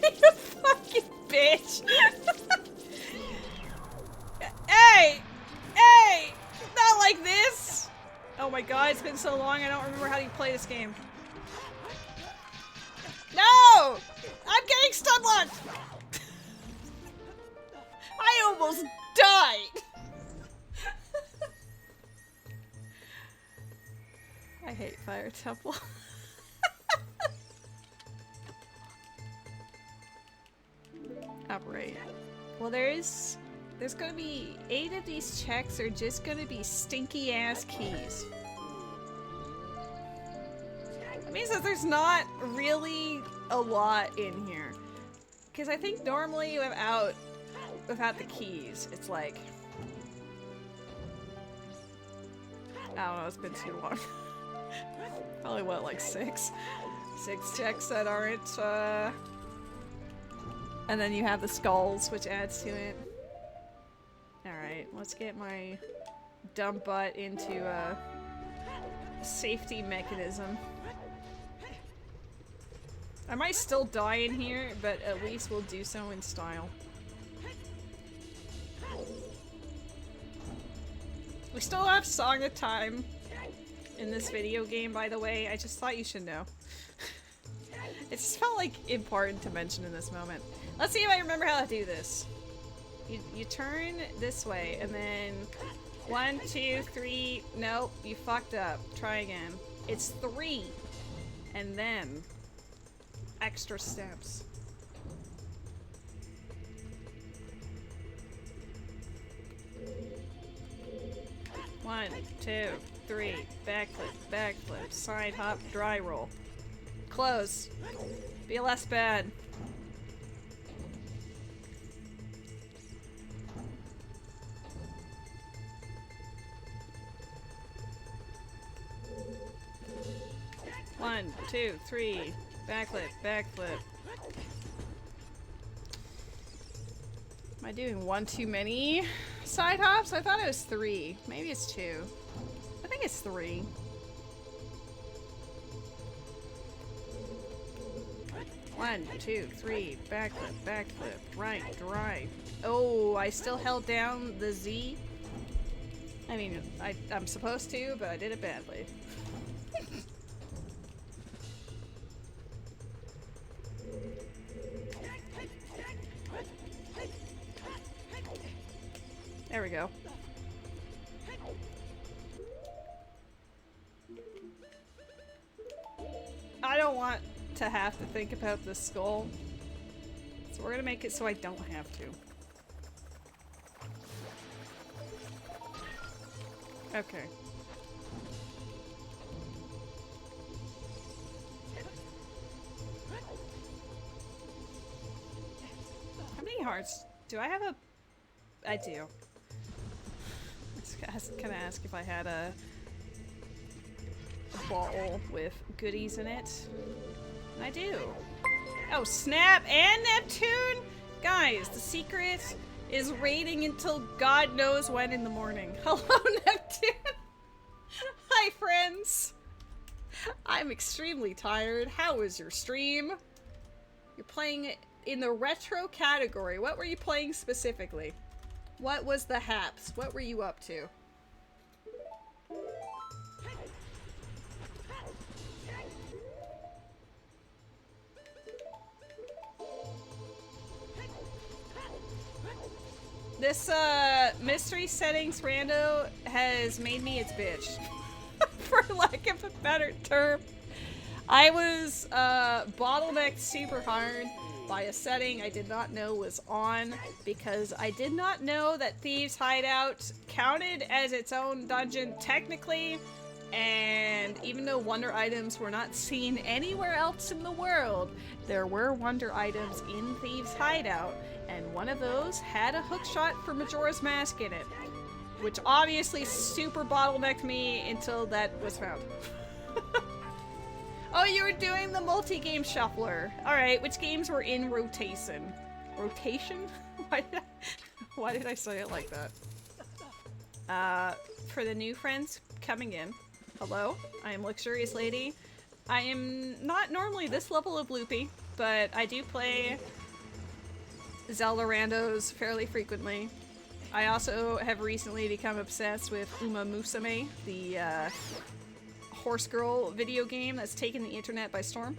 You fucking bitch! Hey! Hey! Not like this! Oh my god, it's been so long I don't remember how you play this game. No! I'm getting stun locked! I almost died! I hate Fire Temple. Operate. Well, there's gonna be 8 of these checks are just gonna be stinky ass keys. That means that there's not really a lot in here. Because I think normally without the keys, it's like, I don't know, it's been too long. Probably what, like 6? 6 checks that aren't, and then you have the skulls, which adds to it. Alright, let's get my dumb butt into a safety mechanism. I might still die in here, but at least we'll do so in style. We still have Song of Time in this video game, by the way. I just thought you should know. It just felt like important to mention in this moment. Let's see if I remember how to do this. You turn this way, and then 1, 2, 3. Nope, you fucked up. Try again. It's 3, and then extra steps. One, 2, 3. Backflip, backflip, side hop, dry roll. Close. Be less bad. One, 2, 3. Backflip, backflip. I doing one too many side hops? I thought it was 3. Maybe it's 2. I think it's 3. One, two, three, backflip, backflip, right, right. Oh, I still held down the Z. I mean, I'm supposed to, but I did it badly. There we go. I don't want to have to think about the skull, so we're gonna make it so I don't have to. Okay. How many hearts do I have? I do. I was gonna ask if I had a ball with goodies in it. I do. Oh, snap! And Neptune? Guys, the secret is raiding until God knows when in the morning. Hello, Neptune! Hi, friends! I'm extremely tired. How was your stream? You're playing in the retro category. What were you playing specifically? What was the haps? What were you up to? This, mystery settings rando has made me its bitch. For lack of a better term. I was, bottlenecked super hard by a setting I did not know was on because I did not know that Thieves' Hideout counted as its own dungeon technically, and even though wonder items were not seen anywhere else in the world, there were wonder items in Thieves' Hideout, and one of those had a hookshot for Majora's Mask in it, which obviously super bottlenecked me until that was found. Oh, you were doing the multi-game shuffler. Alright, which games were in rotation? Rotation? Why did I say it like that? For the new friends coming in, hello, I am LuxuriousLady. I am not normally this level of loopy, but I do play Zelda randos fairly frequently. I also have recently become obsessed with Uma Musume, the, horse girl video game that's taken the internet by storm.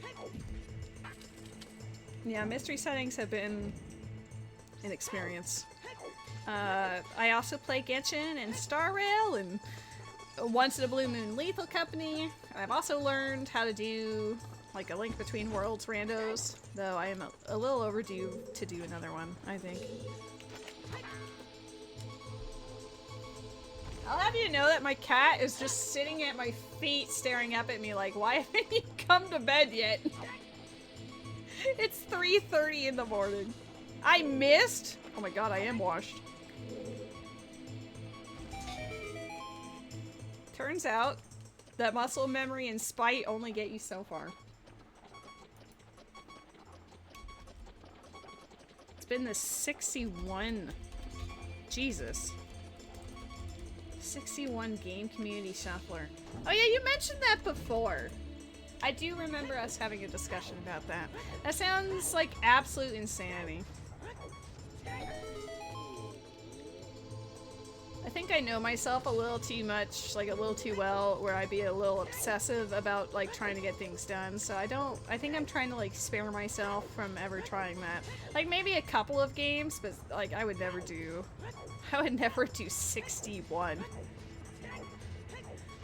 Yeah, mystery settings have been an experience. I also play Genshin and Star Rail and Once in a Blue Moon Lethal Company. I've also learned how to do like a Link Between Worlds randos, though I am a little overdue to do another one, I think. I'll have you know that my cat is just sitting at my feet staring up at me like, why haven't you come to bed yet? It's 3:30 in the morning. I missed? Oh my god, I am washed. Turns out that muscle memory and spite only get you so far. It's been the 61. Jesus. 61 game community shuffler. Oh yeah, you mentioned that before. I do remember us having a discussion about that. That sounds like absolute insanity. I think I know myself a little too much, like a little too well, where I'd be a little obsessive about like trying to get things done. So I think I'm trying to like spare myself from ever trying that. Like maybe a couple of games, but like I would never do 61.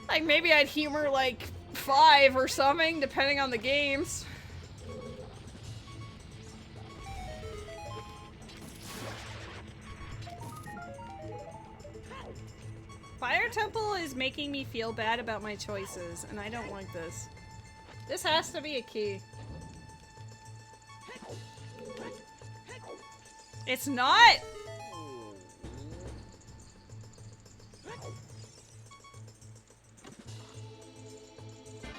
Like maybe I'd humor like 5 or something, depending on the games. Fire Temple is making me feel bad about my choices, and I don't like this. This has to be a key. It's not!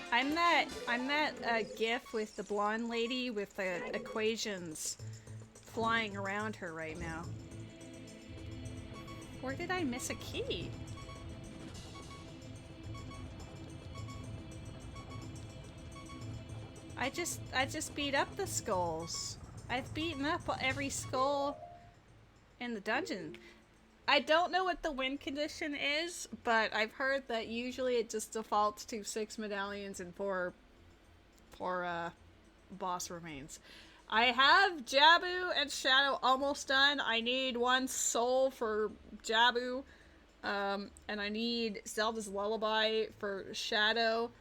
I'm that gif with the blonde lady with the equations flying around her right now. Where did I miss a key? I just beat up the skulls. I've beaten up every skull in the dungeon. I don't know what the win condition is, but I've heard that usually it just defaults to 6 medallions and 4 boss remains. I have Jabu and Shadow almost done. I need 1 soul for Jabu, and I need Zelda's Lullaby for Shadow.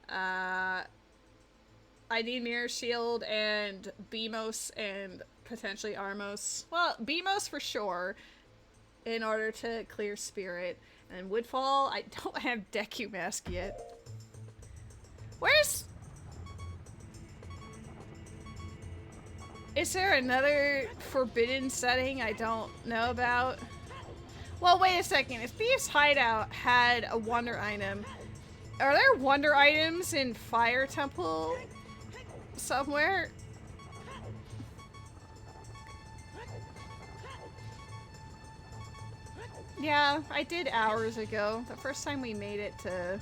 I need Mirror Shield and Beamos and potentially Armos. Well, Beamos for sure, in order to clear Spirit. And Woodfall, I don't have Deku Mask yet. Where's... Is there another forbidden setting I don't know about? Well, wait a second. If Thief's Hideout had a wonder item, are there wonder items in Fire Temple somewhere? Yeah, I did hours ago. The first time we made it to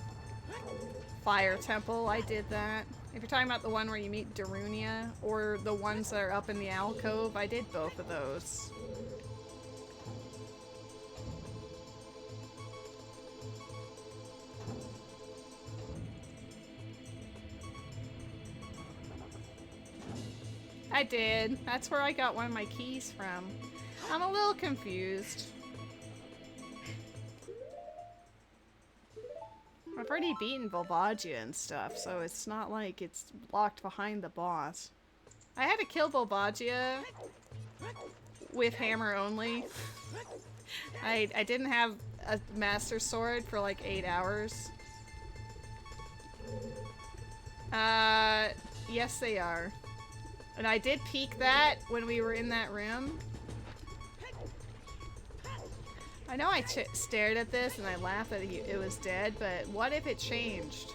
Fire Temple, I did that. If you're talking about the one where you meet Darunia, or the ones that are up in the alcove, I did both of those. I did. That's where I got one of my keys from. I'm a little confused. I've already beaten Volvagia and stuff, so it's not like it's locked behind the boss. I had to kill Volvagia with hammer only. I didn't have a master sword for like 8 hours. Yes they are. And I did peek that when we were in that room. I know I stared at this and I laughed that it was dead, but what if it changed?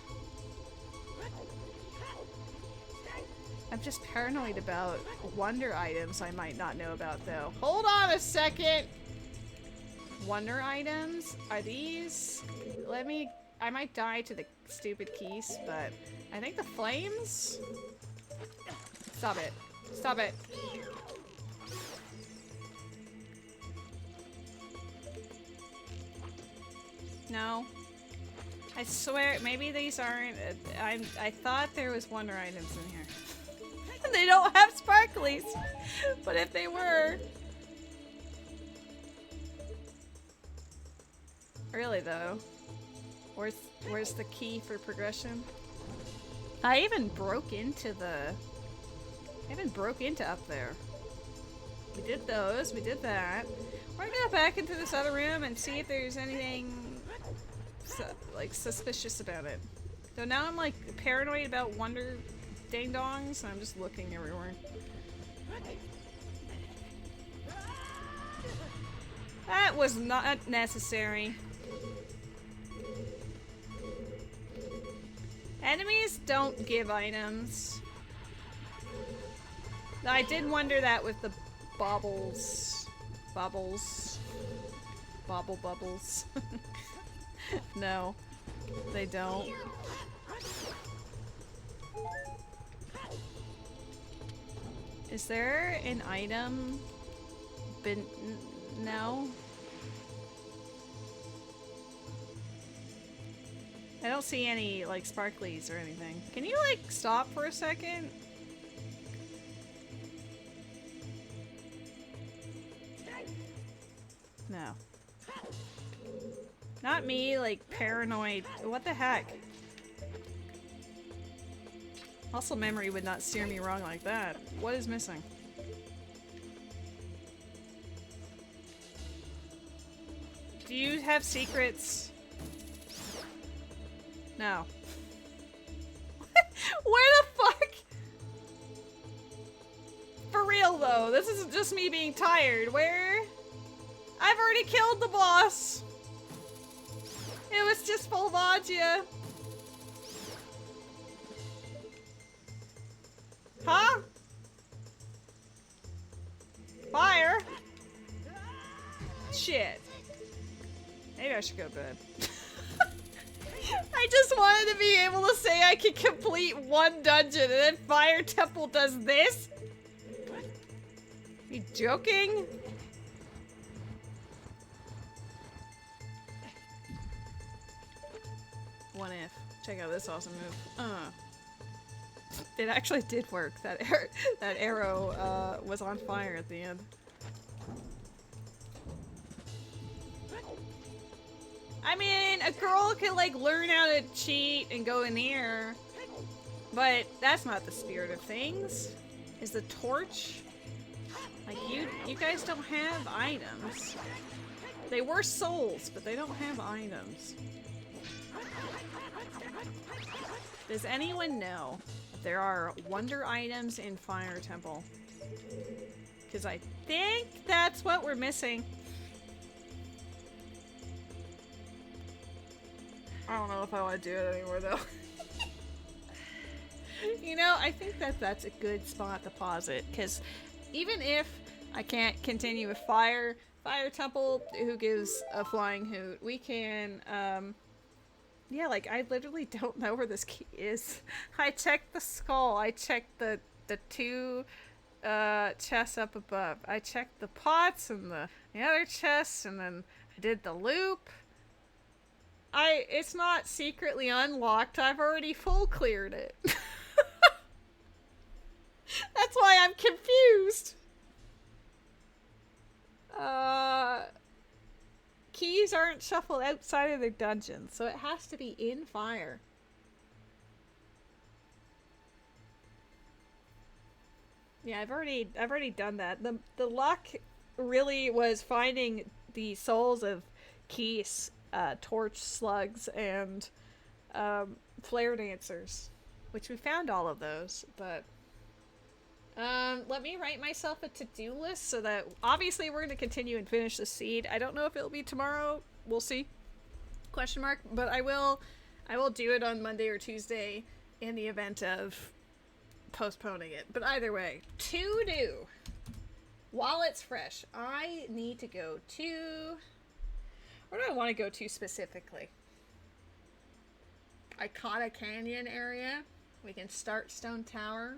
I'm just paranoid about wonder items I might not know about though. Hold on a second! Wonder items? Are these... I might die to the stupid keys, but I think the flames? Stop it. Stop it. No. I swear, maybe these aren't... I thought there was wonder items in here. They don't have sparklies! But if they were... Really though. Where's the key for progression? I even broke into up there. We did those, we did that. We're gonna go back into this other room and see if there's anything like suspicious about it. So now I'm like paranoid about wonder ding-dongs and I'm just looking everywhere. That was not necessary. Enemies don't give items. I did wonder that with the baubles. Bubbles. Bobble bubbles. No, they don't. Is there an item? No. I don't see any, like, sparklies or anything. Can you, like, stop for a second? No. Not me, like, paranoid. What the heck? Muscle memory would not steer me wrong like that. What is missing? Do you have secrets? No. Where the fuck? For real though, this isn't just me being tired. Where? I've already killed the boss. It was just Volvagia. Huh? Fire? Shit. should go to bed. I just wanted to be able to say I could complete one dungeon and then Fire Temple does this? Are you joking? One if. Check out this awesome move. It actually did work. That arrow was on fire at the end. I mean, a girl could like learn how to cheat and go in the air, but that's not the spirit of things. Is the torch? Like you guys don't have items. They were souls, but they don't have items. Does anyone know if there are wonder items in Fire Temple? Because I think that's what we're missing. I don't know if I want to do it anymore, though. You know, I think that that's a good spot to pause it, because even if I can't continue with Fire Temple, who gives a flying hoot, we can, yeah, like, I literally don't know where this key is. I checked the skull, I checked the two chests up above, I checked the pots and the other chests, and then I did the loop. It's not secretly unlocked. I've already full cleared it. That's why I'm confused. Keys aren't shuffled outside of the dungeon, so it has to be in Fire. Yeah, I've already done that. The luck really was finding the souls of Keys, torch slugs, and flare dancers, which we found all of those, but let me write myself a to-do list so that obviously we're going to continue and finish the seed. I don't know if it'll be tomorrow, we'll see, question mark, but I will do it on Monday or Tuesday in the event of postponing it. But either way, to do while it's fresh, I need to go to, where do I want to go to specifically? Iconic Canyon area. We can start Stone Tower.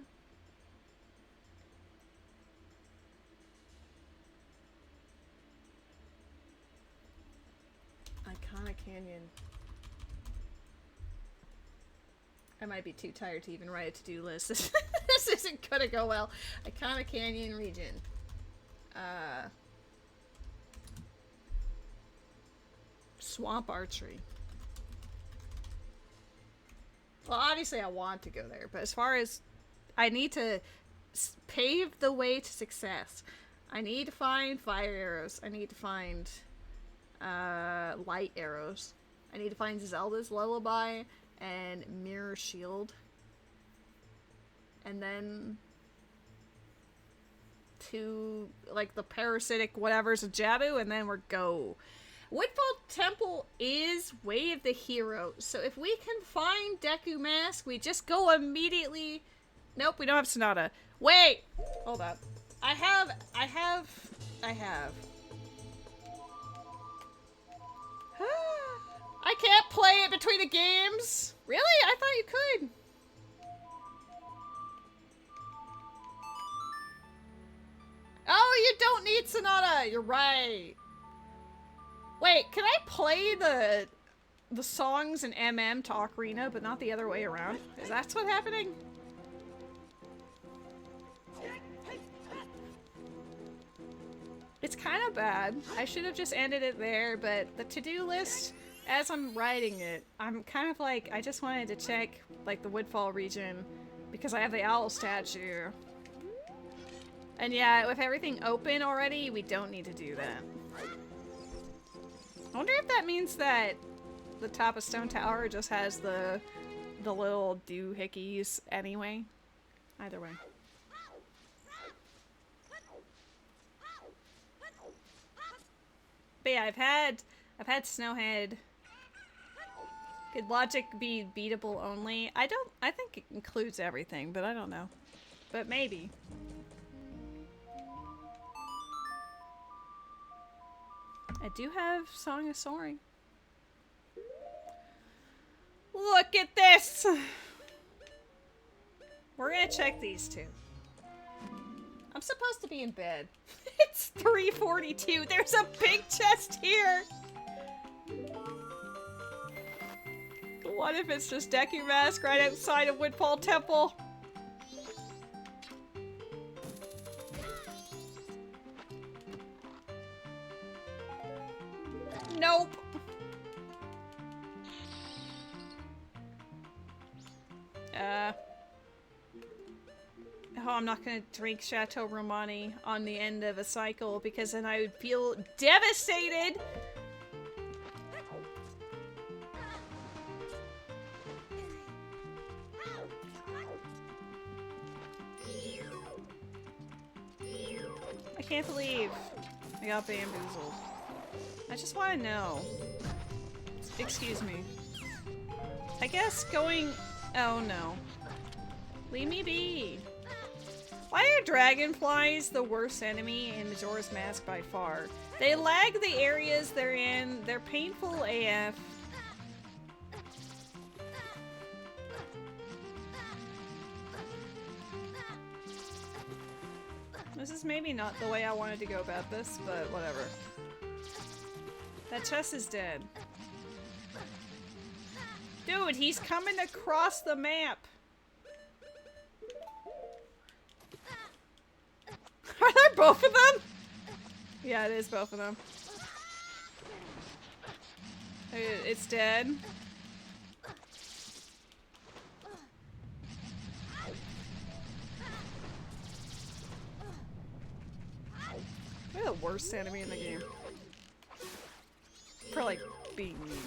Iconic Canyon. I might be too tired to even write a to-do list. This isn't gonna go well. Iconic Canyon region. Swamp archery. Well, obviously I want to go there, but as far as I need to pave the way to success, I need to find fire arrows. I need to find light arrows. I need to find Zelda's Lullaby and Mirror Shield. And then to like the parasitic whatever's a Jabu, and then we're go. Woodfall Temple is Way of the Hero, so if we can find Deku Mask, we just go immediately. Nope, we don't have Sonata. Wait! Hold up. I have. I can't play it between the games? Really? I thought you could. Oh, you don't need Sonata! You're right. Wait, can I play the songs in MM to Ocarina, but not the other way around? Is that what's happening? It's kind of bad. I should have just ended it there, but the to-do list, as I'm writing it, I'm kind of like, I just wanted to check, like, the Woodfall region, because I have the owl statue. And yeah, with everything open already, we don't need to do that. I wonder if that means that the top of Stone Tower just has the little doohickeys anyway. Either way. But yeah, I've had Snowhead. Could logic be beatable only? I think it includes everything, but I don't know. But maybe. I do have Song of Soaring. Look at this! We're gonna check these two. I'm supposed to be in bed. It's 3:42. There's a big chest here! What if it's just Deku Mask right outside of Windfall Temple? Nope. Oh, I'm not gonna drink Chateau Romani on the end of a cycle because then I would feel devastated. I can't believe I got bamboozled. I just want to know. Excuse me. I guess going... Oh no. Leave me be. Why are dragonflies the worst enemy in Majora's Mask by far? They lag the areas they're in. They're painful AF. This is maybe not the way I wanted to go about this, but whatever. That chest is dead. Dude, he's coming across the map! Are there both of them? Yeah, it is both of them. It's dead. They're the worst enemy in the game. For like being mean.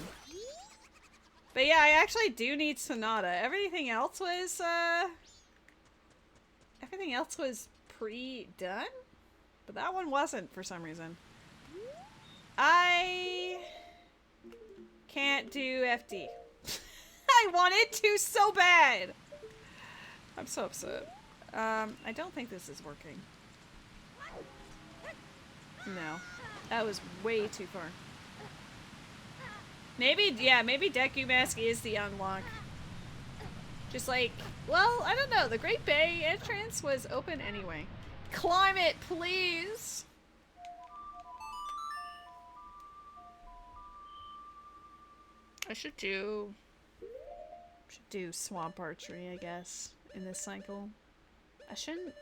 But yeah, I actually do need Sonata. Everything else was pre-done? But that one wasn't for some reason. I can't do FD. I wanted to so bad! I'm so upset. I don't think this is working. No. That was way too far. Maybe, yeah, maybe Deku Mask is the unlock. Just like, well, I don't know. The Great Bay entrance was open anyway. Climb it, please! I should do swamp archery, I guess, in this cycle. I shouldn't...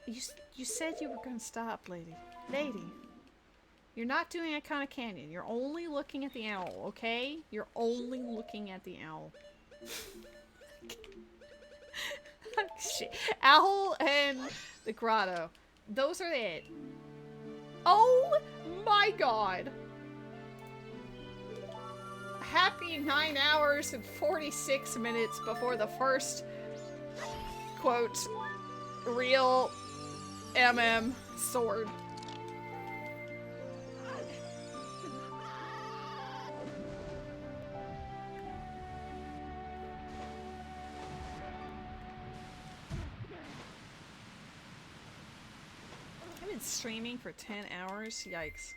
You said you were gonna stop, lady. Lady. You're not doing Iconic Canyon. You're only looking at the owl, okay? You're only looking at the owl. Shit. Owl and the grotto. Those are it. Oh my god. Happy 9 hours and 46 minutes before the first, quote, real MM sword. I've been streaming for 10 hours. Yikes.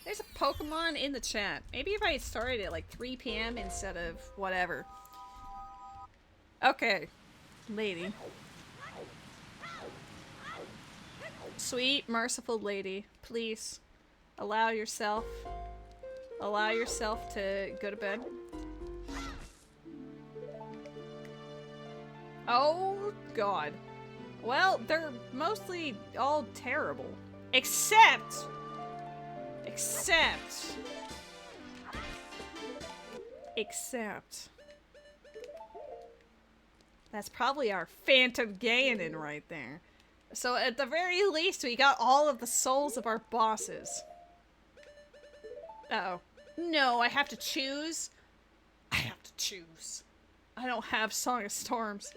There's a Pokemon in the chat. Maybe if I had started at like 3 p.m. instead of whatever. Okay. Lady. Sweet, merciful lady. Please. Allow yourself to go to bed. Oh, God. Well, they're mostly all terrible. Except... That's probably our Phantom Ganon right there. So at the very least, we got all of the souls of our bosses. Uh-oh. No, I have to choose? I have to choose. I don't have Song of Storms.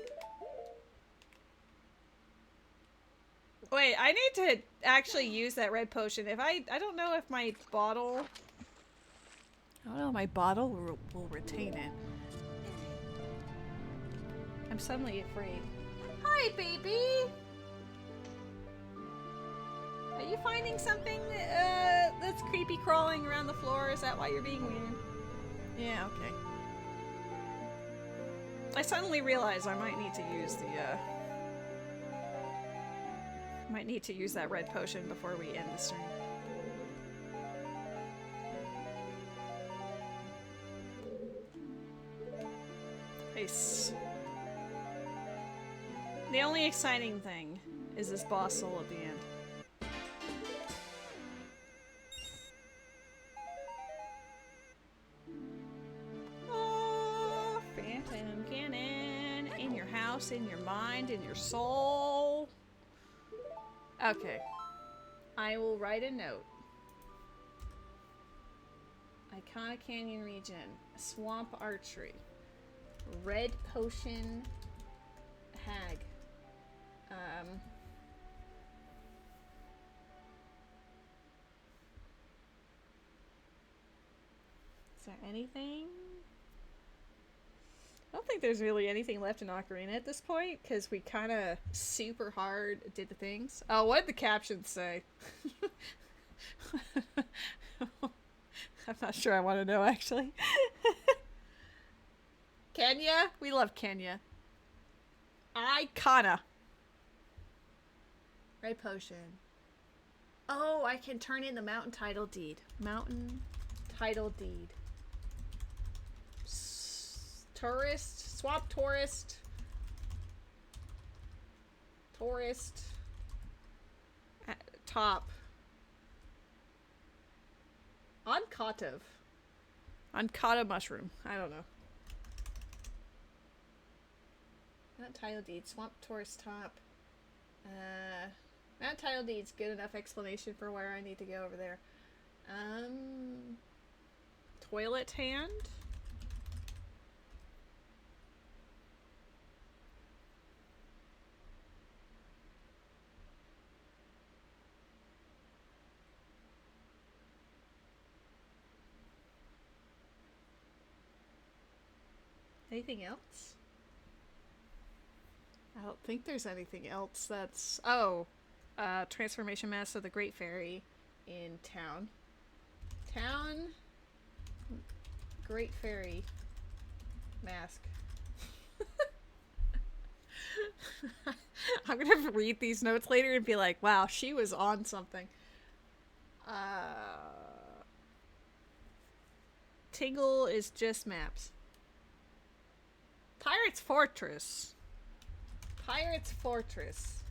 Wait, I need to actually use that red potion. If I don't know if my bottle... I don't know if my bottle will retain it. I'm suddenly afraid. Hi, baby! Are you finding something that's creepy crawling around the floor? Is that why you're being weird? Yeah, okay. I suddenly realized I might need to use the, might need to use that red potion before we end the stream. Nice. The only exciting thing is this boss soul at the end. Oh, Phantom Cannon in your house, in your mind, in your soul. Okay. I will write a note. Iconic Canyon region. Swamp archery. Red potion. Hag. Is there anything? I don't think there's really anything left in Ocarina at this point, because we kind of super hard did the things. Oh, what did the captions say? I'm not sure I want to know, actually. Kenya? We love Kenya. Icona. Red potion. Oh, I can turn in the mountain title deed. Mountain title deed. Tourist. Swap tourist. Tourist. Top. Uncottative. Uncotta mushroom. I don't know. Not title deed. Swamp tourist top. Not title deed's good enough explanation for where I need to go over there. Toilet hand. Anything else? I don't think there's anything else that's... Oh! Transformation Mask of the Great Fairy in town. Town... Great Fairy mask. I'm gonna read these notes later and be like, wow, she was on something. Tingle is just maps. Pirate's Fortress. Pirate's Fortress.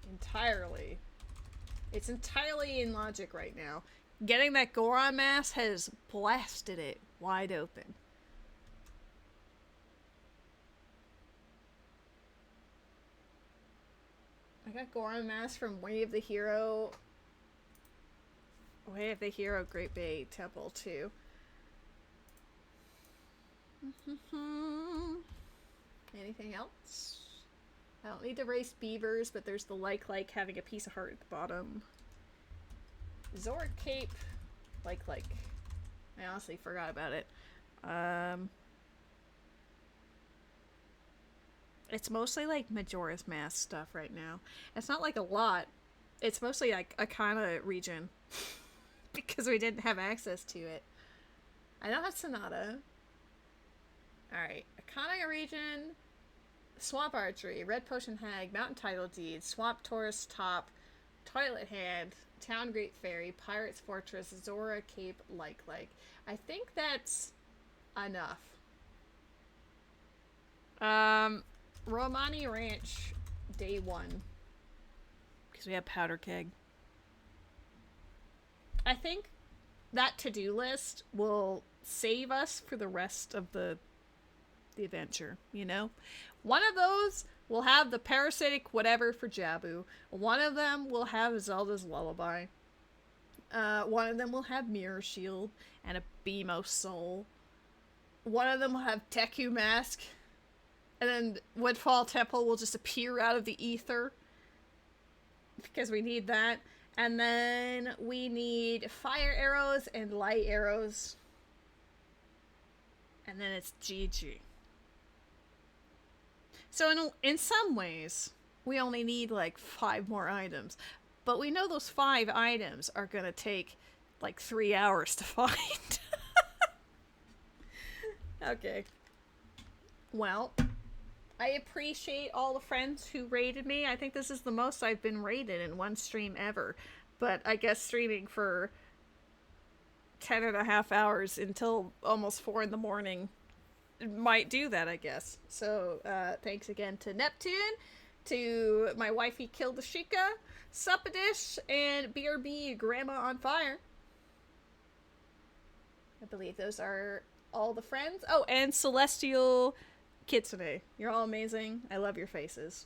Entirely. It's entirely in logic right now. Getting that Goron mask has blasted it wide open. I got Goron mask from Way of the Hero. Way of the Hero Great Bay Temple too. Anything else? I don't need to race beavers, but there's the like having a piece of heart at the bottom. Zora Cape. Like. I honestly forgot about it. It's mostly like Majora's Mask stuff right now. It's not like a lot. It's mostly like a kind of region. Because we didn't have access to it. I don't have Sonata. Alright. Iconic region. Swamp Archery. Red Potion Hag. Mountain Title Deed. Swamp Tourist Top. Toilet Hand. Town Great Fairy. Pirate's Fortress. Zora Cape. Like. I think that's enough. Romani Ranch. Day 1. Because we have Powder Keg. I think that to-do list will save us for the rest of the adventure, you know? One of those will have the parasitic whatever for Jabu. One of them will have Zelda's Lullaby. One of them will have Mirror Shield and a Beamo Soul. One of them will have Teku Mask. And then Woodfall Temple will just appear out of the ether. Because we need that. And then we need fire arrows and light arrows. And then it's GG. So in some ways, we only need like 5 more items. But we know those 5 items are going to take like 3 hours to find. Okay. Well, I appreciate all the friends who rated me. I think this is the most I've been rated in one stream ever. But I guess streaming for 10.5 hours until almost 4 in the morning might do that, I guess. So, thanks again to Neptune, to my wifey Kildashika, Suppadish, and BRB Grandma on Fire. I believe those are all the friends. Oh, and Celestial Kitsune. You're all amazing. I love your faces.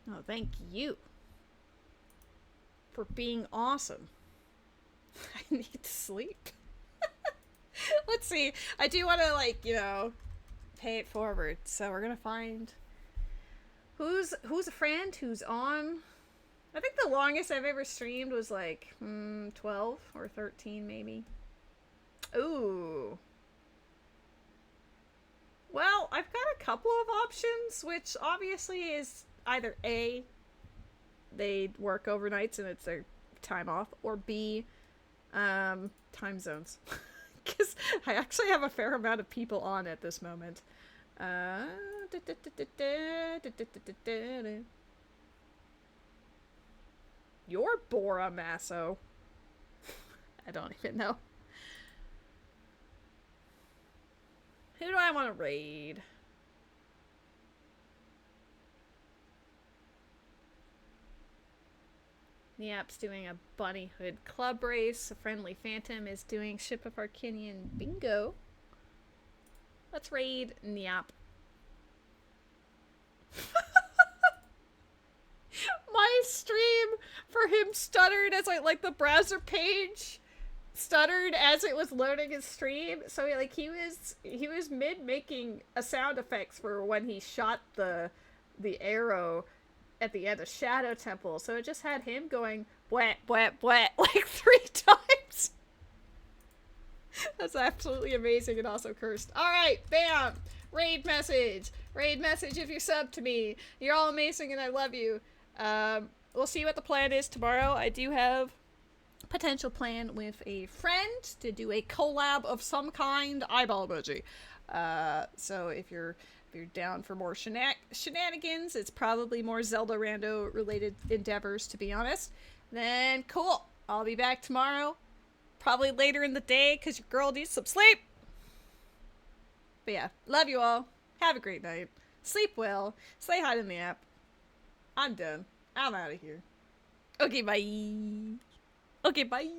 Oh, thank you for being awesome. I need to sleep. Let's see. I do want to, like, you know, pay it forward. So we're gonna find who's a friend who's on. I think the longest I've ever streamed was like 12 or 13 maybe. Ooh. Well, I've got a couple of options, which obviously is either A, they work overnights and it's their time off, or B, time zones. Because I actually have a fair amount of people on at this moment. You're Bora Masso. I don't even know. Who do I want to raid? The app's doing a Bunny Hood club race. A friendly Phantom is doing Ship of Arcanian bingo. Let's raid Nyap. My stream for him stuttered as like the browser page stuttered as it was loading his stream. So he was mid making a sound effects for when he shot the arrow at the end of Shadow Temple. So it just had him going bwah bwah bwah like 3 times. That's absolutely amazing and also cursed. Alright, bam! Raid message! Raid message if you're subbed to me. You're all amazing and I love you. We'll see what the plan is tomorrow. I do have a potential plan with a friend to do a collab of some kind. Eyeball emoji. So if you're down for more shenanigans, it's probably more Zelda Rando related endeavors, to be honest. Then cool. I'll be back tomorrow. Probably later in the day because your girl needs some sleep. But yeah, love you all. Have a great night. Sleep well. Say hi to the app. I'm done. I'm out of here. Okay, bye. Okay, bye.